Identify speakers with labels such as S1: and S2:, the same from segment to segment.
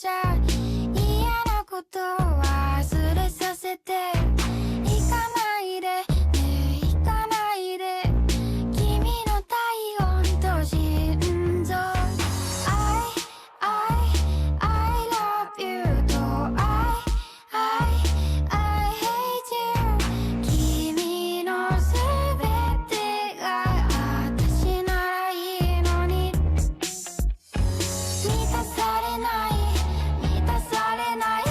S1: ちゃ嫌なこと忘れさせて行かないでね行かないで君の体温と心臓 I love you と I hate you 君の全てが私ならいいのに満たされない満たされない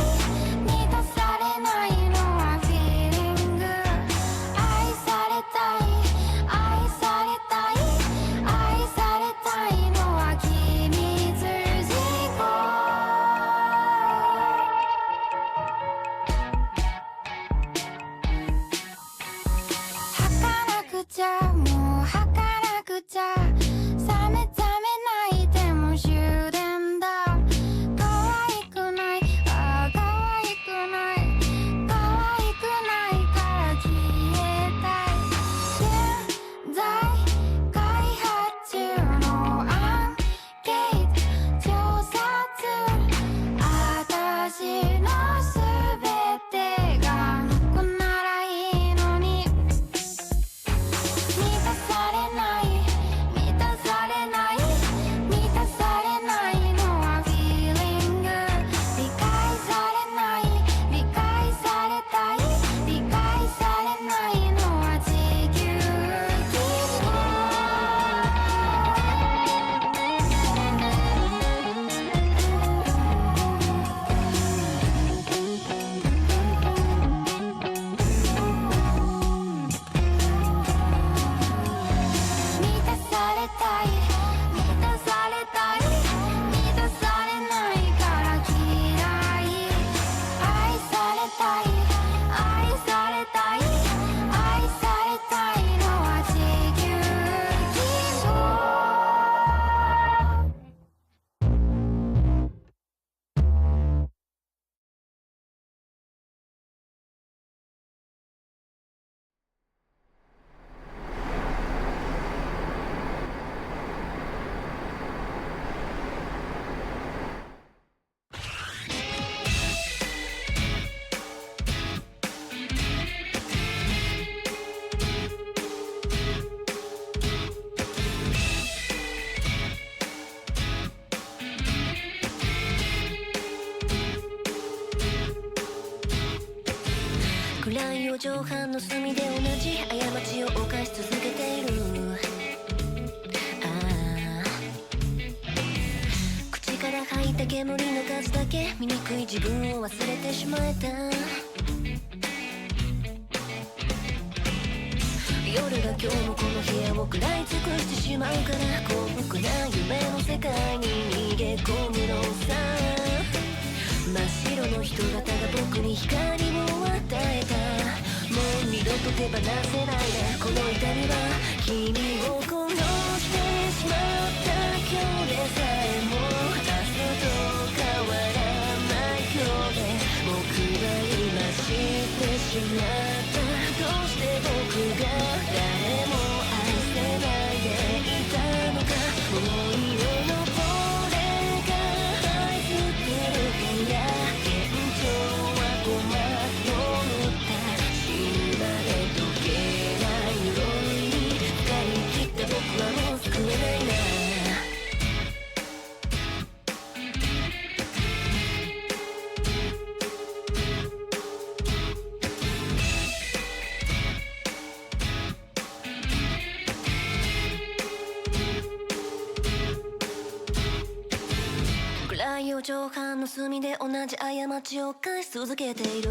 S1: 満たされないのは feeling 愛されたい愛されたい愛されたいのは機密事項儚くちゃもう儚くちゃ冷め泣いても終電だ可愛くないあ可愛くない可愛くないから消えたい現在開発中のアンケート調査私の全てがこんならいいのに満たされない満たされない満たされないのは feeling 理解されない理解されたい理解されないのは地球規満たされたい満たされたい満たされないから嫌い愛されたい愛されたい愛されたいのは地球規
S2: 暗い4畳半の隅で同じ過ちを犯し続けている口から吐いた煙の数だけ醜い自分を忘れてしまえた夜が今日もこの部屋を食らい尽くしてしまうから幸福な夢の世界に逃げ込むのさ真っ白の人型が僕に光を与えたもう二度と手放せないでこの痛みは君を殺してしまった今日でさえも明日と変わらない今日で僕は今知ってしまったどうして僕が誰も愛せないでいたのか思いを残れが愛してる部屋現状はごまと塗った死ぬまで溶けない呪いに使い切った僕はもう救えないな暗い4畳半の隅で同じ過ちを犯し続けている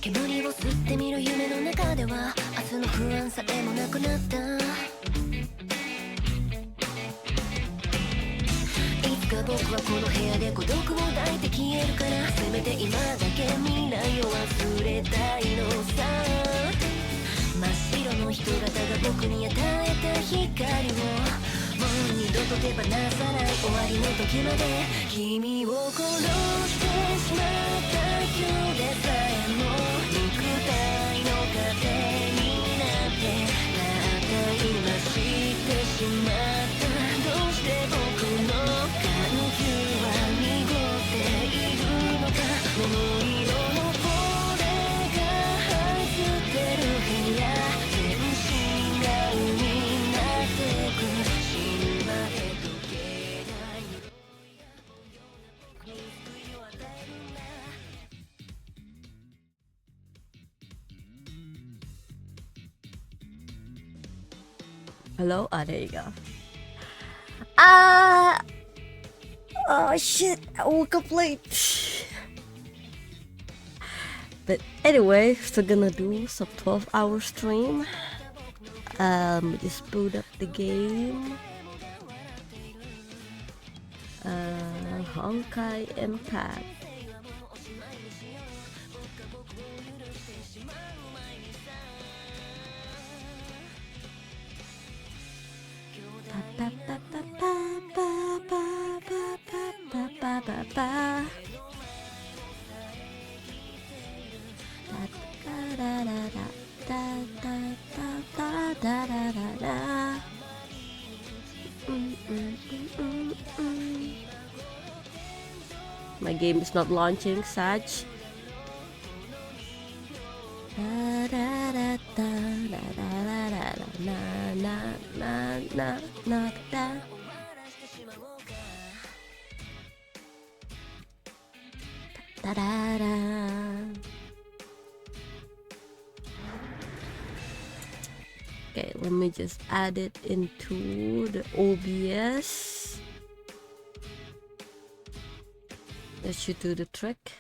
S2: 煙を吸ってみる夢の中では明日の不安さえもなくなったいつか僕はこの部屋で孤独を抱いて消えるからせめて今だけ未来を忘れたいのさ真っ白の人型が僕に与えた光をもう二度と手放さない終わりの時まで君を殺してしまった今日でさえも肉体の糧になってたった今知ってしまった
S3: Hello? Ah, there you go. Ah! Oh shit, I woke up late. But anyway, still gonna do some 12-hour stream. Just boot up the game. Honkai Impact. My game is not launching, Sag. Okay, let me just add it into the OBS. That should do the trick.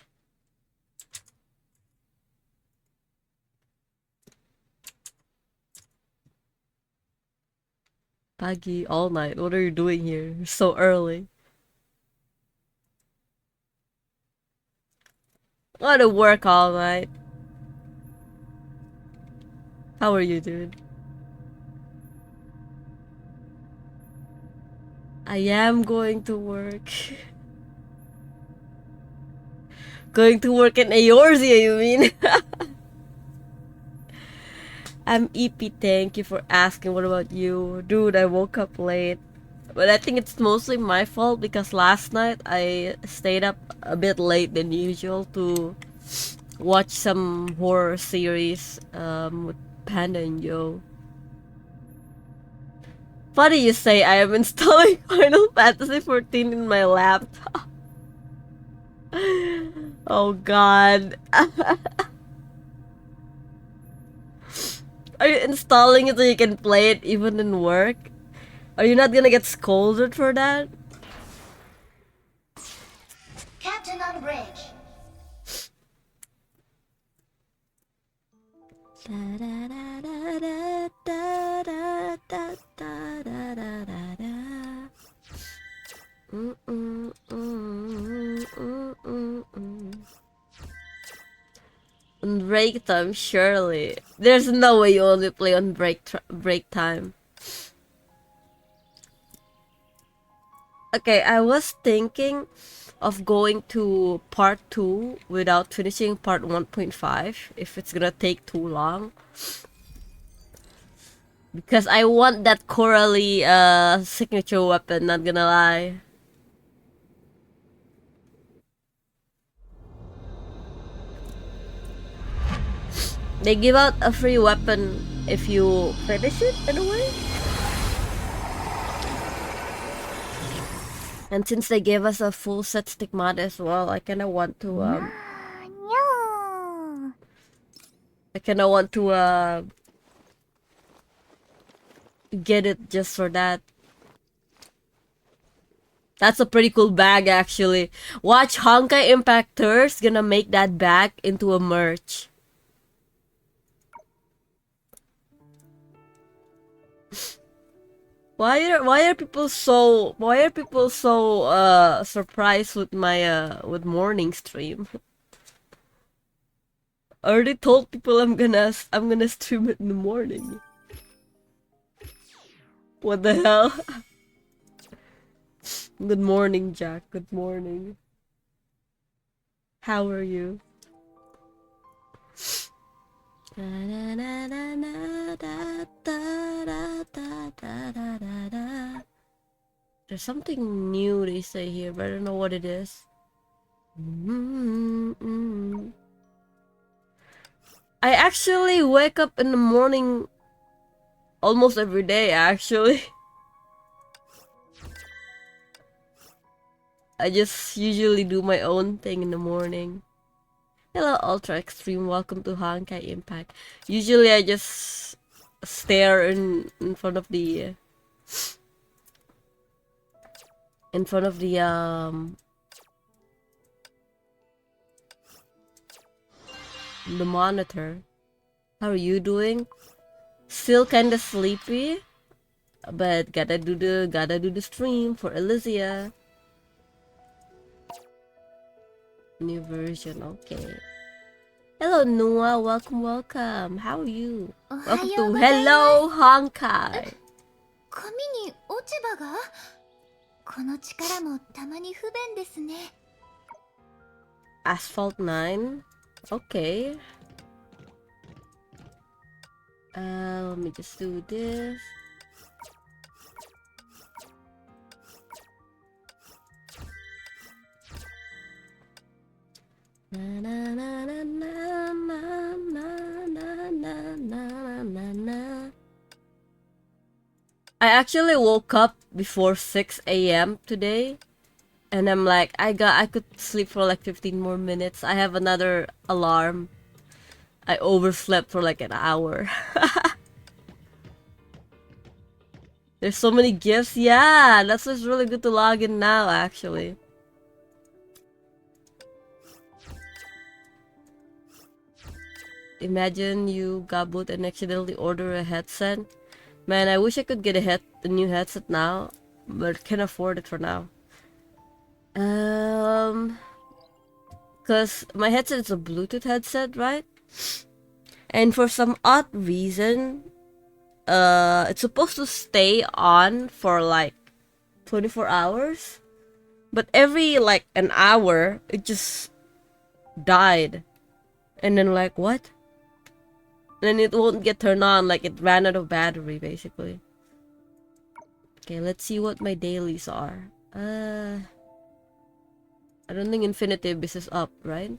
S3: Pagi all night. What are you doing here? So early. Gotta work all night. How are you, dude? I am going to work. Going to work in Eorzea, you mean? I'm EP, thank you for asking. What about you? Dude, I woke up late. But I think it's mostly my fault because last night I stayed up a bit late than usual to watch some horror series with Panda and Joe. Funny you say I am installing Final Fantasy 14 in my laptop. Oh god. Are you installing it so you can play it even in work? Are you not gonna get scolded for that?
S2: Captain on bridge.
S3: On break time, surely. There's no way you only play on break time. Okay, I was thinking of going to part 2 without finishing part 1.5 if it's gonna take too long. Because I want that Coralie signature weapon, not gonna lie. They give out a free weapon if you finish it in a way. And since they gave us a full set stigmata as well, I kinda want to get it just for that. That's a pretty cool bag actually. Watch Honkai Impactors gonna make that bag into a merch. Why are people so surprised with my with morning stream? I already told people I'm gonna stream it in the morning. What the hell? Good morning, Jack. Good morning. How are you? There's something new they say here, but I don't know what it is. I actually wake up in the morning almost every day, actually. I just usually do my own thing in the morning. Hello, Ultra Extreme. Welcome to Honkai Impact. Usually I just stare in front of the the monitor. How are you doing? Still kinda sleepy, but gotta do the stream for Elysia. New version, okay. Hello Noah, welcome. How are you? Welcome to Hello Honkai.
S1: 紙に落ち葉がこの力もたまに不便ですね
S3: Asphalt 9. Okay. Let me just do this. Na na na na na na na na na na na. I actually woke up before 6 a.m. today, and I'm like, I could sleep for like 15 more minutes. I have another alarm. I overslept for like an hour. There's so many gifts. Yeah, that's what's really good to log in now, actually. Imagine you got boot and accidentally order a headset. Man, I wish I could get a new headset now, but can't afford it for now. Cause my headset is a Bluetooth headset, right? And for some odd reason, it's supposed to stay on for like 24 hours, but every like an hour, it just died. And then like, what? And then it won't get turned on, like it ran out of battery, basically. Okay, let's see what my dailies are. I don't think Infinitive is up, right?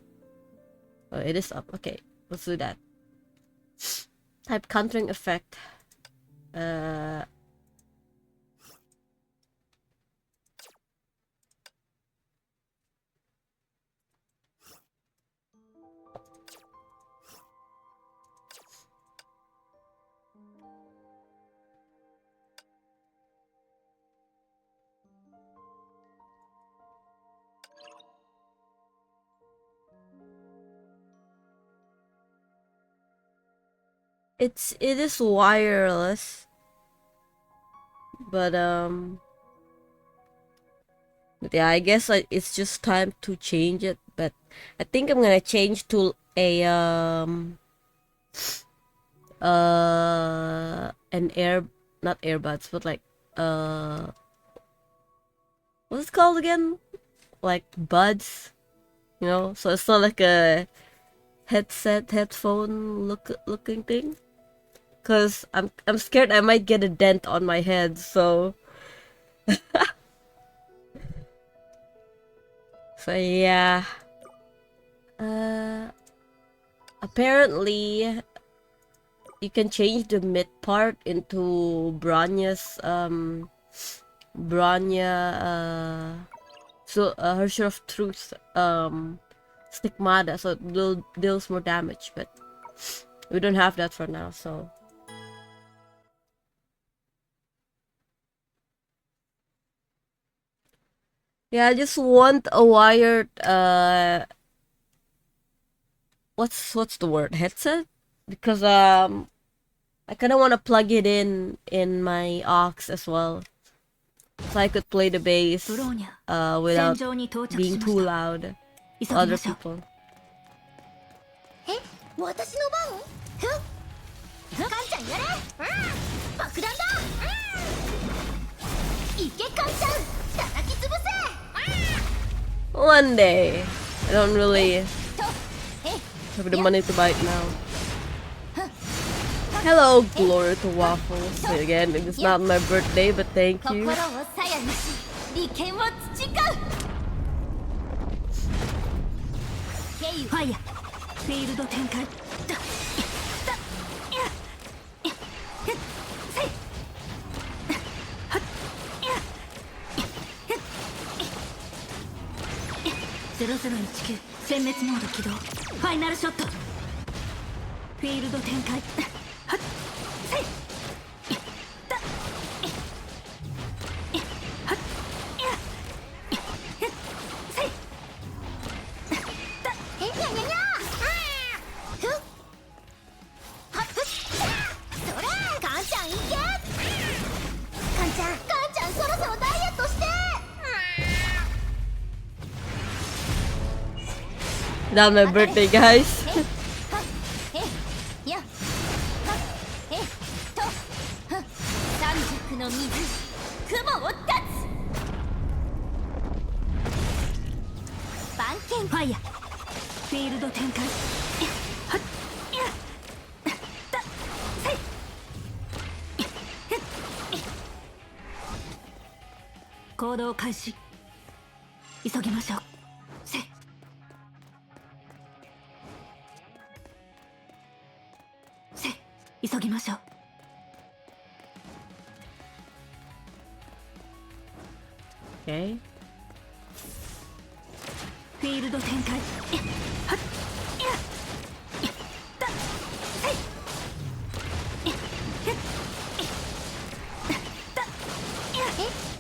S3: Oh, it is up. Okay, let's do that. Type countering effect. It is wireless, but yeah, I guess it's just time to change it. But I think I'm gonna change to a an not earbuds, but like what's it called again? Like buds, you know? So it's not like a headphone looking thing. Cause I'm scared I might get a dent on my head, so so yeah. Apparently you can change the mid part into Bronya's Bronya Hersher of Truth Stigmata, so it deals more damage, but we don't have that for now, so yeah, I just want a wired what's the word? Headset? Because I kinda wanna plug it in my aux as well. So I could play the bass without being too loud to other people.
S1: え私の番ふんカンちゃんやれ爆弾だいけカンちゃん叩き潰せ
S3: One day. I don't really have the money to buy it now. Hello, Glory to Waffles. Again, it's not my birthday, but thank you.
S1: 心を鞘にし利権を培うケイファイヤフィールド展開0019殲滅モード起動ファイナルショットフィールド展開はっせい
S3: Not my birthday, guys.
S1: やと三尺の水雲を断つ番犬
S2: ファイヤーフィールド展開はっ行動開始急ぎましょう急ぎましょう
S3: Okay.
S2: フィールド展開はっ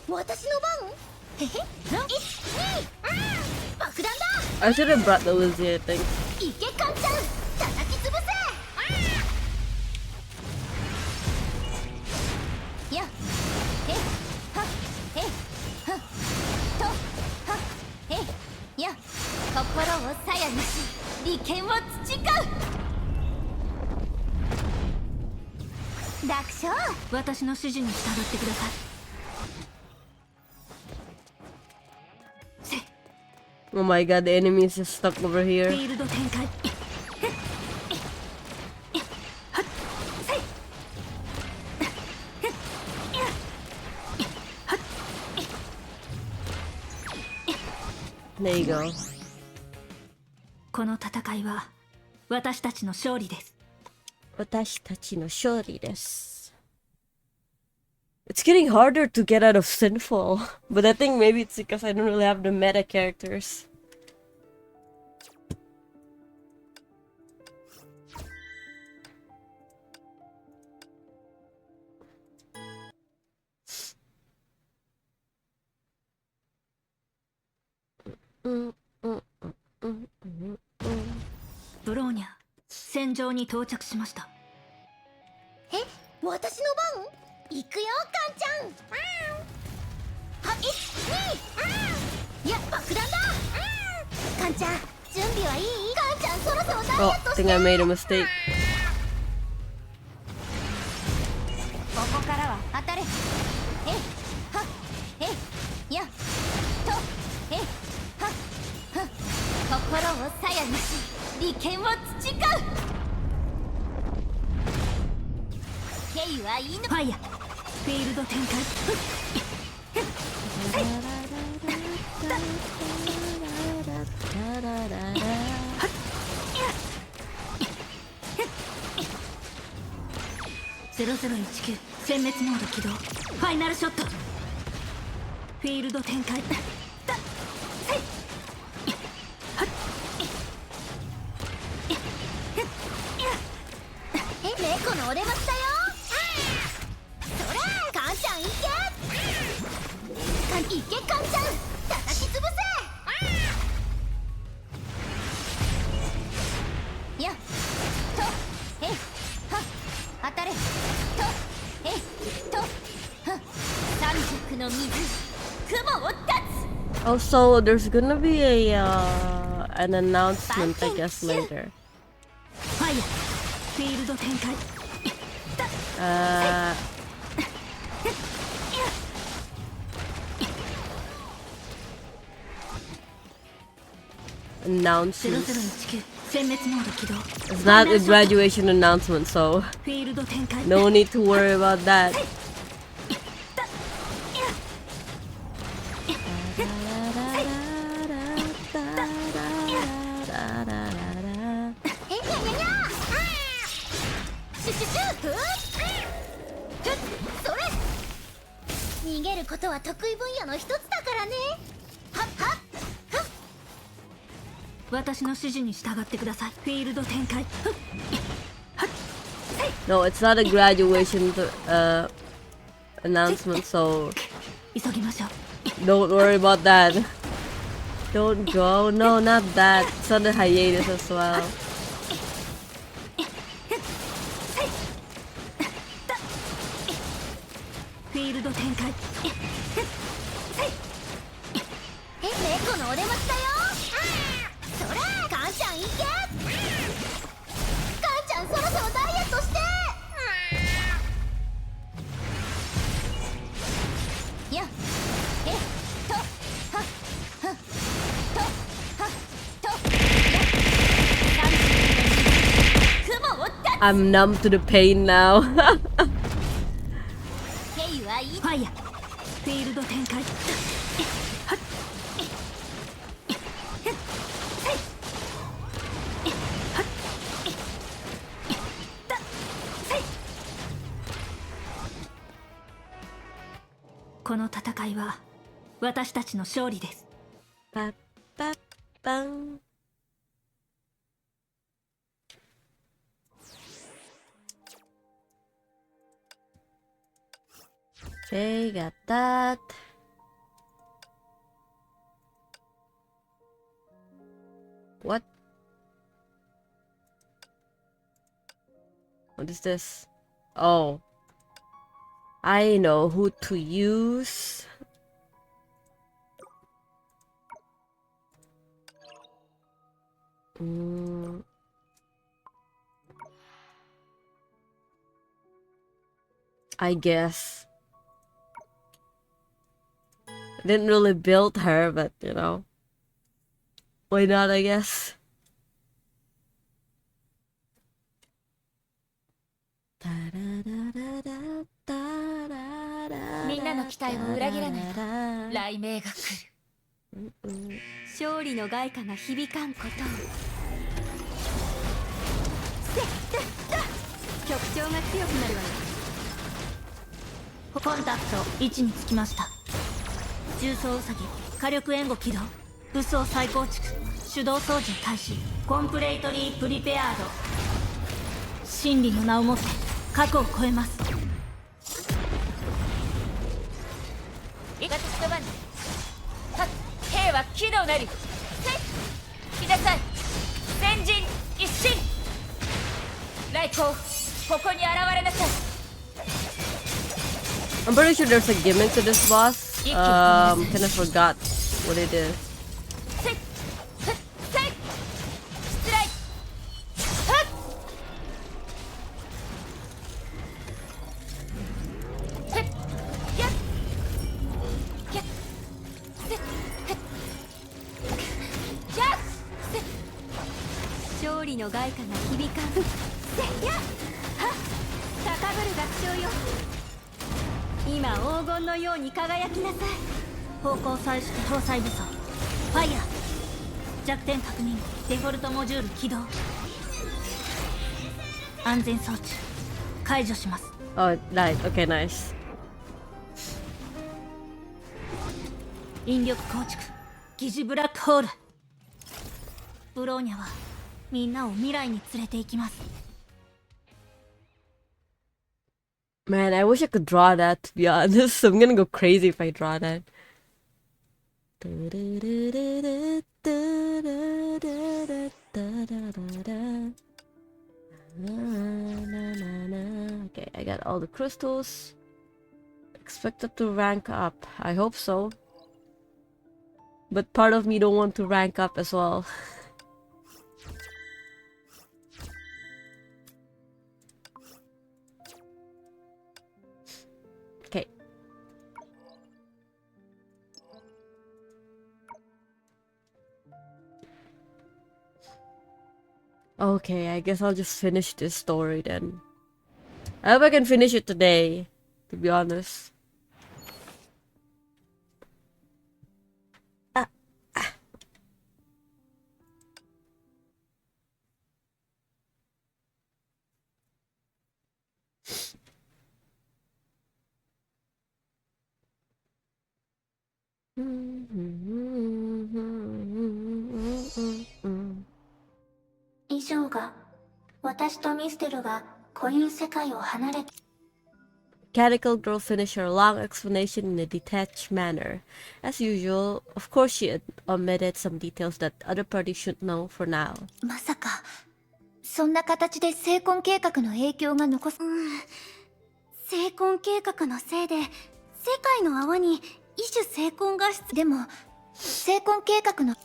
S1: 私の番へへ爆弾だ
S3: I should have brought the Uzi, I think.
S1: いけカンちゃん叩き潰せやへはへはとはへや心を鞘にし利権を培う楽勝
S2: 私の指示に従ってください
S3: Oh my god, the enemy is just stuck over
S2: フ
S3: here.
S2: ィールド展開
S3: There you go.
S2: この戦いは私たちの勝利です
S3: Watashi no shori desu. It's getting harder to get out of Sinful, but I think maybe it's because I don't really have the meta characters. Mm, mm, mm, mm, mm, mm.
S2: ブローニャ戦場に到着しました
S1: え私の番行くよカンちゃんは1、2や爆弾だカンちゃん準備はいいカンちゃんそろそろダイエ
S3: Oh,
S1: ット
S3: I
S1: して
S3: think I made a mistake.
S1: ここからは当たれはやとは心を鞘にし利権を培う兵はいいの
S2: ファイヤーフィールド展開0019殲滅モード起動ファイナルショットフィールド展開
S1: 猫のお出ましだよそれカンちゃんいけカンちゃん叩き潰せやとは当たれとと三尺の水雲を断つ
S3: Also, there's gonna be a an announcement, I guess, later.
S2: ファイヤーフィールド展開
S3: Announcements.
S2: 0019殲滅モード起動
S3: It's not a graduation announcement, so
S2: フィールド展開
S3: no need to worry about that.
S1: 逃げることは得意分野の一つだからねはっはっ
S2: 私の指示に従ってくださいフィールド展開
S3: No, it's not a graduation announcement, so
S2: 急ぎましょう
S3: don't worry about that. Don't go. No, not that. It's on the hiatus as well.
S2: フィールド展開
S1: 猫のお出ましだよそれカンちゃん
S3: I'm numb to the pain now.
S2: ヘイはいいファイヤーフィールド展開この戦いは私たちの勝利です。
S3: パッパッパン。Okay, got that. What? What is this? Oh. I know who to use. I guess. I didn't really build her, but you know. Why not, I guess.
S2: みんなの期待を裏切らない雷鳴が来る。勝利の凱歌が響かんことを。曲調が強くなるわよ。コンタクト位置につきました。重装ウサギ火力援護起動武装再構築手動操縦開始コンプレイトリープリペアード真理の名をもって過去を超えます。私の番はっ兵は起動なり来なさい先人一新来光ここに現れなさい。
S3: I'm pretty sure there's a gimmick to this boss. Kinda forgot what it is.搭載武装ファイヤー弱点確認デフォルトモジュール起動安全装置解除します。 Oh, nice. Okay, nice. 引力構築疑似ブラックホールブローニャはみんなを未来に連れて行きます。 Man, I wish I could draw that, to be honest. I'm gonna go crazy if I draw that. Okay, I got all the crystals. Expected to rank up. I hope so. But part of me don't want to rank up as well. Okay. Okay, I guess I'll just finish this story then. I hope I can finish it today, to be honest. Mechanical girl finished her long explanation in a detached manner. As usual, of course she omitted some details that other parties should know for now.
S4: まさかそんな形で成婚計画の影響が残す。成婚計画のせいで世界の泡に異種成婚がでも成婚計画の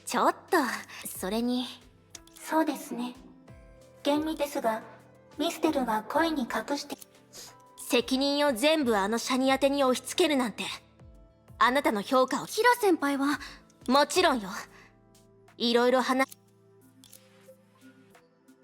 S4: ちょっとそれにそうですね厳密ですがミステルが恋に隠して責任を全部あのシャニ宛てに押し付けるなんてあなたの評価をヒロ先輩はもちろんよいろいろ話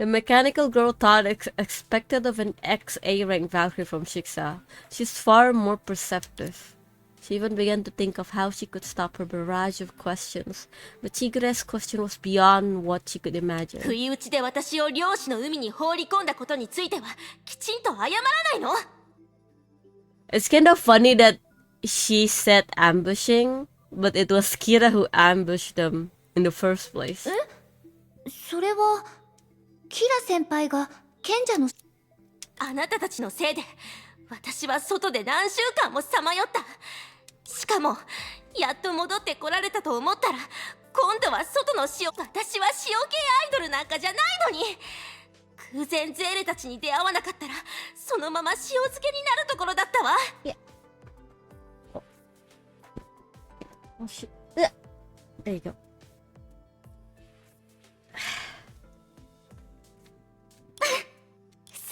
S3: The mechanical girl thought expected of an ex-A rank Valkyrie from Shiksa. She's far more perceptive. She even began to think of how she could stop her barrage of questions, but Chigure's question was beyond what she could imagine.
S4: 不意打ちで私を漁師の海に放り込んだことについてはきちんと謝らないの？
S3: It's kind of funny that she said ambushing, but it was Kira who ambushed them in the first place.
S5: それはキラ先輩が賢者の
S4: あなたたちのせいで私は外で何週間もさまよった。しかもやっと戻ってこられたと思ったら今度は外の塩。私は塩系アイドルなんかじゃないのに。偶然ゼーレたちに出会わなかったらそのまま塩漬けになるところだったわ。
S3: Oh shit. There you go.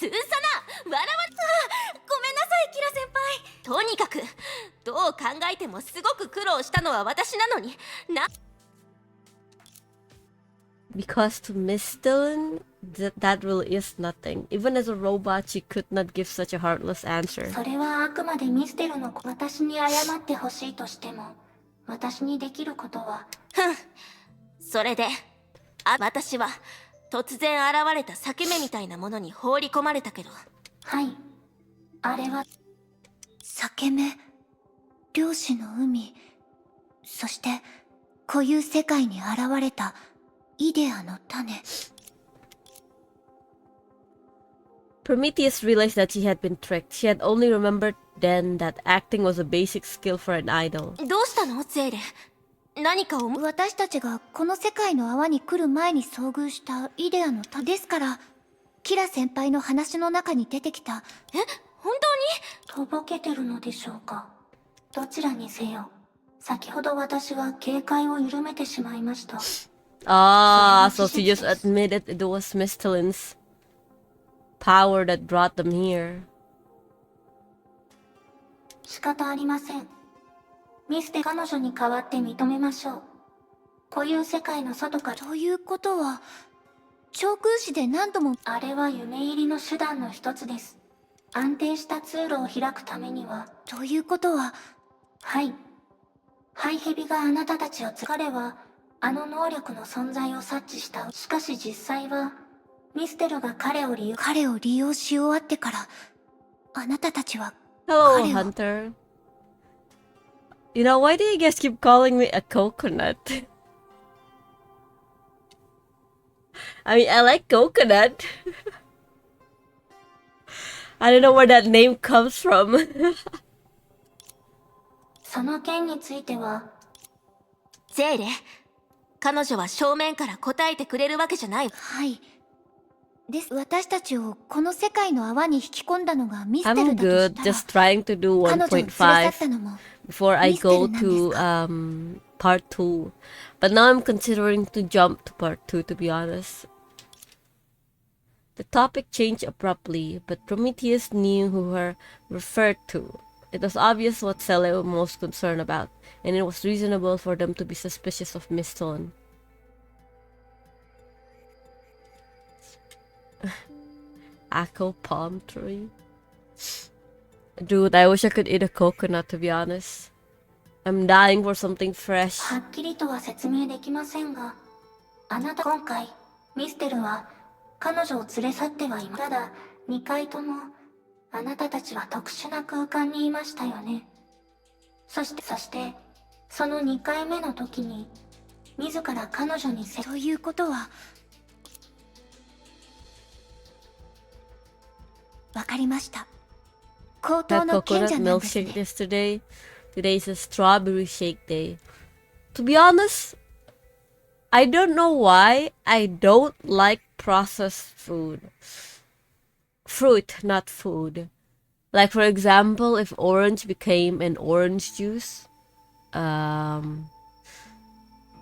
S4: スーサナ、笑わごめんなさいキラ先輩。とにかくどう考えてもすごく苦労したのは私なのにな。
S3: Because to Miss Stone, that really is nothing. Even as a robot, she could not give such a heartless answer.
S5: それはあくまでミステルの私に謝ってほしいとしても私にできることは
S4: それで私は突然現れた裂け目みたいなものに放り込まれたけど。
S5: はい、あれは裂け目、漁師の海、そして固有世界に現れたイデアの種。
S3: Prometheus realized that she had been tricked. She had only remembered then that acting was a basic skill for an idol.
S4: どうしたのゼーレ？何かを。
S5: 私たちがこの世界の泡に来る前に遭遇したイデアの種ですから、キラ先輩の話の中に出てきた。
S4: え、本当に？
S5: とぼけてるのでしょうか。どちらにせよ、先ほど私は警戒を緩めてしまいました。
S3: Ah, so she just admitted it was Mistelin's power that brought them here.
S5: 仕方ありません。ミステ彼女に代わって認めましょう。固有世界の外から。ということは、長空詞で何度も。あれは夢入りの手段の一つです。安定した通路を開くためには。ということは、はい。ハイヘビがあなたたちを彼は、あの能力の存在を察知した。しかし実際は、ミステルが彼を利用し終わってから、あなたたちは。
S3: Hello, Hunter. You know, why do you guys keep calling me a coconut? I mean, I like coconut. I don't know where that name comes from.
S5: その件については。
S4: ゼーレ、彼女は正面から答えてくれるわけじゃない。
S5: はい。です。私たちをこの世界の泡に引き込んだのがミステル
S3: I'm
S5: だと
S3: good,
S5: したら。
S3: just trying to do
S5: 彼女を連れ去った
S3: 1.5
S5: のも。
S3: before I go
S5: Mister
S3: to part 2. But now I'm considering to jump to part 2, to be honest. The topic changed abruptly, but Prometheus knew who her referred to. It was obvious what Cele was most concerned about, and it was reasonable for them to be suspicious of Miston. Echo palm tree. Dude, I wish I could eat a coconut, to be honest. I'm dying for something fresh.
S5: はっきりとは説明できませんが、あなた今回ミステルは彼女を連れ去ってはいません。ただ2回ともあなたたちは特殊な空間にいましたよね。そしてその2回目の時に自ら彼女にということは。わかりました。高
S3: Had
S5: 等の賢
S3: coconut
S5: 者なんですね。
S3: milkshake yesterday. Today's a strawberry shake day. To be honest, I don't know why I don't like processed food. Fruit, not food. Like for example, if orange became an orange juice, I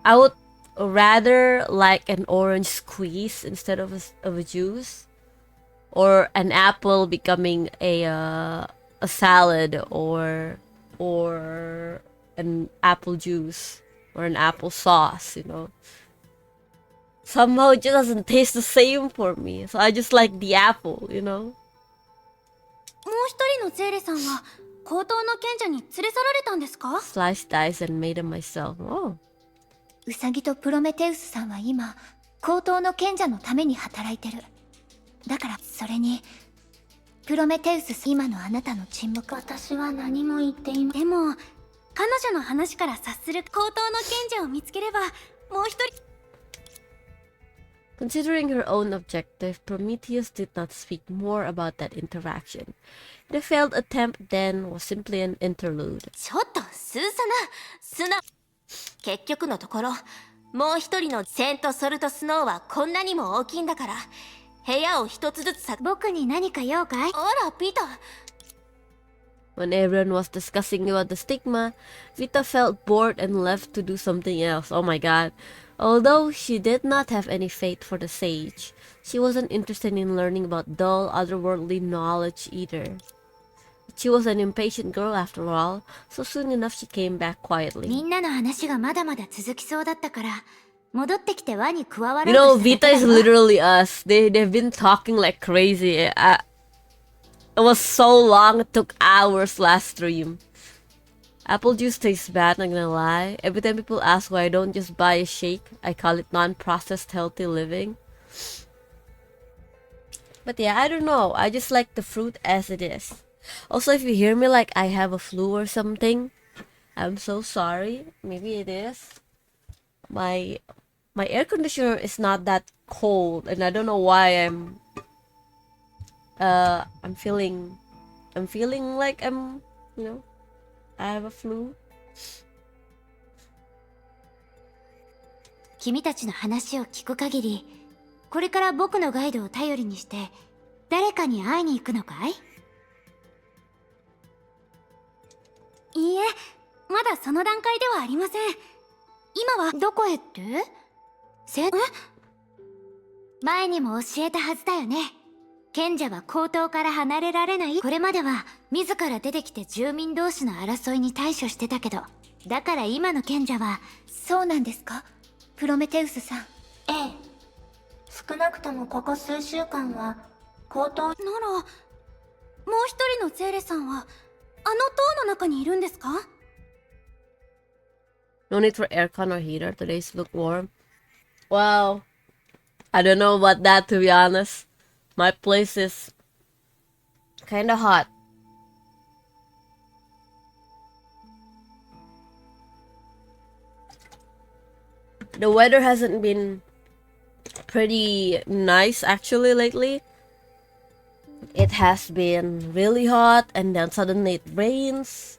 S3: would rather like an orange squeeze instead of a juice. Or an apple becoming a salad, or an apple juice, or an apple sauce, you know. somehow it just doesn't taste the same for me. So I just like the apple, you know?
S4: もう一人のゼーレさんは高等の賢者に連れ去られたんですか？
S3: Sliced dice and made them myself. Oh.
S5: ウサギとプロメテウスさんは今高等の賢者のために働いてる。だからそれにプロメテウス、今のあなたの沈黙。私は何も言っていません。でも彼女の話から察する高等の賢者を見つければもう一人。
S3: Considering her own objective, Prometheus did not speak more about that interaction. The failed attempt then was simply an interlude.
S4: ちょっとスーサナ結局のところもう一人のセント・ソルト・スノーはこんなにも大きいんだから部屋を一つずつ僕に何か用かい？あらピーター。
S3: When everyone was discussing about the stigma, Vita felt bored and left to do something else. Oh my god. Although she did not have any faith for the sage, she wasn't interested in learning about dull, otherworldly knowledge either. She was an impatient girl after all, so soon enough she came back quietly.
S4: みんなの話がまだまだ続きそうだったから戻ってきて輪に加わろ
S3: You
S4: うと
S3: know,
S4: した
S3: Vita
S4: だけ
S3: is
S4: だわ。
S3: literally us. They've been talking like crazy. It was so long, it took hours last stream. Apple juice tastes bad, not gonna lie. Every time people ask why I don't just buy a shake, I call it non-processed healthy living. But yeah, I don't know. I just like the fruit as it is. Also, if you hear me like I have a flu or something, I'm so sorry. Maybe it is. My air conditioner is not that cold, and I don't know why I'm feeling like I'm, you know, I have a flu.
S4: 君たちの話を聞く限りこれから僕のガイドを頼りにして誰かに会いに行くのかい？いいえ、まだその段階ではありません。今はどこへって？前にも教えたはずだよね。賢者は高等から離れられない。これまでは自ら出てきて住民同士の争いに対処してたけど、だから今の賢者は。そうなんですか、プロメテウスさん？ええ、少なくともここ数週間は高等なら、もう一人のゼーレさんはあの塔の中にいるんですか？
S3: No need for aircon or heater. Today's look warm. Wow. I don't know about that, to be honest. My place is kinda hot. The weather hasn't been pretty nice actually lately. It has been really hot and then suddenly it rains.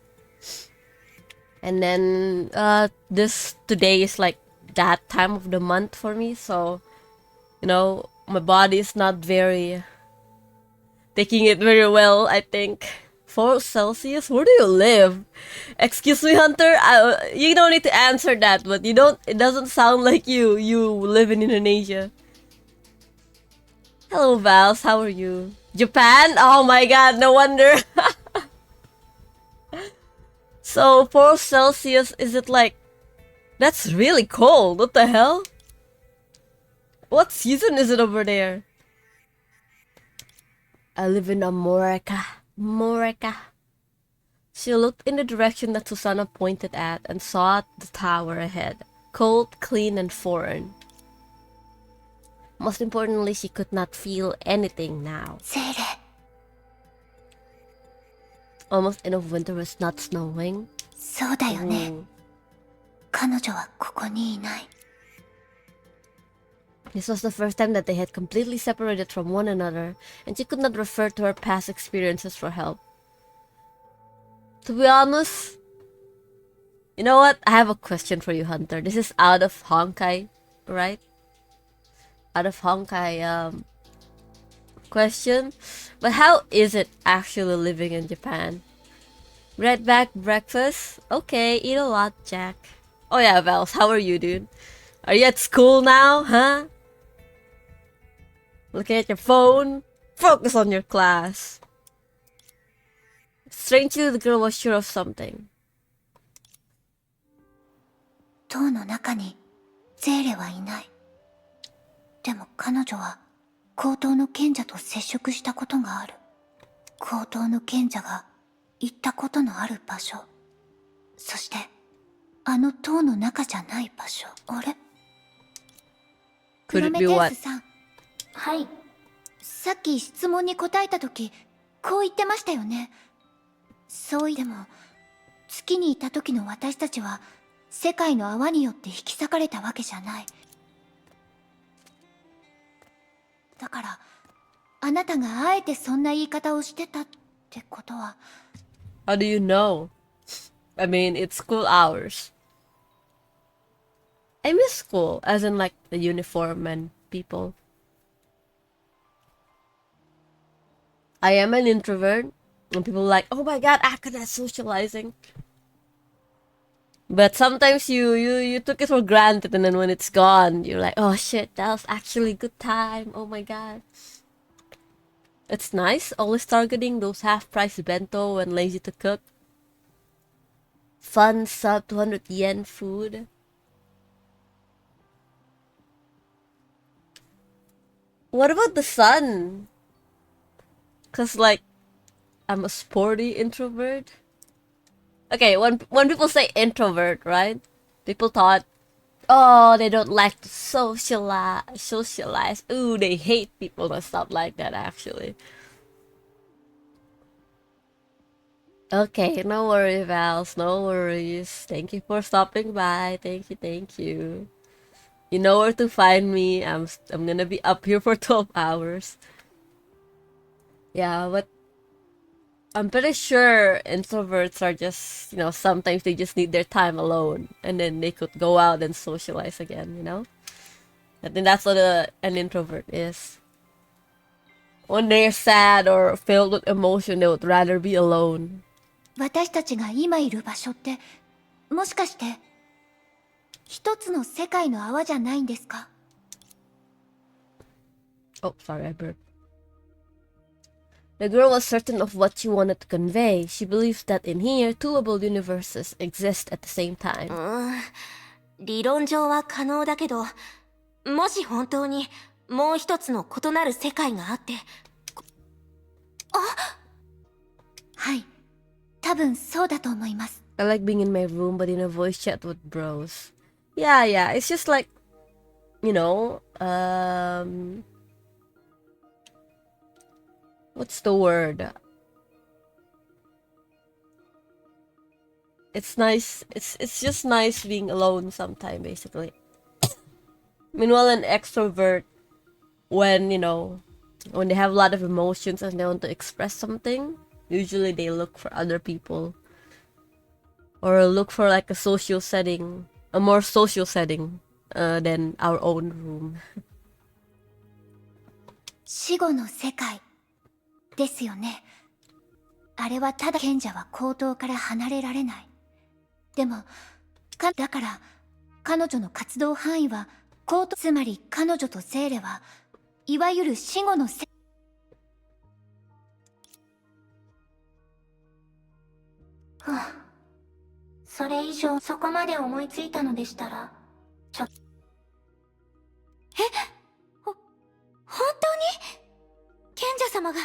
S3: And then today is like that time of the month for me, so you know, my body is not very taking it very well, I think. 4 Celsius? Where do you live? Excuse me, Hunter. You don't need to answer that, but it doesn't sound like you live in Indonesia. Hello, Vals. How are you? Japan? Oh my god, no wonder. So 4 Celsius, is it like... That's really cold. What the hell? What season is it over there? I live in America. She looked in the direction that Susanna pointed at and saw the tower ahead. Cold, clean, and foreign. Most importantly, she could not feel anything now. Almost end of winter was not snowing.
S5: そうだよね。彼女はここにいない。
S3: This was the first time that they had completely separated from one another, and she could not refer to her past experiences for help. To be honest, you know what? I have a question for you, Hunter. This is out of Honkai, right? Out of Honkai, question. But how is it actually living in Japan? Redback breakfast? Okay, eat a lot, Jack. Oh yeah, Vals, how are you, dude? Are you at school now, huh? Looking at your phone? Focus on your class. Strangely, the girl was sure of something.
S5: 塔の中にゼーレはいない。でも彼女は高等の賢者と接触したことがある。高等の賢者が行ったことのある場所。そして、あの塔の中じゃない場所。あれ？
S3: Could
S5: プロ
S3: it
S5: メ
S3: be
S5: テウ
S3: what?
S5: スさん。はい。さっき質問に答えたとき、こう言ってましたよね。そうでも、月にいた時の私たちは、世界の泡によって引き裂かれたわけじゃない。だから、あなたがあえてそんな言い方をしてたってことは。
S3: How do you know? I mean, it's school hours. I miss school, as in like the uniform and people. I am an introvert, and people are like, oh my god, Akana socializing. But sometimes you took it for granted, and then when it's gone, you're like, oh shit, that was actually a good time. Oh my god. It's nice, always targeting those half-price bento and lazy to cook. Fun sub 200 yen food. What about the sun? Cause like, I'm a sporty introvert. Okay, when people say introvert, right? People thought, oh, they don't like to socialize. Ooh, they hate people and stuff like that, actually. Okay, no worries, Vals, no worries. Thank you for stopping by. Thank you. You know where to find me. I'm gonna be up here for 12 hours. Yeah, but I'm pretty sure introverts are just, sometimes they just need their time alone, and then they could go out and socialize again, you know? I think that's what an introvert is. When they're sad or filled with emotion, they would rather be alone.
S5: 私たちが今いる場所って、もしかして、一つの世界の泡じゃないんですか？
S3: Oh, sorry, I burped. The girl was certain of what she wanted to convey. She believes that in here, two world universes exist at the same time.
S4: 理論上は可能だけど、もし本当にもう一つの異なる世界があって、
S5: はい。多分そうだと思います。
S3: I like being in my room, but in a voice chat with bros. Yeah, it's just like, what's the word? It's nice. It's just nice being alone sometime, basically. Meanwhile, an extrovert, when they have a lot of emotions and they want to express something, usually they look for other people, or look for like a more social setting, than our own room.
S5: 死後の世界ですよね。あれはただ賢者は高等から離れられない。でも、だから彼女の活動範囲は高等、つまり彼女とセーレはいわゆる死後の世界。それ以上そこまで思いついたのでしたら、本当に賢者様が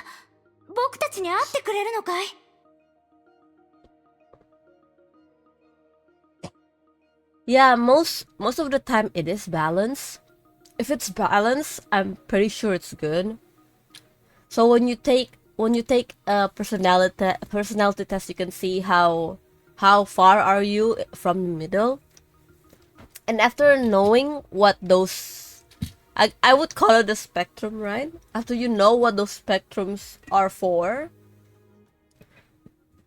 S5: 僕たちに会ってくれるのかい？
S3: Yeah, most of the time it is balanced. If it's balanced, I'm pretty sure it's good. So when you take a personality test, you can see how far are you from the middle. And after knowing what those, I would call it the spectrum, right? After you know what those spectrums are for,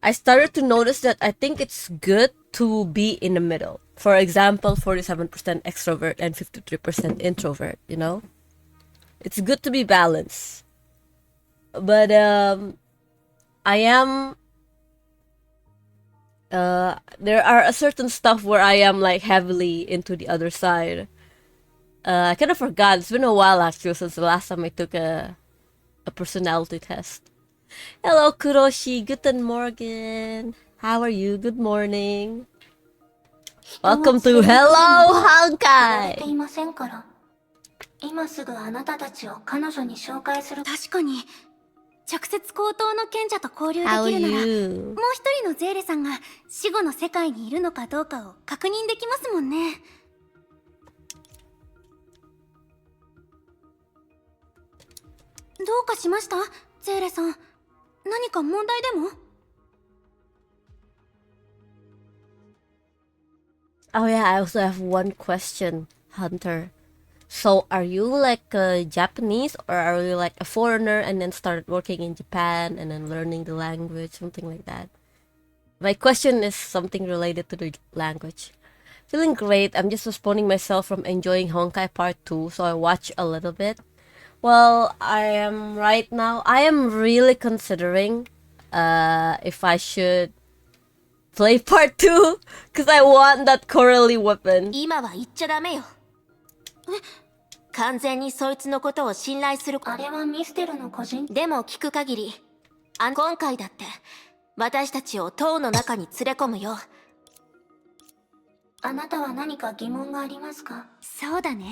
S3: I started to notice that I think it's good to be in the middle. For example, 47% extrovert and 53% introvert, It's good to be balanced. But I am there are a certain stuff where I am like heavily into the other side. I kind of forgot. It's been a while actually since the last time I took a personality test. Hello, Kuroshi. Guten Morgen. How are you? Good morning. Welcome to Hello Honkai.
S5: 今すぐあなたたちを彼女に紹介する。
S4: 確かに、直接高等の賢者と交流で
S3: How
S4: きるなら、もう
S3: you?
S4: 一人のゼーレさんが死後の世界にいるのかどうかを確認できますもんね。どうかしましたゼーレさん。何か問題でも？
S3: Oh yeah, I also have one question, Hunter. So are you like a Japanese or are you like a foreigner and then started working in Japan and then learning the language, something like that? My question is something related to the language. Feeling great. I'm just postponing myself from enjoying Honkai Part 2, so I watch a little bit. Well, I am really considering if I should play Part 2 because I want that Coralie weapon.
S4: 今は言っちゃダメよ。完全にそいつのことを信頼する。
S5: あれはミステルの個人。
S4: でも聞く限り、今回だって私たちを塔の中に連れ込むよ。
S5: あなたは何か疑問がありますか？
S4: そうだね。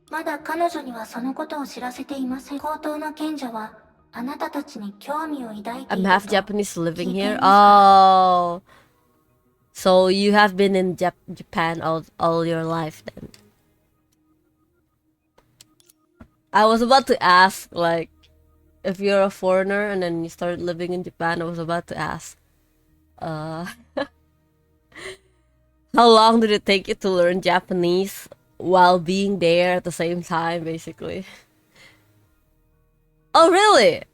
S5: まだ彼女にはそのことを知らせていません。高等の賢者はあなたたちに興味を抱いていると。
S3: I'm half Japanese living here. Oh, so you have been in Japan all your life then. I was about to ask, like, if you're a foreigner and then you started living in Japan, I was about to ask, how long did it take you to learn Japanese while being there at the same time, basically? Oh, really?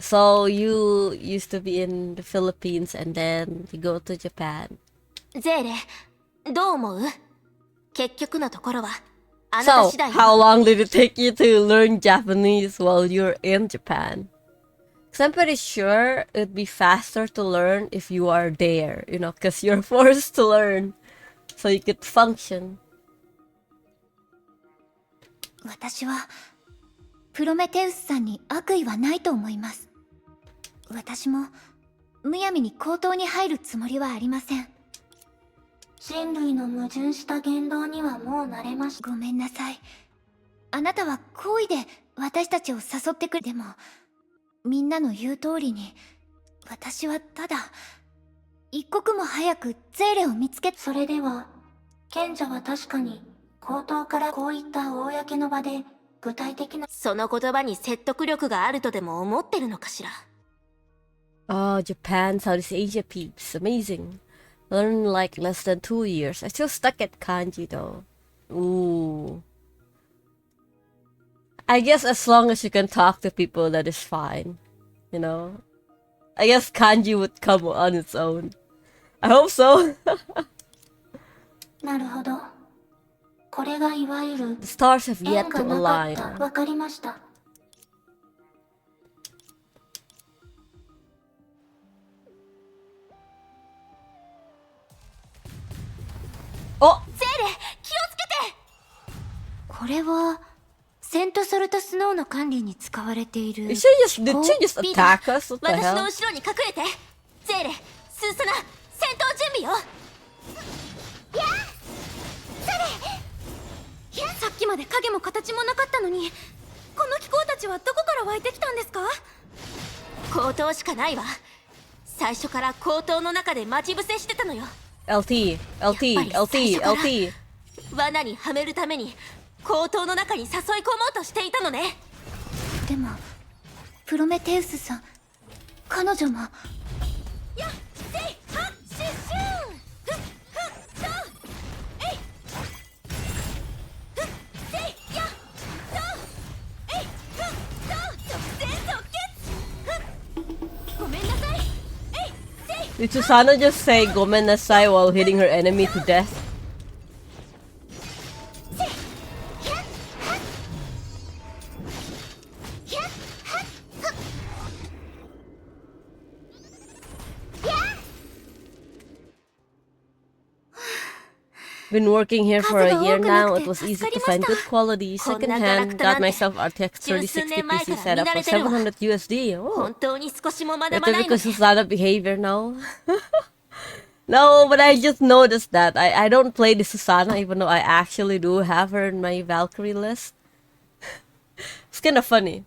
S3: So you used to be in the Philippines and then you go to Japan.
S4: ゼーレ、どう思う？結局のところはあなた
S3: So,
S4: 次第よ。
S3: how long did it take you to learn Japanese while you're in Japan? Because I'm pretty sure it'd be faster to learn if you are there, you know, because you're forced to learn so you could function.
S4: 私はプロメテウスさんに悪意はないと思います。私もむやみに高等に入るつもりはありません。
S5: 人類の矛盾した言動にはもう慣れました。
S4: ごめんなさい。あなたは好意で私たちを誘ってくれ。でもみんなの言う通りに私はただ一刻も早くゼーレを見つけ。
S5: それでは賢者は確かに高等からこういった公の場で具体的な。
S4: その言葉に説得力があるとでも思ってるのかしら。
S3: Oh, Japan, Southeast Asia peeps. Amazing. Learned in like less than 2 years. I still stuck at kanji though. Ooh. I guess as long as you can talk to people, that is fine. You know? I guess kanji would come on its own. I hope so.
S5: なるほど。これがいわゆる
S3: The stars have
S5: 縁
S3: yet
S5: が
S3: to
S5: なかった。
S3: align.
S5: わかりました。
S3: Oh!
S4: ゼーレ、気をつけて。これはセントソルトスノーの管理に使われている。
S3: Did she just attack us? What the
S4: 私の
S3: hell?
S4: 後ろに隠れて。ゼーレ、スーサナ、戦闘準備よ。さっきまで影も形もなかったのに、この気候たちはどこから湧いてきたんですか？高等しかないわ。最初から高等の中で待ち伏せしてたのよ。
S3: LT, LT, LT, LT.
S4: 罠にはめるために高等の中に誘い込もうとしていたのね。でもプロメテウスさん、彼女も。やっせいはっしゅしゅんふっふっとえいふっせいやっとえいふっと直線直結。ふっごめんなさい。えいせい
S3: Did Susanoo just say Gomen Nasai while hitting her enemy to death? Been working here for a year now. It was easy to find good quality secondhand. Got myself RTX 3060 PC setup for 700 USD. Oh,
S4: 本当に少しもまだまないの
S3: typical Susanoo behavior now. No, but I just noticed that. I don't play the Susanna, even though I actually do have her in my Valkyrie list. It's kind of funny.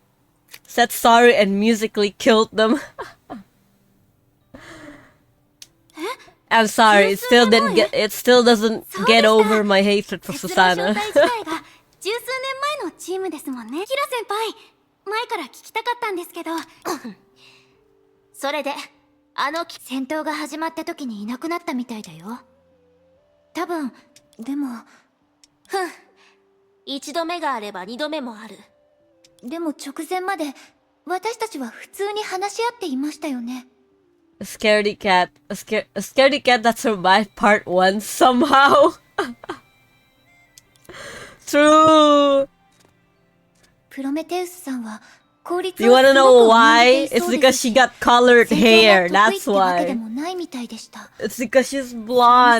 S3: Said sorry and musically killed them. I'm sorry, it still didn't get. It still doesn't get over my hatred for
S4: 鉄郎招
S3: Susanna.
S4: 待自体が十数年前のチームですもんね。キラ先輩、前から聞きたかったんですけど。それで、戦闘が始まった時にいなくなったみたいだよ。多分、でも。一度目があれば二度目もある。でも直前まで、私たちは普通に話し合っていましたよね。
S3: A scaredy cat. A scaredy cat that survived part 1 somehow. True.
S4: プロメテウスさんは効率を
S3: You wanna
S4: す
S3: know
S4: ごく
S3: why?
S4: 上げてい
S3: It's
S4: そうで
S3: because
S4: す
S3: she
S4: し
S3: got colored
S4: 戦
S3: hair.
S4: 闘が得意
S3: That's
S4: ってわけで
S3: why.
S4: もないみたいでした。
S3: It's because she's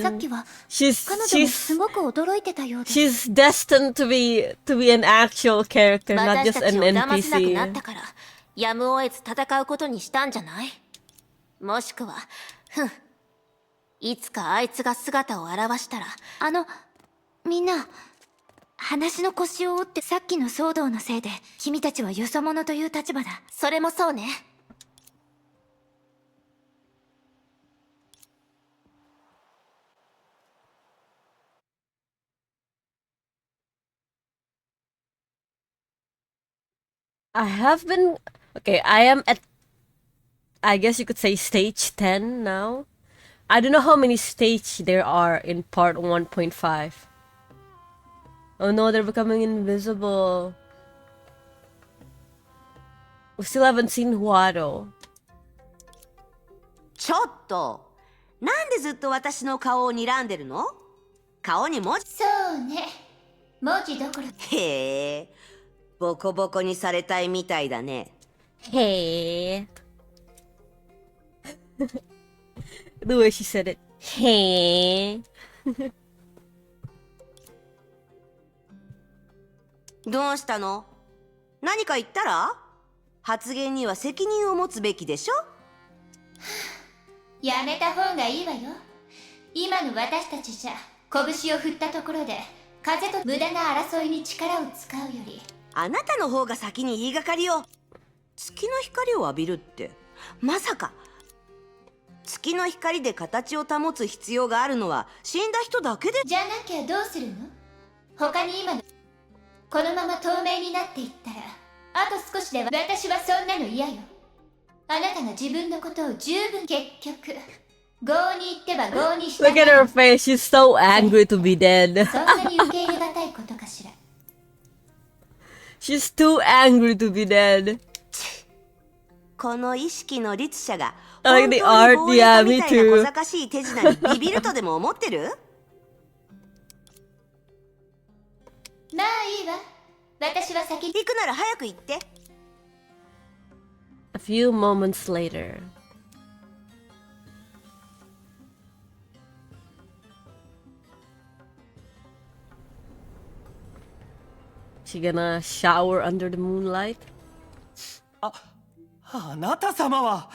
S4: さっ
S3: blonde.
S4: きは
S3: She's
S4: 彼女もすごく驚いてたようです。
S3: she's destined to be an actual character, not
S4: 私
S3: just
S4: たち
S3: an
S4: を騙せなくなっ
S3: NPC.
S4: たからやむを得ず戦うことにしたんじゃない？もしくは、いつかあいつが姿を現したら。みんな話の腰を折って、さっきの騒動のせいで君たちはよそ者という立場だ。それもそうね。
S3: I have been okay. I am at, I guess you could say, stage 10 now. I don't know how many stage there are in part 1.5. Oh no, they're becoming invisible. We still haven't seen Huado.
S6: ちょっと、なんでずっと私の顔を睨んでるの？顔に文字。
S5: そうね。文字どころ。
S6: へえ、ボコボコにされたいみたいだね。
S3: Hey. The way she said it. Hey.
S6: どうしたの？何か言ったら？発言には責任を持つべきでしょ？
S5: やめた方がいいわよ。今の私たちじゃ拳を振ったところで風と無駄な争いに力を使うより。
S6: あなたの方が先に言いがかりを。月の光を浴びるって、まさか。月の光で形を保つ必要があるのは死んだ人だけで。
S5: じゃなきゃどうするの？他に今のこのまま透明になっていったら、あと少しで私はそんなの嫌よ。あなたが自分のことを十分。結局郷に行っては郷にした。
S3: Look at her face. She's so angry to be dead.
S5: そんなに受け入れがたいことかしら。
S3: She's too angry to be dead.
S6: この意識の律者が
S3: I
S6: 本
S3: like
S6: 当
S3: the
S6: に
S3: art.
S6: 暴力
S3: Yeah,
S6: み
S3: me
S6: たいな小
S3: too.
S6: 賢しい手品にビビるとでも思ってる？
S5: まあいいわ。私は先に。
S6: 行くなら早く行って。
S3: A few moments later. She gonna shower under the moonlight?
S7: あなた様は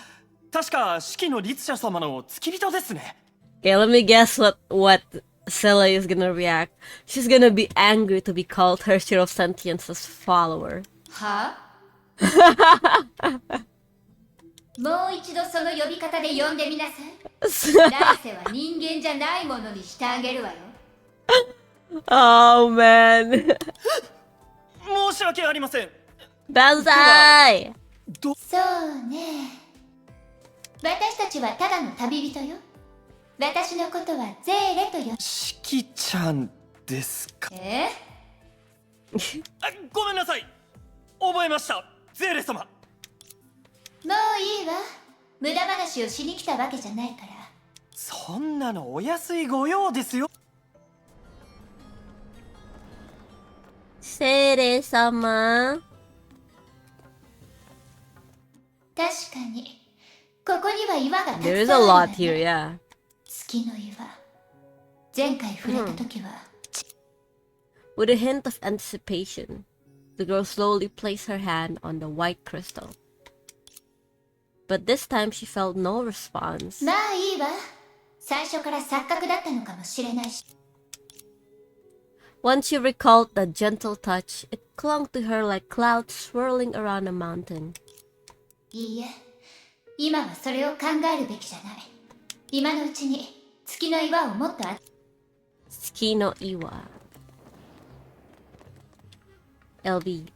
S7: 確か四季の律者様の付き人ですね。
S3: Okay, let me guess what Sela is gonna react. She's gonna be angry to be called her Shiro of Sentience's follower.
S5: はもう一度その呼び方で呼んでみなさい。来世は人間じゃないものにしてあげるわよ。
S3: Oh man.
S7: 申し訳ありません。
S3: Banzai!
S5: そうね。私たちはただの旅人よ。私のことはゼーレと呼ん。
S7: 四季ちゃんですか？ごめんなさい。覚えました、ゼーレ様。
S5: もういいわ。無駄話をしに来たわけじゃないから。
S7: そんなのお安いご用ですよ。
S3: Sere sama.
S5: 確かにここには岩がたくさんあ
S3: There
S5: る
S3: is a
S5: わ
S3: lot
S5: ね。
S3: here, yeah.
S5: 月の岩。前回触れた時は、
S3: With a hint of anticipation, the girl slowly placed her hand on the white crystal. But this time she felt no response.
S5: まあいいわ。最初から錯覚だったのかもしれないし。
S3: Once she recalled the gentle touch, it clung to her like clouds swirling around a mountain.
S5: いいえ、今はそれを考えるべきじゃない。今のうちに月の岩をもっと
S3: Tsuki no Iwa. LB.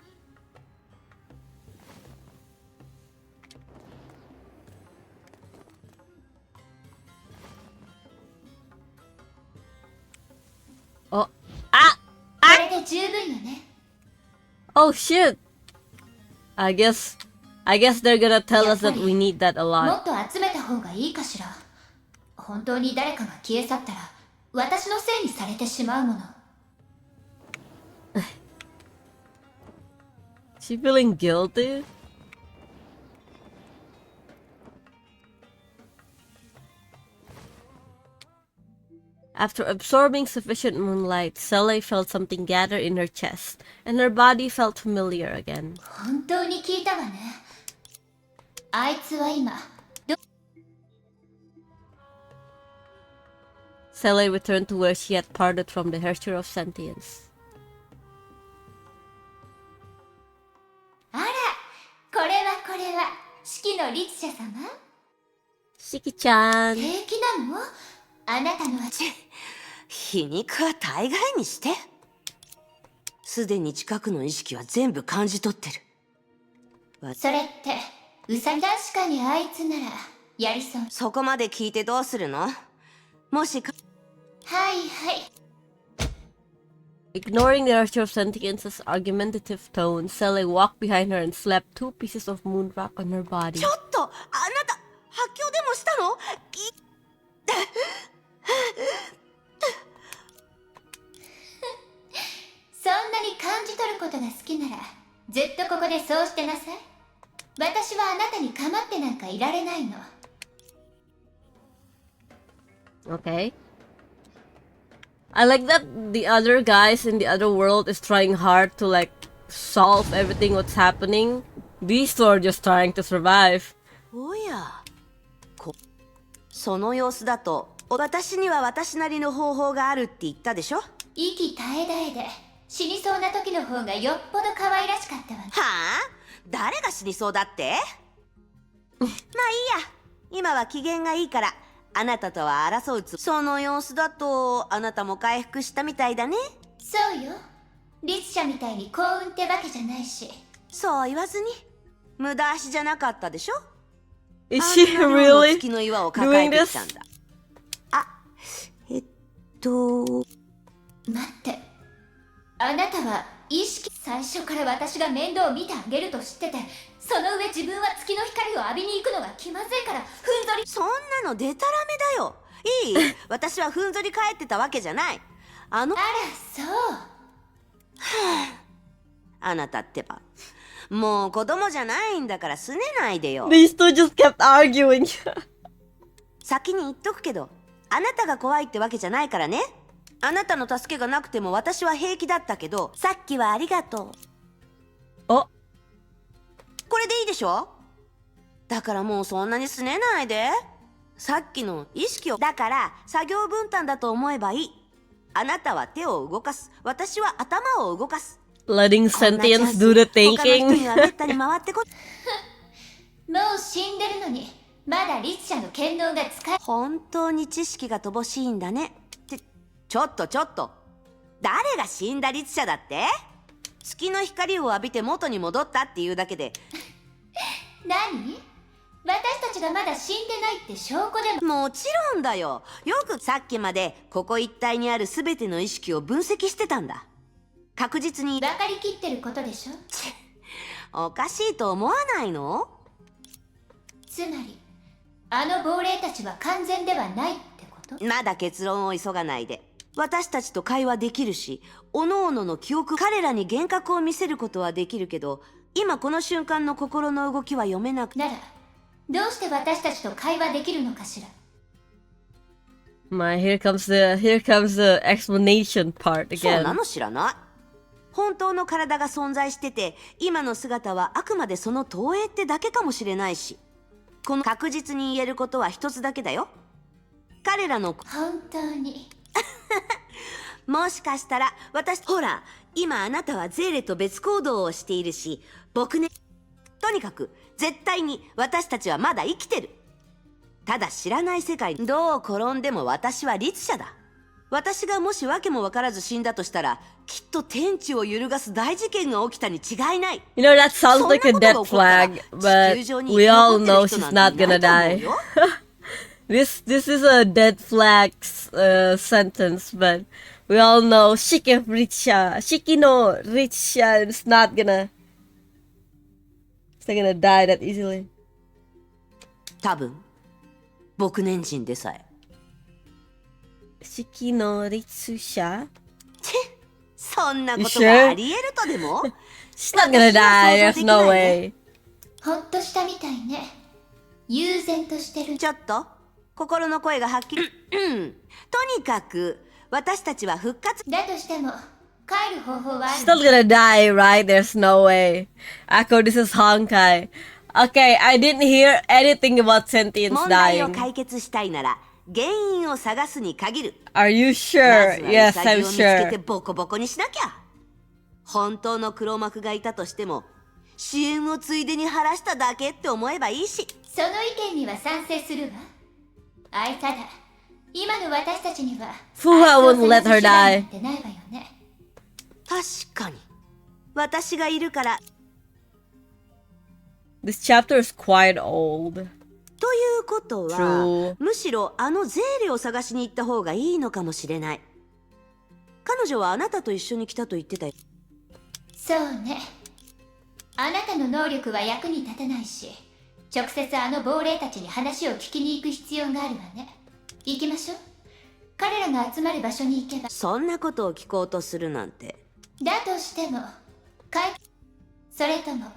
S3: Oh.
S5: これで十分よね。
S3: Oh shit! I guess they're gonna tell us that we need that a
S5: も
S3: lot.
S5: っと集めた方がいいかしら。本当に誰かが消え去ったら私のせいにされてしまうもの。
S3: She feeling guilty? After absorbing sufficient moonlight, Sele felt something gather in her chest, and her body felt familiar again.
S5: 本当に聞いたわね。あいつは今
S3: Sele returned to where she had parted from the Herrscher of Sentience.
S5: あら、これは四季の律者様。
S3: Shiki-chan!
S5: 平気なの？あなたのは
S6: 皮肉は大概にして。すでに近くの意識は全部感じ取ってる。
S5: それってうさぎ。確かにあいつならやりそう。
S6: そこまで聞いてどうするの？もしか。
S5: はいはい。
S3: Ignoring the Herrscher of Sentience's argumentative tone, Sele walked behind her and slapped 2 pieces of moon rock on her body.
S6: ちょっと、あなた、発狂でもしたの？
S5: そんなに感じ取ることが好きならずっとここでそうしてなさい。私はあなたに構ってなんかいられないの。
S3: Okay. I like that the other guys in the other world is trying hard to like solve everything what's happening. These two are just trying to survive.
S6: おや、その様子だと、私には私なりの方法があるって言ったでしょ？
S5: 息絶え絶えで死にそうな時の方がよっぽど可愛らしかったわね。
S6: はあ？誰が死にそうだって？まあいいや、今は機嫌がいいから、あなたとは争うその様子だと、あなたも回復したみたいだね。
S5: そうよ。律者みたいに幸運ってわけじゃないし。
S6: そう言わずに、無駄足じゃなかったでしょ？
S3: Is she
S6: あんな量の
S3: really
S6: 月の岩を抱え
S3: doing
S6: てき
S3: this?
S6: たんだ。あ、
S5: 待って。あなたは意識。最初から私が面倒を見てあげると知ってて、その上自分は月の光を浴びに行くのが気まずいからふんぞり。
S6: そんなのデタラメだよ。いい？私はふんぞり返ってたわけじゃない。
S5: あら、そう。
S6: あなたってば、もう子供じゃないんだからすねないでよ。
S3: These two just kept arguing.
S6: 先に言っとくけど、あなたが怖いってわけじゃないからね。あなたの助けがなくても私は平気だったけど、さっきはありがとう。
S3: Oh,
S6: これでいいでしょ？だからもうそんなにすねないで。さっきの意識を。だから作業分担だと思えばいい。あなたは手を動かす。私は頭を動かす。
S3: letting
S6: こんなチャン
S3: sentience
S6: ス
S3: do the
S6: 他の人にはめ
S3: thinking.
S6: ったに回ってこ。
S5: もう死んでるのにまだ律者の権能が使え。
S6: 本当に知識が乏しいんだね。ちょっと誰が死んだ律者だって？月の光を浴びて元に戻ったっていうだけで。
S5: 何？私たちがまだ死んでないって証拠でも。
S6: もちろんだよ。よくさっきまでここ一帯にある全ての意識を分析してたんだ。確実に。
S5: 分かりきってることでしょ。
S6: おかしいと思わないの？
S5: つまりあの亡霊たちは完全ではないってこと？
S6: まだ結論を急がないで。私たちと会話できるし、おのおのの記憶、彼らに幻覚を見せることはできるけど、今この瞬間の心の動きは読めなく。
S5: ならどうして私たちと会話できるのかしら。
S3: Here comes the explanation part
S6: そうな
S3: again.
S6: の？知らない。本当の体が存在してて、今の姿はあくまでその投影ってだけかもしれないし、この確実に言えることは一つだけだよ。彼らの
S5: 本当に。
S6: もしかしたらほら、今あなたはゼーレと別行動をしているし、僕ね、とにかく絶対に私たちはまだ生きてる。ただ知らない世界、どう転んでも私は律者だ。私がもし訳も分からず死んだとしたら、きっと天地を揺るがす大事件が起きたに違いない。
S3: You know, that sounds like a death flag, but we all know she's not gonna die. This is a dead flag sentence, but we all know Shiki no Richa is not gonna die that easily.
S6: 多分僕年人でさえ。
S3: Shiki no Richa?
S6: そんなことがありえるとでも？
S3: She's not gonna die, there's no way.
S5: ほっとしたみたいね。悠然としてる。
S6: ちょっと心の声がはっきり。とにかく私たちは復活。
S5: だとしても帰る方法はあ
S3: She's
S5: る。
S3: not gonna die, right? There's no way. Akko, this is Honkai. Okay, I didn't hear anything about sentience
S6: 問題を
S3: dying.
S6: 解決したいなら原因を探すに限る。
S3: Are you
S6: ま
S3: sure?
S6: ずは
S3: Yes,
S6: ウサギ
S3: I'm
S6: を見つけて
S3: sure.
S6: ボコボコにしなきゃ。本当の黒幕がいたとしても CM をついでに晴らしただけって思えばいいし。
S5: その意見には賛成するわ。ただ今の私たちには
S3: Fuha wouldn't let her
S5: 手段
S3: die.
S5: なんてないわよね。
S6: 確かに私がいるから。
S3: This chapter is quite old.
S6: ということは
S3: True.
S6: むしろあのゼーレを探しに行った方がいいのかもしれない。彼女はあなたと一緒に来たと言ってたよ。
S5: そうね。あなたの能力は役に立たないし、直接あの亡霊たちに話を聞きに行く必要があるわね。行きましょう。彼らが集まる場所に行けば。
S6: そんなことを聞こうとするなんて。
S5: だとしてもそれとも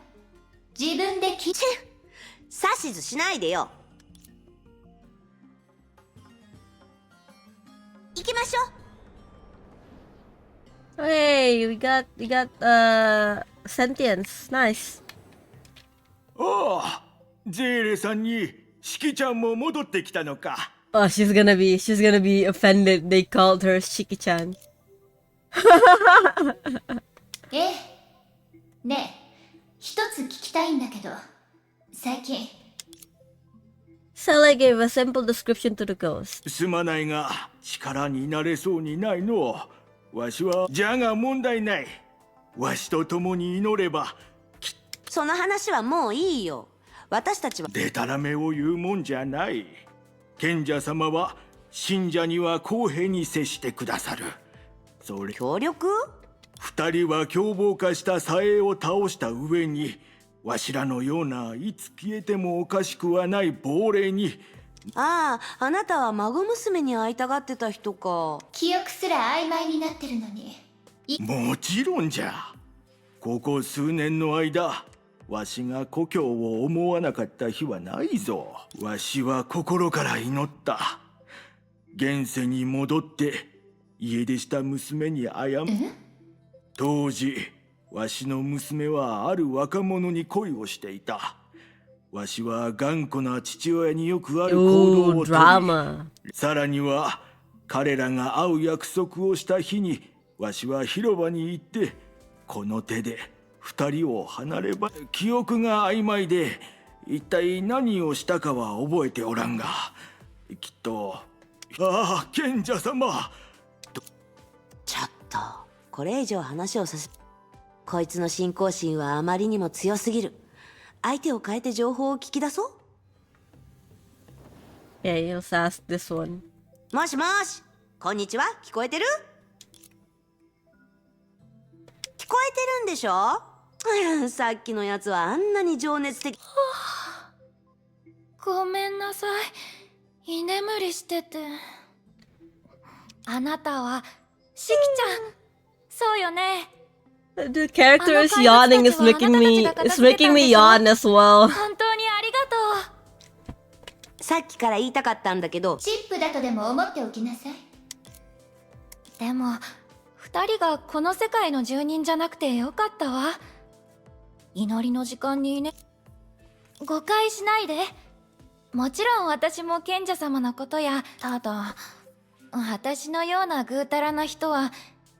S5: 自分で
S6: 指図しないでよ。行きましょう。
S3: Hey, we got sentience. Nice.
S8: おお、ゼーレさんにシキちゃんも戻ってきたのか。
S3: Oh, she's gonna be offended they called her Shiki-chan.
S5: ええ。ねえ、一つ聞きたいんだけど、最近
S3: Sele gave a simple description to the ghost.
S8: すまないが力になれそうにないの。わしはじゃが問題ない。わしと共に祈れば。
S6: その話はもういいよ。私たちは
S8: でたらめを言うもんじゃない。賢者様は信者には公平に接してくださる。それ
S6: 協力？
S8: 二人は凶暴化した左衛を倒した上に、わしらのようないつ消えてもおかしくはない亡霊に。
S6: ああ、あなたは孫娘に会いたがってた人か。
S5: 記憶すら曖昧になってるのに。
S8: もちろんじゃ。ここ数年の間、わしが故郷を思わなかった日はないぞ。わしは心から祈った。現世に戻って家出した娘に謝る。当時わしの娘はある若者に恋をしていた。わしは頑固な父親によくある行動
S3: Ooh,
S8: をとり、
S3: drama.
S8: さらには彼らが会う約束をした日にわしは広場に行ってこの手で二人を離れば。記憶が曖昧で一体何をしたかは覚えておらんが、きっと。ああ、賢者様。
S6: ちょっとこれ以上話をさせ。こいつの信仰心はあまりにも強すぎる。相手を変えて情報を聞き出そう。
S3: Yeah, let's ask this one.
S6: もしもし、こんにちは。聞こえてる？聞こえてるんでしょ？さっきのやつはあんなに情熱的。
S1: ごめんなさい。居眠りしてて。あなたはシキちゃん。そうよね。
S3: The character is yawning is making me yawn as well.
S1: 本当にありがとう。
S6: さっきから言いたかったんだけど、
S5: チップだとでも思っておきなさい。
S1: でも二人がこの世界の住人じゃなくてよかったわ。祈りの時間にね。誤解しないで。もちろん私も賢者様のことや、ただ私のようなぐうたらな人は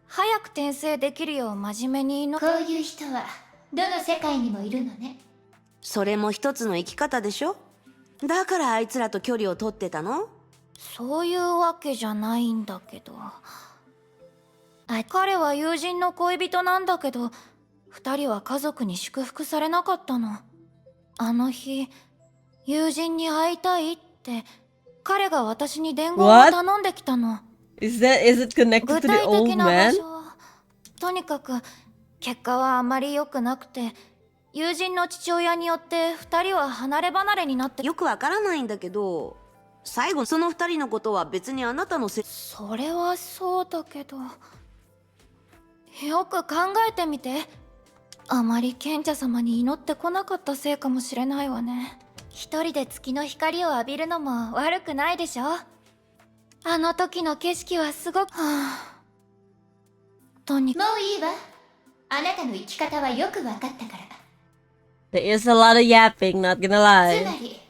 S1: 早く転生できるよう真面目に
S5: こういう人はどの世界にもいるのね。
S6: それも一つの生き方でしょ。だからあいつらと距離を取ってたの？
S1: そういうわけじゃないんだけど。彼は友人の恋人なんだけど、二人は家族に祝福されなかったの。あの日、友人に会いたいって彼が私に伝言を頼んできたの。
S3: Is it connected
S1: 具
S3: to the
S1: 体
S3: old
S1: 的な場
S3: man?
S1: 所はとにかく結果はあまり良くなくて、友人の父親によって二人は離れ離れになって。
S6: よくわからないんだけど、最後その二人のことは別にあなたの
S1: それはそうだけど、よく考えてみて。あまり賢者様に祈ってこなかったせいかもしれないわね。一人で月の光を浴びるのも悪くないでしょ。あの時の景色はすごく、とにかく。
S5: もういいわ。あなたの生き方はよく分かったから。
S3: There is a lot of yapping, not gonna
S5: つま
S3: lie.
S5: り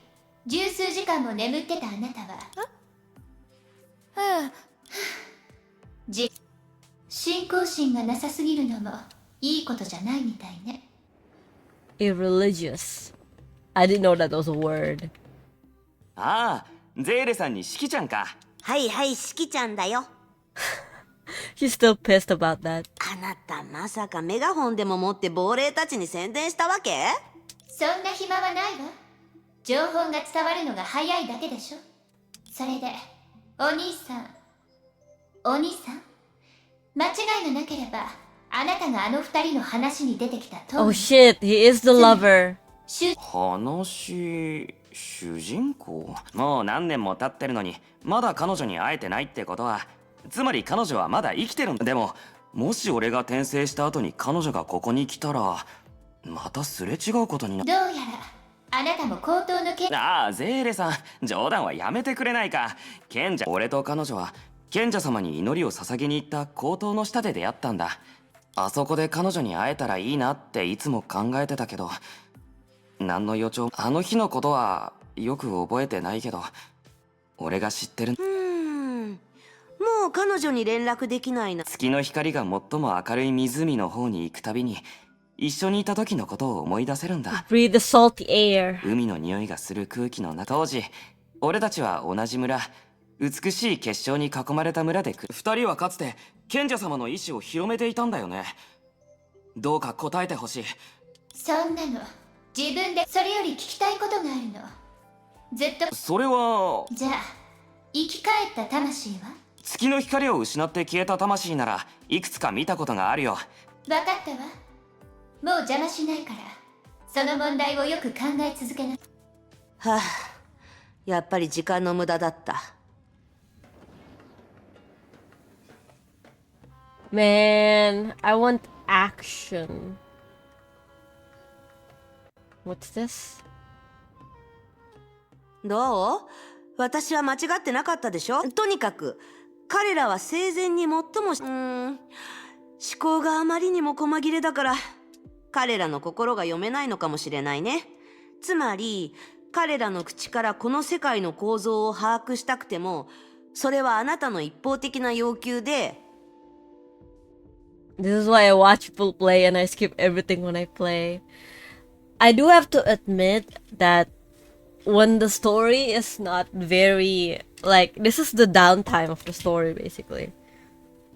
S5: 十数時間も眠ってたあなたは信仰心がなさすぎるのもいいことじゃないみたいね。
S3: Irreligious. I didn't know that was a word.
S7: ああ、ゼーレさんにシキちゃんか。
S6: はいはい、しきちゃんだよ。
S3: She's still pissed about that.
S6: あなたまさかメガホンでも持って亡霊たちに宣伝したわけ？
S5: そんな暇はないわ。情報が伝わるのが早いだけでしょ。それでお兄さん間違いがなければあなたがあの二人の話に出てきた通り。
S3: Oh shit, he is the lover.
S7: 話、主人公？もう何年も経ってるのにまだ彼女に会えてないってことは、つまり彼女はまだ生きてるんだ。でももし俺が転生した後に彼女がここに来たらまたすれ違うことにな。
S5: どうやらあなたも高等の
S7: ああ、ゼーレさん、冗談はやめてくれないか。賢者、俺と彼女は賢者様に祈りを捧げに行った高等の下で出会ったんだ。あそこで彼女に会えたらいいなっていつも考えてたけど、何の予兆。あの日のことはよく覚えてないけど、俺が知ってる。
S6: もう彼女に連絡できないな。
S7: 月の光が最も明るい湖の方に行くたびに一緒にいた時のことを思い出せるんだ。
S3: Breathe the salty air.
S7: 海の匂いがする空気の中、当時俺たちは同じ村、美しい結晶に囲まれた村で二人はかつて賢者様の意志を広めていたんだよね。どうか答えてほしい。
S5: そんなの自分で。それより聞きたいことがあるの。ずっと。
S7: それは
S5: じゃあ生き返った魂は？
S7: 月の光を失って消えた魂ならいくつか見たことがあるよ。
S5: 分かったわ。もう邪魔しないから、その問題をよく考え続けな。
S6: はあ、やっぱり時間の無駄だった。
S3: Man, I want action. What's this?
S6: どう？私は間違ってなかったでしょ。とにかく彼らは生前に最も思考があまりにも細切れだから彼らの心が読めないのかもしれないね。つまり彼らの口からこの世界の構造を把握したくても、それはあなたの一方的な要求で。
S3: This is why I watch people play and I skip everything when I play. I do have to admit that when the story is not very, like, this is the downtime of the story basically,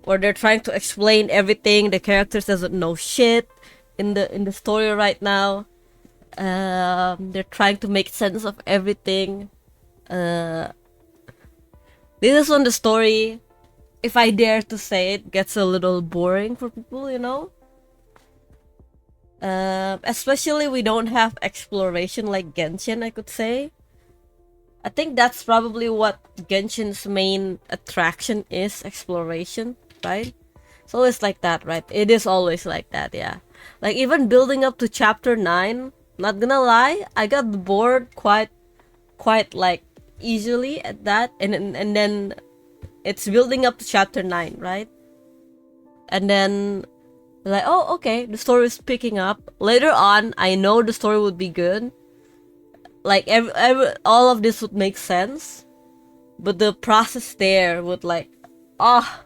S3: where they're trying to explain everything, the characters doesn't know shit in the story right now. They're trying to make sense of everything. This is when the story, if I dare to say it, gets a little boring for people, you know? Especially we don't have exploration like Genshin, I could say. I think that's probably what Genshin's main attraction is, exploration, right? It's always like that, right? It is always like that, yeah. Like even building up to chapter 9, not gonna lie, I got bored quite like easily at that, and then it's building up to chapter 9, right? And then like, oh, okay, the story is picking up. Later on, I know the story would be good. like all of this would make sense, but the process there would like, oh,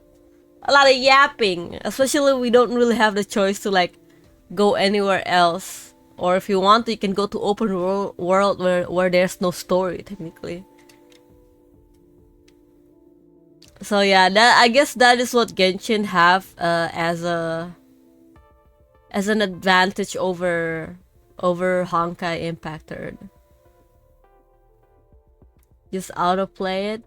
S3: a lot of yapping. Especially we don't really have the choice to like go anywhere else, or if you want to, you can go to open world where there's no story technically. So yeah, that I guess that is what Genshin have as an advantage over Honkai Impact Third. Just autoplay it.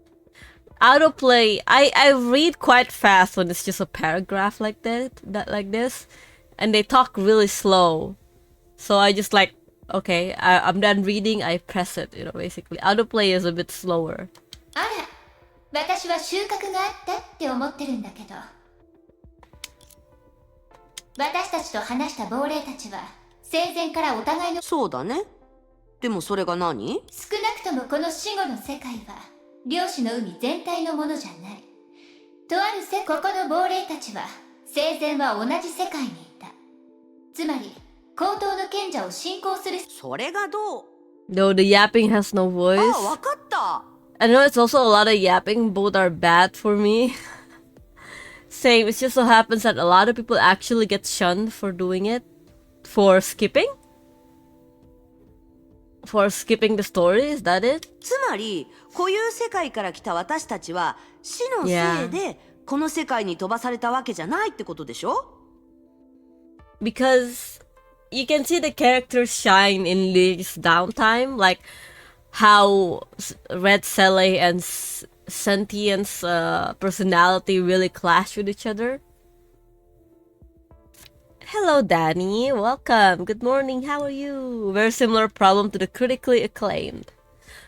S3: Autoplay, I read quite fast when it's just a paragraph like like this, and they talk really slow. So I just like, okay, I'm done reading, I press it, basically. Autoplay is a bit slower.
S5: あら、私は収穫があったって思ってるんだけど。私たちと話した亡霊たちは生前からお互いの。
S6: そうだね。でもそれが何？
S5: 少なくともこの死後の世界は漁師の海全体のものじゃない。とあるここの亡霊たちは生前は同じ世界にいた。つまり高等の賢者を信仰する。
S6: それがどう？
S3: No, the yapping has no voice.
S6: ああ、わかった。
S3: I know it's also a lot of yapping. Both are bad for me. Same. It just so happens that a lot of people actually get shunned for doing it, for skipping the story. Is that it?
S6: つまり固有世界から来た私たちは死のせいでこの世界に飛ばされたわけじゃないってことでしょ？
S3: Because you can see the characters shine in this downtime, like how Red Cele and Sentient's personality really clash with each other. Hello, Danny. Welcome. Good morning. How are you? Very similar problem to the critically acclaimed.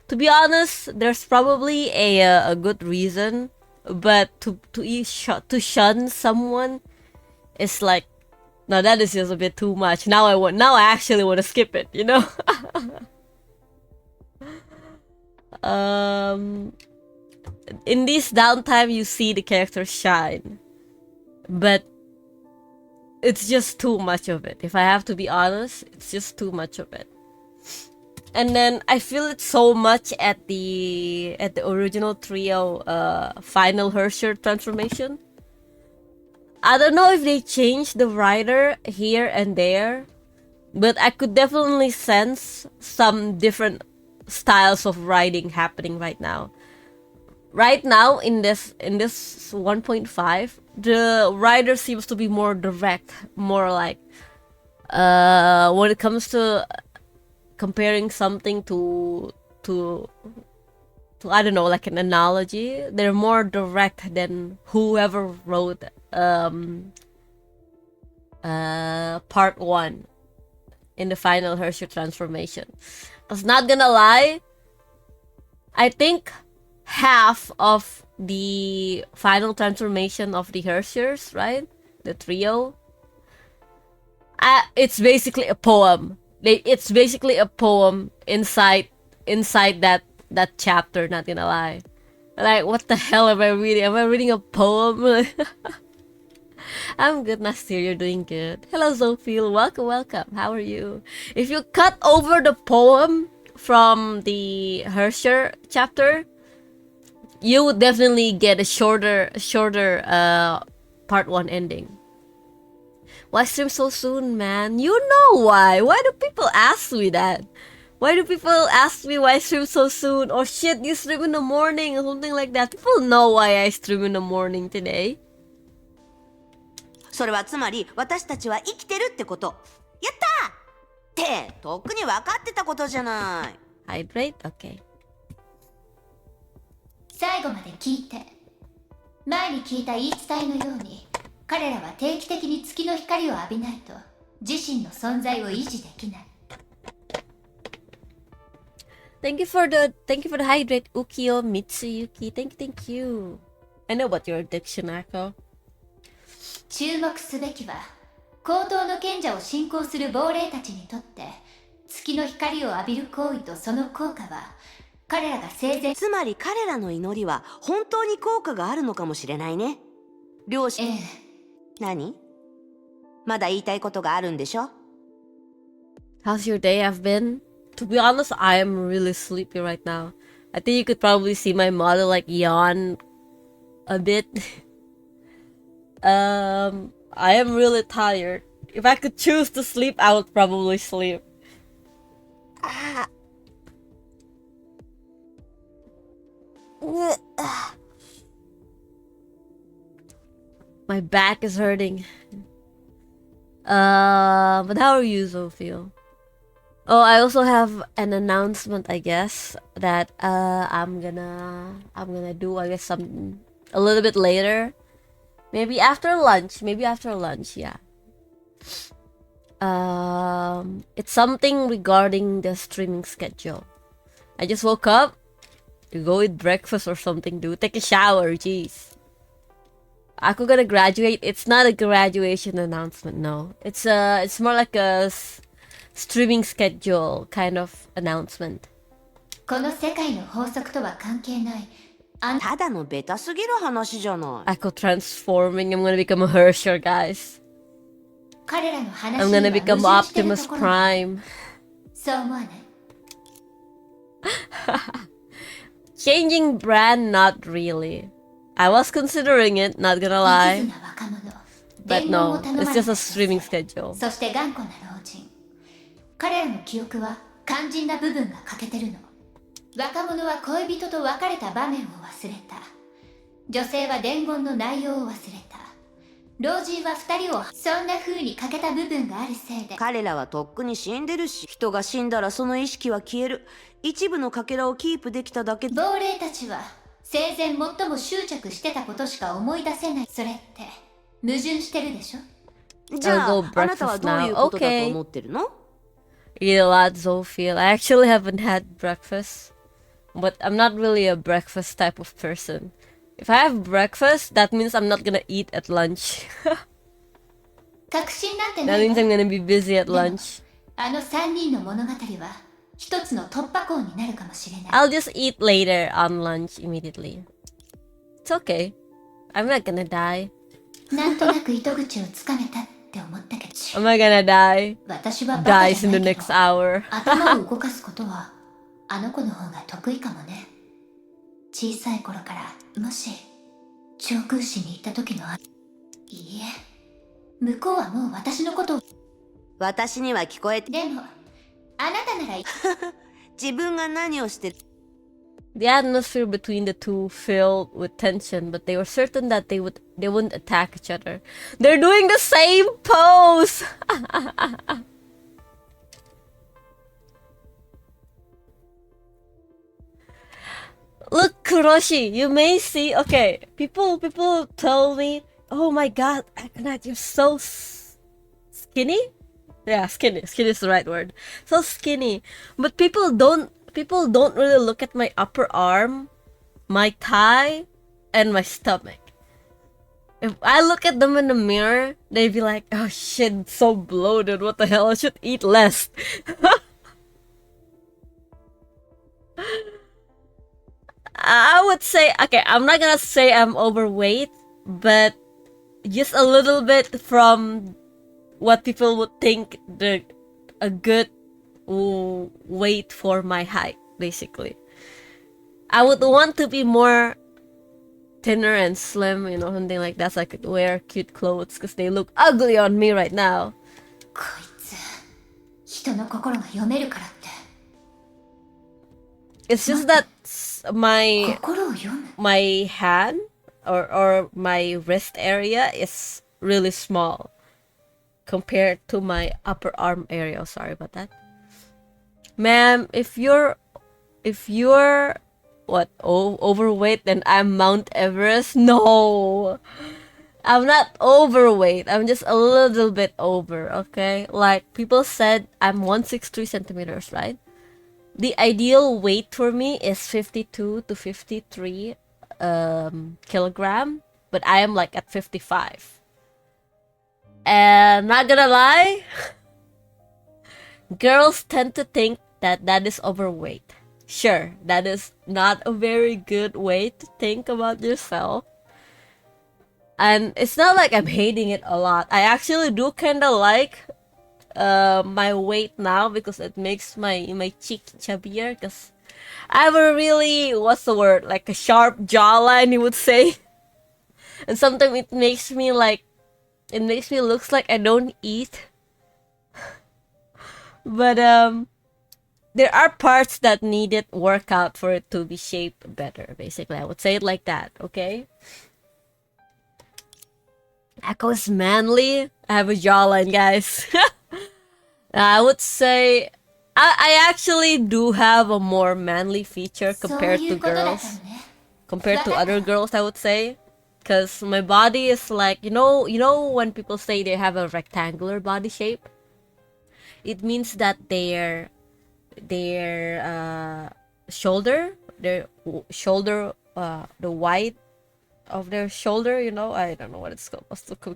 S3: To be honest, there's probably a good reason, but to shun someone is like, no, that is just a bit too much. Now I actually want to skip it, In this downtime, you see the characters shine, but it's just too much of it. If I have to be honest, it's just too much of it. And then I feel it so much at the original trio final Herrscher transformation. I don't know if they changed the writer here and there, but I could definitely sense some different styles of writing happening right now. Right now in this 1.5, the writer seems to be more direct, more like when it comes to comparing something to I don't know, like an analogy, they're more direct than whoever wrote part 1 in the final Herrscher transformation. I was not gonna lie, I think half of the final transformation of the Herrschers, right? The trio. It's basically a poem. It's basically a poem inside that chapter, not gonna lie. Like, what the hell am I reading? Am I reading a poem? I'm good, Nasir. You're doing good. Hello, Zophil. Welcome. How are you? If you cut over the poem from the Herrscher chapter, you would definitely get a shorter part 1 ending. Why stream so soon, man? You know why. Why do people ask me that? Why do people ask me why I stream so soon? Or shit, you stream in the morning or something like that. People know why I stream in the morning today.
S6: それはつまり私たちは生きてるってこと。やったーってとっくに分かってたことじゃない。
S3: Hydrate? Okay.
S5: 最後まで聞いて。前に聞いた言い伝えのように、彼らは定期的に月の光を浴びないと自身の存在を維持できない。
S3: Thank you for the hydrate, Ukio Mitsuyuki. Thank you. I know about your addiction, Ako.
S5: 注目すべきは、高等の賢者を信仰する亡霊たちにとって月の光を浴びる行為とその効果は、彼らが生前。
S6: つまり彼らの祈りは本当に効果があるのかもしれないね。漁師。何？まだ言いたいことがあるんでしょ？
S3: How's your day have been? To be honest, I am really sleepy right now. I think you could probably see my model like yawn a bit. I am really tired. If I could choose to sleep, I would probably sleep. My back is hurting. But how are you, Zofio? Oh, I also have an announcement, I guess, that I'm gonna do, I guess, some a little bit later. Maybe after lunch. Yeah. It's something regarding the streaming schedule. I just woke up. You go eat breakfast or something, dude. Take a shower, jeez. Aku gonna graduate. It's not a graduation announcement, no. It's more like a streaming schedule kind of announcement.
S5: この世界の法則とは関係ない。
S6: ただのベタすぎる話じゃない。
S3: Aku transforming. I'm gonna become a Herrscher, guys.
S5: 彼らの話に
S3: I'm
S5: は
S3: gonna
S5: 矛
S3: become
S5: 盾してる
S3: Optimus
S5: ところが
S3: Prime.
S5: そう思わない？
S3: Changing brand, not really. I was considering it, not gonna lie.
S5: 一途な若者、
S3: But
S5: 伝言を
S3: no,
S5: 頼まれ
S3: it's
S5: た
S3: just a streaming schedule.
S5: そして頑固な老人。彼らの記憶は肝心な部分が欠けてるの。若者は恋人と別れた場面を忘れた。女性は伝言の内容を忘れた。老人は二人をそんな風に欠けた部分があるせいで。
S6: 彼らはとっくに死んでるし、人が死んだらその意識は消える。一部のかけらをキープできただけ。
S5: 亡霊たちは生前最も執着してたことしか思い出せない。それって矛盾してるでしょ。
S6: じゃ
S3: I'll
S6: あ
S3: go
S6: あなたは
S3: breakfast
S6: どういう
S3: now.
S6: ことだと
S3: Okay.
S6: 思ってるの？
S3: Eat a lot, Zofia. I actually haven't had breakfast. But I'm not really a breakfast type of person. If I have breakfast, that means I'm not gonna eat at lunch.
S5: 確信なんてな
S3: That
S5: い
S3: means
S5: わ。
S3: I'm gonna be busy at
S5: でも
S3: lunch.
S5: あの三人の物語は一つの突破口になるかもしれない。
S3: I'll just eat later on lunch immediately. It's okay. I'm not gonna die.
S5: なんとなく糸口をつかめたって思ったけど、
S3: Am I gonna die?
S5: 私はバカ
S3: Dies
S5: じ
S3: in
S5: ゃ
S3: the
S5: ないけ
S3: next
S5: ど、
S3: hour.
S5: 頭を動かすことはあの子の方が得意かもね。小さい頃から、もし長空市に行った時のいいえ、向こうはもう私のことを。
S6: 私には聞こえて。
S5: でもあなたなら
S6: 自分が何をしてる。
S3: The atmosphere between the two filled with tension, but they were certain that they wouldn't attack each other. They're doing the same pose. Look, Kuroshi, you may see. Okay, people tell me, "Oh my God, Akhenaten, you're so skinny." Yeah, skinny. Skinny is the right word. So skinny, but people don't really look at my upper arm, my thigh, and my stomach. If I look at them in the mirror, they'd be like, "Oh shit, it's so bloated. What the hell? I should eat less." I would say, okay, I'm not gonna say I'm overweight, but just a little bit from what people would think a good weight for my height, basically. I would want to be more thinner and slim, you know, something like that, so I could wear cute clothes, because they look ugly on me right now.
S5: こいつ人の心が読めるからって。
S3: It's just that my
S5: 心を読む。
S3: my hand or my wrist area is really small compared to my upper arm area. Sorry about that. Ma'am, if you're what, overweight, then I'm Mount Everest? No. I'm not overweight. I'm just a little bit over, okay? Like people said I'm 163 centimeters, right? The ideal weight for me is 52 to 53 kilogram, but I am like at 55. And not gonna lie, girls tend to think that that is overweight. Sure, that is not a very good way to think about yourself. And it's not like I'm hating it a lot. I actually do kind of like my weight now because it makes my cheek chubbier. Because I have a really, what's the word, like a sharp jawline, you would say. And sometimes it makes me looks like I don't eat. But there are parts that needed workout for it to be shaped better. Basically, I would say it like that. Okay. Echo is manly. I have a jawline, guys. I would say I actually do have a more manly feature compared to girls. Compared to other girls, I would say. Because my body is like, you know when people say they have a rectangular body shape? It means that their shoulder, the white of their shoulder, I don't know what it's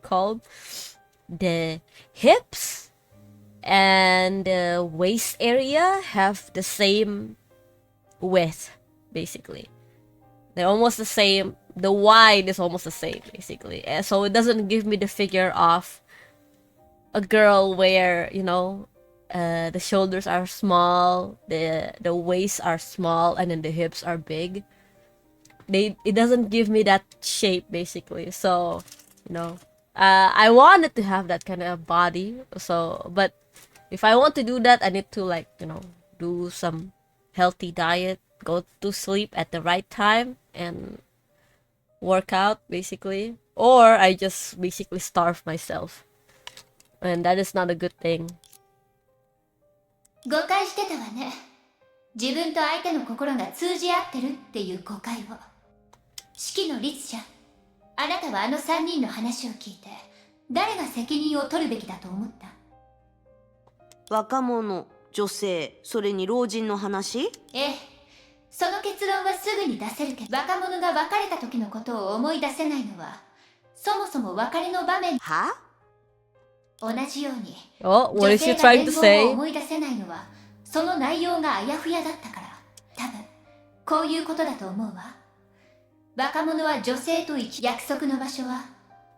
S3: called. The hips and the waist area have the same width, basically. They're almost the same. The wide is almost the same, basically. And so it doesn't give me the figure of a girl where, the shoulders are small, the waists are small, and then the hips are big. It doesn't give me that shape, basically. So, I wanted to have that kind of body. So, but if I want to do that, I need to do some healthy diet, go to sleep at the right time, and work out, basically. Or I just basically starve myself. And that is not a good thing.
S5: 誤解してたわね。自分と相手の心が通じ合ってるっていう誤解を。式の律ちゃん、あなたはあの3人の話を聞いて、誰が責任を取るべきだと思った？
S6: 若者、女性、それに老人の話？
S5: ええ、その結論はすぐに出せるけど、若者が別れた時のことを思い出せないのは、そもそも別れの場面
S6: は？
S5: 同じように、
S3: what is she
S5: 女性が
S3: trying to
S5: 伝言
S3: say?
S5: を思い出せないのは、その内容があやふやだったから。多分、こういうことだと思うわ。若者は女性と約束の場所は、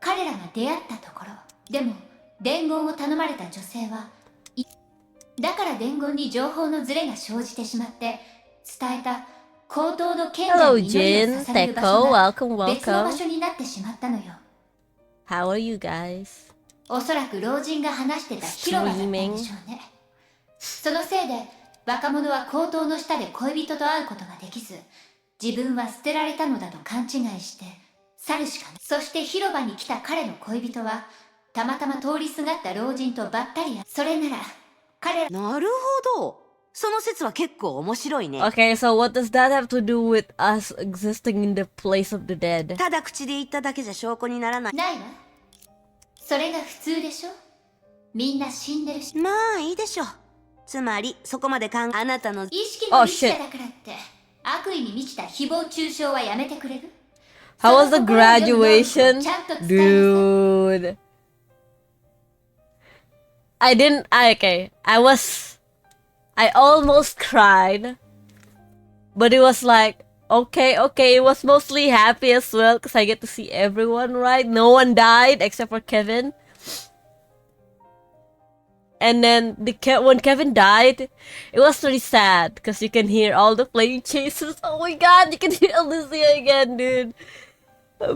S5: 彼らが出会ったところ。でも、伝言を頼まれた女性は、だから伝言に情報のズレが生じてしまって、伝えた口頭の賢者
S3: Hello,
S5: に祈りを
S3: Jin,
S5: 捧げる場
S3: Teko,
S5: 所が
S3: welcome,
S5: 別の場
S3: welcome.
S5: 所になってしまったのよ。
S3: How are you guys?
S5: おそらく老人が話してた広場だったんでしょうね。そのせいで若者は口頭の下で恋人と会うことができず、自分は捨てられたのだと勘違いして去るしかない。そして広場に来た彼の恋人はたまたま通りすがった老人とばったり。それなら彼ら。
S6: なるほど。その説は結構面白いね。
S3: Okay, so what does that have to do with us existing in the place of the dead?
S6: ただ口で言っただけじゃ証拠にならない。
S5: ないわ。それが普通でしょ。みんな死んでるし。
S6: まあいいでしょう。つまりそこまであなたの
S5: 意識の律者だからって悪意に満ちた誹謗中傷はやめてくれる？
S3: How was the graduation? Dude. I almost cried. But it was like, okay, it was mostly happy as well because I get to see everyone, right? No one died except for Kevin. And then when Kevin died, it was really sad because you can hear all the plane chases. Oh my god, you can hear Alicia again, dude. But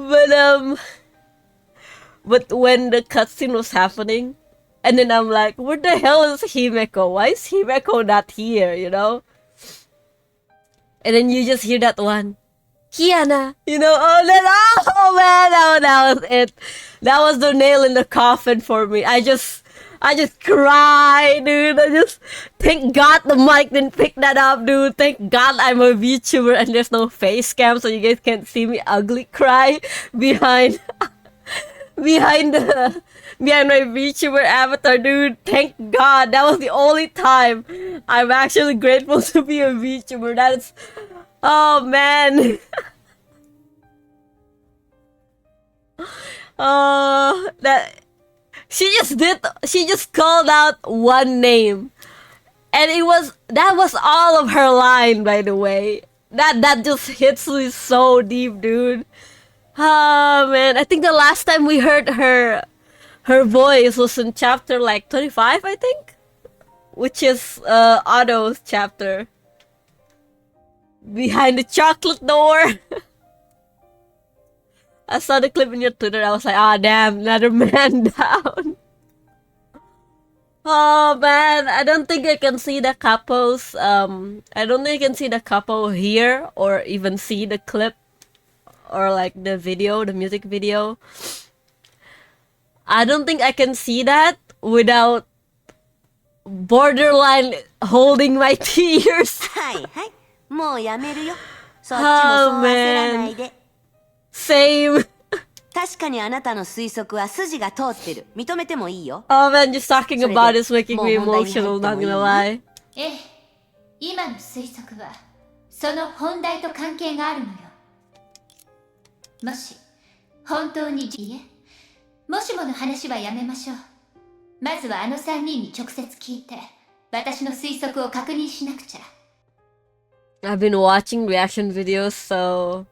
S3: when the cutscene was happening, and then I'm like, where the hell is Himeko? Why is Himeko not here, And then you just hear that one, Kiana, oh man, that was it. That was the nail in the coffin for me. I just cried, dude. Thank God the mic didn't pick that up, dude. Thank God I'm a VTuber and there's no face cam so you guys can't see me ugly cry behind my VTuber avatar, dude. Thank God. That was the only time I'm actually grateful to be a VTuber. That's... Oh, man. That... She just called out one name. And that was all of her line, by the way. That just hits me so deep, dude. Oh man, I think the last time we heard her her voice was in chapter like 25, I think, which is Otto's chapter. Behind the chocolate door. I saw the clip in your Twitter. I was like, ah, damn, another man down. Oh man, I don't think I can see the couples. I don't think I can see the couple here or even see the clip or like the video, the music video. I don't think I can see that without borderline holding my tears.
S6: はいはい。もうやめるよ。そっちもそう焦らないで。
S3: Same.
S6: 確かにあなたの推測は筋が通ってる。認めてもいいよ。
S3: Oh man, just talking about is making me emotional, not gonna lie.
S5: ええ、今の推測はその本題と関係があるのよ。もし本当にいえ、もしもの話はやめましょう。まずはあの3人に直接聞いて私の推測を確認しなくちゃ。
S3: I've been watching reaction videos, so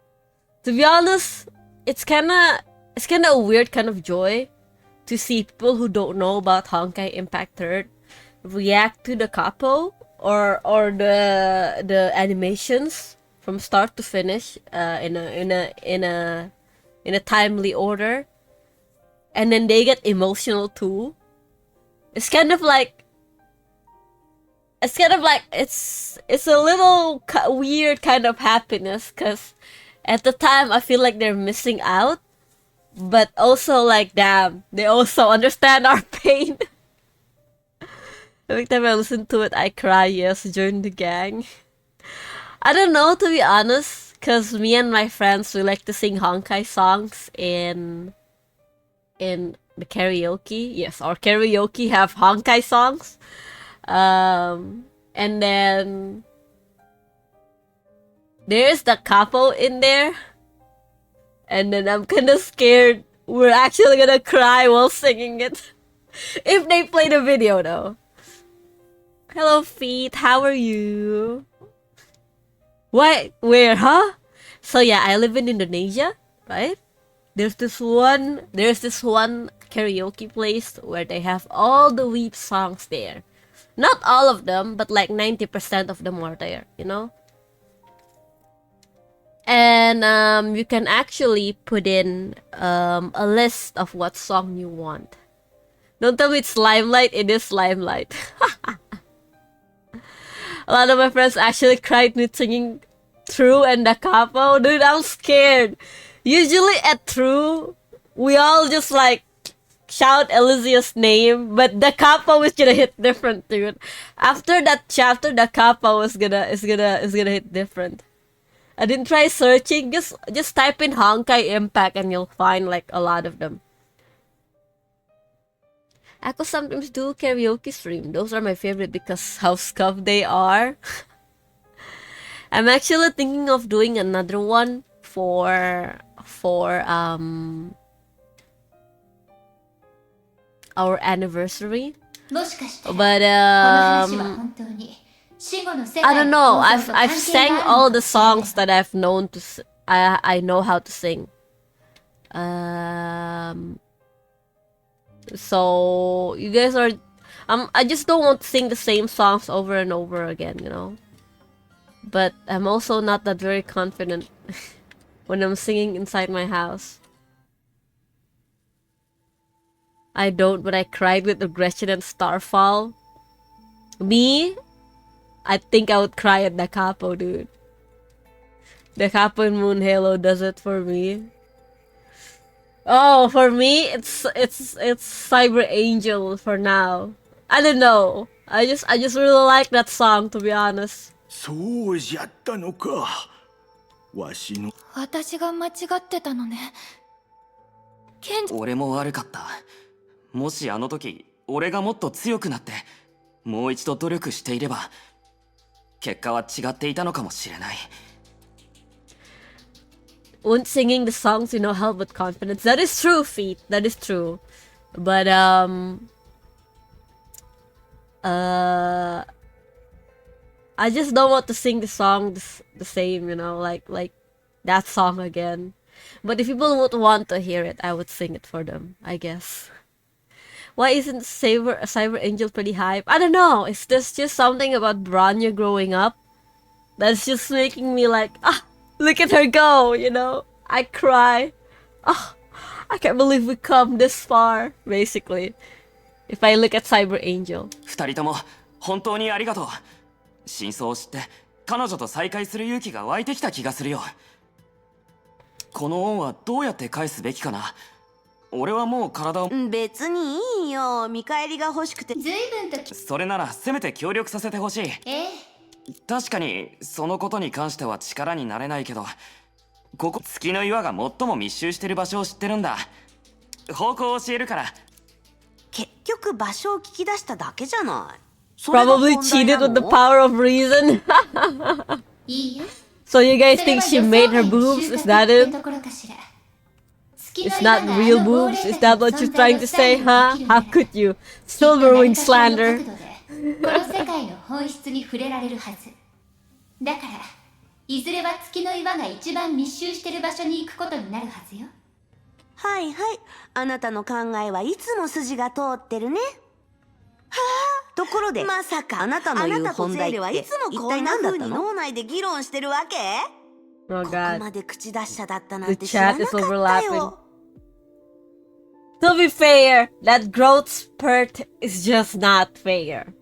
S3: to be honest, it's kinda a weird kind of joy to see people who don't know about Honkai Impact Third react to the capo or the animations from start to finish in a timely order, and then they get emotional too. It's kind of like it's a little weird kind of happiness, because at the time I feel like they're missing out, but also like, damn, they also understand our pain. Every time I listen to it, I cry. Yes, join the gang. I don't know, to be honest, because me and my friends, we like to sing Honkai songs in the karaoke. Yes, our karaoke have Honkai songs. And then there's the capo in there. And then I'm kind of scared we're actually gonna cry while singing it. If they play the video though. Hello Feet, how are you? What? Where, huh? So yeah, I live in Indonesia, right? There's this one karaoke place where they have all the weep songs there. Not all of them, but like 90% of them are there, you know? And you can actually put in a list of what song you want. Don't tell me it's Limelight, it is Limelight. A lot of my friends actually cried me singing True and the capo. Dude, I'm scared. Usually at True, we all just like shout Elysia's name, but the capo is gonna hit different, dude. After that chapter, the capo is gonna hit different. I didn't try searching. Just type in Honkai Impact and you'll find like a lot of them. I could sometimes do karaoke stream. Those are my favorite because how scuffed they are. I'm actually thinking of doing another one for our anniversary. But I don't know. I've sang all the songs that I've known to I know how to sing. So you guys are I just don't want to sing the same songs over and over again, you know. But I'm also not that very confident when I'm singing inside my house. I don't, but I cried with aggression and Starfall. Me? I think I would cry at the capo, dude. The capo in Moon Halo does it for me. Oh, for me, it's Cyber Angel for now. I don't know. I just really like that song, to be honest.
S8: そうじゃったのか。わしの。
S5: 私が間違ってたのね。
S7: 俺も悪かった。もしあの時俺がもっと強くなってもう一度努力していれば結果は違っていたのかもしれない。
S3: When singing the songs, you know, help with confidence. That is true, Feet. That is true. But I just don't want to sing the song the same, you know, like that song again. But if people would want to hear it, I would sing it for them, I guess. Why isn't Cyber Angel pretty hype? I don't know. Is this just something about Branya growing up that's just making me like, look at her go, you know? I cry. I can't believe we come this far, basically. If I look at Cyber Angel.
S7: 二人とも本当にありがとう。真相を知って彼女と再会する勇気が湧いてきた気がするよ。この恩はどうやって返すべきかな。俺はもう体を。
S6: 別にいいよ。見返りが欲しくて。
S5: 随分と
S7: それならせめて協力させてほしい。確かにそのことに関しては力になれないけど、ここ月の岩が最も密集してる場所を知ってるんだ。方向を教えるから。
S6: 結局場所を聞き出しただけじゃない。
S3: Probably cheated with the power of reason.
S5: いいよ。
S3: So you guys think she made her boobs? Is that it? It's not real boobs? Is that what you're trying to say, huh? How could you? Silverwing slander.
S5: この世界の本質に触れられるはず。だからいずれは月の岩が一番密集してる場所に行くことになるはずよ。
S6: はいはい。あなたの考えはいつも筋が通ってるね。ところで、まさかあなたの言う本題って一体何だったの？脳内で議論してるわけ？
S3: Oh
S6: ここ
S3: god.
S6: まで口出しちゃだったなん
S3: The
S6: て知ら
S3: chat
S6: な
S3: is
S6: かった
S3: overlapping.
S6: よ。
S3: To be fair, that growth spurt is just not fair.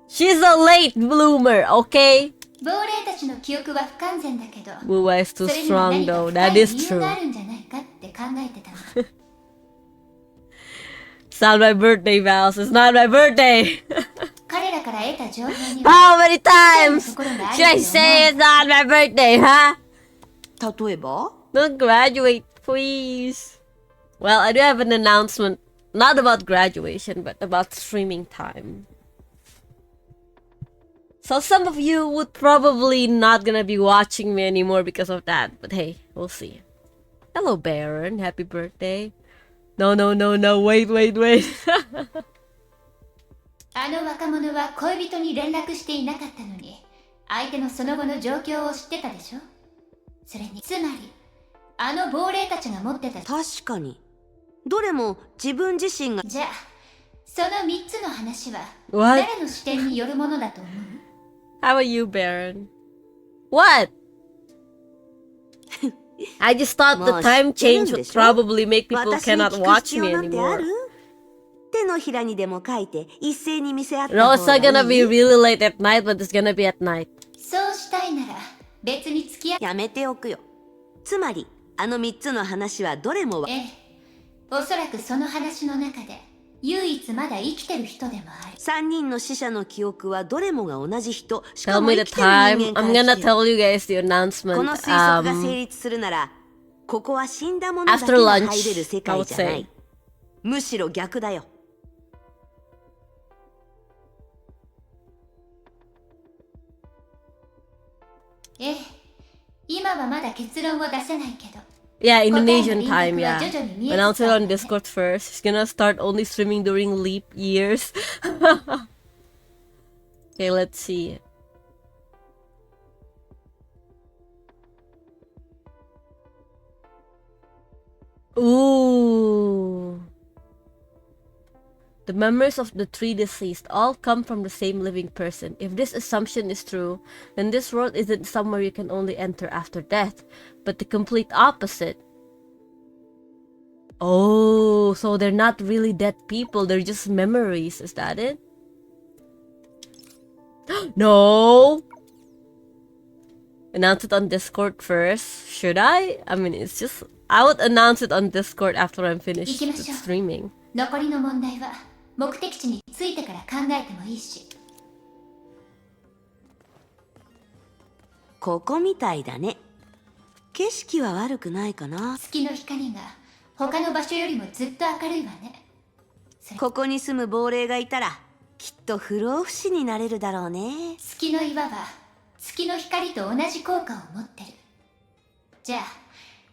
S3: She's a late bloomer, okay?
S5: 亡霊たちの記憶は不完全だけど、
S3: Buwa is
S5: そ
S3: too
S5: れには
S3: strong
S5: 何か
S3: though.
S5: 深
S3: That
S5: い
S3: is
S5: 理由
S3: true.
S5: があるんじゃないかって考えてたの。
S3: It's not my birthday, Vals. It's not my birthday.
S5: 彼らから得た情報には
S3: How many times should I say it's not my birthday, huh?
S6: 例えば？
S3: Don't graduate, please. Well, I do have an announcement. Not about graduation, but about streaming time. So some of you would probably not gonna be watching me anymore because of that. But hey, we'll see. Hello, Baron. Happy birthday. No, no, no, no. Wait, wait, wait.
S5: あの若者は恋人に連絡していなかったのに、相手のその後の状況を知ってたでしょ。それにつまりあの亡霊たちが持ってた。
S6: 確かに。どれも自分自身が。
S5: じゃあその3つの話は
S3: What?
S5: 誰の視点によるものだと思う？
S3: How about you, Baron? What? I just thought the time change would probably make people cannot watch me anymore.
S6: 手のひらにでも書いて一斉に見せ合った
S3: No,
S6: 方
S3: it's
S6: がい
S3: not
S6: い。
S3: gonna be really late at night, but it's gonna be at night.
S5: そうしたいなら別に付き合
S6: やめておくよ。つまりあの3つの話はどれも。
S5: ええ、おそらくその話の中で唯一まだ生きてる人でもある。
S6: 3人の死者の記憶はどれもが同じ人。し
S3: Tell
S6: かも
S3: me
S6: 生
S3: the
S6: きてる人
S3: time.
S6: 間か
S3: I'm
S6: ら
S3: gonna
S6: してる。
S3: tell you guys the
S6: こ
S3: announcement
S6: の推測が成立するなら、ここは死んだ者だけ
S3: after
S6: が
S3: lunch,
S6: 入れる世
S3: I
S6: 界
S3: would
S6: じゃな
S3: say.
S6: い。むしろ逆だよ。
S5: ええ、今はまだ結論を出せないけど。
S3: Yeah, Indonesian time, yeah. Announce it on Discord first. She's gonna start only streaming during leap years. Okay, let's see. Ooh. The memories of the three deceased all come from the same living person. If this assumption is true, then this world isn't somewhere you can only enter after death, but the complete opposite. Oh, so they're not really dead people, they're just memories. Is that it? No! Announce it on Discord first. Should I? I mean, it's just... I would announce it on Discord after I'm finished with streaming.
S5: 残りの問題は目的地に着いてから考えてもいいし。
S6: ここみたいだね。景色は悪くないかな。
S5: 月の光が他の場所よりもずっと明るいわね。
S6: ここに住む亡霊がいたらきっと不老不死になれるだろうね。
S5: 月の岩は月の光と同じ効果を持ってる。じゃあ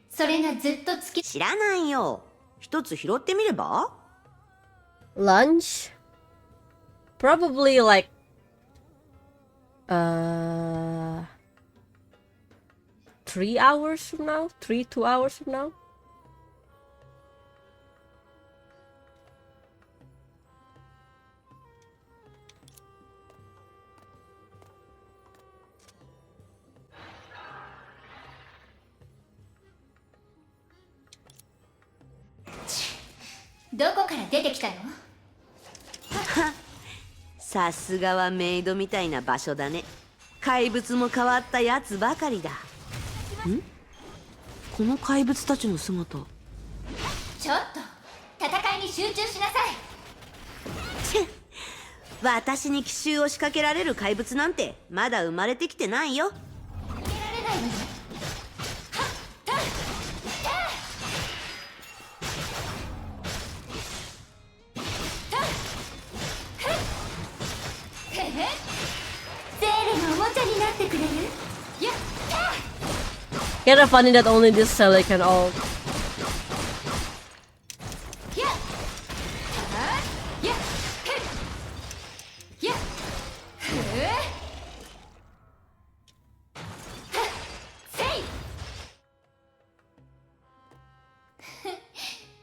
S5: それがずっと月。
S6: 知らないよ。一つ拾ってみれば？
S3: Lunch? Probably like 3 hours from now? 2 hours from now?
S5: どこから出てきたの？
S6: さすがはメイドみたいな場所だね。怪物も変わったやつばかりだ。この怪物たちの姿。
S5: ちょっと戦いに集中しなさい。
S6: 私に奇襲を仕掛けられる怪物なんてまだ生まれてきてないよ。
S5: 逃げられないわよ。ゼーレのおもちゃになってくれる？やったー。
S3: Kinda funny that only this seller can all.
S5: やっやっやっせい。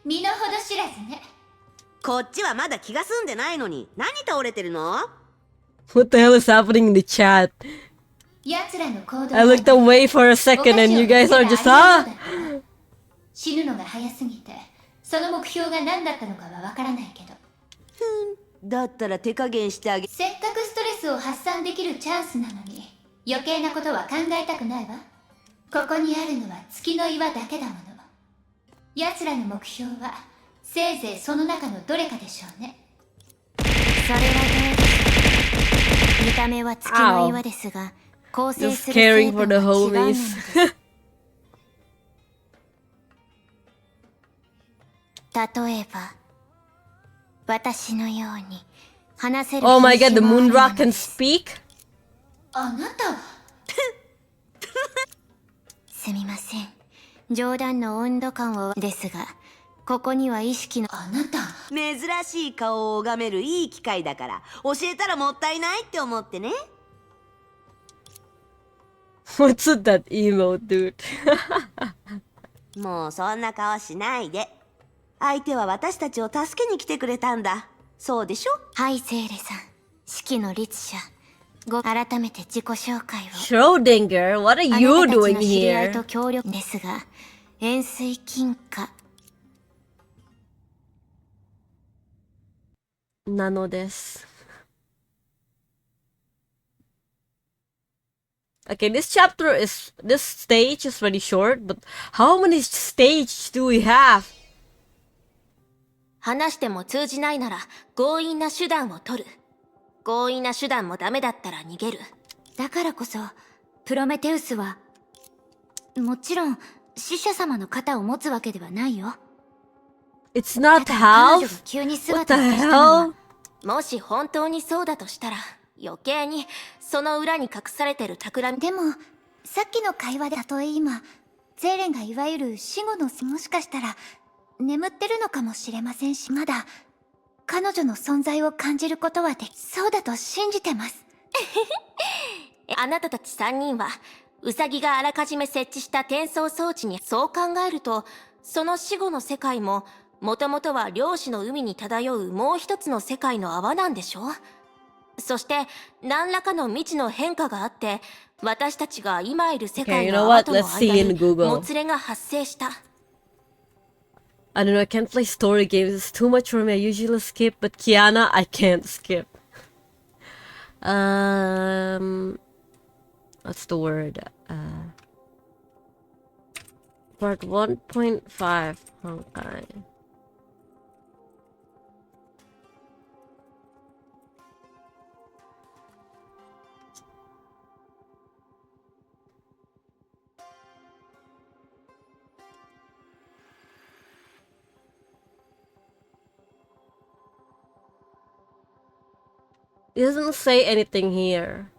S5: 身の程知らずね。
S6: こっちはまだ気が済んでないのに何倒れてるの？
S3: What the hell is happening in the chat?
S5: 奴らの行動
S3: I looked away for a second and you guys are just, huh?
S5: 死ぬのが早すぎてその目標が何だったのかはわからないけど、
S6: だったら手加減してあげ。
S5: せっかくストレスを発散できるチャンスなのに余計なことは考えたくないわ。ここにあるのは月の岩だけだもの。奴らの目標はせいぜいその中のどれかでしょうね。
S4: それはどうでしょう。見た目は月の岩ですが構成
S3: Just
S4: する成
S3: caring
S4: 分
S3: for
S4: は
S3: the
S4: 違うの
S3: homies.
S4: です。例えば私のように話せる
S3: Oh my
S4: 品
S3: god, the
S4: 種もある
S3: moon
S4: の
S3: rock
S4: で
S3: can
S4: す。
S3: speak?
S5: あなたは
S4: すみません。冗談の温度感をですが、ここには意識の
S5: あなた
S6: 珍しい顔を拝めるいい機会だから教えたらもったいないって思ってね。
S3: What's with that emo, dude?
S6: もうそんな顔しないで。相手は私たちを助けに来てくれたんだ。そうでしょ？
S4: はいセーレさん、指揮の律者。改めて自己紹介を。
S3: Schrodinger, what are
S4: あ
S3: you
S4: なたたち
S3: doing
S4: の知り合い
S3: here?
S4: と協力ですが、円錐金貨
S3: なのです。Okay, this stage is very short, but how many stages do we have?
S4: 話しても通じないなら強引な手段を取る。強引な手段もダメだったら逃げる。
S5: だからこそプロメテウスはもちろん死者様の肩を持つわけではないよ。
S3: It's not
S5: ただ彼女が
S3: half?
S5: 急に
S3: What
S5: 姿
S3: the
S5: を消したのは
S3: hell?
S4: もし本当にそうだとしたら余計にその裏に隠されてる企み。
S5: でもさっきの会話でたとえ今ゼーレンがいわゆる死後のもしかしたら眠ってるのかもしれませんし、まだ彼女の存在を感じることはできそうだと信じてます。
S4: あなたたち3人はウサギがあらかじめ設置した転送装置に、そう考えるとその死後の世界ももともとは漁師の海に漂うもう一つの世界の泡なんでしょ。そして何らかの未知の変化があって私たちが今いる世
S3: Okay,
S4: 界
S3: you
S4: の
S3: know
S4: 泡
S3: what?
S4: との
S3: Let's see
S4: 間
S3: in
S4: に
S3: Google.
S4: もつれが発生した。
S3: I don't know, I can't play story games. It's too much for me. I usually skip, but Kiana, I can't skip. What's the word? Part 1.5 Honkai. It doesn't say anything here.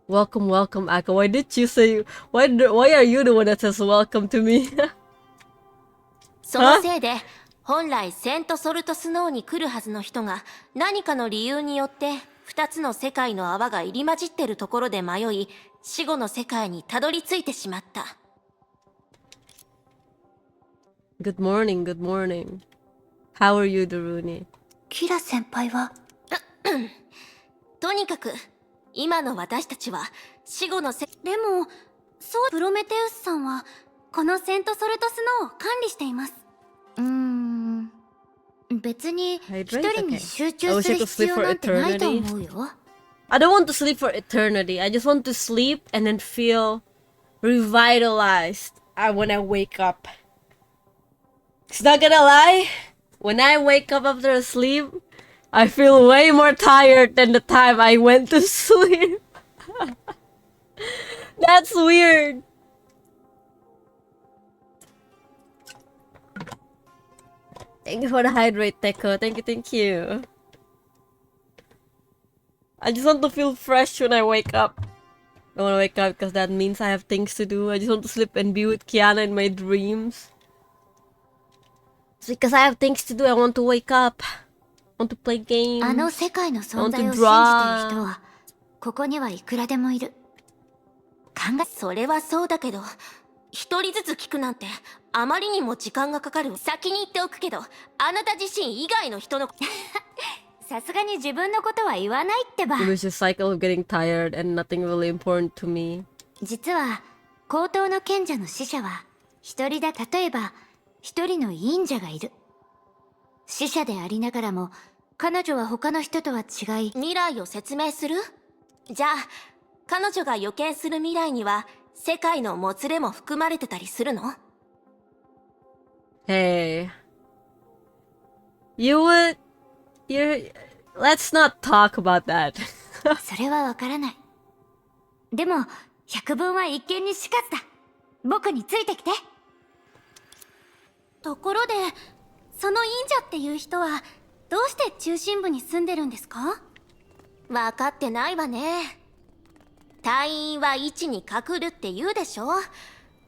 S3: Welcome, welcome, Aka. Why did you say? Why are you the one that says welcome to me?
S4: そのせいで本来セントソルトスノーに来るはずの人が何かの理由によって2つの世界の泡が入り混じってるところで迷い死後の世界にたどり着いてしまった。
S3: Good morning, good morning. How are you, Daruni?
S5: キラ先輩は
S4: とにかく今の私たちは死後のでもそうプロメテウスさんはこのセントソルトスノーを管理しています。
S5: 別に一
S3: Hydrate?
S5: 人に
S3: Okay.
S5: 集
S3: I
S5: 中
S3: wish
S5: す
S3: I
S5: る
S3: could
S5: 必
S3: sleep
S5: 要
S3: for
S5: なんてないと
S3: eternity.
S5: 思うよ。
S3: I don't want to sleep for eternity. I just want to sleep and then feel revitalized when I wake up. It's not gonna lie, when I wake up after a sleep, I feel way more tired than the time I went to sleep. That's weird. Thank you for the hydrate, Teko. Thank you, thank you. I just want to feel fresh when I wake up. I want to wake up because that means I have things to do. I just want to sleep and be with Kiana in my dreams. It's because I have things to do. I want to wake up. I want to play games.
S5: あの世界の存在を信じてる
S3: I
S5: 人
S3: want to draw.
S5: はここにはいくらでもいる。
S4: それはそうだけど、一人ずつ聞くなんてあまりにも時間がかかる。先に言っておくけど、あなた自身以外の人の
S5: さすがに自分のことは言わないってば。
S3: It was just cycle of getting tired and nothing really important to me.
S5: 実は高等の賢者の使者は一人だ。例えば一人の忍者がいる。使者でありながらも彼女は他の人とは違い、
S4: 未来を説明する？じゃあ彼女が予見する未来には世界のもつれも含まれてたりするの？
S3: Hey. Let's not talk about that.
S5: それはわからない。でも百聞は一見にしかずだ。僕についてきて。
S4: ところで、その忍者っていう人はどうして中心部に住んでるんですか？分かってないわね。隊員は位置に隠るって言うでしょ。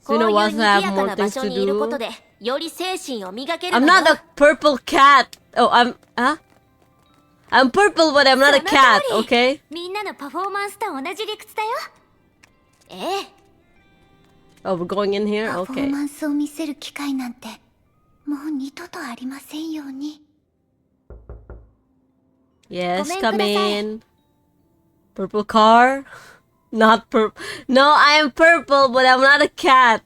S4: こういう賑やかな場所にいることでより精神を磨ける
S3: I'm
S4: のよ。
S3: not a purple cat. Oh, I'm purple, but I'm not a cat, okay?
S5: みんなのパフォーマンスと同じ理屈だよ。
S4: ええ。
S3: Oh, we're going in here?
S5: パフォー
S3: Okay.
S5: マンスを見せる機会なんてもう二度とありませんように。
S3: Yes,
S5: ごめん
S3: come
S5: ください。
S3: in. Purple car? Not purple. No, I am purple, but I'm not a cat.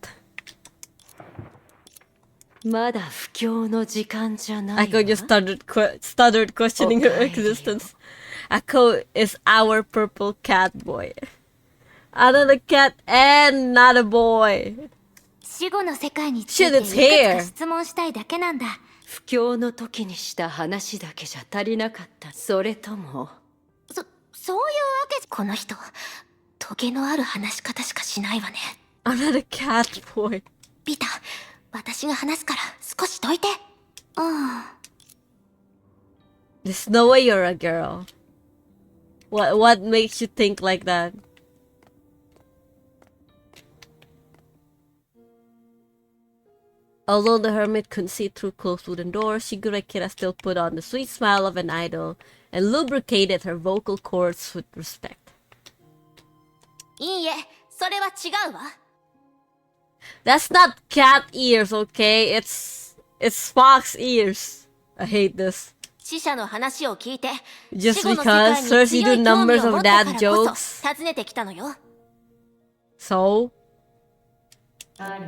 S2: まだ不況の時間じゃな
S3: I
S2: いわ
S3: could just stuttered questioning her
S2: Okay.
S3: existence. Akko is our purple cat boy. I'm not a cat and not a boy.
S5: 死後の世界につい
S3: Shit,
S5: て
S3: it's
S5: いくつ
S3: here.
S5: か質問したいだけなんだ。
S2: 不況の時にした話だけじゃ足りなかった。それとも
S4: そういうわけじゃ。この人、トゲのある話し方しかしないわね。
S3: I'm not a cat boy.
S4: ピーター、私が話すから少しどいて。
S3: There's no way you're a girl. What makes you think like that? Although the hermit couldn't see through closed wooden doors, Shigure Kira still put on the sweet smile of an idol and lubricated her vocal cords with respect.
S4: いいえ、それは違うわ。
S3: That's not cat ears, okay? It's fox ears. I hate this.
S4: 死者の話を聞いて、
S3: Just
S4: 死後の世界
S3: because
S4: に
S3: Cersei
S4: 強
S3: do
S4: い興味
S3: numbers
S4: を持
S3: of
S4: った
S3: dad
S4: からこ
S3: jokes.
S4: そ訪ねてきたのよ。
S3: So?
S9: あら、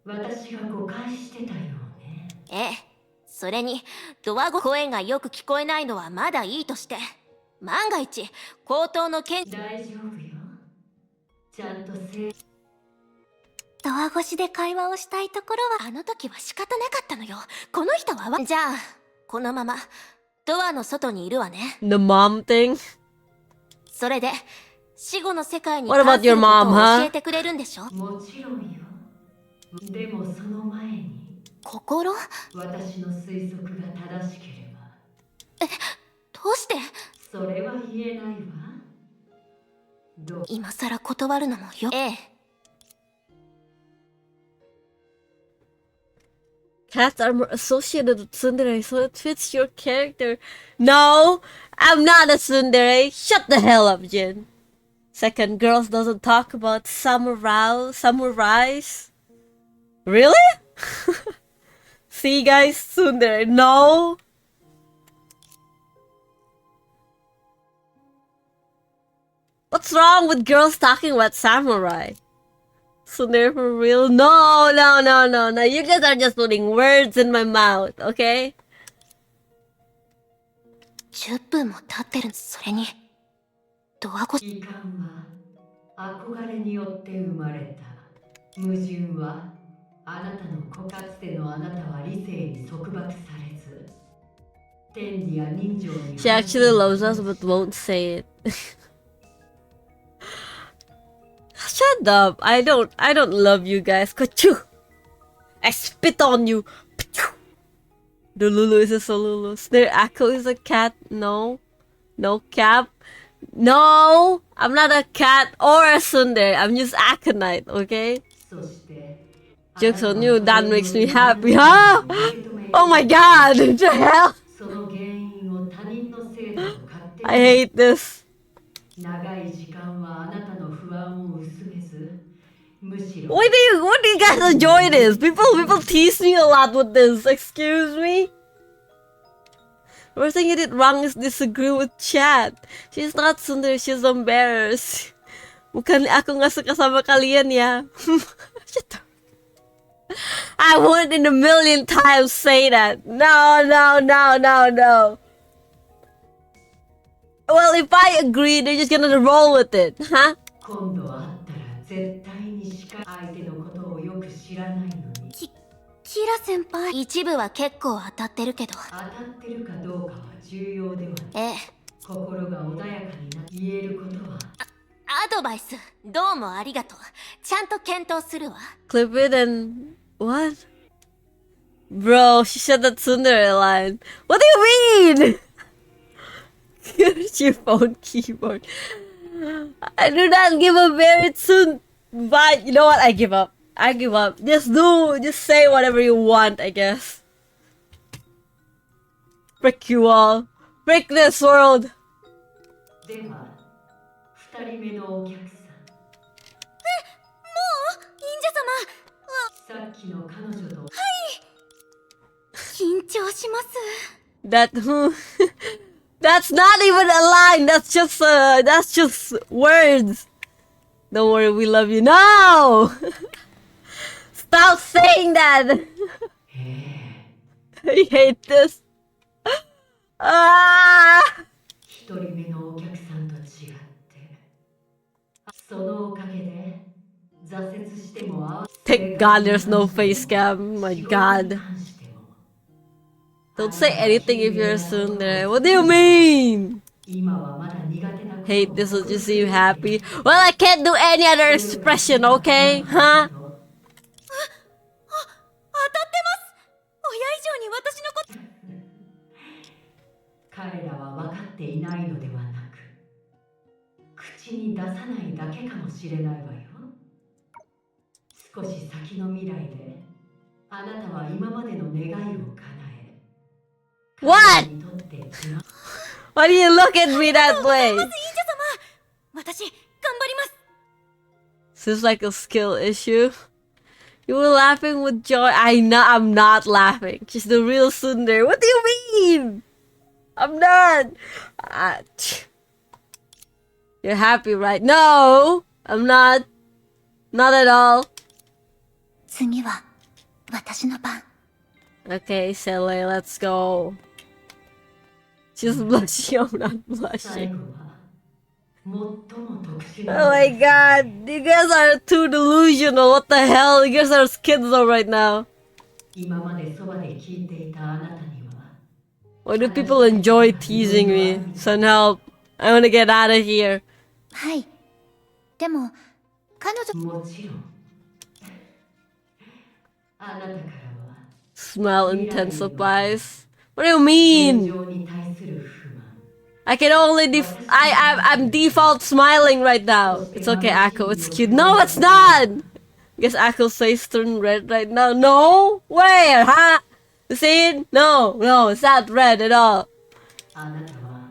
S9: 私が誤解してたようね。
S4: ええ、それにドア声がよく聞こえないのはまだいいとして、万が一高等の剣。
S9: 大丈夫よ。ちゃんとせ
S5: ドア越しで会話をしたいところは。
S4: あの時は仕方なかったのよ。この人はじゃあこのままドアの外にいるわね。
S3: The mom thing?
S4: それで死後の世界に
S3: What about
S4: 関する
S3: your
S4: こと
S3: mom,
S4: を
S3: huh?
S4: 教えてくれるんでしょ。
S9: もちろんよ。でもその前に、
S4: 心？
S9: 私の推測が正しければ、
S4: どうして？
S9: それは言えないわ。どう？
S4: 今さら断るのもよ。ええ。
S3: Cats are more associated with tsundere, so it fits your character. No, I'm not a tsundere. Shut the hell up, Jin. Second, girls doesn't talk about samurais. Really? See, guys, tsundere. No. What's wrong with girls talking about samurai? So they're for real? No, no, no, no, no. You guys are just putting words in my mouth, okay?
S4: 10分も経ってる。それにドア越し。
S9: 遺憾は憧れによって生まれた。矛盾はあなたのかつてのあなたは理性に束縛されず、天理や人情に。
S3: She actually loves us but won't say it. Shut up. I don't love you guys. Kachoo. I spit on you. The Lulu is a Solulu. Snare Echo is a cat. No. No cap. No. I'm not a cat or a tsundere. I'm just Aconite, okay?
S9: そしてあな
S3: Jokes
S9: たは
S3: on you.
S9: そ
S3: That
S9: れを
S3: makes me
S9: 自
S3: happy.
S9: 分
S3: Huh?
S9: の受け止め
S3: Oh my god. What the hell?
S9: その原因を他人のせいだと勝手に
S3: I hate this.
S9: 長い時間はあなたの不安を薄めず、むしろ
S3: What do you guys enjoy this? People tease me a lot with this. Excuse me? First thing you did wrong is disagree with chat. She's not tsundere, she's embarrassed. Bukan ako nga sa kasama kalian ya. Shut up. I wouldn't in a million times say that. No, no, no, no, no. Well, if I agree, they're just gonna roll with it, huh?
S9: 今度会ったら絶対に相手のことをよく知らないのに。
S4: キラ先輩。一部は結構当たってるけど。
S9: 当たってるかどうかは重要ではない。
S4: ええ。
S9: 心が穏やかにな言えることは。
S4: アドバイスどうもありがとう。ちゃんと検討するわ。
S3: Clip it and what? Bro, she said that tsundere line. What do you mean? Here's your phone keyboard. I do not give a very soon vibe. You know what? I give up. I give up. Just say whatever you want, I guess. Frick you all. Frick this world.
S9: では、二人目のお客さん。
S4: もう忍者様。
S9: さっきの彼女と。
S4: 緊張します。
S3: That that's not even a line. That's just words. Don't worry, we love you. No! Stop saying that. I hate this. Ah!
S9: 一人目のお客さんと違って、そのおかげで挫折しても
S3: Thank God there's no face cam. My God. Don't say anything if you're a tsundere. What do you mean? Hate this will just see you happy. Well, I can't do any other expression, okay? Huh?
S4: 当たってます。親以上に私のこと。
S9: 彼らは分かっていないのではなく、口に出さないだけかもしれないわよ。少し先の未来で、あなたは今までの願いを叶え、
S3: What?
S9: にとって
S3: Why do you look at me that way?
S4: 忍者様。私頑張ります。
S3: Seems like a skill issue. You were laughing with joy. I'm not laughing. She's the real tsundere. What do you mean? I'm not. You're happy, right? No, I'm not. Not at all.
S5: 次は私の番。
S3: Okay, Sele, let's go. She's blushing. I'm not blushing. Oh my god, you guys are too delusional. What the hell? You guys are schizo right now.
S9: 今までそばで聞いていたあなたには
S3: Why do people enjoy teasing me? Send help. I wanna get out of here.
S5: はい。でも彼女。
S9: もちろんあなたからは
S3: Smile intensifies. What do you mean?
S9: 現状に対する不満
S3: I can only I'm default smiling right now. It's okay, Akko. It's cute. No, it's not. Guess Akko's face turned red right now. No, where? Huh? You see it? No, it's not red at all.
S9: あなたは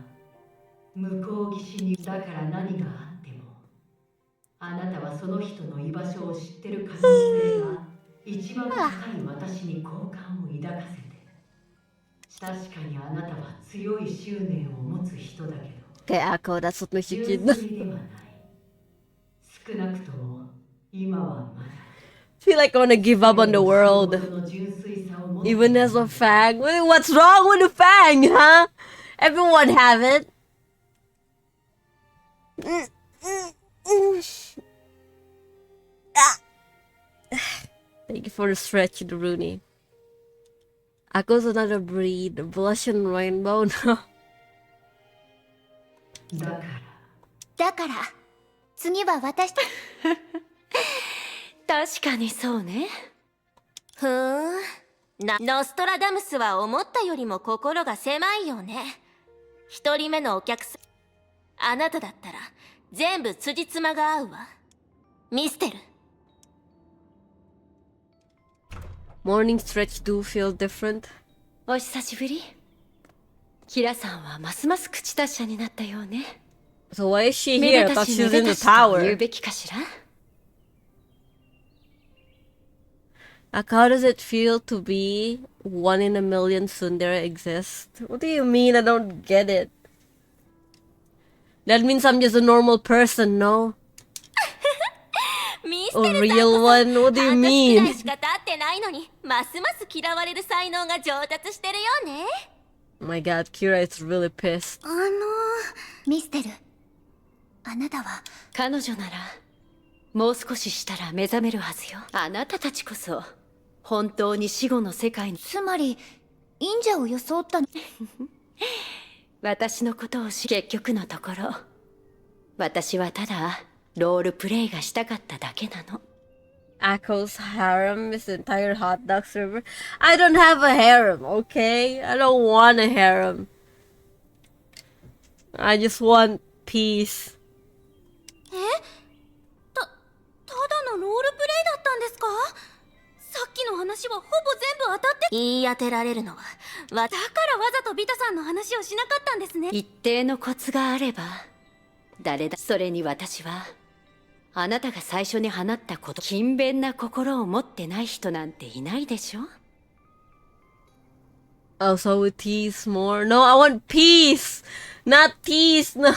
S9: 向こう岸にだから何があってもあなたはその人の居場所を知ってる可能性が一番高い私に好感を抱かせて確かにあなたは強い執念を持つ人だけど
S3: Okay, Akko, that's what makes you
S9: 純
S3: cute.
S9: 粋ではない少なくとも今はまだ
S3: feel like I wanna give up on the world.
S9: 本物の純粋さを持って
S3: Even as a fang. What's wrong with a fang, huh? Everyone have it. Thank you for the stretch, Rooney. Akko's another breed. Blush and rainbow. No.
S9: だから
S5: だから次は私た
S4: 確かにそうね。ふーん。ノストラダムスは思ったよりも心が狭いよね。一人目のお客さん、あなただったら全部辻褄が合うわ。ミステル。
S3: Morning stretch do feel different.
S10: お久しぶり。キラさんはますます口達者になったようね。
S3: So why is she
S10: め
S3: here?
S10: で
S3: I
S10: た
S3: thought
S10: し
S3: she
S10: め
S3: was
S10: で
S3: in
S10: た
S3: the
S10: しと言う
S3: tower.
S10: べきかしら。
S3: How does it feel to be one in a million tsundere exist? What do you mean? I don't get it. That means I'm just a normal person, no?
S4: ミス
S3: A
S4: テルさん
S3: real one? What do you
S4: 半年くら
S3: mean?
S4: いしか経ってないのに、ますます嫌われる才能が上達してるよね。
S3: My god, Kira is really pissed.
S5: ミステル、あなたは
S10: 彼女ならもう少ししたら目覚めるはずよ。あなたたちこそ本当に死後の世界に
S5: つまり忍者を装ったの。
S10: 私のことを結局のところ私はただロールプレイがしたかっただけなの。
S3: Akko's harem is the entire hot dog server. I don't have a harem, okay? I don't want a harem. I just want peace.
S4: ただのロールプレイだったんですか？さっきの話はほぼ全部当たって言い当てられるのはだからわざとビタさんの話をしなかったんですね。
S10: 一定のコツがあれば誰だ。それに私はあなたが最初に放ったこと勤勉な心を持ってない人なんていないでしょ。
S3: Oh, so we tease more? No, I want peace! Not tease, no.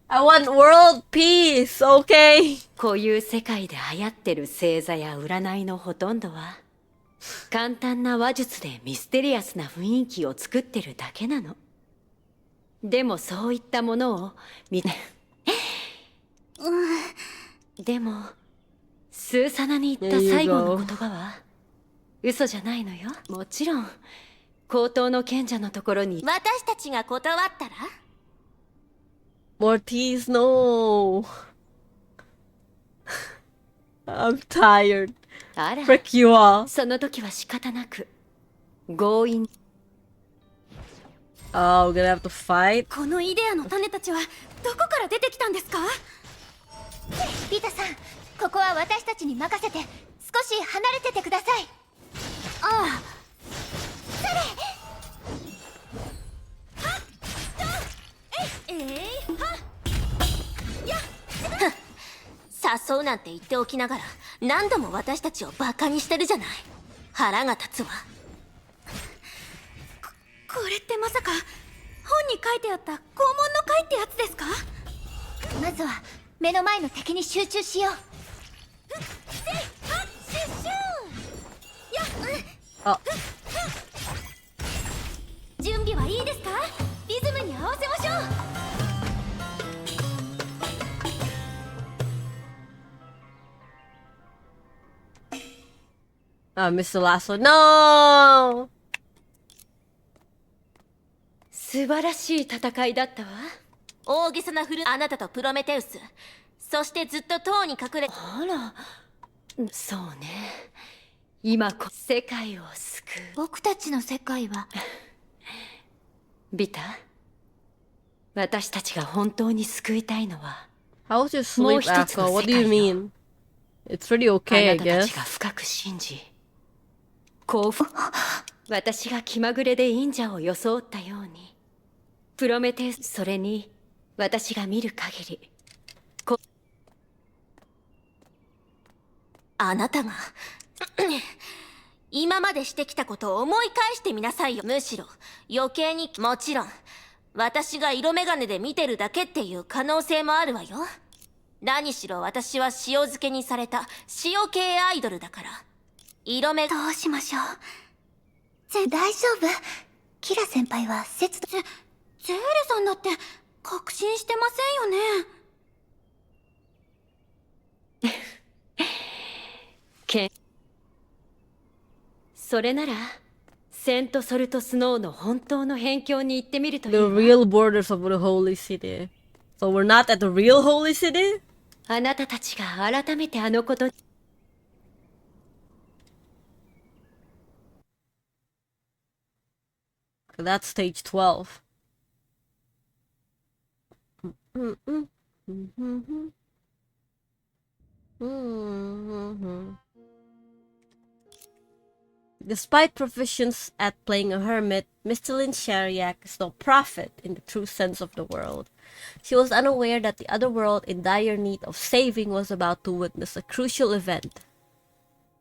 S3: I want world peace, okay?
S10: こういう世界で流行ってる星座や占いのほとんどは簡単な話術でミステリアスな雰囲気を作ってるだけなの。でもそういったものをでもスーサナに言った最後の言葉は嘘じゃないのよ。もちろん高等の賢者のところに
S4: 私たちが断ったら
S3: More tease, no. I'm tired.
S10: あら
S3: Frick you all.
S10: その時は仕方なく強引。
S3: Oh, we're gonna have to fight?
S4: このイデアの種たちはどこから出てきたんですか？
S5: ビタさん、ここは私たちに任せて少し離れててください。
S4: ああ、誘うなんて言っておきながら何度も私たちをバカにしてるじゃない。腹が立つわ。これってまさか本に書いてあった拷問の会ってやつですか？
S5: まずは目の前の敵に集中しよう。
S3: あ、
S4: 準備はいいですか？リズムに合わせましょう。
S3: I missed the last one. No!
S10: 素晴らしい戦いだったわ。
S4: 大げさなあなたとプロメテウス、そしてずっと塔に隠れ。
S10: あら、そうね。今世界を救う。
S5: 僕たちの世界は
S10: ビタ、私たちが本当に救いたいのは
S3: How was your
S10: もう
S3: sleep,
S10: 一つの
S3: Akko? What
S10: 世
S3: do
S10: 界
S3: you
S10: よ。
S3: mean? It's pretty
S10: あ
S3: okay,
S10: な
S3: I
S10: たた
S3: guess.
S10: ちが深く信じ幸福私が気まぐれで忍者を装ったようにプロメテウス、それに私が見る限り
S4: あなたが今までしてきたことを思い返してみなさいよ。むしろ余計に。もちろん私が色眼鏡で見てるだけっていう可能性もあるわよ。何しろ私は塩漬けにされた塩系アイドルだから。色目。
S5: どうしましょう。大丈夫。キラ先輩はゼーレさんだって確信してませんよね。
S10: それならセントソルトスノーの本当の辺境に行ってみるといい
S3: The
S10: わ。
S3: real borders of the holy city. So we're not at the real holy city?
S10: あなたたちが改めてあのことに。
S3: That's stage 12. Mm-mm. Mhm. Mhm. Despite proficiency at playing a hermit, Mistylin Shariak is no prophet in the true sense of the word. She was unaware that the other world in dire need of saving was about to witness a crucial event.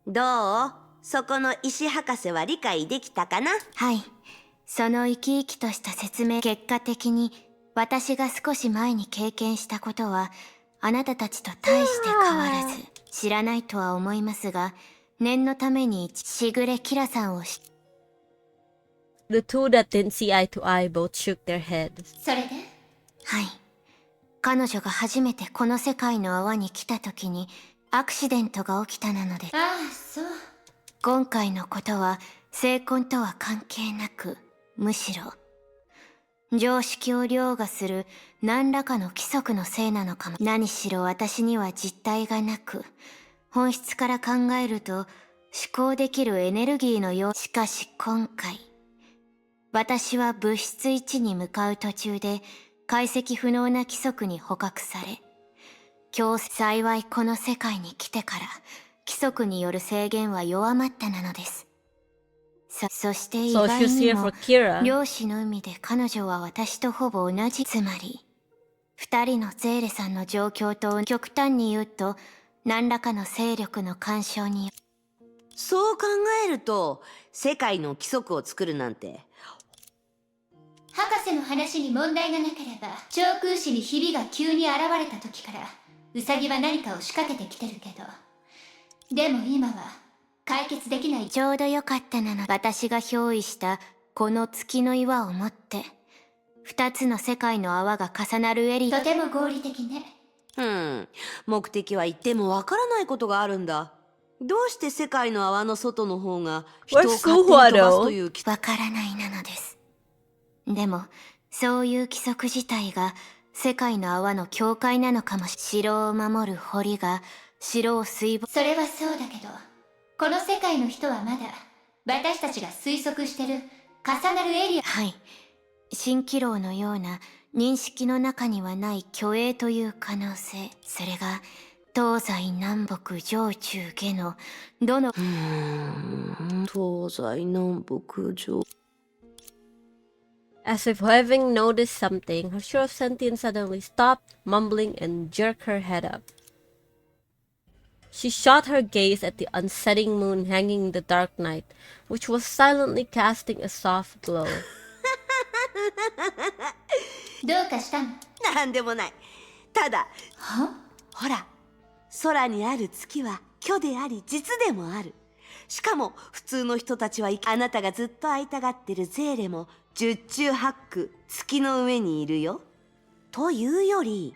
S6: どう？そこの石博士は理解できたかな？
S5: はい。その生き生きとした説明、結果的に私が少し前に経験したことはあなたたちと大して変わらず、知らないとは思いますが、念のためにしぐれキラさんを
S3: The two that didn't see eye to eye both shook their heads.
S5: それで？はい。彼女が初めてこの世界の泡に来た時にアクシデントが起きたなので。ああ、そう。今回のことは成婚とは関係なく、むしろ常識を凌駕する何らかの規則のせいなのかも。何しろ私には実体がなく、本質から考えると思考できるエネルギーのよう。しかし今回、私は物質1に向かう途中で解析不能な規則に捕獲され、幸いこの世界に来てから規則による制限は弱まったなのです。そして意
S3: So
S5: 外
S3: she's
S5: に
S3: here
S5: も
S3: for Kira.
S5: 漁師の海で彼女は私とほぼ同じ。つまり二人のゼーレさんの状況と極端に言うと何らかの勢力の干渉に。
S6: そう考えると世界の規則を作るなんて。
S5: 博士の話に問題がなければ、長空市にひびが急に現れた時からウサギは何かを仕掛けてきてるけど、でも今は解決できない。ちょうどよかったなの。私が憑依したこの月の岩を持って二つの世界の泡が重なるエリア。とても合理的ね。
S6: 目的は言ってもわからないことがあるんだ。どうして世界の泡の外の方が人を勝手に飛ばすという
S5: わからないなのです。でもそういう規則自体が世界の泡の境界なのかも。城を守る堀が城を水没。それはそうだけど、この世界の人はまだ私たちが推測してる重なるエリア。はい。蜃気楼のような認識の中にはない虚栄という可能性。それが東西南北上中下のどの
S6: 東西南北上。
S3: As if having noticed something, her sure of sentience suddenly stopped, mumbling, and jerked her head up. She shot her gaze at the unsetting moon hanging in the dark night, which was silently casting a soft glow.
S5: どうかしたの？
S6: なんでもない。ただ、ほら、空にある月は虚であり実でもある。しかも普通の人たちはあなたがずっと会いたがってるゼーレも十中八九月の上にいるよ。というより、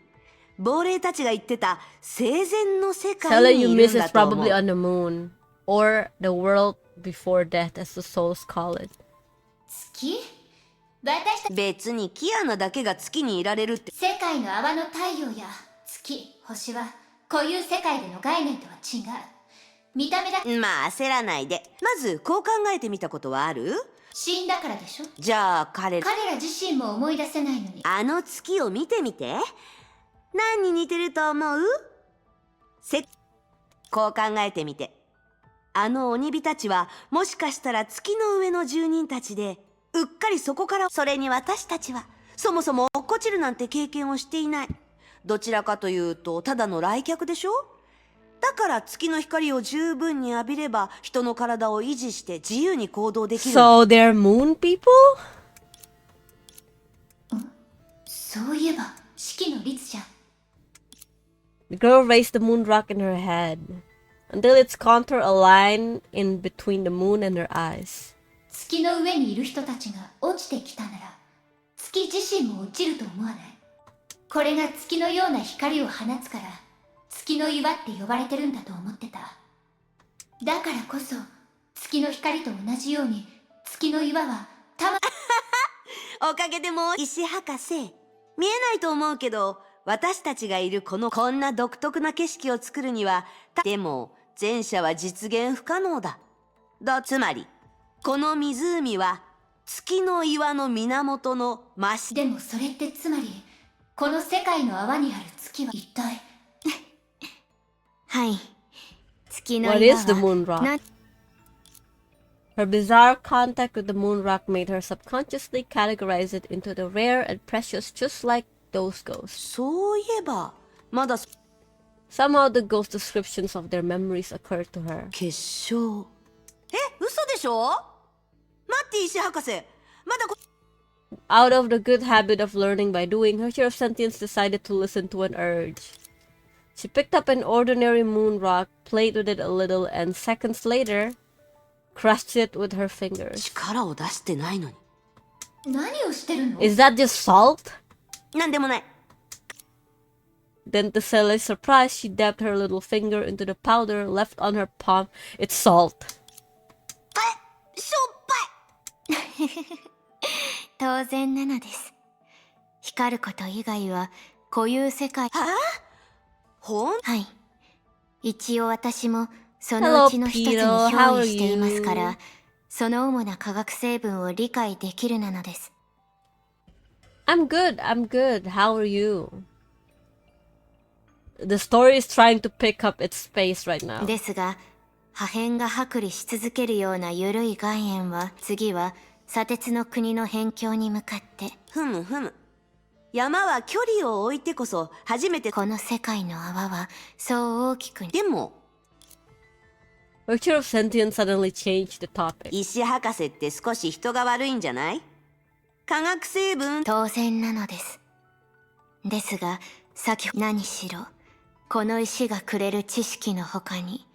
S6: 亡霊たちが言ってた生前の世界
S3: Tell
S6: に
S3: you
S6: いる
S3: miss
S6: ん
S3: is
S6: だと思
S3: probably
S6: う。
S3: on the moon, or the world before death, as the souls call it.
S5: 月？私たち
S6: 別にキアナだけが月にいられるって。
S5: 世界の泡の太陽や月、星は固有世界での概念とは違う。見た目だ。
S6: まあ焦らないで。まずこう考えてみたことはある？
S5: 死んだからでしょ。
S6: じゃあ彼
S5: ら自身も思い出せないのに。
S6: あの月を見てみて。何に似てると思う？こう考えてみて。あの鬼火たちはもしかしたら月の上の住人たちで、うっかりそこから。それに私たちはそもそも落っこちるなんて経験をしていない。どちらかというとただの来客でしょ。だから月の光を十分に浴びれば人の体を維持して自由に行動できる。
S3: So they're moon people?
S5: そういえば四季の律じゃん。
S3: The girl raised the moon rock in her head until its contour aligned in between the moon and her eyes.
S5: 月の上にいる人たちが落ちてきたなら、月自身も落ちると思わない？これが月のような光を放つから、月の岩って呼ばれてるんだと思ってた。だからこそ、月の光と同じように、月の岩は
S6: おかげでもう石博士、見えないと思うけど、私たちがいるこんな独特な景色を作るには、でも前者は実現不可能だ。つまりこの湖は月の岩の源の真下。
S5: でもそれってつまり、この世界の泡にある月は一体
S4: はい。月の
S3: What
S4: 岩
S3: is the
S4: は
S3: moon rock? Her bizarre contact with the moon rock made her subconsciously categorize it into the rare and precious, just like those ghosts.
S6: そういえばまだ
S3: Somehow the ghost descriptions of their memories occurred to her.
S6: 結晶。嘘でしょ？待って石博士、まだ
S3: Out of the good habit of learning by doing, her Tear of Sentience decided to listen to an urge. She picked up an ordinary moon rock, played with it a little, and seconds later, crushed it with her fingers.
S6: 力を出してないのに。
S5: 何をしてるの？
S3: Is that just salt?
S6: なんでもない。
S3: Then, to Sally's surprise, she dabbed her little finger into the powder left on her palm. It's salt.
S6: しょっぱい。
S4: 当然なのです。光ること以外は固有世界。はい。一応私もそのうちの一つに憑依していますから、その主な化学成分を理解できるなのです。
S3: I'm good. I'm good. How are you? The story is trying to pick up its pace right now.
S4: ですが、破片が剥離し続けるような緩い岩塩は、次は砂鉄の国の辺境に向かって。
S6: ふむふむ。山は距離を置いてこそ初めて。
S4: この世界の泡はそう大きく。
S6: でも、
S3: Her Tear of Sentience suddenly changed the topic.
S6: 石博士って少し人が悪いんじゃない？化学成分。
S4: 当然なのです。ですが、何しろ、この石がくれる知識の他に、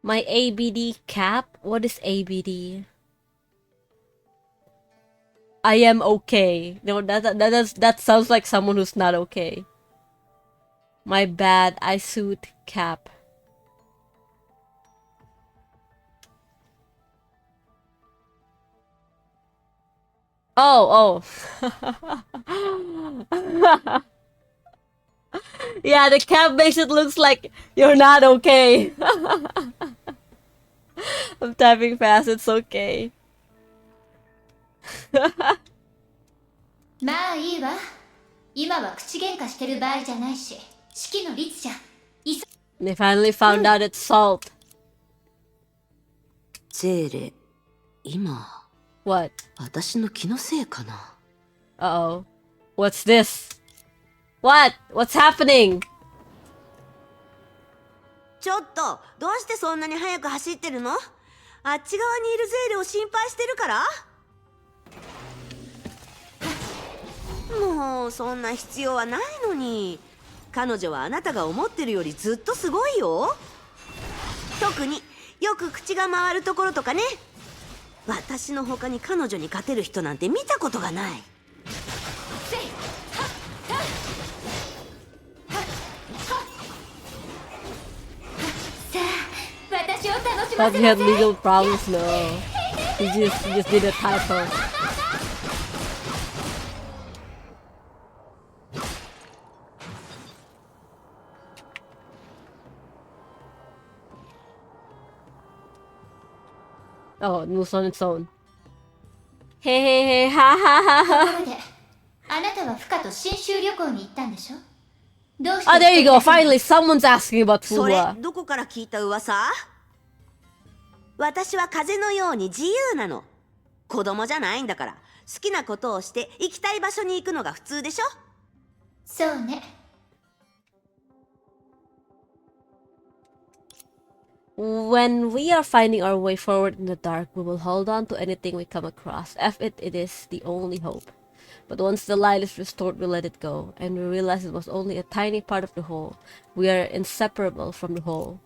S3: My ABD cap? What is ABD? I am okay. No, that sounds like someone who's not okay. My bad, I suit cap. Oh. Yeah, the cap makes it looks like you're not okay. I'm typing fast, it's okay.
S5: まあいいわ。今は口喧嘩してる場合じゃないし、式の律じゃ。
S3: They finally found out it's salt.
S6: ゼーレ、今。
S3: What?
S6: 私の気のせいかな。
S3: Uh-oh. What's this? What? What's happening?
S6: ちょっと、どうしてそんなに速く走ってるの？あっち側にいるゼーレを心配してるから？もうそんな必要はないのに。彼女はあなたが思ってるよりずっとすごいよ。特によく口が回るところとかね。私の他に彼女に勝てる人なんて見たことがない。
S5: さあ、私を楽し
S3: Thought
S5: ませ
S3: you
S5: な
S3: had
S5: さい。
S3: legal problems. No. You just did a typo. Oh, it moves on its own. Hey, ha ha ha
S5: と
S3: ha.
S5: ころで、あなたはフカと新州旅行に行ったんでしょ？どうして
S3: Oh, there you go. Finally, someone's asking about
S6: それ
S3: Fua.
S6: どこから聞いた噂？私は風のように自由なの。子供じゃないんだから好きなことをして行きたい場所に行くのが普通でしょ。
S5: そうね。
S3: When we are finding our way forward in the dark, we will hold on to anything we come across. It is the only hope. But once the light is restored, we let it go, and we realize it was only a tiny part of the whole. We are inseparable from the whole.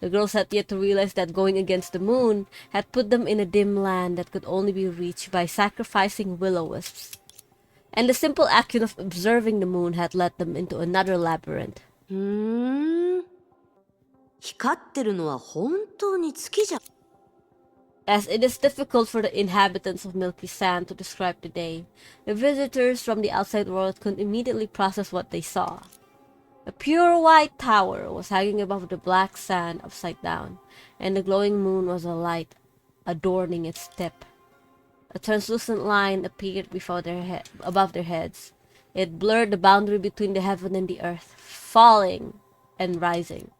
S3: The girls had yet to realize that going against the moon had put them in a dim land that could only be reached by sacrificing will-o-wisps. And the simple action of observing the moon had led them into another labyrinth.
S6: 光ってるのは本当に月じゃ。
S3: As it is difficult for the inhabitants of Milky Sand to describe the day, the visitors from the outside world couldn't immediately process what they saw. A pure white tower was hanging above the black sand upside down, and the glowing moon was a light adorning its tip. A translucent line appeared above their heads. It blurred the boundary between the heaven and the earth, falling and rising.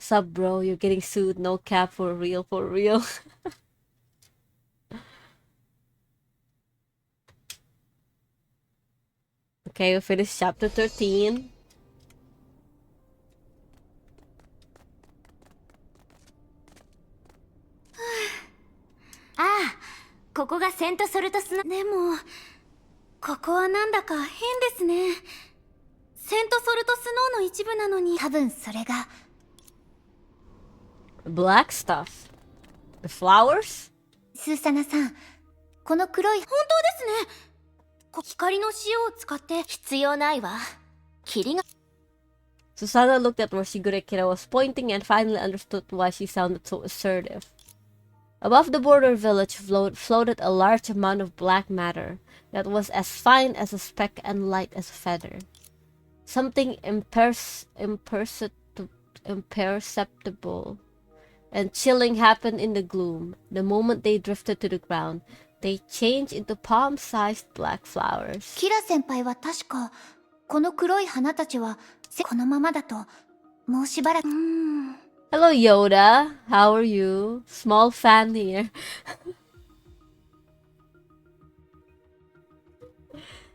S3: Sup, bro? You're getting sued. No cap, for real, for real. Okay, we finished chapter 13.
S4: Ah, ここがセントソルトスノー。でも、ここはなんだか変ですね。セントソルトスノーの一部なのに。多分それが。
S3: Black stuff. The flowers?
S5: スーサナさん、この黒い。
S4: 本当ですね。光の塩を使って必要ないわ。霧が。
S3: Susanna looked at where Shigurekira was pointing and finally understood why she sounded so assertive. Above the border village floated a large amount of black matter that was as fine as a speck and light as a feather. Something imperceptible and chilling happened in the gloom. The moment they drifted to the ground, they changed into palm-sized black flowers.
S5: キラ先輩は確か、この黒い花たちは、このままだと、もうしばらく。
S3: Hello Yoda, how are you? Small fan here.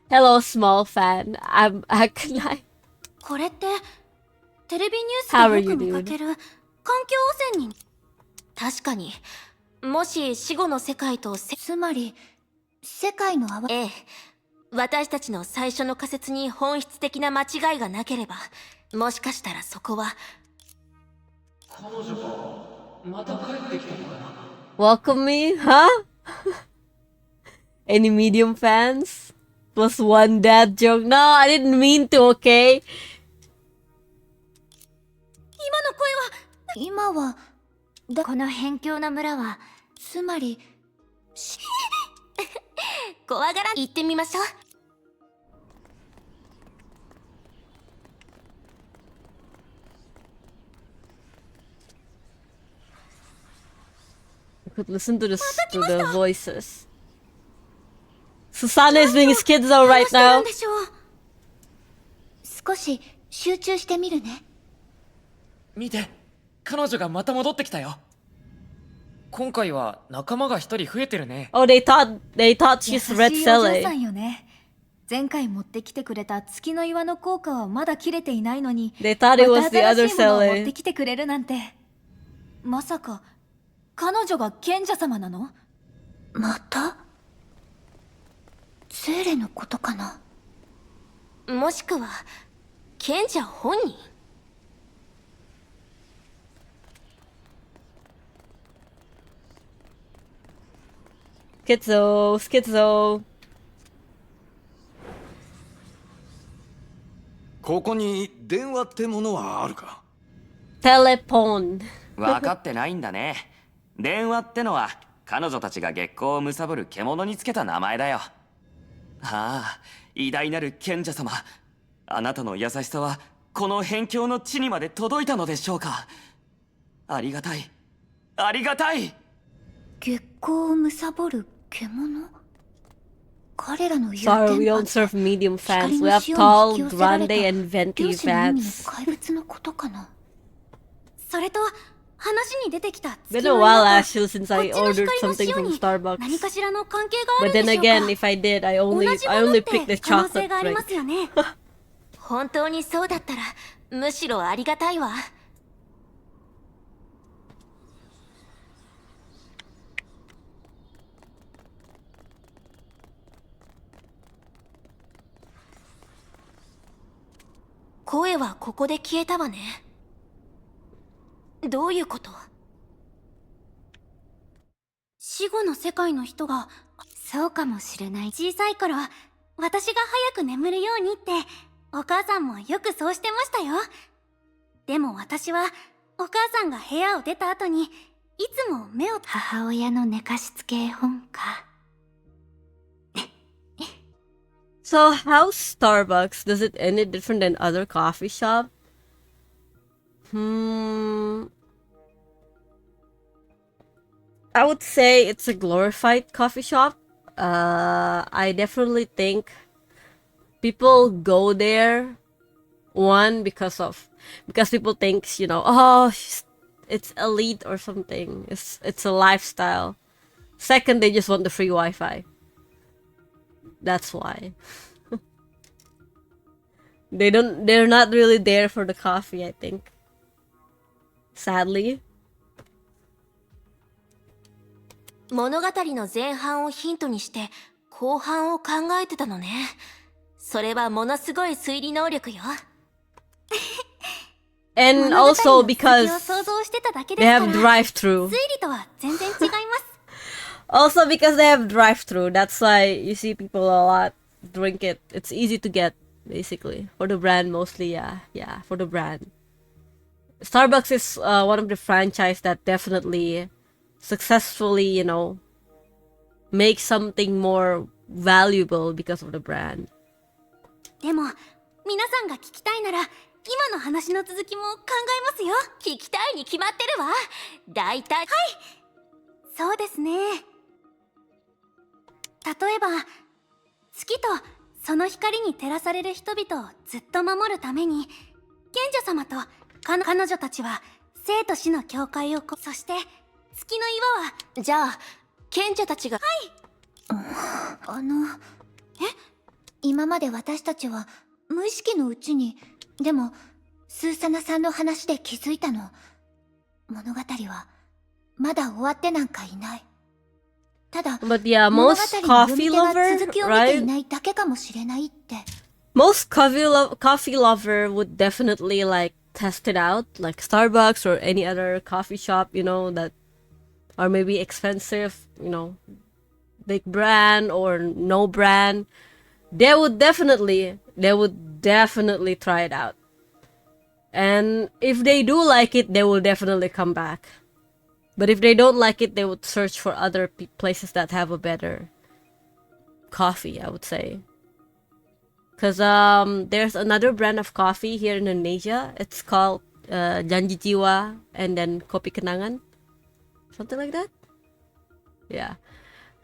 S3: Hello small fan, I'm Akanai.
S4: これって、テレビニュースでよく見かける環境汚染に。確かに。もし死後の世界と
S5: つまり世界の
S4: ええ、私たちの最初の仮説に本質的な間違いがなければ、もしかしたらそこは。
S11: 彼女がまた帰ってきたのかな。
S3: Welcome me, huh? Any medium fans? Plus one dad joke. No, I didn't mean to, okay?
S4: 今はこの辺境の村は
S5: つまり
S4: 怖がら行ってみましょう。
S3: I could listen to the voices. Susanna is being his kids out right now.
S5: 少し集中してみるね。
S11: 見て、彼女がまた戻ってきたよ。今回は仲間が一人増えてるね。
S3: Oh, they thought she's Red Cele.
S12: 前回持ってきてくれた月の岩の効果はまだ切れていないのに、
S3: They thought it was the other
S12: また新しいものを持って
S3: Cele.
S12: きてくれるなんて。まさか彼女が賢者様なの？
S5: またセーレのことかな。
S4: もしくは賢者本人。
S3: Schizo.
S13: ここに電話ってものはあるか？
S3: Telepon.
S7: 分かってないんだね。電話ってのは彼女たちが月光を貪る獣につけた名前だよ。ああ、偉大なる賢者様、あなたの優しさはこの辺境の地にまで届いたのでしょうか。ありがたい、ありがたい。
S5: 月光を貪る獣？彼らの言う
S3: Sorry, we
S5: 電
S3: don't
S5: 波
S3: serve medium
S5: 光
S3: fans.
S5: の
S3: We have
S5: 潮
S3: tall,
S5: に引き寄せられた
S3: grande, and venti
S5: 両親の意味
S3: fans.
S5: の怪物のことかな。
S4: それと話に出てきた
S3: Been
S4: 月
S3: a
S4: の
S3: while
S4: 岩
S3: actually since
S4: とこ
S3: I
S4: っちの
S3: ordered
S4: 光の
S3: something
S4: 潮
S3: from
S4: に
S3: Starbucks.
S4: 何かしらの関係がある
S3: But
S4: んで
S3: then
S4: しょう
S3: again,
S4: か。
S3: if I did, I
S4: 同
S3: only
S4: じものっ
S3: picked the
S4: て可能性
S3: chocolate
S4: がありま
S3: drink.
S4: すよね。本当にそうだったらむしろありがたいわ。声はここで消えたわね。どういうこと？
S5: 死後の世界の人が、そうかもしれない。小さい頃、私が早く眠るようにって、お母さんもよくそうしてましたよ。でも私は、お母さんが部屋を出た後に、いつも目を、母親の寝かしつけ絵本か。
S3: So how Starbucks, does it any different than other coffee shop? I would say it's a glorified coffee shop. I definitely think people go there, one because people think, you know, oh, it's elite or something. It's a lifestyle. Second, they just want the free Wi-Fi. That's why. They're not really there for the coffee, I think. Sadly.
S4: 物語の前半をヒントにして後半を考えてたのね。それはものすごい推理能力よ。
S3: And also because they have drive-through.
S5: 推理とは全然違います。
S3: Also because they have drive-through. That's why you see people a lot drink it. It's easy to get, basically. For the brand mostly, yeah. Yeah, for the brand. Starbucks is one of the franchise that definitely successfully, you know, make something more valuable because of the brand.
S5: でも、皆さんが聞きたいなら、今の話の続きも考えますよ。
S4: 聞きたいに決まってるわ。大体。はい。
S5: そうですね。例えば、月とその光に照らされる人々をずっと守るために、賢者様と彼女たちは生と死の境界をそして月の岩は、
S4: じゃあ賢者たちが、
S5: はい。今まで私たちは無意識のうちに、でもスーサナさんの話で気づいたの。物語はまだ終わってなんかいない。ただ、
S3: But yeah, most coffee lover, right? Most coffee lover would definitely like test it out, like Starbucks or any other coffee shop, you know, that are maybe expensive, you know, big brand or no brand. They would definitely try it out. And if they do like it, they will definitely come back. But if they don't like it, they would search for other places that have a better coffee, I would say. Because there's another brand of coffee here in Indonesia. It's called Janji Jiwa and then Kopi Kenangan. Something like that. Yeah.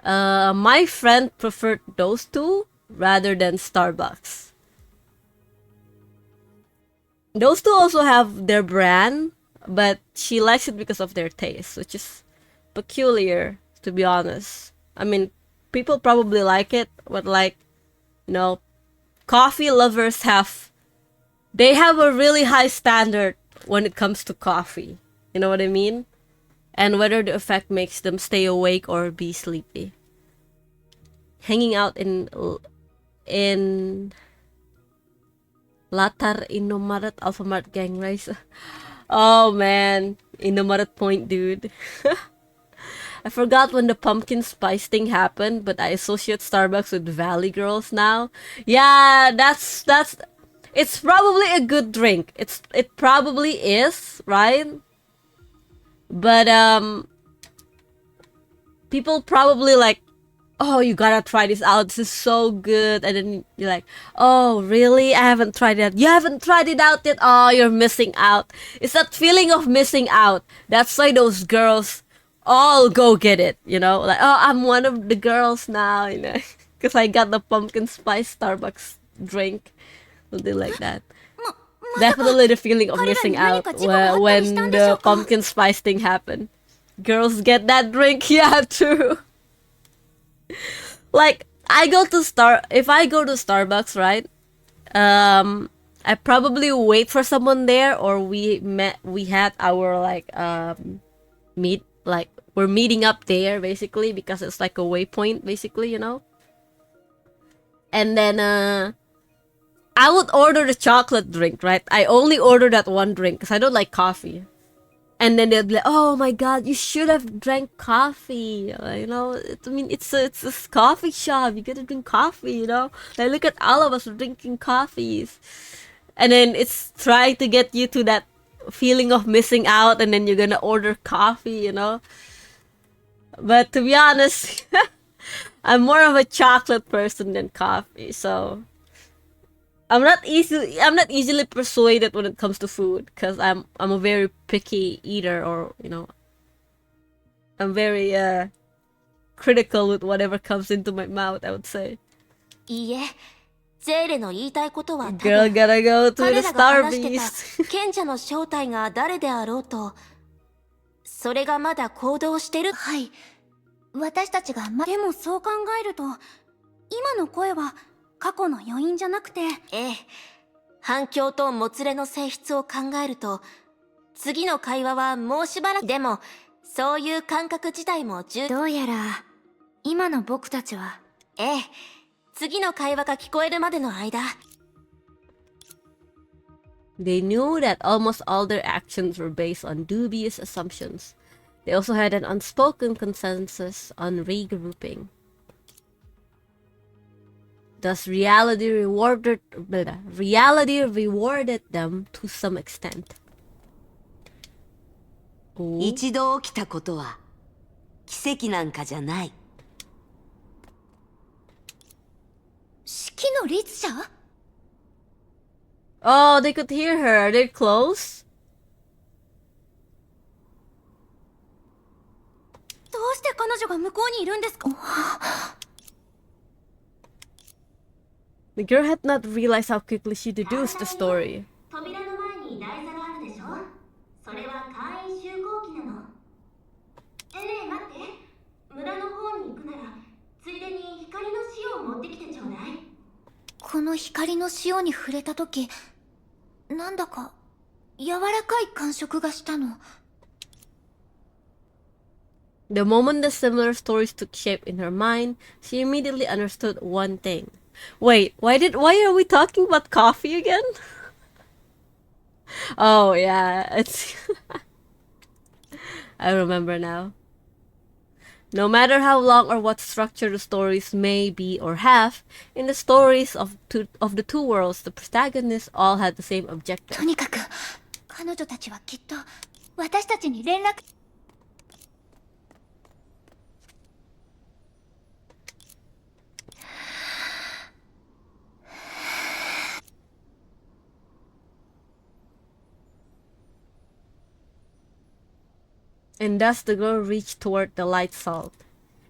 S3: My friend preferred those two rather than Starbucks. Those two also have their brand, but she likes it because of their taste, which is peculiar, to be honest. I mean, people probably like it, but like, you know, coffee lovers they have a really high standard when it comes to coffee. You know what I mean? And whether the effect makes them stay awake or be sleepy. Hanging out in Latar Indomaret Alfamart Gang Rice. Oh man, Indomaret Point, dude. I forgot when the pumpkin spice thing happened, but I associate Starbucks with Valley Girls now. Yeah, that's it's probably a good drink. It probably is, right? But people probably like, oh, you gotta try this out. This is so good. And then you're like, oh, really? I haven't tried it. You haven't tried it out yet? Oh, you're missing out. It's that feeling of missing out. That's why those girls all go get it, you know? Like, oh, I'm one of the girls now, you know? Because I got the pumpkin spice Starbucks drink. Something like that. Definitely the feeling of missing out when the pumpkin spice thing happened. Girls get that drink? Yeah, true. Like, if I go to Starbucks, right? I probably wait for someone there, or we had our like we're meeting up there basically, because it's like a waypoint basically, you know. And then I would order the chocolate drink, right? I only order that one drink because I don't like coffee. And then they'll be like, "Oh my God, you should have drank coffee." It's a coffee shop. You gotta drink coffee, Like, look at all of us drinking coffees. And then it's trying to get you to that feeling of missing out, and then you're gonna order coffee, But to be honest, I'm more of a chocolate person than coffee, so I'm not easily persuaded when it comes to food, because I'm a very picky eater, or I'm very critical with whatever comes into my mouth, I would say.
S4: いいえ、ゼーレの言いたいことは多
S3: Girl
S4: 分
S3: gotta go to
S4: 彼
S3: the
S4: らが話して
S3: Starbeast.
S4: た賢者の正体が誰であろうと、それがまだ行動してる。
S5: はい。私たちがでもそう考えると、今の声は過去の余韻じゃなくて、
S4: ええ、反響ともつれの性質を考えると、次の会話はもうしばらく。でもそういう感覚自体も
S5: どうやら今の僕たちは、
S4: ええ、次の会話が聞こえるまでの間。
S3: They knew that almost all their actions were based on dubious assumptions. They also had an unspoken consensus on regrouping. Thus, reality rewarded them to some extent.
S6: 一度起きたことは奇跡なんかじゃない。
S5: 式の律者？
S3: Oh, they could hear her. Are they close?
S5: どうして彼女が向こうにいるんですか？
S1: The girl had not realized how quickly she deduced the story.
S5: 扉の前に台座があるでしょ？それは会員集合機なの。ねえ、待って。村の方に行くなら、ついでに光の塩を持ってきてちょうだい。この光の塩に触れたとき、なんだか柔らかい感触がしたの。
S3: The moment the similar stories took shape in her mind, she immediately understood one thing. Wait, why are we talking about coffee again? Oh yeah, it's I remember now. No matter how long or what structure the stories may be or have, in the stories of the two worlds, the protagonists all had the same objective.
S5: とにかく彼女たちはきっと私たちに連絡。
S3: And thus the girl reached toward the light salt,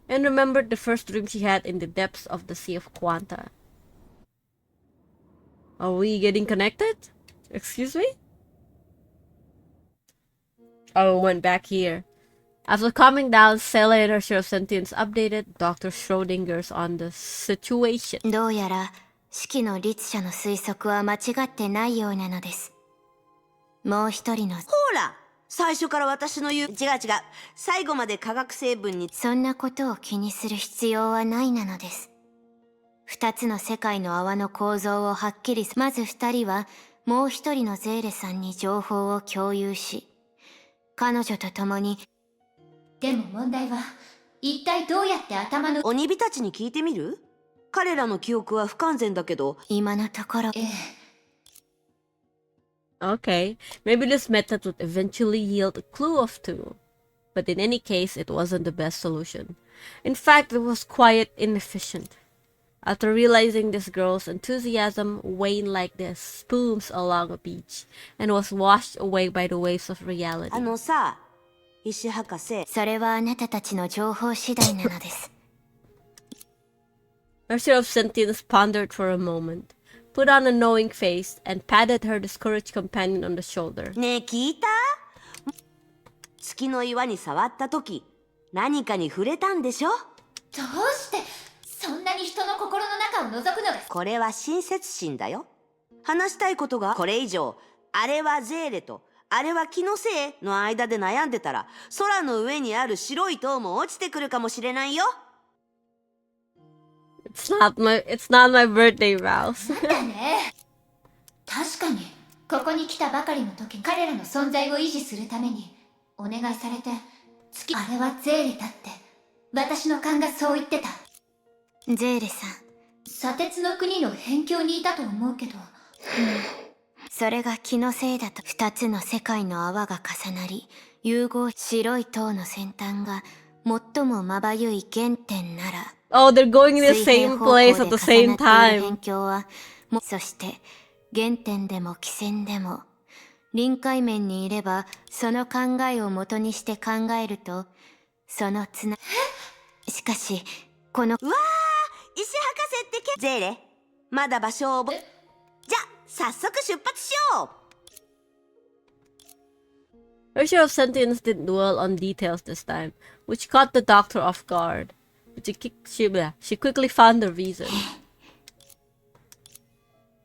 S3: and remembered the first dream she had in the depths of the Sea of Quanta. Are we getting connected? Excuse me? Oh, went back here. After calming down, Sela and her share of sentience updated Dr. Schrodinger's on the situation.
S4: どうやら式の律者の推測は間違ってないようなのです。もう一人の。
S6: ほら、最初から私の言う。違う。最後まで化学成分に。
S4: そんなことを気にする必要はないなのです。二つの世界の泡の構造をはっきり。まず二人はもう一人のゼーレさんに情報を共有し、彼女と共に。
S5: でも問題は一体どうやって頭の。
S6: 鬼火たちに聞いてみる？彼らの記憶は不完全だけど。
S4: 今のところ。
S3: Okay, maybe this method would eventually yield a clue of two. But in any case, it wasn't the best solution. In fact, it was quite inefficient. After realizing this girl's enthusiasm waned like the spumes along a beach, and was washed away by the waves of reality.
S6: さ、石博士。
S4: それはあなたたちの情報次第なのです。
S3: Her share of sentience pondered for a moment, put on a knowing face, and patted her discouraged companion on the shoulder.
S6: ねえ、聞いた？月の岩に触った時、何かに触れたんでしょ？
S5: どうしてそんなに人の心の中を覗くのです？
S6: これは親切心だよ。話したいことがこれ以上、あれはゼーレとあれは気のせいの間で悩んでたら、空の上にある白い塔も落ちてくるかもしれないよ。
S3: It's not my birthday, Rouse.
S5: 確かにここに来たばかりの時、彼らの存在を維持するためにお願いされて、あれはゼーレだって私の勘がそう言ってた。
S4: ゼーレさん、
S5: 砂鉄の国の辺境にいたと思うけど、
S4: それが気のせいだと。二つの世界の泡が重なり融合。白い塔の先端が最もまばゆい原点なら、
S3: Oh, they're going in the
S4: 水平
S3: same
S4: 方向
S3: place
S4: で
S3: at the
S4: 重
S3: same
S4: なっている
S3: time.
S4: 辺境はそして原点でも起線でも臨界面にいれば、その考えを元にして考えるとそのしかしこの、
S6: うわー、石博士ってゼーレ、まだ場所をじゃ、早速出発しよう。
S3: Ratio of sentience didn't dwell on details this time, which caught the doctor off guard. But she quickly found the reason.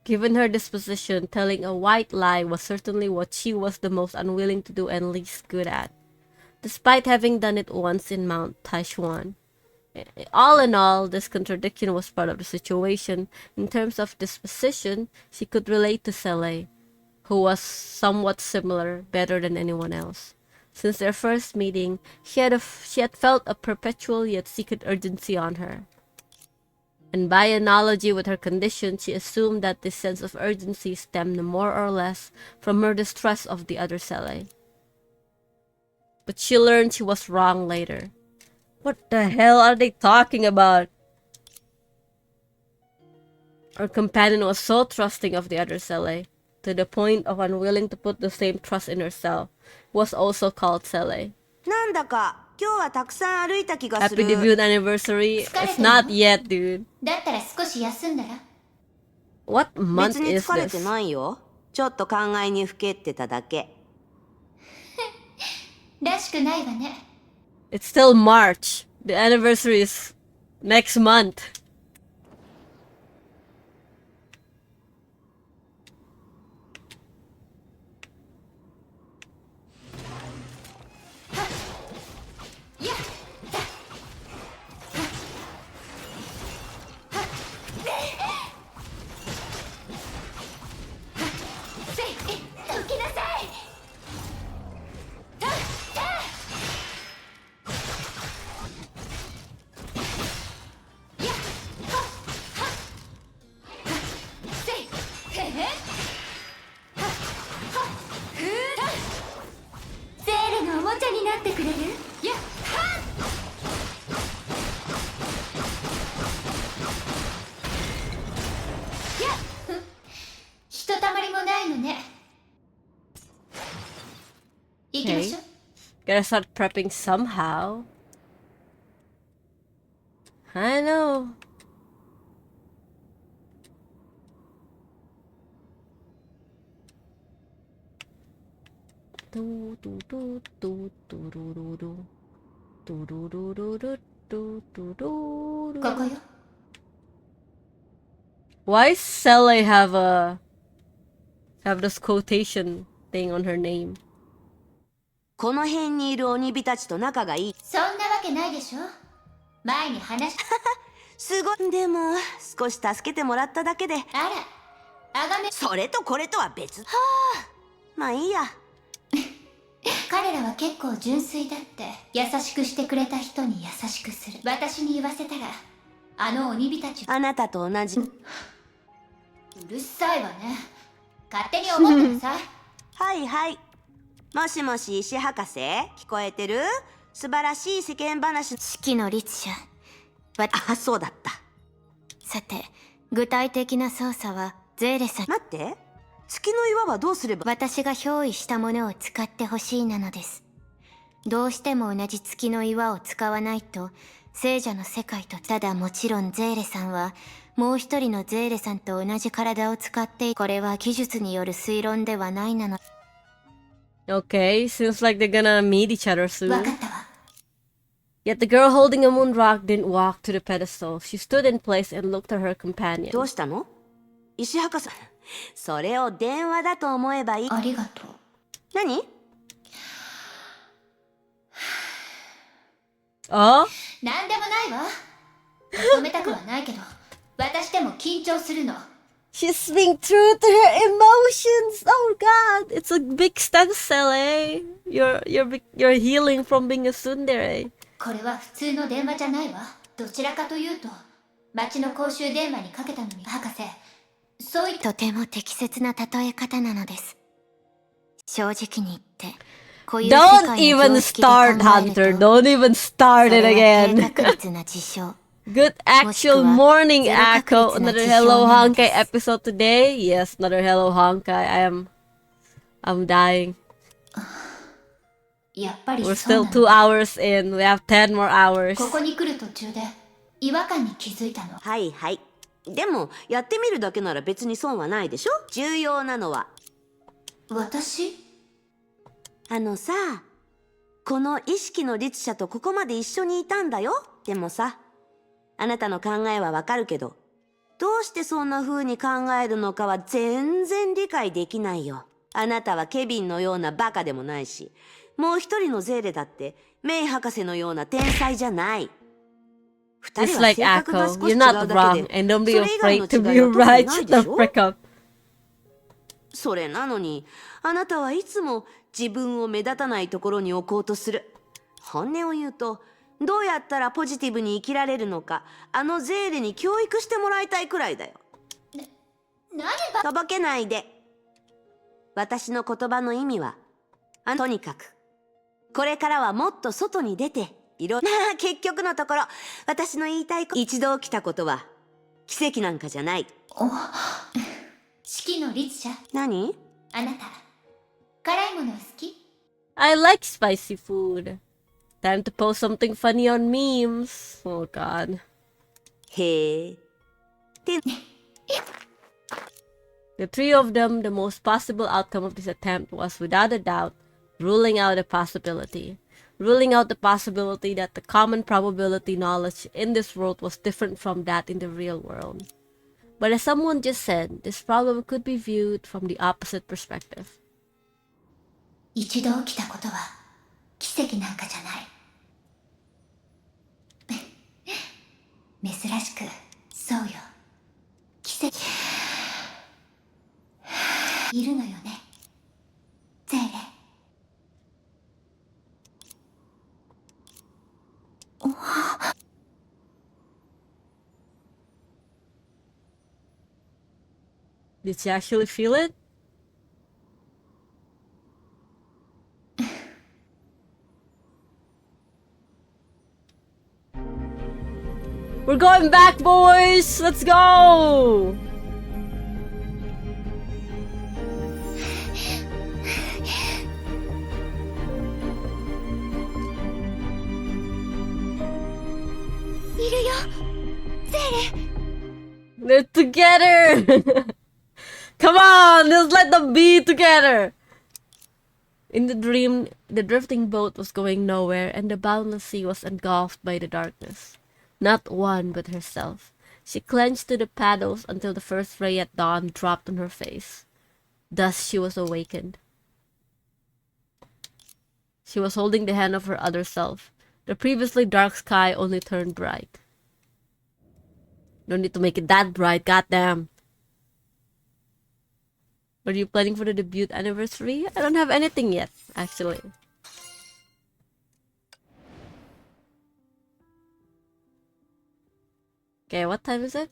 S3: Given her disposition, telling a white lie was certainly what she was the most unwilling to do and least good at, despite having done it once in Mount Taishuan. All in all, this contradiction was part of the situation. In terms of disposition, she could relate to Sele, who was somewhat similar, better than anyone else. Since their first meeting, she had felt a perpetual yet secret urgency on her. And by analogy with her condition, she assumed that this sense of urgency stemmed more or less from her distrust of the other Sele. But she learned she was wrong later. What the hell are they talking about? Her companion was so trusting of the other Sele, to the point of unwilling to put the same trust in herself, was also called Sele.
S6: なんだか今日はたくさん歩いた気がす
S3: Happy
S6: る。
S3: debut anniversary. It's not yet, dude.
S5: だったら少し休んだら。
S3: What month
S6: 別に
S3: is
S6: 疲れて
S3: this?
S6: ないよ。ちょっと考えにふけってただけ。
S5: らしくないわね。
S3: It's still March. The anniversary is next month. Okay. Gotta start prepping somehow. I know. Why does Sele have this quotation thing on her name?
S6: この辺にいる鬼火たちと仲がいい。
S5: そんなわけないでしょ。前に話し
S6: すごい。でも少し助けてもらっただけで。
S5: あら、あがめ。
S6: それとこれとは別。はあ、まあいいや。
S5: 彼らは結構純粋だって。優しくしてくれた人に優しくする。私に言わせたら、あの鬼火たち。
S6: あなたと同じ。
S5: うるさいわね。勝手に思ってなさい。
S6: はいはい。もしもし石博士、聞こえてる？素晴らしい世間話。
S4: 式の律者。
S6: あ、そうだった。
S4: さて、具体的な操作はゼーレさん。
S6: 待って、月の岩はどうすれば。
S4: 私が憑依したものを使ってほしいなのです。どうしても同じ月の岩を使わないと聖者の世界と。ただもちろんゼーレさんはもう一人のゼーレさんと同じ体を使ってこれは技術による推論ではないなの。
S3: Okay, seems like they're gonna meet each other soon.
S5: わかったわ。
S3: Yet the girl holding a moon rock didn't walk to the pedestal. She stood in place and looked at her companion.
S6: どうしたの？石博士。それを電話だと思えばいい。
S5: ありがとう。
S6: 何？
S3: あ？
S5: なんでもないわ。止めたくはないけど、私でも緊張するの。
S3: She's being true to her emotions. Oh God, it's a big stem cell, eh? You're healing from being a tsundere.
S5: これは普通の電話じゃないわ。どちらかというと町の公衆電話にかけたのに博士、そういった
S4: とても適切な例え方なのです。正直に言って、こういう世界
S3: Don't
S4: の
S3: even
S4: 常識で考
S3: start,
S4: える
S3: Hunter.
S4: と、
S3: Don't even
S4: そ
S3: start
S4: れ
S3: it
S4: は低
S3: again.
S4: 確率な事象。
S3: Good actual morning, Echo. Another Hello
S4: Honkai
S3: Honkai episode today. Yes, another Hello Honkai. I'm dying.
S5: やっぱり
S3: We're
S5: そう
S3: still
S5: な
S3: 2 hours in. We have 10 more hours.
S5: ここに来る途中で違和感に気づいたの。
S6: はいはい。でもやってみるだけなら別に損はないでしょ。重要なのは
S5: 私？
S6: さ、この意識の律者とここまで一緒にいたんだよ。でもさ、あなたの考えはわかるけど、どうしてそんな風に考えるのかは全然理解できないよ。あなたはケビンのようなバカでもないし、もう一人のゼーレだってメイ博士のような天才じゃない。二人
S3: Just
S6: は
S3: like
S6: 性格が
S3: Echo,
S6: 少
S3: you're
S6: し違
S3: not
S6: うだ
S3: wrong,
S6: け
S3: and
S6: で、
S3: don't be
S6: それ以外
S3: afraid
S6: の
S3: to
S6: 違
S3: be
S6: いは特に
S3: right.
S6: ない
S3: Shut
S6: で
S3: the
S6: しょ。
S3: frick up.
S6: それなのに、あなたはいつも自分を目立たないところに置こうとする。本音を言うと、どうやったらポジティブに生きられるのか、あのゼーレに教育してもらいたいくらいだよ。とぼけないで。私の言葉の意味は、とにかく、これからはもっと外に出て、結局のところ、私の言いたいこと、一度起きたことは、奇跡なんかじゃない。
S5: 式の律者。
S6: 何？
S5: あなた、辛いもの好き？
S3: I like spicy food. Time to post something funny on memes. Oh God.
S6: へえ。
S3: The three of them, the most possible outcome of this attempt was, without a doubt, ruling out a possibility. Ruling out the possibility that the common probability knowledge in this world was different from that in the real world. But as someone just said, this problem could be viewed from the opposite perspective.
S5: 一度起きたことは奇跡なんかじゃない。珍しく、そうよ。奇跡。いるのよね、ゼーレ。
S3: Did she actually feel it? We're going back, boys! Let's go! They're together! Come on, let's let them be together! In the dream, the drifting boat was going nowhere, and the boundless sea was engulfed by the darkness. Not one but herself. She clenched to the paddles until the first ray at dawn dropped on her face. Thus she was awakened. She was holding the hand of her other self. The previously dark sky only turned bright. No need to make it that bright, goddamn. Are you planning for the debut anniversary? I don't have anything yet, actually. Okay, what time is it?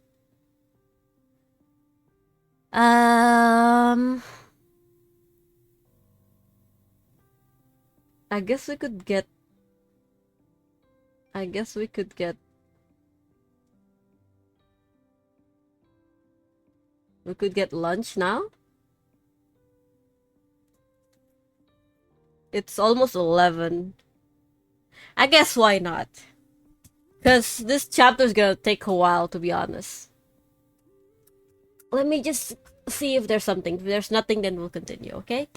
S3: I guess we could get... We could get lunch now? It's almost 11. I guess why not? Because this chapter is gonna take a while, to be honest. Let me just see if there's something. If there's nothing, then we'll continue, okay?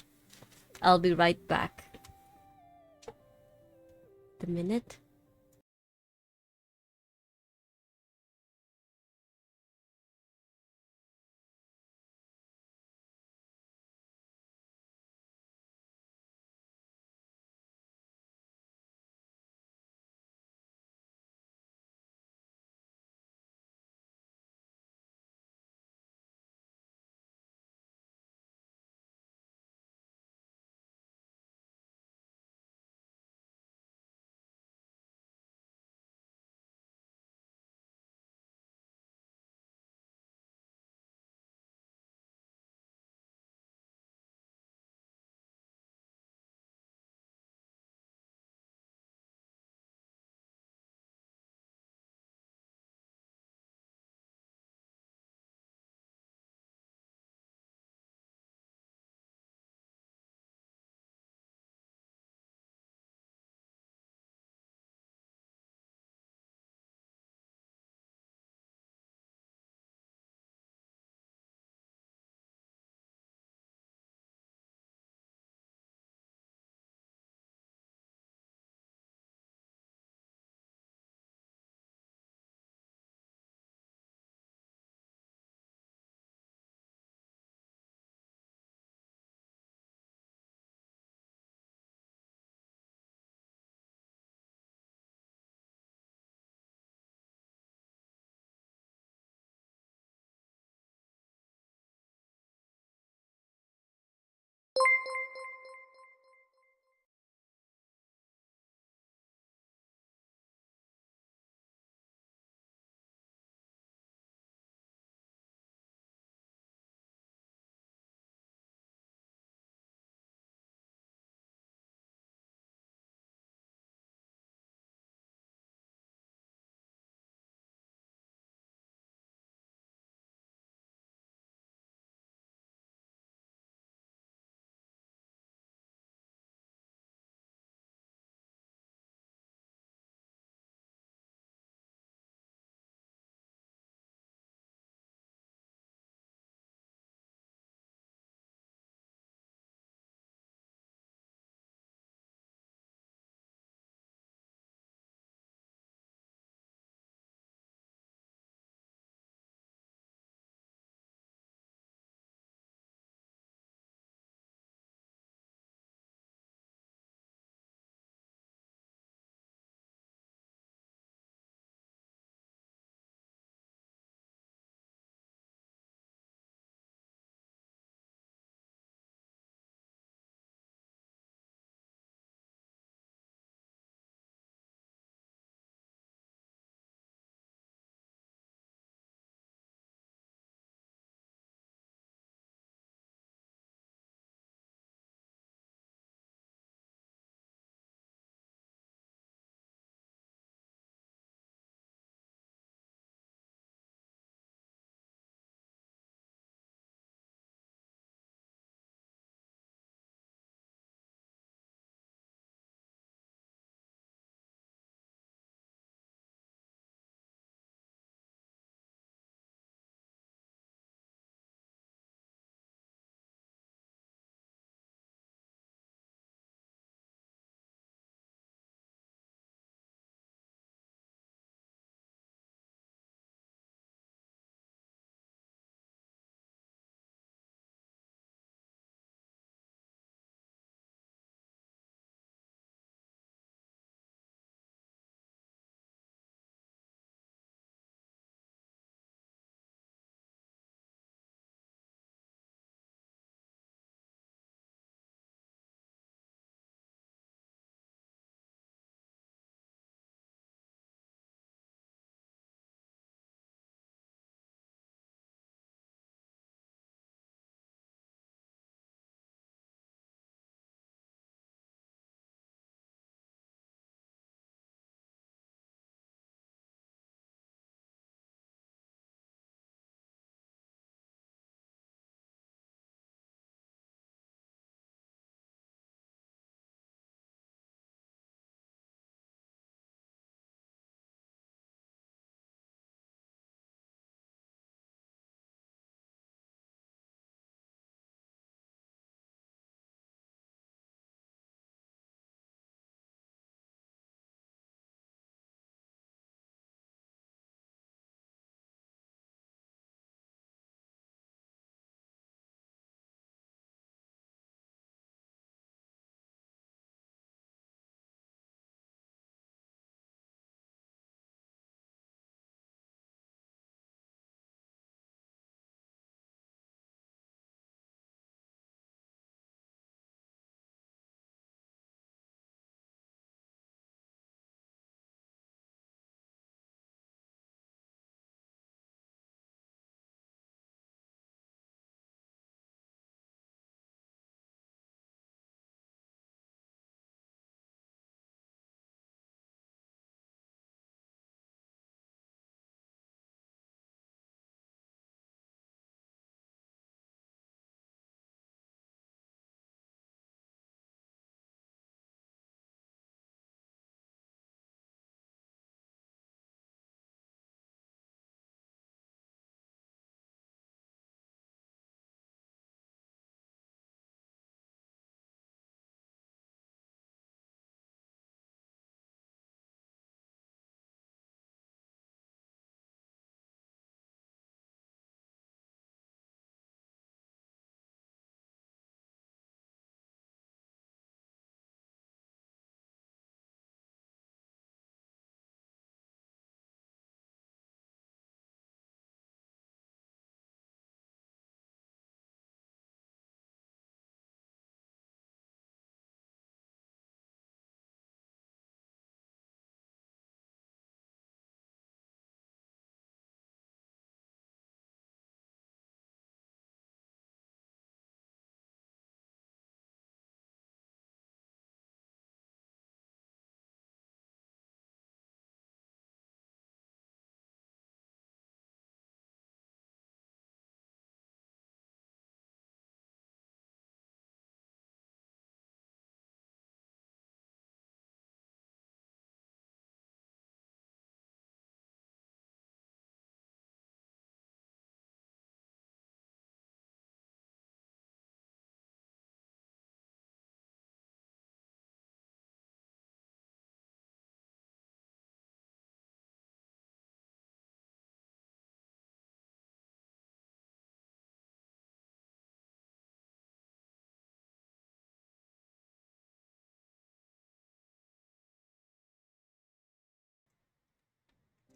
S3: I'll be right back. The minute.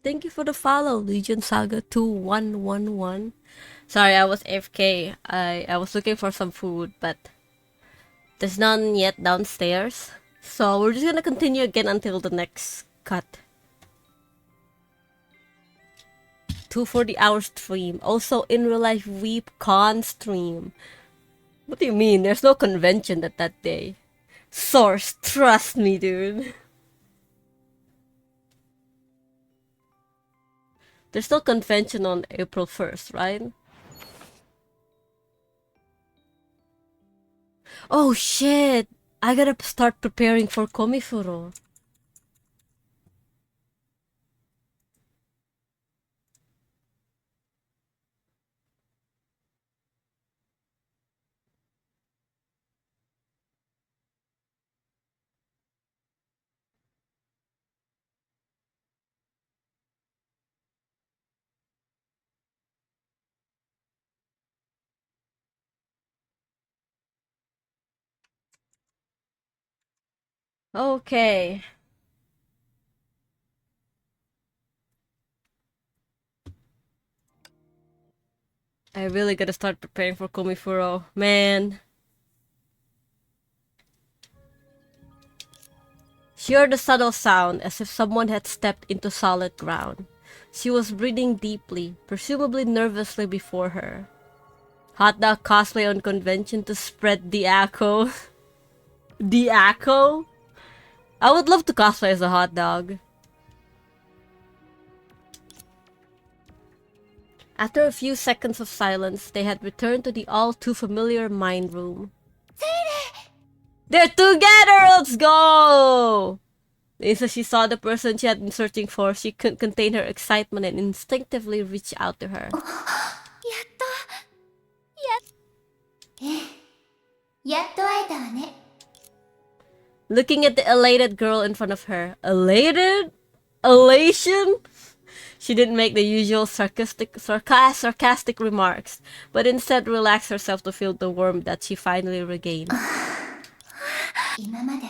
S3: Thank you for the follow, Legion Saga 2111. Sorry, I was AFK. I was looking for some food, but there's none yet downstairs. So we're just gonna continue again until the next cut. 240 hours stream. Also in real life Weep Con stream. What do you mean? There's no convention that day. Source, trust me, dude. There's no convention on April 1st, right? Oh shit! I gotta start preparing for Komifuro. Okay. I really gotta start preparing for Komifuro. Man. She heard a subtle sound, as if someone had stepped into solid ground. She was breathing deeply, presumably nervously before her. Hot dog cosplay on convention to spread the echo. The echo? I would love to cosplay as a hot dog. After a few seconds of silence, they had returned to the all-too-familiar mine room. They're together! Let's go! The instant she saw the person she had been searching for, she couldn't contain her excitement and instinctively reached out to her. Looking at the elated girl in front of her. Elated? Elation? She didn't make the usual sarcastic remarks, but instead relaxed herself to feel the warmth that she finally regained.
S5: 今まで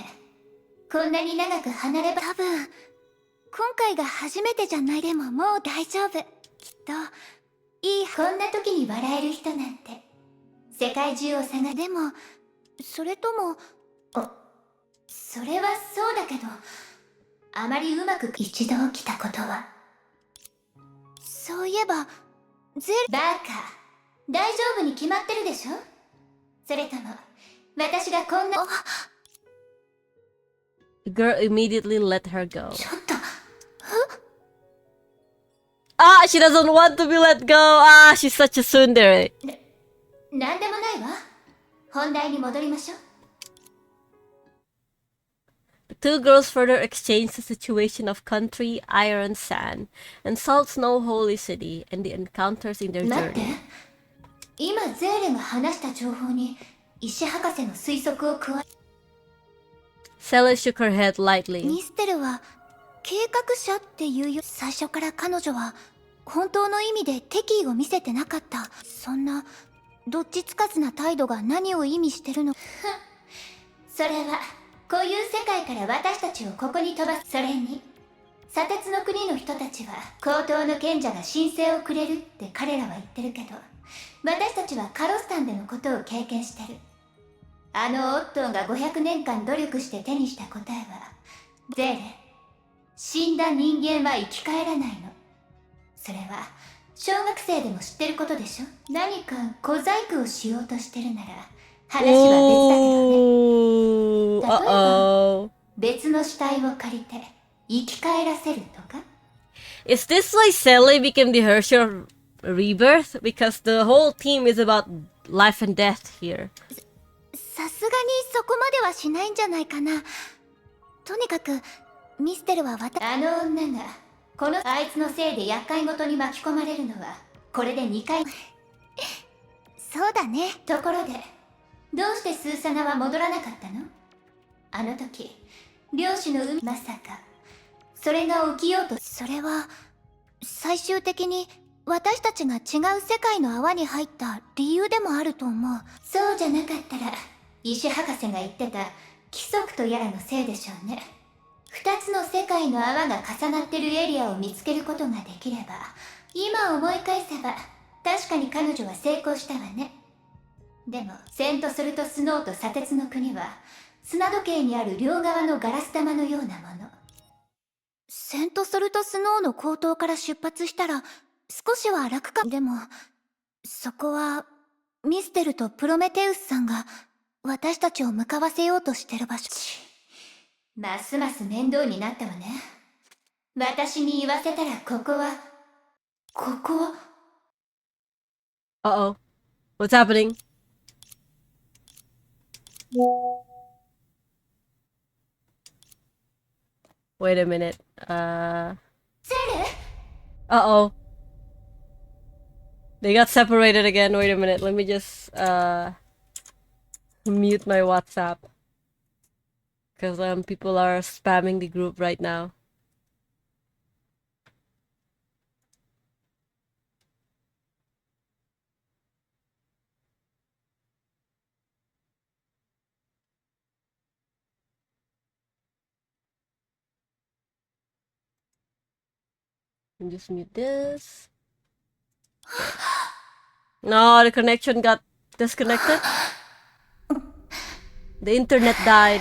S5: こんなに長く離れば多分今回が初めてじゃないでももう大丈夫きっといいこんな時に笑える人なんて世界中を探でもそれともそれはそうだけどあまりうまく一度起きたことはそういえばバカ大丈夫に決まってるでしょそれとも私がこんな
S3: The girl immediately let her go. Ah, she doesn't want to be let go. Ah, she's such a tsundere.
S5: なんでもないわ本題に戻りましょう
S3: The two girls further exchanged the situation of country, iron, sand, and salt snow holy city, and the encounters in their
S5: 待って
S3: journey.
S5: 今ゼーレが話した情報に石博士の推測を加え
S3: Sally shook her head lightly.
S5: ミステルは計画者っていうよ最初から彼女は本当の意味で敵意を見せてなかったそんなどっちつかずな態度が何を意味してるのそれはこういう世界から私たちをここに飛ばすそれに砂鉄の国の人たちは高等の賢者が神聖をくれるって彼らは言ってるけど私たちはカロスタンでのことを経験してるあのオットーが500年間努力して手にした答えはゼーレ死んだ人間は生き返らないのそれは小学生でも知ってることでしょ何か小細工をしようとしてるなら話は別だけどね例えば別の死体を借りて生き返らせるとか
S3: Is this why Sally became the Hershey of Rebirth? Because the whole team is about life and death here.
S5: さすがにそこまではしないんじゃないかなとにかくミステルはあの女がこのあいつのせいで厄介ごとに巻き込まれるのはこれで2回そうだねところでどうしてスーサナは戻らなかったのあの時漁師の海まさかそれが起きようとそれは最終的に私たちが違う世界の泡に入った理由でもあると思うそうじゃなかったら石博士が言ってた規則とやらのせいでしょうね二つの世界の泡が重なってるエリアを見つけることができれば、今思い返せば確かに彼女は成功したわね。でもセントソルトスノーと砂鉄の国は砂時計にある両側のガラス玉のようなもの。セントソルトスノーの高等から出発したら少しは楽か。でもそこはミステルとプロメテウスさんが私たちを向かわせようとしてる場所。ますます面倒になったわね。私に言わせたらここは
S3: Uh-oh. What's happening? Wait a minute. Uh-oh. They got separated again. Wait a minute. Let me just mute my WhatsApp. Because people are spamming the group right now. Let me just mute this. No, the connection got disconnected. The internet died.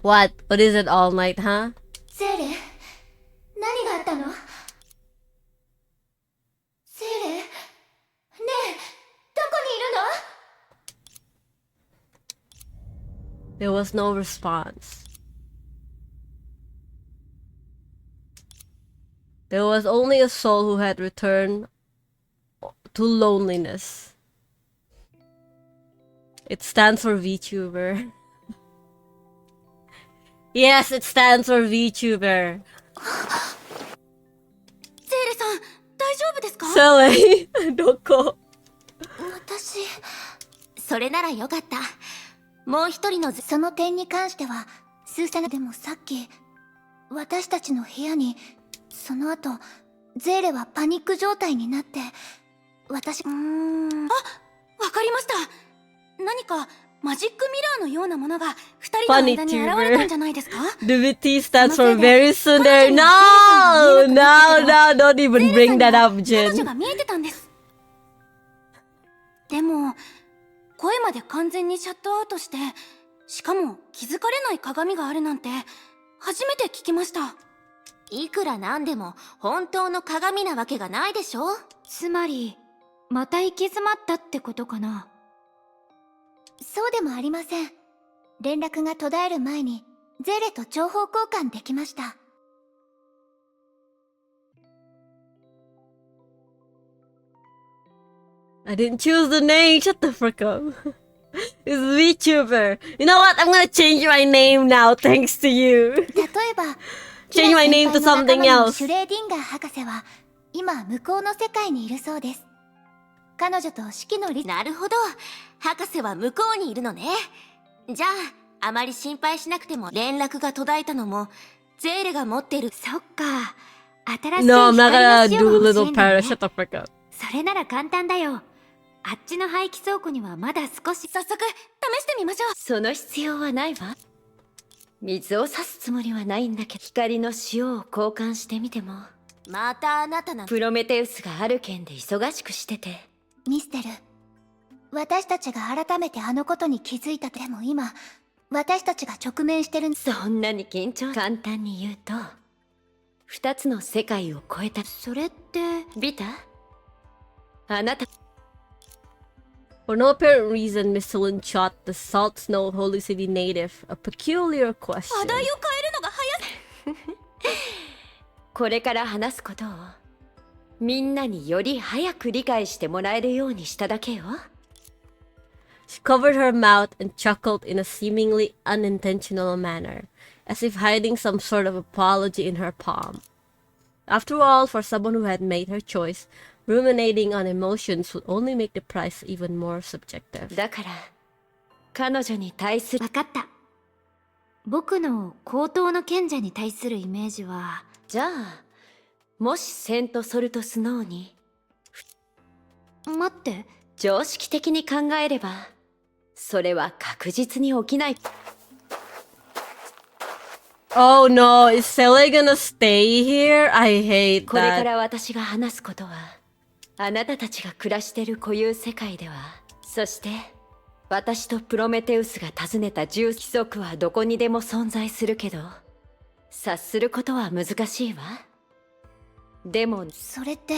S3: What? What is it all night, huh?
S5: セーレ、何があったの？セーレ、ねえ、どこにいるの？
S3: There was no response. There was only a soul who had returned to loneliness. It stands for VTuber. Yes, it stands for VTuber.
S4: セーレさん、大丈夫ですか？
S3: Silly. どこ？
S5: 私、
S4: それならよかった。もう一人の
S5: その点に関してはスーサナ。でもさっき私たちの部屋に、その後ゼーレはパニック状態になって、私
S4: わかりました。何かマジックミラーのようなものが二人の間に現れたんじゃないですか？
S3: The VT stands for very soon there. No! No, no, don't even bring that up,
S4: 彼
S3: Jin.
S4: 女が見えてたんです。でも声まで完全にシャットアウトして、しかも気づかれない鏡があるなんて初めて聞きました。いくらなんでも本当の鏡なわけがないでしょ。
S5: つまりまた行き詰まったってことかな。そうでもありません。連絡が途絶える前にゼーレと情報交換できました。
S3: I didn't choose the name. Shut the frick up. It's VTuber. You know what? I'm gonna change my name now thanks to you.
S5: 例えば
S3: Change my name to something else.
S5: シュレーディンガー博士は今向こうの世界にいるそうです。彼女と式の
S4: なるほど。博士は向こうにいるのね。じゃああまり心配しなくても、連絡が途絶えたのもゼーレが持ってる。
S5: そっか。新しい
S3: No, I'm not
S5: 光
S3: gonna
S5: の塩
S3: do
S5: が欲
S3: little
S5: しいんだ
S3: parrot.
S5: ね。
S3: Shut the frick up.
S5: それなら簡単だよ。あっちの廃棄倉庫にはまだ少し。
S4: 早速試してみましょう。
S10: その必要はないわ。水を差すつもりはないんだけど、光の塩を交換してみても。
S4: またあなたな。
S10: プロメテウスがある件で忙しくしてて。
S5: ミステル、私たちが改めてあのことに気づいた。でも今私たちが直面してる。
S10: そんなに緊張。簡単に言うと、二つの世界を超えた。
S5: それって
S10: ビタ、あなた。
S3: For no apparent reason, Miss Lin shot the Salt Snow Holy City native a peculiar question.
S4: 話題を変えるのが早い。
S10: これから話すことをみんなにより早く理解してもらえるようにしただけよ。
S3: She covered her mouth and chuckled in a seemingly unintentional manner, as if hiding some sort of apology in her palm. After all, for someone who had made her choice, ruminating on emotions would only make the price even more subjective.
S10: だから彼女に対する。
S5: 分かった。僕の高等の賢者に対するイメージは。
S10: じゃあもしセントソルトスノーに。
S5: 待って。
S10: 常識的に考えればそれは確実に起きない。
S3: Oh no, is Sele gonna stay here? I hate
S10: これか
S3: that.
S10: ら私が話すことは、あなたたちが暮らしてる固有世界では、そして私とプロメテウスが訪ねた重規則はどこにでも存在するけど、察することは難しいわ。でも
S12: それって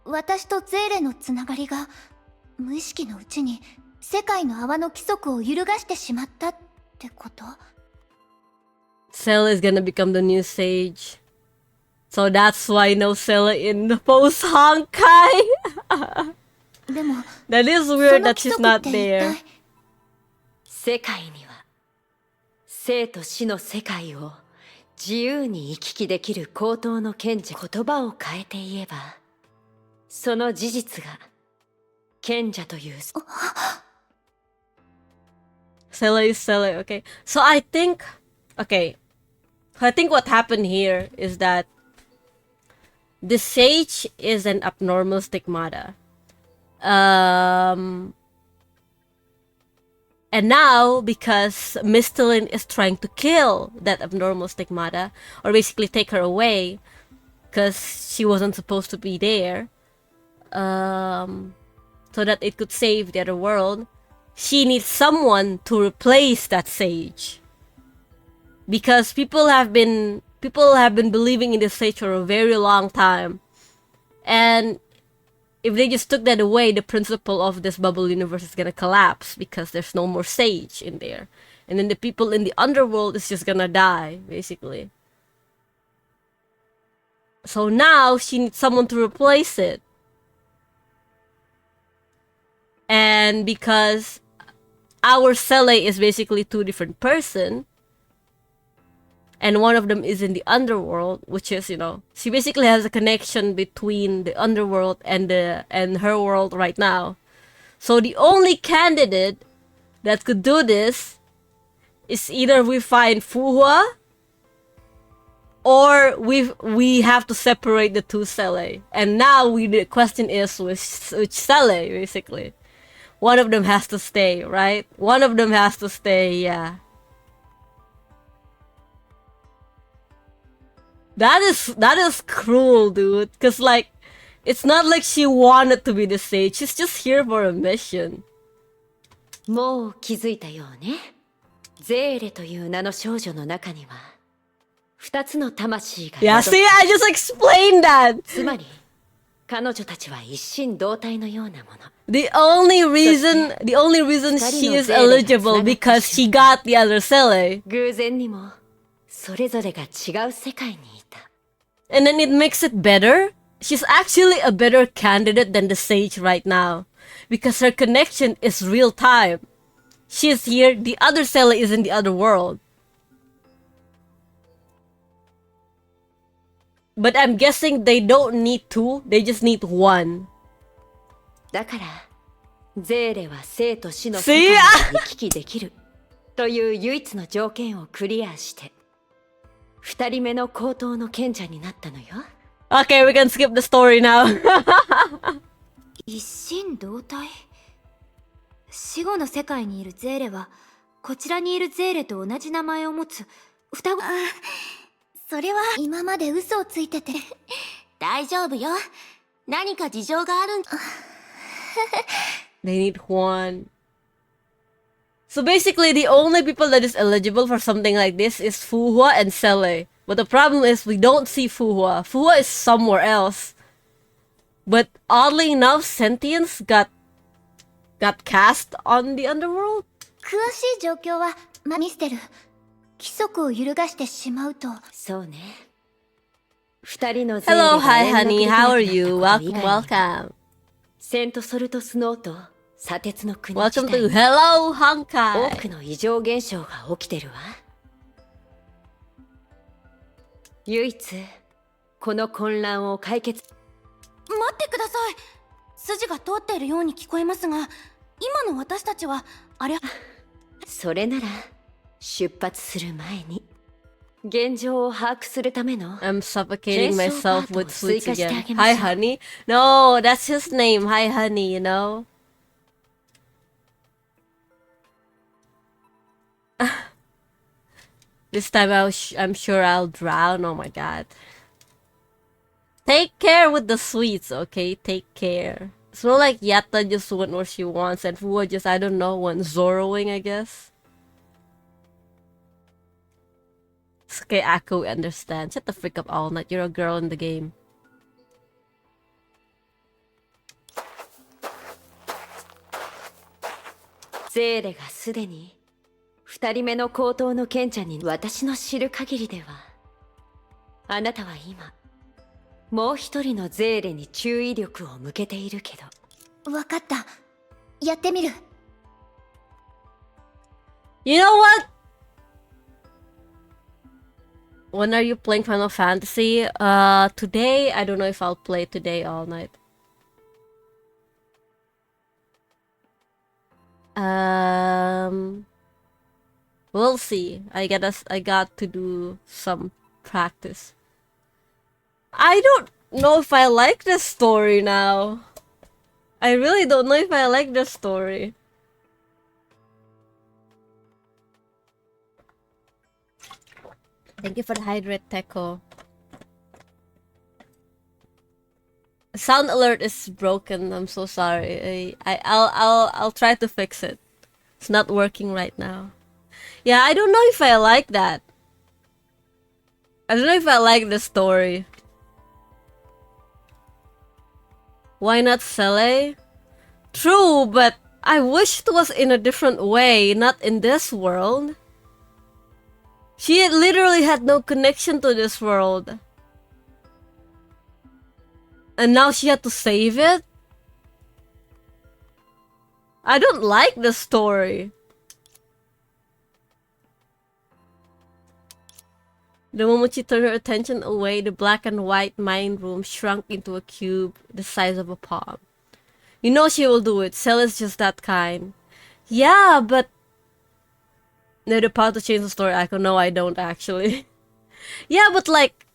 S12: 私とゼーレのつながりが無意識のうちに世界の泡の規則を揺るがしてしまったってこと？
S3: Sele is gonna become the new sage. So that's why no Sele in the post Honkai.
S12: でも
S3: That is
S12: そ
S3: weird
S12: の
S3: that
S12: 規
S3: she's
S12: 則っ
S3: not
S12: て一
S3: there.
S12: 体
S10: 世界には生と死の世界を自由に行き来できる高等の賢者。言葉を変えて言えば、その事実が賢者という。
S3: Sele is Sele, okay. So I think, okay. I think what happened here is that the sage is an abnormal stigmata. And now, because Mistalin is trying to kill that abnormal stigmata, or basically take her away, because she wasn't supposed to be there, so that it could save the other world, she needs someone to replace that sage. Because people have been believing in the sage for a very long time, and if they just took that away, the principle of this bubble universe is gonna collapse because there's no more sage in there, and then the people in the underworld is just gonna die basically. So now she needs someone to replace it, and because our Sele is basically two different person, and one of them is in the underworld, which is, you know, she basically has a connection between the underworld and her world right now. So the only candidate that could do this is either we find Fuhua, or we have to separate the two Sele. And now the question is which Sele, basically. One of them has to stay, right? One of them has to stay, yeah. That is cruel, dude. Cause like, it's not like she wanted to be the sage. She's just here for a mission.
S10: もう気づいたようね。ゼーレという名の少女の中には二つの魂が。
S3: Yeah, see, I just explained that.
S10: つまり彼女たちは一心同体のようなもの。
S3: The only reason she is eligible because she got the other Sele.
S10: 偶然にもそれぞれが違う世界にいた。
S3: And then it makes it better. She's actually a better candidate than the sage right now, because her connection is real time. She's here, the other Sele is in the other world. But I'm guessing they don't need two, they just need one.
S10: だからゼーレは生と死の世界に行き来できるという唯一の条件をクリアして二人目の高等の賢者になったのよ。
S3: Okay, we can skip the story now.
S12: 一心同体。死後の世界にいるゼーレはこちらにいるゼーレと同じ名前を持つ双子。それは今まで嘘をついてて
S4: 大丈夫よ。何か事情があるん。
S3: They need one. So basically, the only people that is eligible for something like this is Fuhua and Sele. But the problem is we don't see Fuhua. Fuhua is somewhere else. But oddly enough, Sentience got cast on the underworld.
S12: 詳しい状況はミステル。規則を揺るがしてしまうと。
S10: そうね。二人のゼーレ
S3: Hello,
S10: が
S3: hi
S10: 連絡
S3: honey,
S10: でき
S3: how
S10: な
S3: are
S10: くなった
S3: you?
S10: こと以
S3: Welcome,
S10: 外に
S3: welcome.
S10: セントソルトスノーと砂鉄の国
S3: Welcome
S10: 自体
S3: to
S10: に
S3: Hello
S10: 多
S3: Honkai.
S10: くの異常現象が起きてるわ。唯一この混乱を解決。
S12: 待ってください。筋が通っているように聞こえますが、今の私たちはあれ。
S10: それなら出発する前に現状を把握するための
S3: I'm suffocating
S10: 検証パ
S3: myself
S10: ートを
S3: with
S10: 追
S3: sweets
S10: 加してあ
S3: again.
S10: げま
S3: Hi
S10: しょう。
S3: honey. No, that's his name. Hi honey, you know. This time I'm sure I'll drown. Oh my god. Take care with the sweets, okay? Take care. It's not like Yatta just went where she wants and Fuwa just, I don't know, went Zoroing, I guess. It's okay, Akko, understand. Shut the frick up all night. You're a girl in the game.
S10: Zere がすでに二人目の高等の賢者に私の知る限りでは、あなたは今もう一人のゼーレに注意力を向けているけど。
S12: わかった。やってみる。
S3: You know what? When are you playing Final Fantasy? Today? I don't know if I'll play today all night. We'll see. I got to do some practice. I don't know if I like this story now. I really don't know if I like this story. Thank you for the hydrate, Teko. Sound alert is broken. I'm so sorry. I'll try to fix it. It's not working right now. Yeah, I don't know if I like that. I don't know if I like the story. Why not Sele? True, but I wish it was in a different way, not in this world. She literally had no connection to this world. And now she had to save it? I don't like the story. The moment she turned her attention away, the black and white mind room shrunk into a cube the size of a palm. You know she will do it. Cell is just that kind. Yeah, but... No, the power to change the story, Echo. No, I don't actually. Yeah, but like...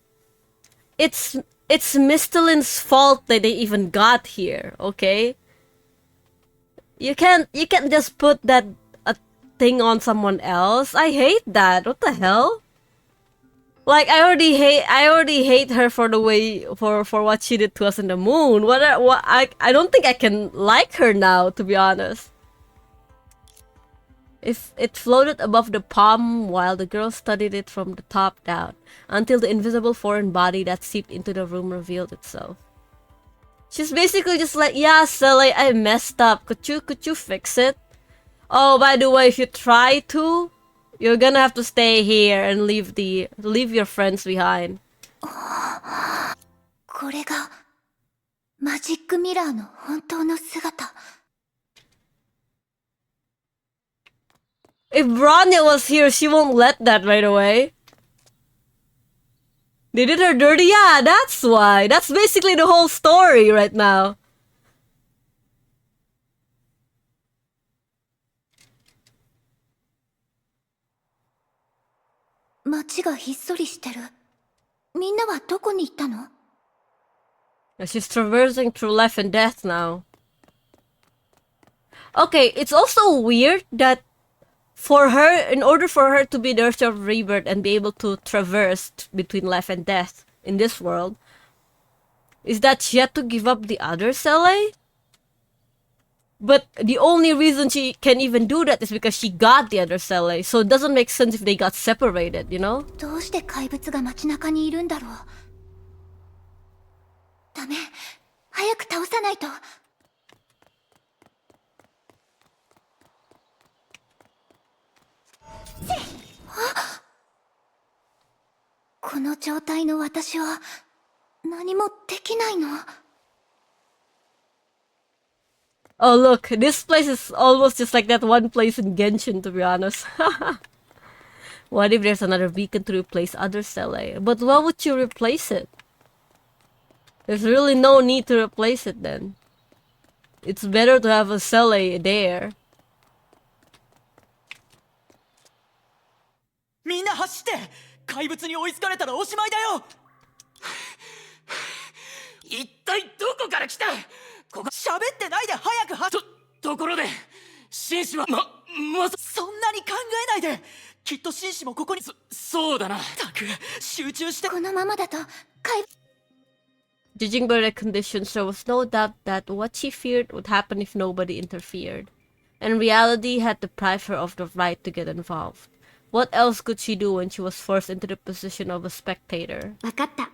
S3: It's Mistelin's fault that they even got here, okay? You can't just put that thing on someone else. I hate that. What the hell? Like I already hate her for the way for what she did to us in the moon. I don't think I can like her now, to be honest. If it floated above the palm while the girl studied it from the top down, until the invisible foreign body that seeped into the room revealed itself. She's basically just like, yeah, Sally, I messed up. Could you fix it? Oh, by the way, if you try to, you're gonna have to stay here and leave your friends behind.
S12: これがマジックミラーの本当の姿。
S3: If Bronya was here, she won't let that right away. They did her dirty? Yeah, that's why. That's basically the whole story right now. She's traversing through life and death now. Okay, it's also weird that in order for her to be the Earth of Rebirth and be able to traverse between life and death in this world, is that she had to give up the other Sele? But the only reason she can even do that is because she got the other Sele, so it doesn't make sense if they got separated, you know?
S12: どうして怪物が街中にいるんだろう。ダメ、早く倒さないと。この状態の私は何もできないの。
S3: Oh look, this place is almost just like that one place in Genshin, to be honest. What if there's another beacon to replace other Sele? But why would you replace it? There's really no need to replace it then. It's better to have a Sele there.
S11: みんな走って、怪物に追いつかれたらおしまいだよ。一体どこから来た？ここ喋ってないで早くところで紳士はそんなに考えないできっと紳士もここにそうだな。たく集中して。
S5: このままだと回
S3: Judging by the conditions, there was no doubt that what she feared would happen if nobody interfered. And reality had deprived her of the right to get involved. What else could she do when she was forced into the position of a spectator?
S12: わかった。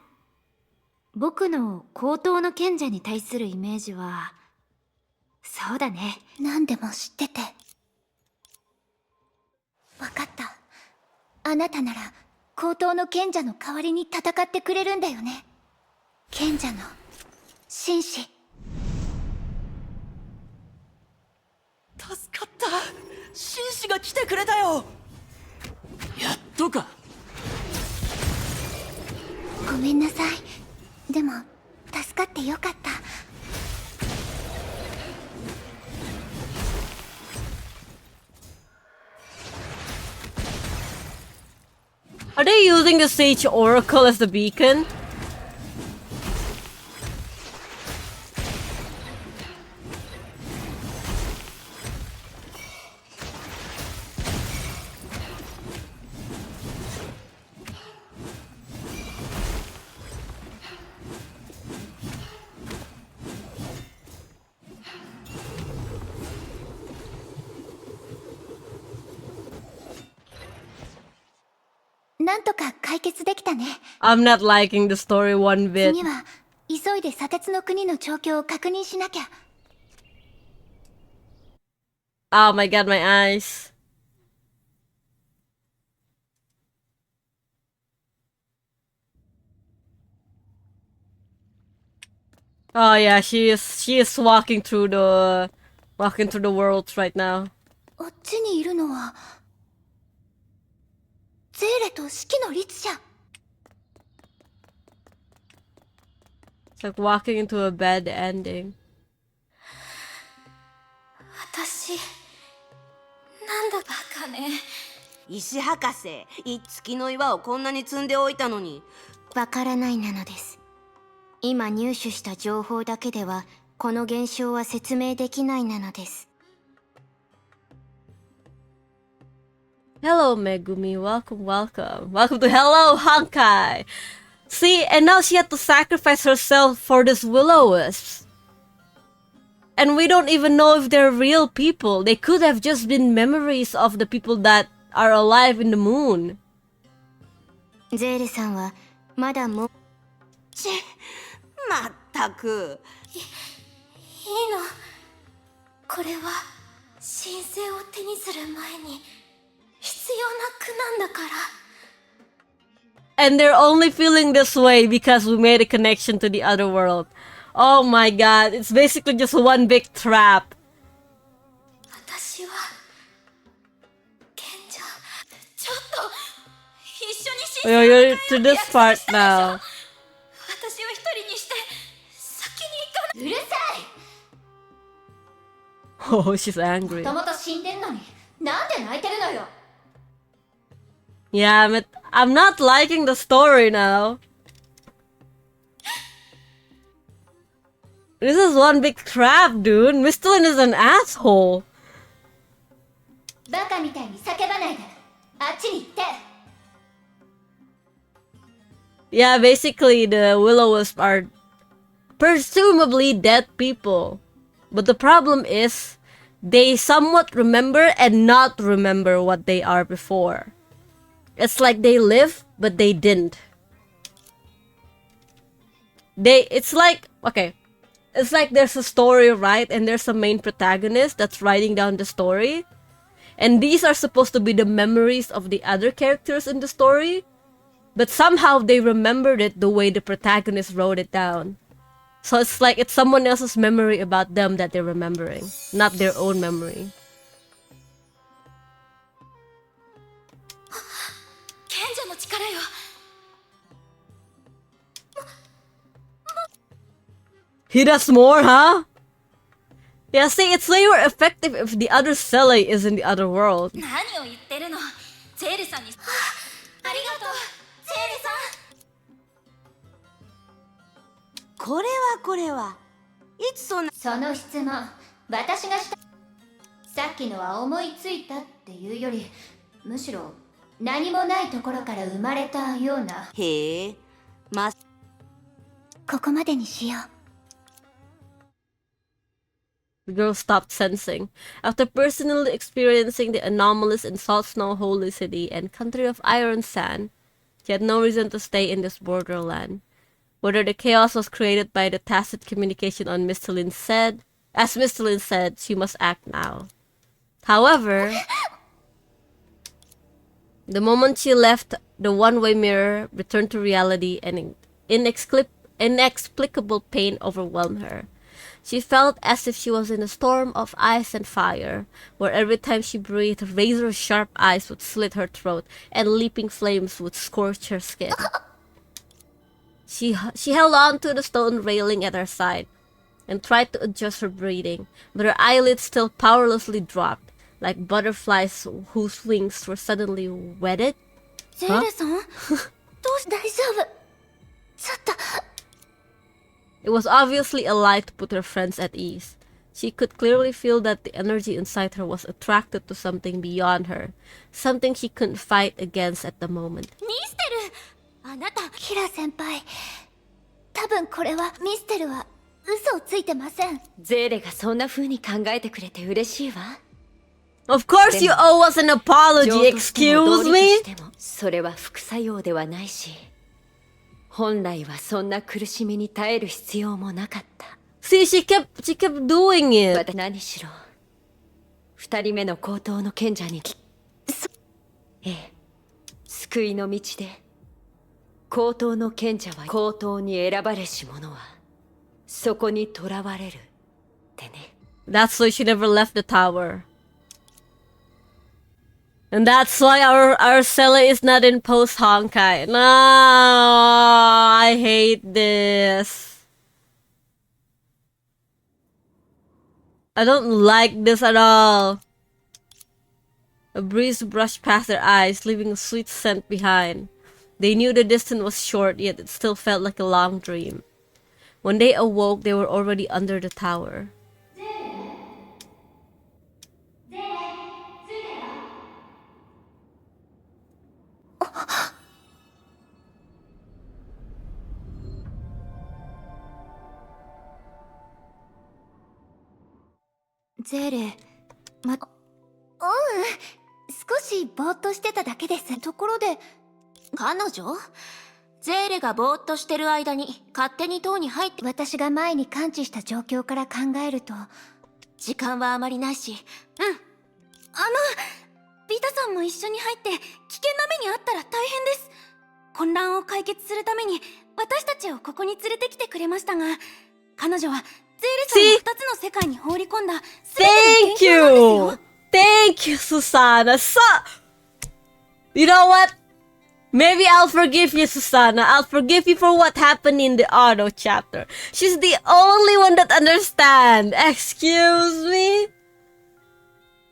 S12: 僕の高等の賢者に対するイメージは、そうだね。
S5: 何でも知ってて。わかった。あなたなら高等の賢者の代わりに戦ってくれるんだよね。賢者の紳士。
S11: 助かった。紳士が来てくれたよ。やっとか。
S5: ごめんなさい。でも助かってよかった。
S3: Are they using the Sage Oracle as the beacon?
S5: なんとか解決できたね。
S3: I'm not liking the story one bit.
S5: 次は急いで砂鉄の国の状況を確認しなきゃ。
S3: Oh my god, my eyes. Oh yeah, she is walking through the worlds right now.
S5: あっちにいるのはゼーレと四季の律者。
S3: It's like walking into a bad ending.
S5: 私なんだバカね。
S6: 石博士、月の岩をこんなに積んでおいたのに。
S4: わからないなのです。今入手した情報だけではこの現象は説明できないなのです。
S3: Hello, Megumi. Welcome, welcome. Welcome to Hello, Honkai. See, and now she had to sacrifice herself for this will-o-wisps. And we don't even know if they're real people. They could have just been memories of the people that are alive in the moon.
S4: ゼーレさんはまだも
S6: まったく。
S5: いいの。これは神聖を手にする前に必要な苦難だから。
S3: And they're only feeling this way because we made a connection to the other world. Oh my god, it's basically just one big trap.
S5: 私は賢者。ちょっと一緒に神聖を
S3: You're to this part now.
S5: 私を一人にして先に行かない。うるさい。
S3: Oh, she's angry.
S5: もともと死んでんのになんで泣いてるのよ。
S3: Yeah, I'm not liking the story now. This is one big trap, dude. Misthalin is an asshole.
S5: バカみたいに叫ばないで。あっちに行って。
S3: Yeah, basically the will-o-wisp are presumably dead people. But the problem is, they somewhat remember and not remember what they are before. It's like they live, but they didn't. It's like there's a story, right? And there's a main protagonist that's writing down the story. And these are supposed to be the memories of the other characters in the story. But somehow they remembered it the way the protagonist wrote it down. So it's like it's someone else's memory about them that they're remembering, not their own memory.
S5: 賢者の力よ。
S3: He does more, huh? Yeah, see, it's way more effective if the other Sele is in the other world.
S5: 何を言ってるの。ゼーレさんに。ありがとう、ゼーレさん。
S6: これは。いつそんな。
S5: その質問、私がした。さっきのは思いついたっていうより、むしろ何もないところから生まれたような。
S6: へえ、ま、
S5: ここまでにしよう。
S3: The girl stopped sensing. After personally experiencing the anomalous and salt snow holy city and country of iron sand, she had no reason to stay in this borderland. Whether the chaos was created by the tacit communication on Miss Lin said, as Miss Lin said, she must act now. However, the moment she left the one-way mirror, returned to reality, and inexplicable pain overwhelmed her. She felt as if she was in a storm of ice and fire, where every time she breathed, razor-sharp ice would slit her throat, and leaping flames would scorch her skin. She held on to the stone railing at her side, and tried to adjust her breathing, but her eyelids still powerlessly dropped, like butterflies whose wings were suddenly wetted.
S5: ゼーレさん、どうし大丈夫。ちょっと。
S3: It was obviously a lie to put her friends at ease. She could clearly feel that the energy inside her was attracted to something beyond her, something she couldn't fight against at the moment.
S5: ミステル、あなた。キラ先輩、多分これはミステルは嘘をついてません。
S10: ゼーレがそんな風に考えてくれて嬉しいわ。
S3: Of course you owe us an apology, excuse me?
S10: それは副作用ではないし、本来はそんな苦しみに耐える必要もなかった。
S3: See, she kept doing it.
S10: 何しろ、二人目の高等の賢者に、ええ、救いの道で、高等の賢者は高等に選ばれし者は、そこに囚われる、ってね。
S3: That's why she never left the tower. And that's why our Sela is not in post Honkai. No, I hate this. I don't like this at all. A breeze brushed past their eyes, leaving a sweet scent behind. They knew the distance was short, yet it still felt like a long dream. When they awoke, they were already under the tower.
S5: 「ゼーレ、うん、少しぼーっとしてただけです。ところで、
S4: 彼女？ゼーレがぼーっとしてる間に勝手に塔に入って。
S5: 私が前に感知した状況から考えると、
S4: 時間はあまりないし、ビタさんも一緒に入って危険な目にあったら大変です。混乱を解決するために私たちをここに連れてきてくれましたが、彼女はゼーレさんの2つの世界に放り込んだ全ての研究なんですよ。
S3: Thank you, Susanna. So, you know what? Maybe I'll forgive you, Susanna. I'll forgive you for what happened in the auto chapter. She's the only one that understands. Excuse me?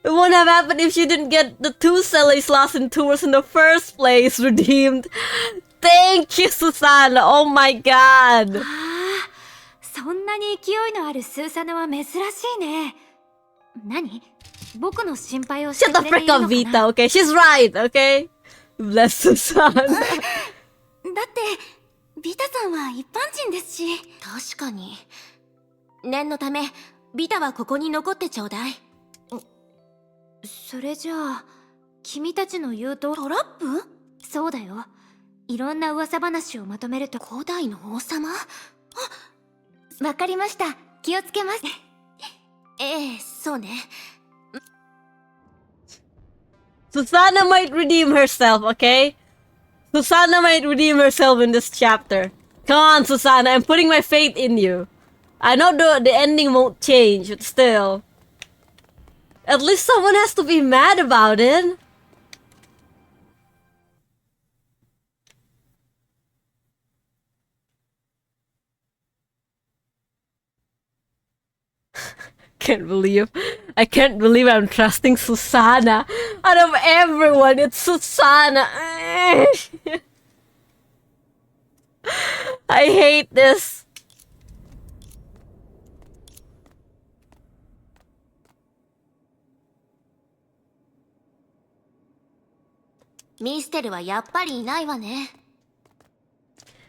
S3: It wouldn't have happened if she didn't get the two Sellies lost in tours in the first place redeemed. Thank you, Susanna. Oh my god.
S12: そんなに勢いのあるスーサナは珍しいね。何？僕の心配をして
S3: Shut
S12: く
S3: the
S12: れてい
S3: frick
S12: るの
S3: up,
S12: かな？
S3: Vita, okay? She's right, okay? Bless Susanna.
S4: だってビタさんは一般人ですし。確かに。念のためビタはここに残ってちょうだい。
S12: それじゃあ君たちの言うと
S4: トラップ？
S12: そうだよ。いろんな噂話をまとめると
S4: 古代の王様？
S5: わかりました。気をつけます。
S4: ええ、そうね。
S3: Susanna might redeem herself, okay? Susanna might redeem herself in this chapter. Come on, Susanna, I'm putting my faith in you. I know the ending won't change, but still. At least someone has to be mad about it. I can't believe I'm trusting Susanna. Out of everyone, it's Susanna. I hate this.
S4: ミステルはやっぱりいないわね。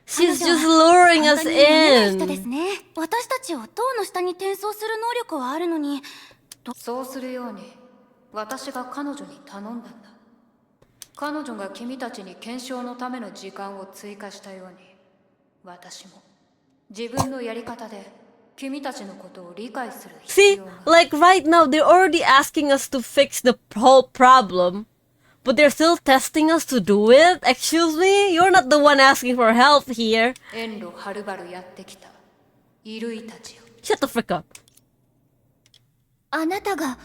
S3: She's just luring us
S5: 本当に読めない人です
S3: in.
S5: ね。私たちを塔の下に転送する能力はあるのに。
S14: そうするように私が彼女に頼んだんだ。彼女が君たちに検証のための時間を追加したように、私も自分のやり方で君たちのことを理解する必
S3: See,
S14: 要が。
S3: like right now, they're already asking us to fix the whole problem, but they're still testing us to do it? Excuse me? You're not the one asking for help here.
S14: 遠路はるばるやってきた衣類たちよ。
S3: Shut the frick up.
S5: あなたが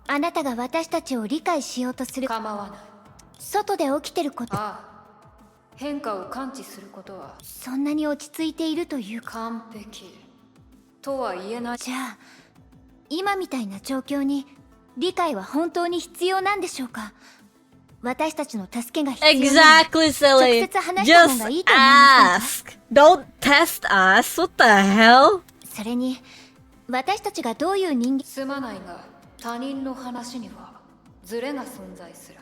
S5: あなたが私たちを理解しようとする。
S14: 構わない。
S5: 外で起きてること。
S14: 変化を感知することは
S5: そんなに落ち着いているというか。
S14: 完璧とは言えない。
S5: じゃあ今みたいな状況に理解は本当に必要なんでしょうか。私たちの助けが必要なら
S3: Exactly, Silly.
S5: 直接話した方
S3: Just
S5: がいいと思いませんか。
S3: ask. Don't test us. What the hell?
S5: それに私たちがどういう人間。
S14: すまないが他人の話にはズレが存在する。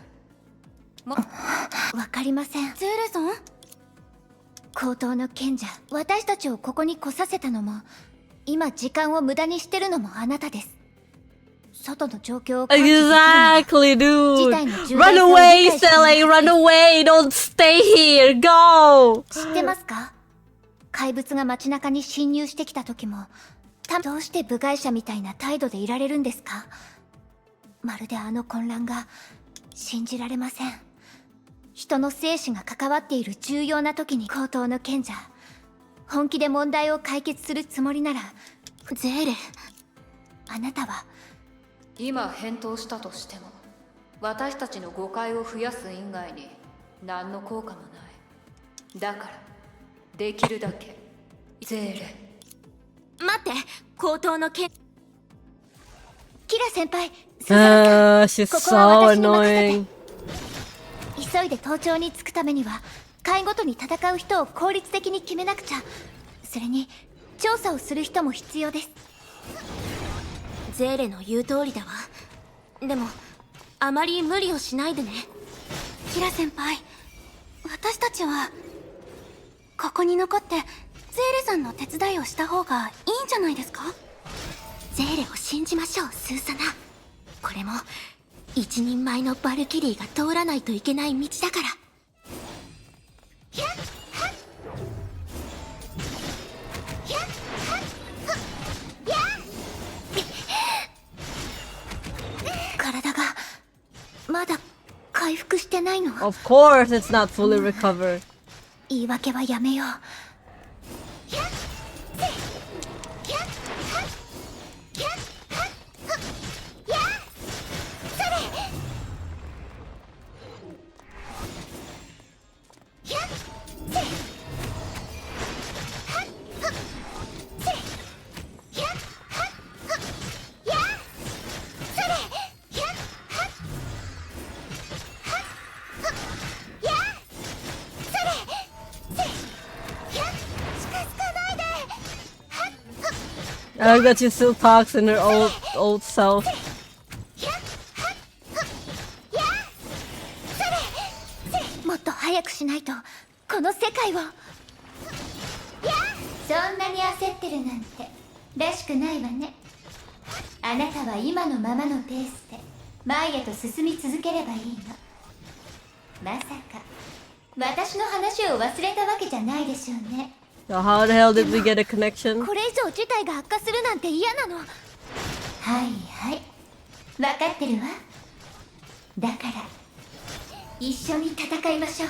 S5: わかりません。ゼーレソン高等の賢者、私たちをここに来させたのも今時間を無駄にしてるのもあなたです。外の状況を感知できるのは
S3: Exactly,
S5: 事
S3: dude.
S5: 態の重
S3: Run
S5: 大さを
S3: away,
S5: 理解しています
S3: Silly. Run away. Don't stay here. Go.
S5: 知ってますか。怪物が街中に侵入してきた時もどうして部外者みたいな態度でいられるんですか。まるであの混乱が信じられません。人の生死が関わっている重要な時に高等の賢者、本気で問題を解決するつもりならゼーレ、あなたは
S14: 今返答したとしても私たちの誤解を増やす以外に何の効果もない。だからできるだけゼーレ。
S4: 待って、高等の剣。
S5: キラ先輩、スザナさん、
S3: she's
S5: ここは
S3: so
S5: 私に任せて。
S3: annoying.
S5: 急いで登頂に着くためには回ごとに戦う人を効率的に決めなくちゃ。それに調査をする人も必要です。
S4: ゼーレの言う通りだわ。でもあまり無理をしないでね。
S5: キラ先輩、私たちはここに残ってゼーレさんの手伝いをした方がいいんじゃないですか。
S4: ゼーレを信じましょう、スーサナ。これも一人前のバルキリーが通らないといけない道だから。
S5: 体がまだ回復してないの。
S3: Of course, it's not fully recovered.
S5: 言い訳はやめよう。
S3: I like that she still talks in her old self.
S5: もっと早くしないとこの世界を。そんなに焦ってるなんてらしくないわね。あなたは今のままのペースで前へと進み続ければいいの。まさか私の話を忘れたわけじゃないでしょうね。
S3: So how the hell did we get a connection?
S5: これ以上事態が悪化するなんて嫌なの。はいはい分かってるわ。だから一緒に戦いましょう。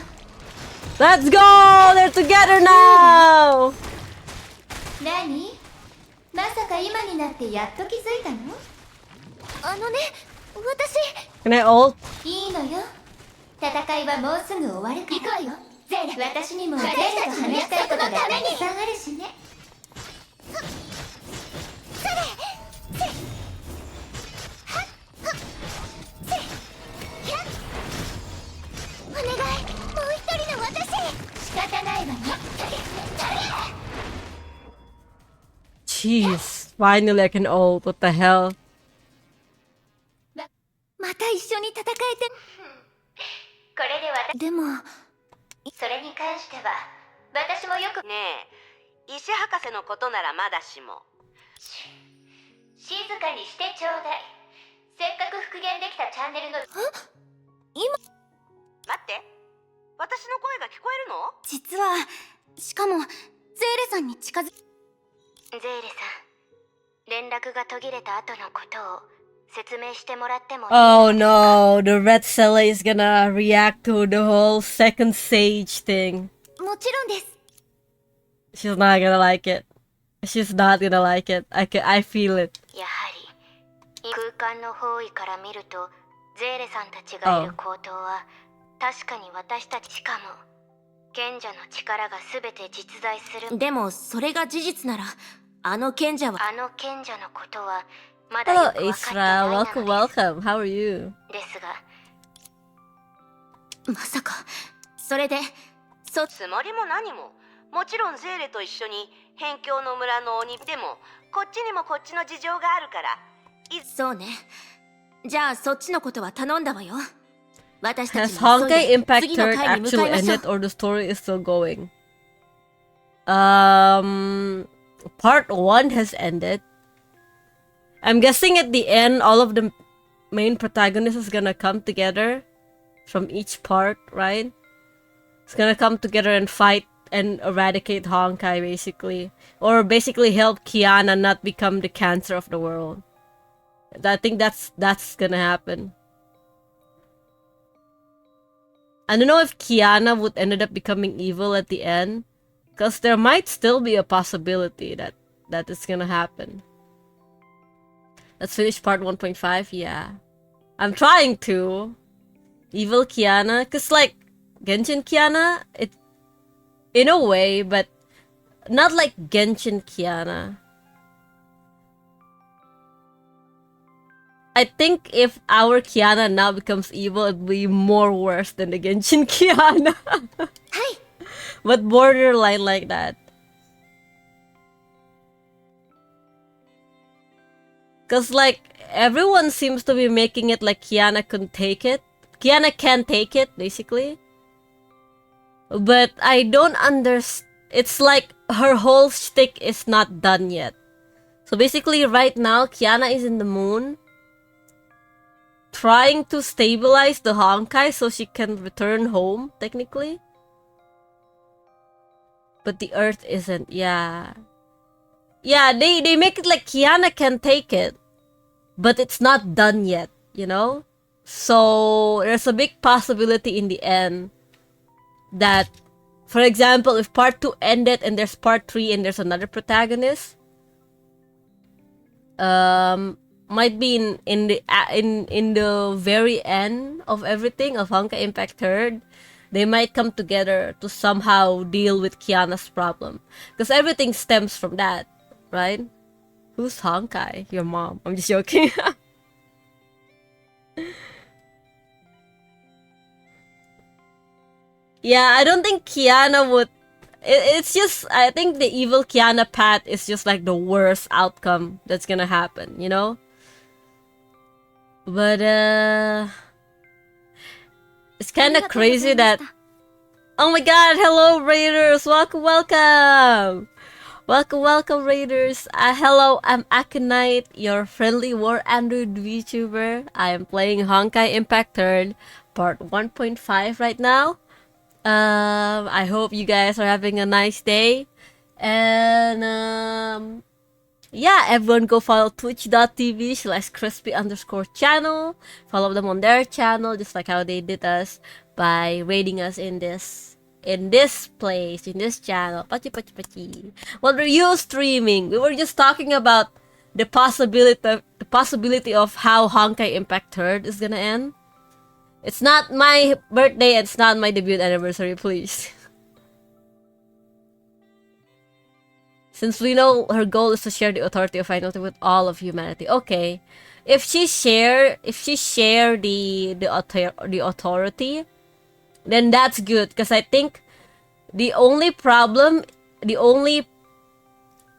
S3: Let's go! They're together now!
S5: 何？まさか今になってやっと気づいたの？あのね、私
S3: Can I ult?
S5: いいのよ。戦いはもうすぐ終わるから。行こうよ。ゼーレ、私にもゼーレと話したいことがたくさんあるしね。お願い、もう一人の私。仕方ないわね。
S3: Jeez, finally I can ult. What the hell?
S5: また一緒に戦えて。これで私でもそれに関しては私もよく
S6: ねえ、石博士のことならまだしも。
S5: 静かにしてちょうだい。せっかく復元できたチャンネルの
S6: 待って、私の声が聞こえるの？
S5: 実はしかもゼーレさんに近づゼーレさん、連絡が途切れた後のことを説明してもらってもいい？
S3: Oh no, the red Cella is gonna react to the whole second sage thing.
S5: もちろんです。
S3: She's not gonna like it. She's not gonna like it. I feel it.
S5: やはり空間の方位から見るとゼーレさんたちがいる高等は確かに私たち、しかも賢者の力が全て実在する。
S4: でもそれが事実なら、あの賢者は
S5: あの賢者のことはまだよ
S3: Hello,
S5: く分かってない
S3: Isra.
S5: の
S3: Welcome, welcome. How are you?
S5: ですが、
S4: まさかそれで
S6: つもりも何も。もちろんゼーレと一緒に辺境の村の鬼でもこっちにもこっちの事情があるから。
S4: そうね。じゃあそっちのことは頼んだわよ。私た
S3: Has
S4: ちも急い
S3: Honkai
S4: で
S3: Impact
S4: 次の
S3: Third
S4: 回に向かい
S3: actually
S4: ましょ
S3: ended
S4: う。
S3: or the story is still going? Part 1 has ended. I'm guessing at the end, all of the main protagonists is gonna come together from each part, right? It's gonna come together and fight and eradicate Honkai, basically. Or basically help Kiana not become the cancer of the world. I think that's gonna happen. I don't know if Kiana would ended up becoming evil at the end. Because there might still be a possibility that is gonna happen. Let's finish part 1.5. Yeah. I'm trying to. Evil Kiana. Because, like, Genshin Kiana, it, in a way, but not like Genshin Kiana. I think if our Kiana now becomes evil, it'd be more worse than the Genshin Kiana.
S5: Hey!
S3: But borderline like that. Cause like everyone seems to be making it like Kiana couldn't take it. Kiana can't take it, basically. But I don't understand. It's like her whole shtick is not done yet. So basically right now, Kiana is in the moon, trying to stabilize the Honkai so she can return home, technically. But the Earth isn't, yeah. Yeah, they make it like Kiana can take it, but it's not done yet, you know? So there's a big possibility in the end that, for example, if part 2 ended and there's part 3 and there's another protagonist, might be in the very end of everything of Honkai Impact Third, they might come together to somehow deal with Kiana's problem. Because everything stems from that, right? Who's Honkai? Your mom. I'm just joking. Yeah, I don't think Kiana would... It's just... I think the evil Kiana path is just like the worst outcome that's gonna happen, you know? But, it's kind of crazy that... Oh my god, hello Raiders! Welcome, welcome! Welcome Raiders! Hello, I'm Aconite, your friendly War Android VTuber. I am playing Honkai Impact Third, part 1.5 right now. I hope you guys are having a nice day. And, yeah, everyone go follow twitch.tv/crispy_channel. Follow them on their channel, just like how they did us by rating us in this place, in this channel. Pachi. What were you streaming? We were just talking about the possibility of how Honkai Impact Third is gonna end. It's not my birthday, it's not my debut anniversary, please. Since we know her goal is to share the authority of finality with all of humanity. Okay. If she share the authority, then that's good. Because I think the only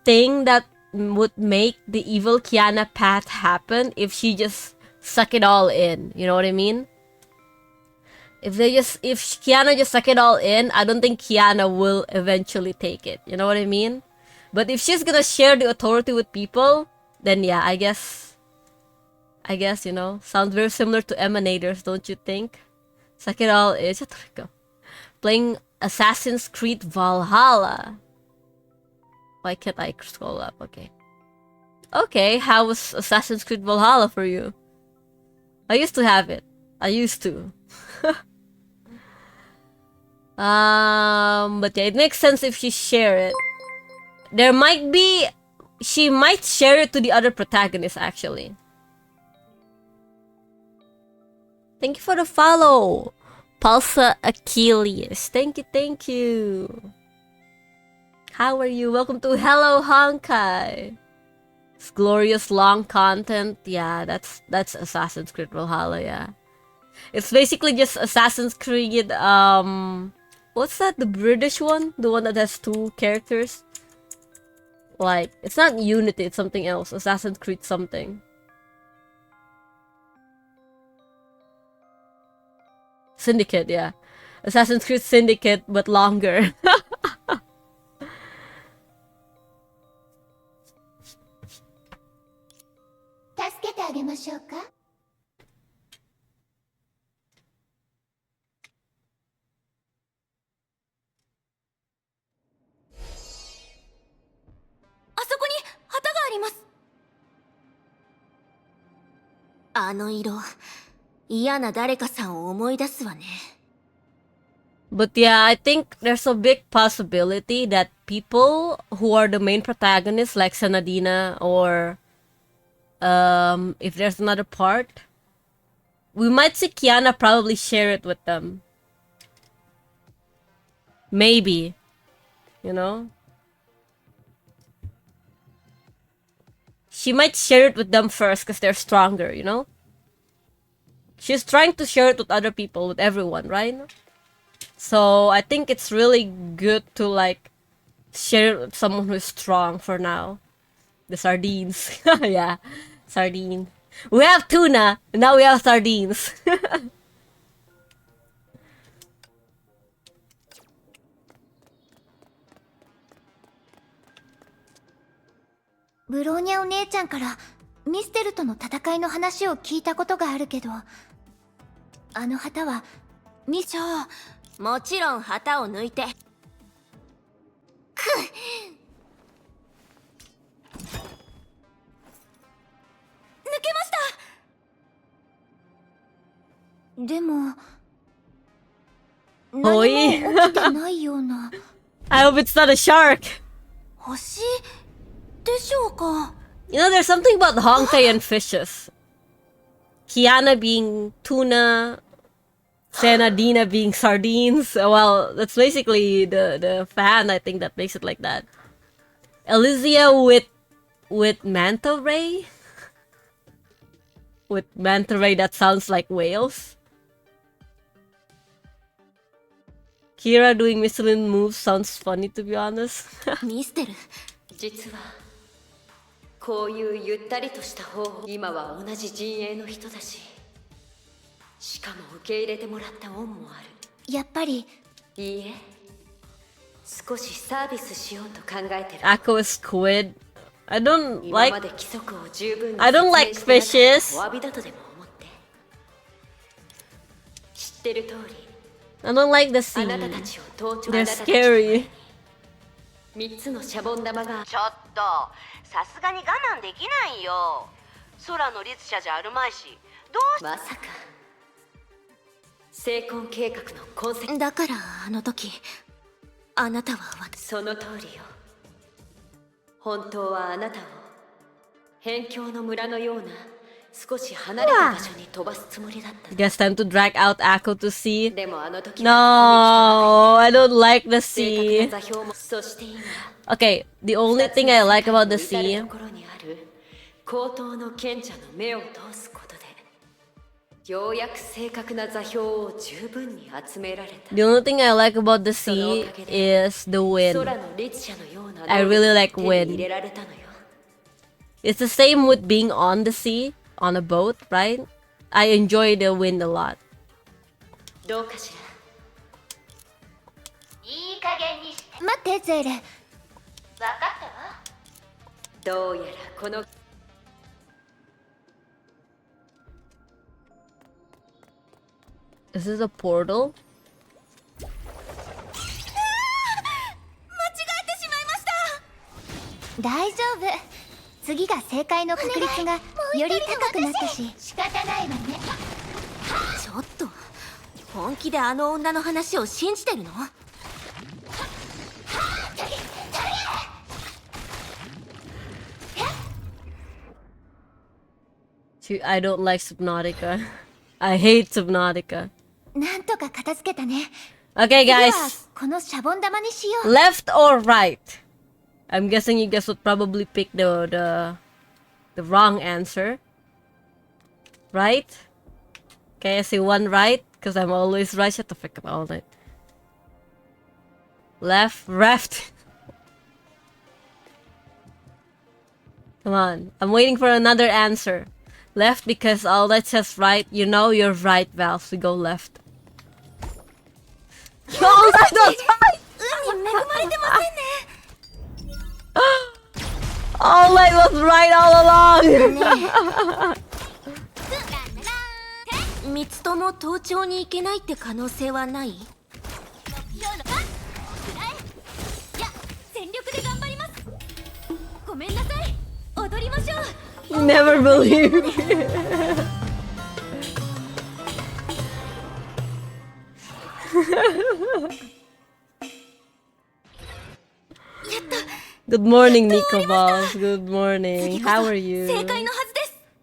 S3: thing that would make the evil Kiana path happen if she just suck it all in. You know what I mean? If Kiana just suck it all in, I don't think Kiana will eventually take it. You know what I mean? But if she's gonna share the authority with people, then yeah, I guess, you know, sounds very similar to Emanators, don't you think? Suck it all in. Playing Assassin's Creed Valhalla. Why can't I scroll up? Okay. Okay, how was Assassin's Creed Valhalla for you? I used to have it. I used to. But yeah, it makes sense if she share it. She might share it to the other protagonist actually. Thank you for the follow, Pulsa Achilles. Thank you. How are you? Welcome to Hello Honkai. It's glorious long content. Yeah, that's Assassin's Creed Valhalla, yeah. It's basically just Assassin's Creed, what's that? The British one? The one that has 2 characters? Like, it's not Unity, it's something else. Assassin's Creed something. Syndicate, yeah. Assassin's Creed Syndicate, but longer.
S5: 助けてあげましょうか。
S4: あそこに旗があります。あの色、嫌な誰かさんを思い出すわね。
S3: But yeah, I think there's a big possibility that people who are the main protagonists, like Senadina, or if there's another part, we might see Kiana probably share it with them. Maybe, you know? She might share it with them first because they're stronger, you know? She's trying to share it with other people, with everyone, right? So I think it's really good to like share it with someone who's strong for now. The sardines. Yeah, sardine. We have tuna, now we have sardines.
S5: ブローニャお姉ちゃんからミステルとの戦いの話を聞いたことがあるけど、あの旗は
S4: もちろん旗を抜いて。抜けました。
S5: でも
S3: おい。
S5: 何も起きてないような。
S3: I hope it's not a shark.
S5: 星でしょうか。
S3: You know, there's something about Honkai and fishes. Kiana being tuna, Senadina being sardines. Well, that's basically the fan, I think, that makes it like that. Elysia with manta ray? With manta ray that sounds like whales. Kira doing Michelin moves sounds funny, to be honest.
S4: ミステル、実はこういうゆったりとした方法、今は同じ陣営の人だし、しかも受け入れてもらった恩もある。
S5: やっぱり。
S4: いいえ、少しサービスしようと考えてる。
S3: Aqua squid. I don't like fishes.
S4: お詫びだとでも思って。知ってる通り。
S3: I don't like the sea. They're scary.
S4: 3つのシャボン玉が。
S6: ちょっと、さすがに我慢できないよ。空の律者じゃあるまいし、どう
S4: まさか成婚計画の痕跡だから。あの時あなたはその通りよ。本当はあなたを辺境の村のような少し離れた場所に飛ばすつもりだった。
S3: Guess time to drag out Akko to sea. No, I don't like the sea. Okay, the only thing I like about the sea. The only thing I like about the sea is the wind. I really like wind. It's the same with being on the sea, on a boat, right? I enjoy the wind a lot.
S10: どうかしら。
S5: いい加減にして。待ってゼーレ。分かったわ。
S10: どうやらこの
S3: Is this a portal?
S5: 間違えてしまいました。大丈夫。次が正解の確率がより高くなったし仕方ないわね。
S4: ちょっと本気であの女の話を信じてるの？
S3: I don't like Subnautica. I hate Subnautica.
S5: なんとか片付けたね。
S3: Okay,
S5: 次は
S3: guys.
S5: このシャボン玉にしよう。
S3: Left or right? I'm guessing you guys would probably pick the wrong answer. Right? Okay, I see one right, because I'm always right. Shut the frick up all night. Left. Come on. I'm waiting for another answer. Left because all that says right. You know you're right, Val. So go left. Oh, that was right! All that was right all along!
S4: 3つとも登頂に行けないって可能性はない？
S12: 全力で頑張ります。ごめんなさい。踊りましょう。
S3: Never believe. Good morning, Nico Balls. Good morning. How are you?
S12: 正解のはず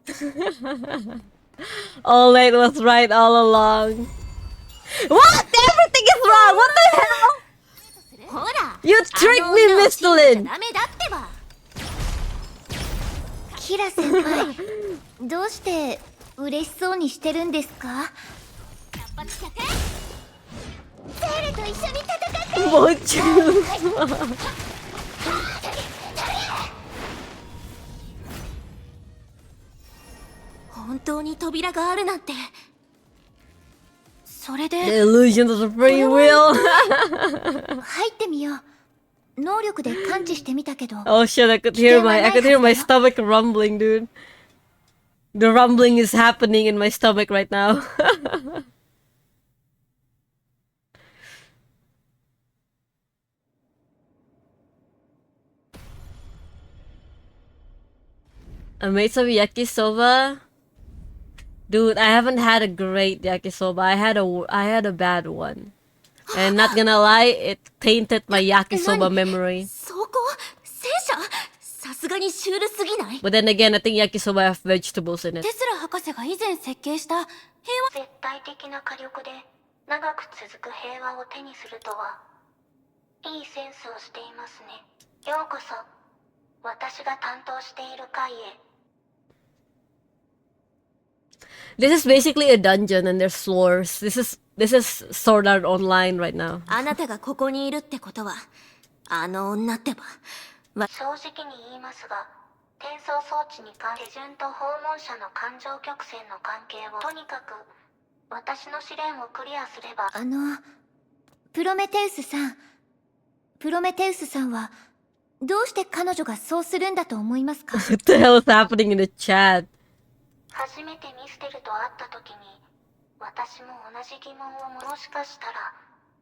S12: です。
S3: All that was right all along. What? Everything is wrong. What the hell?
S4: ほら
S3: You tricked me, Mr. Lin.
S4: ダメだってば。
S5: キラ先輩、どうして嬉しそうにしてるんですか？ゼーレと一緒に戦って。
S3: もちろん。
S4: 本当に扉があるなんて。それで
S3: The illusion of free will.
S5: 入ってみよう。能力で感知してみたけど。
S3: Oh shit, I could hear my stomach rumbling, dude. The rumbling is happening in my stomach right now. I made some yakisoba. Dude, I haven't had a great yakisoba. I had a bad one. And not gonna lie, it tainted my yakisoba memory.
S4: そこ戦車さすがにシュールすぎない？
S3: But then again, I think yakisoba have vegetables in it.
S4: テスラ博士が以前設計した平和。
S5: 絶対的な火力で長く続く平和を手にするとは、いいセンスをしていますね。ようこそ、私が担当している会へ。
S3: This is basically a dungeon and there's floors. This is Sword Art Online right now.
S4: あなたがここにいるってことは、あの女ってば。
S5: 正直に言いますが、転送装置に関手順と訪問者の感情曲線の関係をとにかく私の試練をクリアすれば。プロメテウスさんはどうして彼女がそうするんだと思いますか？
S3: What the hell is happening in the chat?
S5: 初めてミステルと会った時に私も同じ疑問をもしかしたら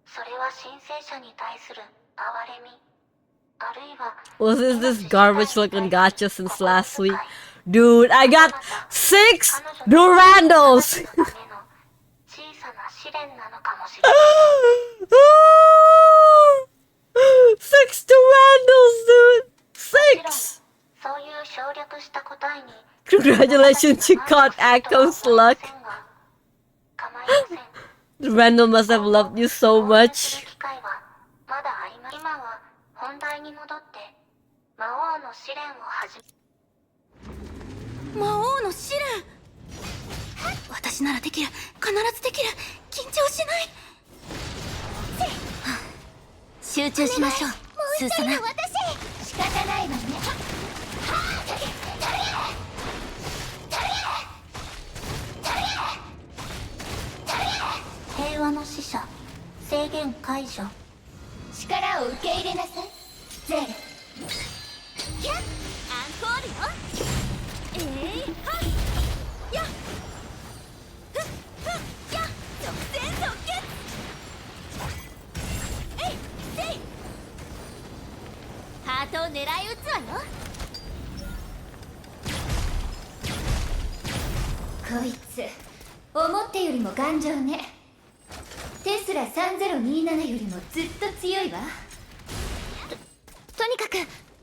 S5: それは申請者に対する哀れみあるいは
S3: Was this garbage looking gacha since last week? Dude, I got 6 Durandals!
S5: 小さな試練なのかもしれない。
S3: 6 Durandals, dude! 6!
S5: そういう省略した答えに
S3: Congratulations, you caught Akko's luck. The Randall must have loved you so much.
S5: まだ今は本題に戻って魔王の試練を始め。
S4: 魔王の試練。私ならできる。必ずできる。緊張しない。集中しましょう。スーサナ。
S5: 仕方ないわね。平和の制限解除。
S4: 力を受け入れなさいゼーレ。キャッアンコールよ。はっやっふっふっやっ直線即決。えいせいハートを狙い撃つわよ。
S14: こいつ思ったよりも頑丈ね。テスラ3027よりもずっと強いわ。
S4: とにかく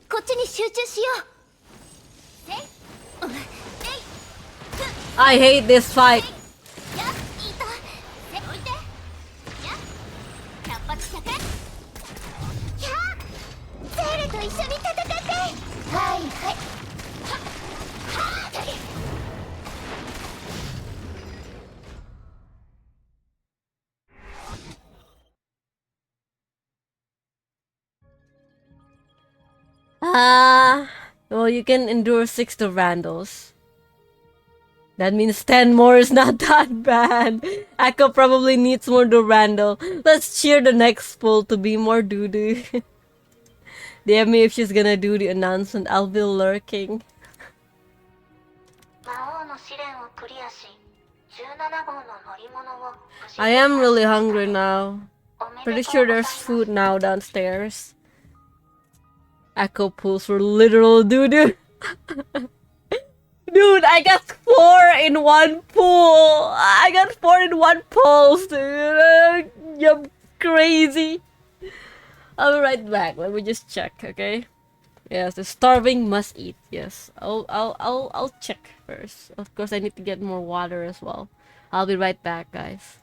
S4: こっちに集中しよう。せい
S3: I hate this fight.
S4: やっいたせ置いてやっ百発百中。キャーゼーレと一緒に戦って。はいはいはっはーっ。
S3: Well, you can endure 6 to Vandals. That means 10 more is not that bad. Echo probably needs more Durandal. Let's cheer the next pull to be more doo-doo. DM me if she's gonna do the announcement. I'll be lurking.
S5: 魔王の試練をクリアし、17号の乗り物を無事
S3: I am really hungry now. Pretty sure there's food now downstairs. Echo pulls for literal doo-doo. Dude, I got 4 in one pool. I got 4 in one pulse, dude. You're crazy. I'll be right back. Let me just check, okay? Yes, the starving must eat. Yes, I'll check first. Of course, I need to get more water as well. I'll be right back, guys.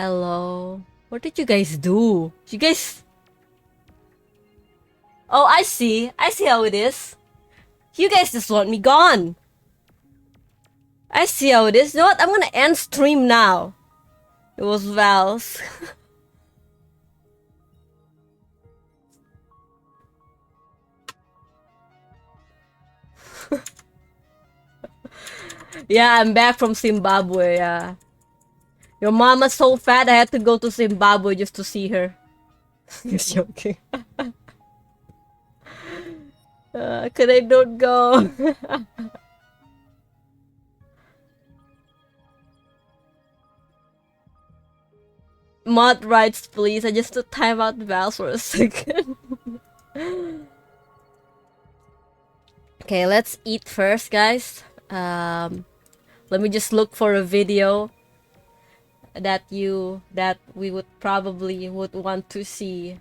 S3: Hello. What did you guys do? You guys... Oh, I see. I see how it is. You guys just want me gone. I see how it is. You know what? I'm gonna end stream now. It was Val's. Yeah, I'm back from Zimbabwe. Yeah. Your mama's so fat, I had to go to Zimbabwe just to see her. Just joking. Could I don't go? Mod rights, please. I just took time out Val for a second. Okay, let's eat first, guys. Let me just look for a video that we would probably would want to see.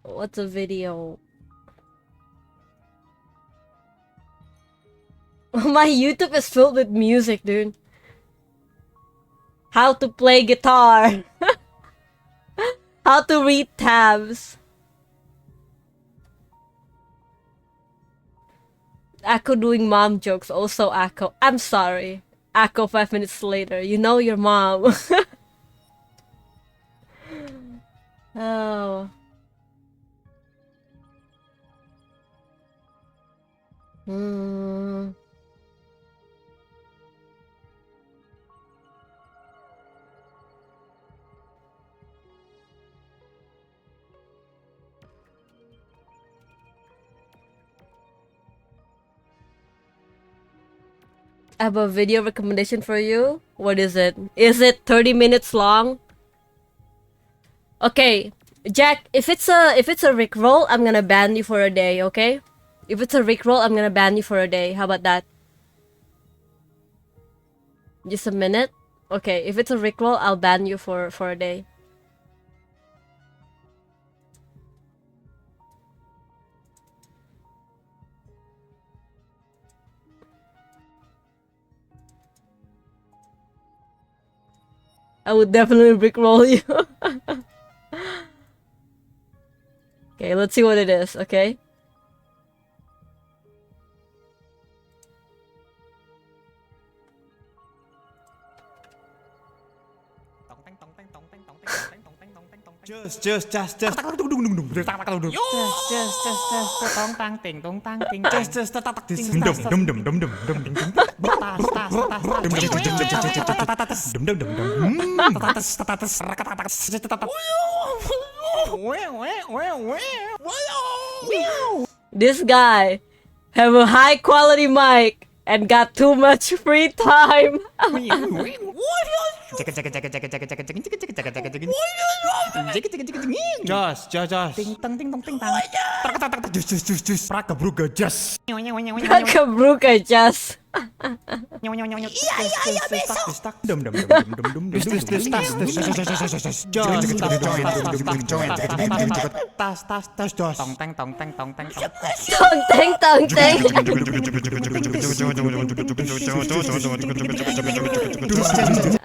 S3: What's a video? My YouTube is filled with music, dude. How to play guitar. How to read tabs. Akko doing mom jokes. Also Akko. I'm sorry. Akko 5 minutes later. You know your mom. Oh. I have a video recommendation for you. What is it? Is it 30 minutes long? Okay, Jack, if it's a Rickroll, I'm gonna ban you for a day, okay? If it's a Rickroll, I'm gonna ban you for a day. How about that? Just a minute? Okay, if it's a Rickroll, I'll ban you for a day. I would definitely Rickroll you. Okay, let's see what it is, okay?
S15: Just tong tang ting tong tang ting just dum dum dum dum dum
S3: This guy have a high quality mic and got too much free time.
S15: Josh. Ting tang ting tong ting tang. Prakabruga just.
S3: Prakabruga just.
S15: Dum dum dum dum dum tong tang tong tang tong tang
S3: Tong tang.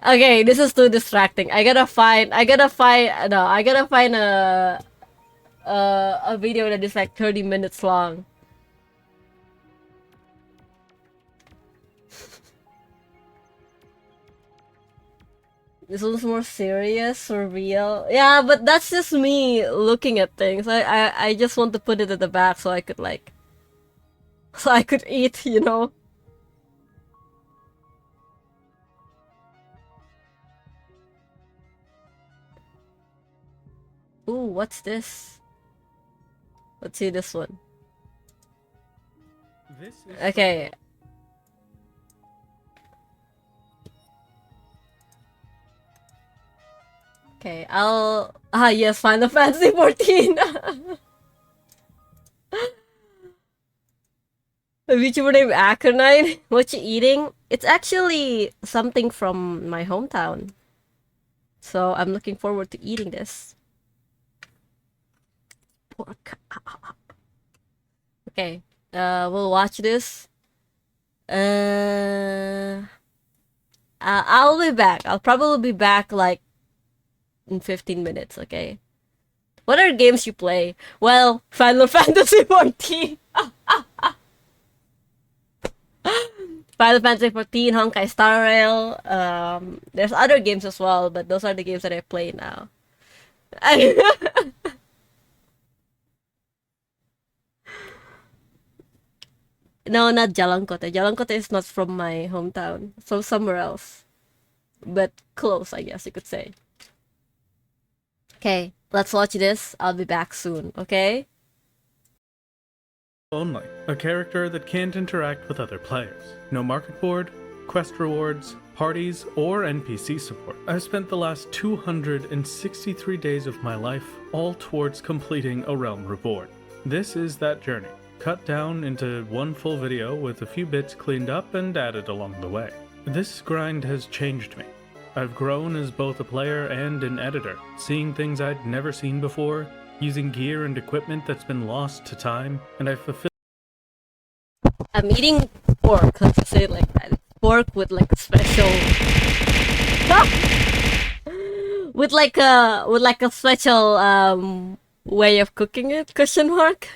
S3: Okay, this is too distracting. I gotta find a video that is like 30 minutes long. This one's more serious, surreal. Yeah, but that's just me looking at things. I just want to put it at the back so I could eat, you know? Ooh, what's this? Let's see this one. Okay. Okay, yes, Final Fantasy 14. A VTuber named Aconite. What you eating? It's actually something from my hometown. So I'm looking forward to eating this. Pork. Okay, we'll watch this. I'll be back. I'll probably be back like in 15 minutes, okay? What are games you play? Well, Final Fantasy 14. Final Fantasy 14, Honkai Star Rail. There's other games as well, but those are the games that I play now. No, not Jalangkote. Jalangkote is not from my hometown. So somewhere else. But close, I guess you could say. Okay, let's watch this. I'll be back soon, okay?
S16: Only, a character that can't interact with other players. No market board, quest rewards, parties, or NPC support. I've spent the last 263 days of my life all towards completing a Realm Reborn. This is that journey, cut down into one full video with a few bits cleaned up and added along the way. This grind has changed me. I've grown as both a player and an editor, seeing things I'd never seen before, using gear and equipment that's been lost to time, and I've fulfilled.
S3: I'm eating pork, let's say it like that. Pork with like a special with like a special way of cooking it, question mark?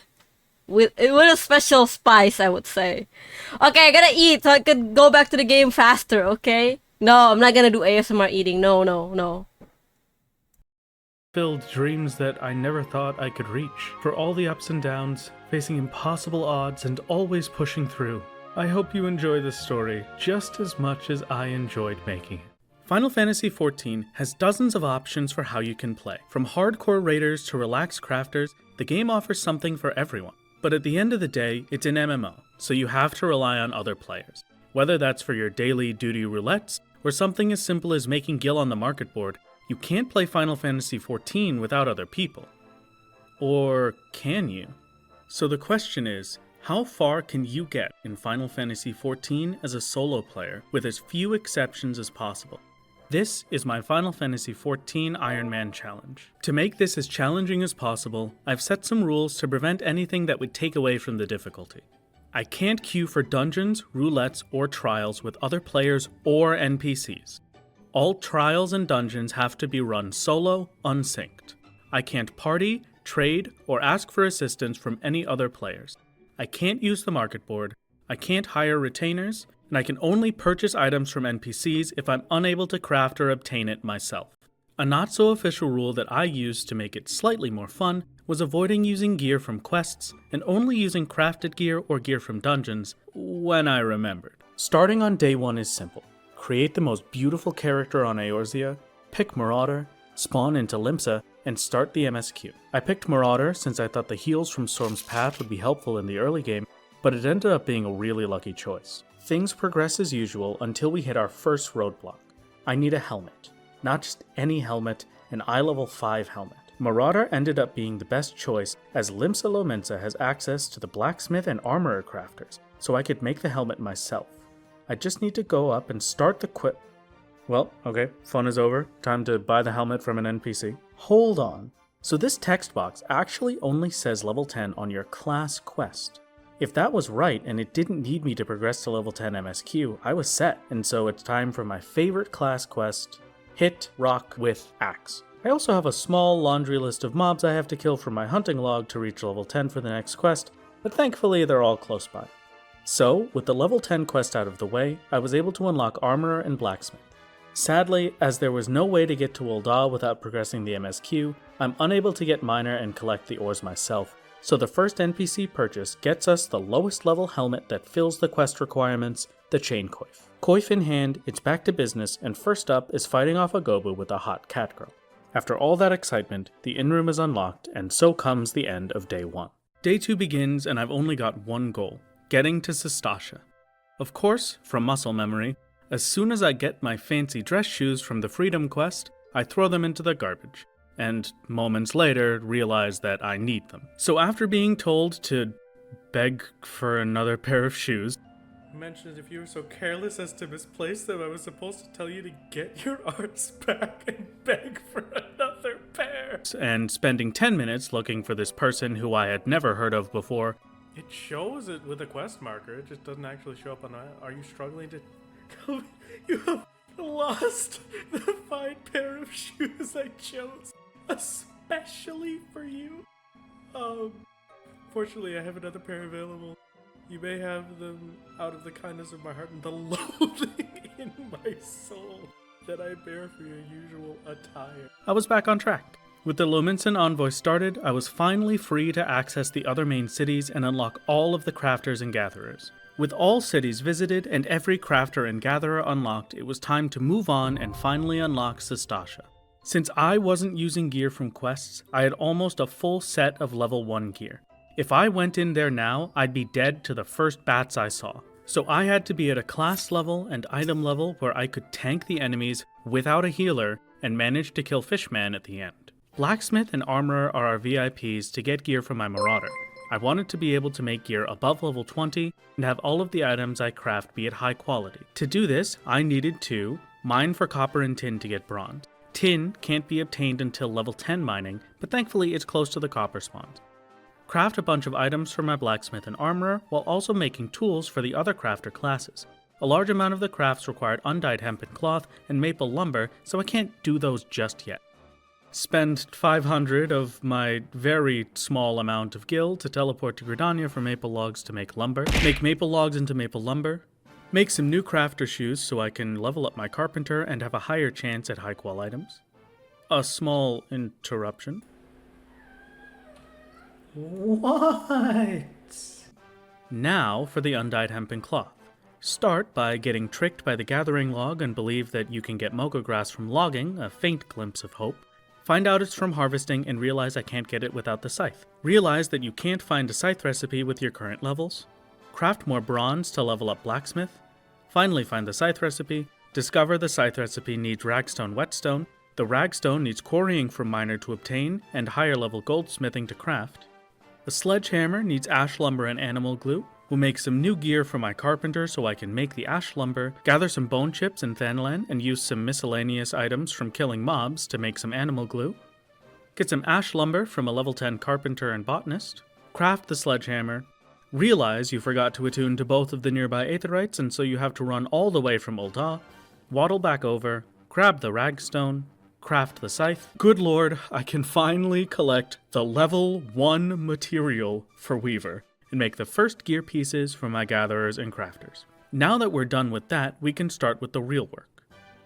S3: With a special spice, I would say. Okay, I gotta eat so I could go back to the game faster, okay? No, I'm not gonna do ASMR eating. No.
S16: Filled dreams that I never thought I could reach. For all the ups and downs, facing impossible odds and always pushing through. I hope you enjoy this story just as much as I enjoyed making it. Final Fantasy XIV has dozens of options for how you can play. From hardcore raiders to relaxed crafters, the game offers something for everyone. But at the end of the day, it's an MMO, so you have to rely on other players. Whether that's for your daily duty roulettes, or something as simple as making gil on the market board, you can't play Final Fantasy XIV without other people. Or can you? So the question is, how far can you get in Final Fantasy XIV as a solo player with as few exceptions as possible? This is my Final Fantasy XIV Iron Man challenge. To make this as challenging as possible, I've set some rules to prevent anything that would take away from the difficulty. I can't queue for dungeons, roulettes, or trials with other players or NPCs. All trials and dungeons have to be run solo, unsynced. I can't party, trade, or ask for assistance from any other players. I can't use the market board, I can't hire retainers, and I can only purchase items from NPCs if I'm unable to craft or obtain it myself. A not-so-official rule that I used to make it slightly more fun was avoiding using gear from quests and only using crafted gear or gear from dungeons when I remembered. Starting on day 1 is simple. Create the most beautiful character on Eorzea, pick Marauder, spawn into Limsa, and start the MSQ. I picked Marauder since I thought the heals from Storm's Path would be helpful in the early game, but it ended up being a really lucky choice. Things progress as usual until we hit our first roadblock. I need a helmet. Not just any helmet, an eye level 5 helmet. Marauder ended up being the best choice as Limsa Lominsa has access to the blacksmith and armorer crafters, so I could make the helmet myself. I just need to go up and start the Well, okay, fun is over. Time to buy the helmet from an NPC. Hold on. So this text box actually only says level 10 on your class quest. If that was right and it didn't need me to progress to level 10 MSQ, I was set, and so it's time for my favorite class quest, Hit Rock with Axe. I also have a small laundry list of mobs I have to kill from my hunting log to reach level 10 for the next quest, but thankfully they're all close by. So, with the level 10 quest out of the way, I was able to unlock Armorer and Blacksmith. Sadly, as there was no way to get to Ul'dah without progressing the MSQ, I'm unable to get Miner and collect the ores myself, so the first NPC purchase gets us the lowest level helmet that fills the quest requirements, the Chain Coif. Coif in hand, it's back to business, and first up is fighting off a Gobu with a hot cat girl. After all that excitement, the in-room is unlocked, and so comes the end of day 1. Day 2 begins, and I've only got one goal, getting to Sestasha. Of course, from muscle memory, as soon as I get my fancy dress shoes from the Freedom Quest, I throw them into the garbage, and moments later realize that I need them. So after being told to beg for another pair of shoes, mentioned if you were so careless as to misplace them, I was supposed to tell you to get your arts back and beg for another pair. And spending 10 minutes looking for this person who I had never heard of before, It shows it with a quest marker. It just doesn't actually show up on. Are you struggling to? You have lost the fine pair of shoes I chose especially for you. Fortunately, I have another pair available. You may have them out of the kindness of my heart and the loathing in my soul that I bear for your usual attire. I was back on track. With the Lominson Envoy started, I was finally free to access the other main cities and unlock all of the crafters and gatherers. With all cities visited and every crafter and gatherer unlocked, it was time to move on and finally unlock Sistasha. Since I wasn't using gear from quests, I had almost a full set of level 1 gear. If I went in there now, I'd be dead to the first bats I saw. So I had to be at a class level and item level where I could tank the enemies without a healer and manage to kill Fishman at the end. Blacksmith and Armorer are our VIPs to get gear from my Marauder. I wanted to be able to make gear above level 20 and have all of the items I craft be at high quality. To do this, I needed to mine for copper and tin to get bronze. Tin can't be obtained until level 10 mining, but thankfully it's close to the copper spawns. Craft a bunch of items for my Blacksmith and Armorer while also making tools for the other crafter classes. A large amount of the crafts required undyed hemp and cloth and maple lumber, so I can't do those just yet. Spend 500 of my very small amount of gil to teleport to Gridania for maple logs to make lumber. Make maple logs into maple lumber. Make some new crafter shoes so I can level up my carpenter and have a higher chance at high qual items. A small interruption. What? Now for the undyed hemp and cloth. Start by getting tricked by the gathering log and believe that you can get mocha grass from logging, a faint glimpse of hope. Find out it's from harvesting and realize I can't get it without the scythe. Realize that you can't find a scythe recipe with your current levels. Craft more bronze to level up blacksmith. Finally find the scythe recipe. Discover the scythe recipe needs ragstone whetstone. The ragstone needs quarrying from miner to obtain and higher level goldsmithing to craft. The sledgehammer needs ash lumber and animal glue. We'll make some new gear for my carpenter so I can make the ash lumber, gather some bone chips and thanalan, and use some miscellaneous items from killing mobs to make some animal glue. Get some ash lumber from a level 10 carpenter and botanist. Craft the sledgehammer. Realize you forgot to attune to both of the nearby aetherites, and so you have to run all the way from Ul'dah. Waddle back over, grab the ragstone, craft the scythe. Good lord, I can finally collect the level 1 material for Weaver and make the first gear pieces for my gatherers and crafters. Now that we're done with that, we can start with the real work.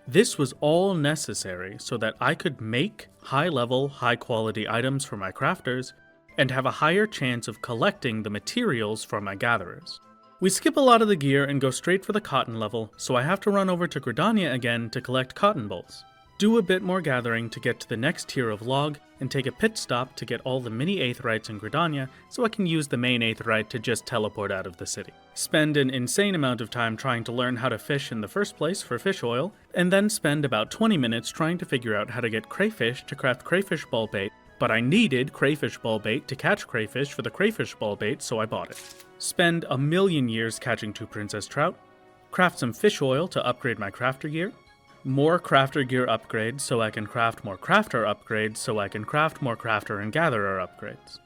S16: This was all necessary so that I could make high-level, high-quality items for my crafters and have a higher chance of collecting the materials for my gatherers. We skip a lot of the gear and go straight for the cotton level, so I have to run over to Gridania again to collect cotton bolls. Do a bit more gathering to get to the next tier of log, and take a pit stop to get all the mini aetherites in Gridania so I can use the main aetherite to just teleport out of the city. Spend an insane amount of time trying to learn how to fish in the first place for fish oil, and then spend about 20 minutes trying to figure out how to get crayfish to craft crayfish ball bait, but I needed crayfish ball bait to catch crayfish for the crayfish ball bait, so I bought it. Spend a million years catching 2 princess trout, craft some fish oil to upgrade my crafter gear, more crafter gear upgrades so I can craft more crafter upgrades so I can craft more crafter and gatherer upgrades.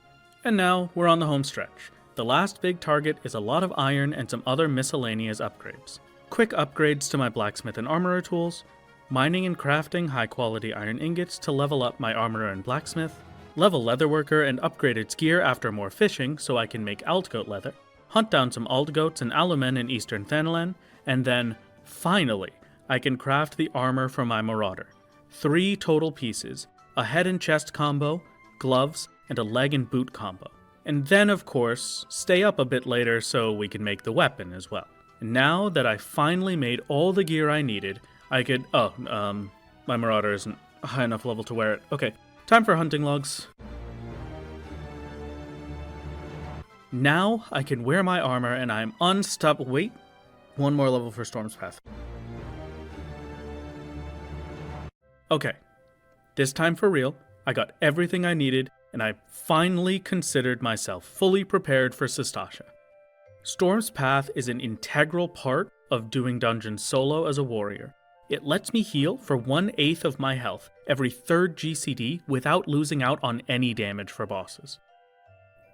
S16: And now we're on the home stretch. The last big target is a lot of iron and some other miscellaneous upgrades. Quick upgrades to my blacksmith and armorer tools, mining and crafting high quality iron ingots to level up my armorer and blacksmith, level leatherworker and upgrade its gear after more fishing so I can make aldgoat leather, hunt down some aldgoats and alumen in eastern Thanalan, and then, finally, I can craft the armor for my Marauder. 3 total pieces, a head and chest combo, gloves, and a leg and boot combo. And then, of course, stay up a bit later so we can make the weapon as well. And now that I finally made all the gear I needed, I could... my Marauder isn't high enough level to wear it. Okay, time for hunting logs. Now I can wear my armor and I'm unstoppable. Wait, 1 more level for Storm's Path. Okay, this time for real, I got everything I needed, and I finally considered myself fully prepared for Sistasha. Storm's Path is an integral part of doing dungeons solo as a warrior. It lets me heal for 1/8 of my health every 3rd GCD without losing out on any damage for bosses.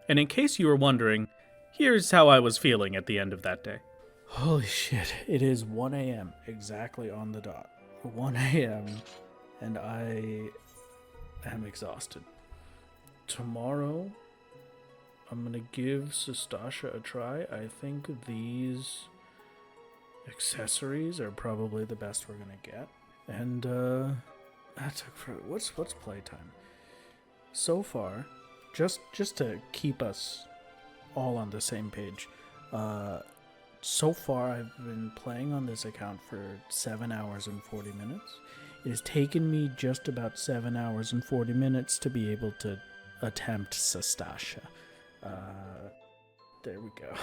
S16: And in case you were wondering, here's how I was feeling at the end of that day. Holy shit, it is 1 a.m. exactly on the dot. 1 a.m. and I am exhausted. Tomorrow, I'm gonna give Sestasha a try. I think these accessories are probably the best we're gonna get. And that took for what's playtime? So far, just to keep us all on the same page, so far I've been playing on this account for 7 hours and 40 minutes. It has taken me just about 7 hours and 40 minutes to be able to attempt Sestasha. There we go.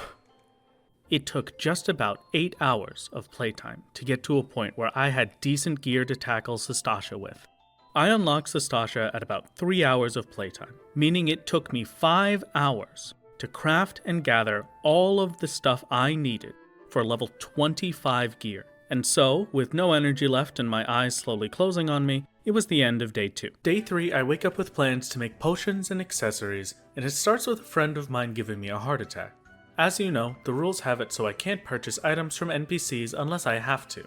S16: It took just about 8 hours of playtime to get to a point where I had decent gear to tackle Sestasha with. I unlocked Sestasha at about 3 hours of playtime, meaning it took me 5 hours to craft and gather all of the stuff I needed for level 25 gear. And so, with no energy left and my eyes slowly closing on me, it was the end of day 2. Day 3, I wake up with plans to make potions and accessories, and it starts with a friend of mine giving me a heart attack. As you know, the rules have it so I can't purchase items from NPCs unless I have to.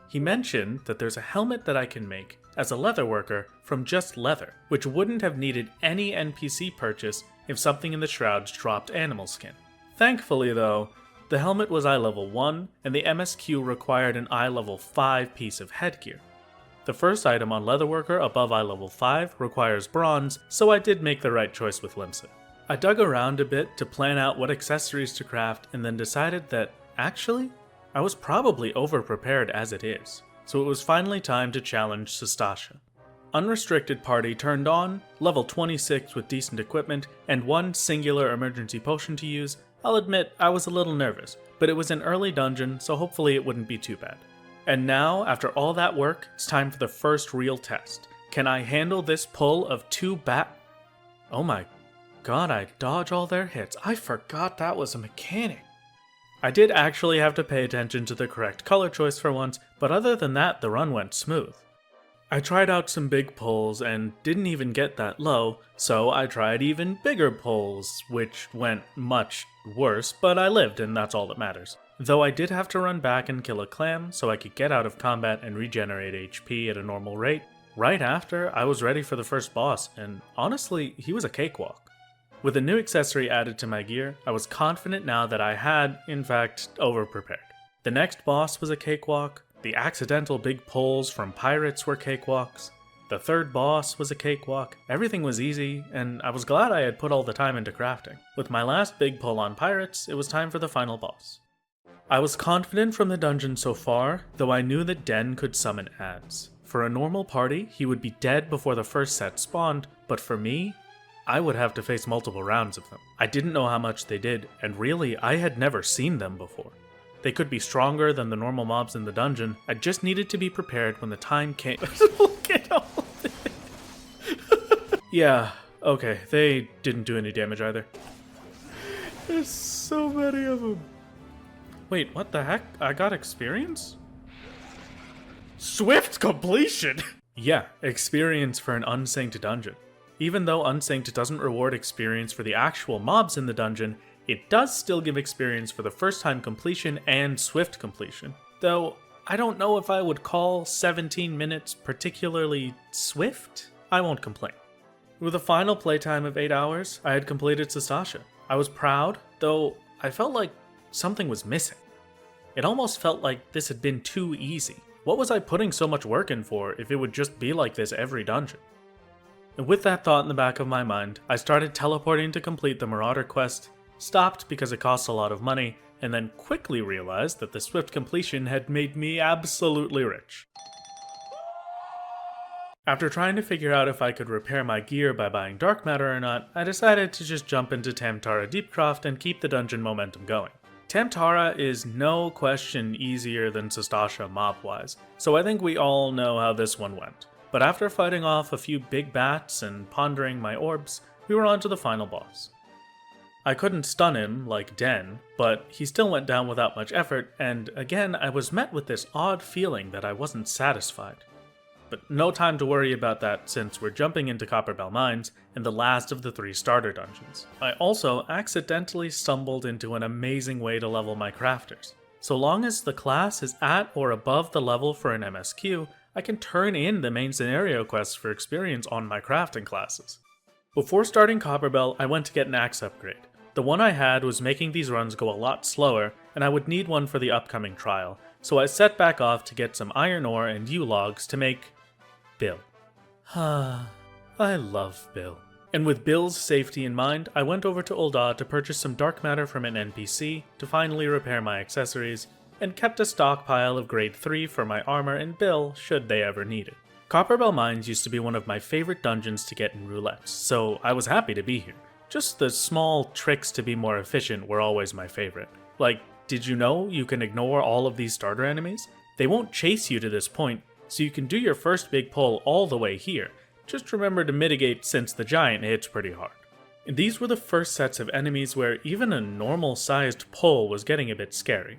S16: He mentioned that there's a helmet that I can make, as a leather worker, from just leather, which wouldn't have needed any NPC purchase if something in the shrouds dropped animal skin. Thankfully though, the helmet was eye level 1, and the MSQ required an eye level 5 piece of headgear. The first item on Leatherworker above eye level 5 requires bronze, so I did make the right choice with Limsa. I dug around a bit to plan out what accessories to craft and then decided that, actually, I was probably over-prepared as it is, so it was finally time to challenge Sestasha. Unrestricted party turned on, level 26 with decent equipment, and one singular emergency potion to use. I'll admit I was a little nervous, but it was an early dungeon, so hopefully it wouldn't be too bad. And now, after all that work, it's time for the first real test. Can I handle this pull of 2 Oh my god, I dodge all their hits. I forgot that was a mechanic. I did actually have to pay attention to the correct color choice for once, but other than that, the run went smooth. I tried out some big pulls and didn't even get that low, so I tried even bigger pulls, which went much worse, but I lived and that's all that matters. Though I did have to run back and kill a clam so I could get out of combat and regenerate HP at a normal rate. Right after, I was ready for the first boss, and honestly, he was a cakewalk. With a new accessory added to my gear, I was confident now that I had, in fact, over-prepared. The next boss was a cakewalk, the accidental big pulls from pirates were cakewalks, the third boss was a cakewalk, everything was easy, and I was glad I had put all the time into crafting. With my last big pull on pirates, it was time for the final boss. I was confident from the dungeon so far, though I knew that Den could summon adds. For a normal party, he would be dead before the first set spawned, but for me, I would have to face multiple rounds of them. I didn't know how much they did, and really, I had never seen them before. They could be stronger than the normal mobs in the dungeon. I just needed to be prepared when the time came. Look at all this. Yeah, okay, they didn't do any damage either. There's so many of them. Wait, what the heck? I got experience? Swift completion! Yeah, experience for an unsynced dungeon. Even though Unsynced doesn't reward experience for the actual mobs in the dungeon, it does still give experience for the first time completion and swift completion. Though, I don't know if I would call 17 minutes particularly swift. I won't complain. With a final playtime of 8 hours, I had completed Sestasha. I was proud, though I felt like something was missing. It almost felt like this had been too easy. What was I putting so much work in for if it would just be like this every dungeon? And with that thought in the back of my mind, I started teleporting to complete the Marauder quest, stopped because it costs a lot of money, and then quickly realized that the swift completion had made me absolutely rich. After trying to figure out if I could repair my gear by buying dark matter or not, I decided to just jump into Tamtara Deepcroft and keep the dungeon momentum going. Tamtara is no question easier than Sestasha mob-wise, so I think we all know how this one went. But after fighting off a few big bats and pondering my orbs, we were on to the final boss. I couldn't stun him like Den, but he still went down without much effort, and again I was met with this odd feeling that I wasn't satisfied. but no time to worry about that since we're jumping into Copperbell Mines and the last of the 3 starter dungeons. I also accidentally stumbled into an amazing way to level my crafters. So long as the class is at or above the level for an MSQ, I can turn in the main scenario quests for experience on my crafting classes. Before starting Copperbell, I went to get an axe upgrade. The one I had was making these runs go a lot slower, and I would need one for the upcoming trial, so I set back off to get some iron ore and yew logs to make Bill. I love Bill. And with Bill's safety in mind, I went over to Ul'dah to purchase some dark matter from an NPC to finally repair my accessories, and kept a stockpile of grade 3 for my armor and Bill should they ever need it. Copperbell Mines used to be one of my favorite dungeons to get in roulettes, so I was happy to be here. Just the small tricks to be more efficient were always my favorite. Like, did you know you can ignore all of these starter enemies? They won't chase you to this point, so you can do your first big pull all the way here. Just remember to mitigate since the giant hits pretty hard. And these were the first sets of enemies where even a normal sized pull was getting a bit scary.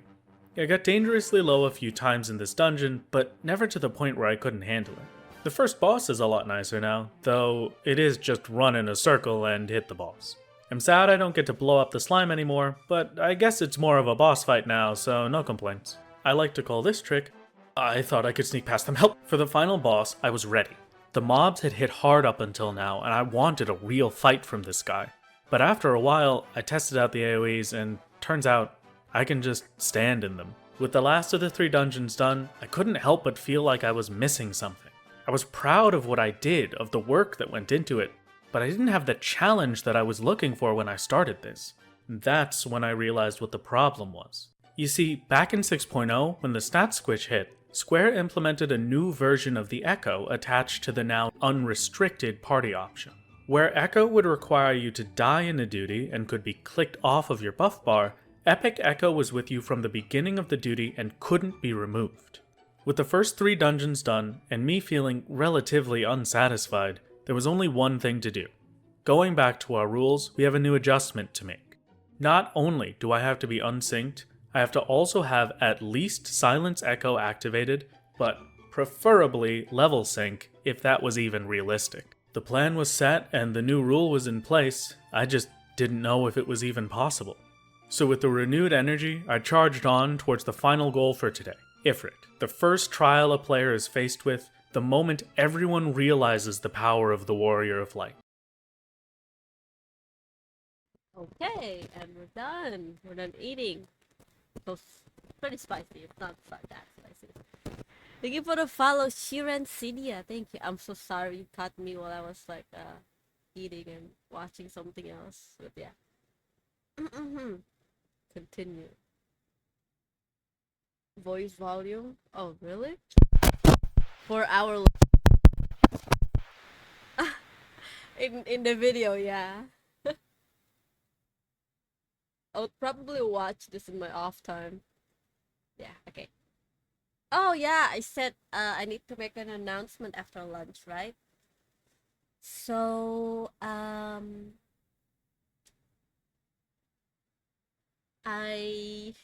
S16: I got dangerously low a few times in this dungeon, but never to the point where I couldn't handle it. The first boss is a lot nicer now, though it is just run in a circle and hit the boss. I'm sad I don't get to blow up the slime anymore, but I guess it's more of a boss fight now, so no complaints. I like to call this trick, I thought I could sneak past them. Help! For the final boss, I was ready. The mobs had hit hard up until now, and I wanted a real fight from this guy. But after a while, I tested out the AoEs, and turns out, I can just stand in them. With the last of the 3 dungeons done, I couldn't help but feel like I was missing something. I was proud of what I did, of the work that went into it, but I didn't have the challenge that I was looking for when I started this. That's when I realized what the problem was. You see, back in 6.0, when the stat squish hit, Square implemented a new version of the Echo attached to the now unrestricted party option. Where Echo would require you to die in a duty and could be clicked off of your buff bar, Epic Echo was with you from the beginning of the duty and couldn't be removed. With the first 3 dungeons done, and me feeling relatively unsatisfied, there was only one thing to do. Going back to our rules, we have a new adjustment to make. Not only do I have to be unsynced, I have to also have at least Silence Echo activated, but preferably level sync if that was even realistic. The plan was set and the new rule was in place, I just didn't know if it was even possible. So with the renewed energy, I charged on towards the final goal for today. Ifrit, the first trial a player is faced with, the moment everyone realizes the power of the Warrior of Light.
S3: Okay, and we're done. We're done eating. So pretty spicy. It's not that spicy. Thank you for the follow, Shiren Cidia. Thank you. I'm so sorry you caught me while I was like eating and watching something else. But yeah. Continue. Voice volume. Oh really? 4 hour. in the video, yeah. I would probably watch this in my off time. Yeah, okay. Oh yeah, I said I need to make an announcement after lunch, right? So I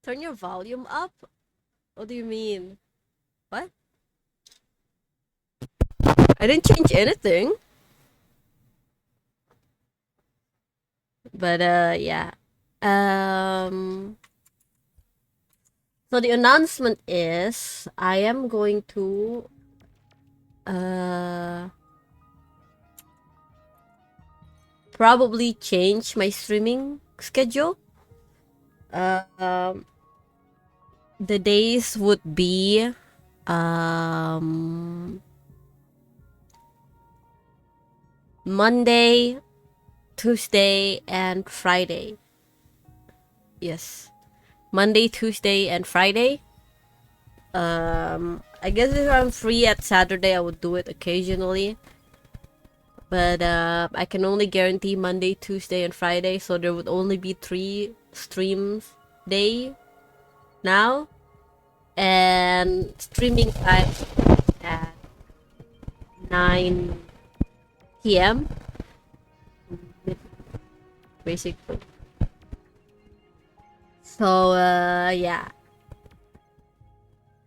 S3: turn your volume up? What do you mean? What? I didn't change anything. But yeah. So the announcement is I am going to probably change my streaming schedule. The days would be Monday, Tuesday, and Friday. Yes. Monday, Tuesday, and Friday. I guess if I'm free at Saturday, I would do it occasionally. But I can only guarantee Monday, Tuesday, and Friday, so there would only be 3 streams day now. And streaming time at 9 p.m. basically. So yeah,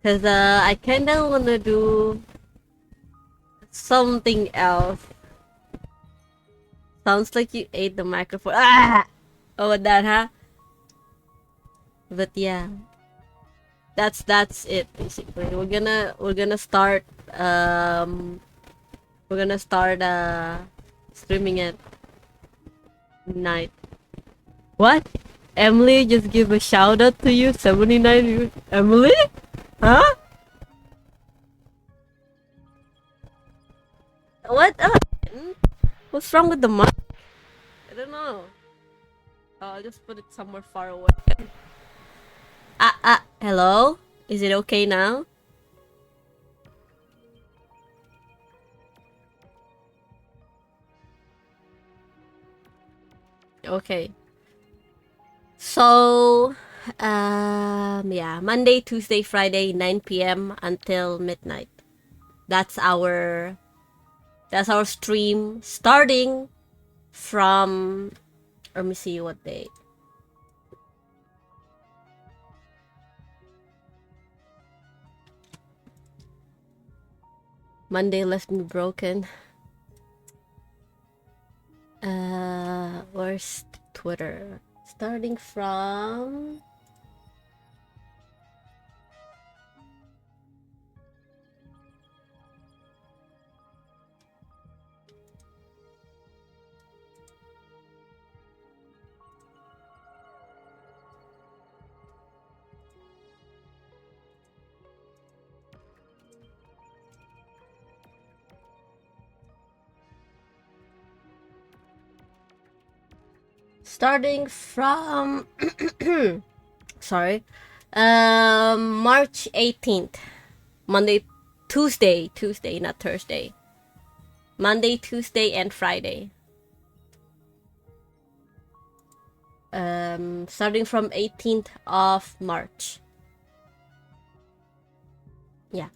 S3: cause I kinda wanna do something else. Sounds like you ate the microphone. Ah! Oh, that, huh? But yeah, that's it basically. We're gonna start streaming at night. What? Emily just give a shout out to you. 79 views. Emily? Huh? What? What's wrong with the mic? I don't know. Oh, I'll just put it somewhere far away. Hello? Is it okay now? Okay. So, yeah, Monday, Tuesday, Friday, 9 p.m. until midnight. That's our stream starting from, let me see what day. Monday left me broken. Where's Twitter? Starting from sorry, March 18th, Tuesday, not Thursday. Monday, Tuesday, and Friday. Starting from 18th of March. Yeah.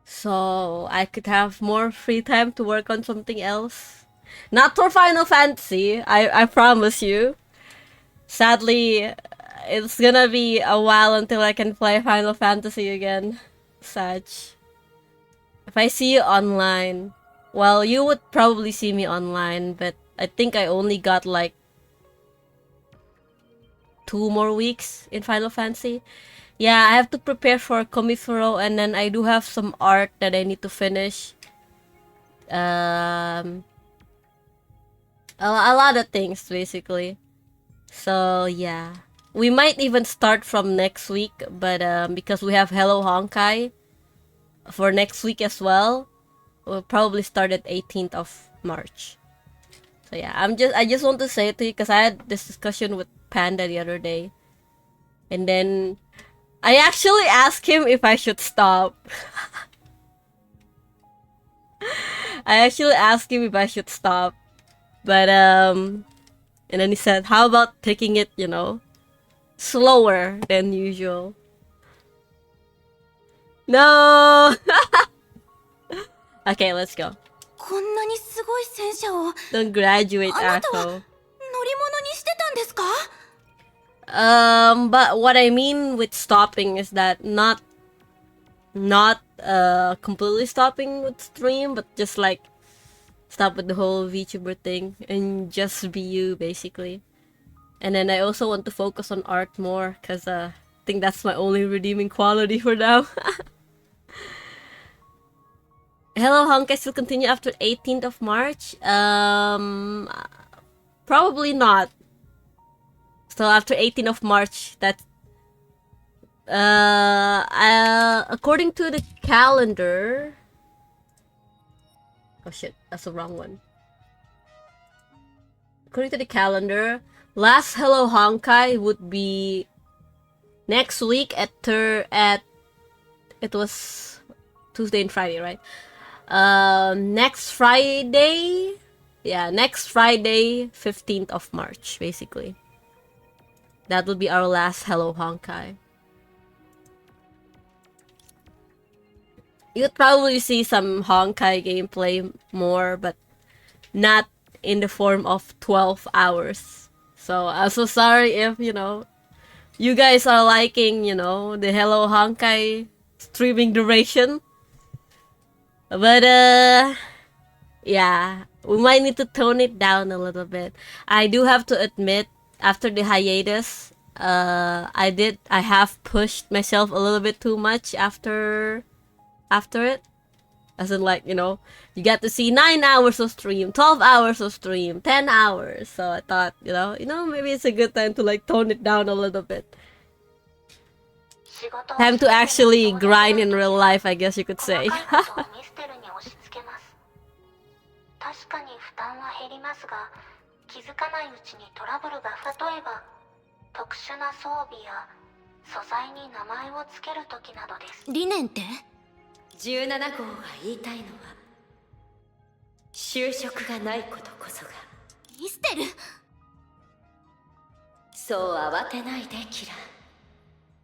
S3: So I could have more free time to work on something else. Not for Final Fantasy, I promise you. Sadly, it's gonna be a while until I can play Final Fantasy again. Sag. If I see you online, well, you would probably see me online, but I think I only got like 2 more weeks in Final Fantasy. Yeah, I have to prepare for Komifuro, and then I do have some art that I need to finish. A lot of things, basically. So, yeah. We might even start from next week, but because we have Hello Honkai for next week as well, we'll probably start at 18th of March. So, yeah, I just want to say it to you because I had this discussion with Panda the other day. And then I actually asked him if I should stop. I actually asked him if I should stop. But, and then he said, how about taking it, slower than usual? No! Okay, let's go.
S4: こんなにすごい戦車を
S3: Don't graduate,
S4: あなたは乗
S3: Akko.
S4: り物にしてたんですか
S3: But what I mean with stopping is that not completely stopping with stream, but just like stop with the whole VTuber thing and just be you, basically. And then I also want to focus on art more, because I think that's my only redeeming quality for now. Hello Honkai still continue after 18th of March? Probably not. So after 18th of March, that according to the calendar. Oh shit, that's the wrong one. According to the calendar, last Hello Honkai would be next week at it was Tuesday and Friday, right? Next Friday, yeah, next Friday, 15th of March, basically. That will be our last Hello Honkai. You'd probably see some Honkai gameplay more, but not in the form of 12 hours. So I'm so sorry if, you guys are liking, you know, the Hello Honkai streaming duration. But yeah, we might need to tone it down a little bit. I do have to admit, after the hiatus, I have pushed myself a little bit too much after it. As in, like, you know, you got to see 9 hours of stream, 12 hours of stream, 10 hours. So I thought, maybe it's a good time to like tone it down a little bit. Time to actually grind in real life, I guess you could say.
S5: 確かに負担は減りますが、気づかないうちにトラブルが例えば特殊な装備や素材に名前を付ける時などです。
S10: 理念って17号が言いたいのは就職がないことこそが。
S4: ミステル、
S10: そう慌てないでキラ。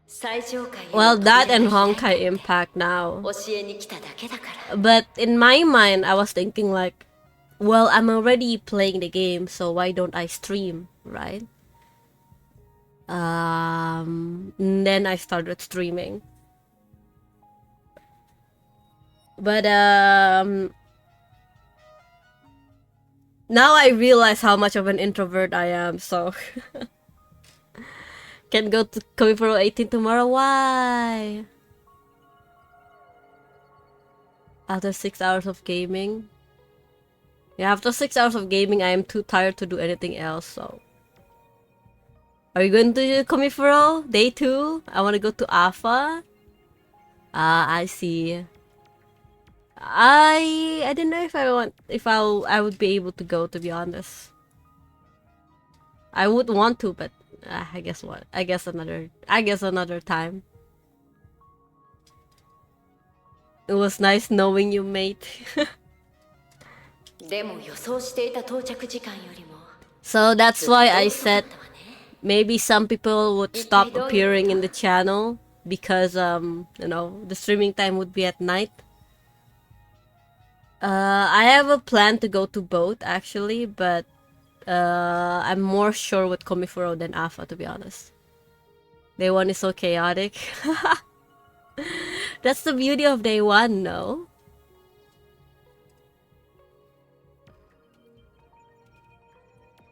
S10: 最上階
S3: Well, that and Honkai Impact now.
S10: 教えに来ただけだから。
S3: But in my mind, I was thinking like, well, I'm already playing the game, so why don't I stream, right? And then I started streaming. But now I realize how much of an introvert I am, so can't go to Coming Pro 18 tomorrow. Why? After 6 hours of gaming? Yeah, after 6 hours of gaming, I am too tired to do anything else, so. Are you going to Komifuro? Day 2? I want to go to Alpha. I see. I don't know if I would be able to go, to be honest. I would want to, but I guess what? I guess another time. It was nice knowing you, mate.
S10: でも予想していた到着時間よりも
S3: So that's why I said maybe some people would stop appearing in the channel because the streaming time would be at night. I have a plan to go to both actually, but I'm more sure with Komifuro than Alpha, to be honest. Day 1 is so chaotic. That's the beauty of day 1, no?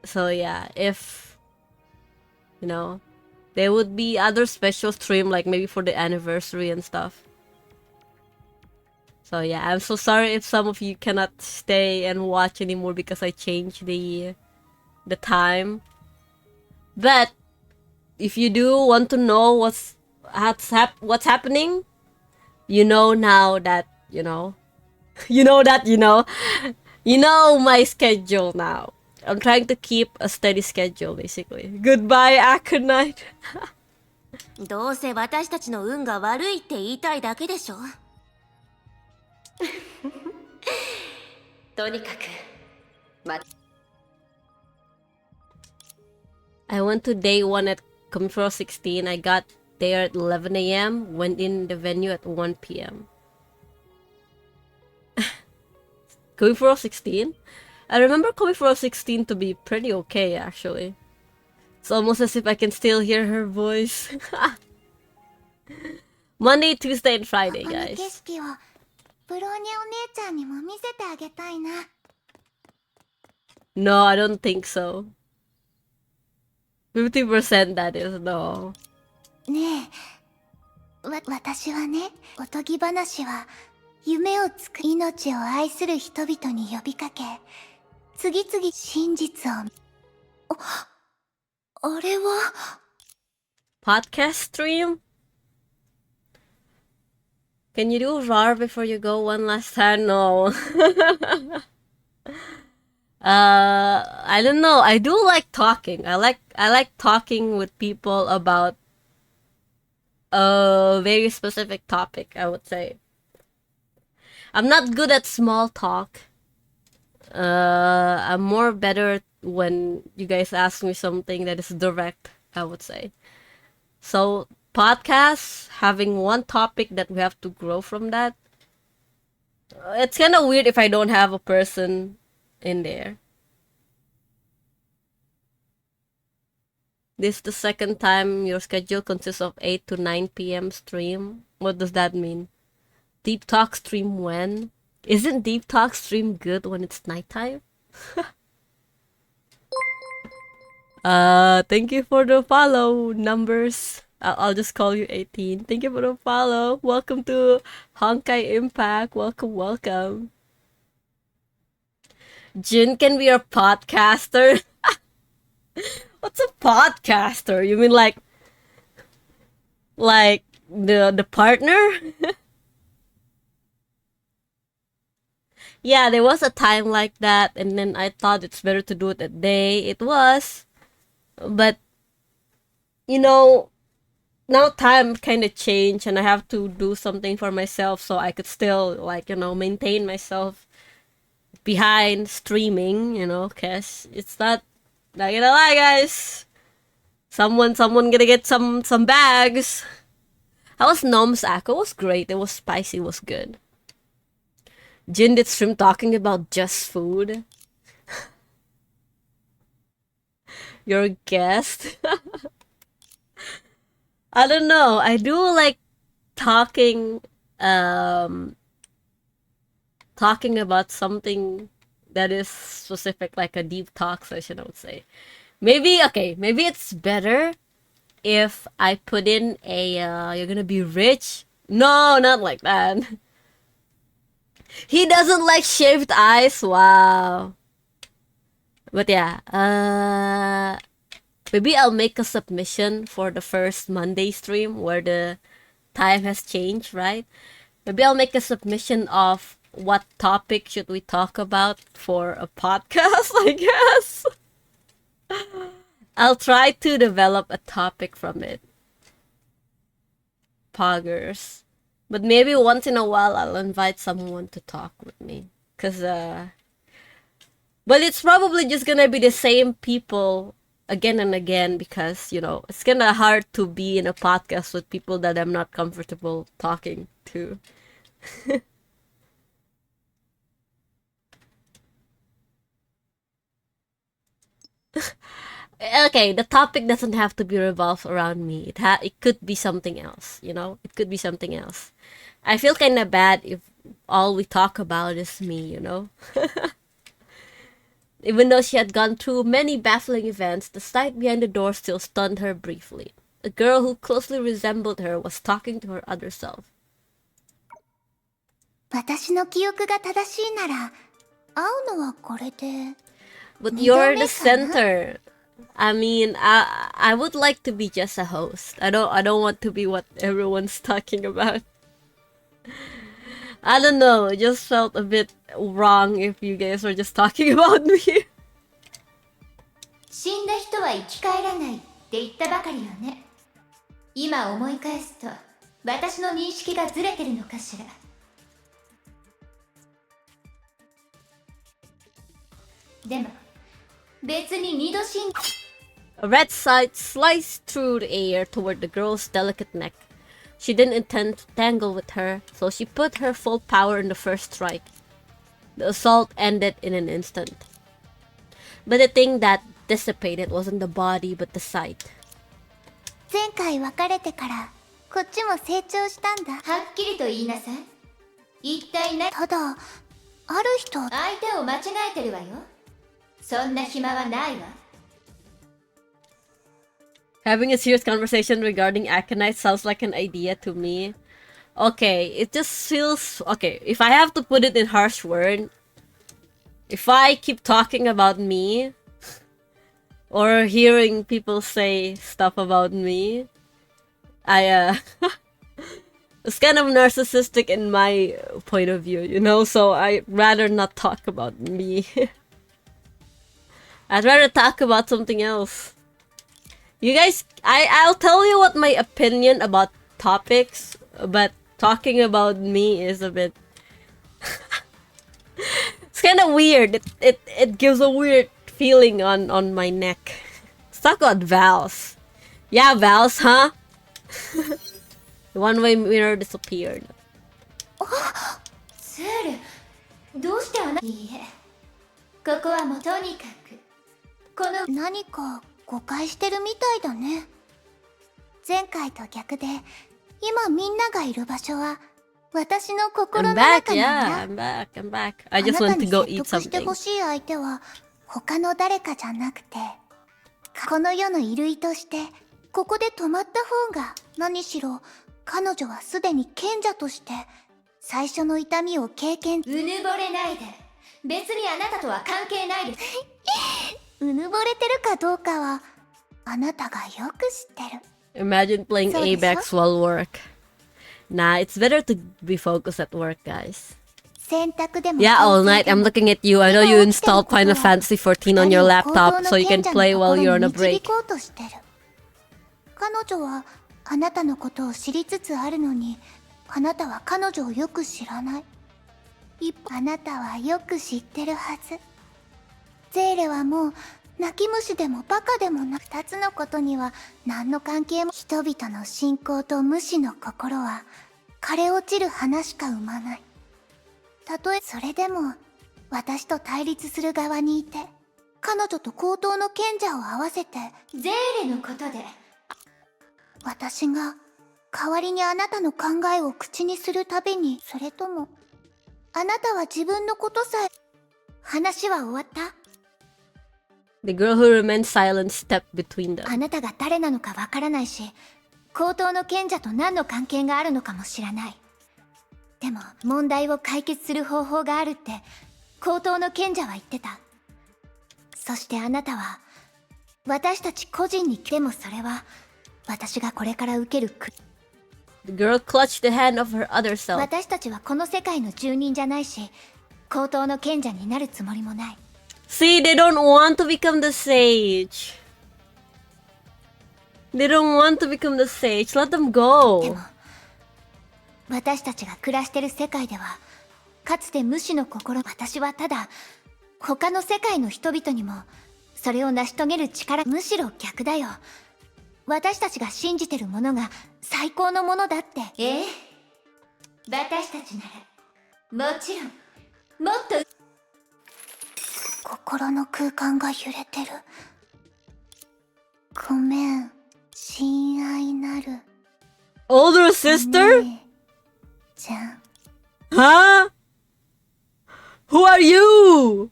S3: So yeah, if there would be other special stream like maybe for the anniversary and stuff. So yeah, I'm so sorry if some of you cannot stay and watch anymore because I changed the time. But if you do want to know what's happening, you know now that you know my schedule now. I'm trying to keep a steady schedule, basically. Goodbye, Aconite.
S4: どうせ私たちの運が悪いって言いたいだけでしょ。
S10: とにかくま
S3: I went to day 1 at Comfort 16. I got there at 11 a.m. Went in the venue at 1 p.m. Comfort 16? I remember Comfort 16 to be pretty okay, actually. It's almost as if I can still hear her voice. Monday, Tuesday, and Friday, guys.
S5: 景色をブローニャお姉ちゃんにも見せてあげたいな。
S3: No, I don't think so. 50% that is, no.
S5: ねえ、私はね、おとぎ話は夢をつく命を愛する人々に呼びかけ、次々真実を。あれは
S3: podcast stream? Can you do RAR before you go one last time? No. I don't know. I do like talking. I like talking with people about a very specific topic, I would say. I'm not good at small talk. I'm more better when you guys ask me something that is direct, I would say. So podcasts, having one topic that we have to grow from that, it's kind of weird if I don't have a person in there. This is the second time your schedule consists of 8 to 9 p.m. stream. What does that mean? Deep talk stream when? Isn't deep talk stream good when it's nighttime? Thank you for the follow, numbers. I'll just call you 18. Thank you for the follow. Welcome to Honkai Impact. Welcome, welcome. Jin can be a podcaster. What's a podcaster? You mean like the partner? Yeah, there was a time like that, and then I thought it's better to do it at day. It was, but you know, now time kind of changed, and I have to do something for myself so I could still maintain myself behind streaming. Cause it's not gonna lie, guys. Someone gonna get some bags. How was Nom's Echo? It was great. It was spicy. It was good. Jin did stream talking about just food. Your guest. I don't know. I do like talking about something that is specific, like a deep talk session, I would say. Maybe it's better if I put in a you're gonna be rich. No, not like that. He doesn't like shaved ice. Wow. But yeah, maybe I'll make a submission for the first Monday stream where the time has changed, right? Maybe I'll make a submission of what topic should we talk about for a podcast, I guess. I'll try to develop a topic from it. Poggers. But maybe once in a while I'll invite someone to talk with me. But it's probably just gonna be the same people again and again because, it's kinda hard to be in a podcast with people that I'm not comfortable talking to. Okay, the topic doesn't have to be revolved around me. It could be something else, It could be something else. I feel kind of bad if all we talk about is me, Even though she had gone through many baffling events, the sight behind the door still stunned her briefly. A girl who closely resembled her was talking to her other self.
S5: 私の記憶が正しいなら、会うのはこれで。
S3: But you're the center. I mean, I would like to be just a host. I don't want to be what everyone's talking about. I don't know, it just felt a bit wrong if you guys were just talking about me.
S5: 死んだ人は生き返らないって言ったばかりよね。今思い返すと、私の認識がずれてるのかしら。でも、別に二度死ん。
S3: A red sight sliced through the air toward the girl's delicate neck. She didn't intend to tangle with her, so she put her full power in the first strike. The assault ended in an instant. But the thing that dissipated wasn't the body, but the sight.
S5: 前回別れてから、こっちも成長したんだ。はっきりと言いなさい。一体な。ただ、ある人。相手を間違えてるわよ。そんな暇はないわ。
S3: Having a serious conversation regarding Aconite sounds like an idea to me. Okay, it just feels... Okay, if I have to put it in harsh word, if I keep talking about me, or hearing people say stuff about me, it's kind of narcissistic in my point of view, so I'd rather not talk about me. I'd rather talk about something else. You guys, I'll tell you what my opinion about topics, but talking about me is a bit... It's kind of weird. It gives a weird feeling on my neck. Let's talk about Vals. Yeah, Vals, huh? The one-way mirror disappeared.
S5: セール、どうしていいえ。ここはもうとにかくこの何か誤解してるみたいだね。前回と逆で、今みんながいる場所は私の心
S3: I'm
S5: の
S3: back,
S5: 中なんだ。
S3: yeah, I'm back. I just want to go eat
S5: あなたに説得して
S3: something.
S5: ほしい相手は他の誰かじゃなくて、この世の衣類としてここで止まった方が、何しろ彼女はすでに賢者として最初の痛みを経験。
S4: うぬぼれないで。別にあなたとは関係ないです。
S5: うぬぼれてるかどうかはあなたがよく知ってる。
S3: Imagine playing
S5: So this
S3: Apex while work. Nah, it's better to be focused at work, guys.
S5: 洗濯でも
S3: Yeah, all night
S5: 掃除
S3: I'm
S5: でも
S3: looking at you. I know you
S5: 今起きてる
S3: installed
S5: ことは
S3: Final Fantasy 14 on your
S5: 二人を
S3: laptop
S5: 高等
S3: so you
S5: の
S3: can
S5: 賢者
S3: play
S5: の
S3: while
S5: 心
S3: you're on
S5: に
S3: a
S5: 導
S3: break.
S5: こうとしてる。彼女はあなたのことを知りつつあるのに、あなたは彼女をよく知らない。一方、あなたはよく知ってるはず。ゼーレはもう泣き虫でもバカでもなく、二つのことには何の関係も。人々の信仰と無視の心は枯れ落ちる花しか生まない。たとえそれでも私と対立する側にいて、彼女と高等の賢者を合わせて、
S4: ゼーレのことで。
S5: 私が代わりにあなたの考えを口にするたびに、それともあなたは自分のことさえ。話は終わった？
S3: The girl who remained silent stepped between them.
S5: あなたが誰なのかわからないし、高等の賢者と何の関係があるのかも知らない。でも問題を解決する方法があるって高等の賢者は言ってた。そしてあなたは私たち個人に。でもそれは私がこれから受ける
S3: The girl clutched the hand of her other self.
S5: 私たちはこの世界の住人じゃないし、高等の賢者になるつもりもない。
S3: See, they don't want to become the sage. They don't want to become the sage. Let them
S5: で
S3: go.
S5: も私たちが暮らしてる世界ではかつて無視の心。私はただ他の世界の人々にもそれを成し遂げる力。むしろ逆だよ。私たちが信じてるものが最高のものだって。
S4: ええ、私たちならもちろんもっと。
S5: 心の空間が揺れてる。ごめん、親愛なる
S3: Older sister?
S5: 姉ちゃん。
S3: Huh? Who are you?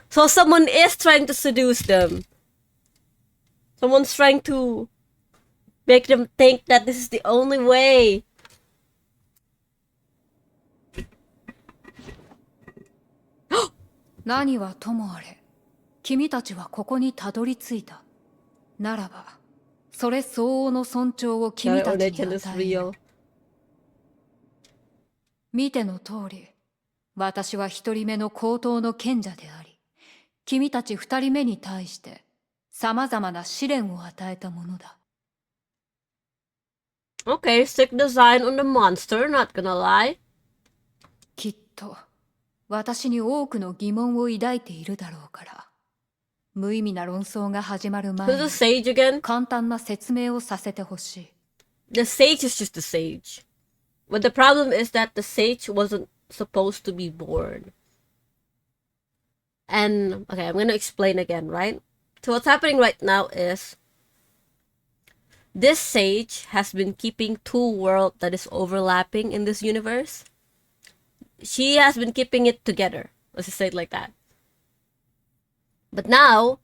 S3: So someone is trying to seduce them. Someone's trying to make them think that this is the only way.
S14: 何はともあれ、君たちはここにたどり着いた。ならば、それ相応の尊重を君たちに
S3: Original is
S14: 与えよう。
S3: real.
S14: 見ての通り、私は一人目の高等の賢者であり、君たち二人目に対して様々な試練を与えたものだ。
S3: Okay, sick design on the monster, not gonna lie.
S14: きっと、私に多くの疑問を抱いているだろうから、無意味な論争が始まる前
S3: Who's the
S14: に
S3: sage again?
S14: 簡単な説明をさせてほしい。
S3: The sage is just the sage. But the problem is that the sage wasn't supposed to be born. And, okay, I'm gonna explain again, right? So what's happening right now is this sage has been keeping two worlds that is overlapping in this universe. She has been keeping it together. Let's just say it like that. But now,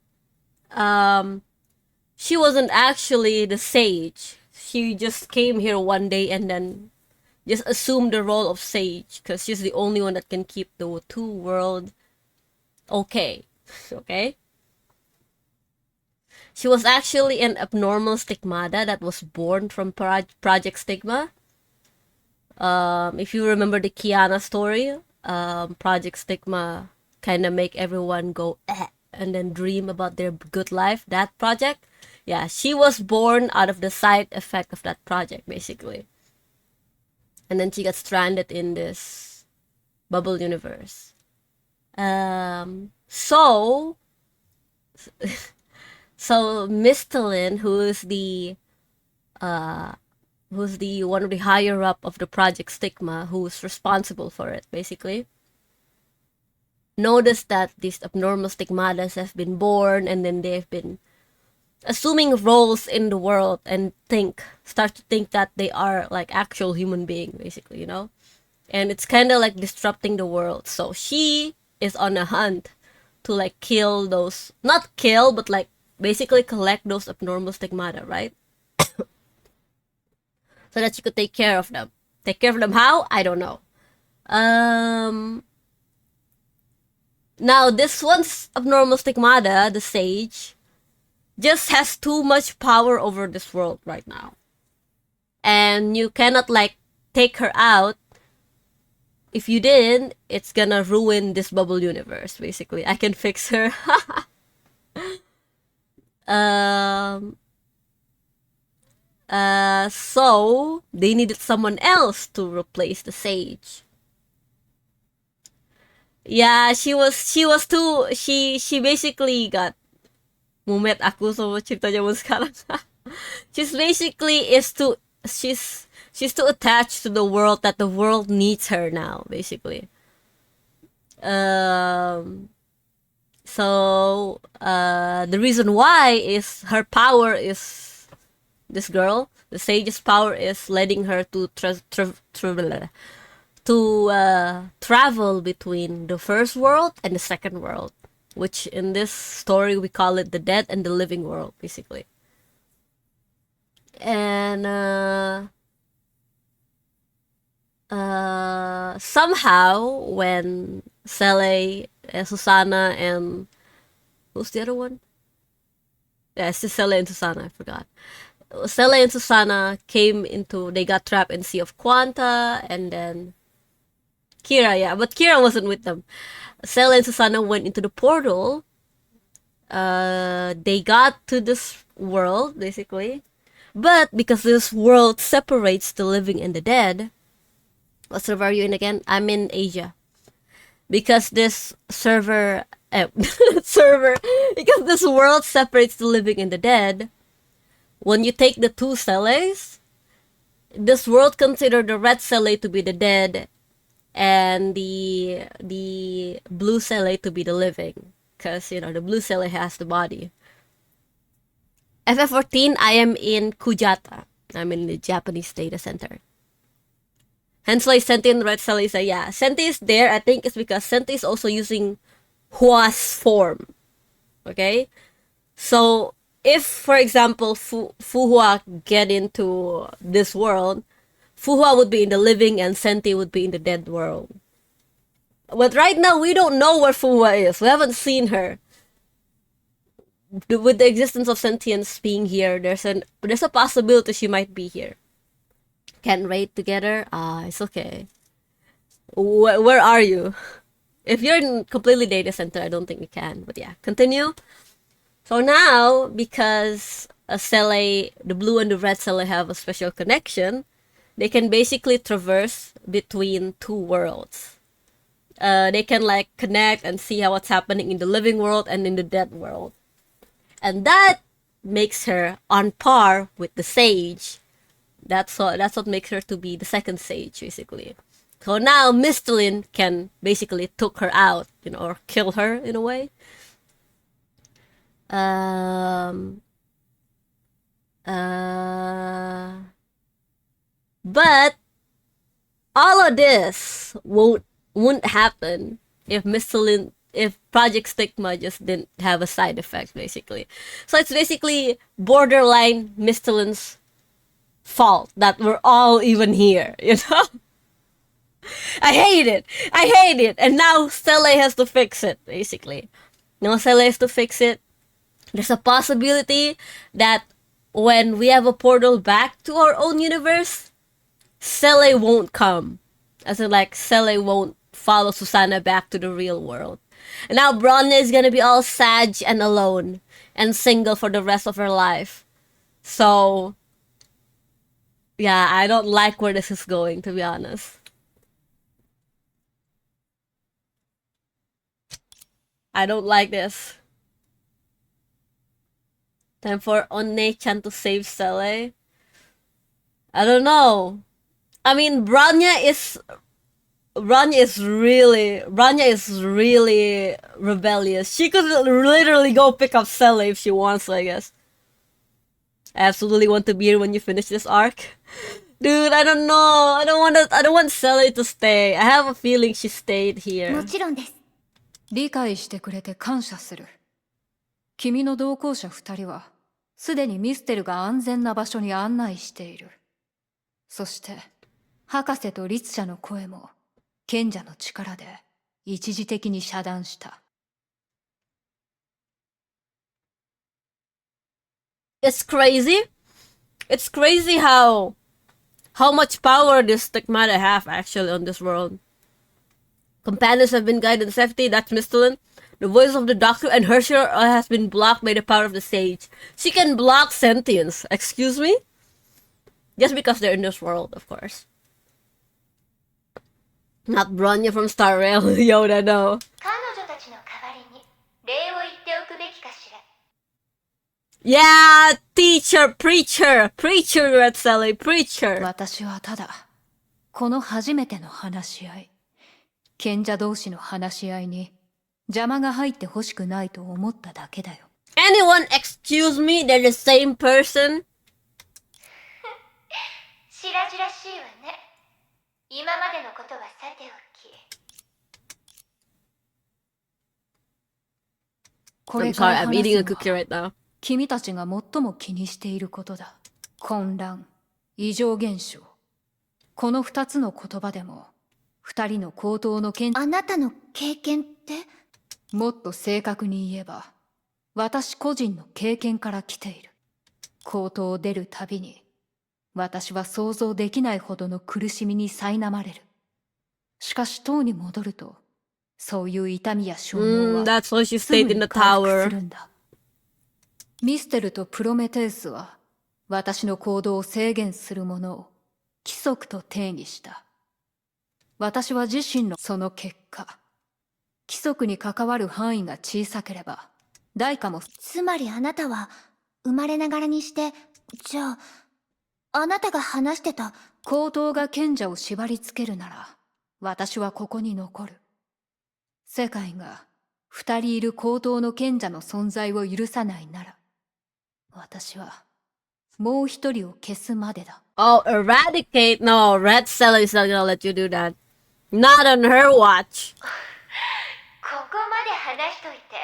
S3: she wasn't actually the sage. She just came here one day and then just assumed the role of sage because she's the only one that can keep the two world okay. Okay? She was actually an abnormal stigmata that was born from Project Stigma. If you remember the Kiana story, Project Stigma kind of make everyone go and then dream about their good life. That project, yeah, she was born out of the side effect of that project, basically. And then she got stranded in this bubble universe. So Mistalin, who's the one of the higher up of the Project Stigma, who's responsible for it, basically. notice that these abnormal stigmatas have been born, and then they've been assuming roles in the world and start to think that they are like actual human being, basically, you know? And it's kind of like disrupting the world. So she is on a hunt to like kill those, not kill, but like basically collect those abnormal stigmata, right? So that she could take care of them. Take care of them how? I don't know. Now this one's abnormal stigmata, the sage, just has too much power over this world right now. And you cannot like take her out. If you didn't, it's gonna ruin this bubble universe, basically. I can fix her. So they needed someone else to replace the sage. Yeah, she basically got mumet aku sama cerita zaman sekarang. She's too attached to the world that the world needs her now, basically. So the reason why is her power is this girl. The sage's power is letting her to travel between the first world and the second world, which in this story we call it the dead and the living world, basically. And somehow when Sele, Susanna, and who's the other one? Yeah, it's just Sele and Susanna, I forgot. Sele and Susanna they got trapped in Sea of Quanta, and then Kira, yeah, but Kira wasn't with them. Sele and Susanna went into the portal. They got to this world, basically. But because this world separates the living and the dead, what server are you in again? I'm in Asia. Because this because this world separates the living and the dead, when you take the two Seles, this world consider the red Sele to be the dead and the blue Sele to be the living. Because, you know, the blue Sele has the body. FF14, I am in Kujata. I'm in the Japanese data center. Hence why Senti and Red Cell is yeah. Senti is there, I think it's because Senti is also using Hua's form. Okay? So, if, for example, Fuhua get into this world, Fuhua would be in the living and Senti would be in the dead world. But right now, we don't know where Fuhua is. We haven't seen her. With the existence of sentience being here, there's a possibility she might be here. Can raid together? It's okay. Where are you? If you're in completely data center, I don't think we can. But yeah, continue. So now, because the blue and the red Sele have a special connection, they can basically traverse between two worlds. They can like connect and see what's happening in the living world and in the dead world. And that makes her on par with the sage. That's what makes her to be the second sage, basically. So now Mistalin can basically took her out, you know, or kill her in a way. But all of this wouldn't happen if Project Stigma just didn't have a side effect, basically. So it's basically borderline Mistalin's fault that we're all even here, you know? I hate it. And now Stella has to fix it, basically. Now Stella has to fix it. There's a possibility that when we have a portal back to our own universe, Stella won't come. As in, like, Stella won't follow Susanna back to the real world. And now Bronya is gonna be all sad and alone and single for the rest of her life. So, yeah, I don't like where this is going, to be honest. I don't like this. Time for Onne-chan to save Sele. I don't know. I mean, Bronya is Rania is really rebellious. She could literally go pick up Sele if she wants to, I guess. I absolutely want to be here when you finish this arc. Dude, I don't know. I don't want Sele to stay. I have a feeling she stayed here.
S12: もちろんです。
S14: 理解してくれて感謝する。君の同行者2人はすでにミステルが安全な場所に案内している。そして博士と律者の声も賢者の力で一時的に遮断した。
S3: It's crazy. It's crazy how much power this stigmata have actually on this world. Companions have been guided to safety, that's Misthalin. The voice of the doctor and Herschel has been blocked by the power of the sage. She can block sentience. Excuse me? Just because they're in this world, of course. Not Bronya from Star Rail. Yoda, no. Yeah, teacher, preacher, Red Sally, preacher.
S14: 私はただこの初めての話し合い、賢者同士の話し合いに邪魔が入ってほしくないと思っただけだよ。
S3: Anyone excuse me? They're the same person?
S5: 白々しいわね。今までのことはさておき。
S14: これから
S3: I'm
S14: 話
S3: eating a
S14: すの
S3: cookie
S14: は
S3: right now.
S14: 君たちが最も気にしていることだ。混乱、異常現象。この2つの言葉でも2人の口頭の件。
S12: あなたの経験って？
S14: もっと正確に言えば私個人の経験から来ている。口頭を出るたびに私は想像できないほどの苦しみに苛まれる。しかし塔に戻るとそういう痛みや消耗は
S3: That's why she
S14: すぐ
S3: stayed in
S14: に
S3: the
S14: 回復
S3: tower.
S14: するんだ。ミステルとプロメテウスは私の行動を制限するものを規則と定義した。私は自身のその結果、規則に関わる範囲が小さければ代価も。
S12: つまりあなたは生まれながらにして、じゃああなたが話してた
S14: 口頭が賢者を縛り付けるなら私はここに残る。世界が2人いる口頭の賢者の存在を許さないなら私はもう一人を消すまでだ。
S3: Oh, eradicate? No, Red Cell is not gonna let you do that. Not on her watch.
S5: ここまで話しといて、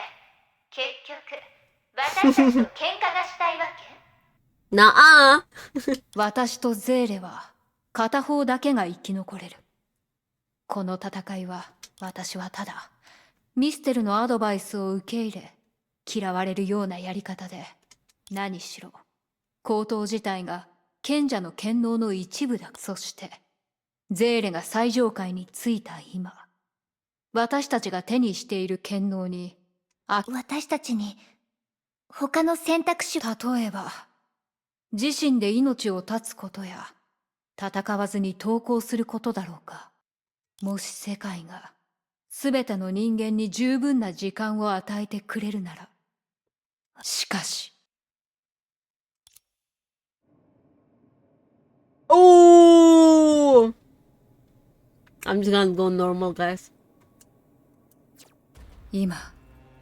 S5: 結局私たちと喧嘩がしたいわけ？
S3: なあ。
S14: 私とゼーレは片方だけが生き残れる。この戦いは私はただミステルのアドバイスを受け入れ嫌われるようなやり方で、何しろ口頭自体が賢者の権能の一部だ。そしてゼーレが最上階に着いた今、私たちが手にしている権能に
S12: 私たちに他の選択肢。
S14: 例えば自身で命を絶つことや戦わずに投降することだろうか。もし世界が全ての人間に十分な時間を与えてくれるなら。しかし
S3: Oh! I'm just gonna go normal, guys.
S14: 今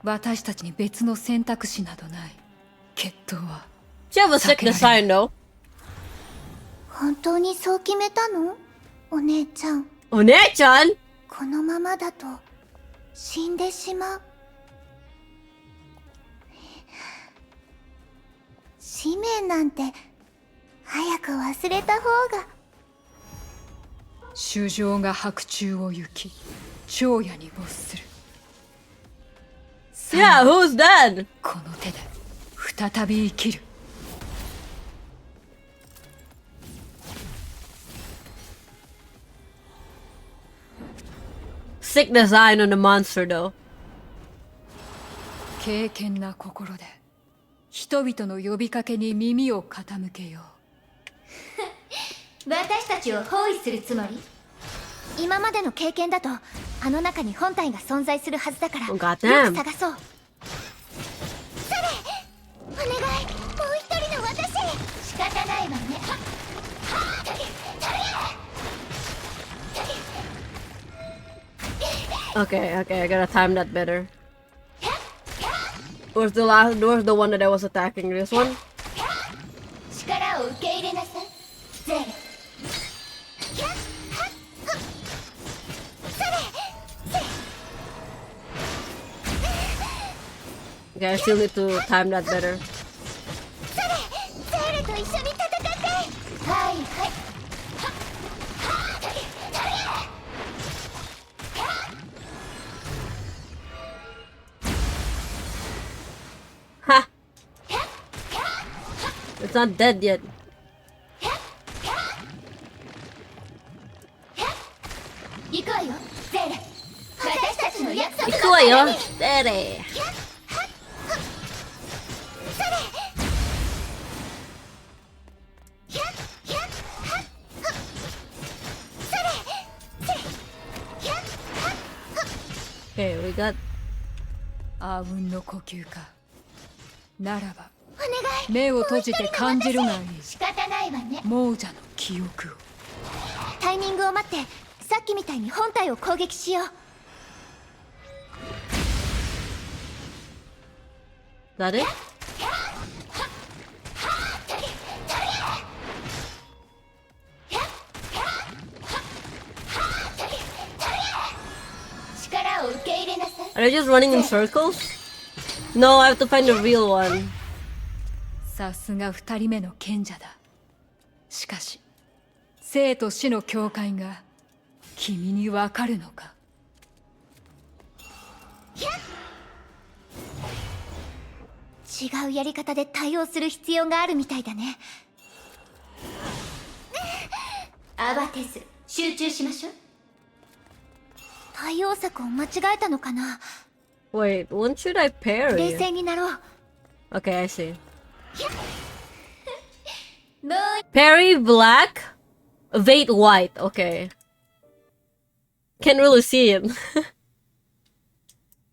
S14: 私たちに別の選択肢などない。決闘は
S3: She have a sick design, though.
S12: 本当にそう決めたの？お姉ちゃん。
S3: お姉ちゃん？
S12: このままだと死んでしまう。使命なんて早く忘れた方が。
S14: 衆生が白昼を行き昼夜に没する。
S3: Yeah, who's dead?
S14: この手で再び生きる。
S3: Sick design on the monster, though.
S14: 敬虔な心で人々の呼びかけに耳を傾けよ
S5: う。私たちを包囲するつもり？
S12: 今までの経験だとあの中に本体が存在するはずだから、よく探そう。それお願い、もう一人の私。
S5: 仕方ないわね。
S3: Okay, I gotta time that better. Where's the one that I was attacking? This one? Okay, I still need to time that better. Ha! It's not dead yet. Ikuwayo, Zere. Okay, we got
S14: あうんの呼吸か。ならば目を閉じて感じるがいい。
S5: 仕方ないわね。
S14: 亡者の記憶を。
S5: タイミングを待って、さっきみたいに本体を攻撃しよう。
S3: That it? Are they just running in circles? No, I have to find the real one.
S14: さすが二人目の賢者だ。しかし生と死の境界が君にわかるのか。
S5: 違うやり方で対応する必要があるみたいだね。慌てず集中しましょう。対応策を間違えたのかな。
S3: Wait, when should I
S5: 冷
S3: parry?
S5: 静になろう。
S3: Okay, I see. Parry black, evade white. Okay. Can't really see it.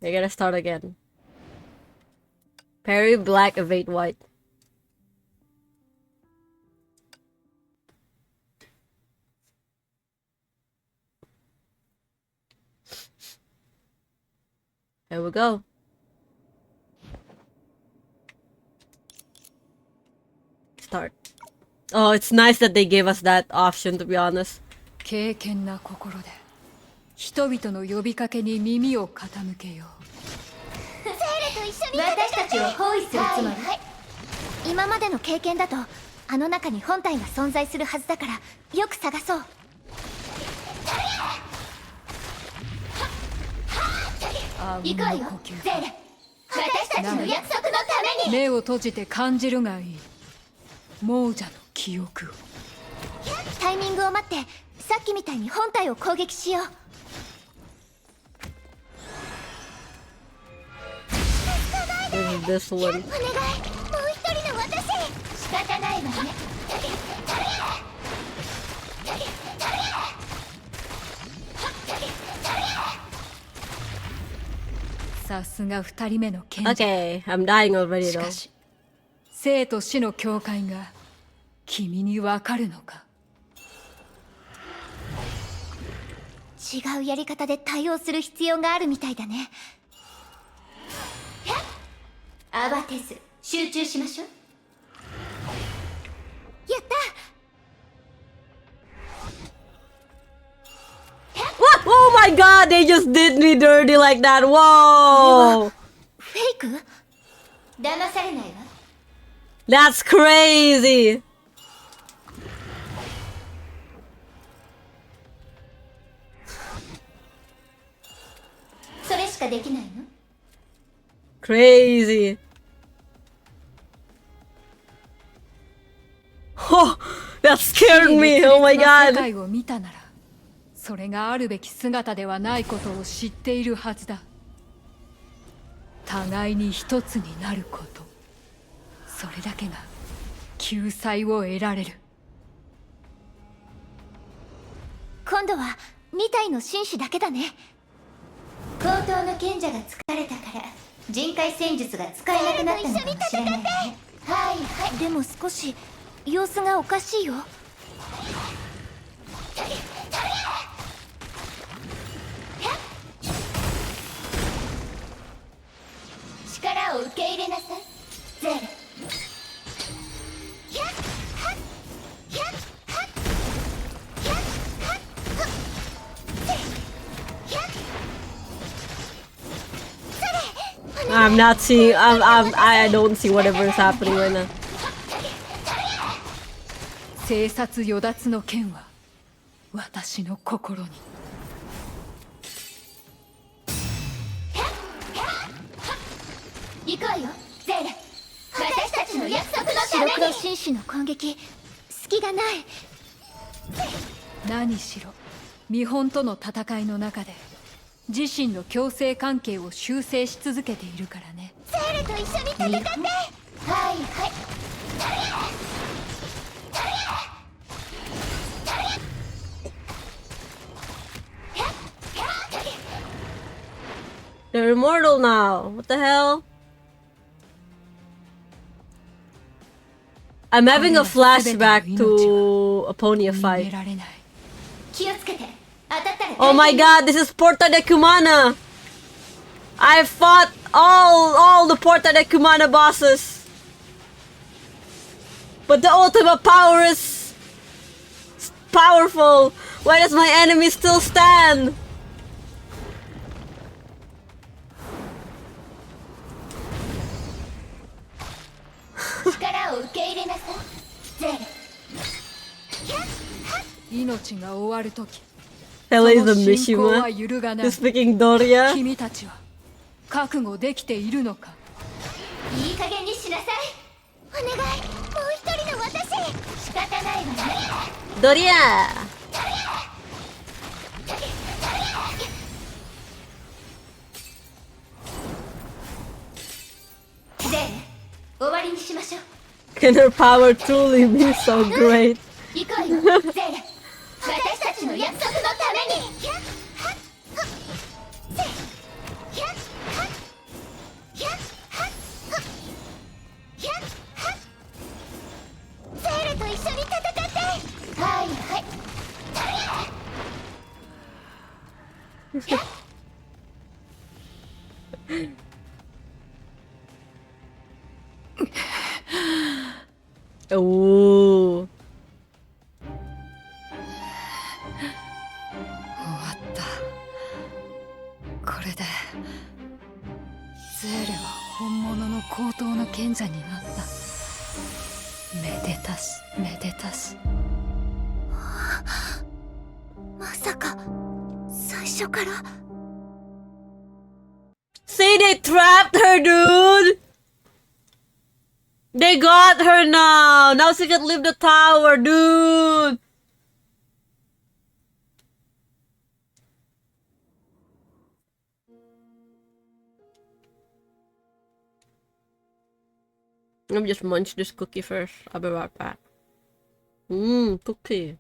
S3: I gotta start again. Parry black, evade white. There we go. Start. Oh, it's nice that they gave us that option, to be honest.
S14: 敬虔な心で人々の呼びかけに耳を傾けよう。
S5: 私たちを包囲するつもり。今までの経験だとあの中に本体が存在するはずだからよく探そう。
S14: 行こうよ、ゼーレ。私たちの約束のために。目を閉じて感じるがいい。亡者の記憶を。
S5: タイミングを待ってさっきみたいに本体を攻撃しよう。
S3: This one.
S5: お願い、もう一人の私。仕方ないわね。
S14: さすが二人目の賢者。
S3: Okay, I'm dying already
S14: し
S3: though.
S14: かし生と死の境界が君にわかるのか。
S5: 違うやり方で対応する必要があるみたいだね。慌てず集中しましょう。やった。
S3: What? Oh my god, they just did me dirty like that. Whoa!
S5: フェイク？騙されないわ。
S3: That's crazy.
S5: それしかできないの？
S3: Crazy. Oh, that scared me. Oh my
S14: 世
S3: god.
S14: 界を見たならそれがあるべき姿ではないことを知っているはずだ。互いに一つになること、それだけが救済を得られる。
S5: 今度は2体の紳士だけだね。高等の賢者が疲れたから人海戦術が使えなくなったのかもしれないね。はいはい。でも少し様子がおかしいよ。力を受け入れなさいゼーレ。ひゃっはっひゃっはっひゃっはっはっゼーひゃっそれ。
S3: I'm not seeing. I don't see whatever is happening right now.
S14: 生殺与奪の剣は私の心に。
S5: 行くわよゼーレ。私たちの約束のために。白黒紳士の攻撃隙がない。
S14: 何しろ見本との戦いの中で自身の共生関係を修正し続けているからね。
S5: ゼーレと一緒に戦って。はいはい。
S3: They're immortal now. What the hell? I'm having a flashback to a Ponya fight. Oh my god, this is Porta de Cumana! I fought all the Porta de Cumana bosses. But the ultimate power is powerful. Why does my enemy still stand? Hell is the Mishima. He's speaking Doria.
S14: 君たちは覚悟できているのか。
S5: いい加減にしなさい。お願い、もう一人の私。仕方ないわね。
S3: Doria.
S5: で、終わりにしましょう。
S3: Can her power truly be so great?
S5: 行こうよ、ゼーレ。私たちの約束のために。ひゃっはっはっゼーひゃっはっひゃっはっはっひゃっはっゼーレと一緒に戦って。はいはい。ひゃっ
S3: Ooh.
S14: 終わった。これでゼーレは本物の高等の賢者になった。めでたしめでたし。
S5: まさか最初から。
S3: See, they trapped her, dude. They got her now. Now she can leave the tower, dude. Let me just munch this cookie first. I'll be right back. Cookie.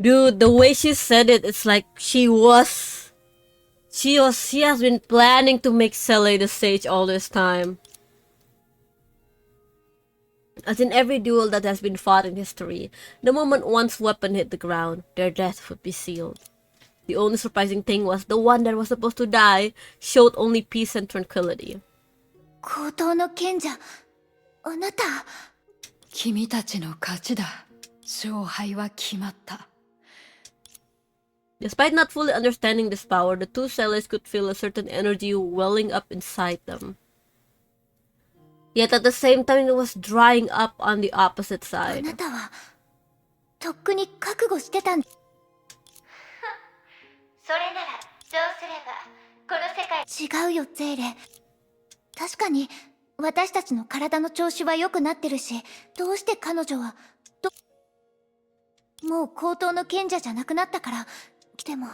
S3: Dude, the way she said it, it's like she has been planning to make Cele the sage all this time. As in every duel that has been fought in history, the moment one's weapon hit the ground, their death would be sealed. The only surprising thing was the one that was supposed to die showed only peace and tranquility.
S5: 高等の賢者、あなた。
S14: 君たちの勝ちだ。勝敗は決まった。
S3: Despite not fully understanding this power, the two Celes could feel a certain energy welling up inside them. Yet at the same time, it was drying up on the opposite side.
S5: あなたはとっくに覚悟してたん。それならどうすればこの世界。違うよゼーレ。確かに私たちの体の調子は良くなってるし、どうして彼女はもう高等の賢者じゃなくなったから。でも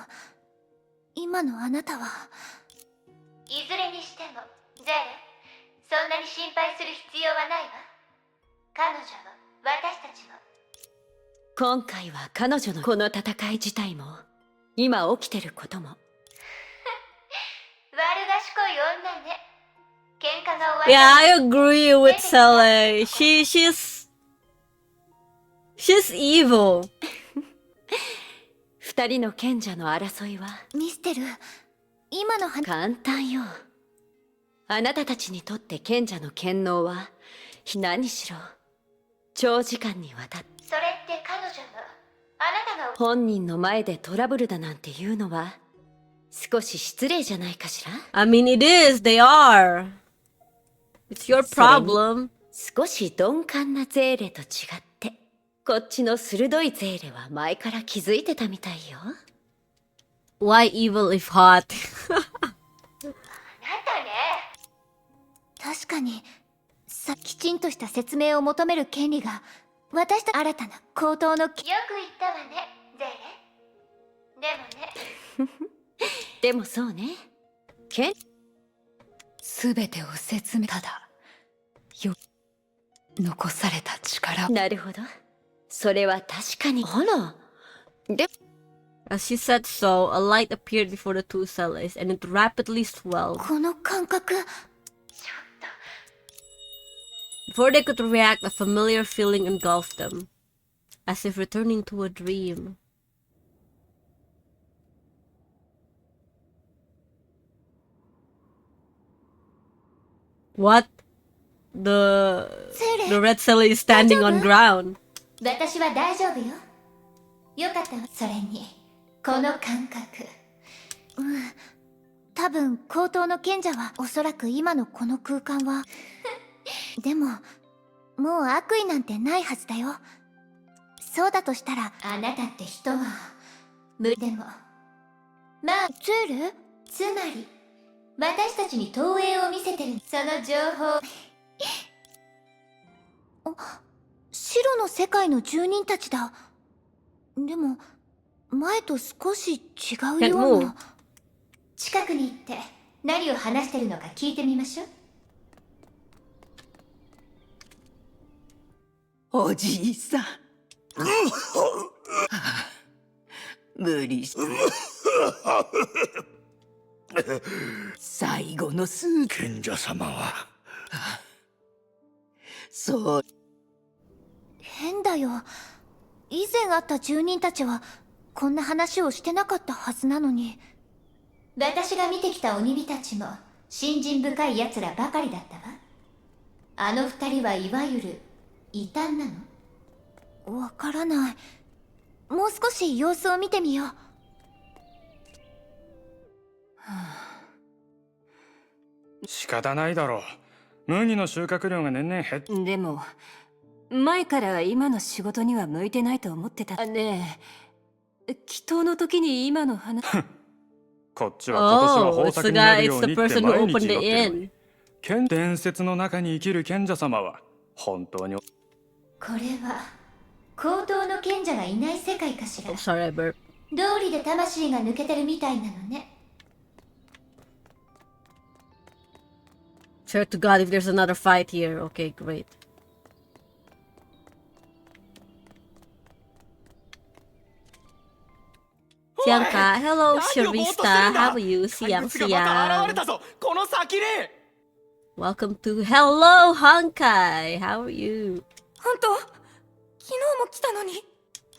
S5: 今のあなたは。いずれにしてもゼーレ、そんなに心配する必要はないわ。彼女も私たちも。
S10: 今回は彼女のこの戦い自体も今起きてることも
S5: 悪賢い女ね。喧嘩が終わ
S3: Yeah, I agree with Sele. She's evil.
S10: 二人の賢者の争いは
S5: ミステル、今の
S10: 簡単よ。あなたたちにとって賢者の権能は何しろ長時間にわたって
S5: それって彼女もあなたが
S10: 本人の前でトラブルだなんて言うのは少し失礼じゃないかしら。
S3: I mean, it is. They are. It's your problem.
S10: 少し鈍感なゼーレと違ってこっちの鋭いゼーレは前から気づいてたみたいよ。
S3: Why evil if hot?
S5: 確かにきちんとした説明を求める権利が私たち新たな高等の。よく言ったわねゼーレ。でもね
S10: でもそうね。
S14: すべてを説明。ただ残された力。
S10: なるほど。それは確かに。あら。で
S3: As she said so, a light appeared before the two Seles, and it rapidly swelled.
S5: この感覚。
S3: Before they could react, a familiar feeling engulfed them, as if returning to a dream. What? The red Sele is standing on ground.
S5: 私は大丈夫よ。よかったわ。それにこの感覚。多分高等の賢者はおそらく今のこの空間はでももう悪意なんてないはずだよ。そうだとしたらあなたって人はでもまあツール、つまり私たちに投影を見せてるその情報。白の世界の住人たちだ。でも前と少し違うような。近くに行って何を話してるのか聞いてみましょう。
S17: おじいさん無理して最後の賢者様はそう。
S5: 変だよ。以前会った住人たちはこんな話をしてなかったはずなのに。私が見てきた鬼火たちも信心深い奴らばかりだったわ。あの二人はいわゆる異端なの？わからない。もう少し様子を見てみよう。
S18: 仕方ないだろう。麦の収穫量が年々減っ。
S19: でも前から今の仕事には向いてないと思ってた。ねえ、祈祷の時に今の話
S18: こっちは今年は豊作になるようにって毎日祈ってるのに。伝説の中に生きる賢者様は本当に。
S5: これは高等の賢者がいない世界かしら。道理で魂が抜けてるみたいなのね。
S3: Swear to God if there's another fight here. Okay, great. Siangka, hello Sharista, how are you? Siang. Welcome to Hello Honkai, how are you?
S19: 本当、昨日も来たのに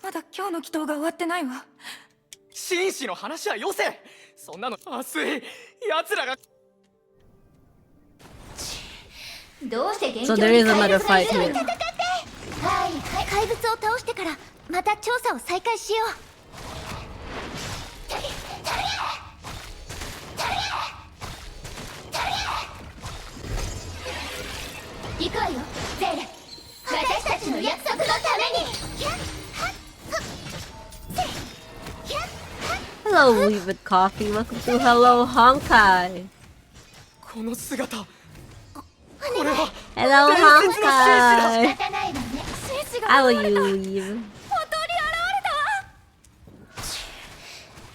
S19: まだ今日の祈祷が終わってないわ。
S11: 紳士の話はよせ。そんなの熱い奴らが。
S5: どうして元気
S3: So there is another fight here.
S5: はい、怪物を倒してからまた調査を再開しよう。行くわよ、ゼーレ。私たちの約束のために。
S3: Hello, Weave with Coffee. Welcome to Hello Honkai.
S11: この姿これ
S3: Hello
S11: は
S3: Honkai. How are you, Weave?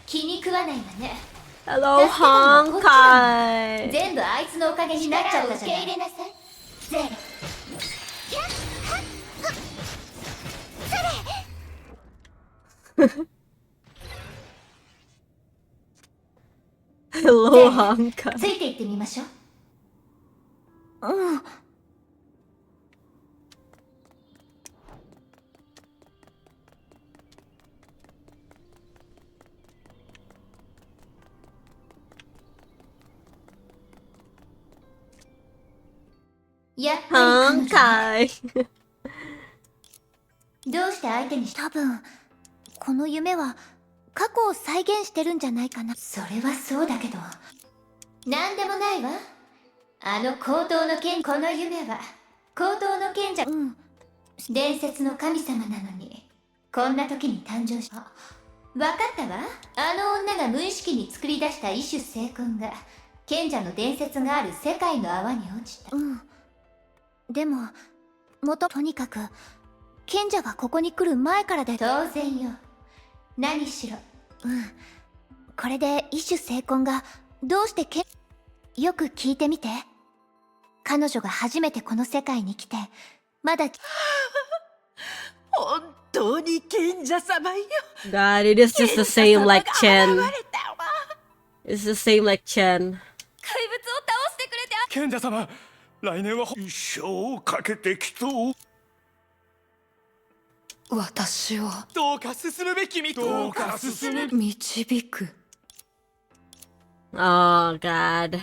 S5: 気に食わないわね。
S3: Hello Honkai.
S5: 全部あいつのおかげになっちゃったじゃない。受け入れなさい。ゼレ。
S3: Hello Honkai.
S5: ついていってみましょう。やっぱり彼女
S3: Honkai.
S5: どうして相手に多分この夢は過去を再現してるんじゃないかな。それはそうだけどなんでもないわ。あの高等の賢この夢は高等の賢者伝説の神様なのにこんな時に誕生した。分かったわ。あの女が無意識に作り出した異種聖魂が賢者の伝説がある世界の泡に落ちた。でもとにかく賢者がここに来る前からで当然よ。何しろこれで異種聖魂がどうしてよく聞いてみて。彼女が初めてこの世界に来てまだ
S17: 本当に賢者様よ。
S3: God, it is just the same like Chen. It's the same like Chen.
S5: 怪物を倒してくれて
S18: 賢者様、来年は
S8: 一生をかけてきと
S14: 私を
S11: どうか進むべき道
S8: どうか進む
S14: 導く。
S3: Oh God.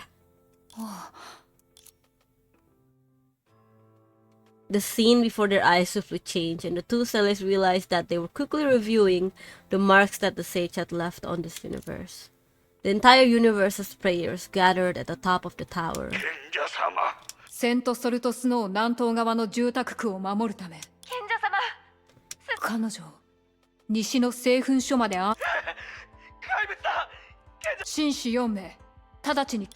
S3: The scene before their eyes swiftly changed, and the two sailors realized that they were quickly reviewing the marks that the sage had left on this universe. The entire universe's prayers gathered at the top of the tower.
S8: 賢者様。
S14: セントソルトスノー南東側の住宅区を守るため
S5: 賢者様
S14: 彼女を西の製粉所まで
S8: 怪物だ。
S14: 紳士4名直ちに。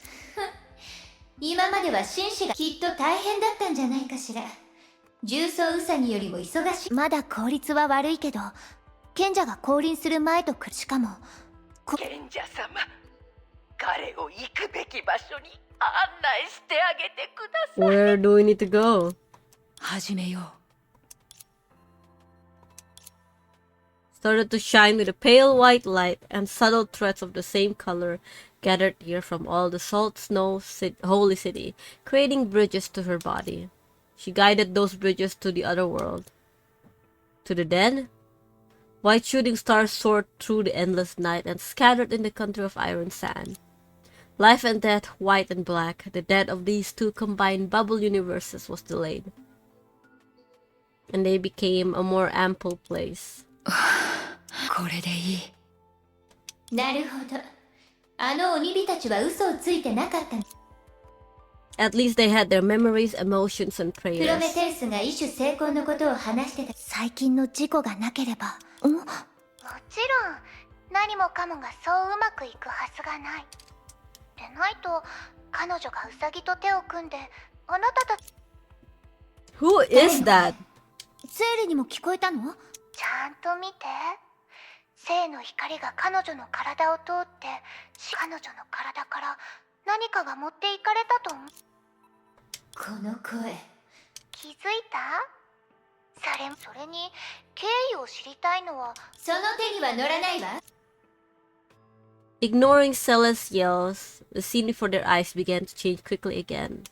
S5: 今までは紳士がきっと大変だったんじゃないかしら。重装ウサギよりも忙しい。まだ効率は悪いけど賢者が降臨する前としかも
S17: 賢者様、彼を行くべき場所に案内してあげてください。
S3: Where do we need to go?
S14: 始めよう。
S3: Started to shine with a pale white light, and subtle threads of the same color gathered here from all the salt snow holy city, creating bridges to her body. She guided those bridges to the other world. To the dead? White shooting stars soared through the endless night and scattered in the country of iron sand. Life and death, white and black, the death of these two combined bubble universes was delayed. And they became a more ample place.
S14: これでいい。
S5: なるほど。あの鬼火たちは嘘をついてなかった。
S3: At least they had their memories, emotions, and
S5: プロ
S3: prayers.
S5: メテウスが異種成功のことを話してた。最近の事故がなければもちろん何もかもがそううまくいくはずがない。でないと彼女がウサギと手を組んであなたたち
S3: Who is that?
S5: ゼーレにも聞こえたの？ちゃんと見て。聖の光が彼女の体を通って彼女の体から何かが持っていかれたと思う。この声気づいた？それに経緯を知りたいのはその手には乗らないわ。
S3: Ignoring Celes' yells, the scene before their eyes began to change quickly again.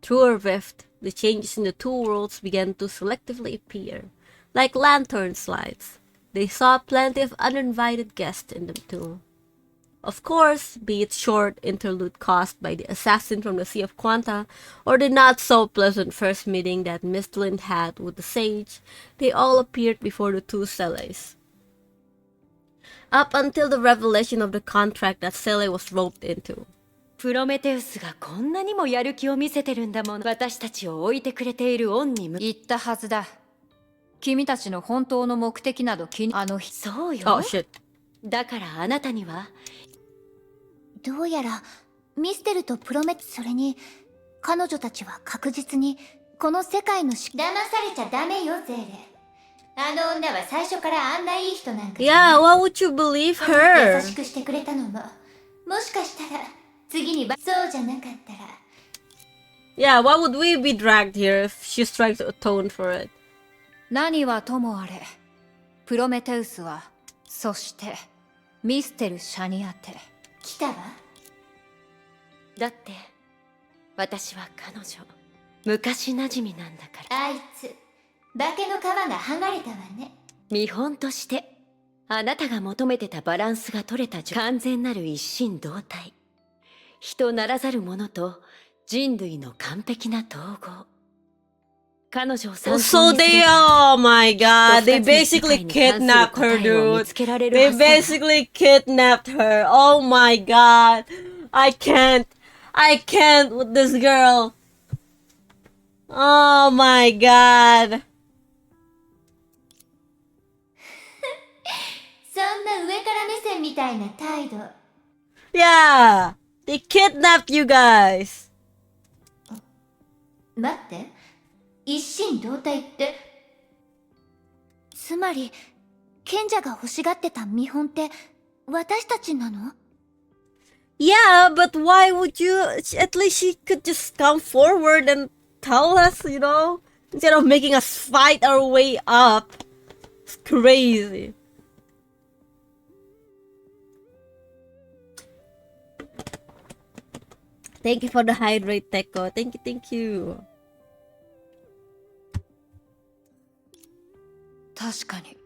S3: Through a rift, the changes in the two worlds began to selectively appear, like lantern slides. They saw plenty of uninvited guests in them too. Of course, be it short interlude caused by the assassin from the Sea of Quanta, or the not-so-pleasant first meeting that Miss Lind had with the sage, they all appeared before the two Celes. Up until the revelation of the contract that Cele was roped into.
S10: プロメテウスがこんなにもやる気を見せてるんだもの。私たちを置いてくれている恩に
S14: 言ったはずだ。君たちの本当の目的などあの日。
S10: そうよ。
S3: Oh shit.
S10: だからあなたには
S5: どうやらミステルとプロメそれに彼女たちは確実にこの世界の騙されちゃダメよゼーレ。あの女は最初からあんないい人なんかじゃない。
S3: Yeah, why would you believe
S5: 優
S3: her?
S5: しくしてくれたのももしかしたら次にそうじゃなかったら
S3: Yeah, why would we be dragged here if she's trying to atone for it?
S14: 何はともあれ、プロメテウスは、そしてミステル・シャニアテ
S5: 来たわ。
S10: だって私は彼女昔馴染みなんだから
S5: あいつ化けの皮が剥がれたわね。
S10: 見本としてあなたが求めてたバランスが取れた完全なる一心同体、人ならざる者と人類の完璧な統合。彼女を参考にすれば
S3: So they, oh my god, they basically kidnapped her, dude. They basically kidnapped her. Oh my god. I can't with this girl. Oh my god.
S5: そんな上から目線みたいな態度。
S3: Yeah, they kidnapped you guys.
S5: 待って、一心同体ってつまり賢者が欲しがってた見本って私たちなの？
S3: Yeah, but why would you? At least she could just come forward and tell us, you know, instead of making us fight our way up. It's crazy. Thank you for the hydrate, Teko. Thank you.
S14: 確かに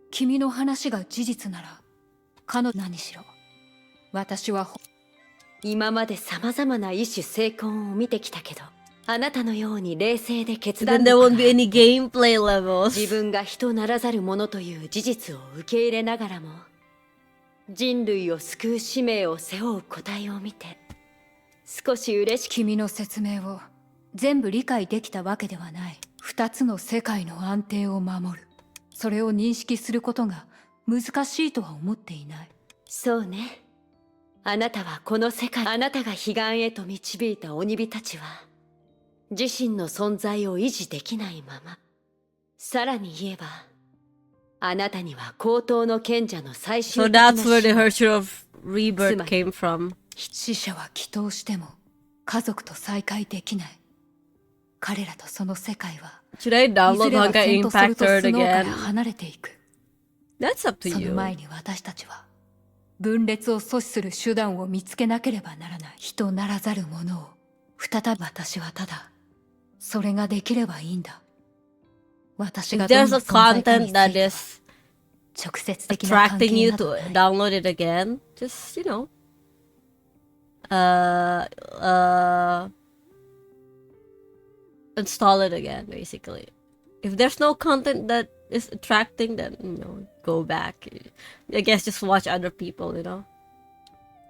S14: 君の話が事実なら彼女何しろ私は
S10: 今まで様々な異種成婚を見てきたけど、あなたのように冷静で決断
S3: Then there
S10: 力
S3: won't be any gameplay levels.
S10: 自分が人ならざる者という事実を受け入れながらも人類を救う使命を背負う個体を見て少し嬉しく。
S14: 君の説明を全部理解できたわけではない。二つの世界の安定を守る、それを認識することが難しいとは思っていない。
S10: そうね。あなたはこの世界、あなたが彼岸へと導いた鬼火たちは自身の存在を維持できないまま、さらに言えばあなたには高等の賢者の最終
S3: So
S10: 的な
S3: that's where the Hershey of Rebirth came from.
S14: 死者は祈祷しても家族と再会できない。彼らとその世界は
S3: Should I download Honkai Impact Third
S14: スノーから
S3: again?
S14: 離れていく。
S3: That's up to
S14: その
S3: you.
S14: 前に私たちは分裂を阻止する手段を見つけなければならない。人ならざる者を再び。私はただそれができればいいんだ。私
S3: If
S14: がどん
S3: there's
S14: な
S3: a
S14: 存在かに
S3: content
S14: つい
S3: that
S14: ては
S3: is
S14: 直接的な関
S3: attracting
S14: 係
S3: you
S14: など
S3: to download it again, just, you know, install it again, basically. If there's no content that is attracting, then, you know, go back. I guess just watch other people, you know.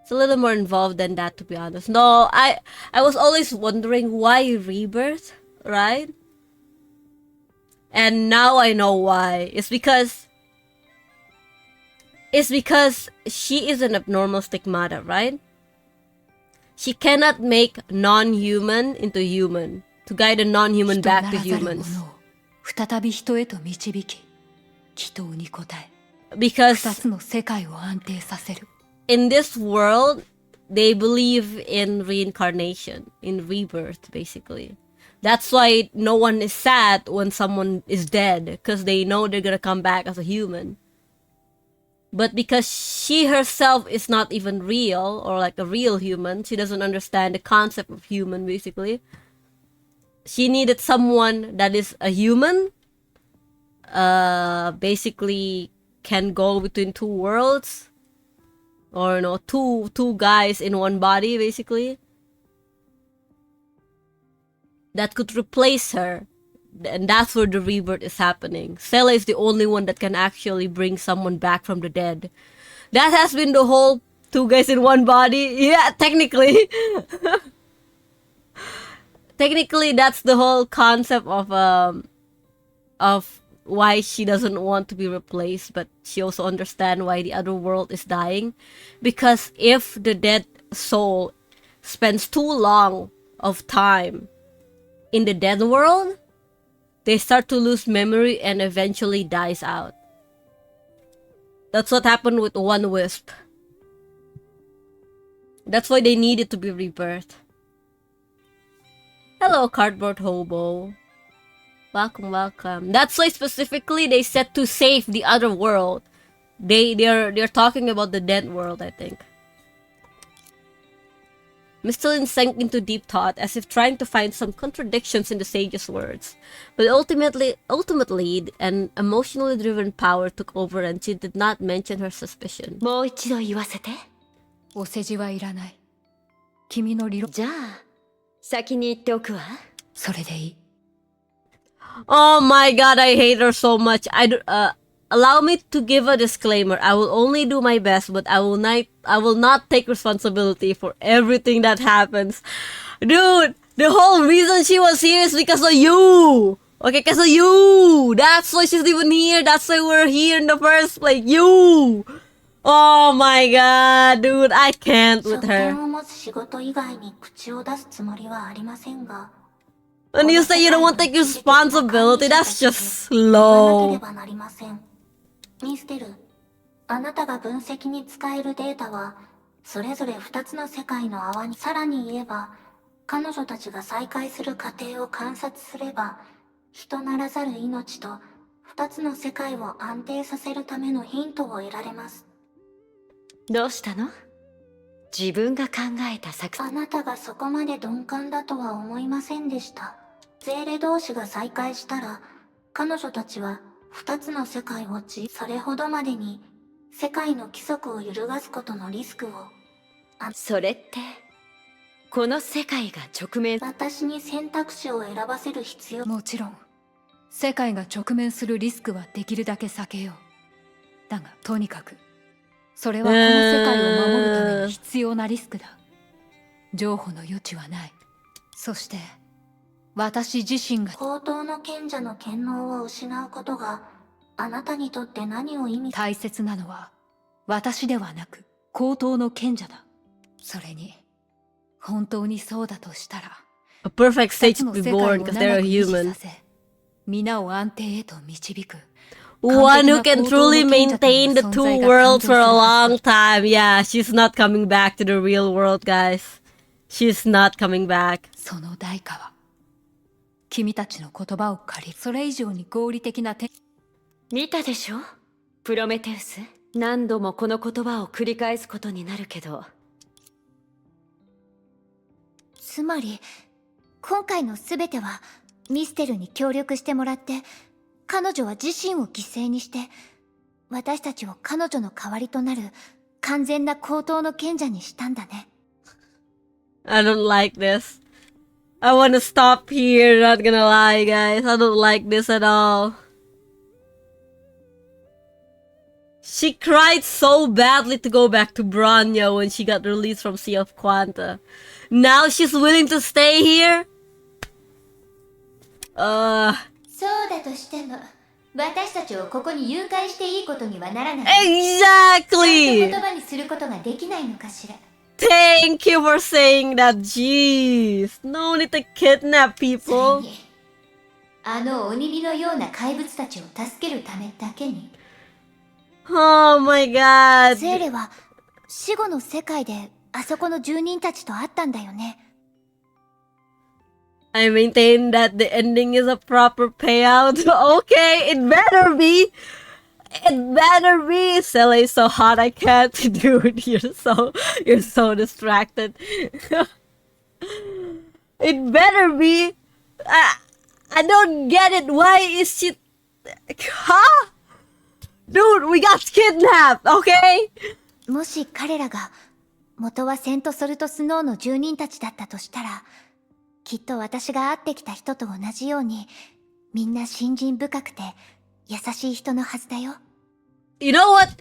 S3: It's a little more involved than that, to be honest. No, I was always wondering why Rebirth, right? And now I know why. It's because she is an abnormal stigmata, right? She cannot make non-human into human, to guide a non-human back to humans.
S14: 再び人へと導き、祈祷に応え、
S3: Because
S14: 二つの世界を安定させる。
S3: in this world, they believe in reincarnation, in rebirth, basically. That's why no one is sad when someone is dead, because they know they're gonna come back as a human. But because she herself is not even real, or like a real human, she doesn't understand the concept of human, basically. She needed someone that is a human, basically can go between two worlds, or, you know, two guys in one body, basically, that could replace her. And that's where the rebirth is happening. Stella is the only one that can actually bring someone back from the dead. That has been the whole two guys in one body. Yeah, technically. Technically, that's the whole concept of why she doesn't want to be replaced, but she also understands why the other world is dying. Because if the dead soul spends too long of time in the dead world, they start to lose memory and eventually dies out. That's what happened with One Wisp. That's why they needed to be rebirthed. Hello, Cardboard Hobo. Welcome, welcome. That's why specifically they said to save the other world. They're talking about the dead world, I think. Mr. Lin sank into deep thought, as if trying to find some contradictions in the sage's words. But ultimately, an emotionally driven power took over and she did not mention her suspicion.
S4: もう一度言わせて。
S14: お世辞はいらない。君の理論。
S10: じゃあ、先に言っておくわ。
S14: それでいい。
S3: Oh my god, I hate her so much. Allow me to give a disclaimer. I will only do my best, but I will not take responsibility for everything that happens. Dude, the whole reason she was here is because of you. Okay, because of you. That's why she's even here. That's why we're here in the first place. You. Oh my god, dude, I can't with her. When you say you don't want to take responsibility, that's just slow.
S5: ミステル、あなたが分析に使えるデータはそれぞれ2つの世界の泡に、さらに言えば彼女たちが再会する過程を観察すれば人ならざる命と2つの世界を安定させるためのヒントを得られます。
S10: どうしたの？自分が考えた作戦。
S5: あなたがそこまで鈍感だとは思いませんでした。ゼーレ同士が再会したら彼女たちは2つの世界をそれほどまでに世界の規則を揺るがすことのリスクを。
S10: それってこの世界が直面。
S5: 私に選択肢を選ばせる必要。
S14: もちろん世界が直面するリスクはできるだけ避けよう。だがとにかくそれはこの世界を守るために必要なリスクだ。譲歩の余地はない。そして私自身が
S5: 高等の賢者の権能を失うことがあなたにとって何を意味。
S14: 大切なのは私ではなく高等の賢者だ。それに本当にそうだとしたら
S3: A perfect stage to be born because they're a human.
S14: 皆を安定へと導く。
S3: One who can truly maintain the two worlds for a long time. Yeah, she's not coming back to the real world, guys. She's not coming back.
S14: その代価は君たちの言葉を借り、それ以上に合理的な
S10: 見たでしょ？プロメテウス。何度もこの言葉を繰り返すことになるけど。
S12: つまり、今回の全てはミステルに協力してもらって、彼女は自身を犠牲にして、私たちを彼女の代わりとなる完全な高等の賢者にしたんだね。
S3: I don't like this. I want to stop here, not gonna lie, guys. I don't like this at all. She cried so badly to go back to Bronya when she got released from Sea of Quanta. Now she's willing to stay here?
S12: そうだとしても、私たちをここに誘拐していいことにはならない。
S3: Exactly!
S12: 言葉にすることができないのかしら。
S3: Thank you for saying that. Jeez, no need to kidnap people.
S12: あの鬼火のような怪物たちを助けるためだけに。
S3: Oh my god.
S12: ゼーレは死後の世界であそこの住人たちと会ったんだよね。
S3: I maintain that the ending is a proper payout. Okay, it better be. It better be. Cele's so hot I can't. Dude, you're so distracted. It better be. I don't get it. Why is she... Huh? Dude, we got kidnapped, okay?
S12: もし彼らが元はセントソルトスノーの住人たちだったとしたら、きっと私が会ってきた人と同じように、みんな信心深くて優しい人のはずだよ。
S3: You know what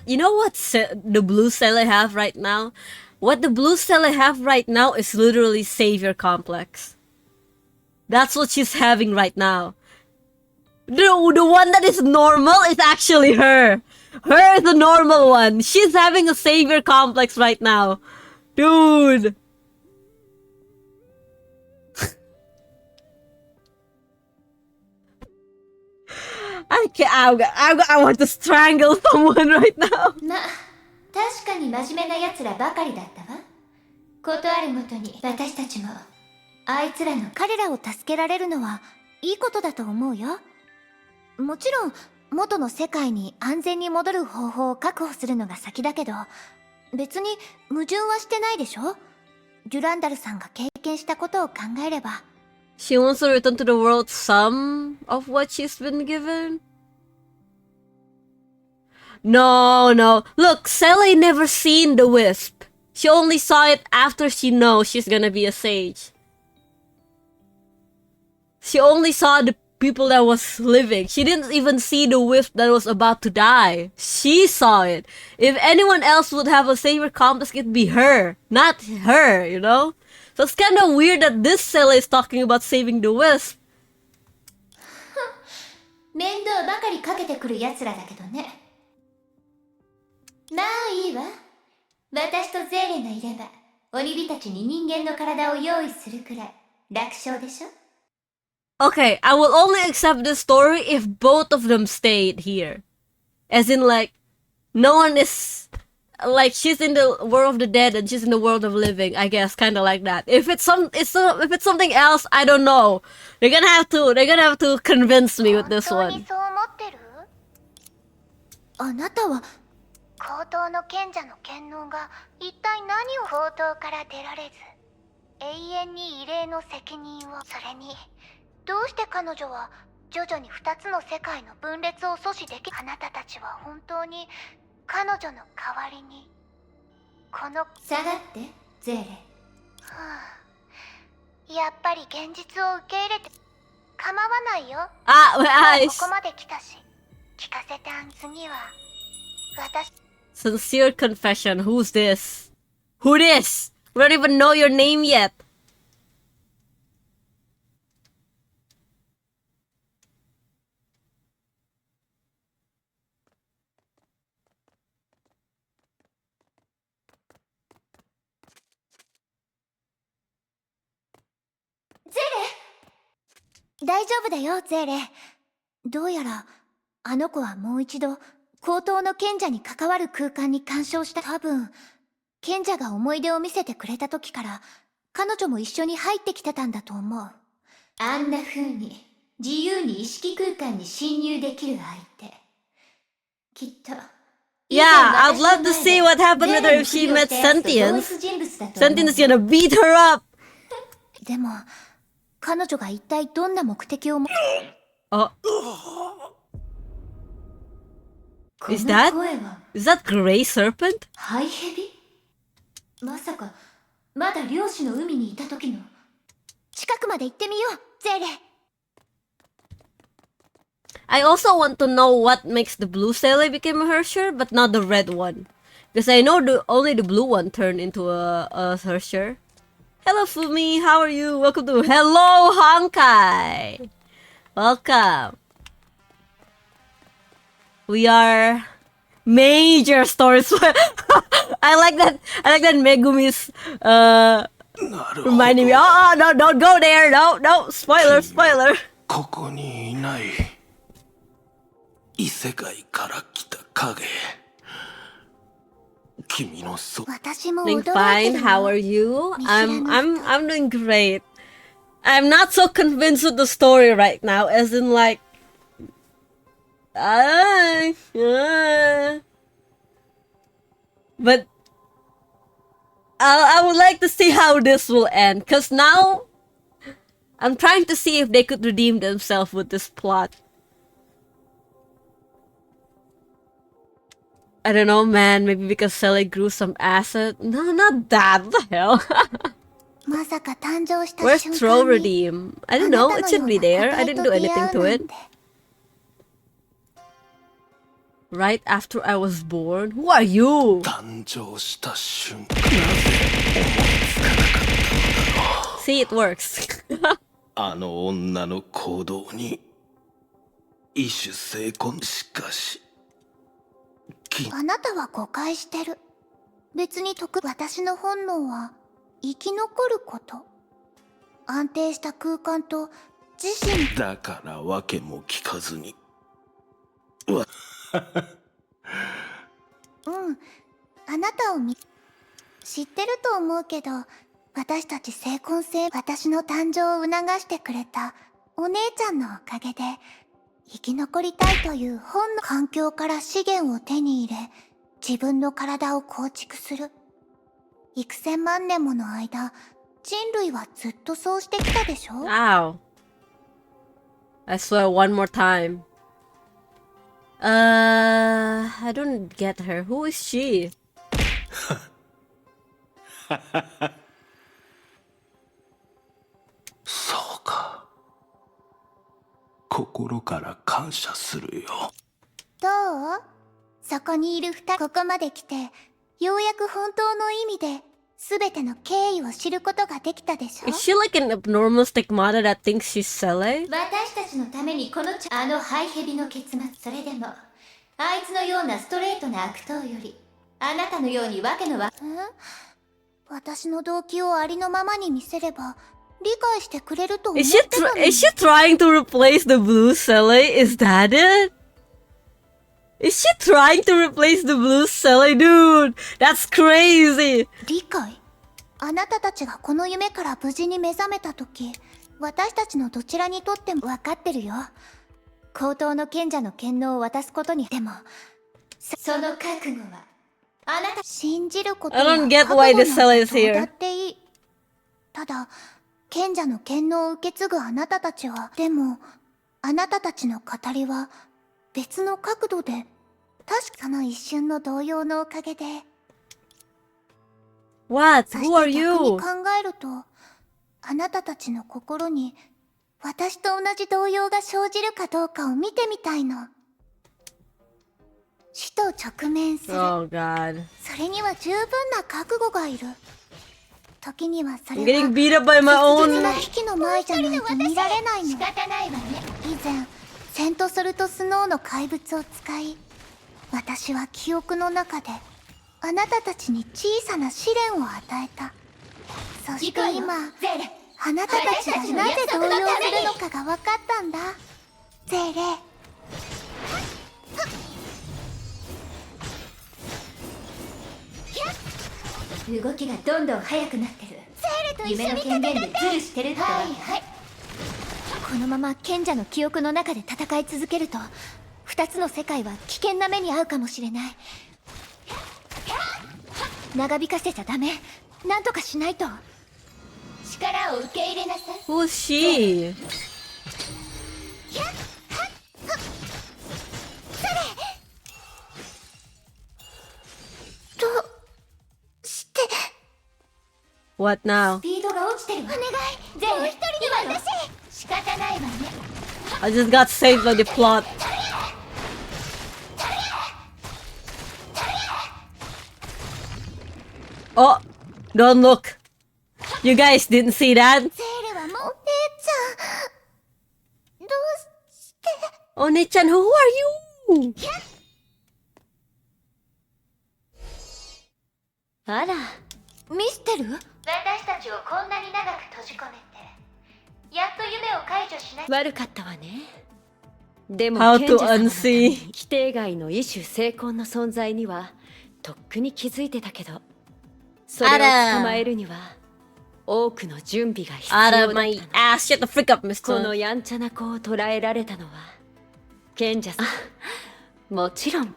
S3: the blue Cele have right now? What the blue Cele have right now is literally savior complex. That's what she's having right now. The one that is normal is actually her. Her is the normal one. She's having a savior complex right now. Dude. I can't. I want to strangle someone right now.
S5: ま、確かに真面目な奴らばかりだったわ。ことあるごとに私たちもあいつらの彼らを助けられるのはいいことだと思うよ。もちろん元の世界に安全に戻る方法を確保するのが先だけど、別に矛盾はしてないでしょ。デュランダルさんが経験したことを考えれば。
S3: She wants to return to the world some of what she's been given? No. Look, Sally never seen the wisp. She only saw it after she knows she's gonna be a sage. She only saw the people that was living. She didn't even see the wisp that was about to die. She saw it. If anyone else would have a savior complex, it'd be her, not her, you know? So it's kind of weird that this Sally is talking about saving the wisp.
S5: 面倒ばかりかけてくる奴らだけどね。まあいいわ。私とゼーレがいれば、鬼火たちに人間の体を用意するくらい楽勝でしょ。
S3: Okay, I will only accept this story if both of them stayed here. As in, like, no one is... Like, she's in the world of the dead and she's in the world of living, I guess, kind of like that. If it's something else, I don't know. They're gonna have to convince me with this one.
S5: あなたは高等の賢者の権能が一体何を高等から出られず永遠に異例の責任を。それにどうして彼女は徐々に2つの世界の分裂を阻止でき。あなたたちは本当に彼女の代わりにこの下がってゼーレ。はあ、やっぱり現実を受け入れて構わないよ。ここまで来たし聞かせてあん。次は私。
S3: Sincere confession. Who's this? Who this? We don't even know your name yet.
S5: ゼーレ。大丈夫だよゼーレ。どうやらあの子はもう一度高等の賢者に関わる空間に干渉した。多分賢者が思い出を見せてくれた時から彼女も一緒に入ってきてたんだと思う。あんな風に自由に意識空間に侵入できる相手。きっと
S3: Yeah, I'd love to see what happened with her if she met Sentience. Sentience is gonna beat her up.
S5: でも彼女が一体どんな目的をも。
S3: Is that Grey Serpent?
S5: ハイヘビ？まさかまだ漁師の海にいた時の。近くまで行ってみようゼーレ。
S3: I also want to know what makes the blue Sally become a Hersher, but not the red one. Because I know only the blue one turned into a Hersher. Hello Fumi, how are you? Welcome to Hello Honkai! Welcome. We are major stories. I like that Megumi's reminding me. Oh no, don't go there. No, spoiler.
S13: ここにいない異世界から来た影。君の
S5: 私も
S3: Doing fine. How are you? I'm doing great. I'm not so convinced with the story right now, as in like but I would like to see how this will end, cause now I'm trying to see if they could redeem themselves with this plot. I don't know, man. Maybe because Sally grew some acid. No, not that. What the hell? Where's Troll Redeem? I don't know. It should be there. I didn't do anything to it. Right after I was born? Who are you? See, it works.
S13: あの女の行動に異種成婚しかし
S5: あなたは誤解してる。別に私の本能は生き残ること。安定した空間と自身。
S13: だから訳も聞かずに
S5: あなたを知ってると思うけど、私たち成婚性、私の誕生を促してくれたお姉ちゃんのおかげで生き残りたいという本の環境から資源を手に入れ、自分の体を構築する。幾千万年もの間、人類はずっとそうしてきたでしょ。
S3: Ow. I swear one more time. I don't get her. Who is she?
S13: そうか。心から感謝するよ。
S5: どう？そこにいるここまで来て、ようやく本当の意味で全ての経緯を知ることができたでしょ。
S3: Is she like an abnormal stigmata that thinks she's Sele?
S4: 私たちのためにこのあのハイヘビの結末。それでもあいつのようなストレートな悪党よりあなたのようにわけのわ
S5: 私の動機をありのままに見せれば理解してくれると思っ
S3: Is
S5: て
S3: she
S5: たのに。
S3: is she trying to replace the blue Sele? Is that it? Is she trying to replace the blue Sele? Dude, that's crazy.
S5: 理解？あなたたちがこの夢から無事に目覚めた時、私たちのどちらにとっても分かってるよ。高等の賢者の権能を渡すことに。でも
S4: その覚悟はあなた
S5: 信じること
S3: I
S5: は
S3: don't get why the Sele is
S5: どうだ
S3: here.
S5: っていい。ただ賢者の権能を受け継ぐあなたたちは、でもあなたたちの語りは別の角度で、確かの一瞬の動揺のおかげで。
S3: What?
S5: そ
S3: Who
S5: し
S3: are
S5: て逆に
S3: you?
S5: 考えると、あなたたちの心に私と同じ動揺が生じるかどうかを見てみたいの。死と直面する。
S3: Oh god.
S5: それには十分な覚悟がいる。時にはそれ
S3: I'm
S5: は
S3: getting beat up by my
S5: 切
S3: own.
S5: 実な危機の前じゃないと見られないの。
S4: 仕方ないわね。
S5: 以前セントソルトスノーの怪物を使い、私は記憶の中であなたたちに小さな試練を与えた。そして今あなたたちがなぜ動揺するのかが分かったんだ。ゼーレ。
S4: 動きがどんどん速くなってる。夢の権限でズルしてるってわけ。
S5: このまま賢者の記憶の中で戦い続けると、二つの世界は危険な目に遭うかもしれない。長引かせちゃダメ。なんとかしないと。
S4: 力を受け入れなさい。
S3: Who is she?
S5: どうして。
S3: What now?
S4: スピードが落ちてるわ。お願い。ゼーレ、一人で私。仕方ないわね。
S3: I just got saved by the plot. Oh, don't look. You guys didn't see that?
S5: ゼーレはもうお姉ちゃん。どうして。
S3: Oni-chan, who are you?
S4: あら、
S5: ミステル？
S4: 私たちをこんなに長く閉じ込めて、やっと夢を解除しない。
S10: 悪かったわね。でも
S3: How
S10: 賢
S3: to
S10: 者様のため
S3: unsee?
S10: に規定外の異種成婚の存在にはとっくに気づいてたけど、それを捕まえるには多くの準備が必要だ
S3: Out
S10: った
S3: of
S10: の。
S3: my ass. Shut the frick up,
S10: こ
S3: mister.
S10: のやんちゃな子を捕らえられたのは賢者さん。もちろん。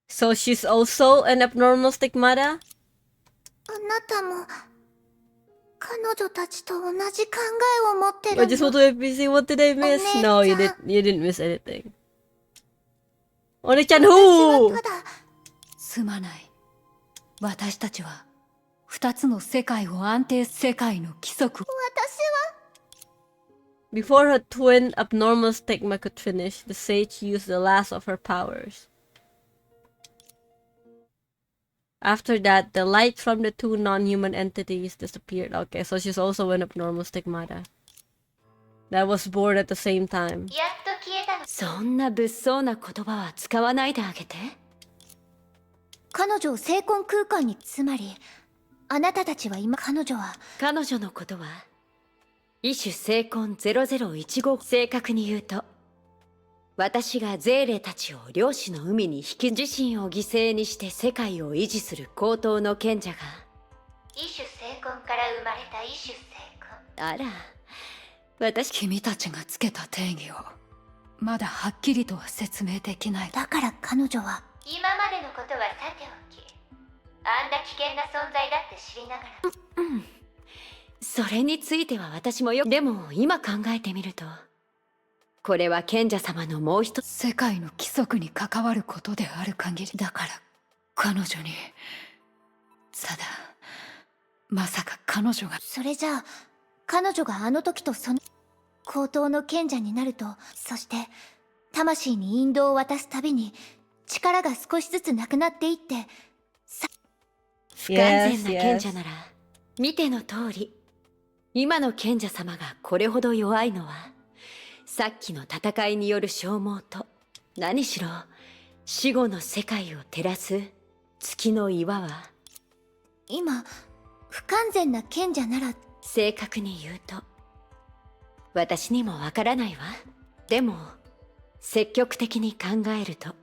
S3: So she's also an abnormal stigmata?
S5: あなたも彼女たちと同じ考えを持ってる
S3: I just want to NPC. What did I miss? No, you didn't miss anything. Oni-chan, who?
S9: すまない。私たちは二つの世界を安定世界の規則を。
S3: Before her twin abnormal stigma could finish, the sage used the last of her powers. After that, the light from the two non-human entities disappeared. Okay, so she's also an abnormal stigmata that was born at the same time.
S10: そんな物騒な言葉は使わないであげて。
S12: 彼女を精魂空間に、つまりあなたたちは今、彼女
S10: のことは異種精魂0015。正確に言うと、私がゼーレたちを漁師の海に引き、自身を犠牲にして世界を維持する高等の賢者が、
S5: 異種精魂から生まれた異種精魂。
S10: あら、
S14: 君たちがつけた定義をまだはっきりとは説明できない。
S12: だから彼女は
S5: 今までのことはさておき、あんな危険な存在だって知りながら。
S10: それについては私もでも今考えてみると、これは賢者様のもう一つ、
S14: 世界の規則に関わることである限り、だから彼女に、ただまさか彼女が、
S12: それじゃあ彼女があの時とその高等の賢者になると、そして魂に引導を渡すたびに力が少しずつなくなっていって、
S10: 不完全な賢者なら、見ての通り、今の賢者様がこれほど弱いのは、さっきの戦いによる消耗と、何しろ死後の世界を照らす月の岩は、
S12: 今不完全な賢者なら、
S10: 正確に言うと私にもわからないわ。でも積極的に考えると、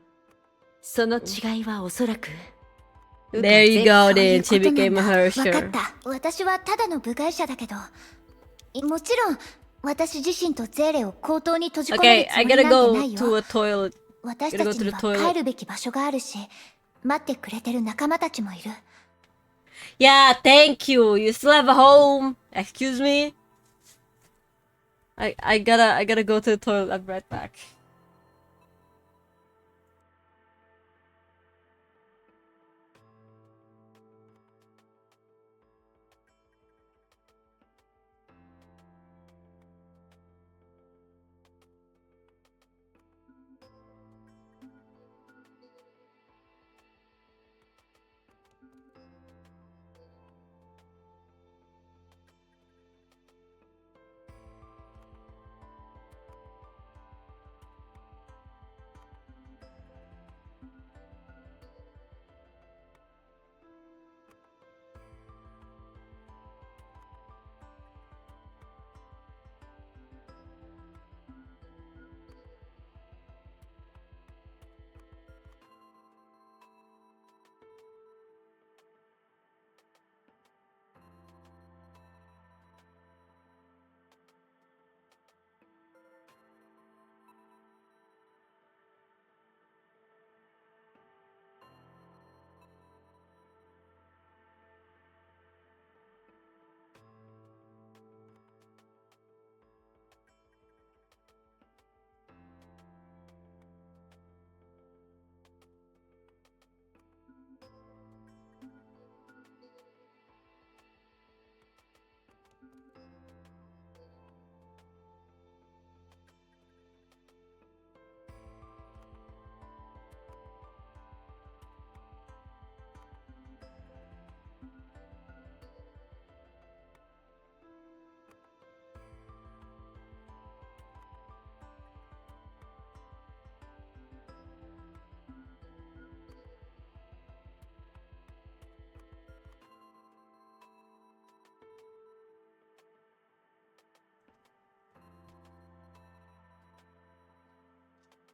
S10: その違いはおそらく、
S3: There you go, then she became a
S12: 分
S3: Hersher.
S12: かった。私はただの部外者だけど、もちろん私自身とゼーレを高等に閉じ込め
S3: Okay,
S12: るつ
S3: I
S12: もり
S3: gotta
S12: なんて
S3: go
S12: ないよ。
S3: to a toilet.
S12: 私
S3: Gotta
S12: た
S3: go
S12: ち
S3: to
S12: に
S3: the
S12: は
S3: toilet.
S12: 帰るべき場所があるし、待ってくれてる仲間たちもいる。
S3: Yeah, thank you. You still have a home. Excuse me. I gotta go to the toilet. I'll be right back.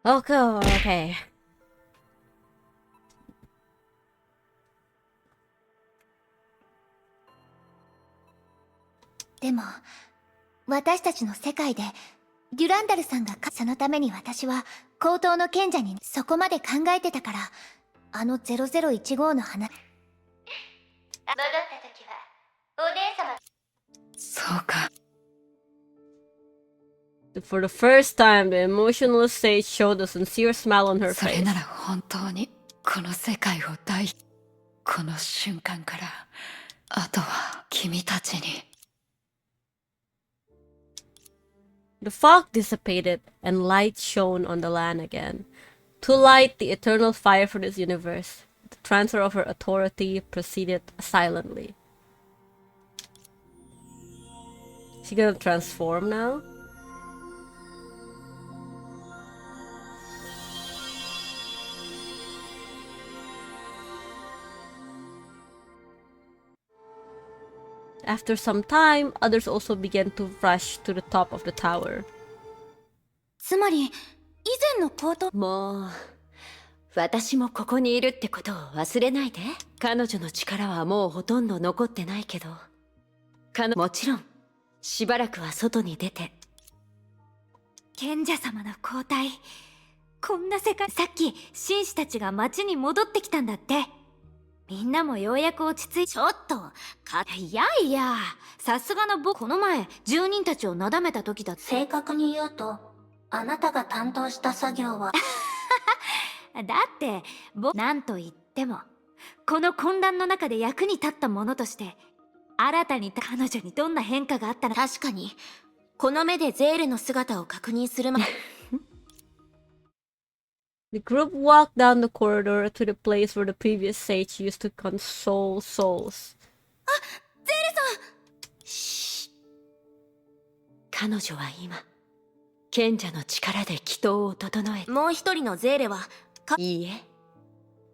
S3: Okay.
S12: でも私たちの世界でデュランダルさんがそのために私は高等の賢者にそこまで考えてたから、あの0015の話。
S5: 戻った時はお姉様。
S14: そうか。
S3: For the first time, the emotional stage showed a sincere smile on her
S14: それ
S3: face.
S14: なら本当にこの世界をこの瞬間からあとは君たちに。
S3: The fog dissipated, and light shone on the land again. To light the eternal fire for this universe. The transfer of her authority proceeded silently. She gonna transform now? After some time, others also began to rush to the top of the tower.
S4: つまり以前の口頭
S10: もう私もここにいるってことを忘れないで。彼女の力はもうほとんど残ってないけど、もちろんしばらくは外に出て。
S12: 賢者様の交代、こんな世界。さっき紳士たちが町に戻ってきたんだって。みんなもようやく落ち着い。ちょっといやいや、さすがの僕。この前住人たちをなだめた時だ。
S5: 正確に言うとあなたが担当した作業は
S12: だってなんと言ってもこの混乱の中で役に立ったものとして、新たに彼女にどんな変化があったの。
S4: 確かにこの目でゼーレの姿を確認するまで。
S3: The group walked down the corridor to the place where the previous sage used to console souls.
S4: あ、ゼーレさん。
S10: 彼女は今賢者の力で祈祷を整え。
S4: もう一人のゼーレはい
S10: いえ、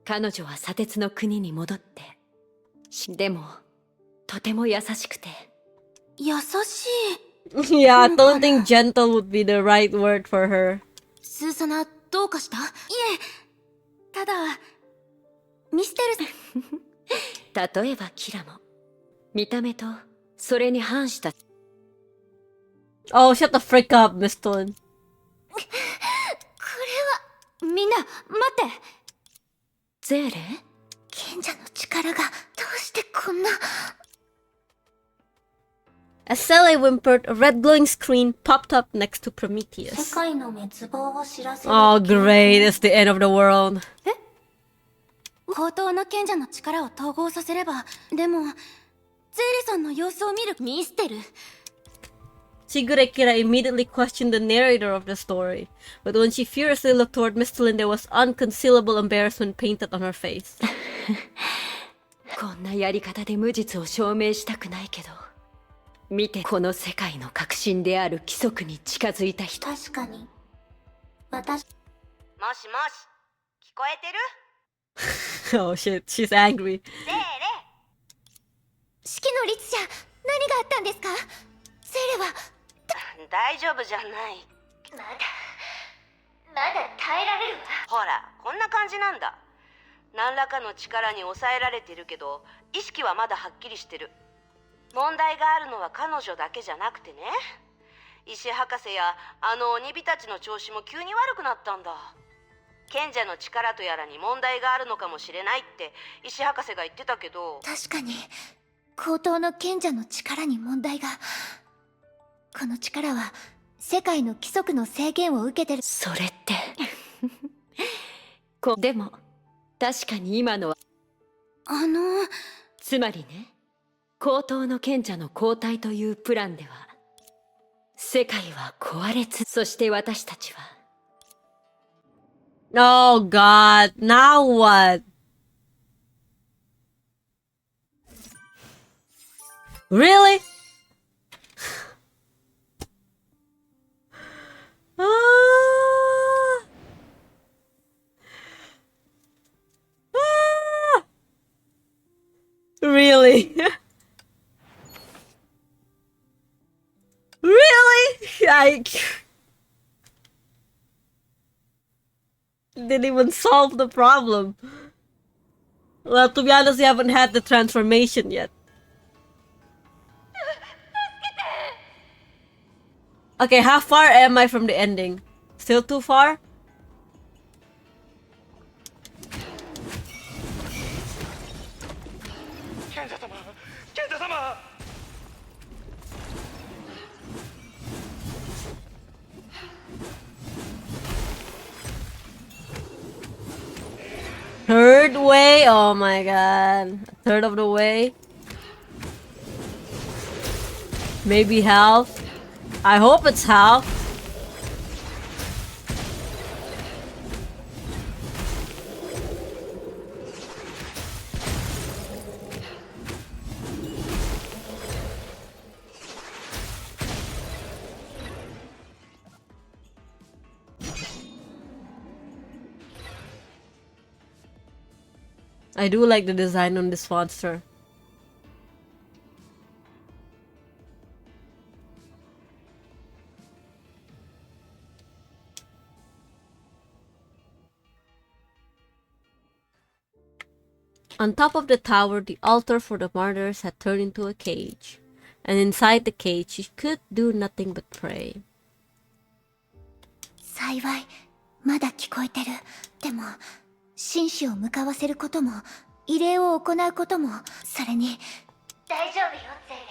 S10: 彼女は砂鉄の国に戻って。でもとても優しくて。
S4: 優しい。
S3: Yeah, I don't think gentle would be the right word for her.
S4: スーサナ、どうかした？いえ、ただミステル
S10: 例えばキラも見た目とそれに反した。
S3: Oh, shut the frick up, Miss Toon.
S12: これはみんな待って。
S10: ゼーレ？
S4: 賢者の力がどうしてこんな。
S3: As Sele whimpered, a red glowing screen popped up next to Prometheus.
S5: 世界の滅亡を知らせる。
S3: Oh, great, it's the end of the world.
S4: 高等の賢者の力を統合させれば。でもゼーレさんの様子を見るミステル。
S3: Shigure Kira immediately questioned the narrator of the story, but when she furiously looked toward Mistlin, there was unconcealable embarrassment painted on her face.
S10: こんなやり方で無実を証明したくないけど、見て、この世界の核心である規則に近づいた人。
S5: 確かに私。
S6: もしもし、聞こえてる？
S3: Oh shit, she's angry.
S6: ゼーレ。
S12: 式の律者、何があったんですか？ゼーレは
S6: 大丈夫じゃない。
S12: まだ耐えられるわ。
S6: ほら、こんな感じなんだ。何らかの力に抑えられてるけど、意識はまだはっきりしてる。問題があるのは彼女だけじゃなくてね、石博士やあの鬼火たちの調子も急に悪くなったんだ。賢者の力とやらに問題があるのかもしれないって石博士が言ってたけど。
S12: 確かに高等の賢者の力に問題が。この力は世界の規則の制限を受けてる。
S10: それってでも確かに今のはつまりね、高等の賢者の交代というプランでは世界は壊れつ、そして私たちは。
S3: Oh god, now what? Really? Really? Really? I didn't even solve the problem. Well, to be honest, we haven't had the transformation yet. Okay, how far am I from the ending? Still too far? Third way? Oh my god. A third of the way? Maybe half? I hope it's half. I do like the design on this monster. On top of the tower, the altar for the martyrs had turned into a cage. And inside the cage, she could do nothing but pray.
S5: 幸いまだ聞こえてる。でも紳士を向かわせることも異例を行うことも、それに大丈夫よゼーレ。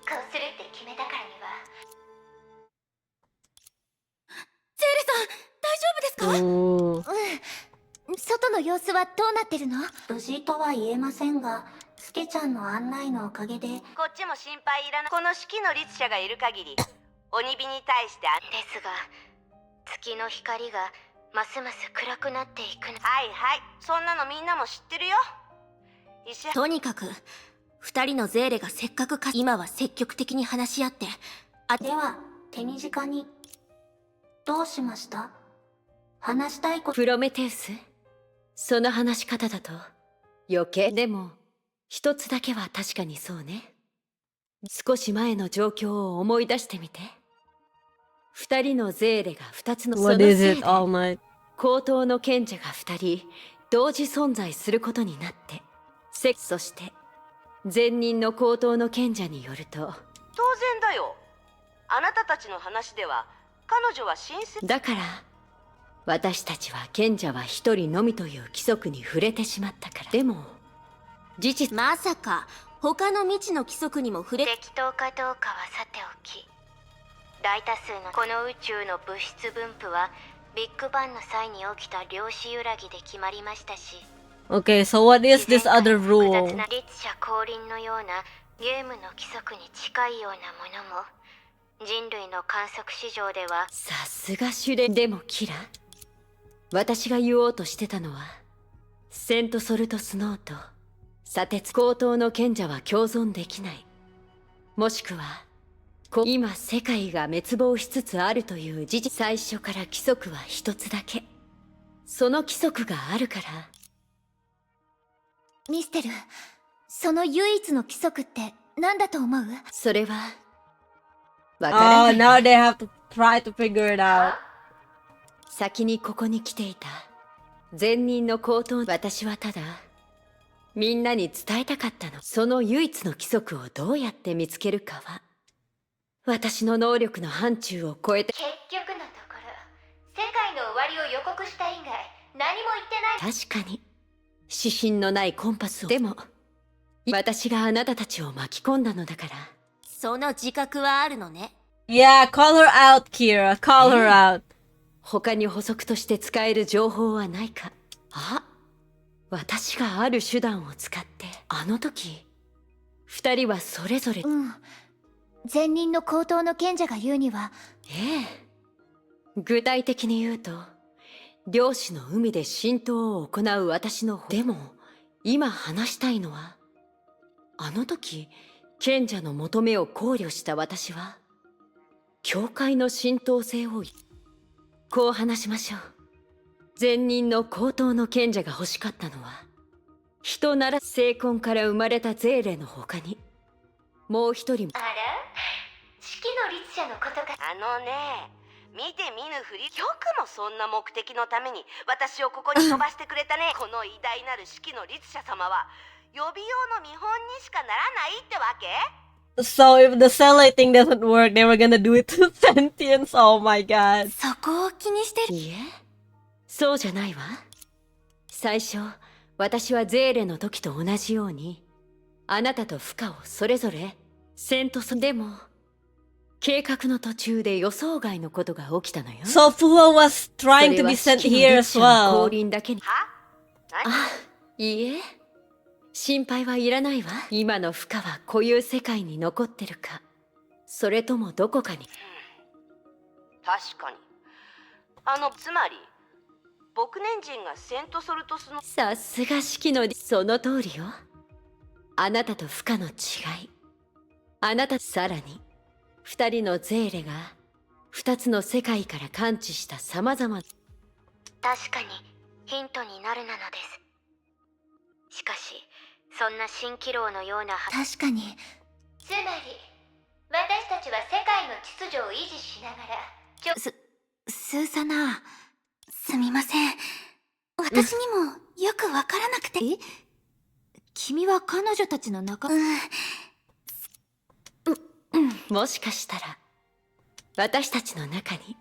S5: こうするって決めたからには。ゼーレさん大丈夫ですか？うん。外の様子はどうなってるの？無事とは言えませんが、スケちゃんの案内のおかげで。
S6: こっちも心配いらない。この式の律者がいる限り鬼火に対して
S4: ですが、月の光がますます暗くなっていくの。
S6: はいはい、そんなのみんなも知ってるよ。
S4: とにかく2人のゼーレがせっかく今は積極的に話し合って。
S5: では手短に。どうしました？話したいこと。
S10: プロメテウス、その話し方だと余計。でも一つだけは確かにそうね。少し前の状況を思い出してみて。二人のゼーレが二つの、そのせいで高等の賢者が二人同時存在することになって、そして前任の高等の賢者によると。
S6: 当然だよ。あなたたちの話では彼女は親切
S10: だから、私たちは賢者は一人のみという規則に触れてしまったから。でも事実、
S4: まさか他の未知の規則にも触れ。適当かどうかはさておき、大多数のこの宇宙の物質分布はビッグバンの際に起きた量子揺らぎで決まりましたし。
S3: Okay, so what is this other rule?
S4: 複雑な律者降臨のようなゲームの規則に近いようなものも人類の観測史上では。
S10: さすがシュレ。でもキラ、私が言おうとしてたのは、セントソルトスノーと砂鉄高等の賢者は共存できない。もしくは今世界が滅亡しつつあるという事実。最初から規則は一つだけ。その規則があるから。
S5: ミステル、その唯一の規則って何だと思う？
S10: それはわからない。
S3: Oh, now they have to try to figure it out.
S10: 先にここに来ていた前任の高等。私はただみんなに伝えたかったの。その唯一の規則をどうやって見つけるかは私の能力の範疇を超えて。
S5: 結局のところ世界の終わりを予告した以外何も言ってない。
S10: 確かに指針のないコンパスを。でも私があなたたちを巻き込んだのだから。
S4: その自覚はあるのね。
S3: Yeah, call her out, Kira. Call her out.
S10: 他に補足として使える情報はないか。あ、私がある手段を使って。あの時二人はそれぞれ。
S5: 前任の高等の賢者が言うには。
S10: ええ、具体的に言うと、漁師の海で浸透を行う私の方。でも今話したいのは、あの時賢者の求めを考慮した私は教会の浸透性を。こう話しましょう。前任の高等の賢者が欲しかったのは、人なら精魂から生まれたゼーレの他にもう一人も。
S5: あら、式の律者のことか。
S6: 見て見ぬふり。よくもそんな目的のために私をここに飛ばしてくれたね。この偉大なる式の律者様は予備用の見本にしかならないってわけ。
S3: So if the satellite thing doesn't work, they were gonna do it to sentience. Oh my god.
S5: そこを気にしてる。
S10: いえ、そうじゃないわ。最初私はゼーレの時と同じようにあなたとフカをそれぞれセントソ。でも計画の途中で予想外のことが起きたのよ。
S3: So Fuwa was trying to be sent here as well.
S10: 降臨だけに。あ、いいえ、心配はいらないわ。今のフカは固有世界に残ってるか、それともどこかに。
S6: 確かに。つまり牧年人がセントソルトスの。
S10: さすが式の。その通りよ。あなたとフカの違い。あなた、さらに二人のゼーレが二つの世界から感知した様々。
S4: 確かにヒントになるなのです。しかしそんな蜃気楼のような
S5: 確かに。
S4: つまり私たちは世界の秩序を維持しながら
S5: スーサナ、すみません。私にもよくわからなくて。君は彼女たちの中。
S10: もしかしたら私たちの中に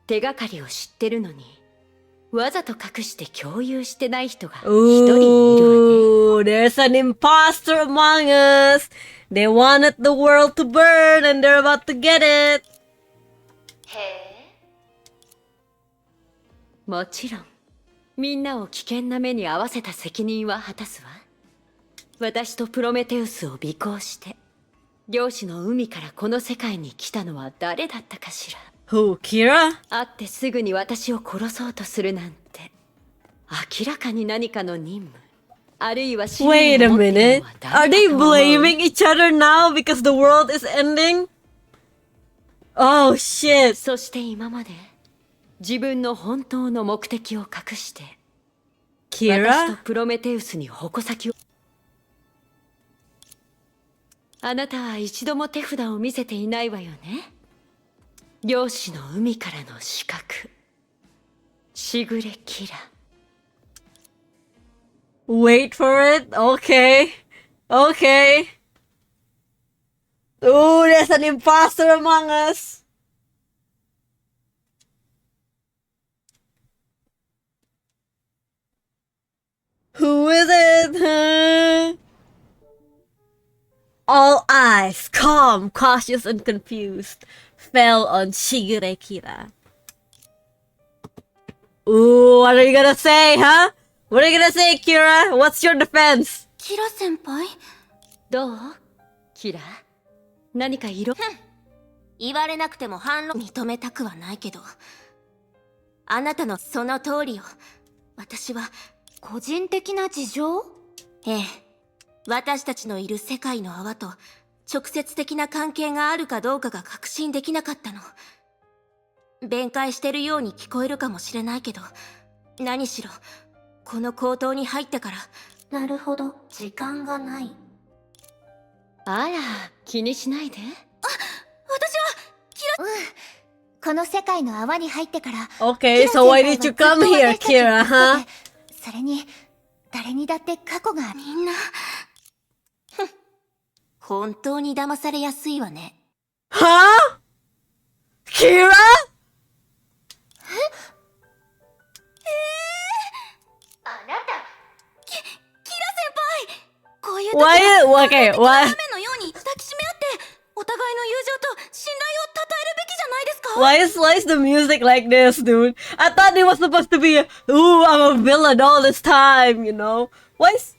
S10: 手がかりを知ってるのにわざと隠して共有してない人が一人いるわね。
S3: There's an imposter among us. They wanted the world to burn and they're about to get it.
S10: もちろんみんなを危険な目に遭わせた責任は果たすわ。私とプロメテウスを尾行して漁師の海からこの世界に来たのは誰だったかしら。
S3: Who, Kira?
S10: 会ってすぐに私を殺そうとするなんて明らかに何かの任務あるいは使命
S3: Wait
S10: を
S3: a
S10: 持ってい
S3: minute.
S10: るのは
S3: Are
S10: 誰
S3: they
S10: だと思う？
S3: blaming each other now because the world is ending? Oh shit.
S10: そして今まで自分の本当の目的を隠して
S3: Kira?
S10: 私とプロメテウスに矛先を。あなたは一度も手札を見せていないわよね。漁師の海からの刺客しぐれキラ。
S3: Wait for it. Okay. Okay. Ooh, there's an imposter among us. Who is it? Huh? All eyes, calm, cautious, and confused, fell on Shigure Kira. Ooh, what are you gonna say, huh? What are you gonna say, Kira? What's your defense?
S5: キラ先輩？
S10: どうキラ？何か色？
S4: 言われなくても反論認めたくはないけど、あなたのその通りよ。私は
S5: 個人的な事情？
S4: ええ、私たちのいる世界の泡と直接的な関係があるかどうかが確信できなかったの。弁解してるように聞こえるかもしれないけど、何しろこの口頭に入ってから。
S5: なるほど、時間がない。
S10: あら、気にしないで。
S5: 私はキラ。この世界の泡に入ってから。
S3: Okay, so why did you come here, Kira, huh?
S5: それに誰にだって過去が。みんな
S4: 本当に騙されやすいわね。
S3: Huh? Kira?
S4: あなた
S5: キラ先輩、こういう時
S3: Why?
S5: は
S3: Okay,
S5: 雨
S3: what?
S5: のように抱きしめ合ってお互いの友情と信頼を称えるべきじゃないですか。
S3: Why is the music like this, dude? I thought it was supposed to be, ooh, I'm a villain all this time, you know? Why is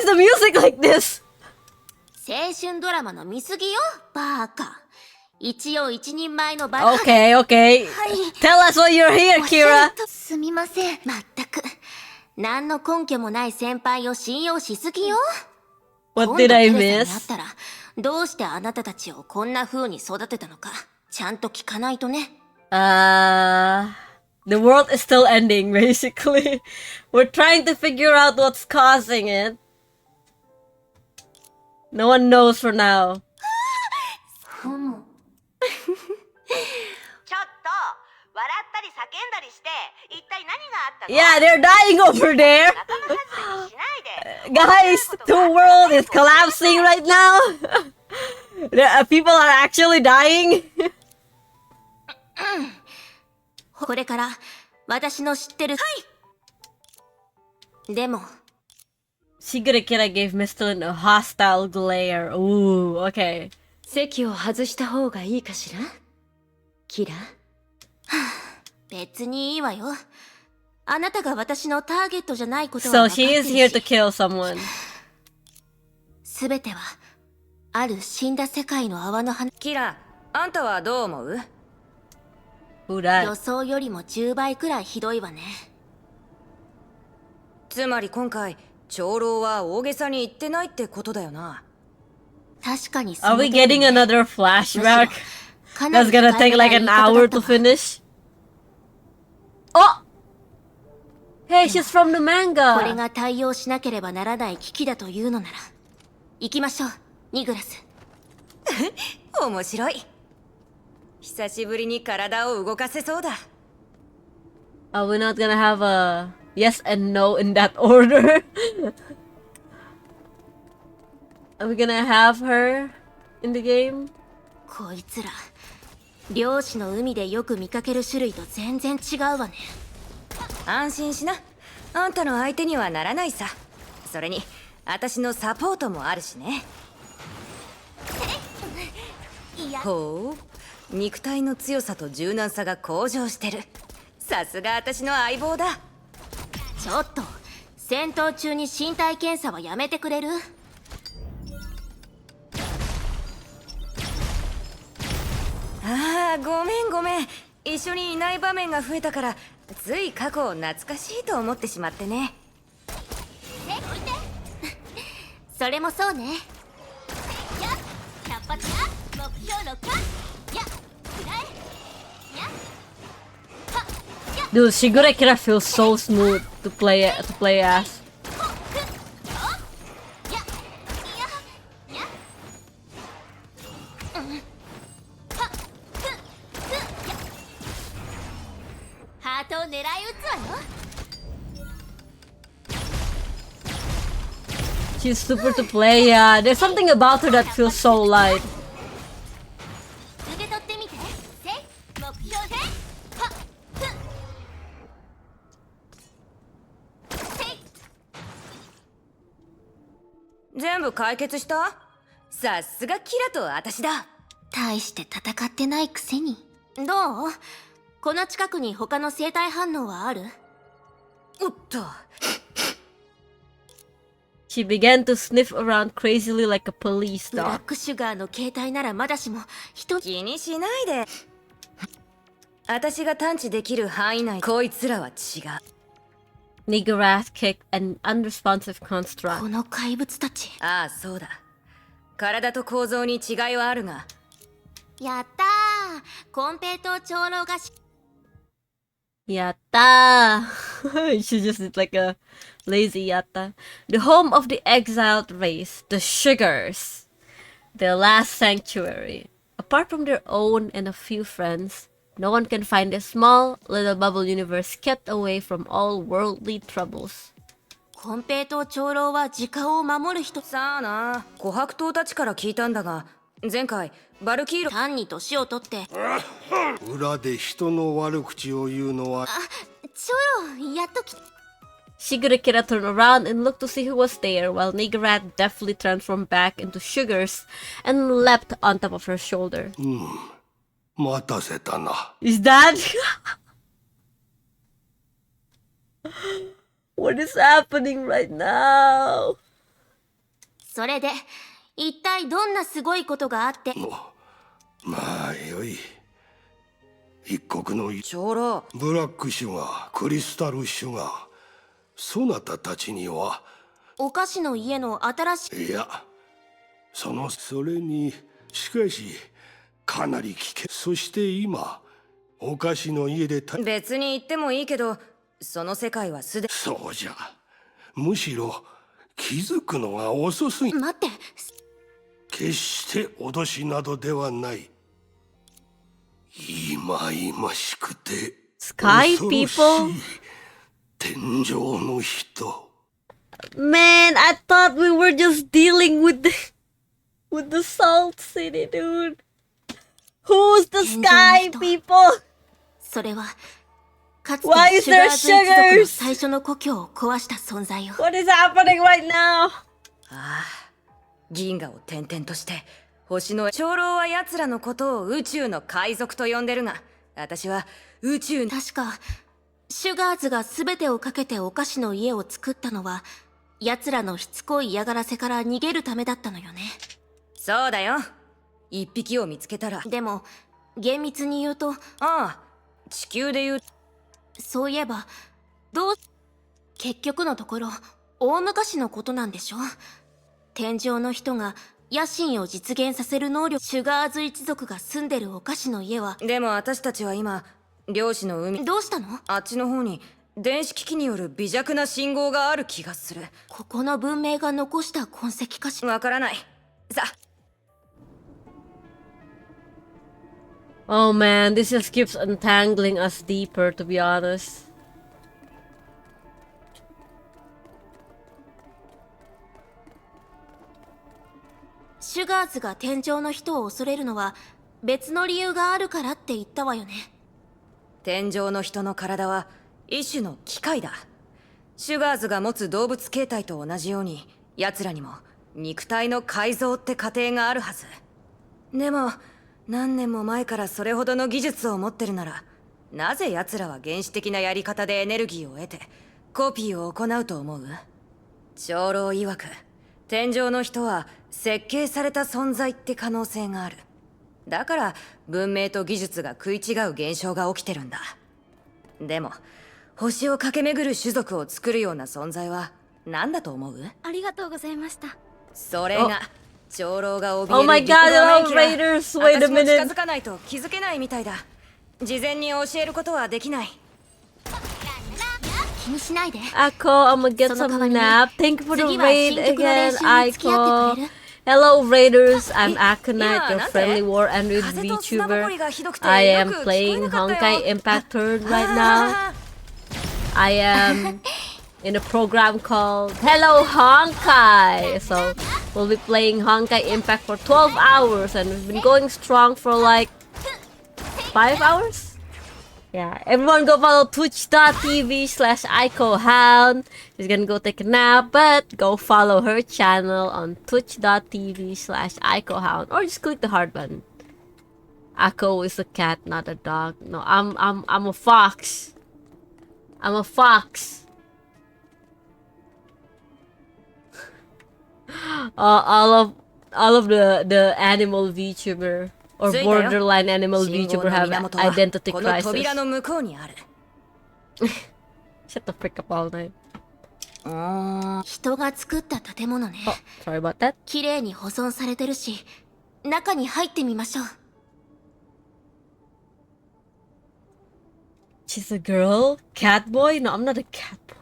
S3: the music like this?
S4: 青春ドラマの見過ぎよ、バーカ。一応一人前のバカ。
S3: Okay, okay. Tell us why you're here, Kira.
S5: すみません。
S4: まったく何の根拠もない先輩を信用しすぎよ。
S3: What did I
S4: 今度テレサに会
S3: miss?
S4: ったらどうしてあなたたちをこんな風に育てたのかちゃんと聞かないとね。
S3: The world is still ending, basically. We're trying to figure out what's causing it. No one knows for now.
S6: ちょっと笑ったり叫んだりして一体何があったの？
S3: Yeah, they're dying over there. Guys, the world is collapsing right now. People are actually dying.
S4: これから私の知ってる。はい。でも
S3: Shigure Kira gave Mistolin a hostile glare. Ooh, okay.
S10: 席を外した方がいいかしらキラ。
S4: 別にいいわよ。あなたが私のターゲットじゃないことは
S3: So
S4: 分かって
S3: she
S4: る
S3: is
S4: し。
S3: here to kill someone.
S4: すべてはある死んだ世界の泡の花。
S20: キラ、あんたはどう思う？
S3: Who that?
S4: 予想よりも10倍くらいひどいわね。
S20: つまり今回長老は大げさに言ってないってことだよな。
S4: 確かに
S3: Are we getting another flashback? That's gonna take like an hour to finish. Oh! Hey, she's from the
S4: これ
S3: manga.
S4: が対応しなければならない危機だというのなら行きましょう、ニグラス。
S20: 面白い。久しぶりに体を動かせそうだ。
S3: Are we not gonna have a yes and no in that order? Are we gonna have her in the game?
S4: こいつら漁師の海でよく見かける種類と全然違うわね。
S20: 安心しな。あんたの相手にはならないさ。それに私のサポートもあるしね。ほう、肉体の強さと柔軟さが向上してる。さすが私の相棒だ。
S4: ちょっと戦闘中に身体検査はやめてくれる？
S20: ああ、ごめんごめん。一緒にいない場面が増えたからつい過去を懐かしいと思ってしまってね。
S4: それもそうね。
S5: 百発や目標6回やくらえや
S3: Dude, Shigeru feels so smooth to play as.
S5: ハートを狙い撃つわよ。
S3: She's super to play, yeah. There's something about her that feels so light.
S5: 受け取ってみて。せい目標ではっふせい。
S20: 全部解決した？さすがキラと私だ。
S4: 大して戦ってないくせに。どう？この近くに他の生体反応はある？
S20: おっと。
S3: She began to sniff around crazily like a police
S4: ブラッ
S3: dog.
S4: クシュガーの携帯ならまだしも人
S20: 気にしないで。私が探知できる範囲内、こいつらは違う。
S3: Nigarath kicked an unresponsive construct.
S4: この怪物たち。
S20: ああ、そうだ。体と構造に違いはあるが。
S4: やったー、コンペイトー長老がし
S3: Yatta! She just did like a lazy yatta. The home of the exiled race, the Sugars. Their last sanctuary. Apart from their own and a few friends, no one can find this small little bubble universe kept away from all worldly troubles.
S4: コンペイトー長老は時間を守る人。
S20: さあな、琥珀島たちから聞いたんだが、前回バルキーロ
S4: 単に年を取って
S13: 裏で人の悪口を言うのは。
S4: 長老やっと来た。
S3: Shigeru turned around and looked to see who was there, while Nigarath deftly transformed back into Sugars and leapt on top of her shoulder.
S13: 待たせたな。
S3: Is that? What is happening right now?
S4: それで一体どんなすごいことがあって。
S13: まあよい。一国の
S20: 長老、
S13: ブラックシュガー、クリスタルシュガー、そなたたちには。
S4: お菓子の家の新しい。
S13: いや、それにしかしかなり危険。そして今お菓子の家で
S20: 別に言ってもいいけど、その世界はすで。
S13: そうじゃ。むしろ気づくのが遅すぎ。
S4: 待って。
S13: 決して脅しなどではない。いまいましくて
S3: Sky people?
S13: 天上の人。
S3: Man, I thought we were just dealing with the Salt City, dude. Who's the Sky people?
S4: それはかつて
S3: Why is
S4: シュガ
S3: there
S4: ーズ一族の
S3: sugars?
S4: 最初の故郷を壊した存在よ。
S3: What is happening right now?
S20: ああ、銀河を転々として星の長老は奴らのことを宇宙の海賊と呼んでるが、私は宇宙。
S4: 確かシュガーズが全てをかけてお菓子の家を作ったのは奴らのしつこい嫌がらせから逃げるためだったのよね。
S20: そうだよ。一匹を見つけたら。
S4: でも厳密に言うと、
S20: ああ、地球で言う。
S4: そういえば結局のところ大昔のことなんでしょ。天上の人が野心を実現させる能力。シュガーズ一族が住んでるお菓子の家は。
S20: でも私たちは今漁師の海。
S4: どうしたの？
S20: あっちの方に電子機器による微弱な信号がある気がする。
S4: ここの文明が残した痕跡かしら。
S20: わからない。さ。
S3: Oh man, this just keeps untangling us deeper, to be honest.
S4: シュガーズが天井の人を恐れるのは別の理由があるからって言ったわよね。
S20: 天井の人の体は一種の機械だ。シュガーズが持つ動物形態と同じように奴らにも肉体の改造って過程があるはず。でも何年も前からそれほどの技術を持ってるなら、なぜ奴らは原始的なやり方でエネルギーを得てコピーを行うと思う？長老曰く天井の人は設計された存在って可能性がある。だから文明と技術が食い違う現象が起きてるんだ。でも星を駆け巡る種族を作るような存在は何だと思う？
S12: ありがとうございました。
S20: それが長老が怯える
S3: Oh my god, hello Raiders! Wait a
S20: 私も近
S3: minute.
S20: づかないと気づけないみたいだ。事前に教えることはできない。
S4: 気にしないで。
S3: Ako, I'm gonna get some nap. Thank you for the raid again, Aiko. Hello Raiders, I'm Akonite, your friendly war android VTuber. I am playing Honkai Impact Third right now. I am in a program called Hello Honkai. So we'll be playing Honkai Impact for 12 hours and we've been going strong for like 5 hours? Yeah, everyone go follow twitch.tv/IcoHound. She's gonna go take a nap, but go follow her channel on twitch.tv/IcoHound or just click the heart button. Ako is a cat, not a dog. No, I'm a fox. I'm a fox. All of the animal VTuber or borderline animal VTuber have identity crisis. Shut the frick up all night.
S4: 人が作った建物ね。
S3: Sorry about that.
S4: 綺麗に保存されてるし、中に入ってみましょう。
S3: She's a girl? Cat boy? No, I'm not a cat boy.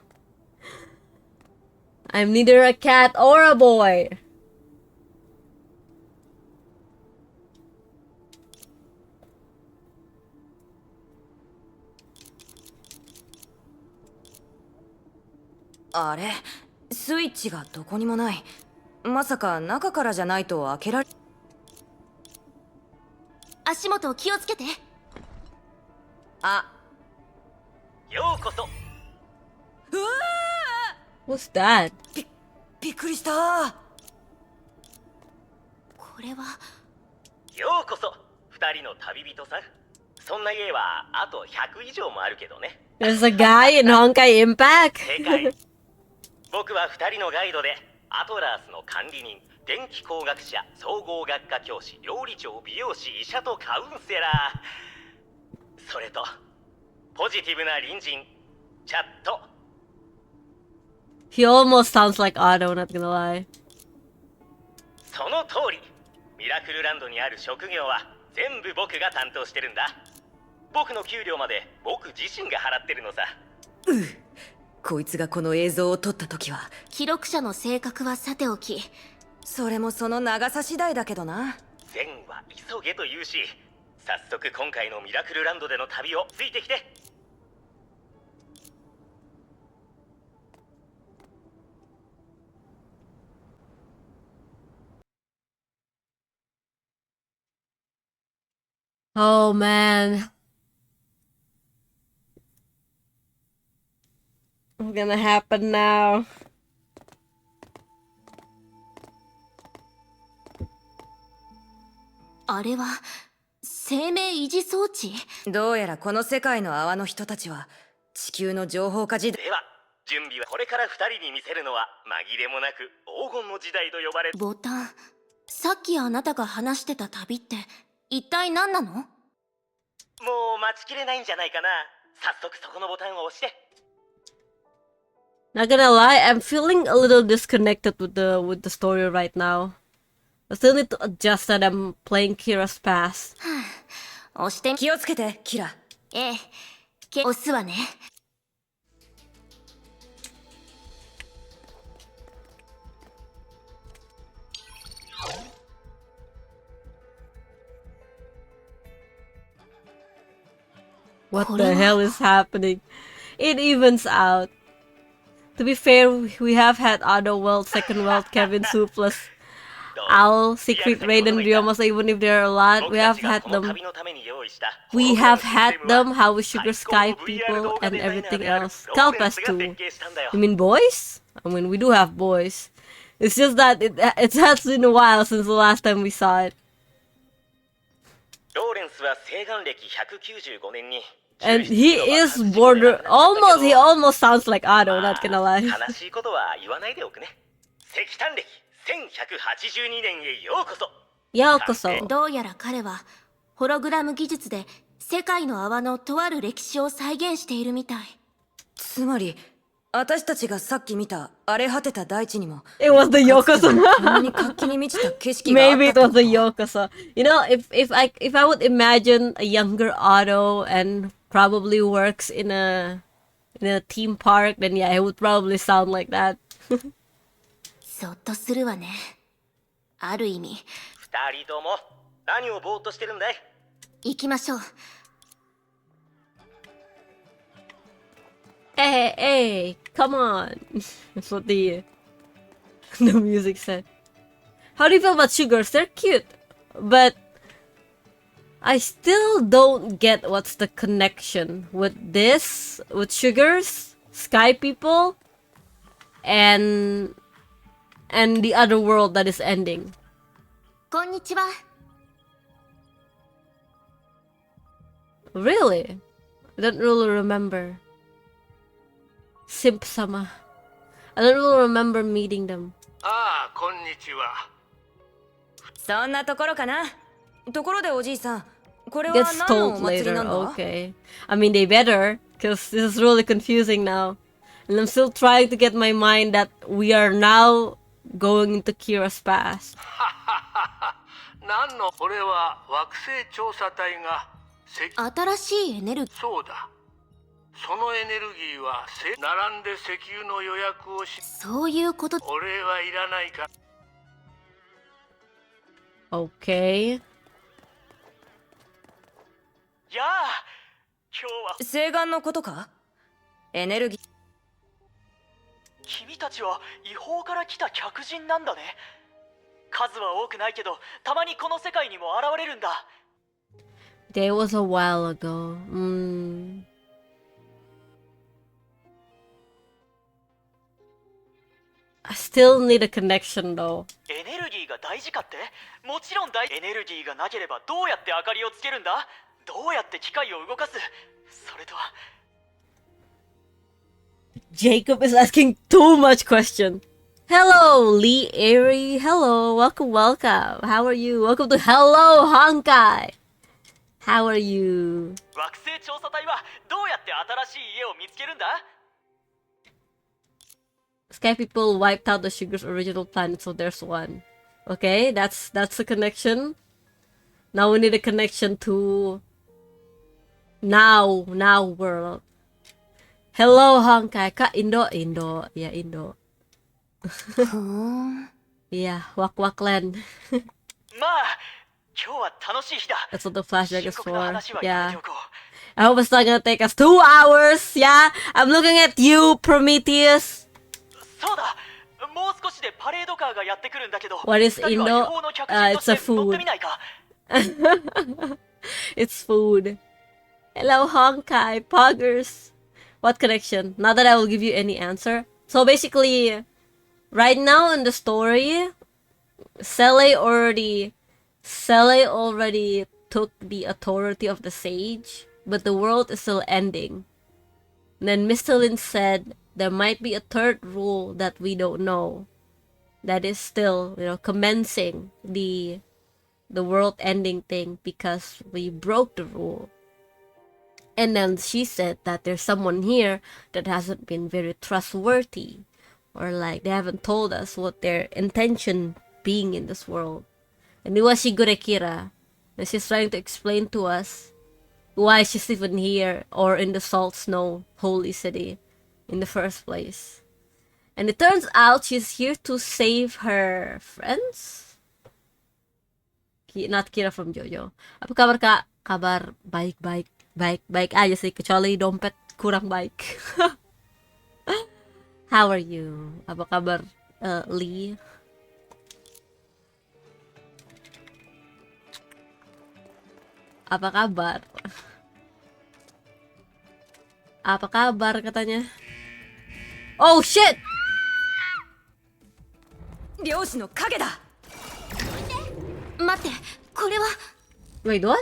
S3: I'm neither a cat or a boy.
S20: Ah, スイッチがどこにもない。まさか中からじゃないと開けられ。
S4: 足元気をつけて。
S20: あ。
S17: ようこそ。
S20: うわ
S3: ー What's that?
S20: びっくりした。
S4: これは。
S17: ようこそ、二人の旅人さん。そんな家はあと100以上もあるけどね。
S3: There's a guy in Honkai Impact.
S17: 正解。僕は2人のガイドでアトラースの管理人、電気工学者、総合学科教師、料理長、美容師、医者とカウンセラー、それとポジティブな隣人チャット。
S3: He almost sounds like Otto, not gonna lie.
S17: その通り。ミラクルランドにある職業は全部僕が担当してるんだ。僕の給料まで僕自身が払ってるのさ。
S20: こいつがこの映像を撮った時は。
S4: 記録者の性格はさておき、
S20: それもその長さ次第だけどな。
S17: 善は急げと言うし、早速今回のミラクルランドでの旅をついてきて。
S3: Oh man. What's gonna happen now?
S4: あれは生命維持装置？
S20: どうやらこの世界の泡の人たちは地球の情報化時代。
S17: では準備はこれから2人に見せるのは紛れもなく黄金の時代と呼ばれる
S4: ボタン。さっきあなたが話してた旅って一体何なの？
S17: もう待ちきれないんじゃないかな。早速そこのボタンを押して。
S3: Not gonna lie, I'm feeling a little disconnected with the story right now. I still need to adjust that I'm playing Kira's past.
S4: 押して。
S20: 気をつけて、キラ。
S4: ええ、押すわね。
S3: What the hell is happening? It evens out. To be fair, we have had Otto World, Second World, Kevin Su plus Owl, Siegfried, Raiden, Ryoma, so even if there are a lot, we have had them. We have had them, how we Sugar Sky people, and everything else. Calpest too. You mean boys? I mean, we do have boys. It's just that it has been a while since the last time we saw it. And he is he almost sounds like Otto, not gonna lie. ようこそ。
S4: どうやら彼はホログラム技術で世界の泡のとある歴史を再現しているみたい。
S20: つまり私たちがさっき見た荒れ果てた大地にも
S3: It was the Yokoso.
S20: こんなに活気に満ちた景色があった
S3: Maybe it was the Yokoso. You know, if I would imagine a younger Otto and probably works in a theme park, then yeah, it would probably sound like that.
S4: そっとするわね。ある意味。
S17: 二人とも何をぼーっとしてるんだい？
S4: 行きましょう。
S3: Hey, come on. That's what the music said. How do you feel about sugars? They're cute, but I still don't get what's the connection with this, with sugars, sky people, and the other world that is ending.
S4: こんにちは。
S3: Really? I don't really remember. Simp sama. I don't really remember meeting them.
S13: ああ、こんにちは。
S20: そんなところかな。ところでおじいさん、これは
S3: Gets
S20: 何のお
S3: told
S20: 祭り
S3: later.
S20: なんだ？
S3: Okay. I mean, they better, because this is really confusing now. And I'm still trying to get my mind that we are now going into Kira's past.
S13: 何のこれは惑星調査隊が
S4: 新しいエネルギー。
S13: そうだ。そのエネルギーは並んで石油の予約をし。
S4: そういうこと。
S13: 俺はいらないか。
S3: Okay.
S17: やあ、今日は
S20: 西岸のことか？エネルギー。
S21: 君たちは違法から来た客人なんだね。数は多くないけど、たまにこの世界にも現れるんだ。
S3: That was a while ago. I still need a connection though.
S21: エネルギーが大事かって？もちろんエネルギーがなければどうやって明かりをつけるんだ？どうやって機械を動かす？それとは
S3: Jacob is asking too much question. Hello, Lee Airy. Hello, welcome. How are you? Welcome to Hello Honkai. How are you?
S21: 惑星調査隊はどうやって新しい家を見つけるんだ？
S3: Sky people wiped out the Sugar's original planet, so there's one. Okay, that's the connection. Now we need a connection to now world. Hello Honkai. Ka Indo. Yeah, Indo. Yeah, Wak Land.
S21: まあ、今日は楽しい日だ。
S3: That's what the flashback is for. Yeah. I hope it's not gonna take us 2 hours. Yeah, I'm looking at you, Prometheus.
S21: そうだ。もう少しでパレードカーがやってくるんだけど。
S3: What is Indo? It's a food. It's food. Hello Honkai, Poggers. What connection? Not that I will give you any answer. So basically, right now in the story, Sele already took the authority of the sage, but the world is still ending. And then Mr. Lin said there might be a third rule that we don't know, that is still, commencing the world ending thing because we broke the rule. And then she said that there's someone here that hasn't been very trustworthy, or like they haven't told us what their intention being in this world. And Iwashigure Kira, and she's trying to explain to us why she's even here or in the Salt Snow Holy City in the first place. And it turns out she's here to save her friends? Not Kira from Jojo. Apa kabar kak? Kabar baik-baik. Baik aja sih, kecuali dompet kurang baik. How are you? Apa kabar, Lee? Apa kabar? Apa kabar katanya? Oh shit!
S20: 漁師の影だ。
S4: 待って、これは。
S3: Wait, what?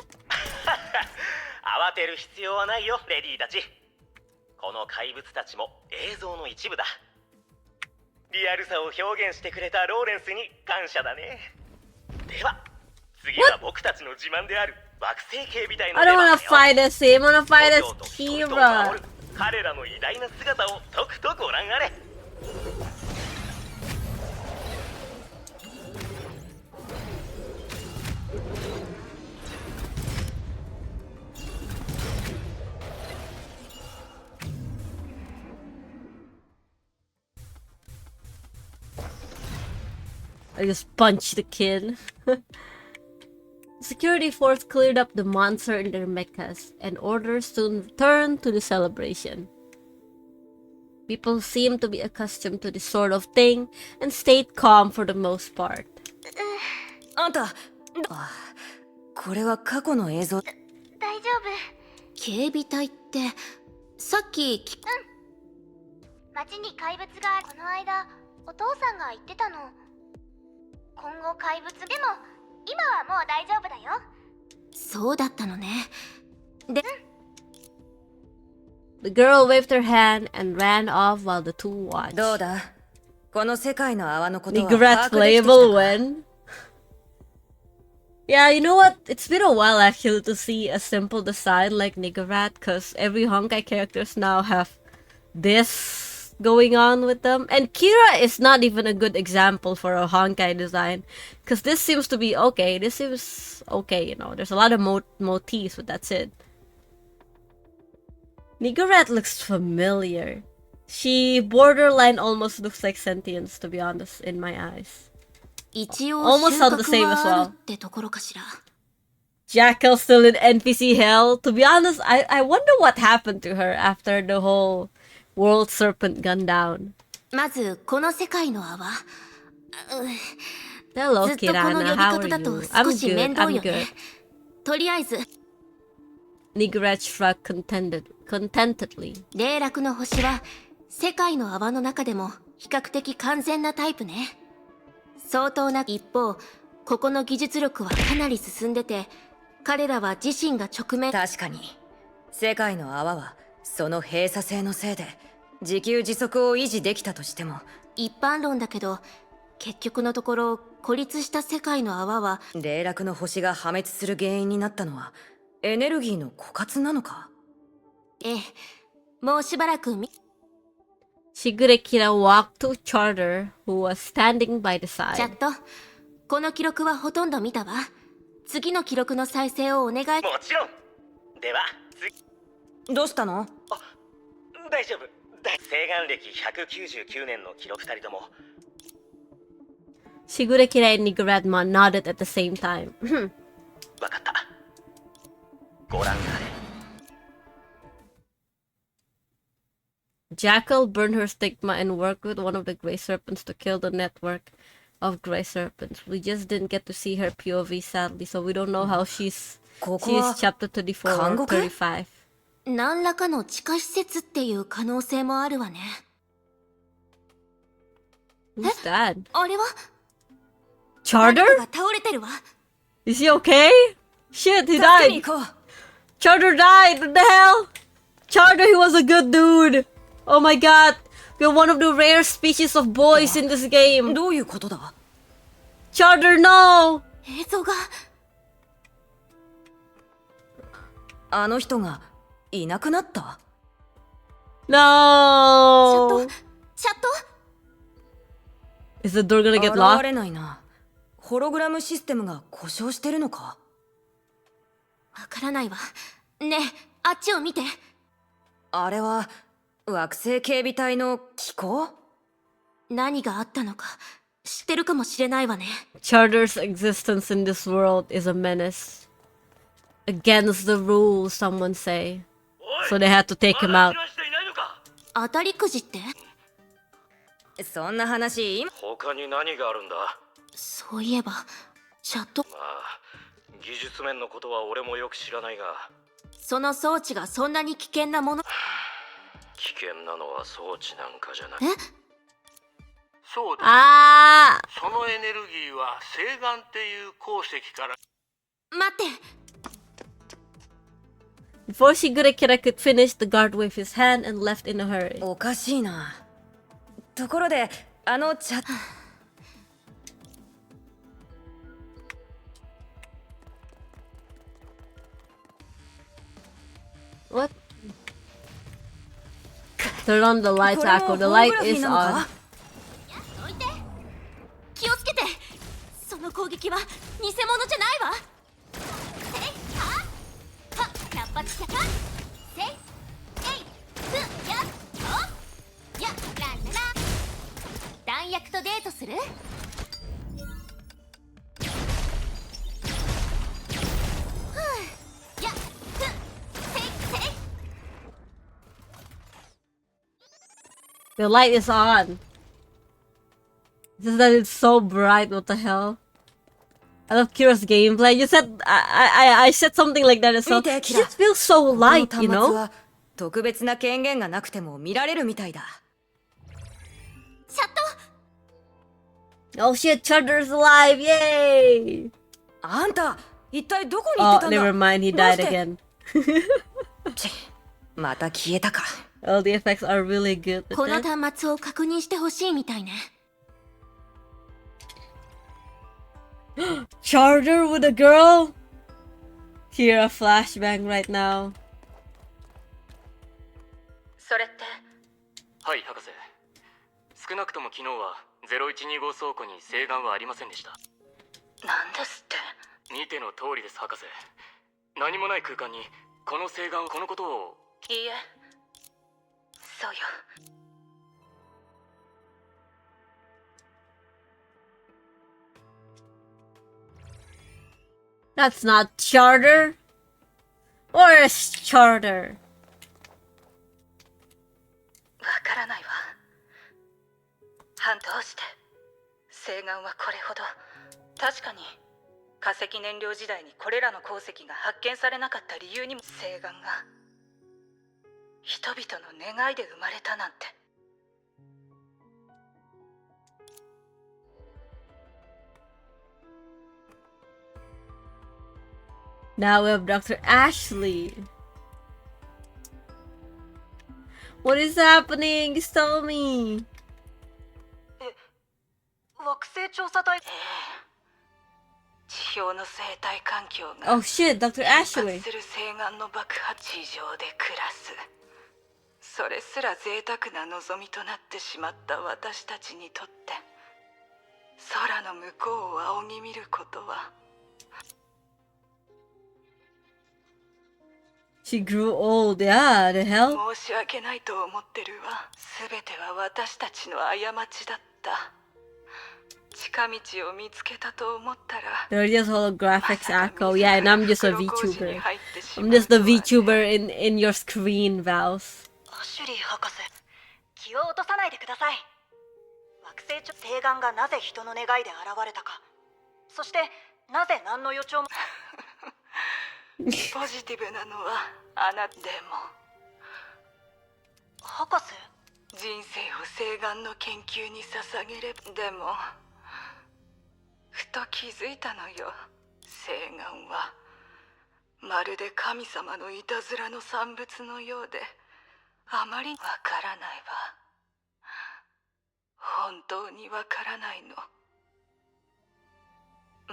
S17: 慌てる必要はないよ、レディーたち。この怪物たちも映像の一部だ。リアルさを表現してくれたローレンスに感謝だね。では、次は僕たちの自慢である惑星警備隊の
S3: I
S17: 出
S3: don't
S17: 番だ
S3: wanna
S17: よ。
S3: fight as him, I wanna fight as
S17: 人々を
S3: Kira.
S17: 守る彼らの偉大な姿をとくとご覧あれ。
S3: I just punched the kid. Security force cleared up the monster in their mechas, and orders soon returned to the celebration. People seemed to be accustomed to this sort of thing and stayed calm for the most part.
S20: あんた、これは過去の映像。
S5: 大丈夫。
S4: 警備隊って、さっき。
S5: 町に怪物がこの間、お父さんが言ってたの。今後怪物でも、今はもう大丈夫だよ。
S4: そうだったのね。で、
S3: The girl waved her hand and ran off while the two watched.
S20: どうだこの世界の泡のことは
S3: Nigrat
S20: 把握できてきた
S3: playable
S20: か
S3: when? Yeah, you know what? It's been a while actually to see a simple design like Nigrat, because every Honkai characters now have this going on with them. And Kira is not even a good example for a Honkai design, because this seems to be okay. This seems okay, you know. There's a lot of motifs, but that's it. Nigrat looks familiar. She borderline almost looks like Sentience, to be honest, in my eyes.
S4: 一応
S3: Almost
S4: 収
S3: sound the
S4: 穫
S3: same as
S4: はあ
S3: well.
S4: るってところかしら。
S3: Jackal still in NPC hell. To be honest, I wonder what happened to her after the whole World Serpent gun down.
S4: まずこの世界の泡。
S3: Hello,
S4: ずっとこの
S3: Kirana.
S4: 呼び
S3: How
S4: 方
S3: are
S4: だと
S3: you?
S4: 少
S3: I'm
S4: し
S3: good.
S4: 面倒
S3: I'm
S4: よね
S3: good.。
S4: とりあえず、
S3: Nigrat shrugged contentedly.
S4: 霊落の星は世界の泡の中でも比較的完全なタイプね。相当な一方、ここの技術力はかなり進んでて、彼らは自身が直面。
S20: 確かに世界の泡はその閉鎖性のせいで自給自足を維持できたとしても、
S4: 一般論だけど結局のところ孤立した世界の泡は
S20: 霊落の星が破滅する原因になったのはエネルギーの枯渇なのか。
S4: ええ、もうしばらく
S3: Shigure-kira walked to Charter, who was standing by the
S4: チャ
S3: side.
S4: ット、この記録はほとんど見たわ。次の記録の再生をお願い。
S17: もちろん。では次。
S20: どうしたの？
S17: 大丈夫。西岸歴199年の記録2人とも。
S3: Shigure-kira and Nigrat nodded at the same time.
S17: わかった。ご覧あれ。
S3: Jackal burned her stigma and worked with one of the Grey Serpents to kill the network of Grey Serpents. We just didn't get to see her POV, sadly, so we don't know how she's chapter 34 or 35.
S4: 何らかの地下施設っていう可能性もあるわね。
S3: Who's that?
S4: あれは
S3: Charter?
S4: 誰かが倒れてるわ。
S3: Is he okay? Shit, he died! Charter died! What the hell? Charter, he was a good dude! Oh my god! We're one of the rare species of boys in this game!
S20: どういうことだ？
S3: Charter, no!
S4: 映像が
S20: あの人がいなくなった？
S3: No!
S4: チャット
S3: Is the door gonna get
S20: 現
S3: locked?
S20: れないな。ホログラムシステムが故障してるのか？
S4: わからないわ。ねえ、あっちを見て。
S20: あれは惑星警備隊の機構？
S4: 何があったのか知ってるかもしれないわね。
S3: Charter's existence in this world is a menace. against the rules, someone say. So they had to take him out.
S4: 当たりくじって？
S20: そんな話
S2: 他に何があるんだ？
S4: そういえばチャット、
S2: まあ技術面のことは俺もよく知らないが、
S4: その装置がそんなに危険なもの？
S2: 危険なのは装置なんかじゃない。
S13: そうだ。
S3: あ
S13: そのエネルギーは星岩っていう鉱石から。
S4: 待って。
S3: Before Shigure-kira could finish, the guard waved his hand and left in a hurry.
S20: おかしいな。ところで、あのチャット。
S3: What? Turn on the lights, Akko. The light is on.
S4: 気をつけて。その攻撃は偽物じゃないわ。せいはは百発百中。せいえいふやっとやららら。弾薬とデートする？The
S3: light is on. It's just that it's so bright. What the hell? I love Kira's gameplay. You said I said something like that as well. It just feels so light, you know?
S20: 特別な権限がなくても見られるみたいだ。
S4: チャット。
S3: Oh shit, Chudder's alive! Yay!
S20: あんた、一体どこに行ってたんだ？
S3: Oh, never mind. He died again.
S20: また消えたか。
S3: Oh, the effects are really good.
S4: この端末を確認してほしいみたいね。
S3: Charter with a girl? Hear a flashbang right now.
S11: それって？はい、博士。少なくとも昨日は0125倉庫に星岩はありませんでした。
S21: なんですって？
S11: 見ての通りです、博士。何もない空間にこの星岩、このことを。
S21: いいえ、そうよ。
S3: That's not Charter. Or is Charter?
S21: わからないわ。どうして星岩はこれほど。確かに化石燃料時代にこれらの鉱石が発見されなかった理由にも、星岩が人々の願いで生まれたなんて。
S3: Now we have Dr. Ashley. What is happening? Just tell me.
S21: 惑星調査隊。地表の生態環境が
S3: Oh shit, Dr. Ashley.
S21: する星岩の爆発地上で暮らす。それすら贅沢な望みとなってしまった私たちにとって、空の向こうを仰ぎ見ることは。
S3: She grew old. Yeah, the hell?
S21: 申し訳ないと思ってるわ。すべては私たちの過ちだった。近道を見つけたと思ったら。
S3: They're just holographics, Akko. Yeah, and I'm just a VTuber. I'm just the VTuber in your screen, Vows.
S21: アシュリー博士、気を落とさないでください。惑星星岩がなぜ人の願いで現れたか、そしてなぜ何の予兆もポジティブなのはあなたでも。博士、人生を星岩の研究に捧げれば。でもふと気づいたのよ。星岩はまるで神様のいたずらの産物のようで、あまりわからないわ。本当にわからないの。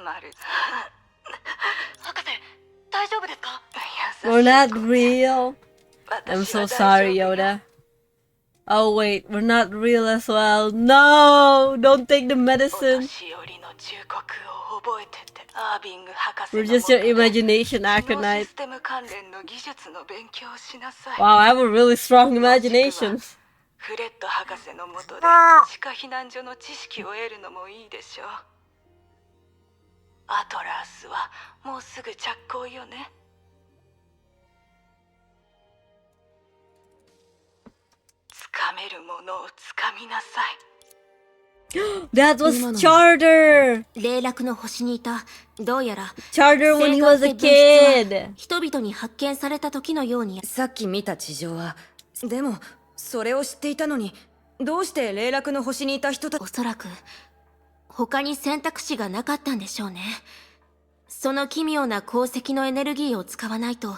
S21: まる博士、大丈夫ですか？
S3: We're not real. I'm so sorry, Yoda. Oh wait, we're not real as well. No! Don't take the medicine. We're just your imagination, Aconite. Wow, I have a really strong imagination.
S21: フレッド博士のもとで地下避難所の知識を得るのもいいでしょう。アトラースはもうすぐ着工よね。ものをつかみなさい。
S3: That was Charter!
S4: 霊落の星にいた、どうやら
S3: Charter when he was a kid!
S4: 人々に発見された時のように。
S20: さっき見た地上は、でもそれを知っていたのに、どうして霊落の星にいた人たち。
S4: おそらく他に選択肢がなかったんでしょうね。その奇妙な鉱石のエネルギーを使わないと、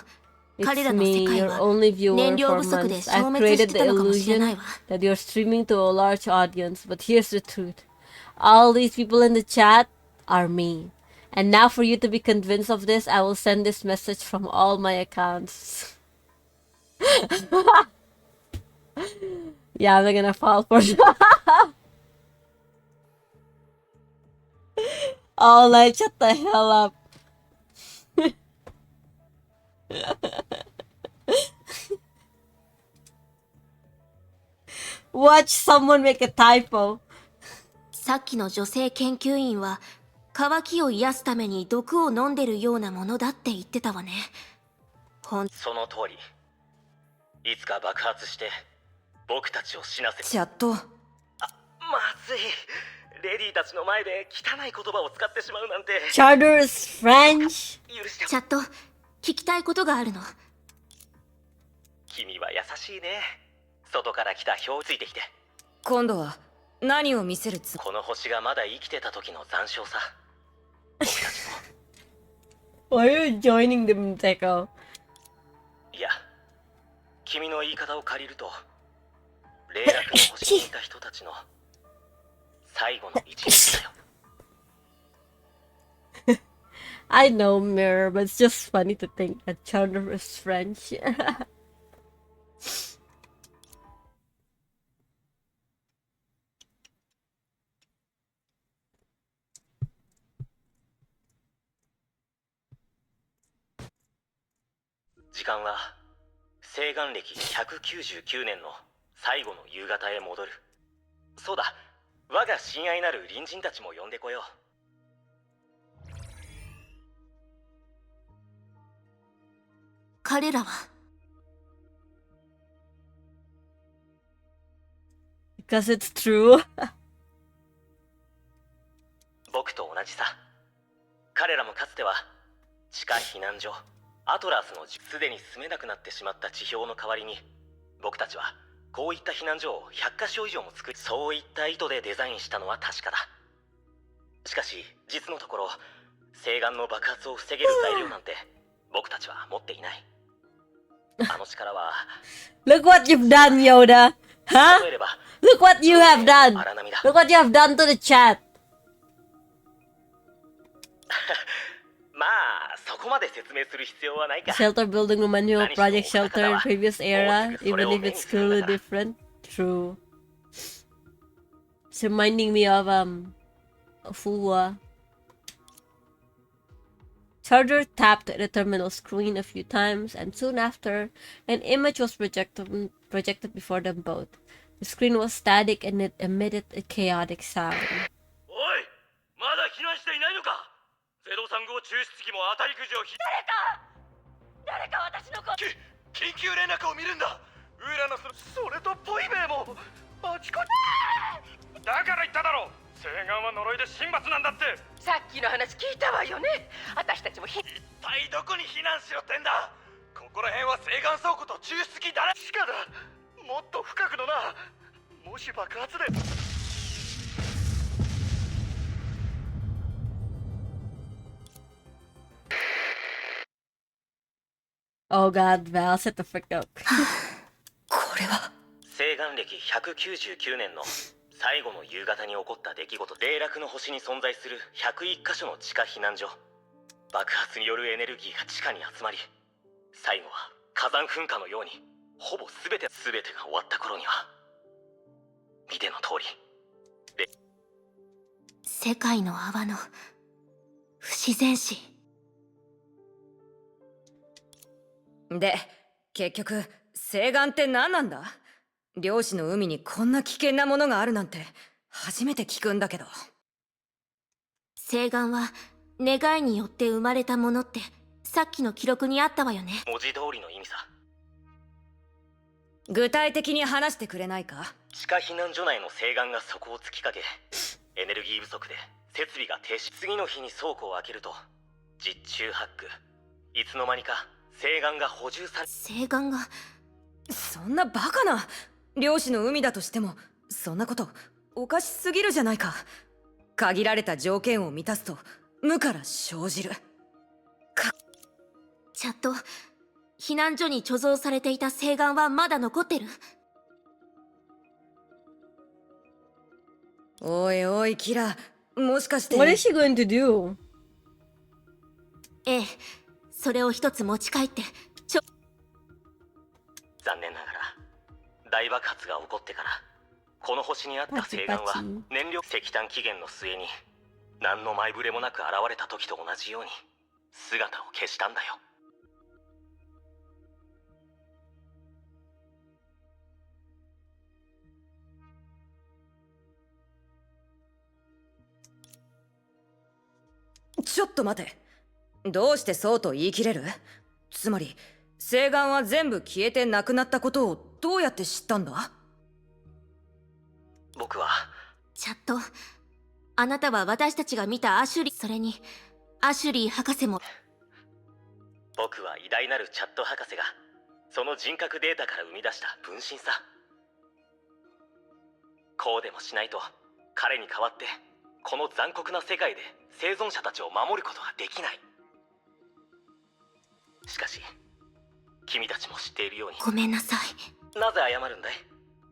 S4: 彼らの世界は燃料不足で消滅してたのかもしれないわ。
S3: That you're streaming to a large audience, but here's the truth. All these people in the chat are me. And now for you to be convinced of this, I will send this message from all my accounts. Yeah, I'm gonna fall for Oh, like, shut the hell up. Watch someone make a typo.
S4: さっきの女性研究員は、渇きを癒すために毒を飲んでるようなものだって言ってたわね。
S17: その通り。いつか爆発して僕たちを死なせ。
S20: チャット。
S17: まずい。レディーたちの前で汚い言葉を使ってしまうなんて。
S3: Charter is French.
S4: チャット、聞きたいことがあるの。
S17: 君は優しいね。外から来た表ついてきて。
S20: 今度は何を見せる
S17: この星がまだ生きてた時の残照さ。僕たちも。
S3: Why are you joining them, Teko?
S17: いや、君の言い方を借りると、霊落の星にいた人たちの最後の一日だよ。
S3: I know, Mirror, but it's just funny to think that Charter is French.
S17: 時間は西元暦199年の最後の夕方へ戻る。そうだ、我が親愛なる隣人たちも呼んでこよう。
S4: 彼らは
S3: Because it's true.
S17: 僕と同じさ。彼らもかつては地下避難所アトラスのすでに住めなくなってしまった地表の代わりに、僕たちはこういった避難所を100カ所以上も作り、そういった意図でデザインしたのは確かだ。しかし実のところ、西岸の爆発を防げる材料なんて僕たちは持っていない。あの力は
S3: Look what you've done, Yoda! Huh? Look what you have done! Look what you have done to the chat!
S17: まあそこまで説明する必要はないか。
S3: Shelter building reminds you of Project Shelter in previous era, even if it's clearly different. True. It's reminding me of Fuwa. Charger tapped the terminal screen a few times, and soon after, an image was projected before them both. The screen was static and it emitted a chaotic sound.
S2: おい、まだ避難していないのか。035抽出機も当たりくじを誰か私の緊急連絡を見るんだ。ウーラノス、それとポイベイもあちこち。だから言っただろう。西岸は呪いで神罰なんだって。
S7: さっきの話聞いたわよね。私たちも
S2: 一体どこに避難しろってんだ。ここら辺は西岸倉庫と抽出機だらしかだ。もっと深くのな。もし爆発で。
S3: Oh god, Val, set the frick up.
S17: 西元暦199年の最後の夕方に起こった出来事。霊落の星に存在する101カ所の地下避難所。爆発によるエネルギーが地下に集まり、最後は火山噴火のようにほぼ全てが終わった頃には、見ての通り。
S4: 世界の泡の不自然死。
S20: で、結局西岸って何なんだ？漁師の海にこんな危険なものがあるなんて初めて聞くんだけど。
S4: 西岸は願いによって生まれたものってさっきの記録にあったわよね。
S17: 文字通りの意味さ。
S20: 具体的に話してくれないか？
S17: 地下避難所内の西岸が底を突きかけ、エネルギー不足で設備が停止。次の日に倉庫を開けると実中ハック、いつの間にか西岸が補充され。
S4: 西岸が。
S20: そんなバカな。漁師の海だとしてもそんなことおかしすぎるじゃないか。限られた条件を満たすと無から生じる。
S4: チャット、避難所に貯蔵されていた西岸はまだ残ってる？
S20: おいおいキラ、もしかして。
S3: What is she going to do?
S4: ええ、それを一つ持ち帰って。
S17: 残念ながら大爆発が起こってから、この星にあった西岸は燃料石炭期限の末に何の前触れもなく現れた時と同じように姿を消したんだよ。
S20: ちょっと待て。どうしてそうと言い切れる？つまり西岸は全部消えてなくなったことをどうやって知ったんだ？
S17: 僕は。
S4: チャット、あなたは私たちが見たアシュリー、それにアシュリー博士も。
S17: 僕は偉大なるチャット博士がその人格データから生み出した分身さ。こうでもしないと彼に代わってこの残酷な世界で生存者たちを守ることはできない。しかし君たちも知っているように。
S4: ごめんなさい。
S17: なぜ謝るんだい、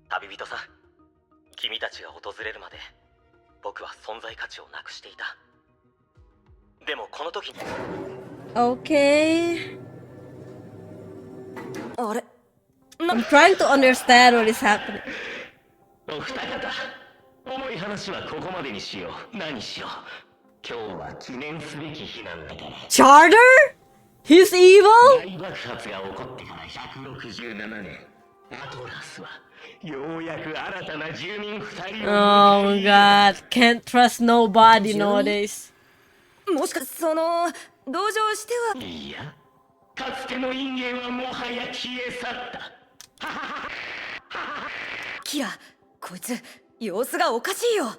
S17: 旅人さん。君たちが訪れるまで僕は存在価値をなくしていた。でもこの時に。
S3: Okay.
S20: あれ、
S3: I'm trying to understand what is happening.
S17: お二方、重い話はここまでにしよう。何しよう。今日は記念すべき日なんだから。
S3: Charter? He's evil?
S17: 大爆発が起こってから167年、アトラスはようやく新たな住民2人を。
S3: Oh my god, can't trust nobody nowadays.
S20: もしかその同情しては。
S17: いや、かつての陰影はもはや消え去った。
S20: キラ、こいつ様子がおかしいよ。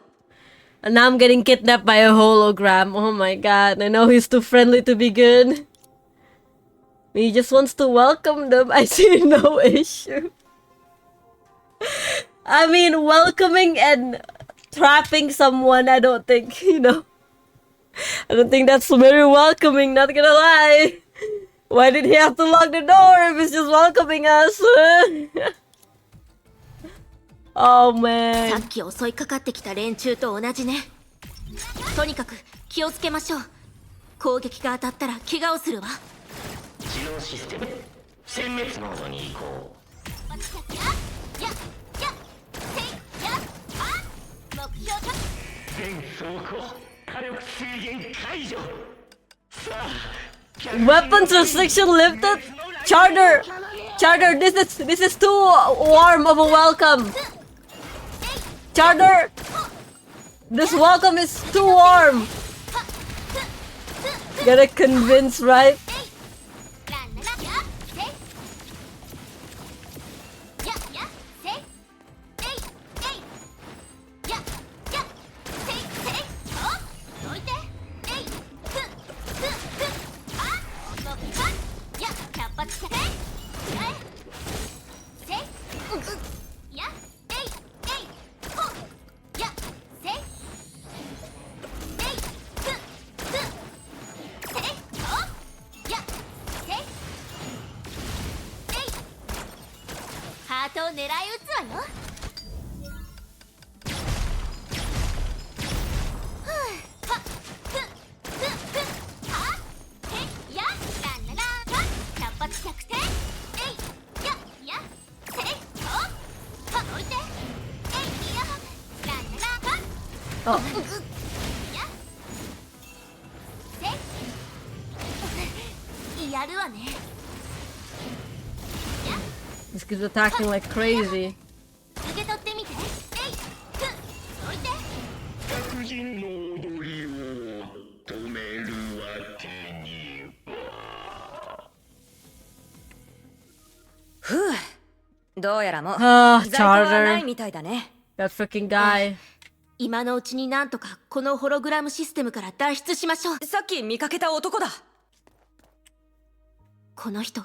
S3: And now I'm getting kidnapped by a hologram. Oh my god, I know he's too friendly to be good. He just wants to welcome them. I see no issue. I mean, welcoming and trapping someone, I don't think, you know. I don't think that's very welcoming, not gonna lie. Why did he have to lock the door if he's just welcoming us? Oh man.
S4: さっき襲いかかってきた連中と同じね。とにかく気をつけましょう。攻撃が当たったら怪我をするわ。
S17: 知能システム殲滅モードに移行。全走行火力制限解除。さあ
S3: Weapons restriction lifted? Charter! Charter, this is too warm of a welcome. Charter! This welcome is too warm. Gotta convince, right? This kid's attacking like crazy.
S17: 白人の踊りを止めるわけには。
S20: ふう、どうやらもう
S3: Ah,
S20: 在庫はない
S3: Charter.
S20: みたいだね。
S3: That freaking guy.
S4: 今のうちになんとかこのホログラムシステムから脱出しましょう。
S20: さっき見かけた男だ。
S4: この人、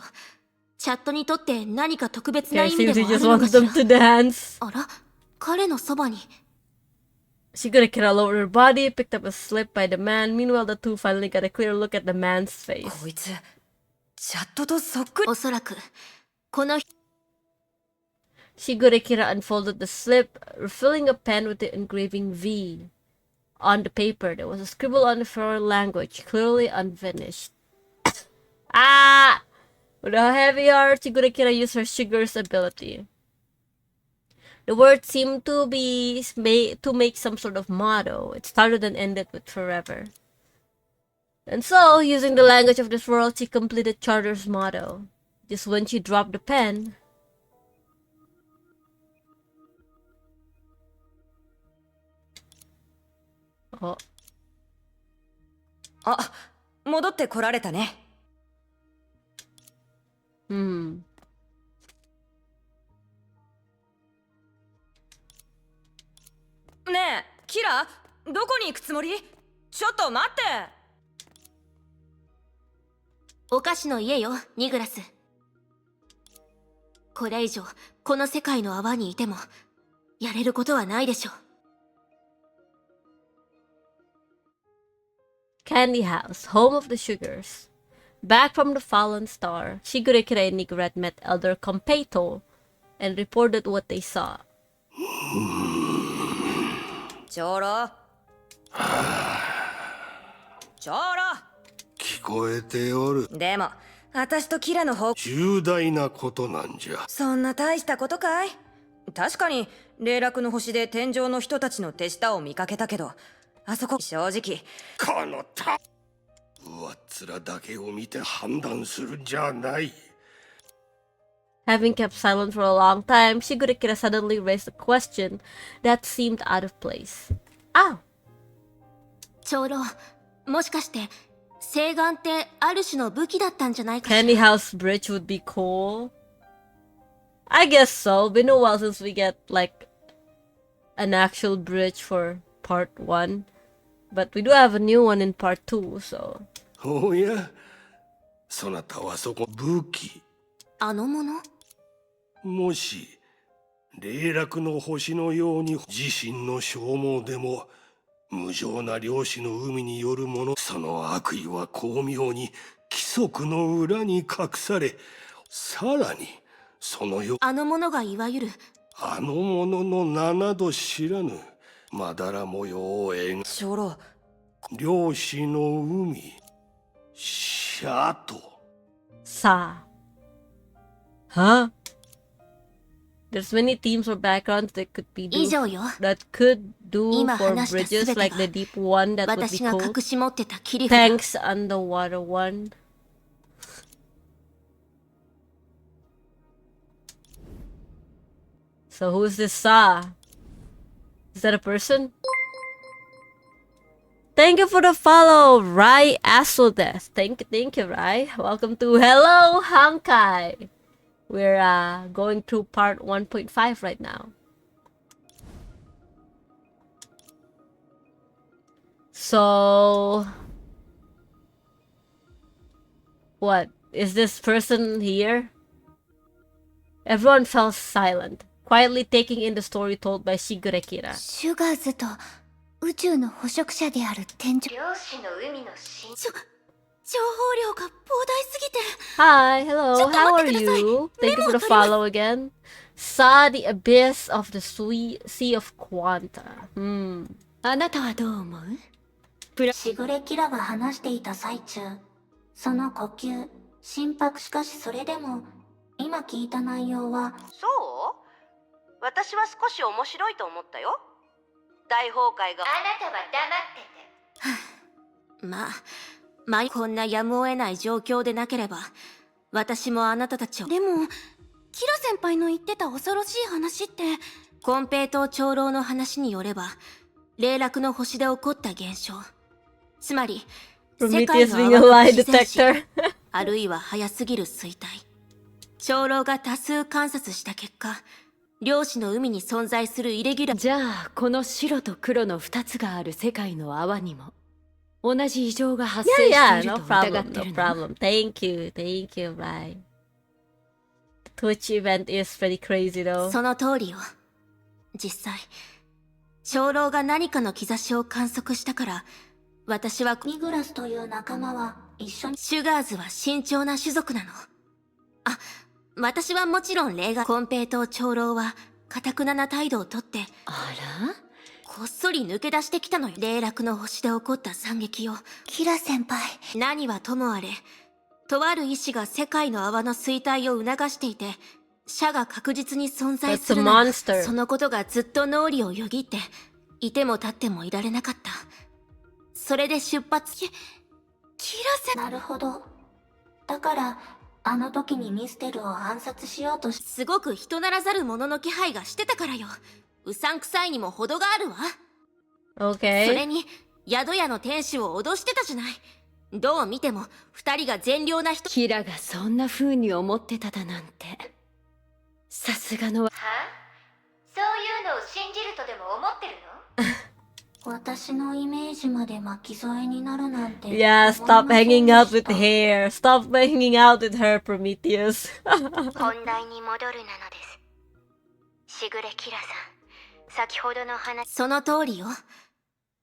S4: チャットにとって何か特別な
S3: Okay,
S4: 意味
S3: seems
S4: で
S3: he
S4: もあ
S3: just
S4: るのか
S3: wants
S4: しら。
S3: them to dance.
S4: あら、彼のそばに。
S3: Shigeru lowered her body, picked up a slip by the man. Meanwhile, the two finally got a clear look at the man's face.
S20: こいつチャットとそっくり。
S4: おそらくこの人。
S3: Shigeru unfolded the slip, refilling a pen with the engraving V. On the paper, there was a scribble on the foreign language, clearly unfinished. Ah! With a heavy heart, Shigeru used her Shigeru's ability. The word seemed to be made to make some sort of motto. It started and ended with forever. And so, using the language of this world, she completed Charter's motto. Just when she dropped the pen, oh.
S20: あ、戻ってこられたね。
S3: Hmm.
S20: ねえ、キラ、どこに行くつもり？ちょっと待って。
S4: お菓子の家よ、ニグラス。これ以上この世界の泡にいてもやれることはないでしょう。
S3: Candy House, home of the Sugars. Back from the fallen star, Shigeru and Nigaret met Elder Competo and reported what they saw.
S20: 長老。長老。
S13: 聞こえておる。
S20: でも、私とキラの方。
S13: 重大なことなんじゃ。
S20: そんな大したことかい？確かに、霊落の星で天上の人たちの手下を見かけたけど、あそこ、正直。
S13: このた。上っ面だけを見て判断するんじゃない。
S3: Having kept silent for a long time, Shigeru suddenly raised a question that seemed out of place. Ow!
S4: 長老、もしかして聖眼ってある種の武器だったんじゃないかしら。
S3: Candy House Bridge would be cool. I guess so. Been a while since we get like an actual bridge for part 1. But we do have a new one in part 2, so.
S13: おや、そなたはそこ武器。
S4: あのもの？
S13: もし霊落の星のように自身の消耗でも無情な漁師の海によるもの、その悪意は巧妙に規則の裏に隠され、さらにそのよ
S4: あのものがいわゆる
S13: あのものの七度知らぬまだら模様を描く
S20: 長老。
S13: 漁師の海シャト。
S3: Sa. Huh? There's many themes or backgrounds that could be do for bridges like the deep one that would be cool. Thanks underwater one. So who's this Sa? Is that a person? Thank you for the follow, Rai Asodes. Thank you, Rai. Welcome to Hello Honkai. We're going through part 1.5 right now. So, what? Is this person here? Everyone fell silent, quietly taking in the story told by Shigeru.
S5: シュガーズと宇宙の捕食者である天井。
S14: 漁師の海の神。
S5: 情報量が膨大すぎて。
S3: Hi, hello, how are you? Thank you for the follow again. Saw the abyss of the sea of Quanta.
S12: あなたはどう思う？
S5: しぐれキラが話していた最中、その呼吸、心拍。しかしそれでも今聞いた内容は。
S6: そう？私は少し面白いと思ったよ。大崩壊が。
S4: あなたは黙ってて。まあ、こんなやむを得ない状況でなければ、私もあなたたちを。
S5: でも、キラ先輩の言ってた恐ろしい話って。
S4: コンペイトー長老の話によれば、霊落の星で起こった現象。つまり、世界の泡の自然史あるいは早すぎる衰退。長老が多数観察した結果、量子の海に存在するイレギュラー。
S10: じゃあこの白と黒の2つがある世界の泡にも同じ異常が発生していると疑ってるの。
S3: No problem. Thank you. Thank you. Bye. Twitch event is pretty crazy though.
S4: その通りよ。実際、長老が何かの兆しを観測したから、私は
S5: ニグラスという仲間は一緒に。
S4: シュガーズは慎重な種族なの。あ、私はもちろん例外。コンペイトー長老は堅くなな態度をとって、
S10: あら？
S4: こっそり抜け出してきたのよ。霊落の星で起こった惨劇を。
S5: キラ先輩。
S4: 何はともあれ、とある意志が世界の泡の衰退を促していて、社が確実に存在するなら、そのことがずっと脳裏をよぎって、いても立ってもいられなかった。それで出発。キラ
S5: 先輩。なるほど。だから、あの時にミステルを暗殺しようとし。
S4: すごく人ならざる者の気配がしてたからよ。うさんくさいにも程があるわ。
S3: Okay.
S4: それに、宿屋の店主を脅してたじゃない。どう見ても、二人が善良な人。
S10: キラがそんな風に思ってただなんて。さすがの。
S12: は？そういうのを信じるとでも思ってるの？
S5: 私のイメージまで巻き添えになるなんて。
S3: Yeah, stop hanging out with hair. Stop hanging out with her, Prometheus.
S12: 本題に戻るなのです。しぐれキラさん、先ほどの話。
S4: その通りよ。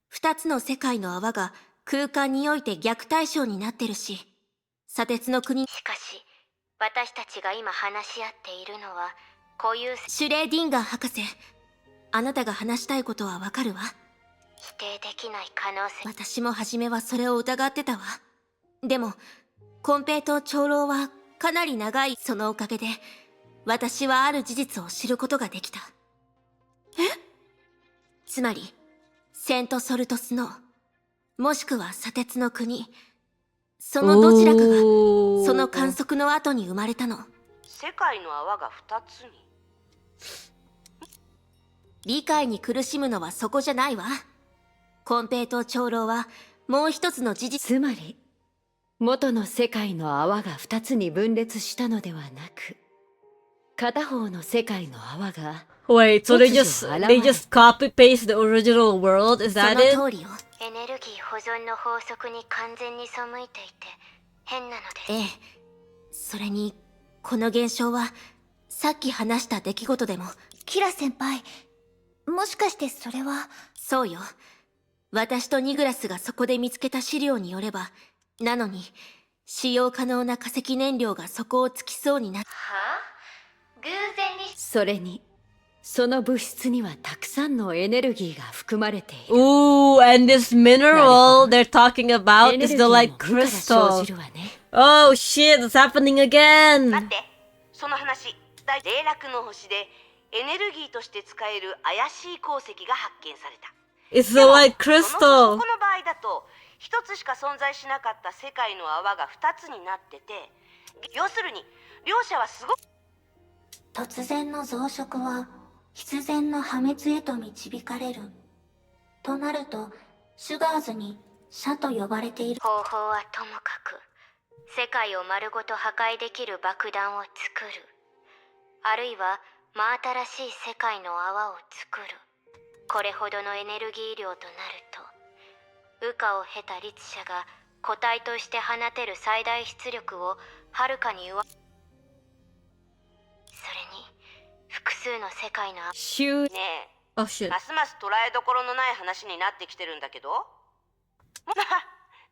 S4: 二つの世界の泡が空間において逆対称になってるし、砂鉄の国。
S12: しかし、私たちが今話し合っているのは、こういう。
S4: シュレーディンガー博士、あなたが話したいことはわかるわ。
S12: 否定できない可能性。
S4: 私も初めはそれを疑ってたわ。でも、コンペイトー長老はかなり長い。そのおかげで、私はある事実を知ることができた。つまり、セントソルトスの、もしくは砂鉄の国、そのどちらかが、その観測の後に生まれたの。
S6: 世界の泡が2つに。
S4: 理解に苦しむのはそこじゃないわ。コンペイトー長老はもう一つの事実。
S10: つまり元の世界の泡が2つに分裂したのではなく、片方の世界の泡が。
S3: Wait, so they just copy paste the original world? Is that it?
S4: その通りよ。
S12: エネルギー保存の法則に完全に背いていて変なのです。
S4: ええ。それにこの現象はさっき話した出来事でも。
S5: キラ先輩、もしかしてそれは。
S4: そうよ。私とニグラスがそこで見つけた資料によれば、なのに使用可能な化石燃料がそこをつきそうになっ。
S12: はあ？偶然に。
S10: それにその物質にはたくさんのエネルギーが含まれている。
S3: Ooh, and this mineral they're talking about is the like crystal. Oh shit, it's happening again.
S6: 待って、その話。霊落の星でエネルギーとして使える怪しい鉱石が発見された。
S3: It's the like crystal.
S6: この場合だと一つしか存在しなかった世界の泡が二つになってて、要するに両者はすごく。
S5: 突然の増殖は必然の破滅へと導かれる。となると、シュガーズに社と呼ばれている。
S12: 方法はともかく、世界を丸ごと破壊できる爆弾を作る。あるいは真新しい世界の泡を作る。これほどのエネルギー量となると、羽化を経た律者が個体として放てる最大出力をはるかにそれに複数の世界の
S6: ねえ、ますます捉えどころのない話になってきてるんだけど。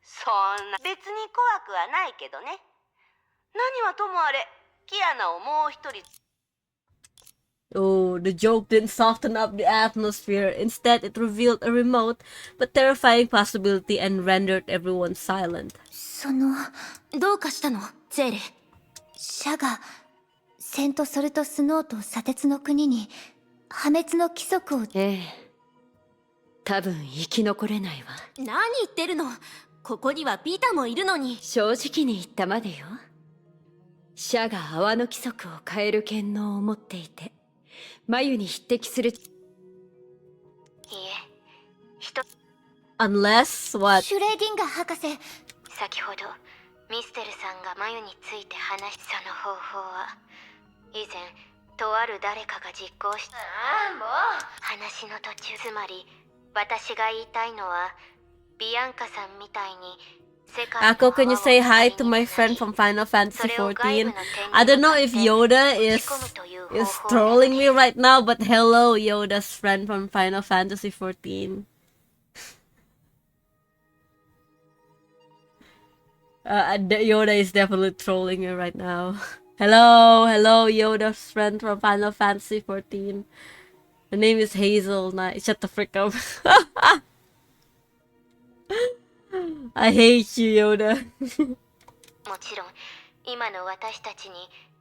S6: そんな別に怖くはないけどね。何はともあれ、キアナをもう一人。
S3: Oh, the joke didn't soften up the atmosphere. Instead, it revealed a remote but terrifying possibility and rendered everyone silent.
S4: どうかしたの、ゼーレ。
S5: 社がセントソルトスノーと砂鉄の国に破滅の規則を。
S10: ええ、多分生き残れないわ。
S4: 何言ってるの。ここにはピータもいるのに。
S10: 正直に言ったまでよ。社が泡の規則を変える権能を持っていて、眉に匹敵する。
S3: Unless what?
S5: シュレーディンガー博士。
S12: 先ほど
S4: ミステルさんが眉について話しその方法は以前とある誰かが実行したもう話の途中つまり私が言いたいのはビアンカさんみたいに
S3: Akko, can you say hi to my friend from Final Fantasy XIV? I don't know if Yoda is trolling me right now, but hello, Yoda's friend from Final Fantasy XIV. Yoda is definitely trolling me right now. Hello, Yoda's friend from Final Fantasy XIV. Her name is Hazel. Shut the frick up. I hate you, Yoda.
S4: もちろん今の私たちに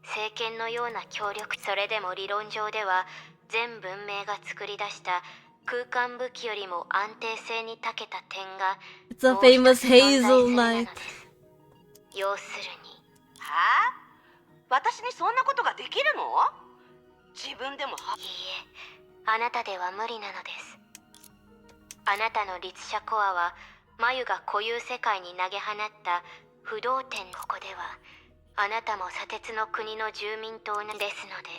S4: 政権のような協力それでも理論上では全文明が作り出した空間武器よりも安定性に長けた点が
S3: It's a famous Hazel Knight.
S4: 要するに
S6: はあ？私にそんなことができるの？自分でもいい
S4: え、あなたでは無理なのです。あなたの律者コアは眉が固有世界に投げ放った不動点ここではあなたも砂鉄の国の住民と同じですので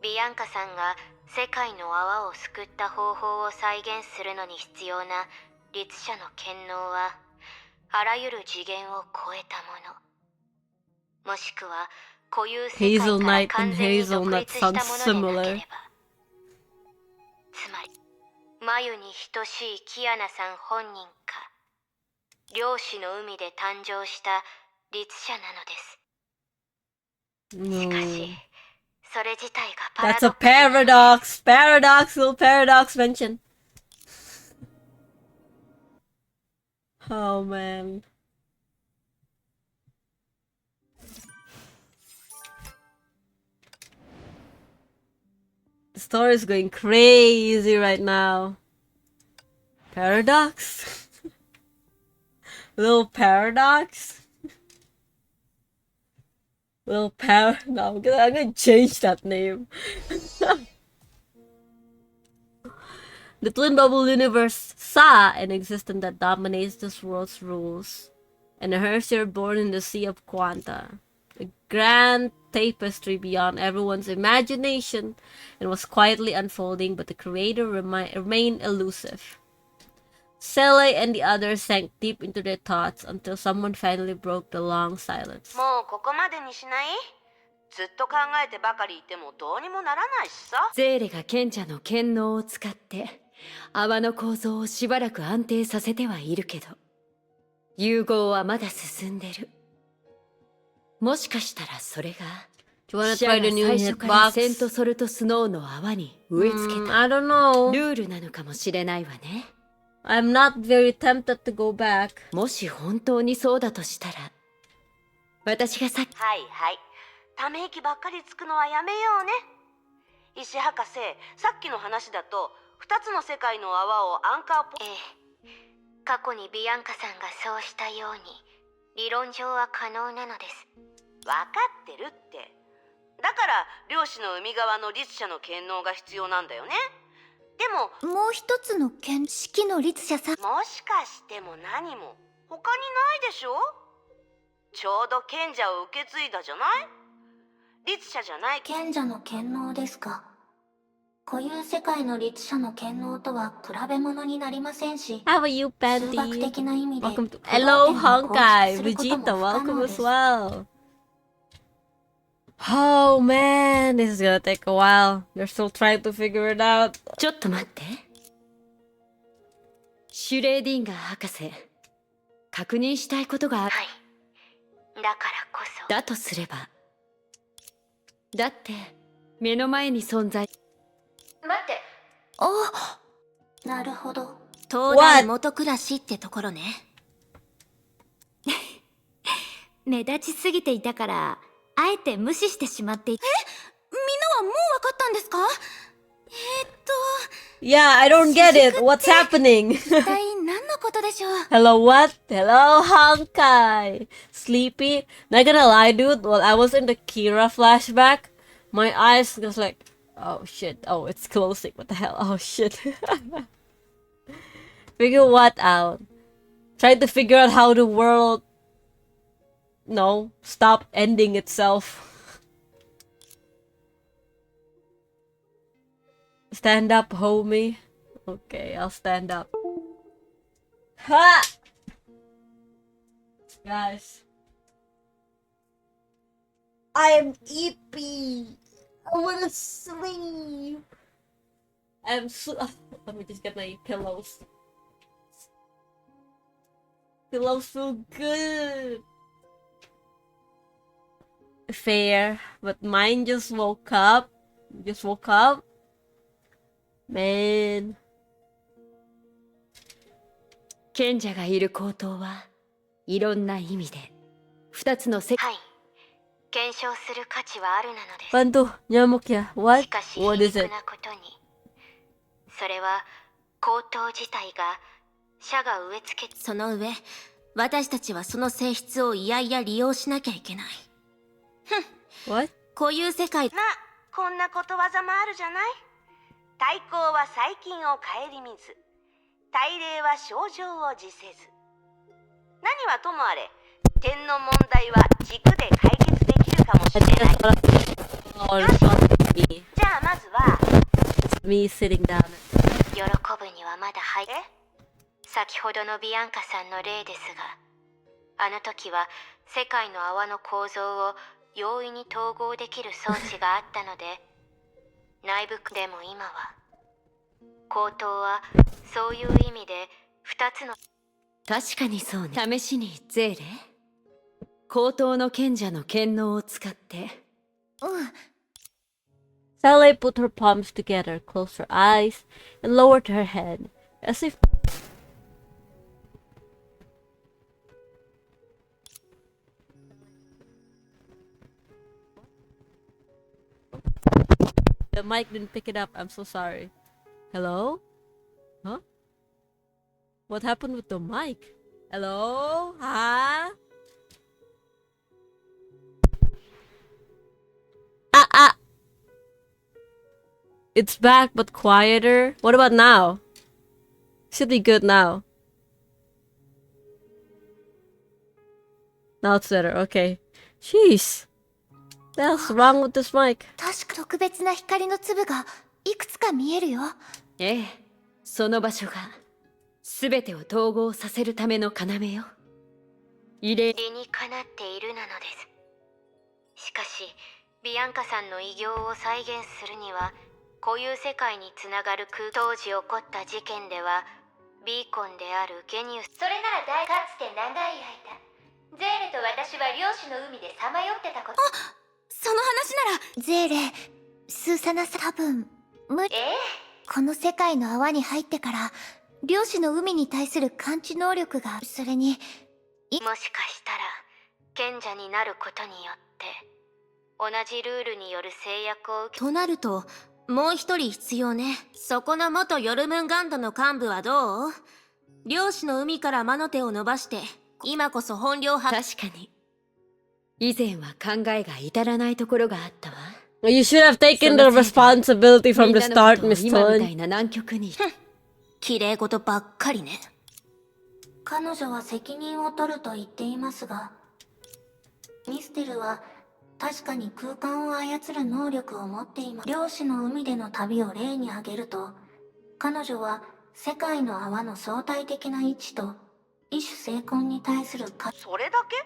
S4: ビアンカさんが世界の泡を救った方法を再現するのに必要な律者の権能はあらゆる次元を超えたものもしくは固有世界から完全に独立したものでなければつまり眉に等しいキアナさん本人か漁師の海で誕生した律者なのです。しかし、それ自体がパラ
S3: That's
S4: ド
S3: a
S4: ックス
S3: paradox. Paradoxal paradox mention. Oh man. The story is going crazy right now. Paradox? Little paradox? No, I'm gonna change that name. The twin bubble universe saw an existence that dominates this world's rules, and a Hersier born in the sea of Quanta, a grand tapestry beyond everyone's imagination, and was quietly unfolding, but the creator remained elusive. Sele and the others sank deep into their thoughts until someone finally broke the long silence.
S6: もうここまでにしない？ずっと考えてばかりいてもどうにもならないしさ。
S10: ゼーレが賢者の権能を使って泡の構造をしばらく安定させてはいるけど融合はまだ進んでる。もしかしたらそれがシャが最初からセントソルトスノーの泡に植え付けた
S3: I don't know.
S10: ルールなのかもしれないわね。
S3: I'm not very tempted to go back.
S10: もし本当にそうだとしたら私がさっき
S6: はいはい。ため息ばっかりつくのはやめようね。石博士、さっきの話だと2つの世界の泡をアンカーポ
S4: 過去にビアンカさんがそうしたように理論上は可能なのです。
S6: 分かってるって。だから漁師の海側の律者の権能が必要なんだよね。でも
S5: もう一つの式の律者さん
S6: もしかしても何も他にないでしょ。ちょうど賢者を受け継いだじゃない。律者じゃない
S5: 賢者の権能ですか。固有世界の律者の権能とは比べ物になりませんし
S3: How are you, Pandy?
S5: 数学的な意味で
S3: Welcome to Hello, Honkai. Vegeta, welcome as well. Oh man, this is gonna take a while. They're still trying to figure it out.
S10: ちょっと待って。シュレーディンガー博士、確認したいことがある。
S4: はい。だからこそ。
S10: だとすれば。だって目の前に存在。
S14: 待って。
S5: あ、なるほど。
S4: 東大元暮らしってところね。
S12: 目立ちすぎていたからあえて無視してしまっていた。
S5: みんなはもう分かったんですか
S3: Yeah, I don't get it. What's happening?
S5: 一体何のことでしょう
S3: Hello, what? Hello, Honkai. Sleepy? Not gonna lie, dude. While I was in the Kira flashback, my eyes was like, oh shit. Oh, it's closing. What the hell? Oh shit. Figure what out? Trying to figure out how the world No, stop ending itself. Stand up, homie. Okay, I'll stand up. Ha! Guys. I am eepy. I wanna sleep. I'm so. Let me just get my pillows. Pillows feel good. Fair, but mine just woke up. Just woke up. Man.
S10: 賢者がいる高等はいろんな意味で二つの世界。
S4: はい。検証する価値はあるなのです。
S3: Bantu, nyamuk ya. What?
S4: しかし
S3: What
S4: 皮
S3: is
S4: 肉
S3: it?
S4: なことに、それは口頭自体が社が植え付け、その上私たちはその性質をいやいや利用しなきゃいけない。ふん。
S3: What?
S4: こういう世界。
S6: まあこんなことわざもあるじゃない。対抗は細菌を顧みず、大礼は症状を辞せず。何はともあれ、点の問題は軸で解決できるかもしれない。よし、じゃあまずは
S3: Me sitting down.
S4: 喜ぶにはまだ早い。先ほどのビアンカさんの例ですが、あの時は世界の泡の構造を容易に統合できる装置があったので、内部でも今は口頭はそういう意味で2つの。
S10: 確かにそうね。試しにゼーレ高等の賢者の権能を使って。
S3: Sally put her palms together, closed her eyes, and lowered her head, as if the mic didn't pick it up. I'm so sorry. Hello? Huh? What happened with the mic? Hello? Huh? Ah! It's back, but quieter. What about now? Should be good now. Now it's better. Okay. Jeez. What's wrong with this mic?
S5: 確か特別な光の粒がいくつか見えるよ。
S10: ええ、その場所が全てを統合させるための要よ。異例
S4: 理にかなっているなのです。しかしビアンカさんの偉業を再現するには固有世界につながる空当時起こった事件ではビーコンであるゲニウス、それならかつて長い間ゼーレと私は漁師の海でさまよってたこと。あ、
S5: その話ならゼーレ、スーサナさん多分無理。この世界の泡に入ってから漁師の海に対する感知能力が、それに
S4: もしかしたら賢者になることによって同じルールによる制約を受けとなるともう一人必要ね。そこの元ヨルムンガンドの幹部はどう？漁師の海から魔の手を伸ばして今こそ本領発。
S10: 確かに以前は考えが至らないところがあったわ。
S3: You should have taken the responsibility from the start, Miss Toon.
S10: 南極に
S4: 綺麗事ばっかりね。
S5: 彼女は責任を取ると言っていますが、ミステルは確かに空間を操る能力を持っています。漁師の海での旅を例に挙げると、彼女は世界の泡の相対的な位置と異種成婚に対する
S6: それだけな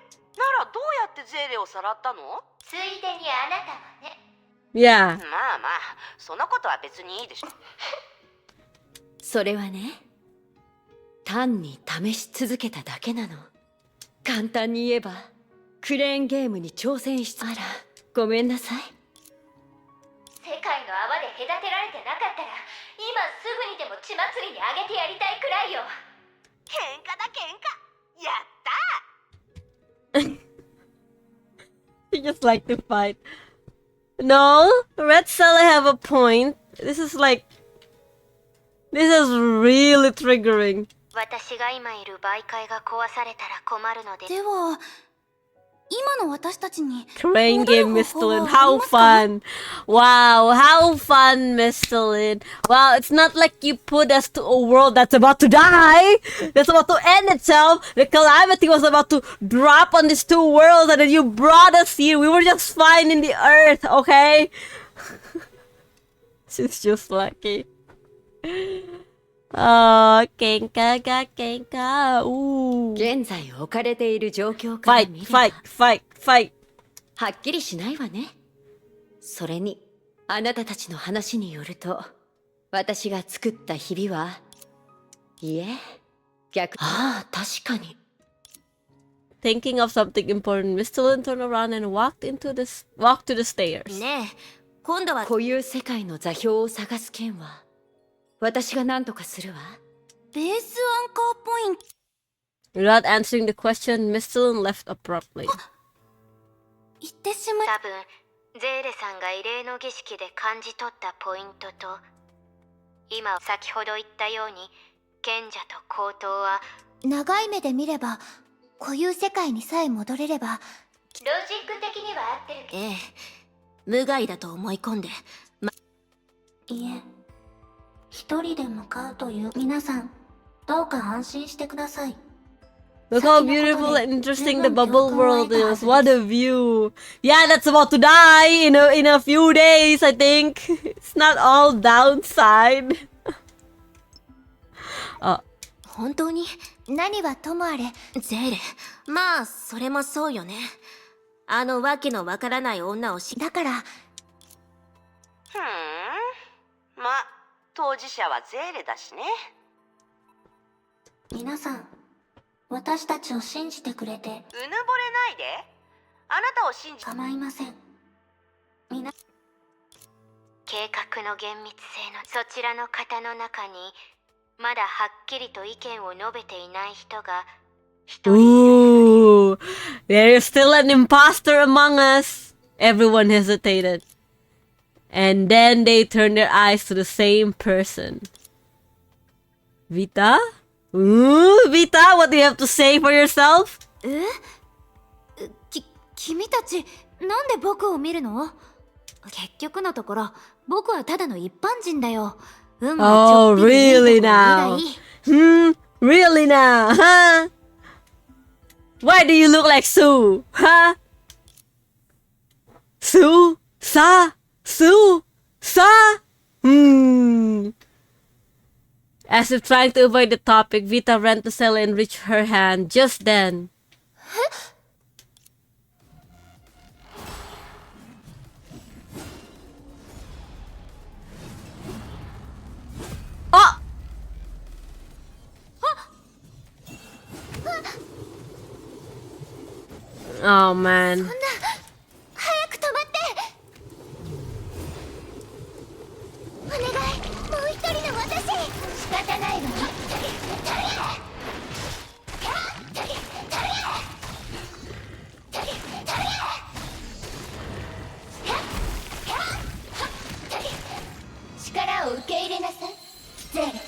S6: らどうやってゼーレをさらったの？
S4: ついでにあなたもね。
S3: Yeah.
S6: まあまあ、そのことは別にいいでしょ。
S10: それはね、単に試し続けただけなの。簡単に言えばクレーンゲームに挑戦し。あら、ごめんなさい。
S4: 世界の泡で隔てられてなかったら今すぐにでも血祭りにあげてやりたいくらいよ。
S6: 喧嘩だ喧嘩。やったー。
S3: You just like to fight. No, Red Cell have a point. This is really triggering.
S4: 私が今いる媒介が壊されたら困るので。
S5: では今の私たちに
S3: Crane game, Mistolin. How fun! Wow, how fun, Mistolin. Wow, it's not like you put us to a world that's about to die, that's about to end itself. The calamity was about to drop on these two worlds, and then you brought us here. We were just fine in the earth, okay? She's just lucky. Oh, Kenka ga Kenka. Ooh.
S10: 現在置かれている状況から見れば
S3: Fight.
S10: はっきりしないわね。それにあなたたちの話によると、私が作った日々は、いえ、逆。ああ、確かに。
S3: Thinking of something important, Mistolin turned around and walked to the stairs.
S10: ねえ、今度は固有世界の座標を探す件は、私が何とかするわ。
S5: ベースアンカーポイント。
S3: Without answering the question, Mistolin left abruptly.
S5: 言ってしまい。
S12: 多分ゼーレさんが異例の儀式で感じ取ったポイントと、今先ほど言ったように賢者と高等は
S5: 長い目で見れば固有世界にさえ戻れれば、
S12: ロジック的には合ってるけど、
S4: ええ、無害だと思い込んで、
S5: いえ、一人で向かうという皆さん、どうか安心してください。
S3: Look how beautiful and interesting the bubble world is. What a view. Yeah, that's about to die in a few days, I think. It's not all downside. あ、
S4: 本当に
S5: 何はともあれ、
S4: ゼーレ、まあそれもそうよね。あのわけのわからない女を
S5: だから。
S6: まあ当事者はゼーレだしね。
S5: 皆さん、私たちを信じてくれて。
S6: うぬぼれないで。あなたを信じ。
S5: 構いません。
S12: 計画の厳密性のそちらの方の中にまだはっきりと意見を述べていない人が
S3: Ooh, there is still an imposter among us. Everyone hesitated. And then they turned their eyes to the same person. Vita? Ooh, Vita, what do you have to say for yourself?
S12: 君たちなんで僕を見るの？結局のところ僕はただの一般人だよ。
S3: Oh, really now? Really now? Huh? Why do you look like Sue? Huh? Sue? Sa? Sue? Sa? As if trying to avoid the topic, Vita ran to Sela and reached her hand just then. Oh! Oh man.
S5: 早く止まって。お願い、もう一人の私。仕方ないわ。力を受け入れなさい。ゼーレ。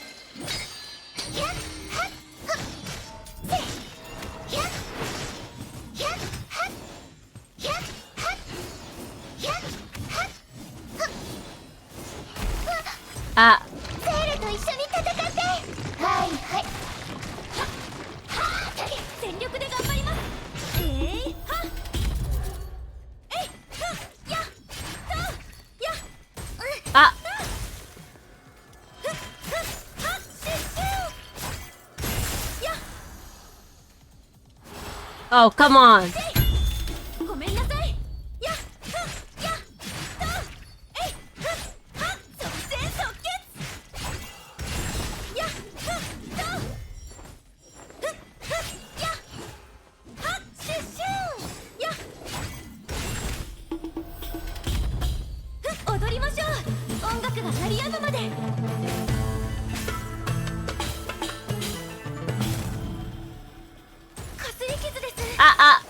S3: あ、
S5: ゼーレと一緒に戦って。はいはい。全力で頑張ります。
S3: あ。Oh, come on.
S5: ごめんなさい。踊りましょう。音楽が鳴り止むまで。かすり傷です。
S3: あ。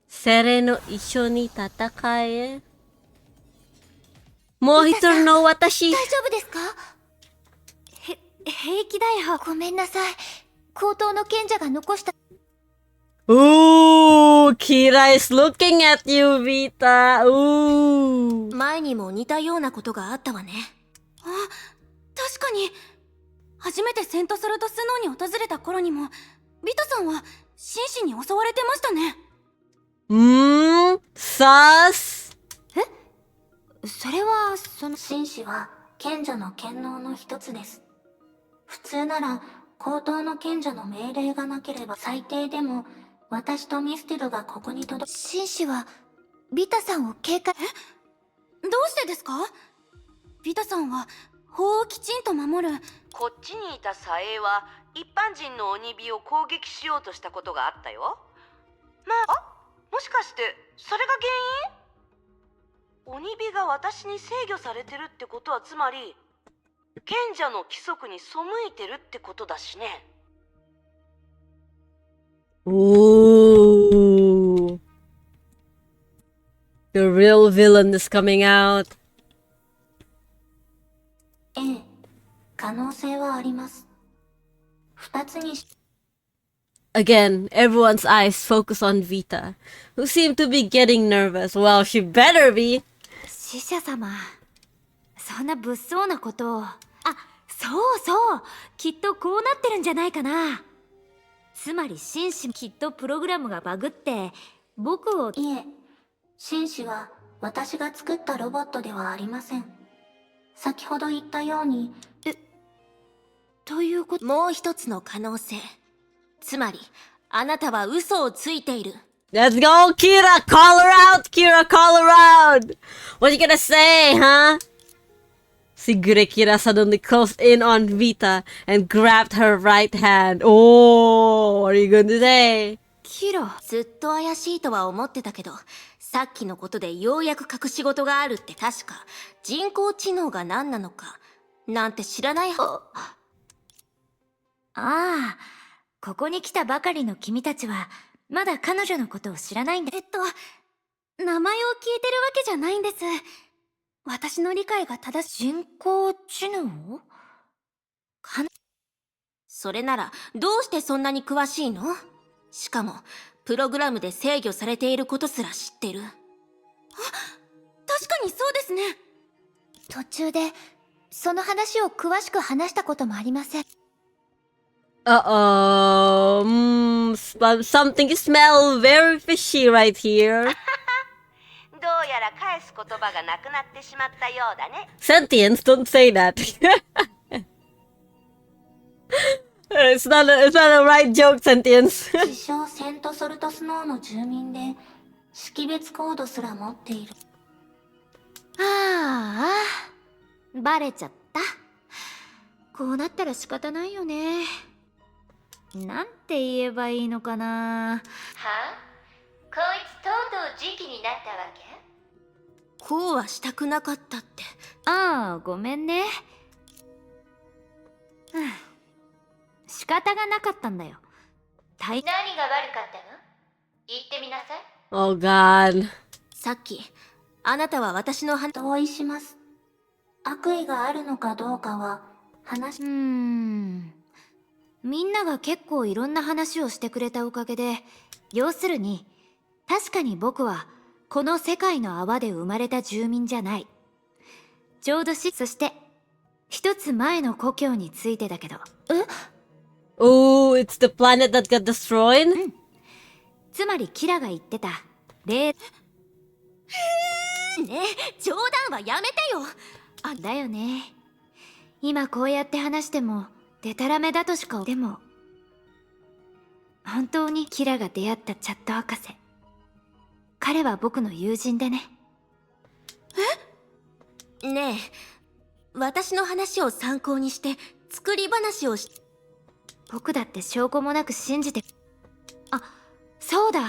S3: セレの一緒に戦え。もう一人の私。
S5: 大丈夫ですか？平気だよ。ごめんなさい。高等の賢者が残した。
S3: Ooh, Kira is looking at you, Vita. Ooh.
S4: 前にも似たようなことがあったわね。
S19: あ、確かに。初めてセントソルトスノーに訪れた頃にも、ビタさんは紳士に襲われてましたね。
S3: sus?
S5: それは、紳士は賢者の権能の一つです。普通なら、高等の賢者の命令がなければ最低でも、私とミステルがここに届く。紳士は、ビタさんを警戒。
S19: どうしてですか？ビタさんは法をきちんと守る。
S6: こっちにいた左衛は一般人の鬼火を攻撃しようとしたことがあったよ。もしかしてそれが原因？鬼火が私に制御されてるってことはつまり賢者の規則に背いてるってことだしね。
S3: Ooh. The real villain is coming out.
S5: ええ、可能性はあります。二つにし。
S3: Again, everyone's eyes focus on Vita, who seemed to be getting nervous. Well, she better be.
S12: 死者様、そんな物騒なことを。そうそう、きっとこうなってるんじゃないかな。つまり紳士、きっとプログラムがバグって僕を。
S5: いえ、紳士は私が作ったロボットではありません。先ほど言ったように。
S12: ということ。
S4: もう一つの可能性。つまりあなたは嘘をついている。
S3: Let's go, Kira! Call her out! Kira, call her out! What you gonna say, huh? Sigure Kira suddenly closed in on Vita and grabbed her right hand. Oh, what are you gonna say?
S4: キラ、ずっと怪しいとは思ってたけど、さっきのことでようやく隠し事があるって確か人工知能が何なのかなんて知らないは。
S12: ああ、ここに来たばかりの君たちはまだ彼女のことを知らないんだ。
S19: 名前を聞いてるわけじゃないんです。私の理解が正しい。
S12: 人工知能？
S4: それならどうしてそんなに詳しいの？しかもプログラムで制御されていることすら知ってる。
S19: 確かにそうですね。
S5: 途中でその話を詳しく話したこともありません。
S3: Uh-oh. Something smell very fishy right here.
S6: どうやら返す言葉がなくなってしまったようだね。
S3: Sentience, don't say that. It's not a right joke, Sentience.
S5: 自称セントソルトスノーの住民で識別コードすら持っている。
S12: ああ、バレちゃった。こうなったら仕方ないよね。なんて言えばいいのかな。
S1: はあ？こいつとうとう時期になったわけ？
S4: こうはしたくなかったって。
S12: ああ、ごめんね。仕方がなかったんだよ。
S1: 何が悪かったの？言ってみなさい。
S3: Oh God.
S4: さっきあなたは私の
S5: 同意します。悪意があるのかどうかは
S12: みんなが結構いろんな話をしてくれたおかげで、要するに確かに僕はこの世界の泡で生まれた住民じゃない。ちょうどそして一つ前の故郷についてだけど。
S3: Oh, it's the planet that got destroyed?
S12: つまりキラが言ってたねえ、
S4: 冗談はやめてよ。
S12: だよね。今こうやって話してもデタラメだとしか。でも本当にキラが出会ったチャット博士、彼は僕の友人でね。
S4: ねえ、私の話を参考にして作り話をし。
S12: 僕だって証拠もなく信じて。そうだ、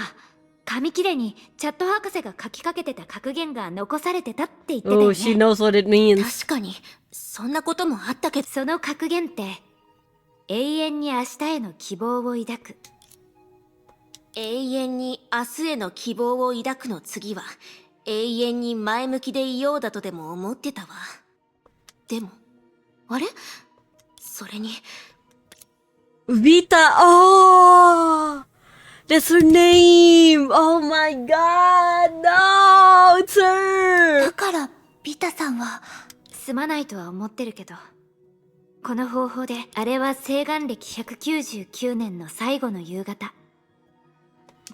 S12: 紙切れにチャット博士が書きかけてた格言が残されてたって言ってたよね。
S3: Oh, she knows what it means.
S4: 確かにそんなこともあったけど。
S12: その格言って永遠に明日への希望を抱く。
S4: 永遠に明日への希望を抱くの次は永遠に前向きでいようだとでも思ってたわ。でも、あれそれに。
S3: Vita! Oh! That's her name! Oh my god! No! It's her!
S12: だから、ビタさんは、すまないとは思ってるけど、この方法で、あれは西元暦199年の最後の夕方。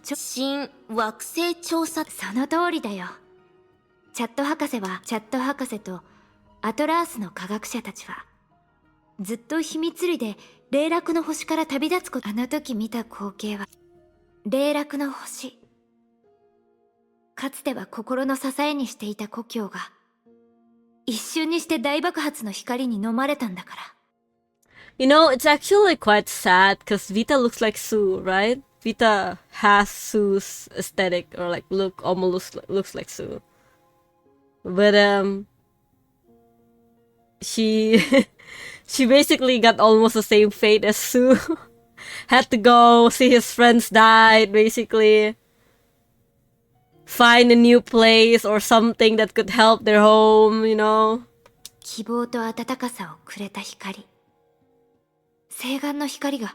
S4: 新惑星調査。
S12: その通りだよ。チャット博士とアトラースの科学者たちは、ずっと秘密裏で霊落の星から旅立つこと。あの時見た光景は、霊落の星。かつては心の支えにしていた故郷が、一瞬にして大爆発の光に飲まれたんだから。
S3: You know, it's actually quite sad because Vita looks like Sue, right? Vita has Sue's aesthetic or like look, almost looks like Sue. But she she basically got almost the same fate as Sue. Had to go see his friends died, basically. Find a new place or something that could help their home, you know.
S12: 希望と温かさをくれた光。西岸の光が、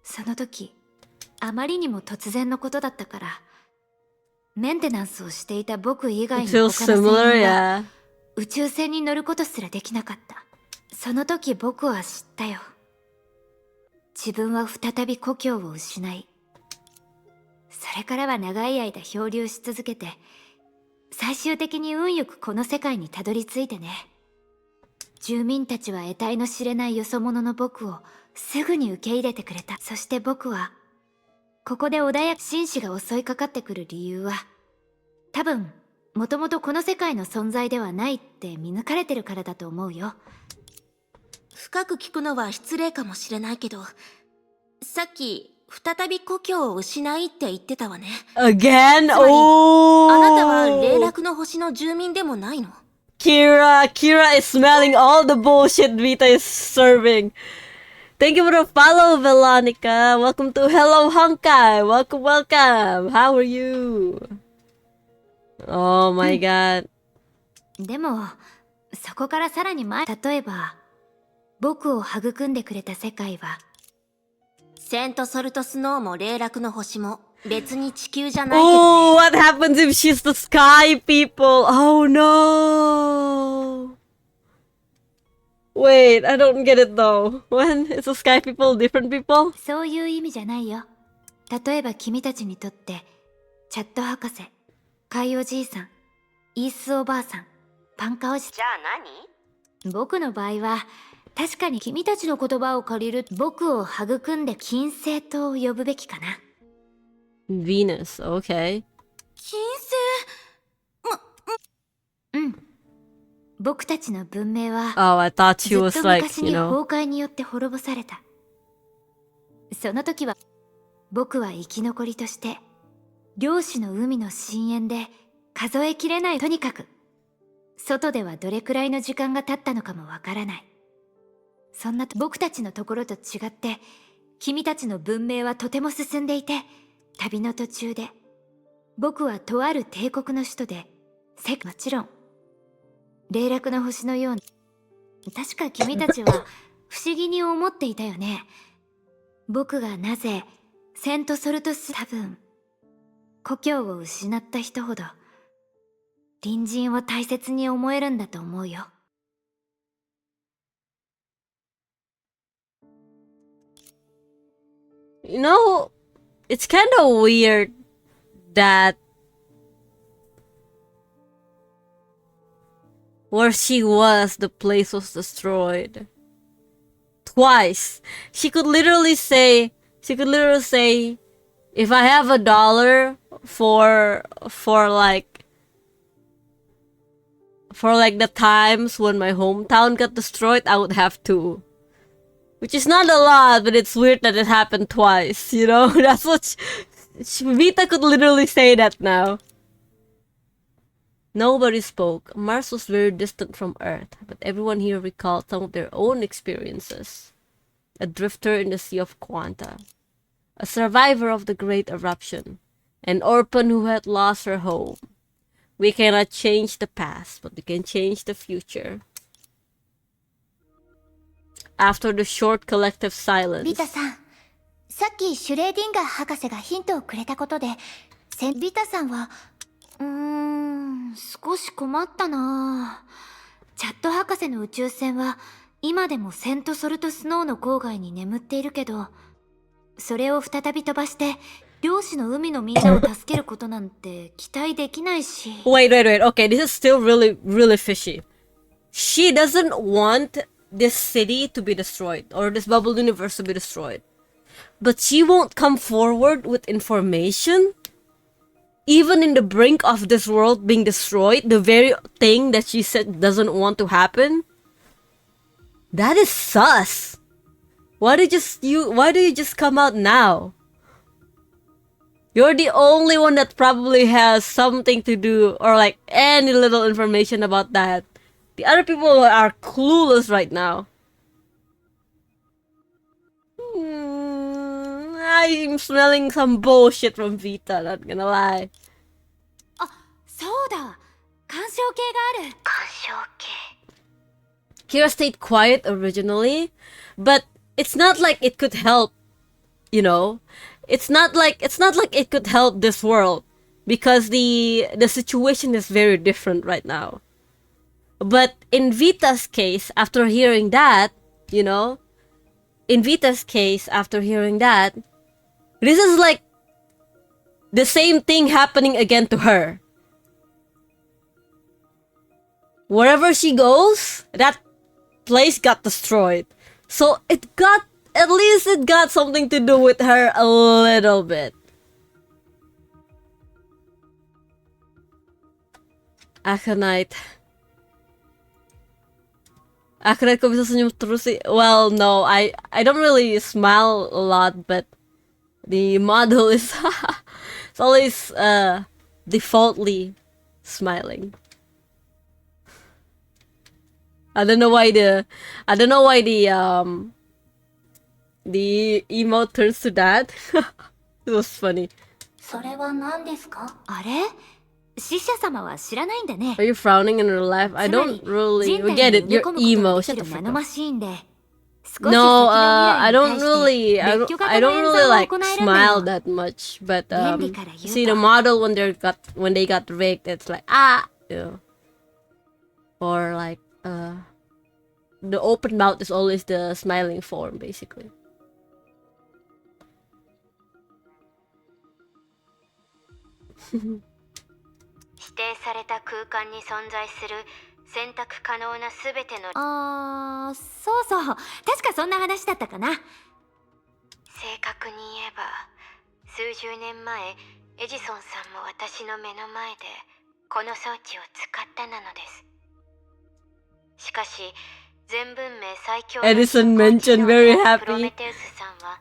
S12: その時、あまりにも突然のことだったから、メンテナンスをしていた僕以外の他の船員が宇宙船に乗ることすらできなかった。その時僕は知ったよ。自分は再び故郷を失い、それからは長い間漂流し続けて、最終的に運よくこの世界にたどり着いてね。住民たちは得体の知れないよそ者の僕をすぐに受け入れてくれた。そして僕は、ここで穏やか紳士が襲いかかってくる理由は、多分、もともとこの世界の存在ではないって見抜かれてるからだと思うよ。
S4: 深く聞くのは失礼かもしれないけど、さっき、再び故郷を失いって言ってたわね。
S3: Again?
S4: あなたは霊落の星の住民でもないの？
S3: Kira is smelling all the bullshit Vita is serving. Thank you for the follow, Veronica. Welcome to Hello Honkai. Welcome. How are you? Oh my god.
S12: でも、そこからさらに前、例えば、僕を育んでくれた世界は、
S4: セントソルトスノーも霊落の星も別に地球じゃないけどね。
S3: Oh, what happens if she's the sky people? Oh no. Wait, I don't get it though. When is the sky people different people?
S12: そういう意味じゃないよ。例えば君たちにとって、チャット博士、カイおじいさん、イースおばあさん、パンカおじさん。
S4: じゃあ何？
S12: 僕の場合は、確かに君たちの言葉を借りる僕を育んで金星と呼ぶべきかな。
S3: Venus, okay.
S4: 金
S12: 星？うん。僕たちの文明は、
S3: Oh, I thought she
S12: ずっ
S3: was
S12: と
S3: like,
S12: 昔
S3: you
S12: に
S3: know.
S12: 崩壊によって滅ぼされた。その時は、僕は生き残りとして、漁師の海の深淵で数えきれない。とにかく、外ではどれくらいの時間が経ったのかもわからない。そんな僕たちのところと違って、君たちの文明はとても進んでいて、旅の途中で、僕はとある帝国の首都で、もちろん、霊落の星のように、確か君たちは不思議に思っていたよね。僕がなぜ、セントソルトス、多分、故郷を失った人ほど、隣人を大切に思えるんだと思うよ。
S3: You know, it's kind of weird that where she was, the place was destroyed. Twice. She could literally say, if I have $1 for the times when my hometown got destroyed, I would have two. Which is not a lot, but it's weird that it happened twice, you know? That's what Vita could literally say that now. Nobody spoke. Mars was very distant from Earth, but everyone here recalled some of their own experiences. A drifter in the Sea of Quanta. A survivor of the Great Eruption. An orphan who had lost her home. We cannot change the past, but we can change the future. After the short collective silence.
S5: ビタさん、さっきシュレーディンガー博士がヒントをくれたことで、ビタさんは、
S12: 少し困ったな。チャット博士の宇宙船は今でもセントソルトスノーの郊外に眠っているけど、それを再び飛ばして漁師の海のみんなを助けることなんて期待できないし。
S3: Wait. Okay, this is still really fishy. She doesn't want this city to be destroyed or this bubble universe to be destroyed. But she won't come forward with information? Even in the brink of this world being destroyed, the very thing that she said doesn't want to happen? That is sus. Why do you just come out now? You're the only one that probably has something to do or like any little information about that. The other people are clueless right now. I'm smelling some bullshit from Vita, not gonna lie.
S12: あ、そうだ。干渉計がある。
S1: 干渉計。
S3: Kira stayed quiet originally, but it's not like it could help, you know? It's not like it could help this world because the situation is very different right now. But in Vita's case, after hearing that, you know, this is like the same thing happening again to her. Wherever she goes, that place got destroyed. So at least it got something to do with her a little bit. Aconite kok bisa senyum terus sih? Well, no, I don't really smile a lot, but the model is it's always defaultly smiling. I don't know why the emote turns to that. It was funny.
S5: それは何ですか？
S12: あれ？死者様は知らないんだね。
S3: Are you frowning in real life? I don't really get it. You're emo. Shut the fuck up. No, I don't really like smile that much. But see the model when they got rigged, it's like you know. Or like the open mouth is always the smiling form, basically.
S1: 指定された空間に存在する選択可能なすべての
S12: そうそう、確かそんな話だったかな。
S1: 正確に言えば数十年前エジソンさんも私の目の前でこの装置を使ったなのです。しかし全文明最強の
S3: Edison mentioned very happy.
S1: プロメテウスさんは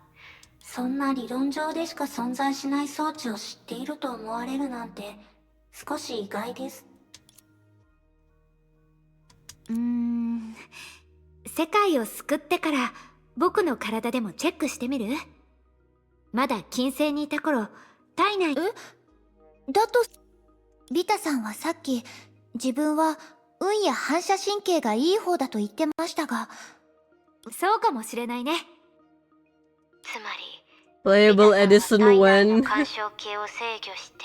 S5: そんな理論上でしか存在しない装置を知っていると思われるなんて少し意外です。
S12: 世界を救ってから僕の体でもチェックしてみる？まだ金星にいた頃、体内
S5: だとビタさんはさっき自分は運や反射神経がいい方だと言ってましたが、
S12: そうかもしれないね。
S1: つまり
S3: Playable Edison when
S1: 干渉計を制御して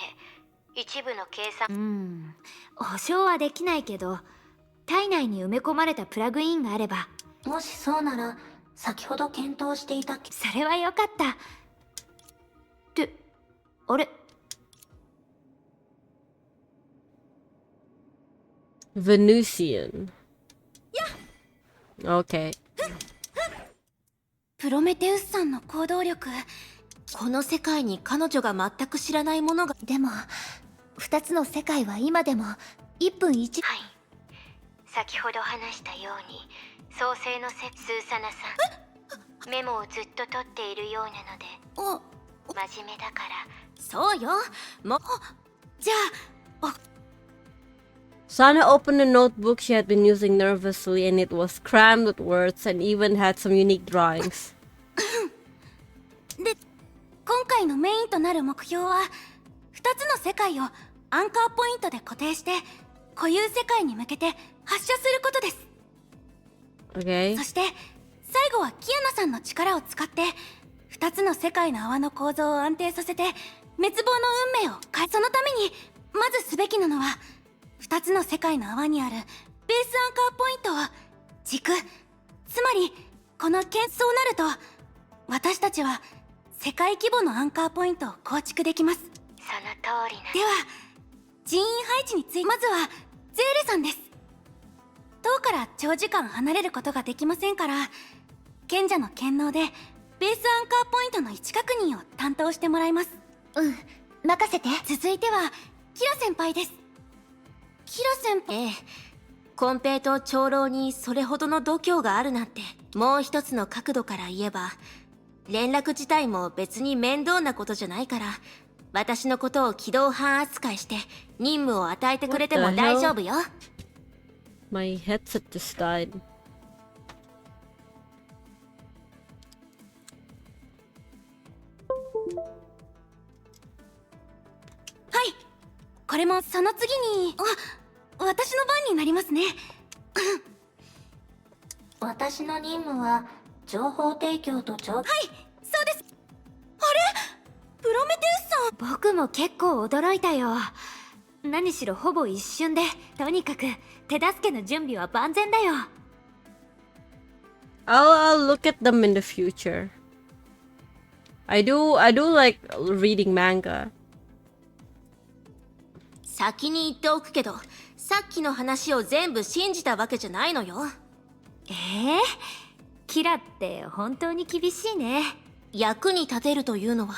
S1: 一部の計算
S12: 保証はできないけど、体内に埋め込まれたプラグインがあれば。
S5: もしそうなら先ほど検討していた
S12: それはよかった。ってあれ
S3: Venusian. Okay.
S19: プロメテウスさんの行動力、
S4: この世界に彼女が全く知らないものが。
S5: でも2つの世界は今でも1分1。
S1: はい、先ほど話したように創世のスーサナさんメモをずっと取っているようなので真面目だから。
S4: そうよ、もうじゃあ。
S3: Sana opened a notebook she had been using nervously, and it was crammed with words and even had some unique drawings.
S19: で、今回のメインとなる目標は2つの世界をアンカーポイントで固定して固有世界に向けて発射することです。
S3: Okay.
S19: そして最後はキアナさんの力を使って2つの世界の泡の構造を安定させて滅亡の運命を変え、そのためにまずすべきなのは2つの世界の泡にあるベースアンカーポイントを軸、つまりこのそうなると私たちは世界規模のアンカーポイントを構築できます。
S1: その通りな。
S19: では人員配置についてまずはゼーレさんです。塔から長時間離れることができませんから賢者の権能でベースアンカーポイントの位置確認を担当してもらいます。任せて。続いてはキラ先輩です。キラ先輩、
S4: ええ、コンペイと長老にそれほどの度胸があるなんて。もう一つの角度から言えば連絡自体も別に面倒なことじゃないから、私のことを機動班扱いして任務を与えてくれても大丈夫よ。
S3: My headset just died.
S19: はい、これもその次に私の番になりますね。
S5: 私の任務は情報提供と
S19: はい、そうです。あれ、プロメテウスさん。
S12: 僕も結構驚いたよ。何しろほぼ一瞬で、とにかく手助けの準備は万全だよ。
S3: I'll look at them in the future. I do like reading manga.
S4: 先に言っておくけど、さっきの話を全部信じたわけじゃないのよ。
S12: キラって本当に厳しいね。
S4: 役に立てるというのは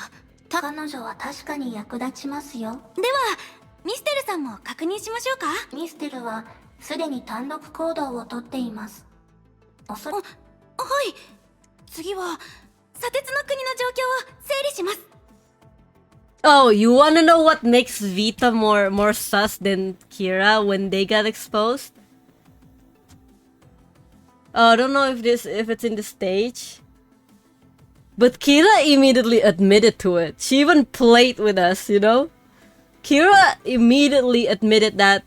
S5: 彼女は確かに役立ちますよ。
S19: ではミステルさんも確認しましょうか。
S5: ミステルはすでに単独行動をとっています。
S19: はい、次は砂鉄の国の状況を整理します。
S3: Oh, you wanna know what makes Vita more sus than Kira when they got exposed? I don't know if it's in the stage. But Kira immediately admitted to it. She even played with us, you know? Kira immediately admitted that,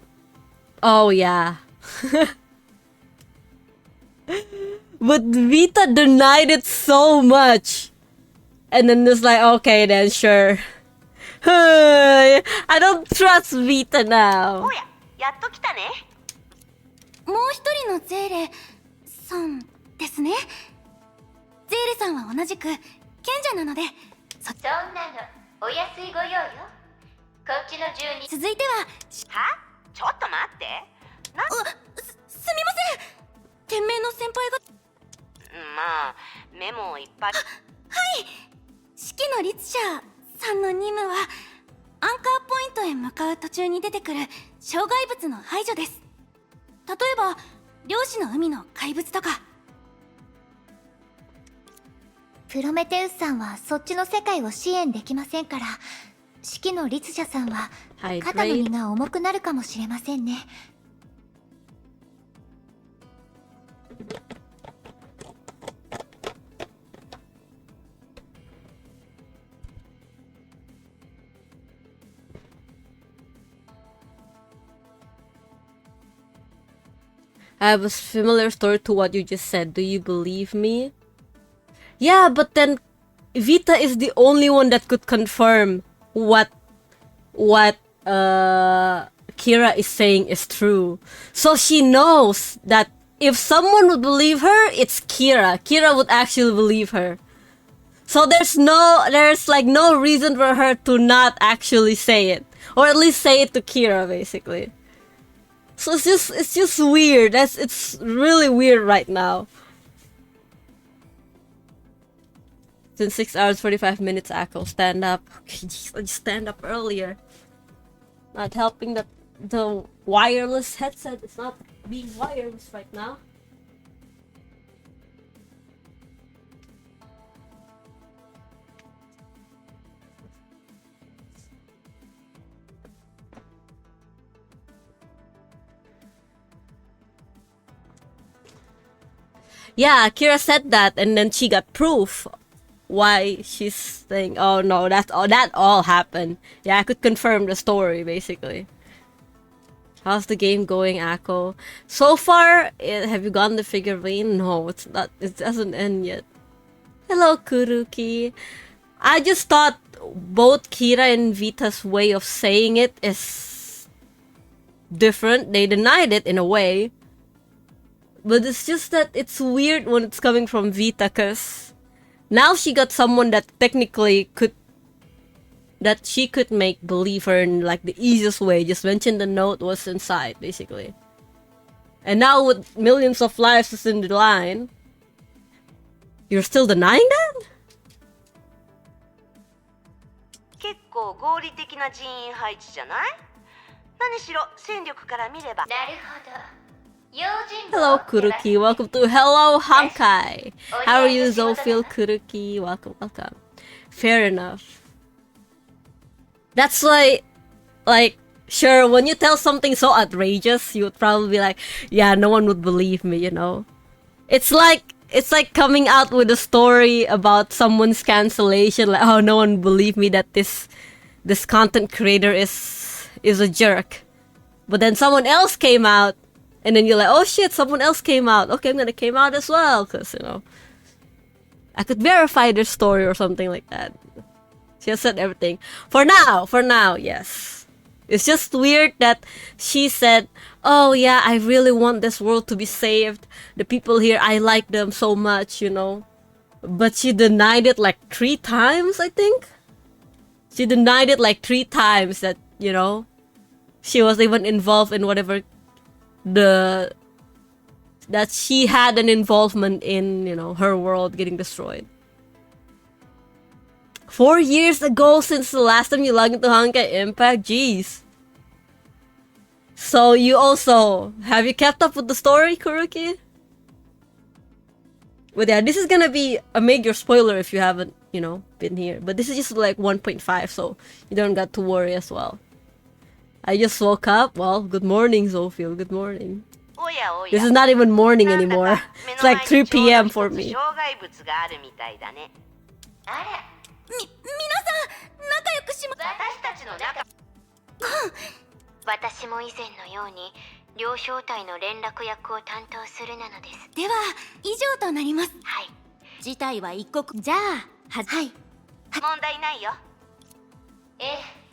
S3: oh yeah. But Vita denied it so much. And then it's like, okay then, sure. I don't trust Vita now.
S6: おや、やっと来たね。
S19: もう一人のゼーレさんですね。ゼーレさんは同じく賢者なので、
S1: そんなのお安いご用よ。こっちの住人。
S19: 続いては
S6: ちょっと待って。
S19: すみません。天命の先輩が。
S6: まあメモをいっぱい。
S19: はい、式の律者さんの任務はアンカーポイントへ向かう途中に出てくる障害物の排除です。例えば漁師の海の怪物とか。
S12: プロメテウスさんはそっちの世界を支援できませんから、式の律者さんは肩の荷が重くなるかもしれませんね。
S3: I have a similar story to what you just said. Do you believe me? Yeah, but then Vita is the only one that could confirm what Kira is saying is true. So she knows that if someone would believe her, it's Kira. Kira would actually believe her. So there's like no reason for her to not actually say it, or at least say it to Kira, basically. So it's just weird. It's really weird right now. Since 6 hours 45 minutes, Akko, stand up. Okay, geez, let's stand up earlier. Not helping that the wireless headset is not being wireless right now. Yeah, Kira said that, and then she got proof. why she's saying, oh no, that all happened. Yeah, I could confirm the story basically. How's the game going, Akko? So far, have you gotten the figurine? No, it's not. It doesn't end yet. Hello, Kuruki. I just thought both Kira and Vita's way of saying it is different. They denied it in a way. But it's just that it's weird when it's coming from Vita, cause now she got someone that technically that she could make believe her in like the easiest way. Just mention the note was inside, basically. And now with millions of lives is in the line, you're still denying that?
S6: 結構合理的な人員配置じゃない？何しろ戦力から見れば。なるほど。
S3: Hello, Kuruki. Welcome to Hello Honkai. How are you, Zofil? Kuruki, welcome, welcome. Fair enough. That's why, like, sure, when you tell something so outrageous, you would probably be like, yeah, no one would believe me, you know? It's like coming out with a story about someone's cancellation, like, oh, no one would believe me that this content creator is a jerk. But then someone else came out, and then you're like, oh shit, someone else came out. Okay, I'm gonna came out as well, because, you know, I could verify their story or something like that. She has said everything. For now, yes. It's just weird that she said, oh yeah, I really want this world to be saved. The people here, I like them so much, you know. But she denied it like 3 times, I think. She denied it like 3 times that, you know, she was even involved in whatever that she had an involvement in, you know, her world getting destroyed. 4 years ago since the last time you logged into Honkai Impact? Jeez. So you also, have you kept up with the story, Kuruki? But yeah, this is gonna be a major spoiler if you haven't, you know, been here. But this is just like 1.5, so you don't got to worry as well. I just woke up. Well, good morning, Zofil. Good morning. This is not even morning anymore. It's like 3 p.m. for me.
S1: 私も以前のように両小隊の連絡役を担当するなのです。
S19: では以上となります。
S1: はい。
S19: 事態は一刻。じゃあはい。
S6: 問題ないよ。
S1: ええ。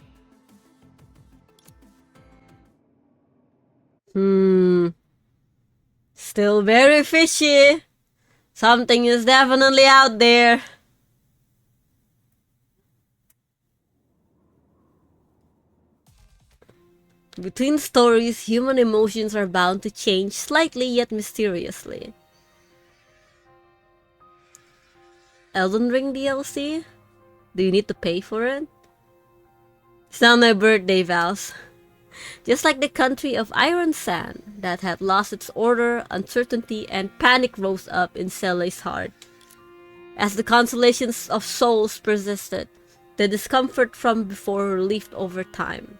S3: Still very fishy. Something is definitely out there. Between stories, human emotions are bound to change slightly yet mysteriously. Elden Ring DLC? Do you need to pay for it? It's not my birthday, Vows. Just like the country of Iron Sand that had lost its order, uncertainty, and panic rose up in Sele's heart. As the consolations of souls persisted, the discomfort from before relieved over time.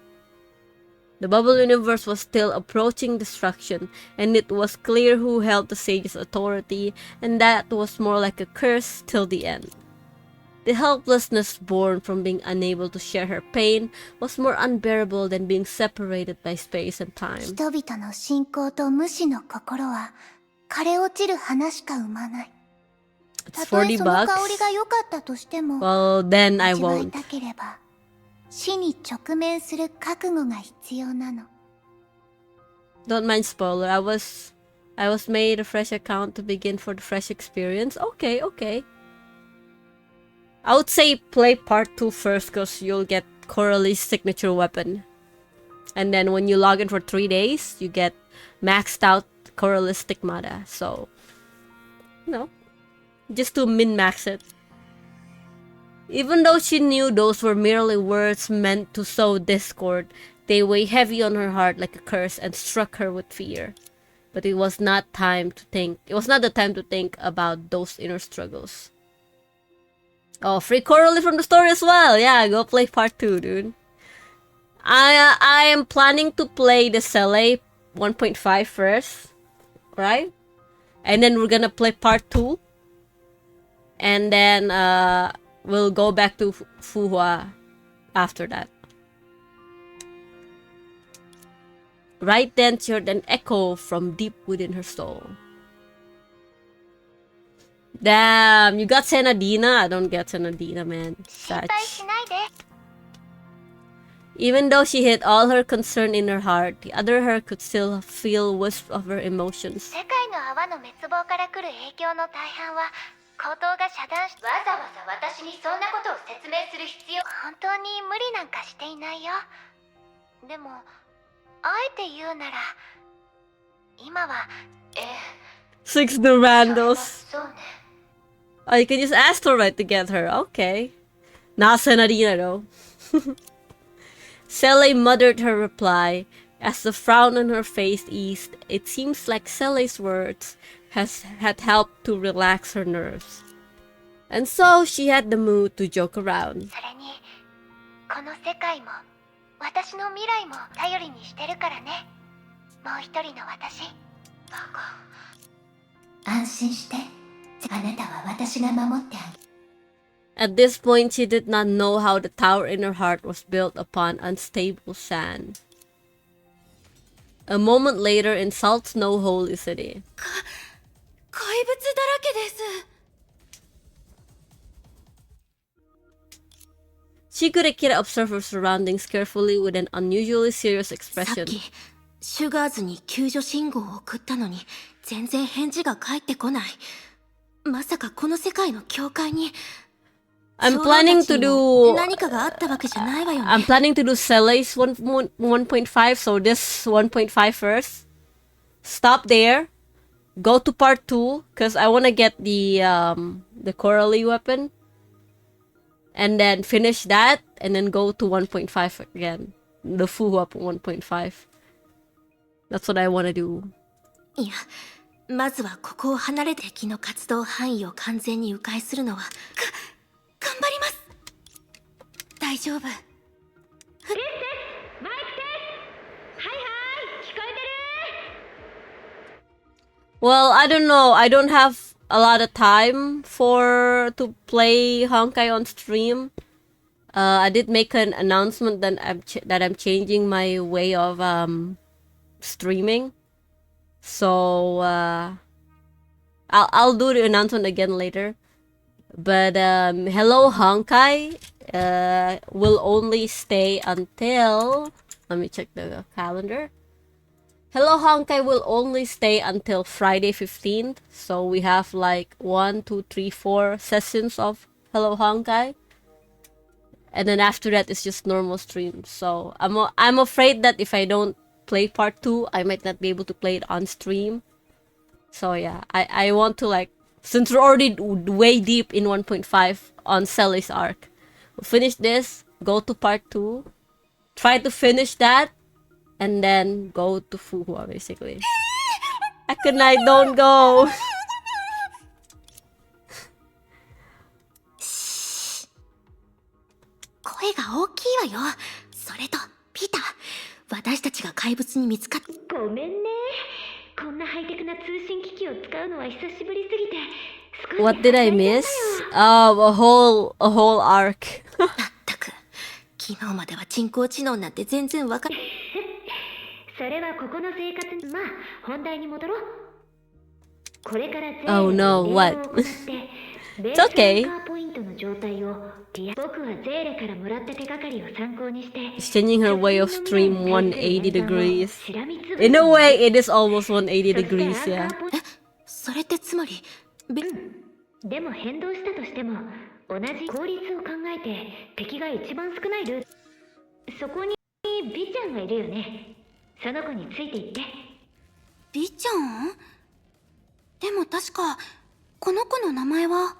S3: The bubble universe was still approaching destruction, and it was clear who held the sage's authority, and that was more like a curse till the end. The helplessness born from being unable to share her pain was more unbearable than being separated by space and time.
S5: 人々の信仰と無視の心は枯れ落ちる花しか生まない。
S3: It's $40 bucks. Well, then I won't.
S5: 死に直面する覚悟が必要なの。
S3: Don't mind spoiler. I was made a fresh account to begin for the fresh experience. Okay, okay. I would say play part 2 first because you'll get Coralie's signature weapon. And then when you log in for 3 days, you get maxed out Coralie's stigmata. So, you know, just to min-max it. Even though she knew those were merely words meant to sow discord, they weighed heavy on her heart like a curse and struck her with fear. But it was not the time to think about those inner struggles. Oh, free Coralie from the story as well. Yeah, go play part 2, dude. I am planning to play the Sele 1.5 first, right? And then we're gonna play part 2. And then we'll go back to Fuhua after that. Right then she heard an echo from deep within her soul. Damn, you got Senadina? I don't get Senadina, man. Such. Even though she hid all her concern in her heart, the other her could still feel wisps of her emotions.
S5: 世界の泡の滅亡から来る影響の大半は口頭が遮断し、わざわざ私にそんなことを説明する必要、本当に無理なんかしていないよ。でもあえて言うなら今は
S3: Six Durandos.
S5: そうね。
S3: Oh, you can use Astrolite to get her. Okay. Not Senadina though. Sele muttered her reply. As the frown on her face eased, it seems like Sele's words had helped to relax her nerves. And so she had the mood to joke around.
S5: それにこの世界も私の未来も頼りにしてるからね。もう一人の私。バカ。安心して。あなたは私が守ってあげる。
S3: At this point, she did not know how the tower in her heart was built upon unstable sand. A moment later in Salt Snow Holy City.
S19: 怪物だらけです。
S3: Shikurekira observed her surroundings carefully with an unusually serious
S4: さっ
S3: expression.
S4: きシュガーズに救助信号を送ったのに全然返事が返ってこない。まさかこの世界の境界に
S3: I'm planning to do
S4: 何かがあったわけじゃないわよね。
S3: I'm planning to do Cele's 1.5, so this 1.5 first. Stop there. Go to part 2, because I want to get the Coralie weapon. And then finish that, and then go to 1.5 again. The Fuhua 1.5. That's what I want to do.
S4: いや、まずはここを離れて敵の活動範囲を完全に迂回するのは頑張ります。大丈夫。
S3: Well, I don't know. I don't have a lot of time to play Honkai on stream. I did make an announcement that I'm changing my way of streaming. So I'll do the announcement again later. But Hello Honkai will only stay until, let me check the calendar. Hello Honkai will only stay until Friday 15th. So we have like 1, 2, 3, 4 sessions of Hello Honkai. And then after that it's just normal streams. So I'm afraid that if I don't play part 2, I might not be able to play it on stream. So yeah, I want to, like, since we're already way deep in 1.5 on Cele's arc, we'll finish this, go to part 2, try to finish that, and then go to Fuhua, basically. Akunai, don't go!
S4: 声が大きいわよ。それとピーター、私たちが怪物に見つかっ。
S12: ごめんね。こんなハイテクな通信機器を使うのは久しぶりすぎて。
S3: What did I miss? Oh, a whole arc.
S4: まったく、昨日までは人工知能なんて全然わかん。
S12: それはここの生活。まあ本題に戻ろう。これから全部
S3: Oh no, what? It's okay.
S12: ポイントの状態を僕はゼーレからもらった手がかりを参考にして。
S3: She's changing her way of stream 180 degrees. In a way, it is almost 180 degrees, yeah.
S4: それってつまり、
S12: でも変動したとしても同じ効率を考えて敵が一番少ないルート。そこにビちゃんがいるよね。その子についていって。
S19: ビちゃん？でも確かこの子の名前は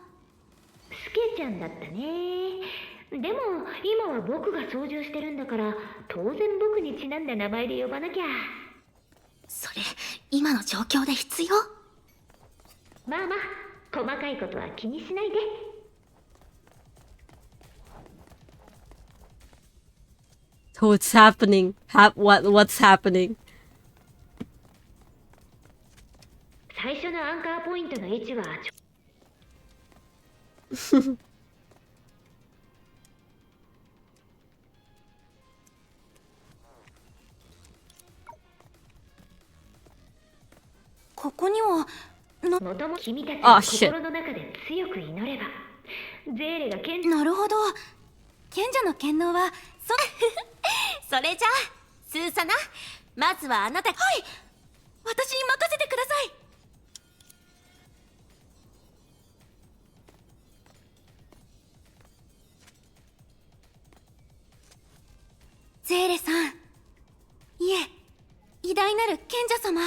S12: スケちゃんだったね。でも今は僕が操縦してるんだから当然僕にちなんだ名前で呼ばなきゃ。
S4: それ今の状況で必要？
S12: まあまあ細かいことは気にしないで。
S3: What's happening? What's happening?
S12: 最初のアンカーポイントの位置は
S19: ここには
S12: もとも君たちの心の中で強く祈ればゼーレが
S19: なるほど。賢者の権能はそれじゃあスーサナ、まずはあなた。はい、私に任せてください。ゼーレさん、いえ、偉大なる賢者様、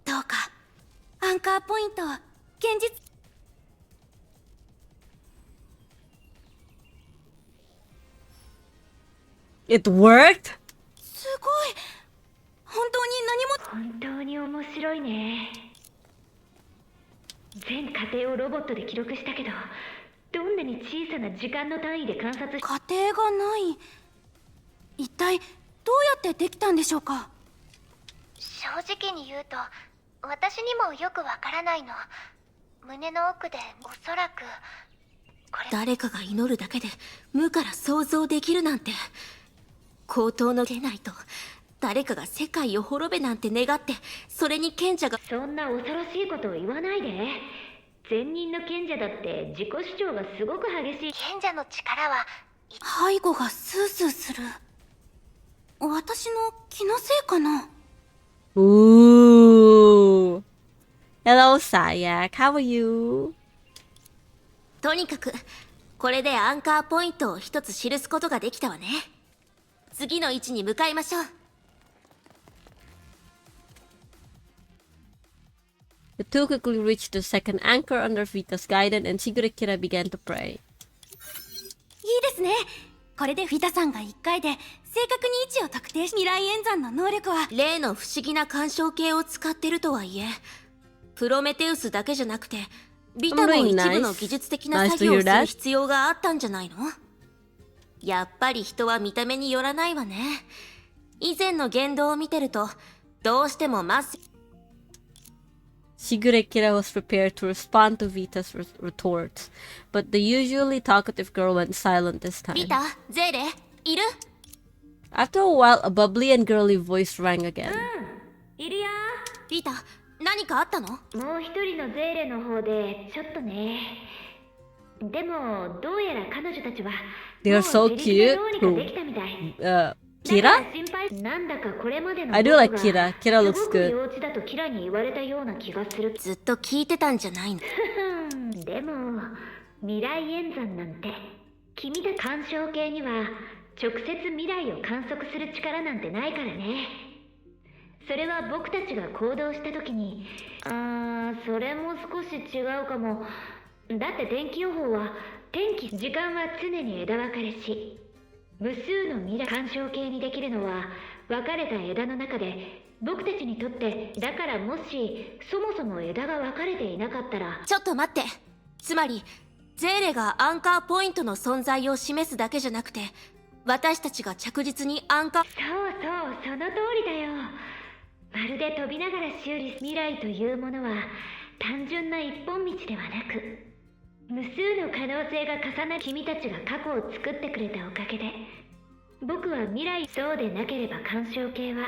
S19: どうかアンカーポイントを現実。
S3: It worked?
S19: すごい。本当に
S12: 本当に面白いね。全過程をロボットで記録したけど、どんなに小さな時間の単位で観察し
S19: 過程がない。一体どうやってできたんでしょうか。
S5: 正直に言うと私にもよくわからないの。胸の奥でおそらく
S4: 誰かが祈るだけで無から想像できるなんて、高等の出ないと誰かが世界を滅べなんて願って、それに賢者が。
S12: そんな恐ろしいことを言わないで。善人の賢者だって自己主張がすごく激しい。
S5: 賢者の力は
S19: 背後がスースーする。私の気のせいかな。
S3: Ooh. Hello, Sayak. How are you?
S4: とにかくこれでアンカーポイントを一つ記すことができたわね。次の位置に向かいましょう。
S3: The two quickly reached the second anchor under Vita's guidance, and Shigure-kira began to pray.
S19: いいですね。これでフィタさんが1回で正確に位置を特定し、未来演算の能力は
S4: 例の不思議な干渉計を使ってるとはいえ、プロメテウスだけじゃなくてビタも一部の技術的な作業をする必要があったんじゃないの？やっぱり人は見た目によらないわね。以前の言動を見てるとどうしても
S3: Shigure-kira was prepared to respond to Vita's retorts, but the usually talkative girl went silent this time.
S4: ビタ、ゼーレ、いる？
S3: After a while, a bubbly and girly voice rang again.
S12: いるよ。
S4: ビタ、何かあったの？
S12: もう一人のゼーレの方でちょっとね。でもどうやら彼女たちは
S3: They are so cute. Who? Kira? I do like Kira. Kira looks good.
S12: 幼稚だとキラに言われたような気がする。
S4: ずっと聞いてたんじゃないの？
S12: でも未来演算なんて君たち干渉計には直接未来を観測する力なんてないからね。それは僕たちが行動した時に、それも少し違うかも。だって天気予報は時間は常に枝分かれし、無数の未来干渉計にできるのは分かれた枝の中で僕たちにとって。だからもしそもそも枝が分かれていなかったら。
S4: ちょっと待って。つまりゼーレがアンカーポイントの存在を示すだけじゃなくて、私たちが着実にアンカー。
S12: そうその通りだよ。まるで飛びながら修理。未来というものは単純な一本道ではなく、無数の可能性が重なる。君たちが過去を作ってくれたおかげで僕は未来。そうでなければ干渉計は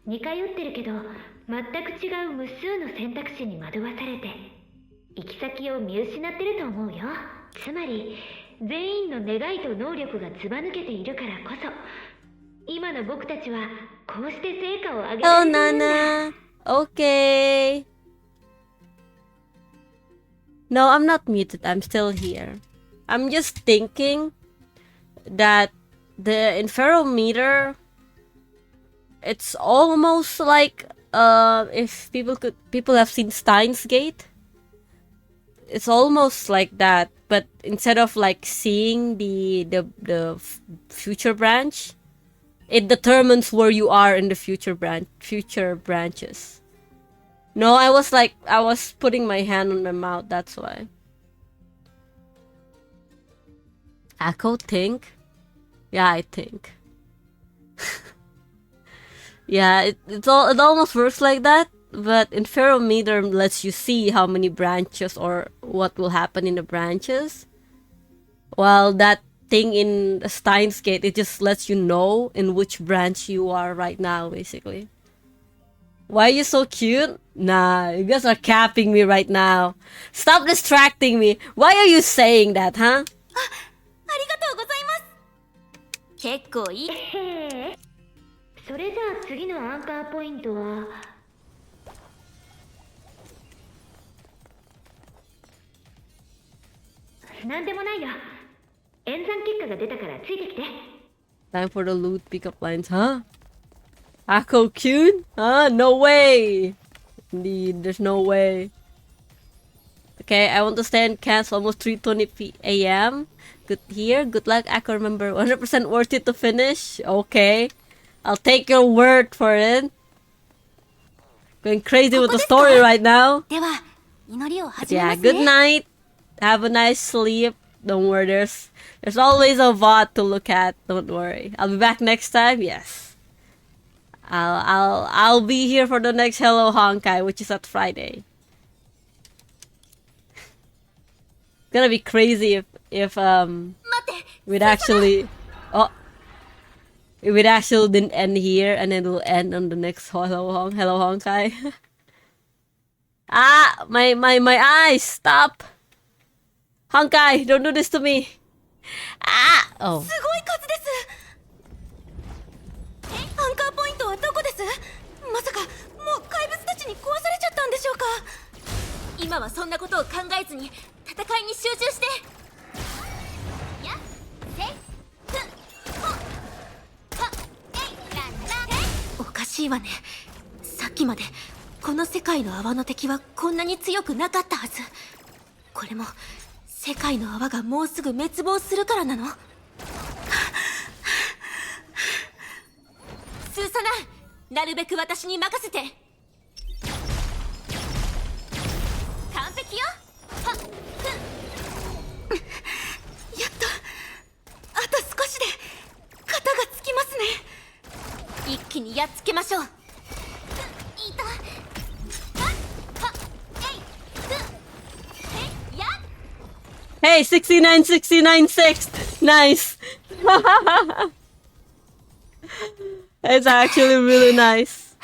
S12: 似通ってるけど全く違う無数の選択肢に惑わされて行き先を見失ってると思うよ。つまり全員の願いと能力がずば抜けているからこそ今の僕たちはこうして成果を上げられているんだ。
S3: Oh, Nana. Okay. No, I'm not muted. I'm still here. I'm just thinking that the interferometer, it's almost like if people have seen Steins Gate, it's almost like that, but instead of like seeing the future branch, it determines where you are in the future branches. No, I was putting my hand on my mouth, that's why. Echo think? Yeah, I think. Yeah, it almost works like that. but Inferometer lets you see how many branches or what will happen in the branches. While that thing in Steins Gate, it just lets you know in which branch you are right now, basically. Why are you so cute? Nah, you guys are capping me right now. Stop distracting me. Why are you saying that, huh?
S19: ありがとうございます。結構いい。
S12: それじゃあ次のアンカーポイントはなんでもないよ。演算結果が出たからついてきて。
S3: Time for the loot pickup lines, huh? Akko cute? Huh? No way! Indeed, there's no way. Okay, I want to stay in camp almost 3:20 a.m. Good here. Good luck, Akko. Remember, 100% worth it to finish. Okay. I'll take your word for it. Going crazy with the story right now. Yeah, good night. Have a nice sleep. Don't worry, there's always a VOD to look at. Don't worry. I'll be back next time. Yes. I'll be here for the next Hello Honkai, which is at Friday. It's gonna be crazy if we'd actually if it actually didn't end here and then it'll end on the next Hello Honkai. Ah, my eyes, stop. Honkai, don't do this to me. Ah! Oh.
S19: すごい数です。アンカーポイントはどこです？まさかもう怪物たちに壊されちゃったんでしょうか？今はそんなことを考えずに戦いに集中して。や、せ、ふ、ほ、は、えい、らんらん。おかしいわね。さっきまでこの世界の泡の敵はこんなに強くなかったはず。これも世界の泡がもうすぐ滅亡するからなの？スーサナ、なるべく私に任せて。完璧よ。はっ、ふん。やっとあと少しで型がつきますね。一気にやっつけましょう。いた。
S3: Hey, 69, 69, 6. Nice. It's actually really nice.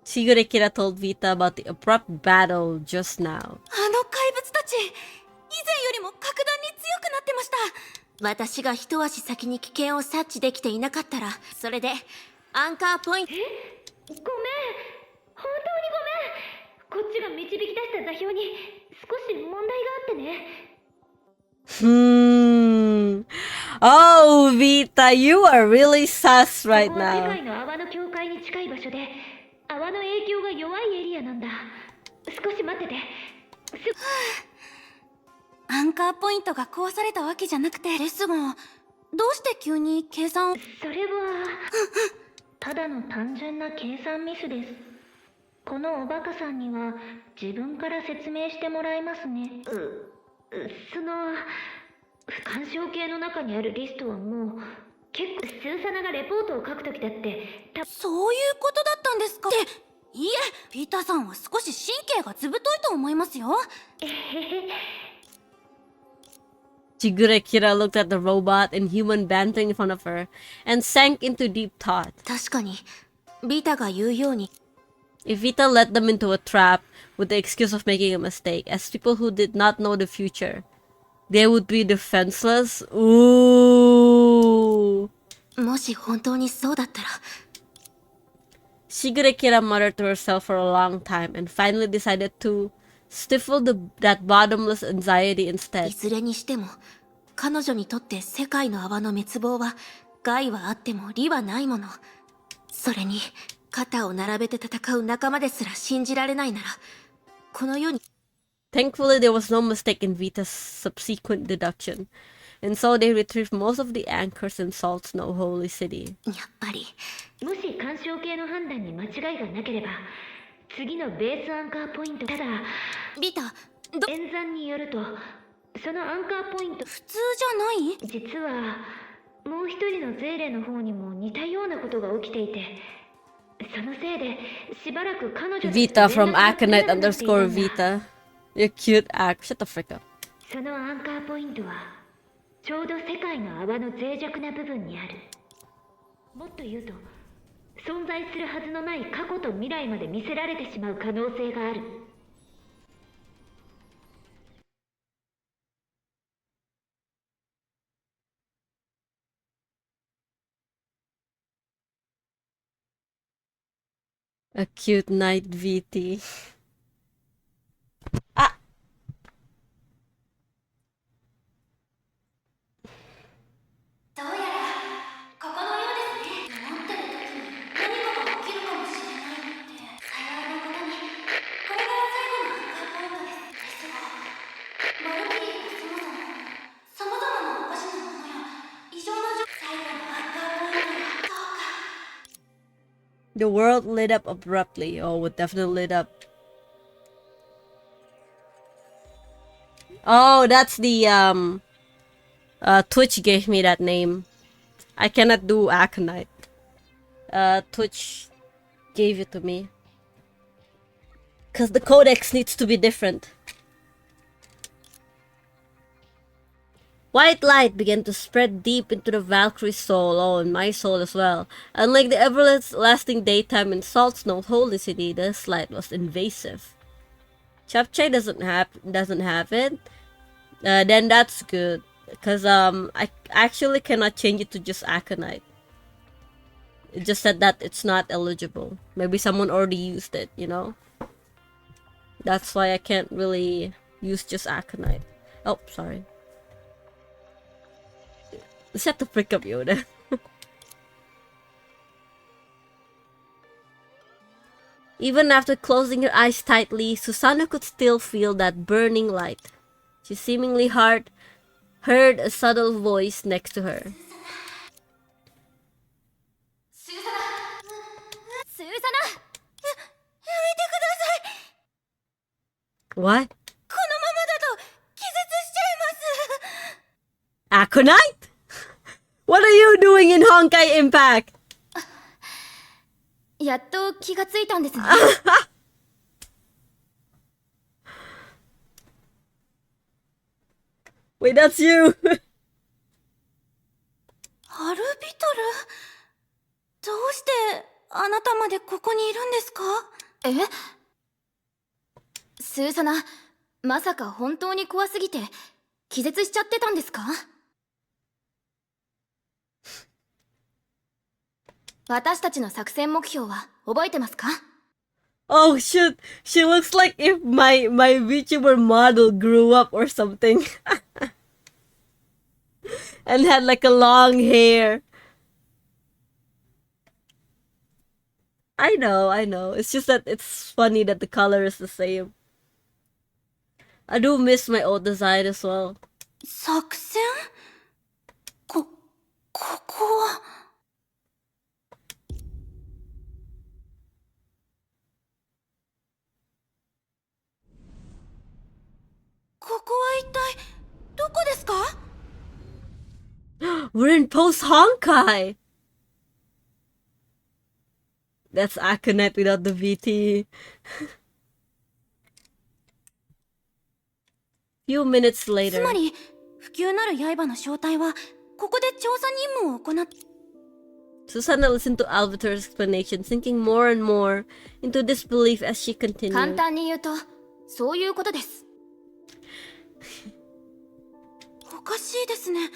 S3: Shigure Kira told Vita about the abrupt battle just now.
S19: あの怪物たち、以前よりも格段に強くなってました。私が一足先に危険を察知できていなかったら、それでアンカーポイント。
S12: ごめん、本当にごめん。こっちが導き出した座標に少し問題があってね。
S3: Oh, Vita, you are really sus right
S12: ここは世
S3: now.
S12: 界の泡の境界に近い場所で泡の影響が弱いエリアなんだ。少し待ってて。
S19: アンカーポイントが壊されたわけじゃなくてですが、どうして急に計算を。
S12: それはただの単純な計算ミスです。このおバカさんには自分から説明してもらいますね。その干渉系の中にあるリストはもう結構。スーサナがレポートを書くときだって
S19: そういうことだったんですか。いいえ、ピーターさんは少し神経がずぶといと思いますよ。
S3: Shigure Kira looked at the robot and human bantering in front of her and sank into deep thought.
S19: 確かにビタが言うように。
S3: If Vita led them into a trap with the excuse of making a mistake, as people who did not know the future, they would be defenseless. Ooh.
S19: もし本当にそうだったら。
S3: Shigure Kira muttered to herself for a long time and finally decided to stifle that bottomless anxiety instead.
S19: いずれにしても彼女にとって世界の泡の滅亡は害はあっても利はないもの。それに肩を並べて戦う仲間ですら信じられないなら、この世に。
S3: Thankfully, there was no mistake in Vita's subsequent deduction, and so they retrieved most of the anchors in Salt Snow Holy City.
S19: やっぱり
S12: もし干渉系の判断に間違いがなければ次のベースアンカーポイント。ただ
S19: ビタ
S12: 演算によるとそのアンカーポイント、
S19: 普通じゃない？
S12: 実はもう一人のゼーレの方にも似たようなことが起きていて、そのせいでしばらく彼女たちと
S3: Vita
S12: 連
S3: from
S12: 絡が取れなくなっていた
S3: Aconite_Vita.
S12: んだ。
S3: You're cute, Ak. Shut the frick up.
S12: そのアンカーポイントはちょうど世界の泡の脆弱な部分にある。もっと言うと、存在するはずのない過去と未来まで見せられてしまう可能性がある。
S3: A cute night VT.
S5: どうやらここのようですね。持ってる時に何かが起きるかもしれないって幸いなことにこれが最後のアンカーポイントです。ですがマルキリーはそもそものおかしなものや異常な最後のアンカーポイントはどうか。
S3: The world lit up abruptly. Oh, it definitely lit up. Oh, that's the Twitch gave me that name. I cannot do Aconite. Twitch gave it to me. Cause the codex needs to be different. White light began to spread deep into the Valkyrie's soul, oh, and my soul as well. Unlike the everlasting daytime in Salt Snow Holy City, this light was invasive. Chapchai doesn't have it. Then that's good. Cause I actually cannot change it to just Aconite. It just said that it's not eligible. Maybe someone already used it, you know? That's why I can't really use just Aconite. Oh, sorry. Shut the frick up, Yoda. Even after closing her eyes tightly, Susanna could still feel that burning light. She seemingly heard a subtle voice next to her. What? Aconite? What are you doing in Honkai Impact?
S12: やっと気がついたんですね。
S3: Wait, that's you.
S19: アルビトル、どうしてあなたまでここにいるんですか？
S12: え？スーサナ、まさか本当に怖すぎて気絶しちゃってたんですか？私たちの作戦目標は覚えてますか？
S3: Oh shoot, she looks like if my VTuber model grew up or something. And had like a long hair. I know. It's just that it's funny that the color is the same. I do miss my old design as well.
S19: 作戦？ここは。ここは一体どこですか？
S3: We're in post Honkai. That's Aconite without the VT. Few minutes
S19: つ
S3: later.
S19: まり不朽なる刃の正体はここで調査任務を行っ
S3: Susanna listened to Alvator's explanation, sinking more and more into disbelief as she
S12: 簡
S3: continued.
S12: 単に言うとそういうことです。
S19: おかしいですね。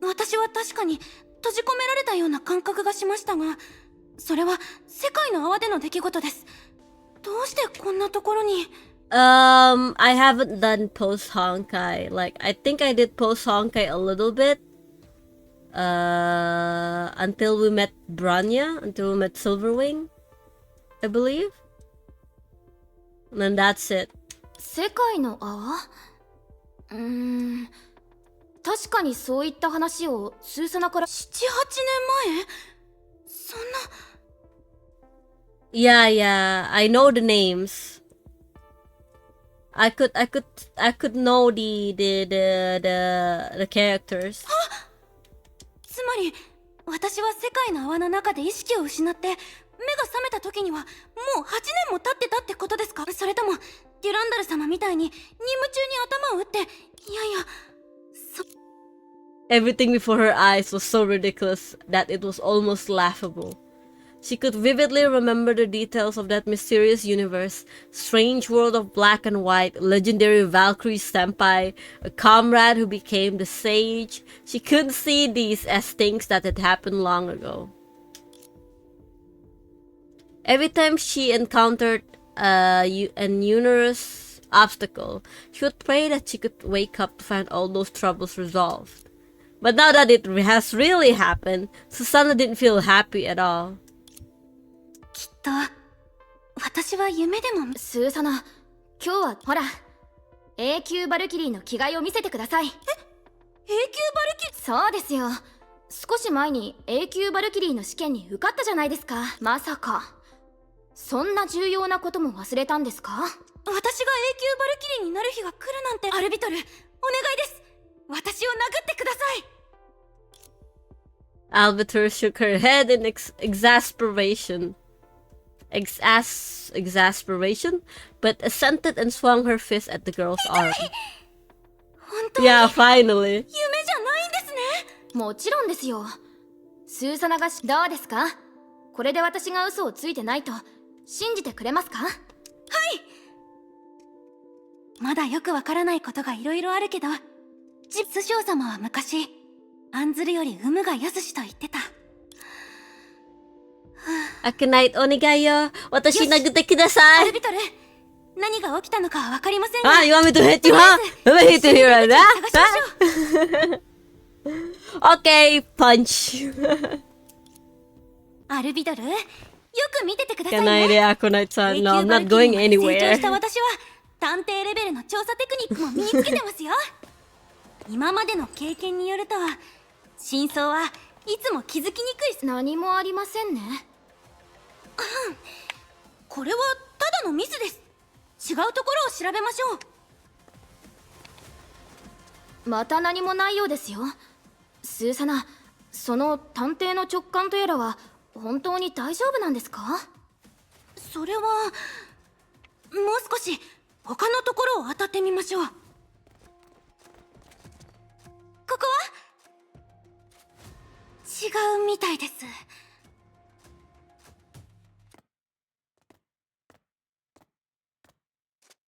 S19: 私は確かに閉じ込められたような感覚がしましたが、それは世界の泡での出来事です。どうしてこんなところに。
S3: I haven't done post Honkai. Like, I think I did post Honkai a little bit. Until we met Branya, until we met Silverwing, I believe. And then that's it.
S12: 世界の泡？確かにそういった話をスーサナから。
S19: 7、8年前？そんな。
S3: Yeah, I know the names. I could know the characters.
S19: つまり私は世界の泡の中で意識を失って目が覚めた時にはもう8年も経ってたってことですか？それともデュランダル様みたいに任務中に頭を打って、いやいや、
S3: Everything before her eyes was so ridiculous that it was almost laughable. She could vividly remember the details of that mysterious universe, strange world of black and white, legendary Valkyrie senpai, a comrade who became the sage. She could see these as things that had happened long ago. Every time she encountered a onerous obstacle, she would pray that she could wake up to find all those troubles resolved. But now that it has really happened, Susanna didn't feel happy at all.
S19: きっと私は夢でも。
S12: スーサナ、今日はほら永久バルキリーの着替えを見せてください。永久バルキリー？そうですよ。少し前に永久バルキリーの試験に受かったじゃないですか。まさかそんな重要なことも忘れたんですか？
S19: 私が永久バルキリーになる日が来るなんて。アルビトル、お願いです。私を殴ってください。
S3: Albitor shook her head in exasperation, but assented and swung her fist at the girl's arm. Yeah, finally.
S12: 夢じゃないんですね。もちろんですよ。スーサナがどうですか？これで私が嘘をついてないと信じてくれますか？はい。
S19: まだよくわからないことがいろいろあるけど、ジプス将様は昔案ずるより有無が安しと言ってた。
S3: Akunite onigayo. Watashi nagute kudasai.
S19: アルビトル、何が起きたのかはわかりませんが。
S3: You want me to hit you, huh? Let me hit you here right now. Okay, punch.
S19: アルビトル、よく見ててください
S3: Can
S19: ね。
S3: I Akunite-san? No, I'm not going
S19: 成長
S3: anywhere.
S19: した私は探偵レベルの調査テクニックも身につけてますよ。今までの経験によると、真相はいつも気づきにくい。
S12: 何もありませんね。
S19: これはただのミスです。違うところを調べましょ
S12: う。また何もないようですよ。スーサナ、その探偵の直感とやらは本当に大丈夫なんですか？
S19: それはもう少し他のところを当たってみましょう。ここは違うみたいです。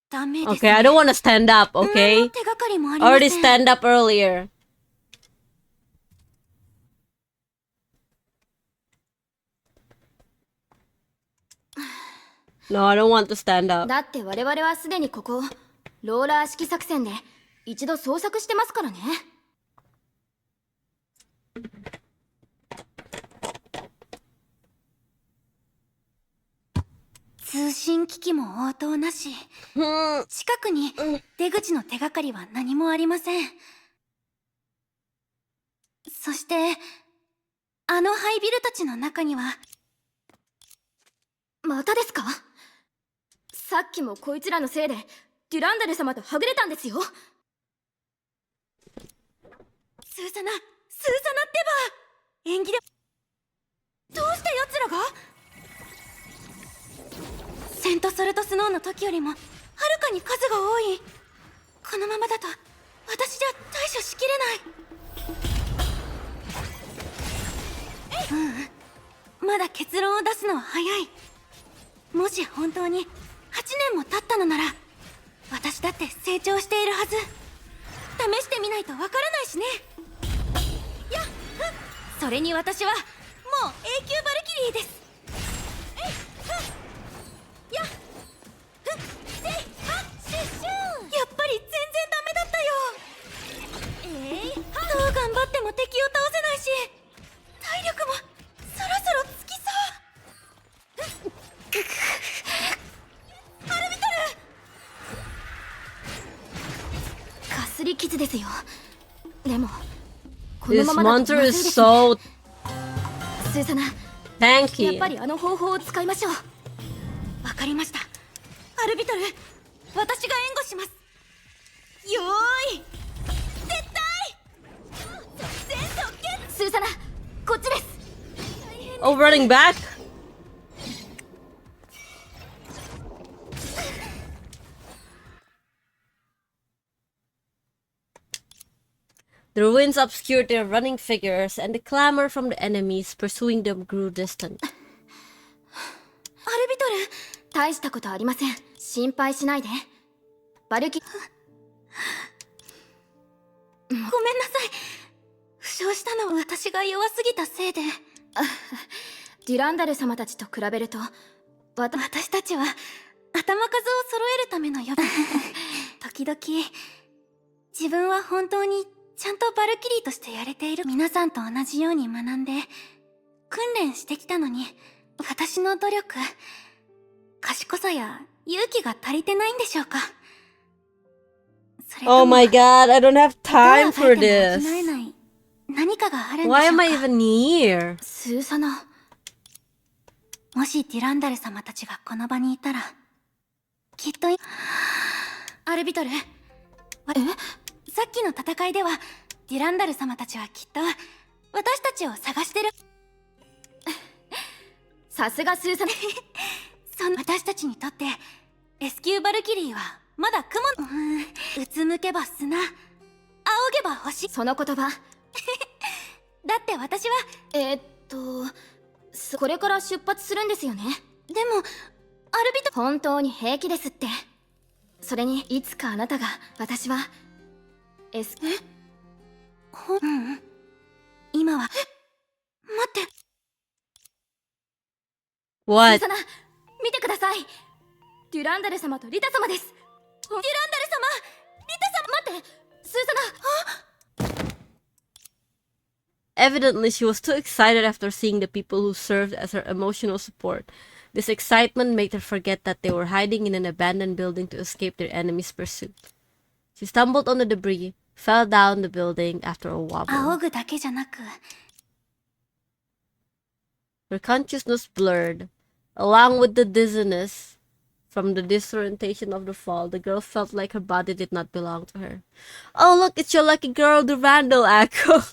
S19: ダメですね。
S3: Okay, I don't want to stand up, okay?
S19: 手がかりもありません。
S3: Already stand up earlier. No, I don't want to stand up.
S12: だって我々はすでにここローラー式作戦で一度捜索してますからね。
S19: 通信機器も応答なし。近くに出口の手がかりは何もありません。そしてあの廃ビルたちの中には。
S12: またですか？さっきもこいつらのせいでデュランダル様とはぐれたんですよ。
S19: スーサナってば演技で。どうして奴らが？セントソルトスノーの時よりもはるかに数が多い。このままだと私じゃ対処しきれない。まだ結論を出すのは早い。もし本当に8年も経ったのなら私だって成長しているはず。試してみないとわからないしね。やっ、それに私はもう永久バルキリーです。やっ、やっぱり全然ダメだったよ。どう頑張っても敵を倒せないし、体力もそろそろつきそう。アルビトル！
S12: かすり傷ですよ。でもこの
S3: This
S12: ままだと
S3: monster
S12: まずい
S3: is
S12: ですね。
S3: so
S12: スーサナ、
S3: tanky.
S12: やっぱりあの方法を使いましょう。
S19: わかりました。アルビトル、私が援護します。よーい、絶対作戦即決。スーサナ、こっちです。
S3: Oh, running back? The ruins obscured their running figures, and the clamor from the enemies pursuing them grew distant.
S12: アルビトル、大したことありません。心配しないで。バルキ
S19: ごめんなさい。負傷したのは私が弱すぎたせいで。
S12: デュランダル様たちと比べると、
S19: 私たちは頭数を揃えるための時々自分は本当にちゃんとバルキリーとしてやれている。皆さんと同じように学んで訓練してきたのに、私の努力、賢さや勇気が足りてないんでしょうか。
S3: Oh my god, I don't have time for this.
S19: 何かがあるんでしょうか。
S3: Why am I even here?
S19: スーサナ、もしデュランダル様たちがこの場にいたら、きっとアルビトル、さっきの戦いではデュランダル様たちはきっと私たちを探してる。
S12: さすがスーサナ。
S19: 私たちにとってレスキューバルキリーはまだ雲。うつむけば砂、仰げば星。
S12: その言葉。
S19: だって私は
S12: これから出発するんですよね。
S19: でもアルビト、
S12: 本当に平気ですって。それにいつかあなたが、私は
S19: 今は待って。
S3: What?
S12: スーサナ、見てください。デュランダル様とリタ様です。デュランダル様、リタ様、待って、スーサナ。
S3: Evidently, she was too excited after seeing the people who served as her emotional support. This excitement made her forget that they were hiding in an abandoned building to escape their enemy's pursuit. She stumbled on the debris, fell down the building after a wobble.
S19: 仰ぐだけじゃなく、
S3: Her consciousness blurred. Along with the dizziness from the disorientation of the fall, the girl felt like her body did not belong to her. Oh look, it's your lucky girl, the Vandal Echo.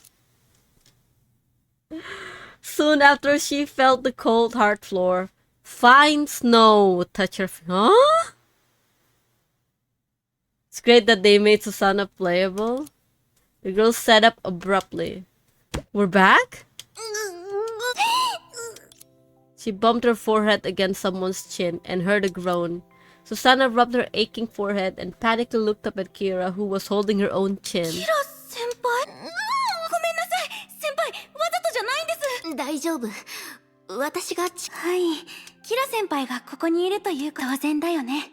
S3: Soon after, she felt the cold hard floor. Fine snow touch her. Huh? It's great that they made Susanna playable. The girl sat up abruptly. We're back? She bumped her forehead against someone's chin and heard a groan. Susanna rubbed her aching forehead and panically looked up at Kira, who was holding her own chin.
S19: キラ先輩、ごめんなさい。先輩、わざとじゃないんです。大丈夫。私がはい。キラ先輩がここにいるという当然だよね。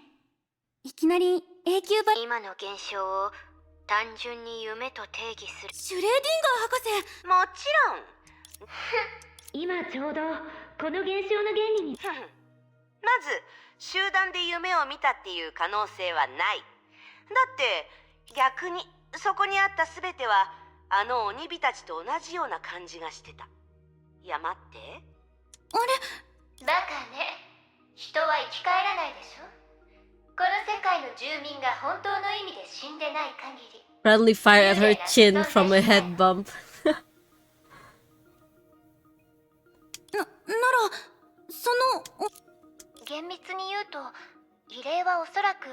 S19: いきなり永久バ
S1: 今の現象を単純に夢と定義する。
S19: シュレーディンガー博士。
S6: もちろん。
S12: 今ちょうどこの現象の原理に。
S6: まず集団で夢を見たっていう可能性はない。だって逆にそこにあった全てはあの鬼火たちと同じような感じがしてた。いや待って、
S19: あれ、
S1: バカね。人は生き返らないでしょ。この世界の住民が本当の意味で死んでない限り。
S3: Friendly fire at her chin from a head bump.
S19: ならその
S1: 厳密に言うと異例はおそらく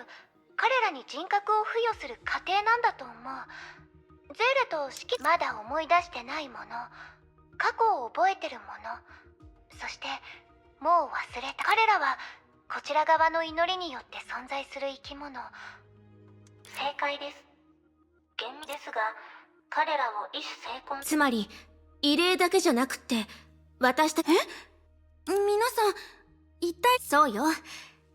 S1: 彼らに人格を付与する過程なんだと思う。ゼーレとまだ思い出してないもの、過去を覚えてるもの、そしてもう忘れた。彼らはこちら側の祈りによって存在する生き物。正解です。厳密ですが彼らを一種成婚。
S12: つまり異例だけじゃなくって私たち。
S19: 皆さん一体。
S12: そうよ。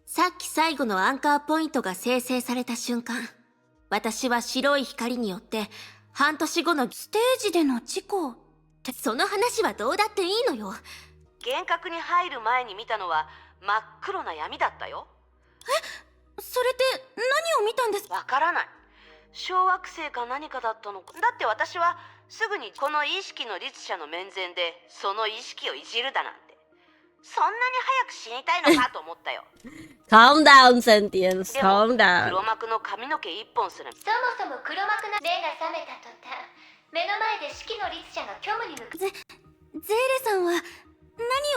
S12: さっき最後のアンカーポイントが生成された瞬間、私は白い光によって半年後の
S19: ステージでの事故って。
S12: その話はどうだっていいのよ。
S6: 幻覚に入る前に見たのは真っ黒な闇だったよ。
S19: それって何を見たんですか？
S6: わからない。小惑星か何かだったのか。だって私はすぐにこの意識の律者の面前でその意識をいじるだなんて、そんなに早く死にたいのかと思ったよ。
S3: Calm down, Sentience. Calm
S6: 黒
S3: down.
S6: 幕の髪の毛一本すら
S1: そもそも黒幕な目が覚めた途端目の前で四季の律者が虚無に向く
S19: ゼーレさんは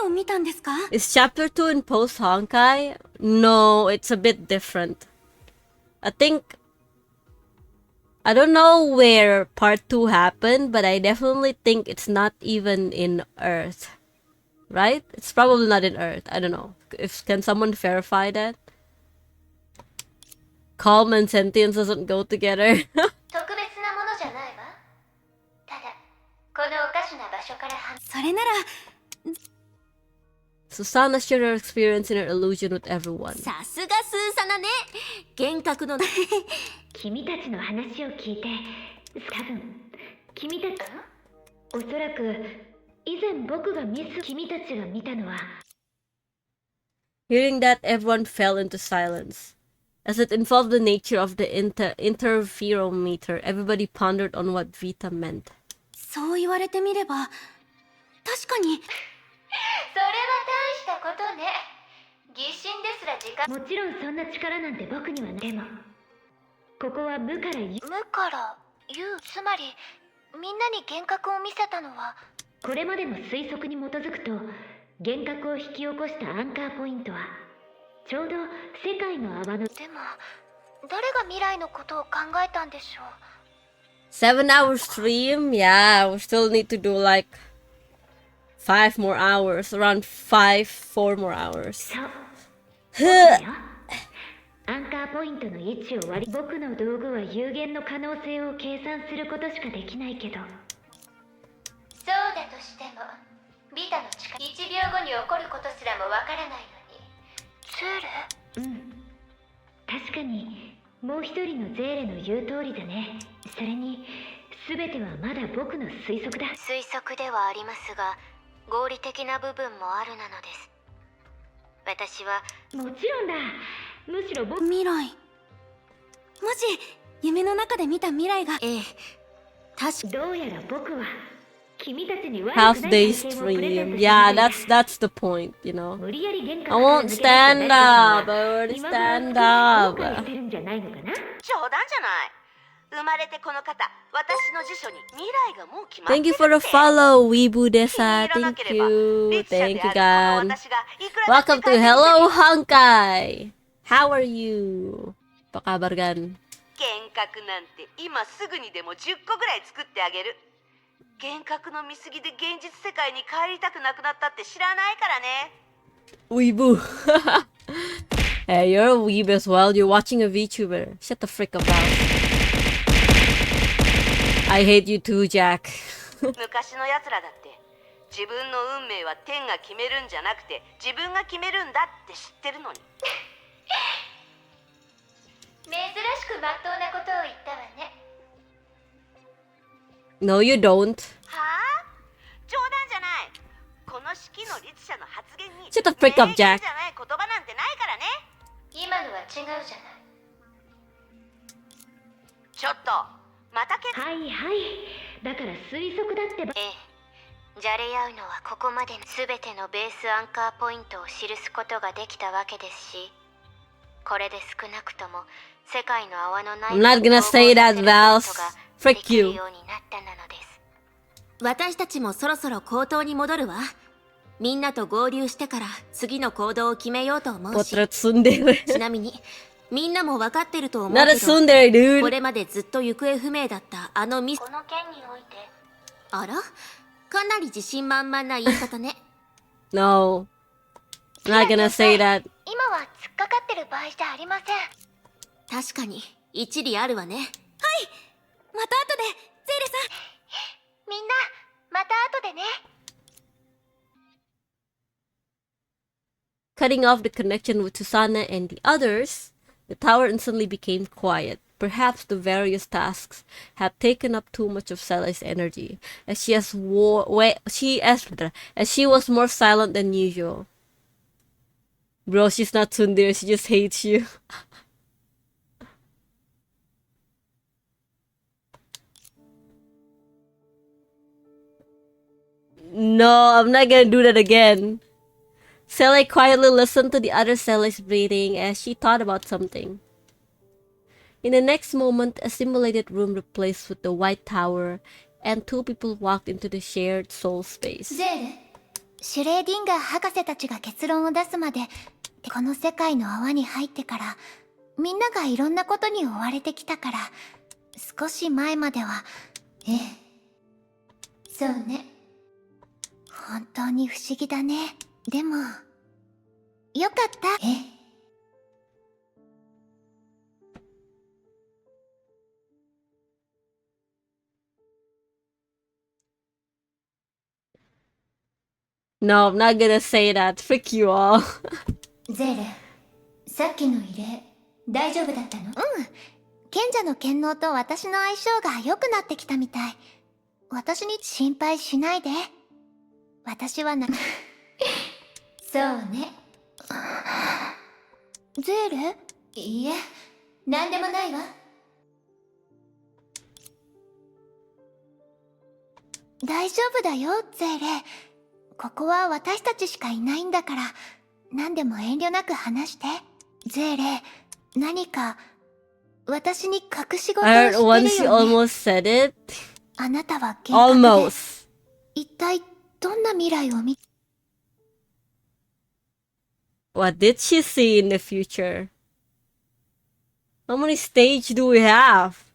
S19: 何を見たんですか？
S3: Is chapter 2 in post Honkai? No, it's a bit different. I think I don't know where part 2 happened, but I definitely think it's not even in Earth. Right? It's probably not in Earth. I don't know. Can someone verify that? Calm and sentience doesn't go together.
S1: 特別なものじゃないわ。ただこのおかしな場所から
S19: それなら
S3: Susanna shared her experience in her illusion with everyone.
S4: さすがスーサナね。幻覚の君たちの話を聞いて、多分君たちおそらく以前僕が君たちが見たのは
S3: Hearing that, everyone fell into silence. As it involved the nature of the interferometer, everybody pondered on what Vita meant.
S19: そう言われてみれば確かに。
S1: それは大したことね。疑心ですら時間。
S4: もちろんそんな力なんて僕にはない。でもここは無から有。
S1: 無から有、つまりみんなに幻覚を見せたのは
S4: これまでの推測に基づくと幻覚を引き起こしたアンカーポイントはちょうど世界の泡の。
S1: でも誰が未来のことを考えたんでしょう。
S3: 7-hour stream? Yeah, we still need to do like 5 more hours. Around 4 more hours.
S4: アンカーポイントの位置を割り、僕の道具は有限の可能性を計算することしかできないけど。
S1: そうだとしてもビタの力1秒後に起こることすらもわからないのにゼーレ。
S4: 確かにもう一人のゼーレの言う通りだね。それに全てはまだ僕の推測だ。
S1: 推測ではありますが合理的な部分もあるなのです。私は
S4: もちろんだ。むしろ僕
S19: 未来もし夢の中で見た未来が
S4: 確かどうやら僕は君たちに悪くない
S3: Half
S4: 体
S3: day
S4: 験をプレゼン
S3: stream.
S4: ト
S3: Yeah,
S4: して
S3: that's the point, you know.
S4: 無理やり玄
S3: I
S4: 関
S3: won't stand up. I already stand up.
S4: してるんじゃないのかな。
S6: 冗談じゃない。生まれてこの方、私の辞書に未来がもう決まってる
S3: Thank you for the follow, Weebu Desa. Thank you. Thank you, God. Welcome to Hello Honkai. How are you? Apa kabar, Gan?
S6: 幻覚なんて今すぐにでも10個ぐらい作ってあげる。幻覚の見過ぎで現実世界に帰りたくなくなったって知らないからね。
S3: Weebu. Hey, you're a weeb as well. You're watching a VTuber. Shut the frick up, out. I hate you too, Jack.
S6: 昔の奴らだって自分の運命は天が決めるんじゃなくて自分が決めるんだって知ってるのに。
S1: 珍しくまっとうなことを言ったわね。
S3: No, you don't.
S6: はあ？冗談じゃない。この式の律者の発言に
S3: Shut the frick up, Jack.
S6: じゃない言葉なんてないからね。
S1: 今のは違うじゃない。
S6: ちょっとまた
S4: はいはい。だから推測だってば。
S1: じゃれ合うのはここまでの全てのベースアンカーポイントを記すことができたわけですし、これで少なくとも世界の泡のない
S3: I'm not gonna say that, Vals. Frick you.
S4: 私たちもそろそろ口頭に戻るわ。みんなと合流してから次の行動を決めようと思うし。ちなみにみんなも分かってると思うけ
S3: Not a
S4: ど
S3: tsundere, dude.
S4: これまでずっと行方不明だったあのミス。
S1: この件において
S4: あら、かなり自信満々な言い方ね。
S3: No. I'm not gonna say that.
S1: 今は突っかかってる場合じゃありません。
S4: 確かに一理あるわね。はい、
S19: また後でゼーレさん。
S1: みんなまた後でね。
S3: Cutting off the connection with Susanna and the others, the tower instantly became quiet. Perhaps the various tasks had taken up too much of Sally's energy, as she was more silent than usual. Bro, she's not tsundere, she just hates you. No, I'm not gonna do that again. Sele quietly listened to the other Sele's breathing as she thought about something. In the next moment, a simulated room replaced with the white tower, and two people walked into the shared soul space.
S5: ゼール、シュレーディンガー博士たちが結論を出すまで、この世界の泡に入ってから、みんながいろんなことに追われてきたから、少し前までは、ええ。そうね。本当に不思議だね。でも、よかった。ええ。
S3: No, I'm not gonna say that. Frick you all.
S5: ゼール、さっきの異例、大丈夫だったの？うん。賢者の剣能と私の相性が良くなってきたみたい。私に心配しないで。私はな。そうね。ゼール？いいえ、なんでもないわ。大丈夫だよ、ゼール。ここは私たちしかいないんだから、何でも遠慮なく話して。ゼーレ、何か、私に隠し事を
S3: I
S5: して
S3: heard
S5: る
S3: once you
S5: よね。
S3: almost said it.
S5: あなたは幻覚で
S3: Almost.
S5: 一体どんな未来を見
S3: What did she see in the future? How many stages do we have?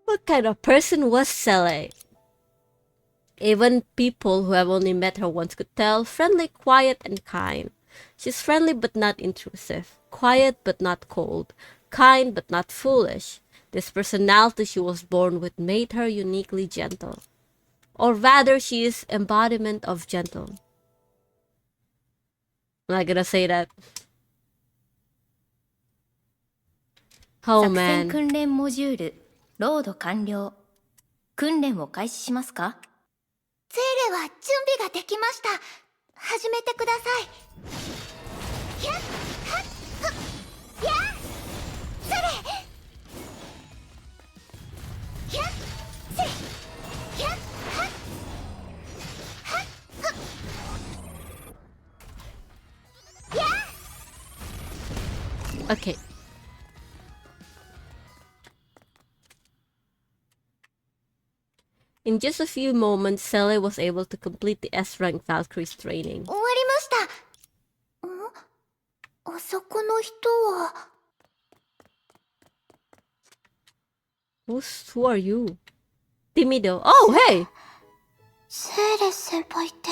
S3: What kind of person was Sele? Even people who have only met her once could tell, friendly, quiet, and kind. She's friendly but not intrusive, quiet but not cold, kind but not foolish. This personality she was born with made her uniquely gentle. Or rather, she is embodiment of gentle. I'm not gonna say that. Oh
S4: 作戦
S3: man.
S4: 訓練モジュールロード完了。訓練を開始しますか？
S5: ゼーレは準備ができました。始めてください。やっはっはっやっゼーレやっゼやっはっはっはっやっ
S3: Okay. In just a few moments, Sele was able to complete the S-rank Valkyrie's training.
S5: 終わりました。あそこの人は
S3: Who are you? Timido. Oh, hey!
S5: セーレ先輩って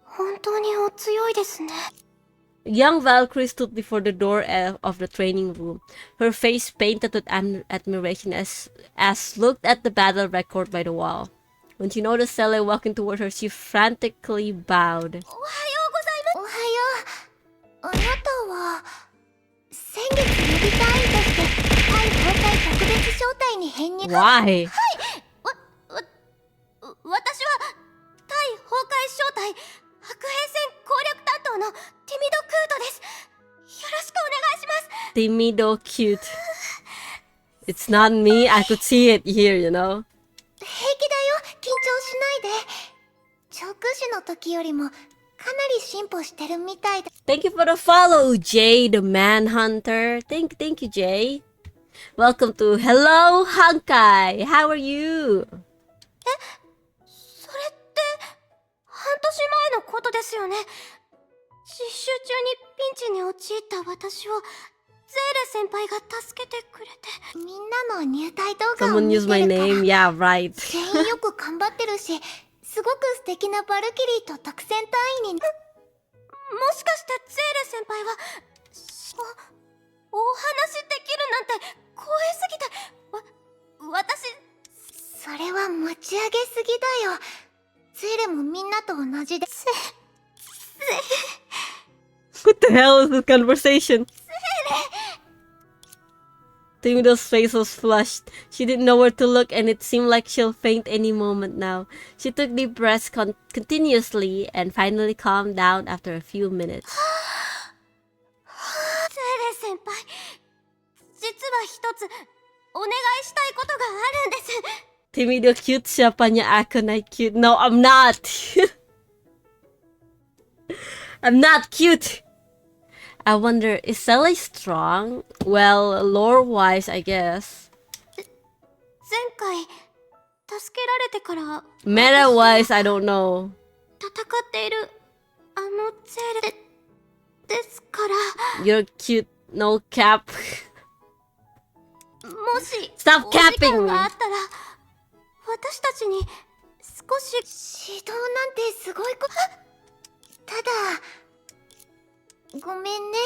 S5: 本当にお強いですね。
S3: Young Valkyrie stood before the door of the training room, her face painted with admiration as looked at the battle record by the wall. When she noticed Sele walking toward her, she frantically bowed.
S5: おはようございます。おはよう。あなたは先月予備隊員として対崩壊特別招待に編入。
S3: Why?
S5: はい。私は対崩壊招待白兵戦攻略担当のティミド・クートです。よろしくお願いします。
S3: Timido cute. It's not me. I could see it here, you know.
S5: 平気だよ。緊張しないで。調空士の時よりもかなり進歩してるみたいだ。
S3: Thank you for the follow, Jay the Manhunter. Thank you, Jay. Welcome to Hello Honkai. How are you?
S5: それって半年前のことですよね。実習中にピンチに陥った私をゼーレ先輩が助けてくれて、みんなの入隊動画を
S3: Someone
S5: 見て
S3: used
S5: るから
S3: my name. Yeah, right.
S5: 全員よく頑張ってるし、すごく素敵なバルキリーと特戦隊員に。もしかしてゼーレ先輩はお話できるなんて光栄すぎて、私それは持ち上げすぎだよ。ゼーレもみんなと同じで。
S3: What the hell is this conversation? Timido's face was flushed. She didn't know where to look and it seemed like she'll faint any moment now. She took deep breaths continuously and finally calmed down after a few minutes.
S5: ゼーレ先輩、実は一つ
S19: お願いしたいことがあるんです。
S3: Timido cute siapa niya ako na cute? No, I'm not. I'm not cute. I wonder, is Sally strong? Well, lore-wise, I guess.
S19: 前回助けられてから
S3: Meta-wise, I don't know.
S19: 戦っているあのゼーレですから。
S3: You're cute, no cap.
S19: もし
S3: Stop
S19: お時
S3: capping
S19: 間
S3: me.
S19: があったら私たちに少し指導なんてすごいただごめんね。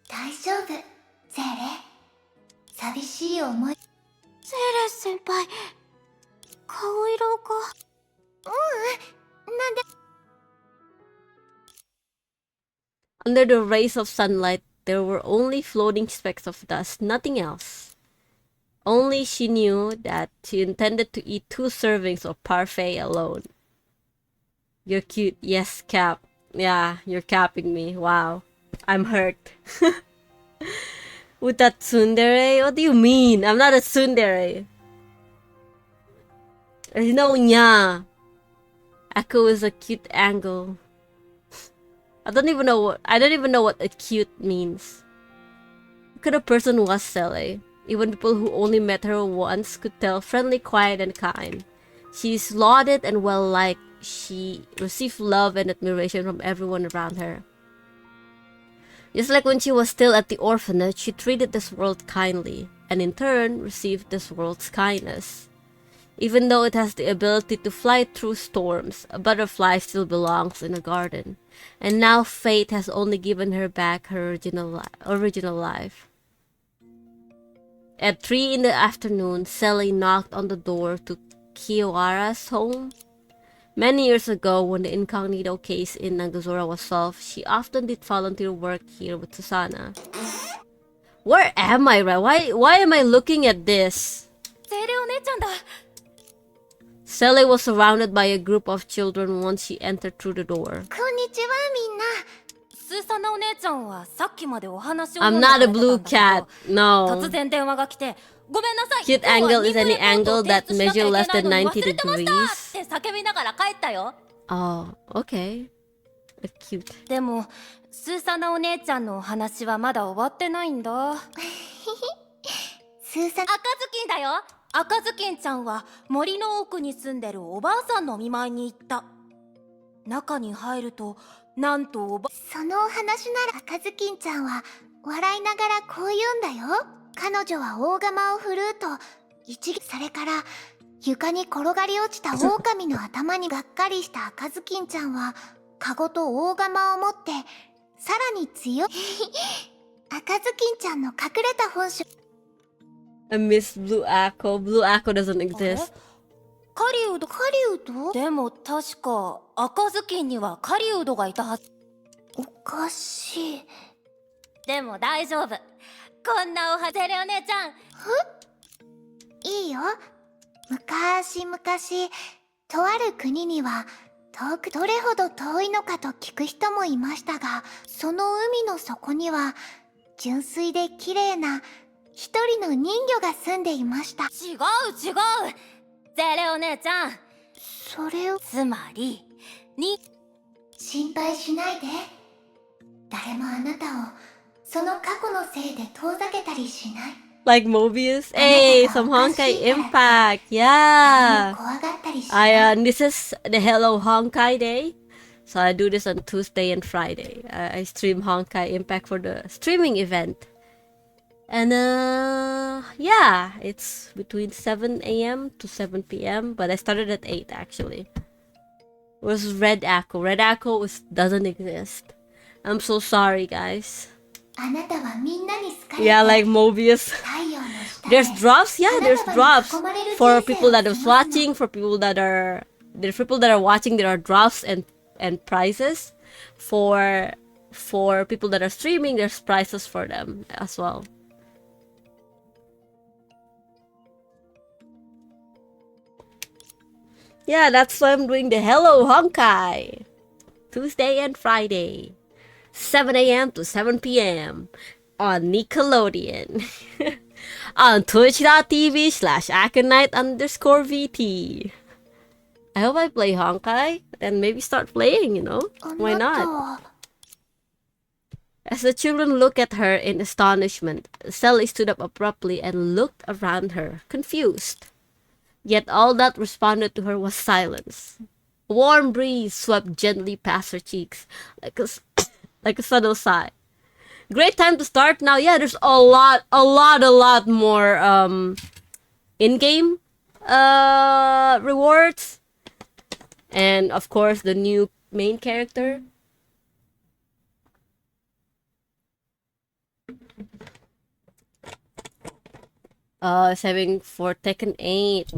S19: 大丈夫ゼーレ。寂しい思い。ゼーレ先輩顔色が。なんで。
S3: Under the rays of sunlight, there were only floating specks of dust, nothing else. Only she knew that she intended to eat 2 servings of parfait alone. You're cute. Yes, Cap. Yeah, you're capping me. Wow. I'm hurt. With that tsundere? What do you mean? I'm not a tsundere. There's no nya. Echo is a cute angle. I don't even know what a cute means. What kind of person was Sally? Even people who only met her once could tell friendly, quiet, and kind. She's lauded and well-liked. She received love and admiration from everyone around her. Just like when she was still at the orphanage, she treated this world kindly, and in turn received this world's kindness. Even though it has the ability to fly through storms, a butterfly still belongs in a garden. And now fate has only given her back her original life. At 3 in the afternoon, Sally knocked on the door to Kiyoara's home. Many years ago, when the incognito case in Nagazora was solved, she often did volunteer work here with Susana. Where am I, right? Why am I looking at this?
S19: ゼーレお姉ちゃんだ。
S3: Sally was surrounded by a group of children once she entered through the door.
S19: こんにちはみんな。スーサナお姉ちゃんはさっきまでお話を
S3: I'm not a blue cat. No.
S19: 突然電話が来て、ごめんなさい。
S3: Cute angle is any angle that measure less than 90
S19: って
S3: degrees.
S19: 叫びながら帰ったよ。
S3: Oh, okay. Cute.
S19: でもスーサナお姉ちゃんのお話はまだ終わってないんだ。スーサ赤ずきんだよ。赤ずきんちゃんは森の奥に住んでるおばあさんのお見舞いに行った。中に入るとなんとおばそのお話なら赤ずきんちゃんは笑いながらこう言うんだよ。彼女は大釜を振るうとそれから床に転がり落ちた狼の頭にがっかりした赤ずきんちゃんはカゴと大釜を持ってさらに強い赤ずきんちゃんの隠れた本性。
S3: I miss Blue Echo. Blue Echo doesn't exist.
S19: 狩人でも確か赤ずきんには狩人がいたはず。おかしい。でも大丈夫。こんなおはゼレお姉ちゃん。いいよ。昔々とある国には遠くどれほど遠いのかと聞く人もいましたが、その海の底には純粋で綺麗な一人の人魚が住んでいました。違うゼレお姉ちゃん。それをつまり心配しないで。誰もあなたをその過去のせいで遠ざけたりしない。
S3: Like Mobius? Hey, some Honkai Impact. Yeah. This is the Hello Honkai Day. So I do this on Tuesday and Friday. I stream Honkai Impact for the streaming event. And yeah, it's between 7 a.m. to 7 p.m. But I started at 8 actually. It was Red Echo. Red Echo doesn't exist. I'm so sorry, guys. Yeah, like Mobius. There's drops. Yeah, there's drops for people that is watching. For people that are watching, there are drops and prizes. For people that are streaming, there's prizes for them as well. Yeah, that's why I'm doing the Hello Honkai. Tuesday and Friday. 7 a.m. to 7 p.m. on Nickelodeon. on twitch.tv/aconite_VT. I hope I play Honkai and maybe start playing, you know? Why not? As the children looked at her in astonishment, Sally stood up abruptly and looked around her, confused. Yet all that responded to her was silence. A warm breeze swept gently past her cheeks, like a subtle sigh. Great time to start now. Yeah, there's a lot more in-game rewards. And of course the new main character. It's having for Tekken 8.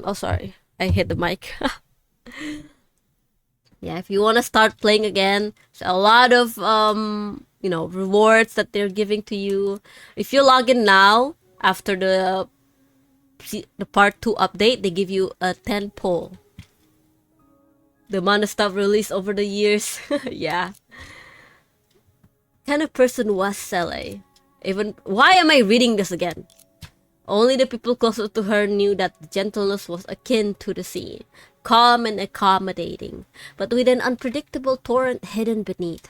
S3: Oh, sorry. I hit the mic. Yeah, if you want to start playing again, there's a lot of, you know, rewards that they're giving to you. If you log in now, after the part 2 update, they give you a 10 pull. The amount of stuff released over the years. Yeah. Kind of person was Sele. Why am I reading this again? Only the people closer to her knew that gentleness was akin to the sea, calm and accommodating, but with an unpredictable torrent hidden beneath.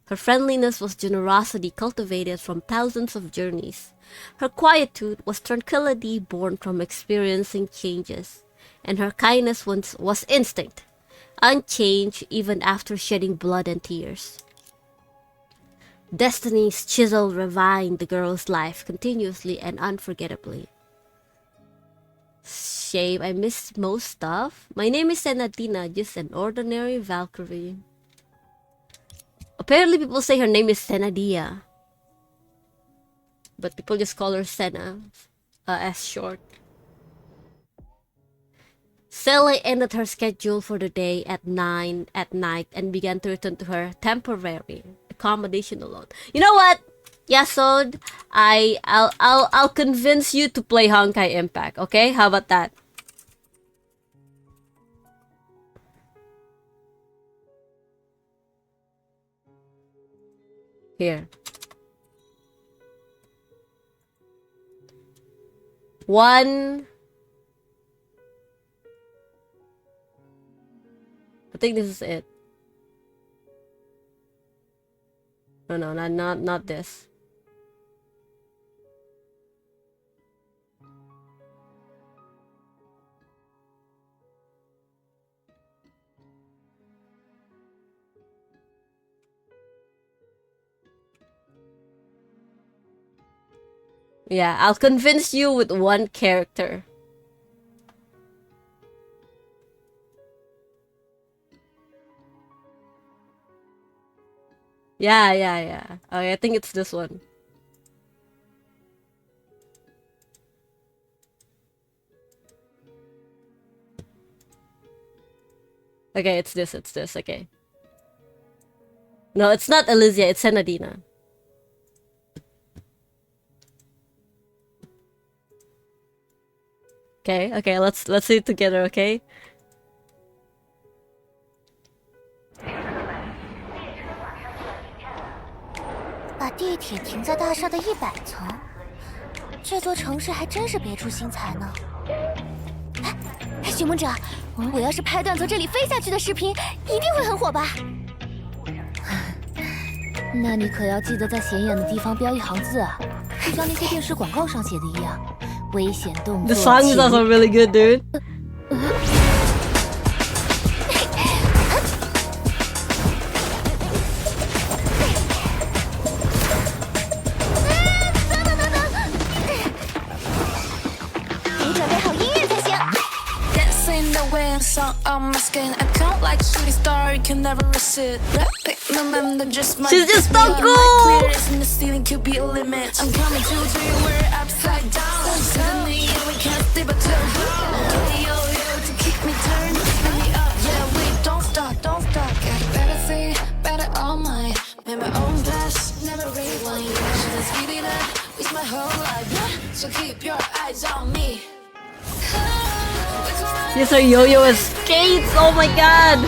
S3: Her friendliness was generosity cultivated from thousands of journeys. Her quietude was tranquility born from experiencing changes, and her kindness was instinct, unchanged even after shedding blood and tears. Destiny's chisel refined the girl's life continuously and unforgettably. Shame, I missed most stuff. My name is Senadina, just an ordinary Valkyrie. Apparently people say her name is Senadia, but people just call her Senna as short. Sally ended her schedule for the day at 9 at night and began to return to her temporary accommodation alone. You know what, Yasod? I'll convince you to play Honkai Impact. Okay, how about that? Here. I think this is it. No, not this. Yeah, I'll convince you with one character. Yeah. Okay, I think it's this one. Okay, it's this, okay. No, it's not Elysia, it's Senadina. Okay, let's see it together, okay?
S5: 把地铁停在大厦的100层，这座城市还真是别出心裁呢。哎，寻梦者，我要是拍段从这里飞下去的视频，一定会很火吧？那你可要记得在显眼的地方标一行字啊，就像那些电视广告上写的一样，危险动作。
S3: The song is also really good, dude.
S15: On my skin, I count like shooting star, you can never resist. Just my
S3: she's just so cool.
S15: In the ceiling could be a limit. I'm coming to you, we're upside down. Suddenly we can't stay but turn. Yo to keep me turned. Bring me up, yeah we don't stop. Got better thing, better all mine. Made my own glass, never rewind. Just speed it up, waste my whole life. Yeah? So keep your eyes on me.
S3: Yes, her yo-yo is skates. Oh my god.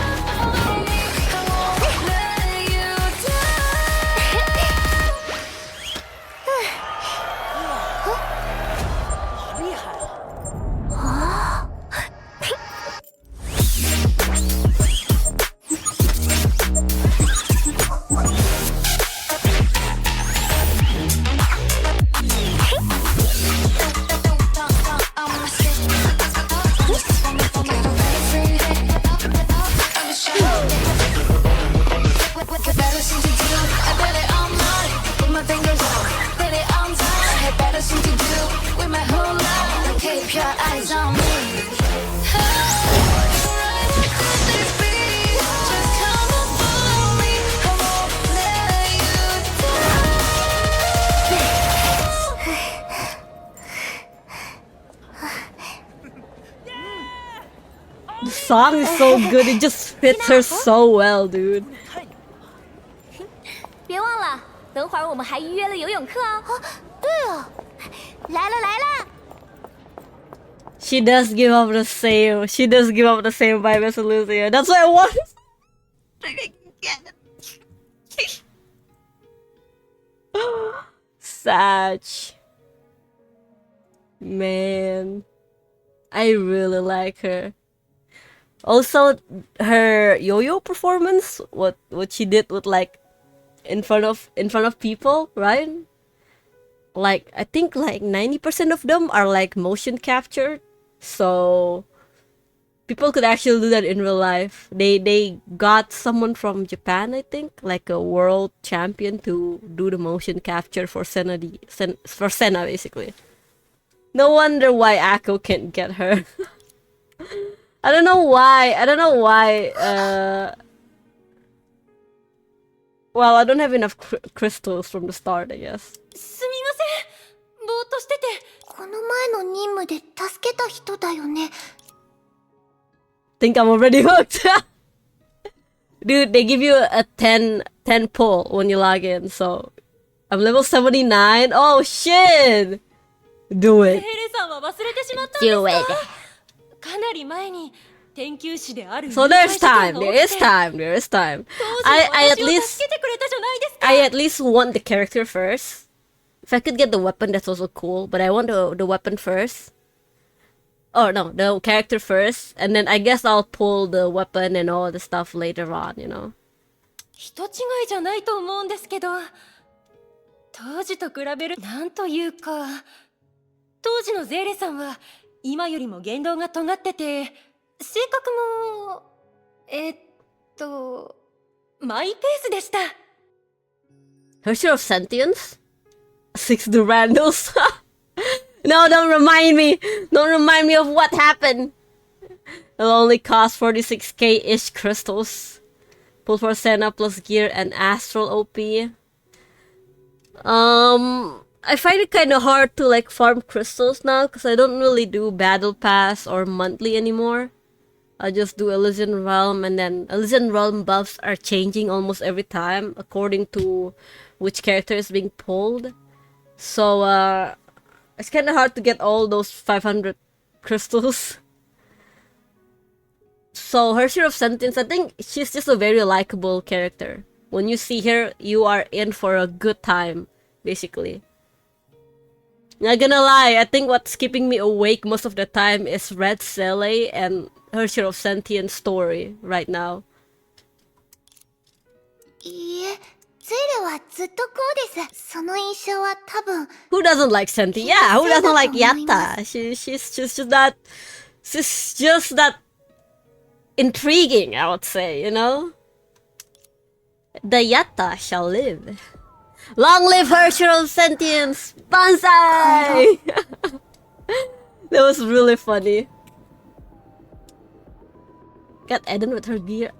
S15: keep your eyes on me.
S3: The song is so good, it just fits her so well, dude.
S19: 别忘了，等会儿我们还预约了游泳课哦。对哦，来了来了。
S3: She does give up the same. She does give up the same vibe as Lucia. That's what I want. Satch. Man, I really like her. Also, her yo-yo performance, what she did with like in front of people, right? Like I think like 90% of them are like motion captured, so people could actually do that in real life. They got someone from Japan, I think, like a world champion to do the motion capture for Senna, for Senna basically. No wonder why Akko can't get her. I don't know why. Well, I don't have enough crystals from the start, I guess.
S19: すみません。ぼーっとしてて。この前の任務で助けた人だよね。
S3: Think I'm already hooked. Dude, they give you a 10 pull when you log in, so I'm level 79. Oh shit! Do it.
S4: セーレさんは忘れてしまったん
S3: Do
S4: です
S3: it.
S4: か？かなり前に研究室である
S3: So there's time. There is time. There is time. I at least want the character first. If I could get the weapon, that's also cool. But I want the weapon first. Oh no, the character first, and then I guess I'll pull the weapon and all the stuff later on. You know.
S4: 人違いじゃないと思うんですけど、当時と比べるなんというか、当時のゼーレさんは今よりも言動が尖ってて、性格もマイペースでした。
S3: Her share of sentience? 6 Durandals? No, don't remind me! Don't remind me of what happened! It'll only cost 46k-ish crystals. Pull for Senna plus gear and Astral OP. I find it kind of hard to like farm crystals now because I don't really do Battle Pass or monthly anymore. I just do Elysian Realm, and then Elysian Realm buffs are changing almost every time according to which character is being pulled. So it's kind of hard to get all those 500 crystals. So her share of sentience, I think she's just a very likable character. When you see her, you are in for a good time, basically. Not gonna lie, I think what's keeping me awake most of the time is Red Cele and her share of sentience story right now.
S19: いいえ、ゼレはずっとこうです。その印象は多分。
S3: Who doesn't like Senti? Yeah, who doesn't like Yatta? She's just that. She's just that intriguing, I would say, you know? The Yatta shall live. Long live her share of sentience! Banzai! That was really funny. Got Eden with her gear.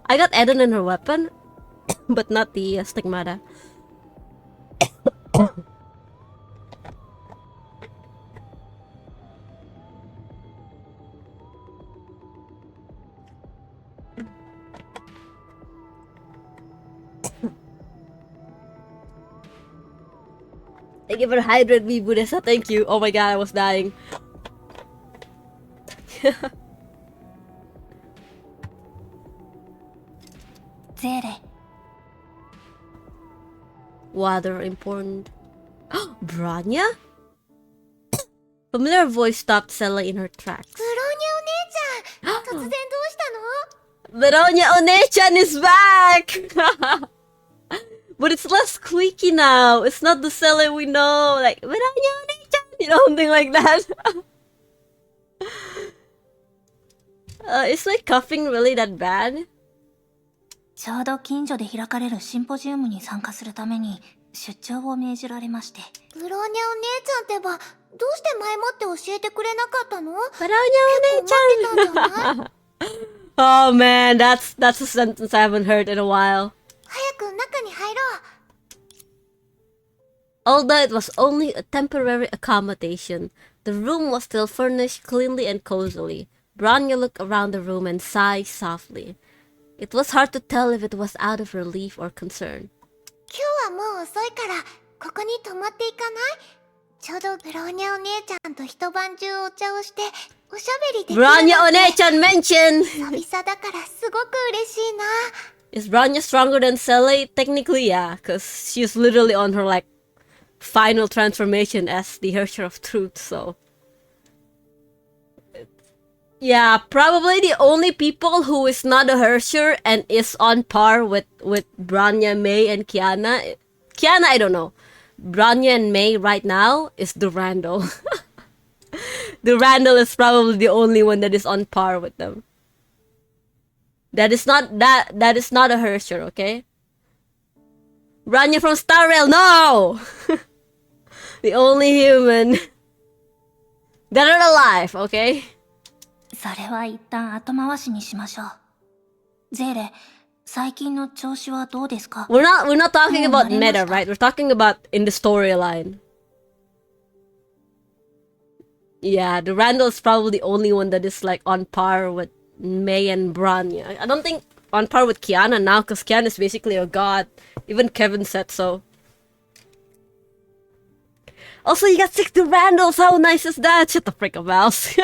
S3: I got Eden and her weapon, but not the stigmata. Thank you for hydrate me, Budessa. Thank you. Oh my god, I was dying.
S19: Zere.
S3: Water important. Branya? Familiar voice stopped Sella in her tracks.
S19: ブローニャお姉ちゃん突然どうしたの？
S3: Veronia Onechan is back! But it's less squeaky now. It's not the Sella we know. Like, Veronia Onechan! You know, something like that. Is my coughing really that bad?
S5: ちょうど近所で開かれるシンポジウムに参加するために出張を命じられまして。
S19: ブローニャお姉ちゃんってば、
S5: どうして前もって教えてくれなかったの？
S3: ブラウニャお姉ちゃん。Oh man, that's a sentence I haven't heard in a while.
S5: 早く中に入ろう。
S3: Although it was only a temporary accommodation, the room was still furnished cleanly and cozily. Branya looked around the room and sighed softly. It was hard to tell if it was out of relief or concern.
S5: 今日はもう遅いから、ここに泊まっていかない？ちょうどブローニャお姉ちゃんと一晩中お茶をして、おしゃべりできるなんて。
S3: Branya お姉ちゃん mentioned!
S5: 久々だからすごく嬉しいな。
S3: Is Branya stronger than Sele? Technically, yeah, because she's literally on her, like, final transformation as the Herrscher of Truth, so... Yeah, probably the only people who is not a Herrscher and is on par with Branya, May, and Kiana... Kiana, I don't know. Branya and May right now is Durandal. Durandal is probably the only one that is on par with them. That is not a Herrscher, okay? Branya from Star Rail, no! The only human that are alive, okay?
S5: それは一旦後回しにしましょう。ゼーレ、最近の調子はどうですか？
S3: We're not talking about meta, right? We're talking about in the storyline. Yeah, the Randall is probably the only one that is like on par with May and Branya. I don't think on par with Kiana now, because Kiana is basically a god. Even Kevin said so. Also, you got 60 Randalls. How nice is that? Shut the frick up, mouse.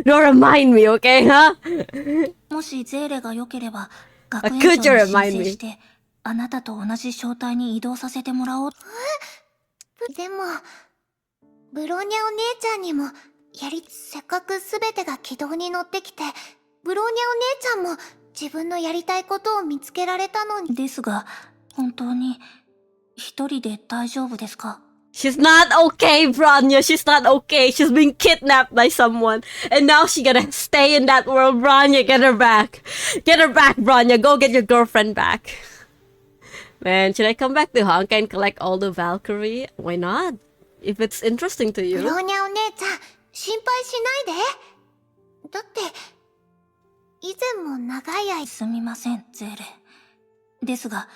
S3: Don't remind me, okay, huh?
S5: もしゼーレが良ければ、学園長に申請して、あなたと同じ招待に移動させてもらおう。でも、ブローニャお姉ちゃんにも、せっかく全てが軌道に乗ってきて、ブローニャお姉ちゃんも自分のやりたいことを見つけられたのに。ですが、本当に、一人で大丈夫ですか？
S3: She's not okay, Branya. She's not okay. She's been kidnapped by someone. And now she gotta stay in that world. Branya, get her back. Get her back, Branya. Go get your girlfriend back. Man, should I come back to Honkai and collect all the Valkyrie? Why not? If it's interesting to you.
S5: ブローニャお姉ちゃん、心配しないで。だって、以前も長い間すみません、ゼーレ。ですが、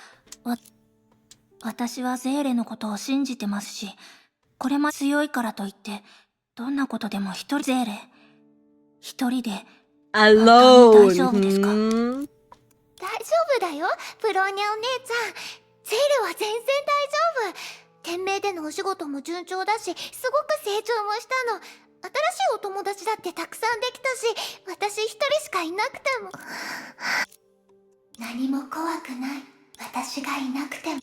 S5: 私はゼーレのことを信じてますし、これも強いからといって、どんなことでも一人ゼーレ、一人で、
S3: Alone.
S5: 大丈夫ですか？大丈夫だよ、ブローニャお姉ちゃん。ゼーレは全然大丈夫。天命でのお仕事も順調だし、すごく成長もしたの。新しいお友達だってたくさんできたし、私一人しかいなくても。何も怖くない。私がいなくても。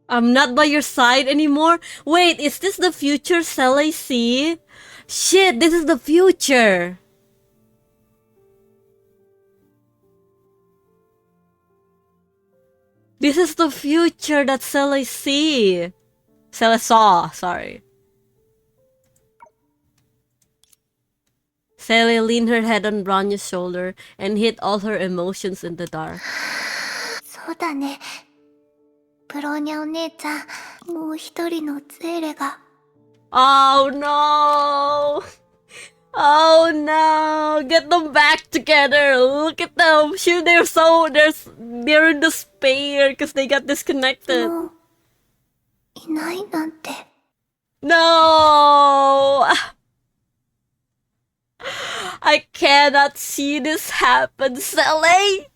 S3: I'm not by your side anymore? Wait, is this the future Sele see? Shit, this is the future! This is the future that Sele see! Sele saw, sorry. Sele leaned her head on Branya's shoulder and hid all her emotions in the dark.
S5: そうだね。ブローニャお姉ちゃん、もう一人のゼーレが。
S3: Oh no! Oh no! Get them back together! Look at them! Shoot, they're in despair because they got disconnected.
S5: もういないなんて。
S3: No! I cannot see this happen, Sele!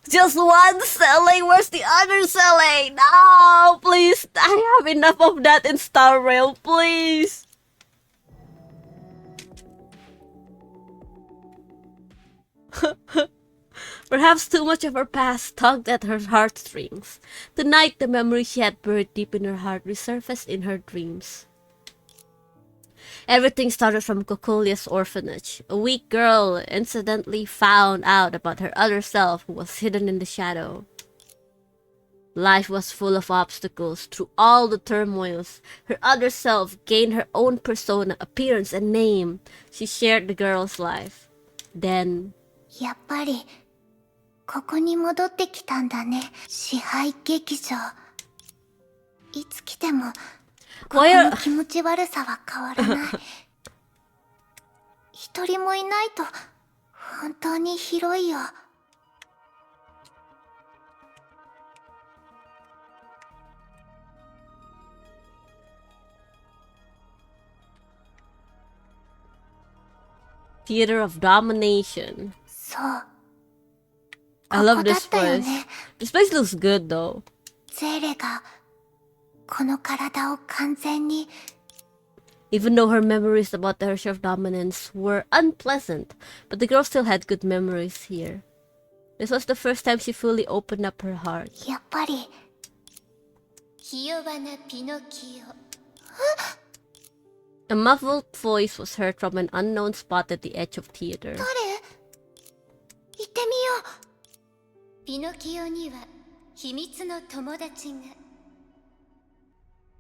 S3: Just one Sele! Where's the other Sele? No! Please! I have enough of that in Star Rail, please! Perhaps too much of her past tugged at her heartstrings. Tonight, the memory she had buried deep in her heart resurfaced in her dreams. Everything started from Kokolia's orphanage. A weak girl incidentally found out about her other self who was hidden in the shadow. Life was full of obstacles. Through all the turmoils, her other self gained her own persona, appearance, and name. She shared the girl's life. Then...
S5: やっぱり、ここに戻ってきたんだね。支配劇場。いつ来てもここの気持ち悪さは変わらない。一人もいないと本当に広いよ。
S3: Theater of Domination.
S5: そう。
S3: I love this place. This place looks good though.
S5: ゼーレがこの体を完全に
S3: Even though her memories about the Herrscher of Dominance were unpleasant, but the girl still had good memories here. This was the first time she fully opened up her heart.
S5: やっぱり
S4: ひ弱なピノキオ。
S3: A muffled voice was heard from an unknown spot at the edge of theater.
S5: 誰？行ってみよう。
S4: ピノキオには秘密の友達が。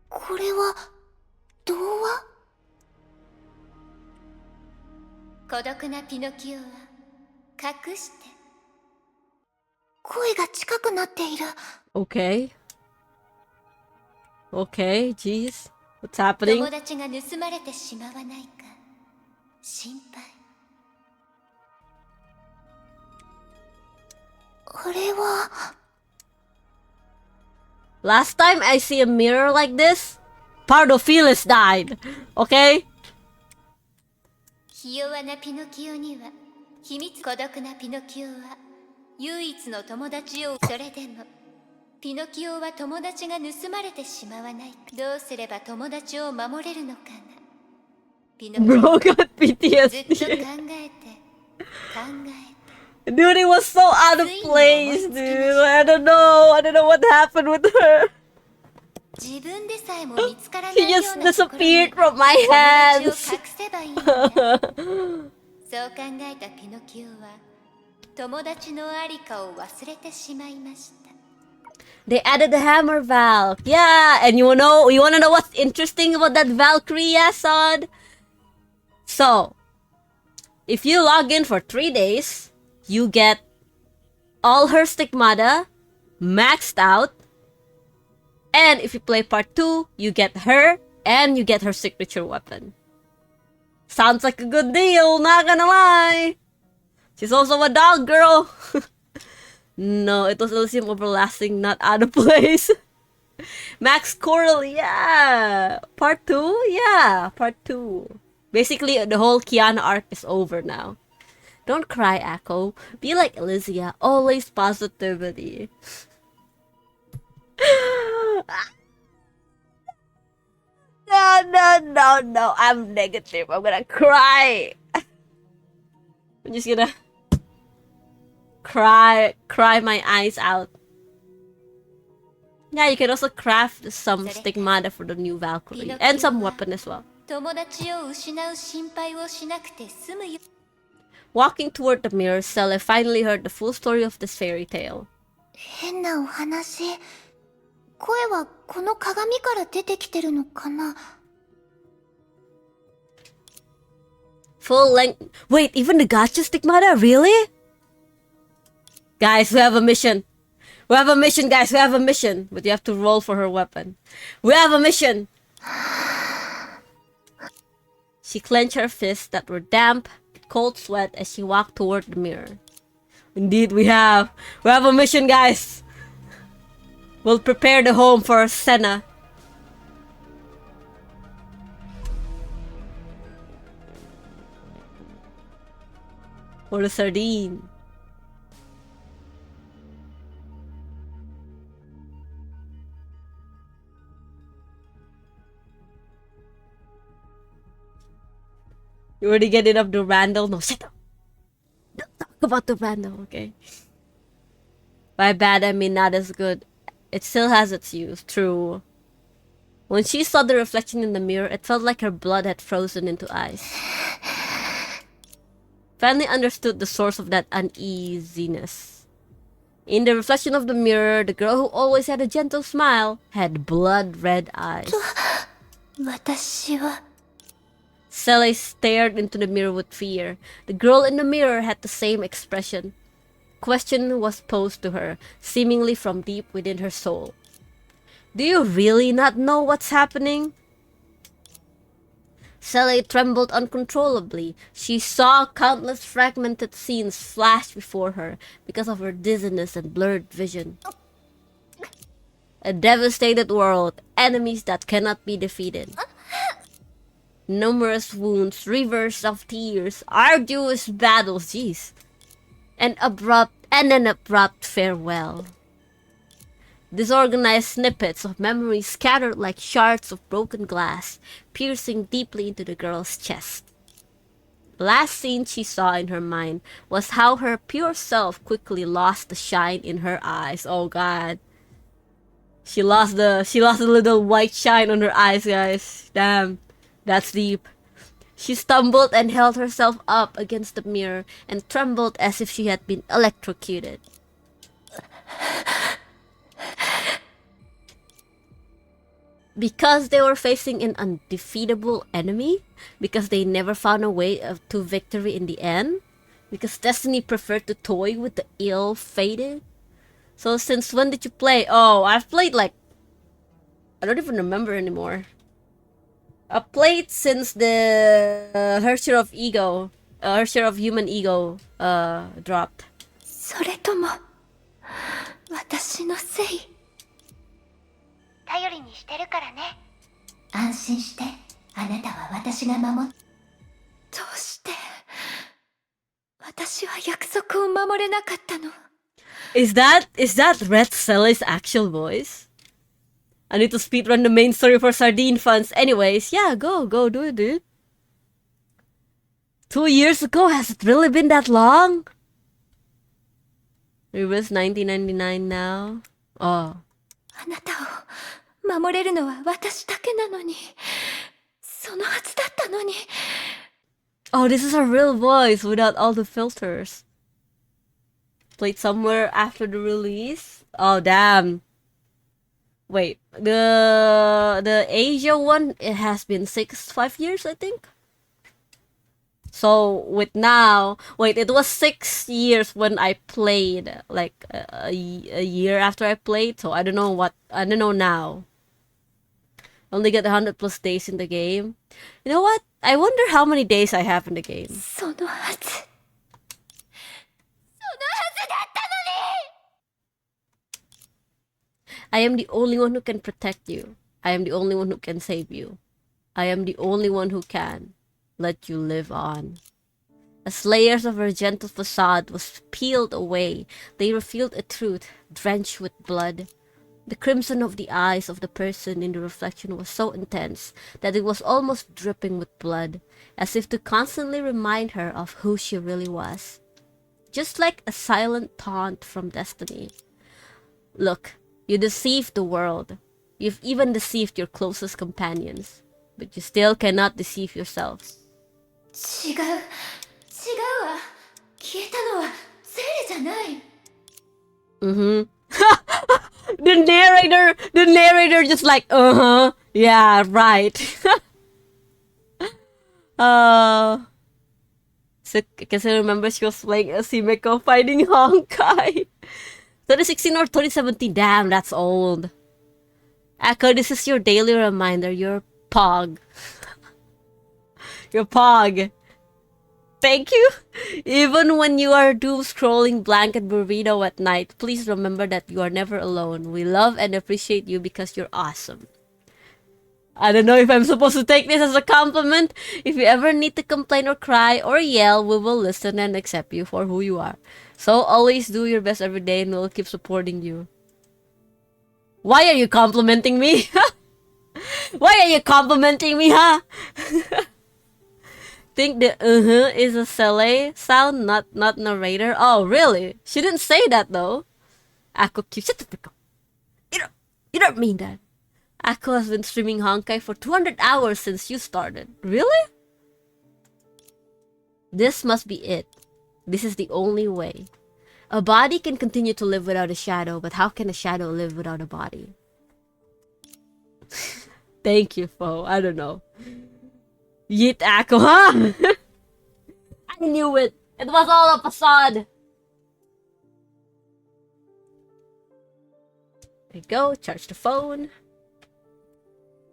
S5: これは童話？
S4: 孤独なピノキオは隠して。
S5: 声が近くなっている。
S3: Okay. Okay, jeez. What's happening?
S4: 友達が盗まれてしまわないか心配。
S5: あれは
S3: Last time I see a mirror like this, Pardophilus died. Okay?
S4: ひ弱なピノキオには秘密。孤独なピノキオは唯一の友達を。それでもピノキオは友達が盗まれてしまわないか。どうすれば友達を守れるのかな。ピノキオ
S3: Bro got
S4: ずっと考
S3: PTSD.
S4: えて。
S3: Dude, it was so out of place, dude. I don't know. I don't know what happened with her.
S4: 自分でさえも見つからない
S3: She
S4: よ
S3: just
S4: うなところに
S3: disappeared from my
S4: 友達を
S3: hands.
S4: 隠せばいいんだ。そう考えたピノキオは友達のありかを忘れてしまいました。
S3: They added the hammer valve. Yeah, and you wanna know what's interesting about that Valkyrie, Yasod? So, if you log in for 3 days, you get all her stigmata maxed out. And if you play part 2, you get her and you get her signature weapon. Sounds like a good deal, not gonna lie. She's also a dog girl. No, it was Elysium Everlasting, not out of place. Max Coral, yeah. Part 2? Yeah, part 2. Basically, the whole Kiana arc is over now. Don't cry, Echo. Be like Elysia, always positivity. No. I'm negative. I'm gonna cry. I'm just gonna cry my eyes out. Yeah, you can also craft some stigmata for the new Valkyrie and some weapon as well.
S4: 友達を失う心配をしなくて済むよ。
S3: Walking toward the mirror, Stella finally heard the full story of this fairy tale.
S5: 変なお話。声はこの鏡から出てきてるのかな。
S3: Full length. Wait, even the gacha stigmata? Really? Guys, we have a mission. We have a mission, guys. We have a mission. But you have to roll for her weapon. We have a mission. She clenched her fists that were damp, cold sweat as she walked toward the mirror. Indeed, we have. We have a mission, guys. We'll prepare the home for Senna. Or the sardine. You already get rid of the Randall? No, shut up. Don't talk about the Randall, okay? By bad, I mean not as good. It still has its use, true. When she saw the reflection in the mirror, it felt like her blood had frozen into ice. Finally understood the source of that uneasiness. In the reflection of the mirror, the girl who always had a gentle smile had blood-red eyes.
S5: 私は
S3: Sally stared into the mirror with fear. The girl in the mirror had the same expression. Question was posed to her, seemingly from deep within her soul. Do you really not know what's happening? Sally trembled uncontrollably. She saw countless fragmented scenes flash before her because of her dizziness and blurred vision. A devastated world, enemies that cannot be defeated. Numerous wounds, rivers of tears, arduous battles, jeez. An abrupt farewell. Disorganized snippets of memory scattered like shards of broken glass, piercing deeply into the girl's chest. The last scene she saw in her mind was how her pure self quickly lost the shine in her eyes. Oh god. She lost the little white shine on her eyes, guys. Damn. That's deep. She stumbled and held herself up against the mirror and trembled as if she had been electrocuted. Because they were facing an undefeatable enemy, because they never found a way to victory in the end, because Destiny preferred to toy with the ill-fated. So since when did you play? Oh, I've played like... I don't even remember anymore. I played since the Her Share of Ego, Her Share of Human Ego dropped.
S5: それとも私のせい。頼りにしてるからね。安心して、あなたは私が守っ。どうして私は約束を守れなかったの？
S3: Is that Red Sally's actual voice? I need to speedrun the main story for Sardine fans. Anyways, yeah, go do it, dude. 2 years ago, has it really been that long? It was 1999 now. Oh.
S5: あなたを守れるのは私だけなのに、そのはずだったのに。
S3: Oh, this is a real voice without all the filters. Played somewhere after the release. Oh, damn. Wait, the Asia one, it has been 5 years, I think. So with now, wait, it was 6 years when I played, like a year after I played. So I don't know now. Only get 100 plus days in the game. You know what? I wonder how many days I have in the game.
S5: そのはずだったのに。
S3: I am the only one who can protect you. I am the only one who can save you. I am the only one who can let you live on. As layers of her gentle facade was peeled away, they revealed a truth drenched with blood. The crimson of the eyes of the person in the reflection was so intense that it was almost dripping with blood, as if to constantly remind her of who she really was. Just like a silent taunt from destiny. Look, you deceived the world. You've even deceived your closest companions. But you still cannot deceive yourself.
S5: 違うわ。消えたのはゼーレじゃない。
S3: Mm-hmm. the narrator just like, yeah, right. So I guess I remember she was playing Simeko fighting Honkai. 2016 or 2017, damn, that's old. Echo, this is your daily reminder, you're Pog. You're Pog. Thank you. Even when you are doom scrolling blanket burrito at night, please remember that you are never alone. We love and appreciate you because you're awesome. I don't know if I'm supposed to take this as a compliment. If you ever need to complain or cry or yell, we will listen and accept you for who you are. So always do your best every day and we'll keep supporting you. Why are you complimenting me? Why are you complimenting me, huh? Think the is a Sele sound, not narrator. Oh, really? She didn't say that though. Ako cute. Shut the frick up. You don't mean that. Ako has been streaming Honkai for 200 hours since you started. Really? This must be it. This is the only way. A body can continue to live without a shadow, but how can a shadow live without a body? Thank you, Fo. I don't know. Yeet Ako, huh? I knew it. It was all a facade. There you go. Charge the phone.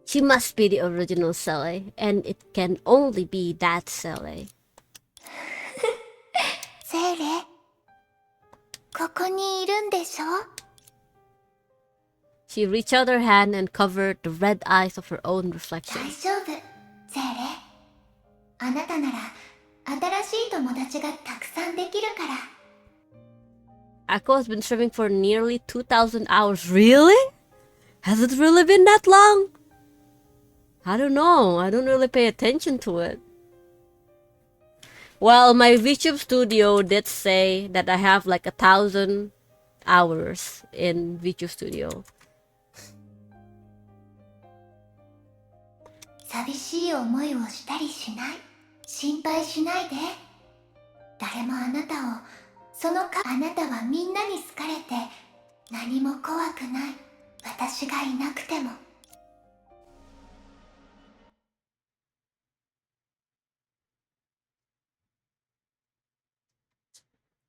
S3: She must be the original Sele, and it can only be that Sele.
S5: セーレ、ここにいるんでしょ?
S3: She reached out her hand and covered the red eyes of her own reflection.
S5: 大丈夫、セーレ。あなたなら新しい友達がたくさんできるから。
S3: Akko has been streaming for nearly 2,000 hours. Really? Has it really been that long? I don't know. I don't really pay attention to it. Well, my VTube studio did say that I have like 1,000 hours in VTube studio.
S5: 寂しい思いをしたりしない。心配しないで。誰もあなたを、あなたはみんなに好かれて、何も怖くない。私がいなくても。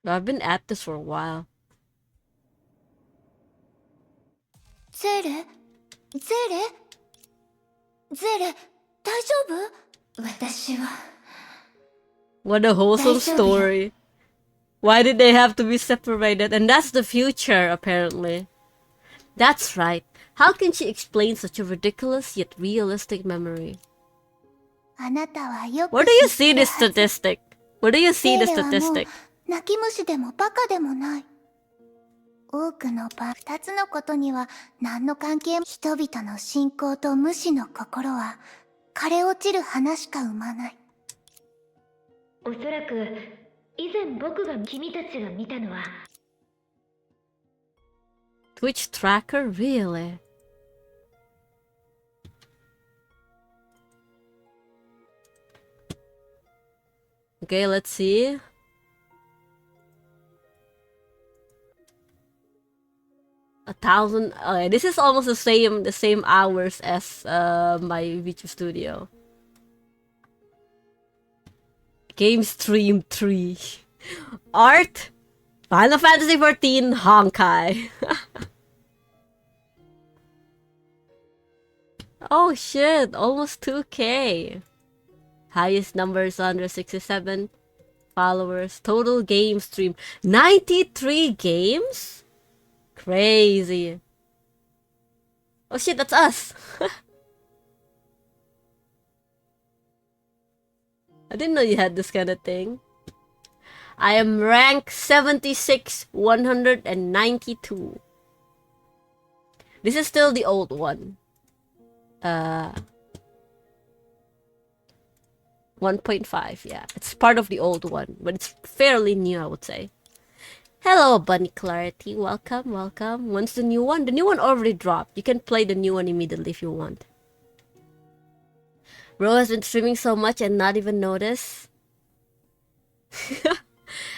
S3: I've been at this for a while.
S5: ゼーレ、大丈夫？私は。
S3: What a wholesome story. Why did they have to be separated? And that's the future, apparently. That's right. How can she explain such a ridiculous yet realistic memory?
S5: あなたはよく
S3: Where do you see this statistic? Where do you see this statistic?
S5: 泣き虫でもバカでもない。多くの二つのことには何の関係も。人々の信仰と無視の心は枯れ落ちる花しか生まない。
S12: おそらく以前僕が君たちが見たのは
S3: Twitch tracker? Really? Okay, let's see. A thousand. Okay, this is almost the same hours as my VTube studio. Game stream 3. Art. Final Fantasy 14 Honkai. Oh shit! Almost 2K. Highest number is 167 followers. Total game stream 93 games. Crazy. Oh shit, that's us. I didn't know you had this kind of thing. I am rank 76, 192. This is still the old one. 1.5, yeah. It's part of the old one, but it's fairly new, I would say. Hello, Bunny Clarity. Welcome, welcome. When's the new one? The new one already dropped. You can play the new one immediately if you want. Bro has been streaming so much and not even notice.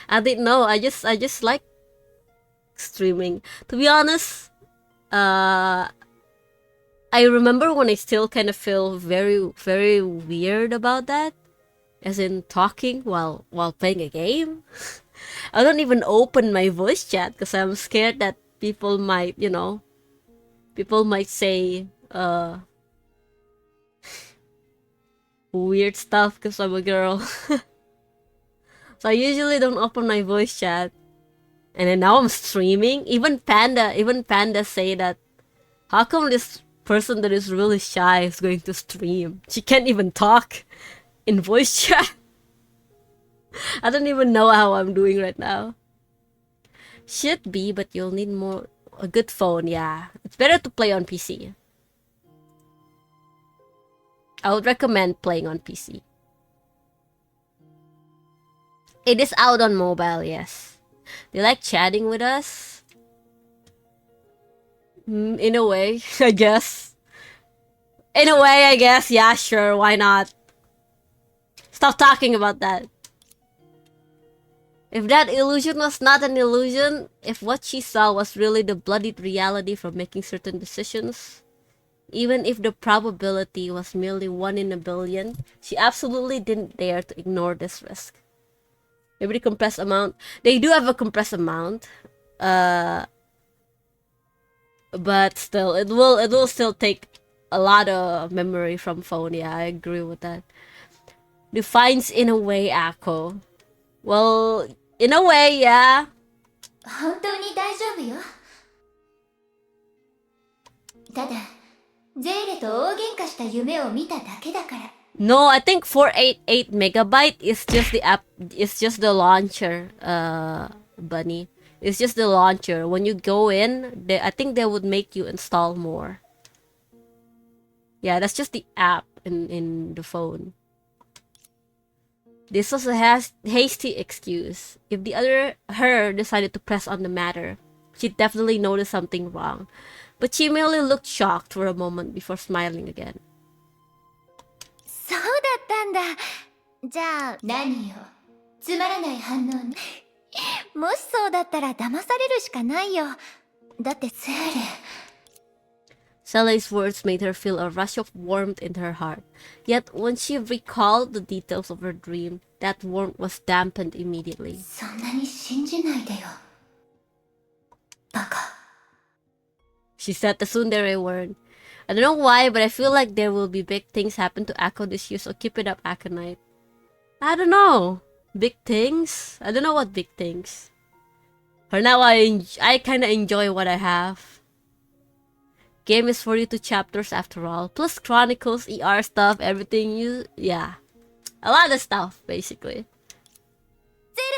S3: I didn't know. I just like streaming. To be honest, I remember when I still kind of feel very, very weird about that. As in talking while playing a game. I don't even open my voice chat because I'm scared that people might, you know, people might say weird stuff because I'm a girl. So I usually don't open my voice chat. And then now I'm streaming. Even Panda say that, how come this person that is really shy is going to stream? She can't even talk in voice chat. I don't even know how I'm doing right now. Should be, but you'll need a good phone, yeah. It's better to play on PC. I would recommend playing on PC. It is out on mobile, yes. They like chatting with us? In a way, I guess. In a way, I guess. Yeah, sure, why not? Stop talking about that. If that illusion was not an illusion, if what she saw was really the bloodied reality from making certain decisions, even if the probability was merely 1 in a billion, she absolutely didn't dare to ignore this risk. Maybe the compressed amount. They do have a compressed amount. But still, it will still take a lot of memory from phone. Yeah, I agree with that. Defines in a way, Akko. Well, in a way, yeah.
S5: 本当に大丈夫よ。ただ、ゼーレと大喧嘩した夢を見ただけだから。
S3: No, I think 488 megabyte is just the app. It's just the launcher, Bunny. It's just the launcher. When you go in, I think they would make you install more. Yeah, that's just the app in the phone. This was a hasty excuse. If the other her decided to press on the matter, she'd definitely notice something wrong. But she merely looked shocked for a moment before smiling again.
S5: そうだったんだ。じゃあ、何よ。つまらない反応ね。もしそうだったら騙されるしかないよ。だってセーレ。
S3: Sally's words made her feel a rush of warmth in her heart. Yet, when she recalled the details of her dream, that warmth was dampened immediately.
S5: そんなに信じないでよ。バカ。
S3: She said the tsundere word. I don't know why, but I feel like there will be big things happen to Akko this year, so keep it up, Akonite. I don't know. Big things? I don't know what big things. For now, I kinda enjoy what I have. Game is 42 chapters after all, plus chronicles, ER stuff, everything yeah. A lot of stuff, basically.
S19: ゼーレ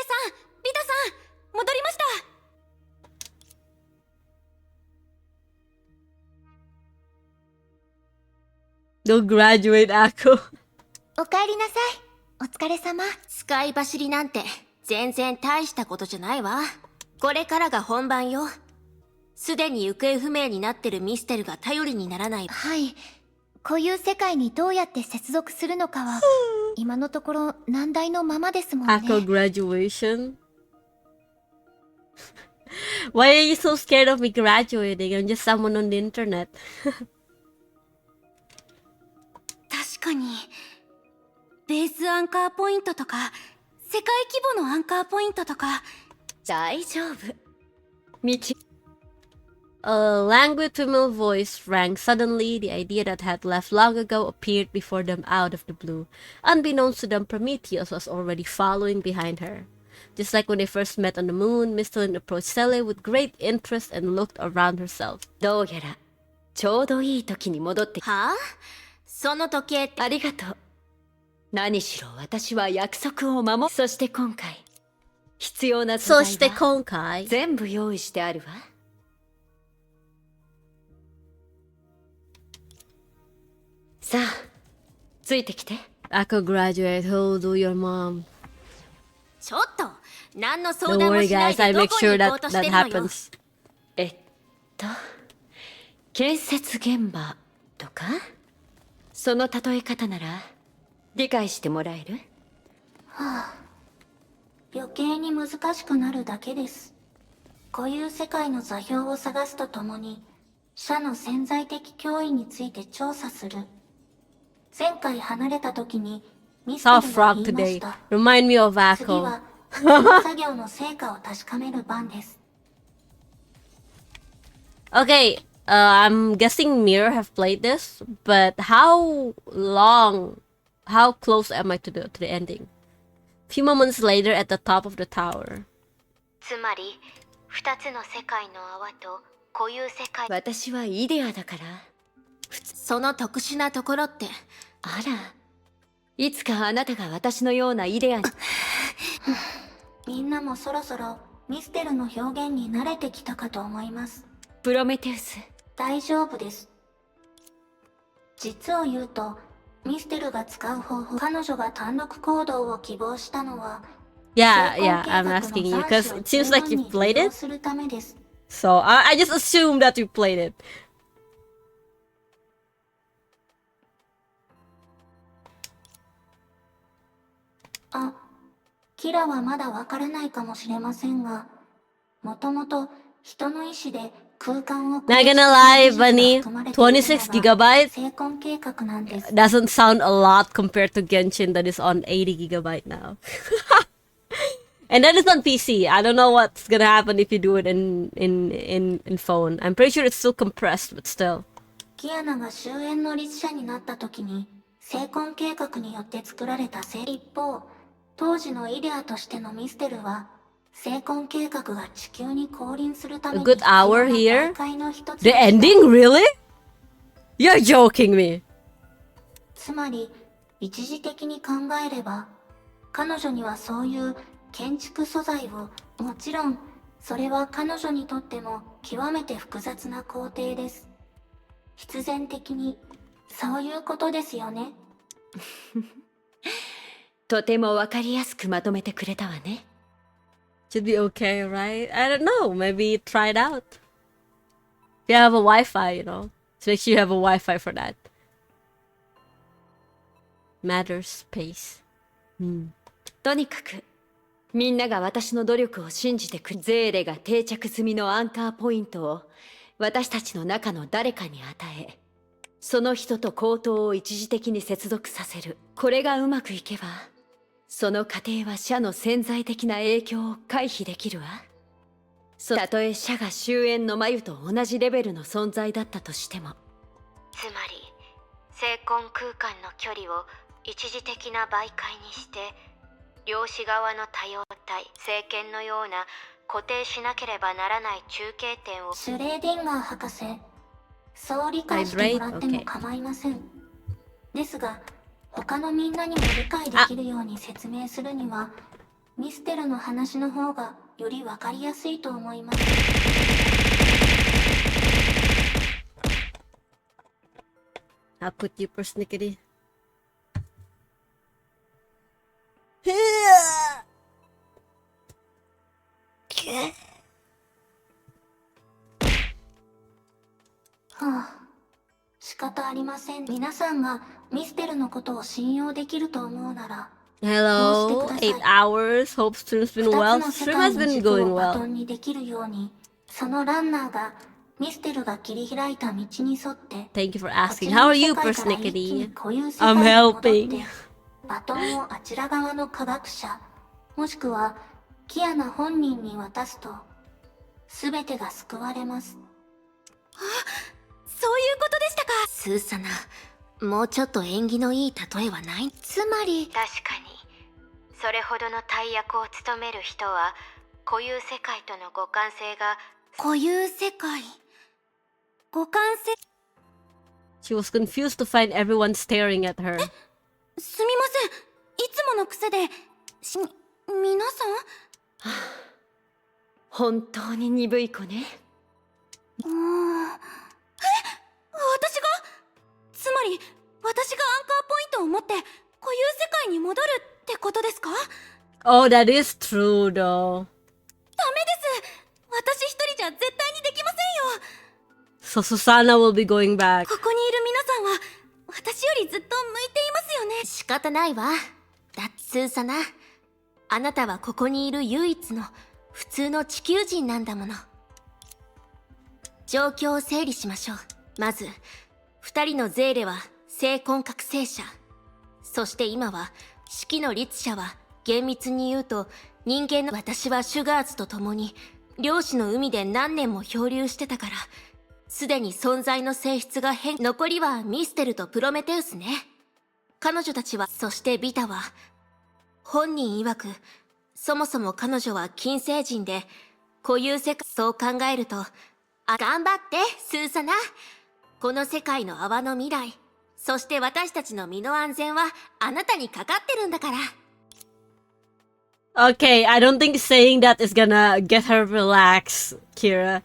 S19: さん、リタさん、戻りました。
S3: Don't graduate, Akko.
S5: おかえりなさい。お疲れ様。
S4: 使い走りなんて全然大したことじゃないわ。これからが本番よ。すでに行方不明になってるミステルが頼りにならない。
S5: はい。こういう世界にどうやって接続するのかは、今のところ難題のままですもんね。
S3: Akko graduation? Why are you so scared of me graduating? I'm just someone on the internet.
S19: 確かに、ベースアンカーポイントとか、世界規模のアンカーポイントとか。
S10: 大丈夫。
S3: A languid female voice rang suddenly. The idea that had left long ago appeared before them out of the blue. Unbeknownst to them, Prometheus was already following behind her. Just like when they first met on the moon, Misthalin approached Sele with great interest and looked around herself.
S10: どうやらちょうどいい時に戻って
S4: はあ？その時計って。
S10: ありがとう。何しろ私は約束を守る。そして今回必要な素材は全部用意してあるわ。さあ、ついてきて。
S3: Akko graduate. Who'll do your mom?
S4: ちょっと、何の相
S3: Don't
S4: 談も
S3: worry,
S4: しない
S3: guys.
S4: で
S3: I
S4: ど
S3: make
S4: こ
S3: sure
S4: に行こ
S3: that
S4: うとして
S3: that
S4: るのよ。
S3: happens.
S10: 建設現場とかその例え方なら理解してもらえる？
S5: はあ。余計に難しくなるだけです。こういう世界の座標を探すとともに、社の潜在的脅威について調査する。前回離れた時にミステル
S3: Saw
S5: が
S3: frog
S5: 言いま
S3: today.
S5: した。
S3: Remind me of
S5: 次
S3: Akko.
S5: はその作業の成果を確かめる番です。
S3: Okay, I'm guessing Mirror have played this, but how close am I to the ending? Few moments later at the top of the tower.
S1: つまり2つの世界の泡と固有世界。
S10: 私はイデアだから。
S4: その特殊なところって。
S10: あら、いつかあなたが私のようなイデアに。
S5: みんなもそろそろミステルの表現に慣れてきたかと思います。
S10: プロメテウス。
S5: 大丈夫です。実を言うと、ミステルが使う方法、彼女が単独行動を希望したのは、
S3: Yeah, I'm asking you because it seems like you played it. So I just assumed that you played it.
S5: あ、キラはまだわからないかもしれませんが、もともと人の意志で空間を
S3: Not gonna lie, Bunny, 26 gigabytes
S5: 成婚計画なんです。
S3: doesn't sound a lot compared to Genshin that is on 80 gigabyte now. And that is on PC. I don't know what's gonna happen if you do it in phone. I'm pretty sure it's still compressed, but still.
S5: キアナが終焉の律者になった時に成婚計画によって作られた一方、当時のイデアとしてのミステルは成婚計画が地球に降臨するため
S3: A
S5: に
S3: good hour
S5: 必要な
S3: here?
S5: 媒介の一つ
S3: The
S5: でした。
S3: ending? Really? You're joking me.
S5: つまり一時的に考えれば彼女にはそういう建築素材を、もちろんそれは彼女にとっても極めて複雑な工程です。必然的にそういうことですよね。
S10: とてもわかりやすくまとめてくれたわね。
S3: Should be okay, right? I don't know. Maybe try it out. If you have a Wi-Fi, you know. So make sure you have a Wi-Fi for that. Matters space.
S10: とにかくみんなが私の努力を信じてくれ、ゼーレが定着済みのアンカーポイントを私たちの中の誰かに与え、その人と口頭を一時的に接続させる。これがうまくいけば、その過程は社の潜在的な影響を回避できるわ。たとえ社が終焉の眉と同じレベルの存在だったとしても。
S1: つまり成婚空間の距離を一時的な媒介にして、量子側の多様体、聖剣のような固定しなければならない中継点を。
S5: シュレーディンガー博士、そう理解してもらっても構いません。ですが他のみんなにも理解できるように説明するにはミステルの話の方がよりわかりやすいと思います。
S3: How could you persnickety?
S5: はあ、仕方ありません。皆さんがミステルのことを信用できると思うなら、
S3: Hello, 8 hours. Hope stream's been well. Stream has been going
S5: バト
S3: well.
S5: ンにできるように、そのランナーがミステルが切り開いた道に沿って、
S3: Thank you for asking. How are you,
S5: こちらの世界から一気に
S3: persnickety?
S5: 固有世
S3: I'm
S5: 界に戻って
S3: helping.
S5: バトンをあちら側の科学者、もしくはキアナ本人に渡すと、すべてが救われます。
S19: そういうことでしたか。
S1: スーサナ、もうちょっと縁起のいい例えはない？つまり確かにそれほどの大役を務める人は固有世界との互換性が。
S19: 固有世界、互換性。
S3: She was confused to find everyone staring at her.
S19: すみません、いつもの癖で。皆さん、
S10: 本当に鈍い子ね。
S19: 私が、つまり私がアンカーポイントを持って固有世界に戻るってことですか？
S3: Oh, that is true, though.
S19: ダメです。私一人じゃ絶対にできませんよ。
S3: So Susanna will be going back.
S19: ここにいる皆さんは私よりずっと向いていますよね。
S1: 仕方ないわ。だってスーサナ、あなたはここにいる唯一の普通の地球人なんだもの。状況を整理しましょう。まず2人のゼーレは生婚覚醒者、そして今は式の律者は厳密に言うと人間の。私はシュガーズと共に漁師の海で何年も漂流してたから、すでに存在の性質が変。残りはミステルとプロメテウスね。彼女たちは、そしてビタは、本人曰くそもそも彼女は金星人で固有世界。そう考えると、頑張ってスーサナ。この世界の泡の未来、そして私たちの身の安全はあなたにかかってるんだから。
S3: Okay, I don't think saying that is gonna get her relaxed, Kira.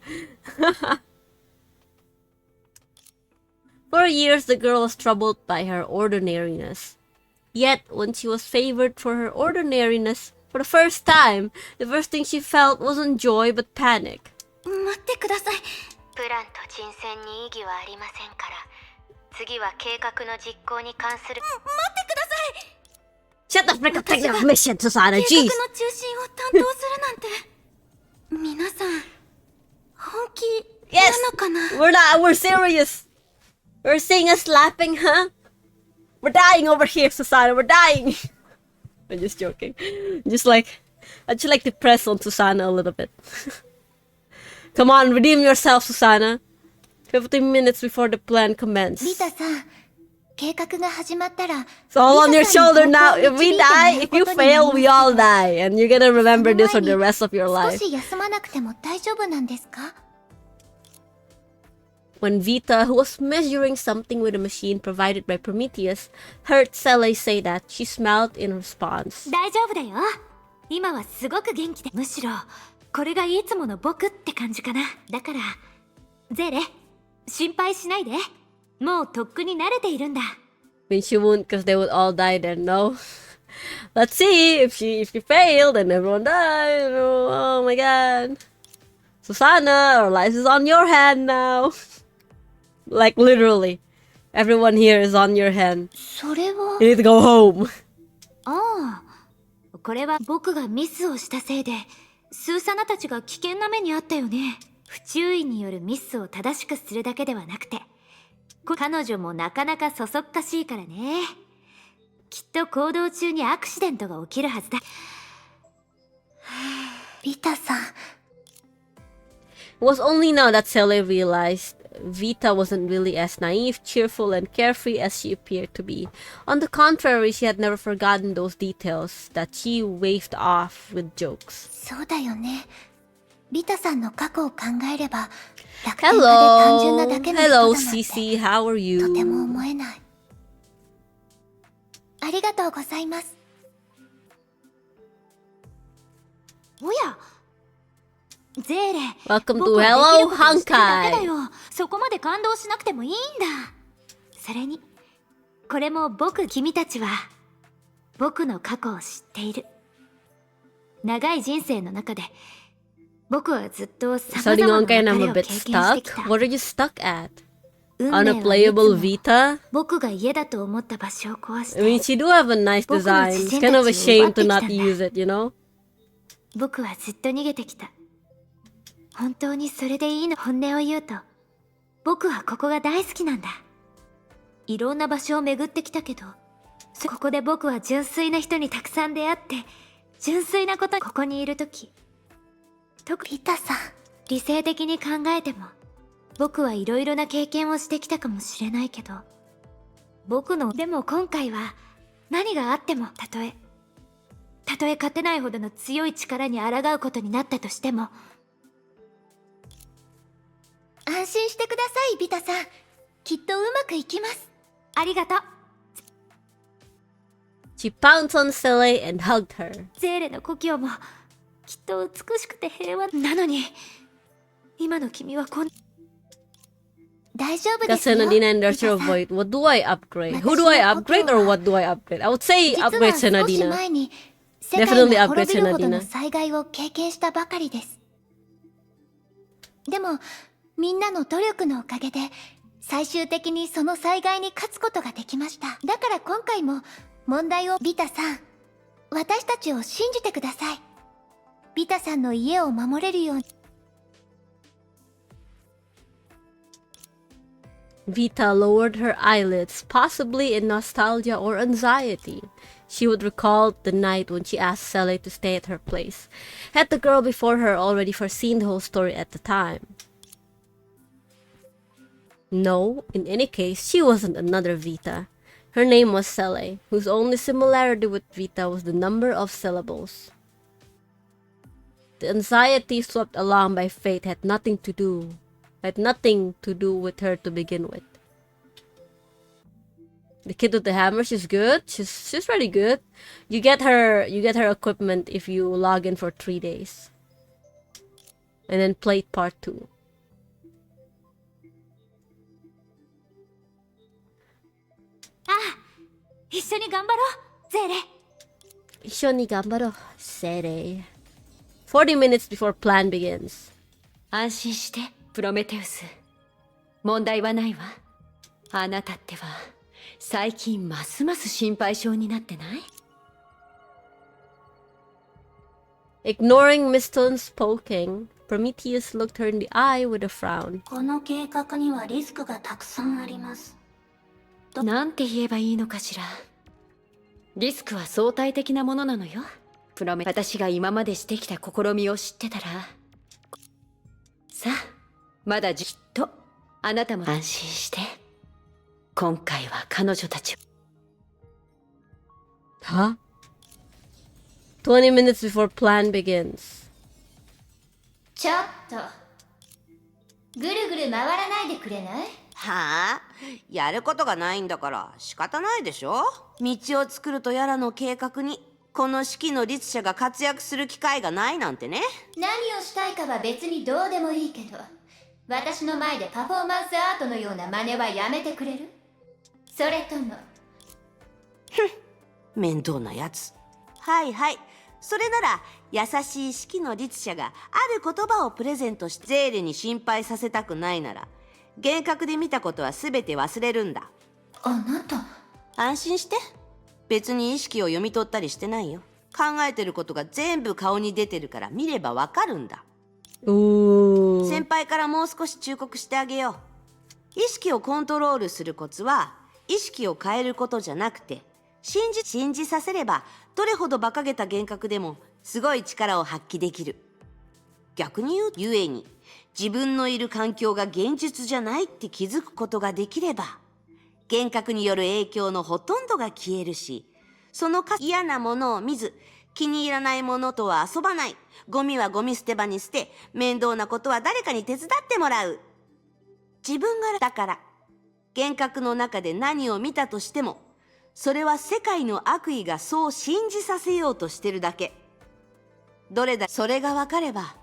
S3: For years, the girl was troubled by her ordinariness. Yet, when she was favored for her ordinariness for the first time, the first thing she felt wasn't joy but panic.
S19: 待ってください。
S1: プランと人選に異議はありませんから、次は計画の実行に関する。
S19: 待ってください。
S3: Shut the frick up, take your mission, Susanna,
S19: 計
S3: jeez!
S19: 画の中心を担当するなんて。皆さん、本気なのかな？
S3: We're not, we're serious! We're seeing us laughing, huh? We're dying over here, Susanna, we're dying! I'm just joking. Just like, I'd just like to press on Susanna a little bit. Come on, redeem yourself, Susanna. 15 minutes before the plan commenced.
S5: リタさん、計画が始まったら、
S3: It's all on your shoulder now. If we die, if you fail, we all die. And you're gonna remember this for the rest of your
S5: 少
S3: life.
S5: し休まなくても大丈夫なんですか？
S3: When Vita, who was measuring something with a machine provided by Prometheus, heard Sele say that, she smiled in response.
S12: 大丈夫だよ。今はすごく元気で、むしろこれがいつもの僕って感じかな。だからゼーレ、心配しないで。もうとっくに慣れているんだ。
S3: I mean, she won't because they would all die then, no? Let's see, if she failed and everyone died, oh my god. Susanna, our life is on your hand now. Like literally, everyone here is on your hand.
S5: それは
S3: You need to go home.
S12: ああ、これは僕がミスをしたせいで、スーサナたちが危険な目にあったよね。不注意によるミスを正しくするだけではなくて、彼女もなかなかそそっかしいからね。きっと行動中にアクシデントが起きるはずだ。
S5: リタさん。
S3: It was only now that Sele realized Vita wasn't really as naive, cheerful, and carefree as she appeared to be. On the contrary, she had never forgotten those details that she waved off with jokes.
S5: そうだよね。リタさんの過去を考えれば、楽天家で単純なだけの人だなんて
S3: Cece, how are you?
S5: とても思えない。ありがとうございます。
S12: おや、ゼーレ。
S3: Welcome
S12: 僕
S3: to
S12: はで
S3: Hello
S12: きることをしてるだけだ
S3: Honkai.
S12: よ。そこまで感動しなくてもいいんだ。それに、これも君たちは僕の過去を知っている。長い人生の中で、僕はずっと様
S3: Starting
S12: 々な
S3: Honkai
S12: 別
S3: and
S12: れ
S3: I'm
S12: を
S3: a
S12: 経
S3: bit
S12: 験して
S3: stuck.
S12: きた。
S3: What are you stuck at?
S12: 運命はいつ
S3: Unplayable
S12: も
S3: Vita?
S12: 僕が家だと思った場所を壊して
S3: I mean, she do have a nice
S12: 僕の
S3: design.
S12: 知
S3: It's
S12: 人
S3: kind of
S12: た
S3: a
S12: ちを奪
S3: shame
S12: って
S3: to
S12: きた
S3: not
S12: んだ。
S3: use it, you know?
S12: 僕はずっと逃げてきた。本当にそれでいいの？本音を言うと、僕はここが大好きなんだ。いろんな場所を巡ってきたけど、ここで僕は純粋な人にたくさん出会って、純粋なことにここにいるとき、
S5: リタさん、
S12: 理性的に考えても、僕はいろいろな経験をしてきたかもしれないけど、でも今回は何があっても、たとえ勝てないほどの強い力に抗うことになったとしても、
S5: 安心してください、ビタさん。きっとうまくいきます。
S12: ありがとう。
S3: She pounced on Sele and hugged her.
S12: ゼーレの故郷もきっと美しくて平和なのに、今の君は
S5: 大丈夫
S3: Got
S5: ですよ。
S3: Senadina and Nurture Void. What do I upgrade? Who do I upgrade or what do I upgrade? I would say
S5: 実は
S3: upgrade
S5: 少し
S3: Senadina.
S5: 前に世界
S3: Definitely
S5: が
S3: upgrade
S5: 滅びるほどの
S3: Senadina.
S5: 災害を経験したばかりです。でもみんなの努力のおかげで最終的にその災害に勝つことができました。だから今回も問題をビタさん、私たちを信じてください。ビタさんの家を守れるように。
S3: Vita lowered her eyelids, possibly in nostalgia or anxiety. She would recall the night when she asked Sele to stay at her place. Had the girl before her already foreseen the whole story at the time? No, in any case, she wasn't another Vita. Her name was Sele, whose only similarity with Vita was the number of syllables. The anxiety swept along by fate had nothing to do with her to begin with. The kid with the hammer, she's good. She's really good. You get her equipment if you log in for 3 days. And then play part 2.
S12: Ah, 一緒に頑張ろう、ゼーレ。
S3: 一緒に頑張ろう、ゼーレ。40 minutes before plan begins.
S10: 安心してプロメテウス、問題はないわ。あなたっては最近ますます心配性になってない？
S3: Ignoring Miss Stone's poking, Prometheus looked her in the eye with a frown.
S5: この計画にはリスクがたくさんあります。
S10: なんて言えばいいのかしら。リスクは相対的なものなのよ。私が今までしてきた試みを知ってたら、さあ、まだきっとあなたも安心して。今回は彼女たち。
S3: Huh? 20 minutes before plan begins.
S19: ちょっとぐるぐる回らないでくれない？
S6: はあ、やることがないんだから仕方ないでしょ。道を作るとやらの計画にこの式の律者が活躍する機会がないなんてね。
S19: 何をしたいかは別にどうでもいいけど、私の前でパフォーマンスアートのような真似はやめてくれる？それとも。
S6: 面倒なやつ。はいはい、それなら優しい式の律者がある言葉をプレゼントして、ゼーレに心配させたくないなら幻覚で見たことは全て忘れるんだ。
S19: あなた。
S6: 安心して、別に意識を読み取ったりしてないよ。考えてることが全部顔に出てるから見ればわかるんだ。先輩からもう少し忠告してあげよう。意識をコントロールするコツは意識を変えることじゃなくて、信じさせればどれほど馬鹿げた幻覚でもすごい力を発揮できる。逆に言うゆえに自分のいる環境が現実じゃないって気づくことができれば、幻覚による影響のほとんどが消えるし、その嫌なものを見ず、気に入らないものとは遊ばない、ゴミはゴミ捨て場に捨て、面倒なことは誰かに手伝ってもらう。自分がだから、幻覚の中で何を見たとしても、それは世界の悪意がそう信じさせようとしてるだけ。それが分かれば、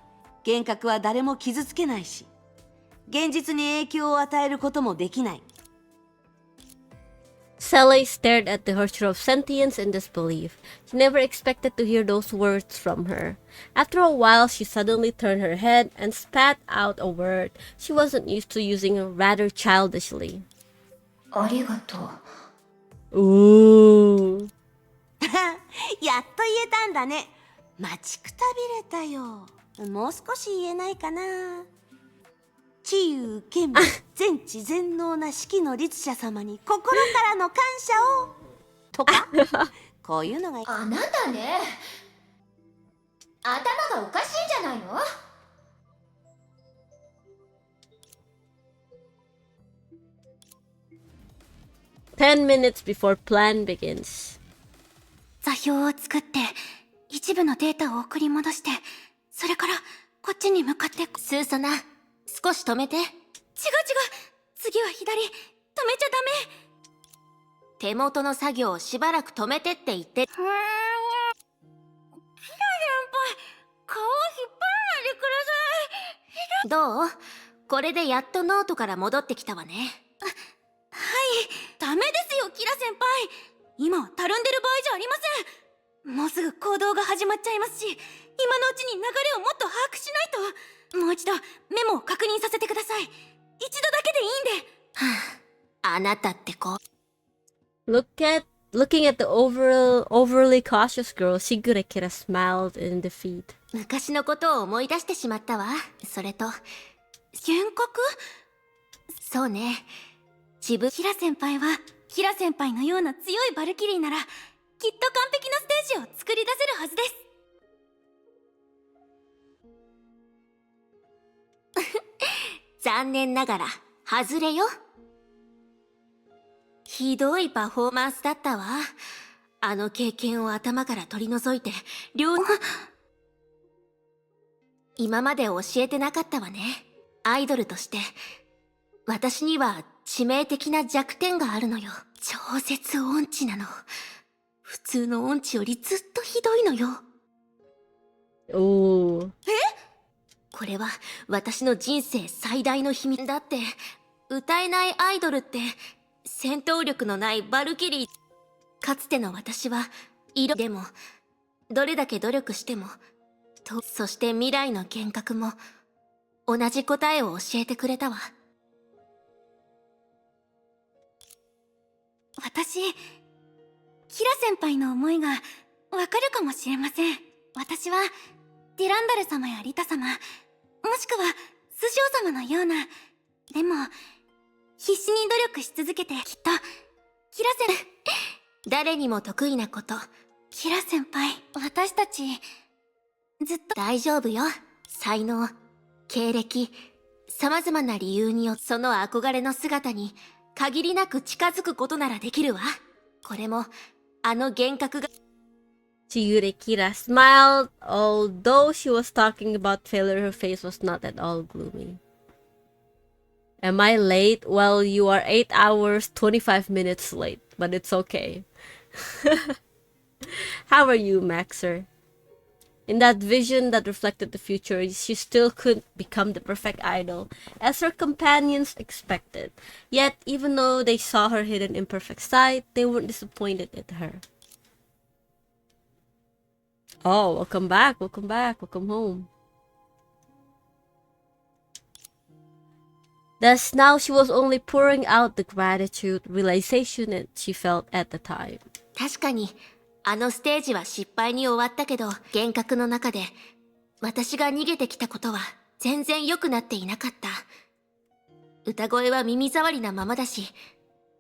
S6: 幻覚は誰も傷つけないし、現実に影響を与えることもできない。
S3: Sally stared at the horror of sentience in disbelief. She never expected to hear those words from her. After a while, she suddenly turned her head and spat out a word she wasn't used to using rather childishly.
S19: ありがとう。
S3: Ooh.
S6: やっと言えたんだね。待ちくたびれたよ。もう少し言えないかな。知勇兼備全知全能な式の律者様に心からの感謝をとかこういうのがいい。
S19: あなたね、頭がおかしいんじゃないの
S3: ？10 minutes before plan begins.
S19: 座標を作って一部のデータを送り戻して、それからこっちに向かって。
S4: スーソナ、少し止めて。違う違う、
S19: 次は左。止めちゃダメ。
S4: 手元の作業をしばらく止めてって言って。
S19: キラ先輩、顔を引っ張らないでください。
S4: どう？これでやっとノートから戻ってきたわね。
S19: はい、ダメですよ、キラ先輩。今はたるんでる場合じゃありません。もうすぐ行動が始まっちゃいますし、今のうちに流れをもっと把握しないと。もう一度メモを確認させてください。一度だけでいいんで。
S4: あなたって子。
S3: Looking at the overly cautious girl, Shigurekira smiled in defeat.
S4: 昔のことを思い出してしまったわ。それと
S19: 幻覚？
S4: そうね。
S19: キラ先輩はキラ先輩のような強いバルキリーならきっと完璧なステージを作り出せるはずです。
S4: 残念ながら外れよ。ひどいパフォーマンスだったわ。あの経験を頭から取り除いて今まで教えてなかったわね。アイドルとして私には致命的な弱点があるのよ。超絶音痴なの。普通の音痴よりずっとひどいのよ。
S3: おー。
S4: これは私の人生最大の秘密だって。歌えないアイドルって戦闘力のないバルキリー。かつての私はでもどれだけ努力してもそして未来の幻覚も同じ答えを教えてくれたわ。
S19: 私、キラ先輩の思いがわかるかもしれません。私はディランダル様やリタ様、もしくはスジョウ様のような、でも必死に努力し続けて、きっとキラ
S4: 誰にも得意なこと。
S19: キラ先輩、私たちずっと
S4: 大丈夫よ。才能、経歴、様々な理由によってその憧れの姿に限りなく近づくことならできるわ。これもあの幻覚が。
S3: Chiyurikira smiled, although she was talking about failure. Her face was not at all gloomy. Am I late? Well, you are 8 hours 25 minutes late, but it's okay. How are you, Maxer? In that vision that reflected the future, she still couldn't become the perfect idol, as her companions expected. Yet, even though they saw her hidden imperfect side, they weren't disappointed in her. Oh, welcome back, welcome back, welcome home. Thus, now she was only pouring out the gratitude, realization that she felt at the time.
S4: 確かにあのステージは失敗に終わったけど、幻覚の中で私が逃げてきたことは全然良くなっていなかった。歌声は耳障りなままだし、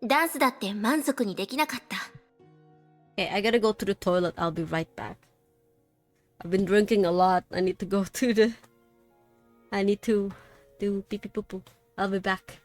S4: ダンスだって満足にできなかった。
S3: Okay, I gotta go to the toilet. I'll be right back. I've been drinking a lot. I need to go to the... I need to do pee pee poo poo. I'll be back.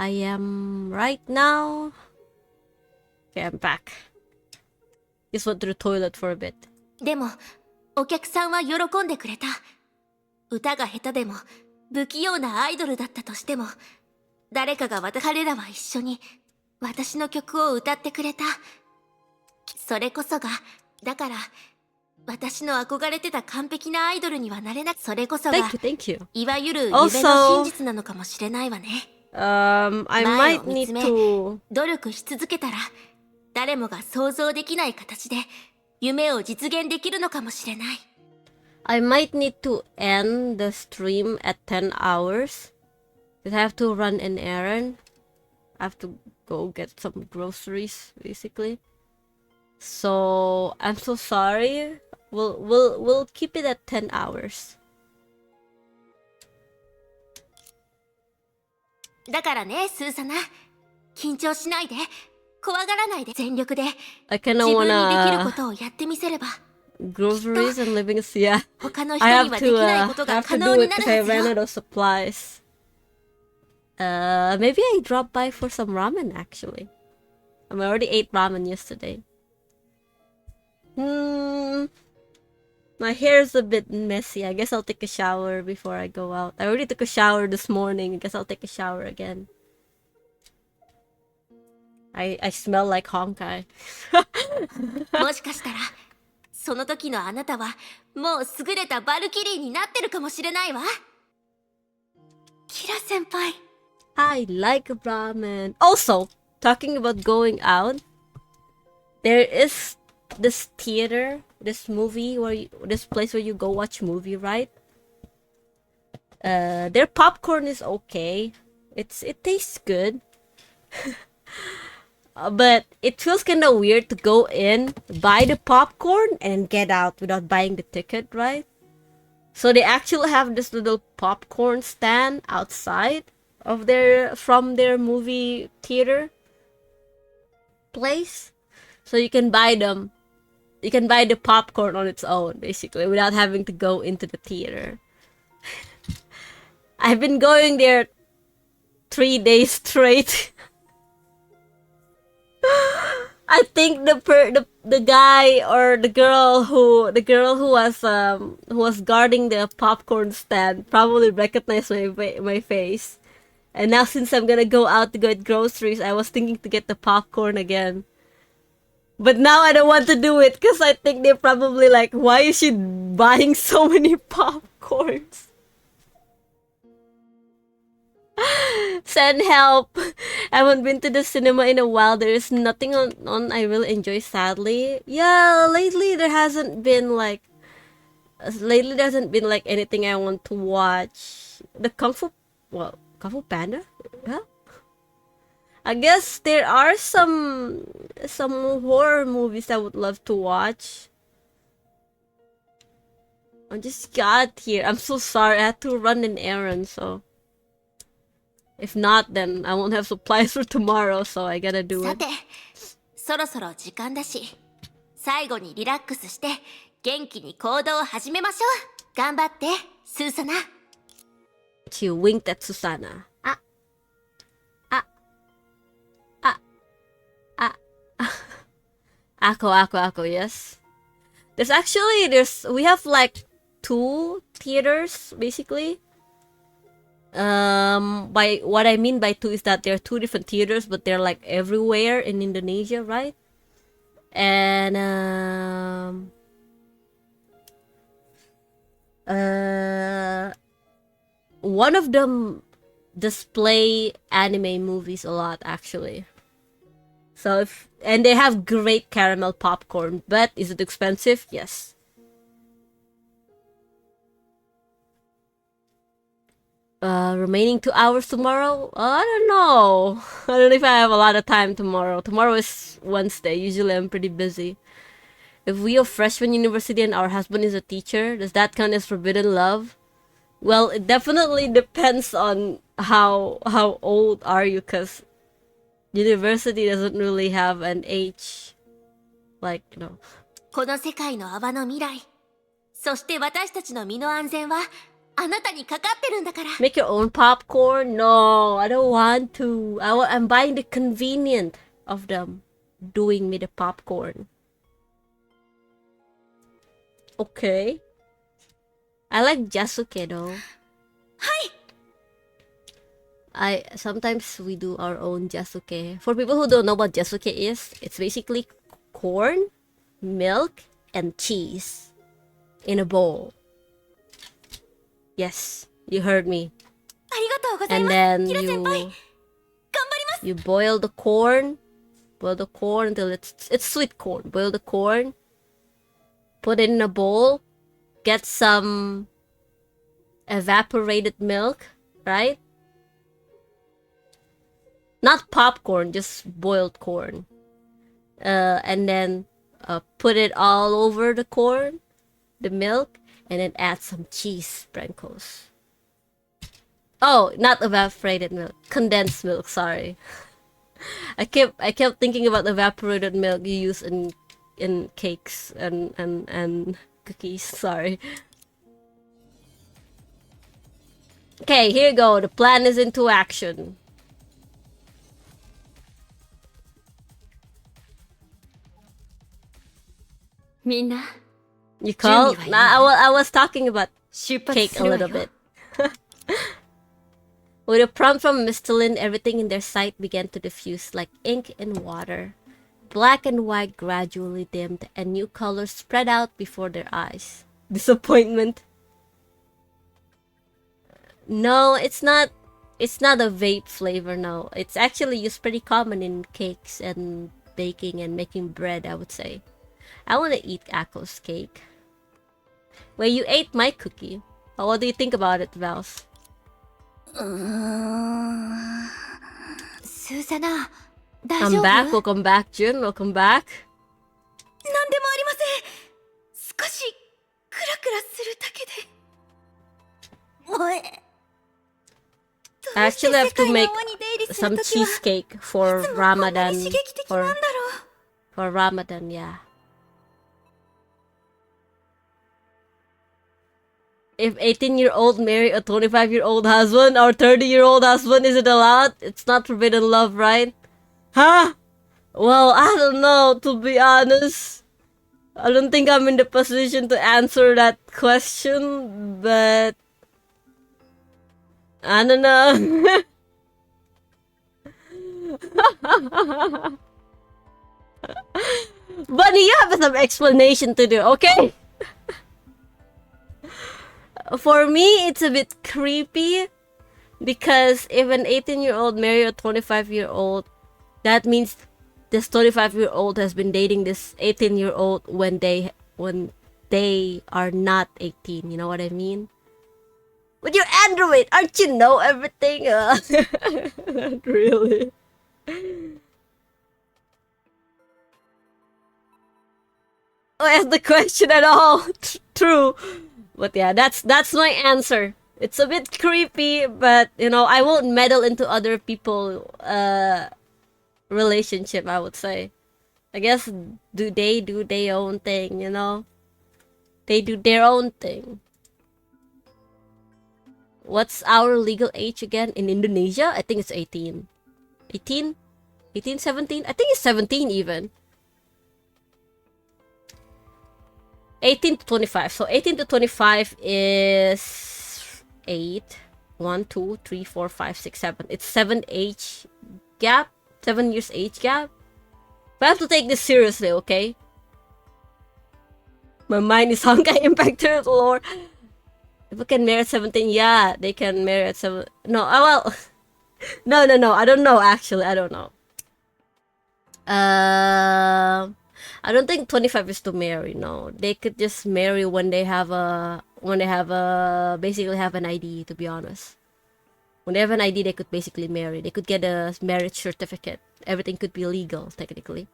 S3: I am right now. Okay, I'm back. Just went to the toilet for a bit.
S4: でもお客さんは喜んでくれた。歌が下手でも不器用なアイドルだったとしても、誰かが彼らは一緒に私の曲を歌ってくれた。それこそが、だから私の憧れてた完璧なアイドルにはなれなく、それこそが
S3: Thank you.
S4: いわゆる夢の真実なのかもしれないわね。
S3: I might need to
S4: 努力し続けたら、誰もが想像できない形で夢を実現できるのかもしれない。
S3: I might need to end the stream at 10 hours. Because I have to run an errand. I have to go get some groceries, basically. So I'm so sorry. We'll keep it at 10 hours.
S4: だからね、スーサナ、緊張しないで、怖がらないで、全力で自分にできることをやってみせれば。
S3: Groceries and living, yeah.
S4: 他の人にはできないことが可能になるはずよ。
S3: I ran out of supplies. Maybe I dropped by for some ramen actually. I already ate ramen yesterday. My hair's a bit messy. I guess I'll take a shower before I go out. I already took a shower this morning. I guess I'll take a shower again. I smell like Honkai.
S4: もしかしたらその時のあなたはもう優れたバルキリーになってるかもしれないわ。キラ先輩。
S3: I like ramen. Also, talking about going out, there is this theater, this movie this place where you go watch movie, right? Their popcorn is okay. It tastes good. But it feels kind of weird to go in, buy the popcorn, and get out without buying the ticket, right? So they actually have this little popcorn stand outside of from their movie theater place. So you can buy them. You can buy the popcorn on its own, basically, without having to go into the theater. I've been going there 3 days straight. I think the guy or the girl who was guarding the popcorn stand probably recognized my face. And now since I'm gonna go out to get groceries, I was thinking to get the popcorn again. But now I don't want to do it because I think they're probably like, why is she buying so many popcorns? Send help. I haven't been to the cinema in a while. There's nothing on I really enjoy, sadly. Yeah, lately there hasn't been like anything I want to watch. The Kung Fu Panda? Yeah. I guess there are some horror movies I would love to watch. I just got here. I'm so sorry. I had to run an errand, so if not, then I won't have supplies for tomorrow, so I gotta do it.
S4: さて、そろそろ時間だし、最後にリラックスして元気に行動を始めましょう。頑張って、スーサナ。
S3: She winked at Susana. Ako, yes. We have like 2 theaters, basically. By what I mean by 2 is that there are 2 different theaters, but they're like everywhere in Indonesia, right? And one of them display anime movies a lot, actually. So and they have great caramel popcorn, but is it expensive? Yes. Remaining 2 hours tomorrow? I don't know. I don't know if I have a lot of time tomorrow. Tomorrow is Wednesday. Usually I'm pretty busy. If we are freshman university and our husband is a teacher, does that count as forbidden love? Well, it definitely depends on how old are you, because university doesn't really have an age, like, you know.
S4: この世界の泡の未来、そして私たちの身の安全はあなたにかかってるんだから。
S3: Make your own popcorn? No, I don't want to. I'm buying the convenient of them doing me the popcorn. Okay. I like Jasuke though. Sometimes we do our own Jasuke. For people who don't know what Jasuke is, it's basically corn, milk, and cheese in a bowl. Yes, you heard me. And then you boil the corn. Boil the corn until it's sweet corn. Boil the corn. Put it in a bowl. Get some evaporated milk, right? Not popcorn, just boiled corn. And then put it all over the corn, the milk, and then add some cheese sprinkles. Oh, not evaporated milk, condensed milk, sorry. I kept thinking about evaporated milk you use in cakes and cookies, sorry. Okay, here you go. The plan is into action.
S10: Minna,
S3: you called? I was talking about cake a little bit. With a prompt from Mr. Lin, everything in their sight began to diffuse like ink in water. Black and white gradually dimmed, and new colors spread out before their eyes. Disappointment. No, it's not It's not a vape flavor, no. It's actually used pretty common in cakes and baking and making bread, I would say. I want to eat Akko's cake. Wait, you ate my cookie. What do you think about it, Vals?
S12: Susanna,
S3: I'm back. Welcome back, Jun. Welcome back.
S19: なんでもありません。少しクラクラするだけで。おえ。
S3: I actually have to make some cheesecake for Ramadan. For Ramadan, yeah. If 18-year-old marry a 25-year-old husband or 30-year-old husband, is it allowed? It's not forbidden love, right? Huh? Well, I don't know, to be honest. I don't think I'm in the position to answer that question, but I don't know. Bunny, you have some explanation to do, okay? For me, it's a bit creepy because if an 18-year-old marry a 25-year-old, that means this 25-year-old has been dating this 18-year-old when they are not 18. You know what I mean? But you're Android, aren't you know everything? Not really. Oh, ask the question at all. True. But yeah, that's my answer. It's a bit creepy, but you know, I won't meddle into other people relationship, I would say. I guess they do their own thing, you know? They do their own thing. What's our legal age again in Indonesia? I think it's 18. 18? 18, 17? I think it's 17 even. 18 to 25. So 18 to 25 is 8. 1, 2, 3, 4, 5, 6, 7. It's 7 age gap. 7 years age gap. But I have to take this seriously, okay? My mind is Honkai impacted, Lord. If we can marry at 17, yeah, they can marry at 7. No, well, no. I don't know, actually. I don't know. I don't think 25 is to marry, no. They could just marry when they have basically have an ID, to be honest. When they have an ID, they could basically marry. They could get a marriage certificate. Everything could be legal, technically.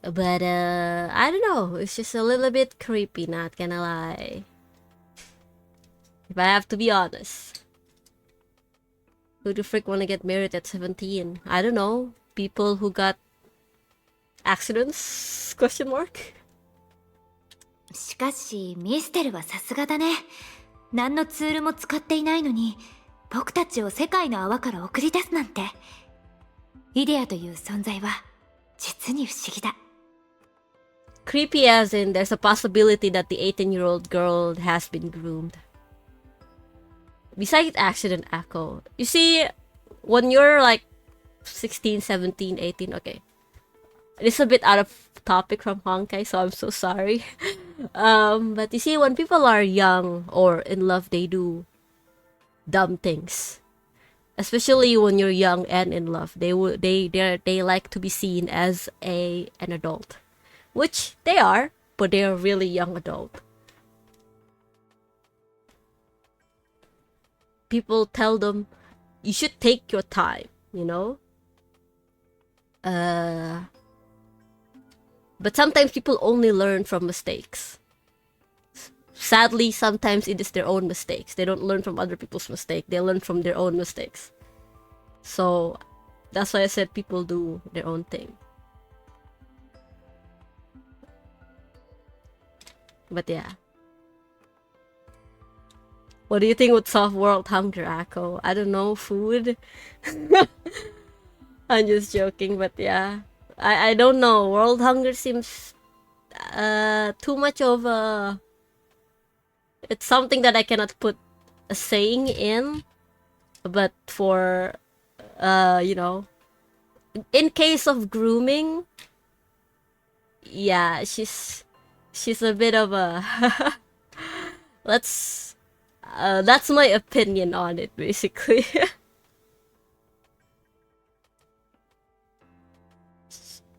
S3: But, I don't know. It's just a little bit creepy, not gonna lie. If I have to be honest. Who the frick wanna get married at 17? I don't know. People who got accidents? Question mark?
S12: しかし、ミステルはさすがだね。何のツールも使っていないのに、僕たちを世界の泡から送り出すなんて。イデアという存在は、実に不思議だ。
S3: Creepy as in there's a possibility that the 18-year-old girl has been groomed. Besides accident echo. You see, when you're like 16, 17, 18, okay. It's a bit out of topic from Honkai, so I'm so sorry. But you see, when people are young or in love, they do dumb things. Especially when you're young and in love, they like to be seen as an adult, which they are, but they are really young adult. People tell them, you should take your time, you know? But sometimes people only learn from mistakes. Sadly, sometimes it is their own mistakes. They don't learn from other people's mistakes. They learn from their own mistakes. So, that's why I said people do their own thing. But yeah. What do you think would solve world hunger, Akko? I don't know, food? I'm just joking, but yeah. I don't know. World hunger seems too much of a... It's something that I cannot put a saying in. But for, you know... In case of grooming... Yeah, she's a bit of a... That's my opinion on it, basically.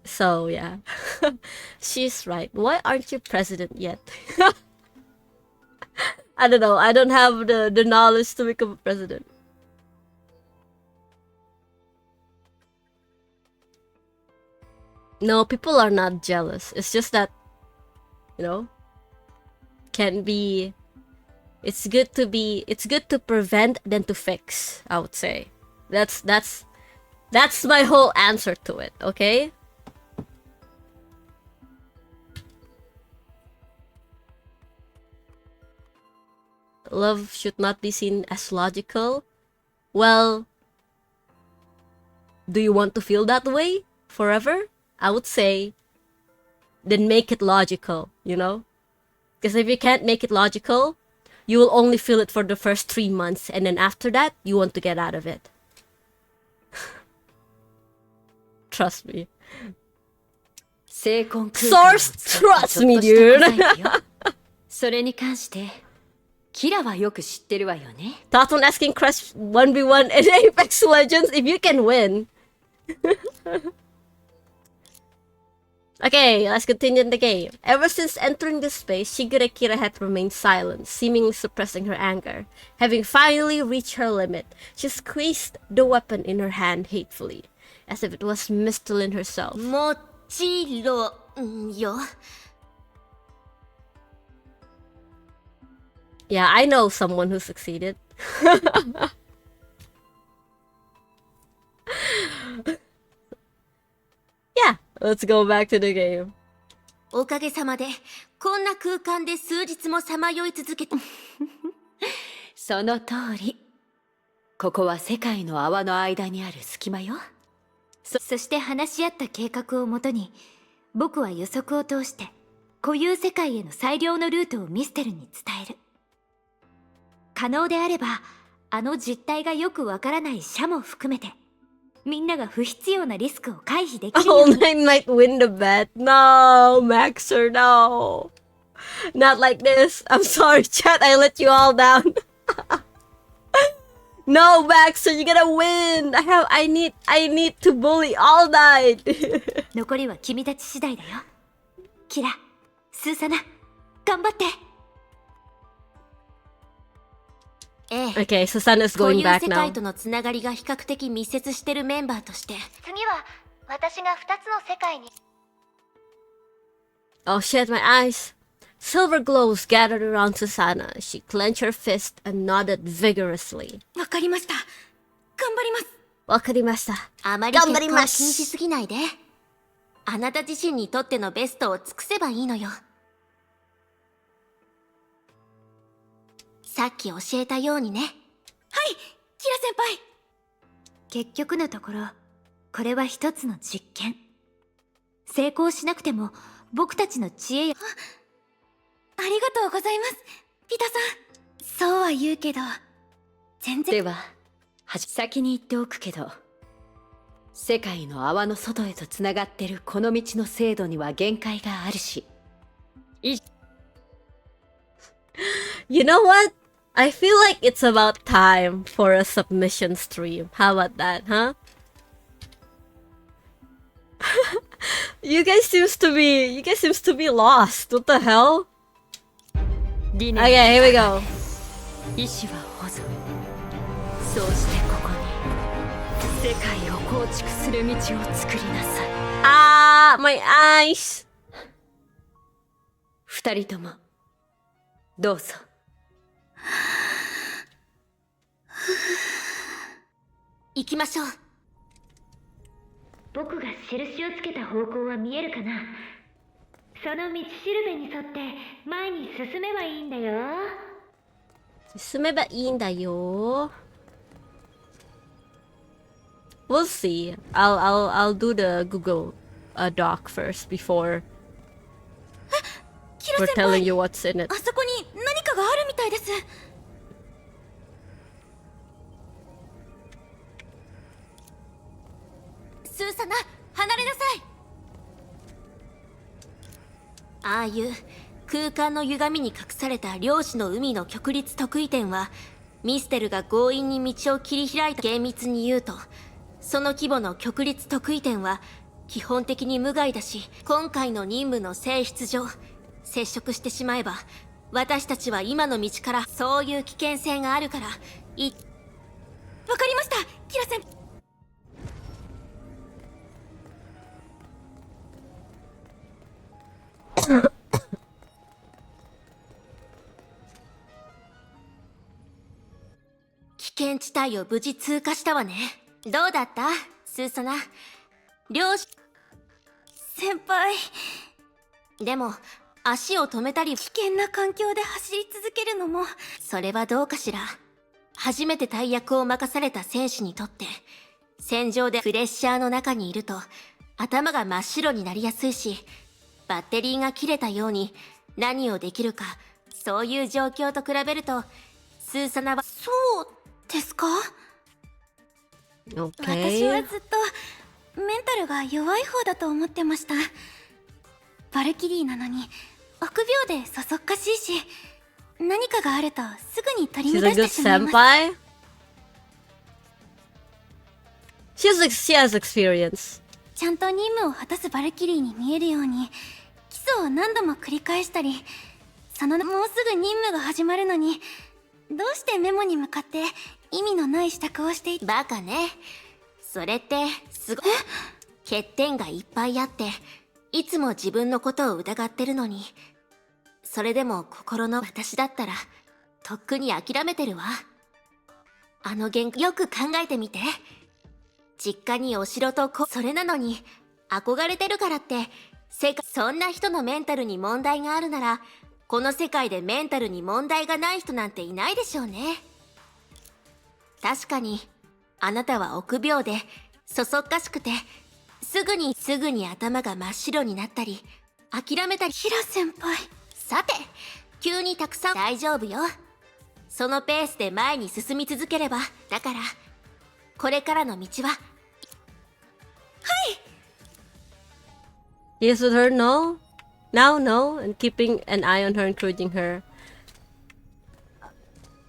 S3: So yeah, she's right. Why aren't you president yet? I don't know. I don't have the knowledge to become a president. No, people are not jealous. It's just that, you know, can be. It's good to prevent than to fix, I would say. That's my whole answer to it, okay? Love should not be seen as logical. Well, do you want to feel that way forever? I would say, then make it logical, you know? Because if you can't make it logical, you will only feel it for the first 3 months, and then after that, you want to get out of it. Trust me. Source, trust me, dude.
S10: それに関してキラはよく知ってるわよね。
S3: Thoughts on asking Crush 1v1 in Apex Legends if you can win. Okay, let's continue in the game. Ever since entering this space, Shigure Kira had remained silent, seemingly suppressing her anger. Having finally reached her limit, she squeezed the weapon in her hand hatefully, as if it was Mistlin herself.
S4: もちろんよ。
S3: Yeah, I know someone who succeeded. Yeah, let's go back to the game.
S4: おかげさまでこんな空間で数日もさまよい続けて
S10: その通り。ここは世界の泡の間にある隙間よ。
S12: そして話し合った計画をもとに、僕は予測を通して固有世界への最良のルートをミステルに伝える。可能であれば、あの実態がよくわからない社も含めて、みんなが不必要なリスクを回避できるように。
S3: Oh, I might win the bet. No, Maxer, no. Not like this. I'm sorry, chat. I let you all down. No, Maxer, you gotta win. I need to bully all night.
S12: 残りは君たち次第だよ。キラ、スーサナ、頑張って。
S3: Okay, Susanna's going back
S4: 固有世界
S3: now.
S4: とのつながりが比較的密接してるメンバーとして、
S19: 次は私が2つの世界に。
S3: Oh shit, my eyes. Silver glows gathered around Susanna. She clenched her fist and nodded vigorously.
S12: わかりました。頑張ります。
S3: わかりました。
S4: あまり結果を気にしすぎないで。あなた自身にとってのベストを尽くせばいいのよ。さっき教えたようにね。はい、
S12: キラ先輩。結局のところ、これは一つの実験。成功しなくても、僕たちの知恵や。ありがとうございます、ピタさん。そうは言うけど、全然。
S10: では、先に言っておくけど、世界の泡の外へとつながってるこの道の精度には限界があるし。
S3: You know what? I feel like it's about time for a submission stream. How about that, huh? You guys seems to be lost. What the hell? Okay, here we go.
S10: 意志は保存。そうしてここに世界を構築する道を作りなさい。
S3: Ah, my eyes.
S10: 二人ともどうぞ。
S4: 行きましょう。
S12: 僕が印をつけた方向は見えるかな。その道しるべに沿って前に進めばいいんだよ。
S3: 進めばいいんだよ。We'll see. I'll do the Google Doc first before we're telling you what's in it.
S12: あそこに何かがあるみたいです。
S4: スーサナ、離れなさい。ああいう空間の歪みに隠された量子の海の極律特異点は、ミステルが強引に道を切り開いた。厳密に言うと、その規模の極律特異点は基本的に無害だし、今回の任務の性質上接触してしまえば私たちは今の道から。そういう危険性があるから。わかり
S19: ました、キラ先輩。
S4: 危険地帯を無事通過したわね。どうだったスーソナ。漁師
S19: 先輩。
S4: でも足を止めたり
S19: 危険な環境で走り続けるのも。
S4: それはどうかしら。初めて大役を任された選手にとって、戦場でプレッシャーの中にいると頭が真っ白になりやすいし、バッテリーが切れたように何をできるか、そういう状況と比べるとスーサナは。
S19: そうですか？
S3: Okay.
S19: 私はずっとメンタルが弱い方だと思ってました。バルキリーなのに臆病でそそっかしいし、何かがあるとすぐに取り乱してしまいます。
S3: She has experience.
S19: ちゃんと任務を果たすバルキリーに見えるように基礎を何度も繰り返したり、もうすぐ任務が始まるのにどうしてメモに向かって意味のない支度をしていた。
S4: バカね。それってすごい欠点がいっぱいあって、いつも自分のことを疑ってるのに、それでも心の私だったらとっくに諦めてるわ。あのよく考えてみて。実家にお城とそれなのに憧れてるからってそんな人のメンタルに問題があるなら、この世界でメンタルに問題がない人なんていないでしょうね。確かにあなたは臆病でそそっかしくて、すぐに頭が真っ白になったり諦めたり。
S19: ヒラ先輩。
S4: さて、急にたくさん。大丈夫よ。そのペースで前に進み続ければ。だからこれからの道は。
S19: はい。
S3: Yes with her, no? Now, no, and keeping an eye on her, encouraging her.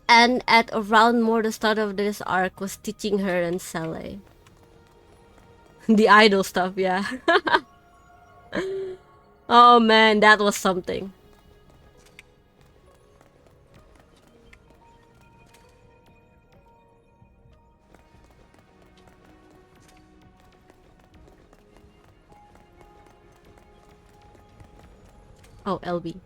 S3: And at around more the start of this arc was teaching her and Sally. The idol stuff, yeah. Oh man, that was something. Oh, LB.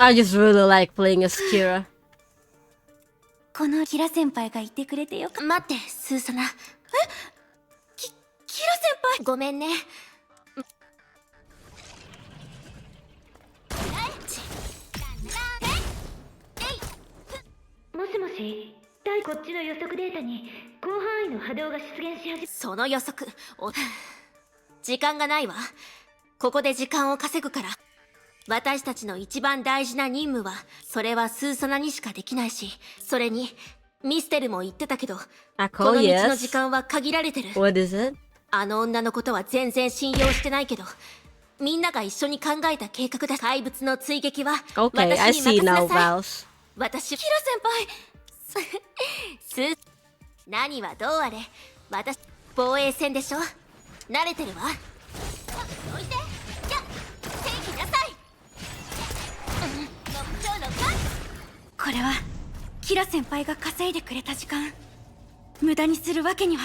S3: I just really like playing as Kira.
S19: このキラ先輩がいてくれてよか。
S4: 待って、スーサナ。
S19: キラ先輩。
S4: ごめんね。
S12: もしもし、対こっちの予測データに広範囲の波動が出現し始め。
S4: その予測時間がないわ。ここで時間を稼ぐから。私たちの一番大事な任務は、それはスーサナにしかできないし、それにミステルも言ってたけど、この道の時間は限られてる。
S3: What is it?
S4: あの女のことは全然信用してないけど、みんなが一緒に考えた計画だ。怪物の追撃は私に任せなさい。私、
S19: キラ先
S4: 輩何はどうあれ、私防衛戦でしょ。慣れてるわ。どいて。じゃ正義なさい。
S19: これはキラ先輩が稼いでくれた時間、無駄にするわけには。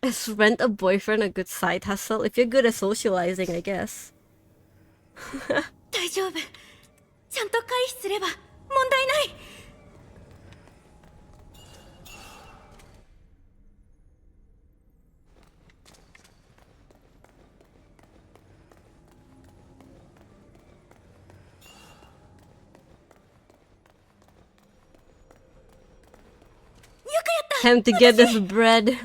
S3: Is rent a boyfriend a good side hustle? If you're good at socializing, I guess.
S19: 大丈夫。ちゃんと回避すれば問題ない。
S3: Time to get this bread.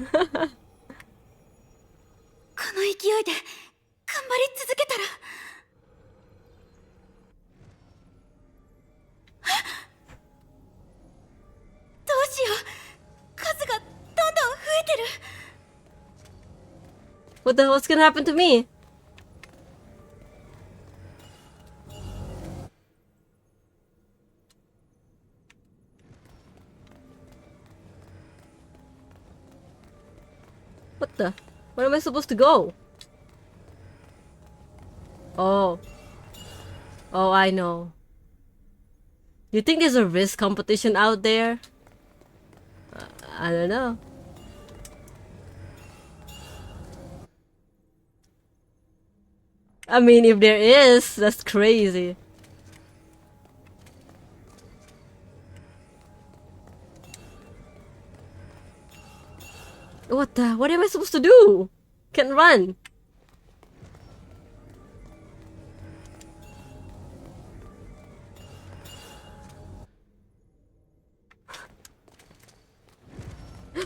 S19: この勢いで頑張り続けたらどうしよう数がどんどん増えてる
S3: What the hell's gonna happen to me? What the? Where am I supposed to go? Oh. Oh, I know. You think there's a risk competition out there? I don't know. I mean, if there is, that's crazy. What the? What am I supposed to do? Can't run.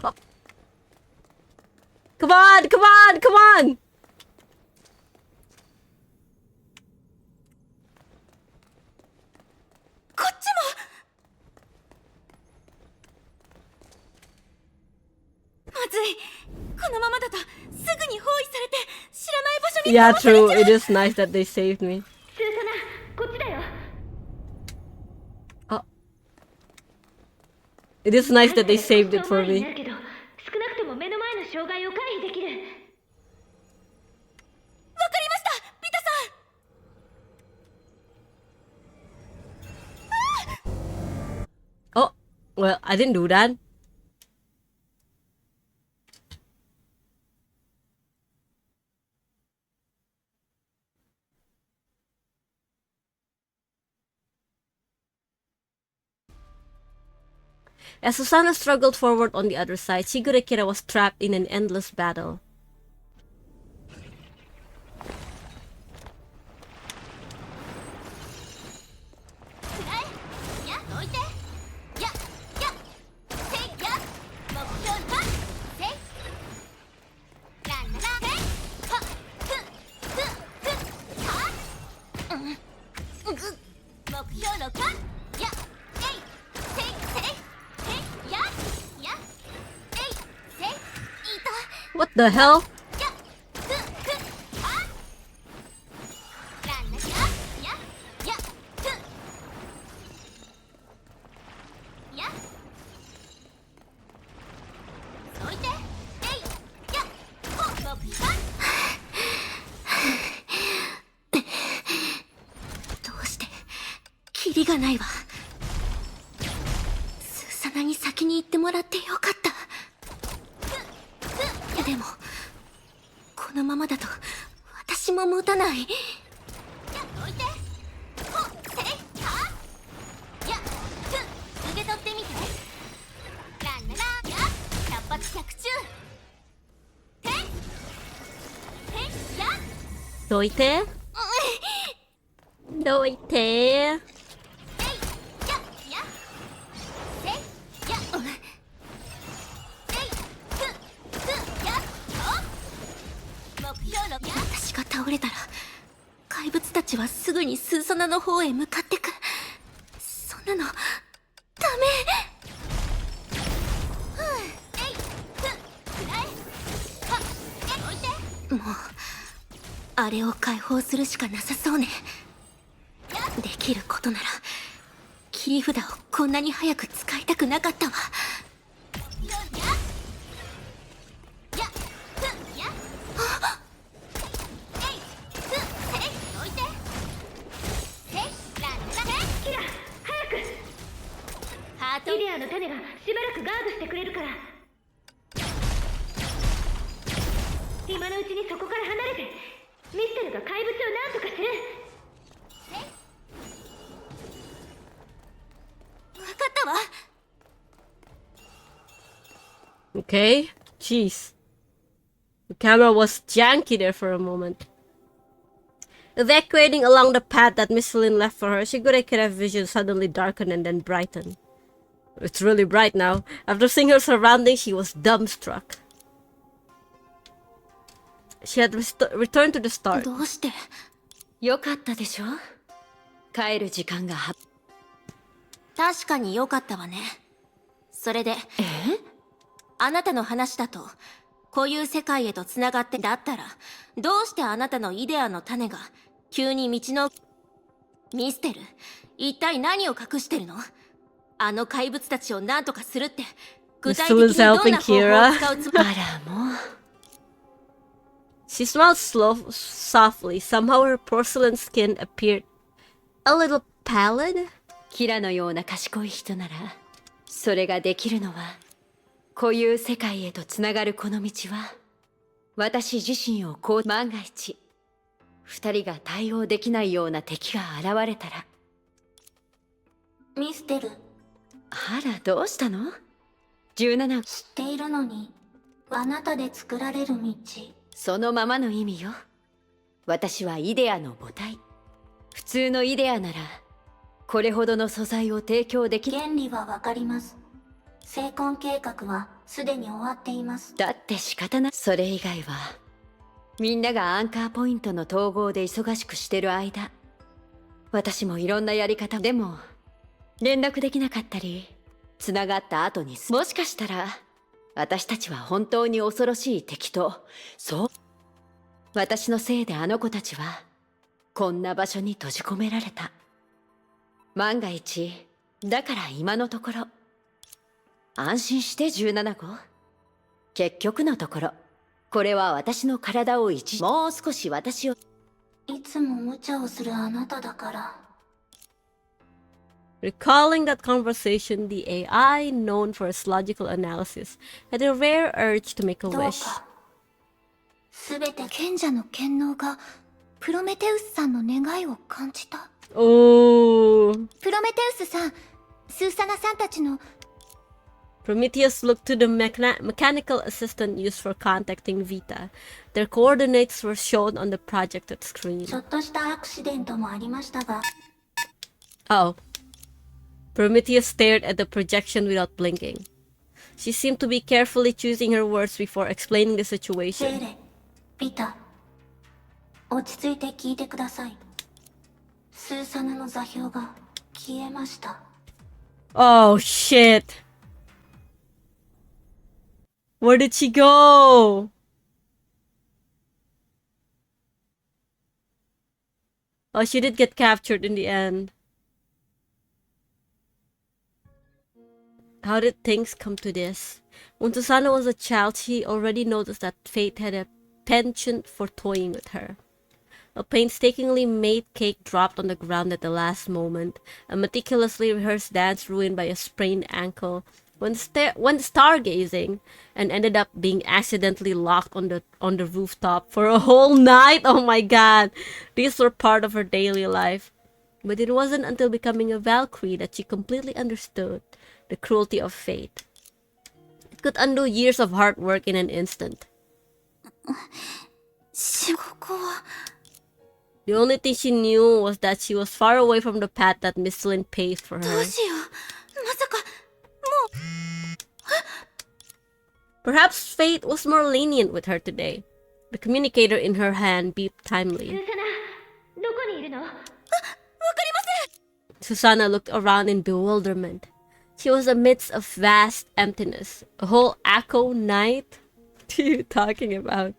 S3: Oh. Come on! Come on! Come on! Yeah, true. It is nice that they saved me. Oh. It is nice that they saved it for me. Oh, well, I didn't do that. As Susanna struggled forward on the other side, Shigurekira was trapped in an endless battle. What the hell? Do it. Do it.
S19: 私が倒れたら怪物たちはすぐにスーサナの方へ向かってく。そんなのダメ。もうあれを解放するしかなさそうね。できることなら切り札をこんなに早く使いたくなかったわ。
S12: イデアの種がしばらくガードしてくれるから。今のうちにそこから離れてミステルが怪物を何とかする。
S19: 分かったわ。
S3: Okay, jeez. The camera was janky there for a moment. Evacuating along the path that Miss Lynn left for her, Shigurekira's vision suddenly darkened and then brightened. It's really bright now. After seeing her surroundings, she was dumbstruck. She had returned to the start.
S4: どうして？
S10: よかったでしょ？帰る時間が
S4: 確かに良かったわね。それで、あなたの話だと、固有世界へと繋がってだったら、どうしてあなたのイデアの種が急に道のミステル、一体何を隠してるの？あの怪物たちを何とかするって、具体的にどんな方法を使うつもり？
S10: あらもう。
S3: She smiled softly. Somehow her porcelain skin appeared a little pallid.
S10: キラのような賢い人なら、それができるのは、固有世界へとつながるこの道は、私自身を万が一、二人が対応できないような敵が現れたら。
S5: ミステル。
S10: あら、どうしたの？ 17。
S5: 知っているのに、あなたで作られる道。
S10: そのままの意味よ。私はイデアの母体。普通のイデアなら、これほどの素材を提供でき
S5: 原理はわかります。成婚計画はすでに終わっています。
S10: だって仕方ない。それ以外は、みんながアンカーポイントの統合で忙しくしてる間、私もいろんなやり方でも、連絡できなかったり、繋がった後にもしかしたら、私たちは本当に恐ろしい敵と、そう。私のせいであの子たちは、こんな場所に閉じ込められた。万が一、だから今のところ、安心して17号。結局のところ、これは私の体をもう少し私を。
S5: いつも無茶をするあなただから。
S3: Recalling that conversation, the AI, known for its logical analysis, had a rare urge to make a wish.
S5: すべて
S19: 賢者の権能がプロメテウスさんの願いを感じた。
S3: Oh.
S19: プロメテウスさん、スーサナさんたちの。
S3: Prometheus looked to the mechanical assistant used for contacting Vita. Their coordinates were shown on the projected screen.
S5: ちょっとしたアクシデントもありましたが。
S3: Oh. Prometheus stared at the projection without blinking. She seemed to be carefully choosing her words before explaining the situation.
S5: ゼーレ、ビタ、落ち着いて聞いてください。スーサナの座標が消えました。
S3: Oh shit! Where did she go? Oh, she did get captured in the end. How did things come to this? When Susanna was a child, she already noticed that fate had a penchant for toying with her. A painstakingly made cake dropped on the ground at the last moment, a meticulously rehearsed dance ruined by a sprained ankle, when stargazing, and ended up being accidentally locked on the rooftop for a whole night. Oh my god, these were part of her daily life. But it wasn't until becoming a Valkyrie that she completely understood the cruelty of fate. It could undo years of hard work in an instant. The only thing she knew was that she was far away from the path that Miss Lynn paved for her. Perhaps fate was more lenient with her today. The communicator in her hand beeped timely. Susanna looked around in bewilderment. She was amidst a vast emptiness. A whole Akko night? What are you talking about?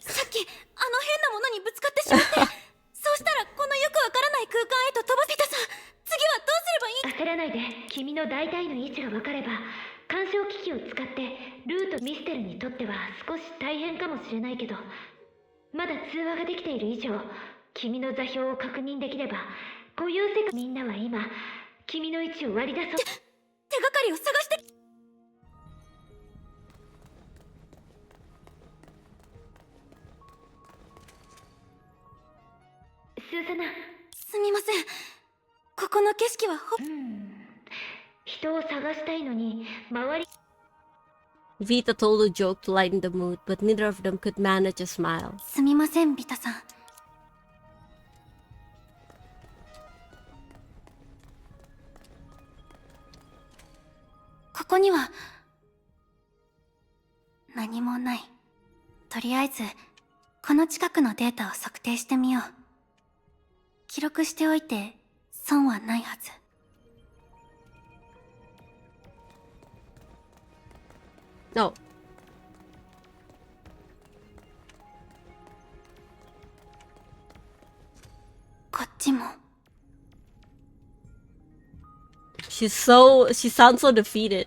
S19: さっきあの変なものにぶつかってしまってそうしたらこのよくわからない空間へと飛ばせたさ。次はどうすればいい？
S12: 焦らないで。君の大体の位置が分かれば干渉機器を使ってルートミステルにとっては少し大変かもしれないけど、まだ通話ができている以上、君の座標を確認できれば固有世界みんなは今君の位置を割り出そう。
S19: 手がかりを探して。
S12: スーサナ、
S19: すみません。ここの景色は
S12: 人を探したいのに周り。
S3: Vita told a joke to lighten the mood, but neither of them could manage a smile.
S19: すみません、ビタさん。こには何もない。とりあえずこの近くのデータを測定してみよう。記録しておいて損はないはず。
S3: No. She sounds so defeated.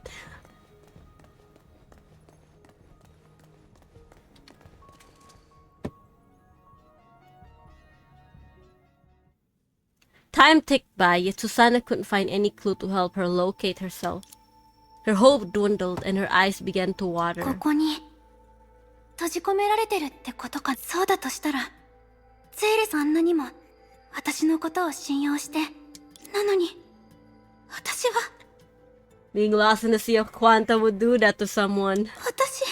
S3: Time ticked by, yet Susanna couldn't find any clue to help her locate herself. Her hope dwindled and her eyes began to water.
S19: ここに閉じ込められてるってことか。そうだとしたら、ゼーレさんあんなにも私のことを信用して、なのに私は
S3: Being lost in the sea of Quanta would do that to someone.
S19: 私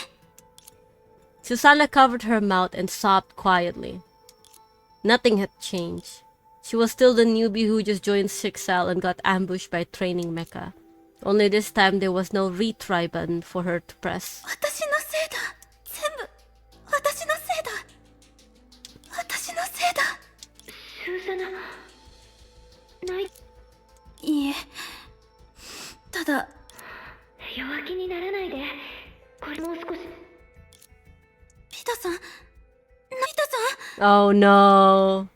S3: Susanna covered her mouth and sobbed quietly. Nothing had changed. She was still the newbie who just joined Sixel and got ambushed by a training mecha. Only this time there was no retry button for her to press.
S19: 私のせいだ。全部私のせいだ。私のせいだ。スーザナ、ない。いいえ。ただ弱気にならないで。これもう少し。ピタさん、ピタさん。
S3: Oh no.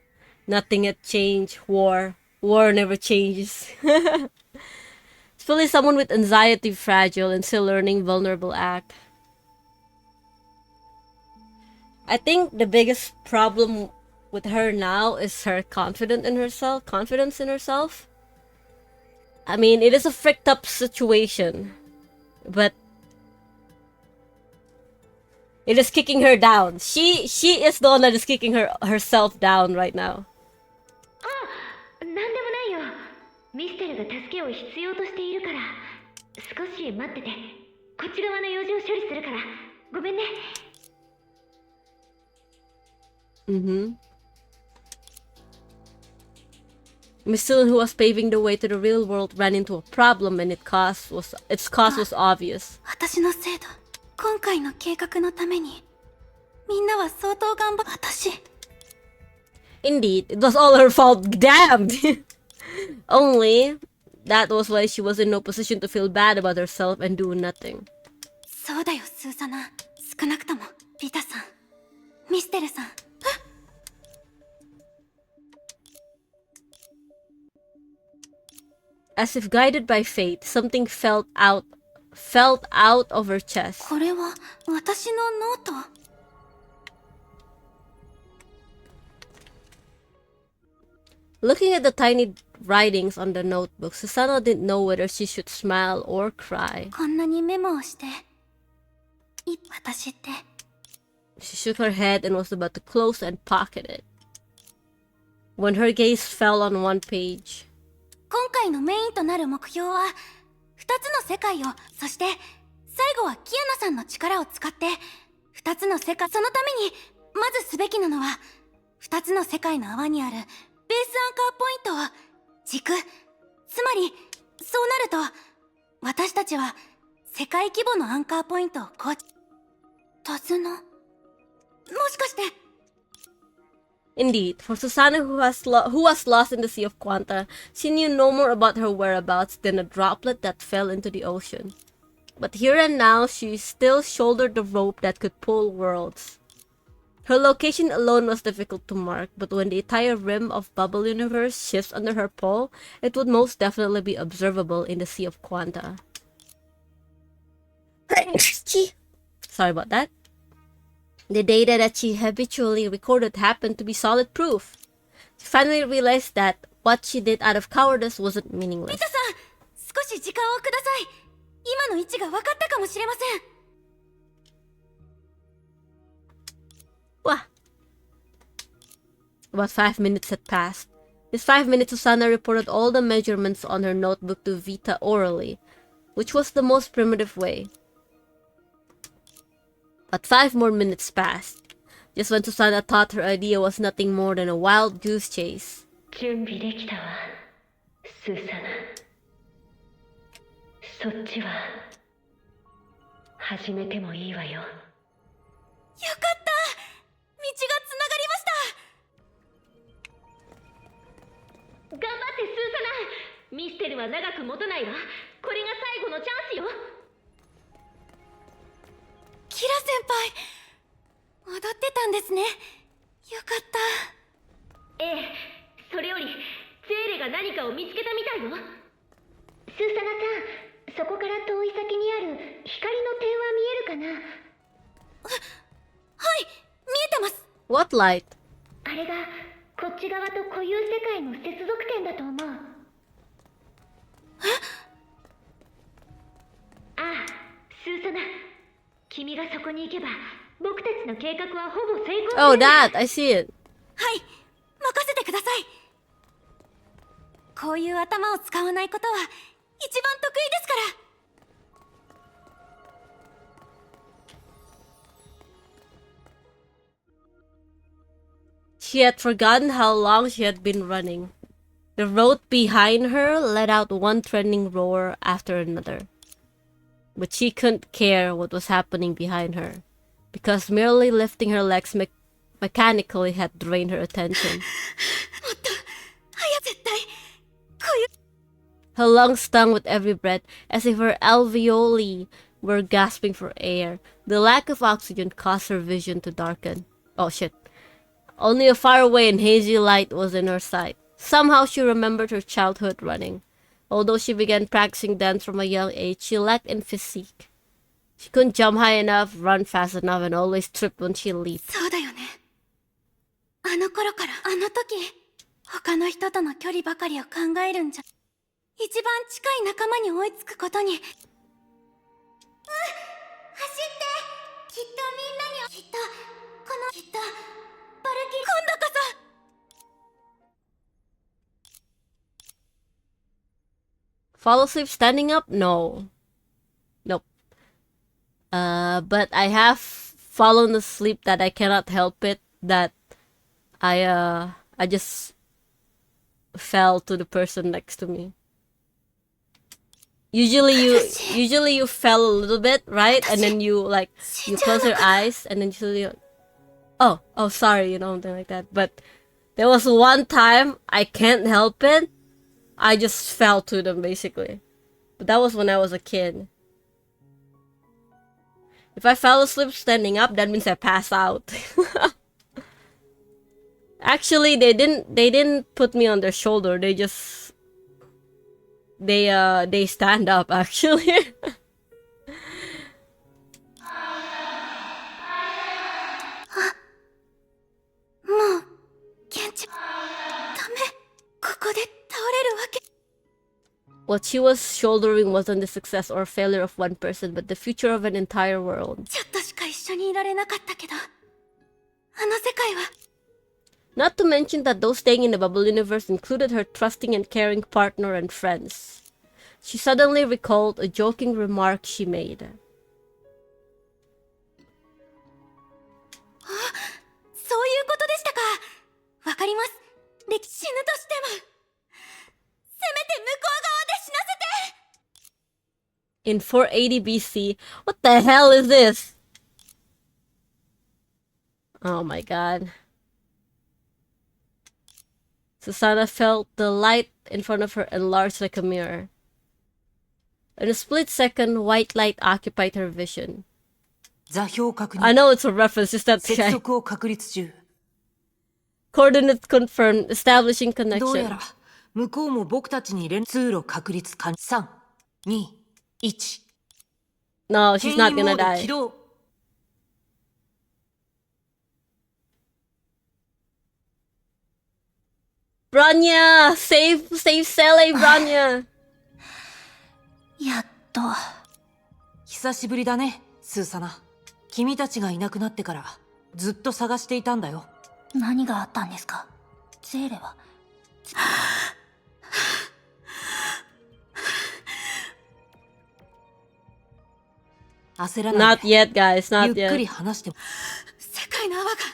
S3: Nothing had changed. War never changes. It's fully someone with anxiety, fragile, and still learning vulnerable act. I think the biggest problem with her now is her confidence in herself. I mean, it is a fricked up situation, but it is kicking her down. She is the one that is kicking herself down right now.
S12: なんでもないよ。ミステルが助けを必要としているから。少し待ってて。こっち側の用事を処理するから。ごめんね。
S3: Miss Sylvan, who was paving the way to the real world, ran into a problem and its cause was obvious.
S19: 私のせいだ。今回の計画のためにみんなは相当頑張っ。私
S3: Indeed, it was all her fault. Damned! Only, that was why she was in no position to feel bad about herself and do nothing.
S19: そうだよ、スーザナ。少なくともピタさん、ミステルさん。
S3: As if guided by fate, something felt out of her chest.
S19: これは私のノート。
S3: Looking at the tiny writings on the notebook, Susanna didn't know whether she should smile or cry.
S19: こんなにメモをして、私って。
S3: She shook her head and was about to close and pocket it, when her gaze fell on one page.
S19: 今回のメインとなる目標は、2つの世界を、そして最後はキアナさんの力を使って、2つの世界、そのために、まずすべきなのは、2つの世界の泡にある、ベースアンカーポイントを軸、つまりそうなると私たちは世界規模のアンカーポイントを手綱、もしかして。
S3: Indeed, for Susanna, who was lost in the Sea of Quanta, she knew no more about her whereabouts than a droplet that fell into the ocean. But here and now, she still shouldered the rope that could pull worlds. Her location alone was difficult to mark, but when the entire rim of Bubble Universe shifts under her pull, it would most definitely be observable in the Sea of Quanta. Sorry about that. The data that she habitually recorded happened to be solid proof. She finally realized that what she did out of cowardice wasn't meaningless.
S19: ピタさん、少し時間をください。今の位置が分かったかもしれません。
S3: About 5 minutes had passed. In 5 minutes, Susanna reported all the measurements on her notebook to Vita orally, which was the most primitive way. But 5 more minutes passed, just when Susanna thought her idea was nothing more than a wild goose chase.
S12: 準備できたわ、スーサナ。そっちは始めてもいいわよ。
S19: よかった。道がつながりました。
S12: 頑張ってスーサナ。ミステルは長く持たないわ。これが最後のチャンスよ。
S19: キラ先輩、踊ってたんですね。よかった。
S12: ええ、それよりゼーレが何かを見つけたみたいよ。スーサナさん、そこから遠い先にある光の点は見えるかな。
S19: はい、見えてます。
S3: What light?
S12: あれがこっち側と固有世界の接続点だと思う。ああ、スーサナ、君がそこに行けば僕たちの計画はほぼ成功する。
S3: Oh, that! I see it.
S19: はい、任せてください。こういう頭を使わないことは一番得意ですから。
S3: She had forgotten how long she had been running. The road behind her let out one threatening roar after another. But she couldn't care what was happening behind her, because merely lifting her legs mechanically had drained her attention. Her lungs stung with every breath, as if her alveoli were gasping for air. The lack of oxygen caused her vision to darken. Oh shit. Only a faraway and hazy light was in her sight. Somehow she remembered her childhood running. Although she began practicing dance from a young age, she lacked in physique. She couldn't jump high enough, run fast enough, and always tripped when she leaped.
S19: そうだよね。あの頃からあの時、他の人との距離ばかりを考えるんじゃ、一番近い仲間に追いつくことに。走って、きっとみんなに、きっとバルキ、今度こそ。
S3: Fall asleep standing up? No. Nope. But I have fallen asleep that I cannot help it, that I just fell to the person next to me. Usually you fell a little bit, right? And then you close your eyes and then you oh, sorry, something like that. But there was one time I can't help it. I just fell to them, basically. But that was when I was a kid. If I fell asleep standing up, that means I passed out. Actually, they didn't put me on their shoulder. They just they stand up, actually. What she was shouldering wasn't the success or failure of one person, but the future of an entire world.
S19: ちょっとしか一緒にいられなかったけど、あの世界は。
S3: Not to mention that those staying in the bubble universe included her trusting and caring partner and friends. She suddenly recalled a joking remark she made.
S19: そういうことでしたか。わかります。死ぬとしても、せめて向こう側で死なせて。
S3: In 480 BC, what the hell is this? Oh my god. Susanna felt the light in front of her enlarge like a mirror. In a split second, white light occupied her vision. I know it's a reference, just that guy. Coordinates confirmed, establishing connection.
S20: 向こうも僕たちに通路確立完。3、2、1。
S3: No, she's not gonna die. Branya! Save Sele, Branya!
S19: やっと。
S20: 久しぶりだね、スーサナ。君たちがいなくなってからずっと探していたんだよ。
S19: 何があったんですか？ゼーレは。
S20: 焦らないで。
S3: Not yet, guys, not yet.
S20: ゆっくり話しても。
S19: 世界の泡が壊れ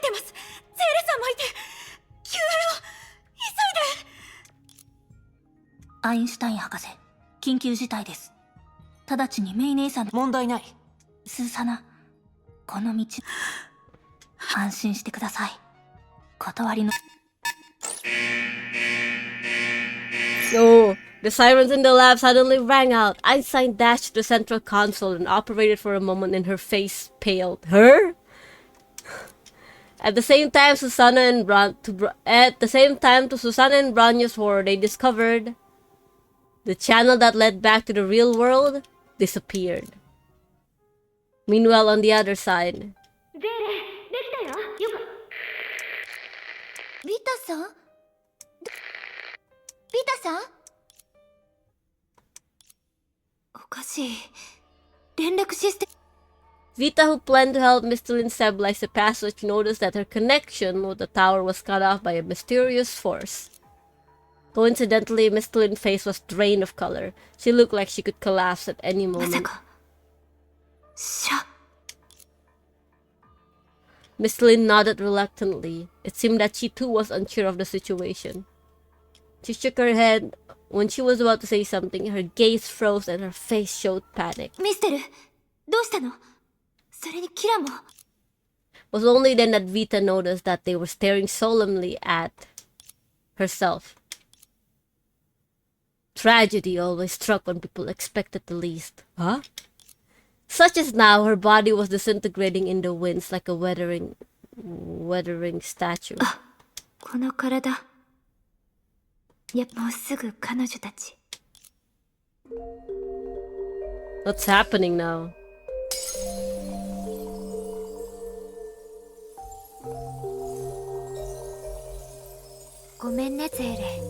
S19: てます。ゼーレさんもいて、救援を急いで。アインシュタイン博士、緊急事態です。
S5: 直ちにメイ姉さん。問題ない。スーサナ、この道、安心してください。断りの。
S3: So, the sirens in the lab suddenly rang out. Einstein dashed to the central console and operated for a moment, and her face paled. Her? At the same time, to Susanna and Branya's horror, they discovered the channel that led back to the real world disappeared. Meanwhile, on the other side,
S19: ゼーレ、できたよ。よか。ビタさん？ビタさん？おかしい。連絡システム。
S3: Vita, who planned to help Misthalin stabilize the passage, noticed that her connection with the tower was cut off by a mysterious force. Coincidentally, Mistalin's face was drained of color. She looked like she could collapse at any moment. Mistalin nodded reluctantly. It seemed that she too was unsure of the situation. She shook her head. When she was about to say something, her gaze froze and her face showed panic.
S19: Mister, どうしたの？それにキラも。
S3: It was only then that Vita noticed that they were staring solemnly at herself. Tragedy always struck when people expected the least. Huh? Such as now, her body was disintegrating in the winds like a weathering statue.
S12: この体。やっぱもうすぐ彼女たち。
S3: What's happening now?
S12: ごめんね、ゼーレ。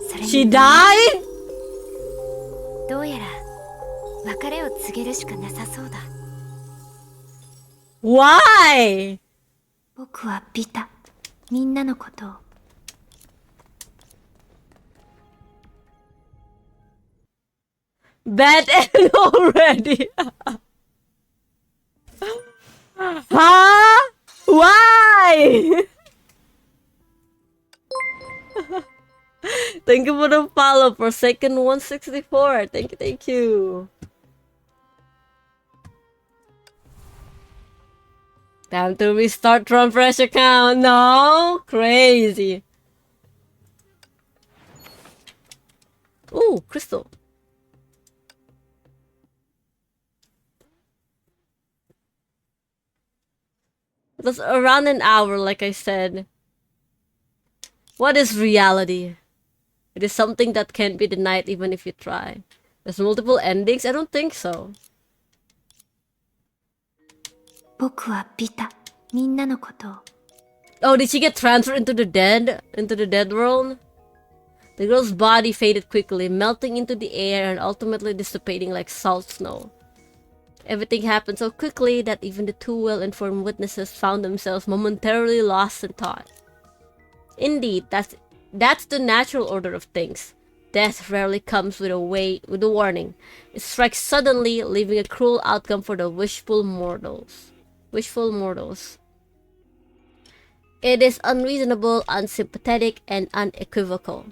S12: それに
S3: She died?
S12: どうやら別れを告げるしかなさそうだ。
S3: Why?
S12: 僕はビタ。みんなのことを。
S3: Bad end already. Huh? Why? Thank you for the follow, Forsaken 164. Thank you. Time to restart from fresh account. No, crazy. Ooh, crystal. It was around an hour, like I said. What is reality? It is something that can't be denied even if you try. There's multiple endings? I don't think so.
S12: 僕はビタ。みんなのことを。
S3: Oh, did she get transferred into the dead world? The girl's body faded quickly, melting into the air and ultimately dissipating like salt snow. Everything happened so quickly that even the two well-informed witnesses found themselves momentarily lost in thought. Indeed, that's the natural order of things. Death rarely comes with a warning. It strikes suddenly, leaving a cruel outcome for the wishful mortals. It is unreasonable, unsympathetic, and unequivocal.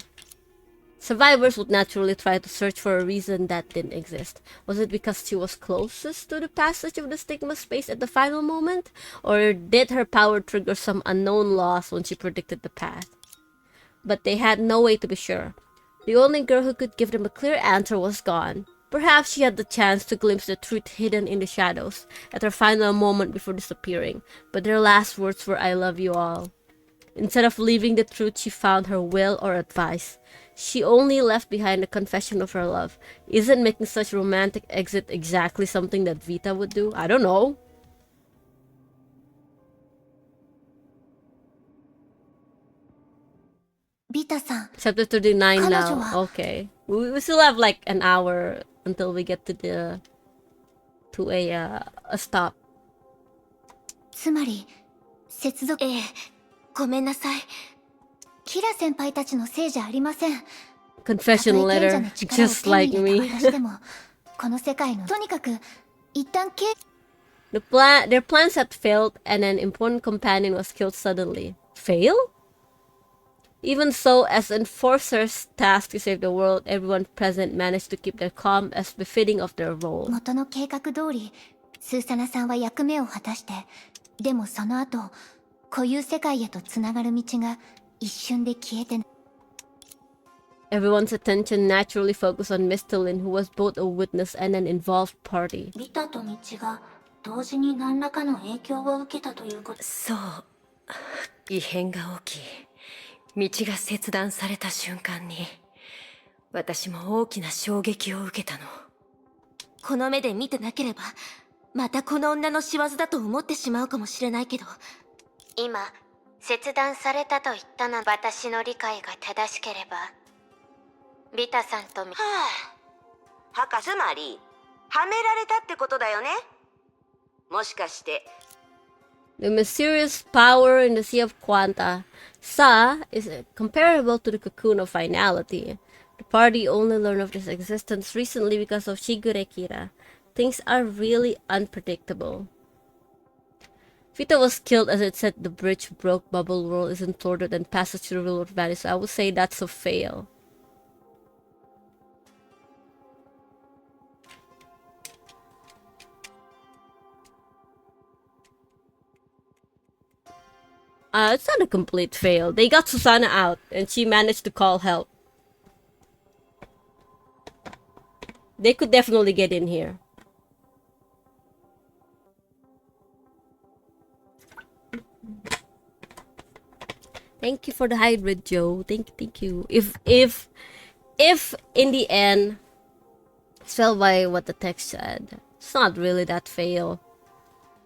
S3: Survivors would naturally try to search for a reason that didn't exist. Was it because she was closest to the passage of the stigma space at the final moment? Or did her power trigger some unknown laws when she predicted the path? But they had no way to be sure. The only girl who could give them a clear answer was gone. Perhaps she had the chance to glimpse the truth hidden in the shadows at her final moment before disappearing, but their last words were "I love you all." Instead of leaving the truth, she found her will or advice. She only left behind a confession of her love. Isn't making such romantic exit exactly something that Vita would do? I don't know.
S5: Vita-san.
S3: Chapter 39 now. Okay. We still have like an hour until we get to a stop.
S5: つまり、接続。ごめんなさい。キラ先輩たちのせいじゃありません。
S3: Confession letter, just like me.
S5: この世界のとにかく一旦
S3: Their plans had failed, and an important companion was killed suddenly. Fail? Even so, as enforcers tasked to save the world, everyone present managed to keep their calm as befitting of their role.
S5: 元の計画通りスーサナさんは役目を果たして、でもその後固有世界へとつながる道が一瞬で消えて。
S3: Everyone's attention naturally focused on Mistylin, who was both a witness and an involved party.
S5: ビタと道が同時に何らかの影響を受けたということ。
S10: そう、異変が起き、道が切断された瞬間に私も大きな衝撃を受けたの。
S4: この目で見てなければまたこの女の仕業だと思ってしまうかもしれないけど、
S1: 今切断されたと言ったの私の理解が正しければビタさんと
S6: 博士、つまりはめられたってことだよね。もしかして
S3: The mysterious power in the Sea of Quanta, Sa, is comparable to the cocoon of finality. The party only learned of its existence recently because of Shigure Kira. Things are really unpredictable. Vita was killed as it said the bridge broke, bubble world is entorted, and passage through the world vanished. So I would say that's a fail. It's not a complete fail. They got Susanna out, and she managed to call help. They could definitely get in here. Thank you for the hybrid, Joe. Thank you. If in the end, it's fell by what the text said, it's not really that fail.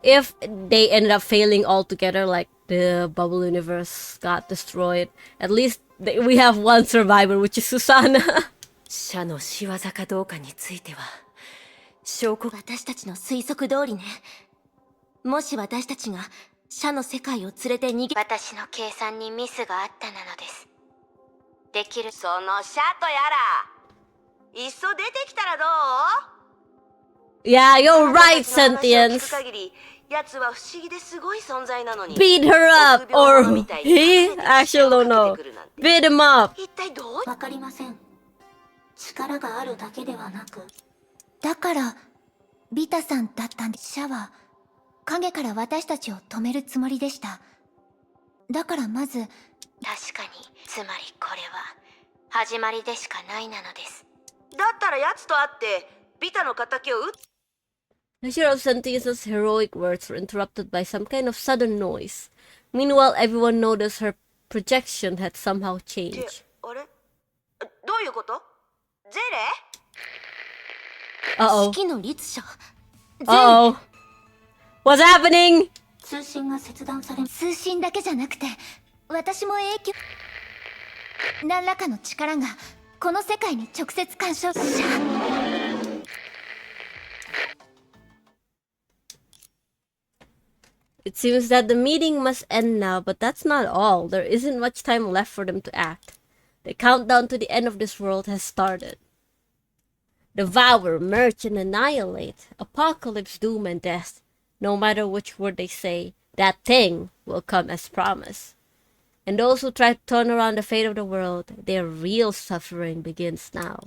S3: If they ended up failing altogether, like the bubble universe got destroyed, at least we have one survivor, which is Susanna.
S4: 社の仕業かどうかについては証拠、私たちの推測通りね。もし私たちが社の世界を連れて逃げ、
S1: 私の計算にミスがあったなのです。できる。
S6: その社とやらいっそ出てきたらどう？
S3: Yeah, you're right, Sentience. Beat her up, or he actually don't know. Beat him up.
S5: わかりません。力があるだけではなく、だからビタさんだったんです。シャは影から私たちを止めるつもりでした。だからまず、
S1: 確かに、つまりこれは始まりでしかないなのです。
S6: だったら奴と会ってビタの敵を撃っ
S3: The hero of Sentience's heroic words were interrupted by some kind of sudden noise. Meanwhile, everyone noticed her projection had somehow changed.
S6: あれ？どういうこと？ゼレ？
S3: Uh-oh.
S4: 式の律者。
S3: Uh-oh. What's happening?
S5: 通信が切断され、通信だけじゃなくて、私も影響。何らかの力がこの世界に直接干渉。
S3: It seems that the meeting must end now, but that's not all. There isn't much time left for them to act. The countdown to the end of this world has started. Devour, merge, and annihilate. Apocalypse, doom, and death. No matter which word they say, that thing will come as promised. And those who try to turn around the fate of the world, their real suffering begins now.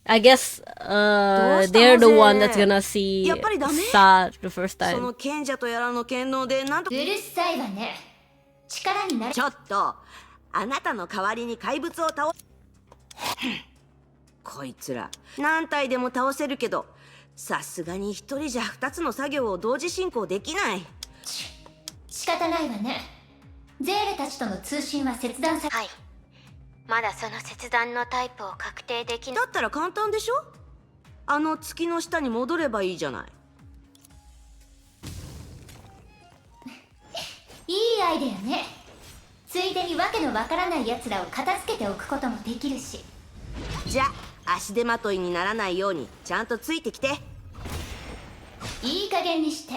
S3: I guess they're the one that's gonna see Sa the first
S6: そ
S3: time.
S6: の賢者とやらの剣能でなんと。
S5: うるさいわね。力になる。
S6: ちょっと、あなたの代わりに怪物を倒こいつら何体でも倒せるけど、さすがに一人じゃ二つの作業を同時進行できない。
S5: 仕方ないわね。ゼーレたちとの通信は切断され、
S1: はい。まだその切断のタイプを確定できない。
S6: だったら簡単でしょ？あの月の下に戻ればいいじゃない。
S5: いいアイデアね。ついでにわけのわからない奴らを片付けておくこともできるし。
S6: じゃあ足手まといにならないようにちゃんとついてきて。
S5: いい加減にして。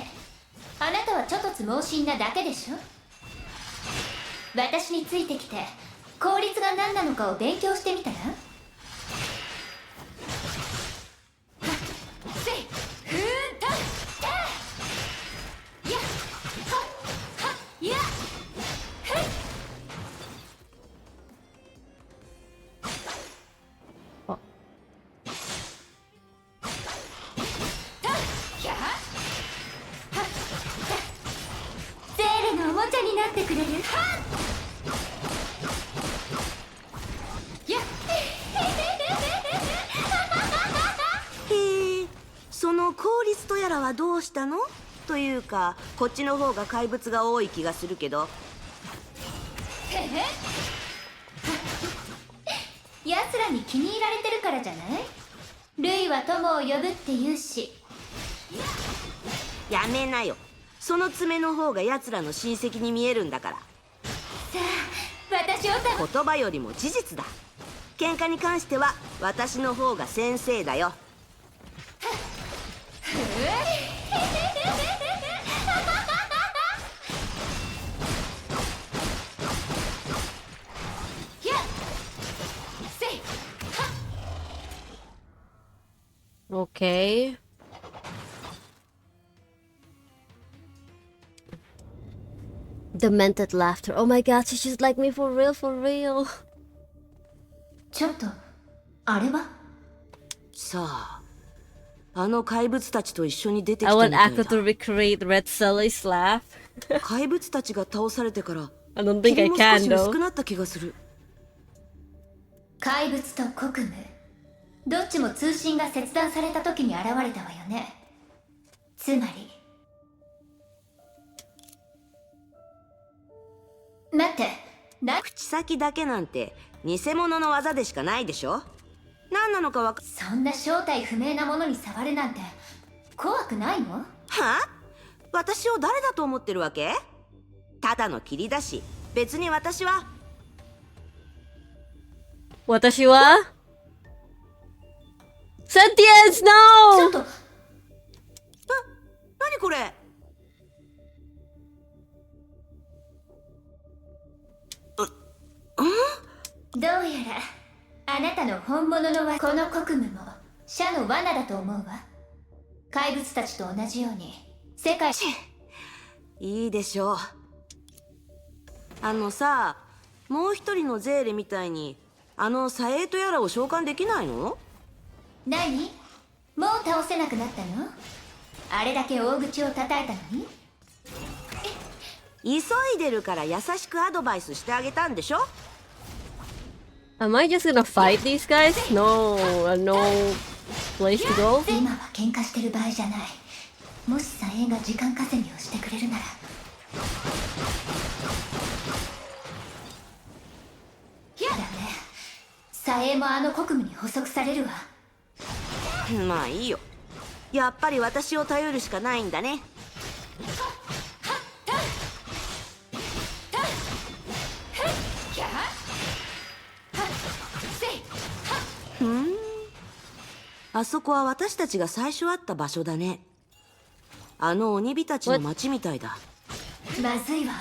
S5: あなたはちょっとつ盲信なだけでしょ。私についてきて効率が何なのかを勉強してみたら？せいてくれる？
S6: へえ、その効率とやらはどうしたの？というか、こっちの方が怪物が多い気がするけど。
S5: 奴らに気に入られてるからじゃない？ルイは友を呼ぶって言うし。
S6: やめなよ。その爪の方が奴らの親戚に見えるんだから。
S5: さあ、私を
S6: 言葉よりも事実だ。喧嘩に関しては私の方が先生だよ。
S3: Okay. Demented laughter. Oh my god, she's just like me for real, for real.
S5: ちょっと、あれは？
S6: さあ、あの怪物たちと一緒に出てき
S3: I
S6: たみ
S3: want
S6: たい
S3: Akko
S6: だ。
S3: to recreate Red Sully's laugh.
S6: 怪物たちが倒されてから、
S3: I don't think I
S6: 霧も
S3: can
S6: 少し
S3: though.
S6: 薄くなった気がする。
S5: 怪物と国務、どっちも通信が切断された時に現れたわよね。つまり、待って、
S6: 口先だけなんて偽物の技でしかないでしょ。何なのかわか。
S5: そんな正体不明なものに触るなんて怖くないの？
S6: はあ？私を誰だと思ってるわけ？ただの霧だし、別に私は。
S3: 私は Sentience, no!
S6: ちょっと。何これ？
S5: どうやらあなたの本物のこの国務も社の罠だと思うわ。怪物たちと同じように世界。
S6: いいでしょう。あのさ、もう一人のゼーレみたいにあのサエーとやらを召喚できないの？
S5: 何？もう倒せなくなったの？あれだけ大口を叩いたのに？
S6: 急いでるから優しくアドバイスしてあげたんでしょ。
S3: Am I just gonna fight these guys? No, no place to go.
S5: 今は喧嘩してる場合じゃない。もしサエが時間稼ぎをしてくれるなら。だね。サエもあの国務に捕捉されるわ。
S6: まあいいよ。やっぱり私を頼るしかないんだね。ふん。あそこは私たちが最初会った場所だね。あの鬼火たちの町みたいだ。
S5: まずいわ。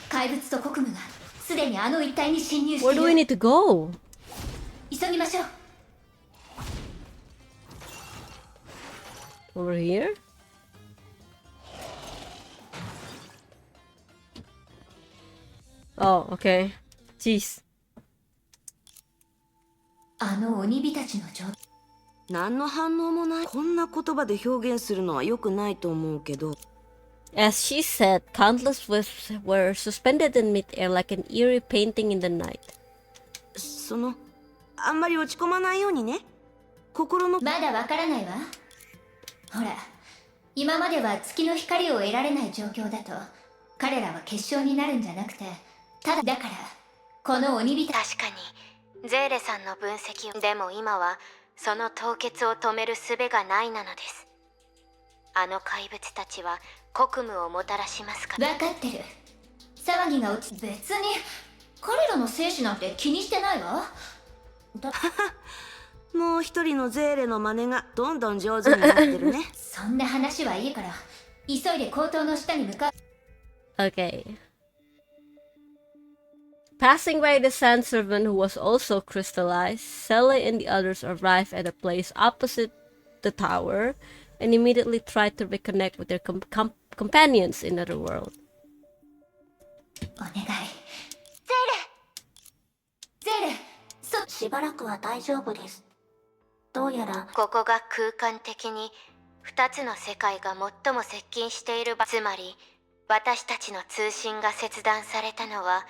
S5: 怪物と国務がすでにあの一帯に侵入して
S3: Where
S5: る。
S3: do we need to go?
S5: 急ぎましょう。
S3: Over here? Oh, okay. Jeez.
S5: あの鬼火たちの状態。
S6: 何の反応もない。こんな言葉で表現するのは良くないと思うけど。
S3: As she said, countless wisps were suspended in midair like an eerie painting in the night.
S6: あんまり落ち込まないようにね。心の。
S5: まだわからないわ。ほら、今までは月の光を得られない状況だと、彼らは結晶になるんじゃなくて、ただ、だから、この鬼火た。
S1: 確かに、ゼーレさんの分析を。でも今は、その凍結を止める術がないなのです。あの怪物たちは国務をもたらしますから。
S5: 分かってる。騒ぎが落ち、別に彼らの生死なんて気にしてないわ。
S6: もう一人のゼーレの真似がどんどん上手になってるね。
S5: そんな話はいいから、急いで口頭の下に向かう。
S3: Okay. Passing by the sand servant who was also crystallized, Sele and the others arrived at a place opposite the tower and immediately tried to reconnect with their companions in other world.
S5: お願い。ゼーレ、しばらくは大丈夫です。どうやら
S1: ここが空間的に2つの世界が最も接近している場。つまり私たちの通信が切断されたのは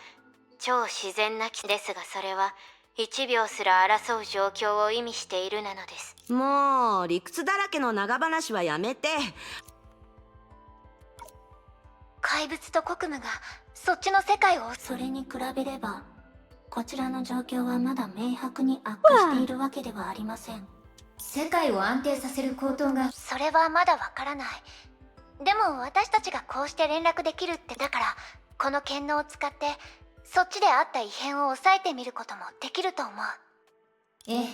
S1: 超自然な気ですが、それは1秒すら争う状況を意味しているなのです。
S6: もう理屈だらけの長話はやめて。
S5: 怪物と国務がそっちの世界を、それに比べればこちらの状況はまだ明白に悪化しているわけではありません。
S12: 世界を安定させる行動が、
S5: それはまだわからない。でも私たちがこうして連絡できるって、だからこの剣能を使ってそっちであった異変を抑えてみることもできると思う。
S12: ええ。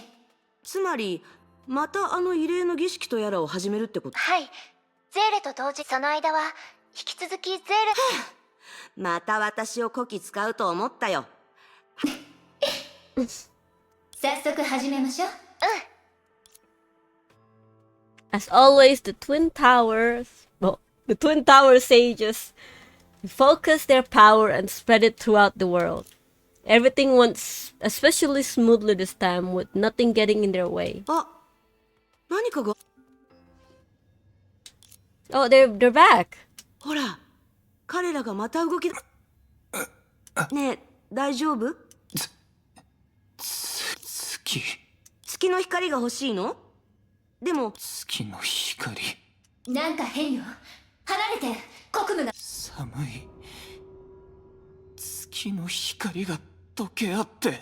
S6: つまりまたあの異例の儀式とやらを始めるってこと？
S5: はい。ゼーレと同時、その間は引き続きゼーレ
S6: また私をこき使うと思ったよ。
S12: 早速始めましょう。
S3: As always, the Twin Tower sages focus their power and spread it throughout the world. Everything went especially smoothly this time, with nothing getting in their way.
S6: あ、何かが。
S3: Oh, they're back.
S6: ほら、彼らがまた動きだ。ねえ、大丈夫？月の光が欲しいの？でも
S18: 月の光。
S12: なんか変よ。離れて、国務が。
S18: 寒い。月の光が溶け合って。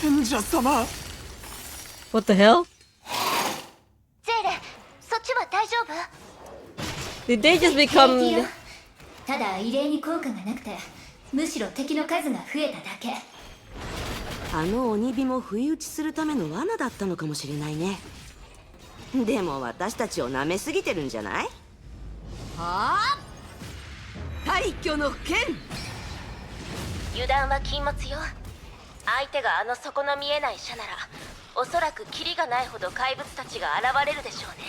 S18: 賢者様。
S3: What the hell?
S5: ゼーレ、そっちは大丈夫？
S3: Did they just become...
S12: ただ異例に効果がなくて、むしろ敵の数が増えただけ。
S6: あの鬼火も不意打ちするための罠だったのかもしれないね。でも私たちを舐めすぎてるんじゃない？
S20: はあ、大挙の剣。
S1: 油断は禁物よ。相手があの底の見えない者なら、おそらくキリがないほど怪物たちが現れるでしょうね。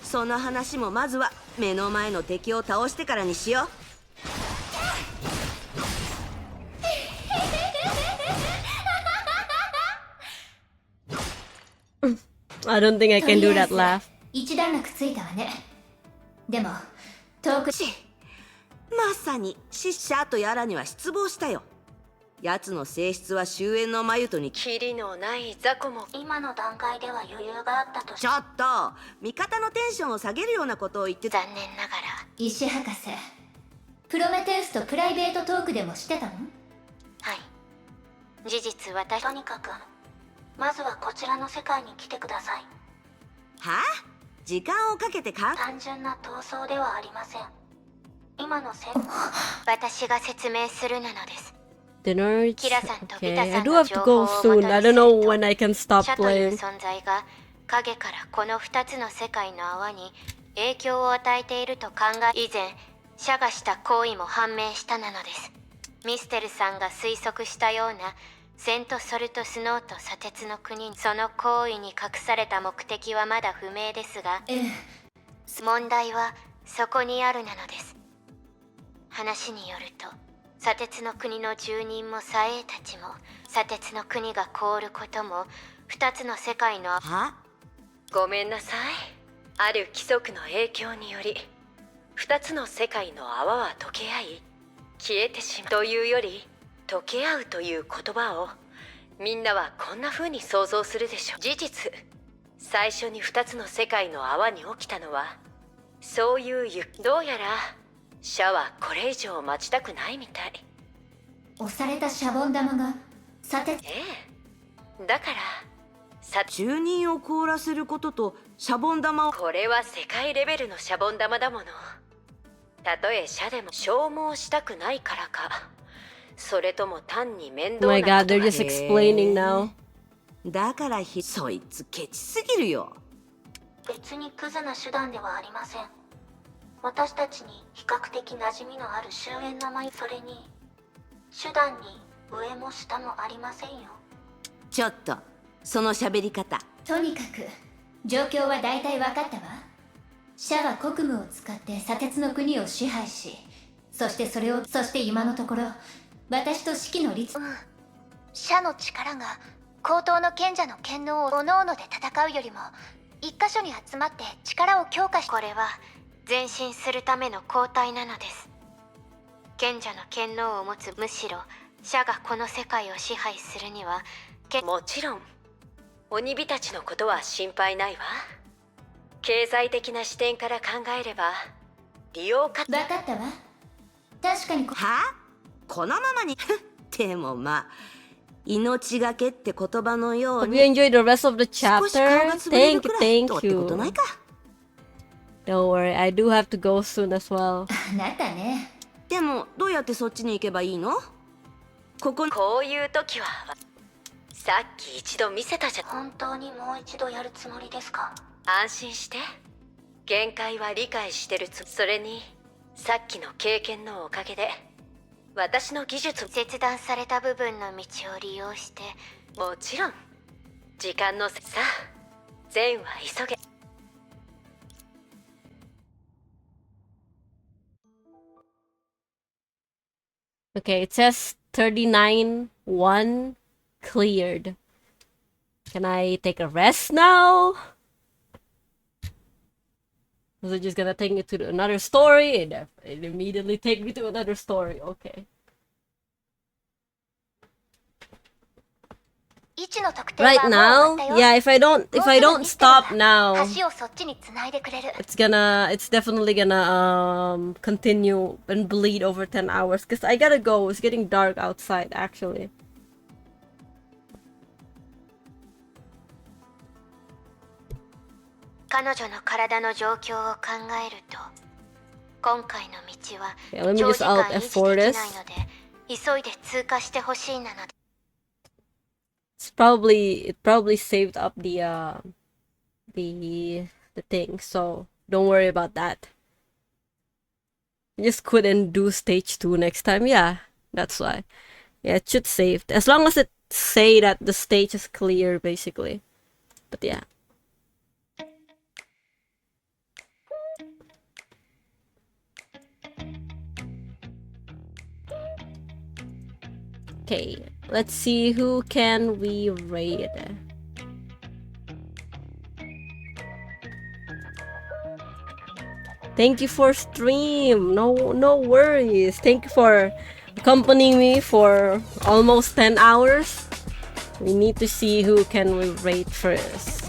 S6: その話もまずは目の前の敵を倒してからにしよう。
S3: I don't think I can do that laugh.
S12: 一段落ついたわね。でも遠く
S6: まさにシッシャーとやらには失望したよ。奴の性質は終焉の眉とに
S1: キリのない雑魚も。
S5: 今の段階では余裕があったとし。
S6: ちょっと味方のテンションを下げるようなことを言ってた。
S1: 残念ながら
S12: 石博士、プロメテウスとプライベートトークでもしてたの？
S1: はい。事実私。
S5: とにかくまずはこちらの世界に来てください。
S6: はあ？時間をかけて単
S5: 純な闘争ではありません。今の
S1: 私が説明するなのです。
S3: Dinner?
S1: キラさんとビ
S3: Okay,
S1: タ
S3: I
S1: さん
S3: do
S1: の
S3: have
S1: 情
S3: to
S1: 報
S3: go
S1: を
S3: soon.
S1: 元
S3: I
S1: に
S3: don't
S1: す
S3: know
S1: ると、
S3: when I can
S1: シ
S3: stop
S1: ャという
S3: playing.
S1: 存在が影からこの2つの世界の泡に影響を与えていると考え、以前シャがした行為も判明したなのです。ミステルさんが推測したようなセントソルトスノーと砂鉄の国、その行為に隠された目的はまだ不明ですが、問題はそこにあるなのです。話によると、砂鉄の国の住人もサエーたちも、砂鉄の国が凍ることも、2つの世界の。
S10: ごめんなさい。ある規則の影響により、2つの世界の泡は溶け合い、消えてしまうというより、溶け合うという言葉をみんなはこんな風に想像するでしょう。事実、最初に2つの世界の泡に起きたのはそういうどうやらシャはこれ以上待ちたくないみたい。
S12: 押されたシャボン玉がさて、
S10: だから
S6: 住人を凍らせることとシャボン玉を。
S10: これは世界レベルのシャボン玉だもの。たとえシャでも消耗したくないからか、それとも単に面倒な
S3: Oh
S10: こと
S3: my
S10: が。
S3: god, they're just explaining now.
S6: だからそいつケチすぎるよ。
S5: 別にクズな手段ではありません。私たちに比較的馴染みのある終焉の舞、それに手段に上も下もありませんよ。
S6: ちょっとその喋り方。
S12: とにかく状況は大体分かったわ。シャは国務を使って砂鉄の国を支配し、そして今のところ私と四季の律、
S5: シャの力が高等の賢者の権能を各々で戦うよりも一箇所に集まって力を強化し、これは
S1: 前進するための交代なのです。賢者の権能を持つ、むしろ社がこの世界を支配するには、
S10: もちろん鬼火たちのことは心配ないわ。経済的な視点から考えれば利用か。
S5: 分かったわ。確かに。
S6: はあ？このままにでもまあ、命がけって言葉のよう
S3: Hope you
S6: に
S3: enjoyed the rest of the
S6: 少し顔
S3: chapter.
S6: が潰れる
S3: Thank
S6: く
S3: you,
S6: らい
S3: thank
S6: どうってこと
S3: you.
S6: ないか。
S3: Don't worry, I do have to go soon as well.
S5: なんだね。
S6: でもどうやってそっちに行けばいいの？こ
S10: ういう時はさっき一度見せたじゃ。
S5: 本当にもう一度やるつもりですか？
S10: 安心して。限界は理解してるそれにさっきの経験のおかげで私の技術。
S1: 切断された部分の道を利用して。
S10: もちろん時間のさあ善は急げ。
S3: Okay, it says 39-1 cleared. Can I take a rest now? Was it just gonna take me to another story? It immediately take me to another story. Okay. Right now, yeah. If I don't stop now, it's definitely gonna continue and bleed over 10 hours. Cause I gotta go. It's getting dark outside actually.
S1: Okay,
S3: let me just out F4 this. It probably saved up the thing, so don't worry about that. Just couldn't do stage 2 next time. Yeah, that's why. Yeah, it should save. As long as it say that the stage is clear, basically. But yeah. Okay, let's see who can we raid. Thank you for stream. No worries. Thank you for accompanying me for almost 10 hours. We need to see who can we raid first.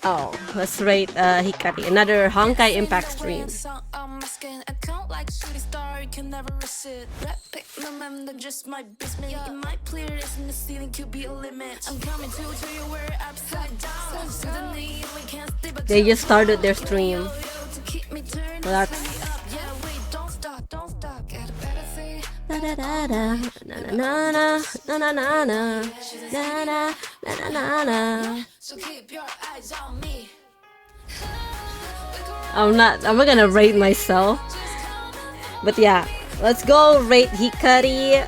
S3: Oh, let's rate Hikari, another Honkai Impact stream. They just started their stream. Relax. Da da da da na na na na na na na na na na. I'm not gonna rate myself, but yeah, let's go rate Hikari.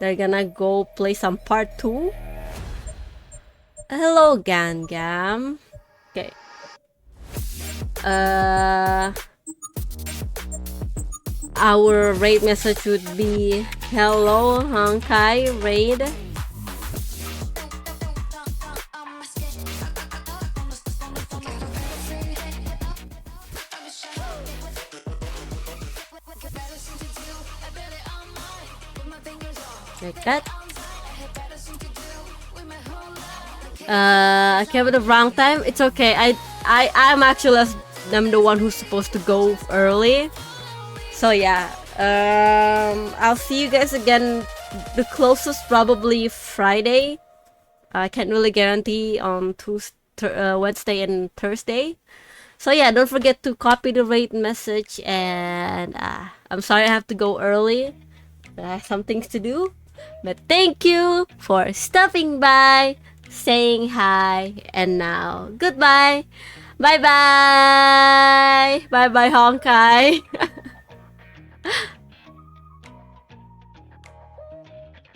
S3: They're gonna go play some part 2. Hello Gangam. Okay. Our raid message would be hello Honkai raid. Like that. I came at the wrong time. It's okay. I'm actually the one who's supposed to go early. So yeah, I'll see you guys again. The closest probably Friday. I can't really guarantee on Wednesday and Thursday. So yeah, don't forget to copy the raid message. And I'm sorry I have to go early. I have some things to do. But thank you for stopping by, saying hi, and now goodbye. Bye bye. Bye bye Honkai.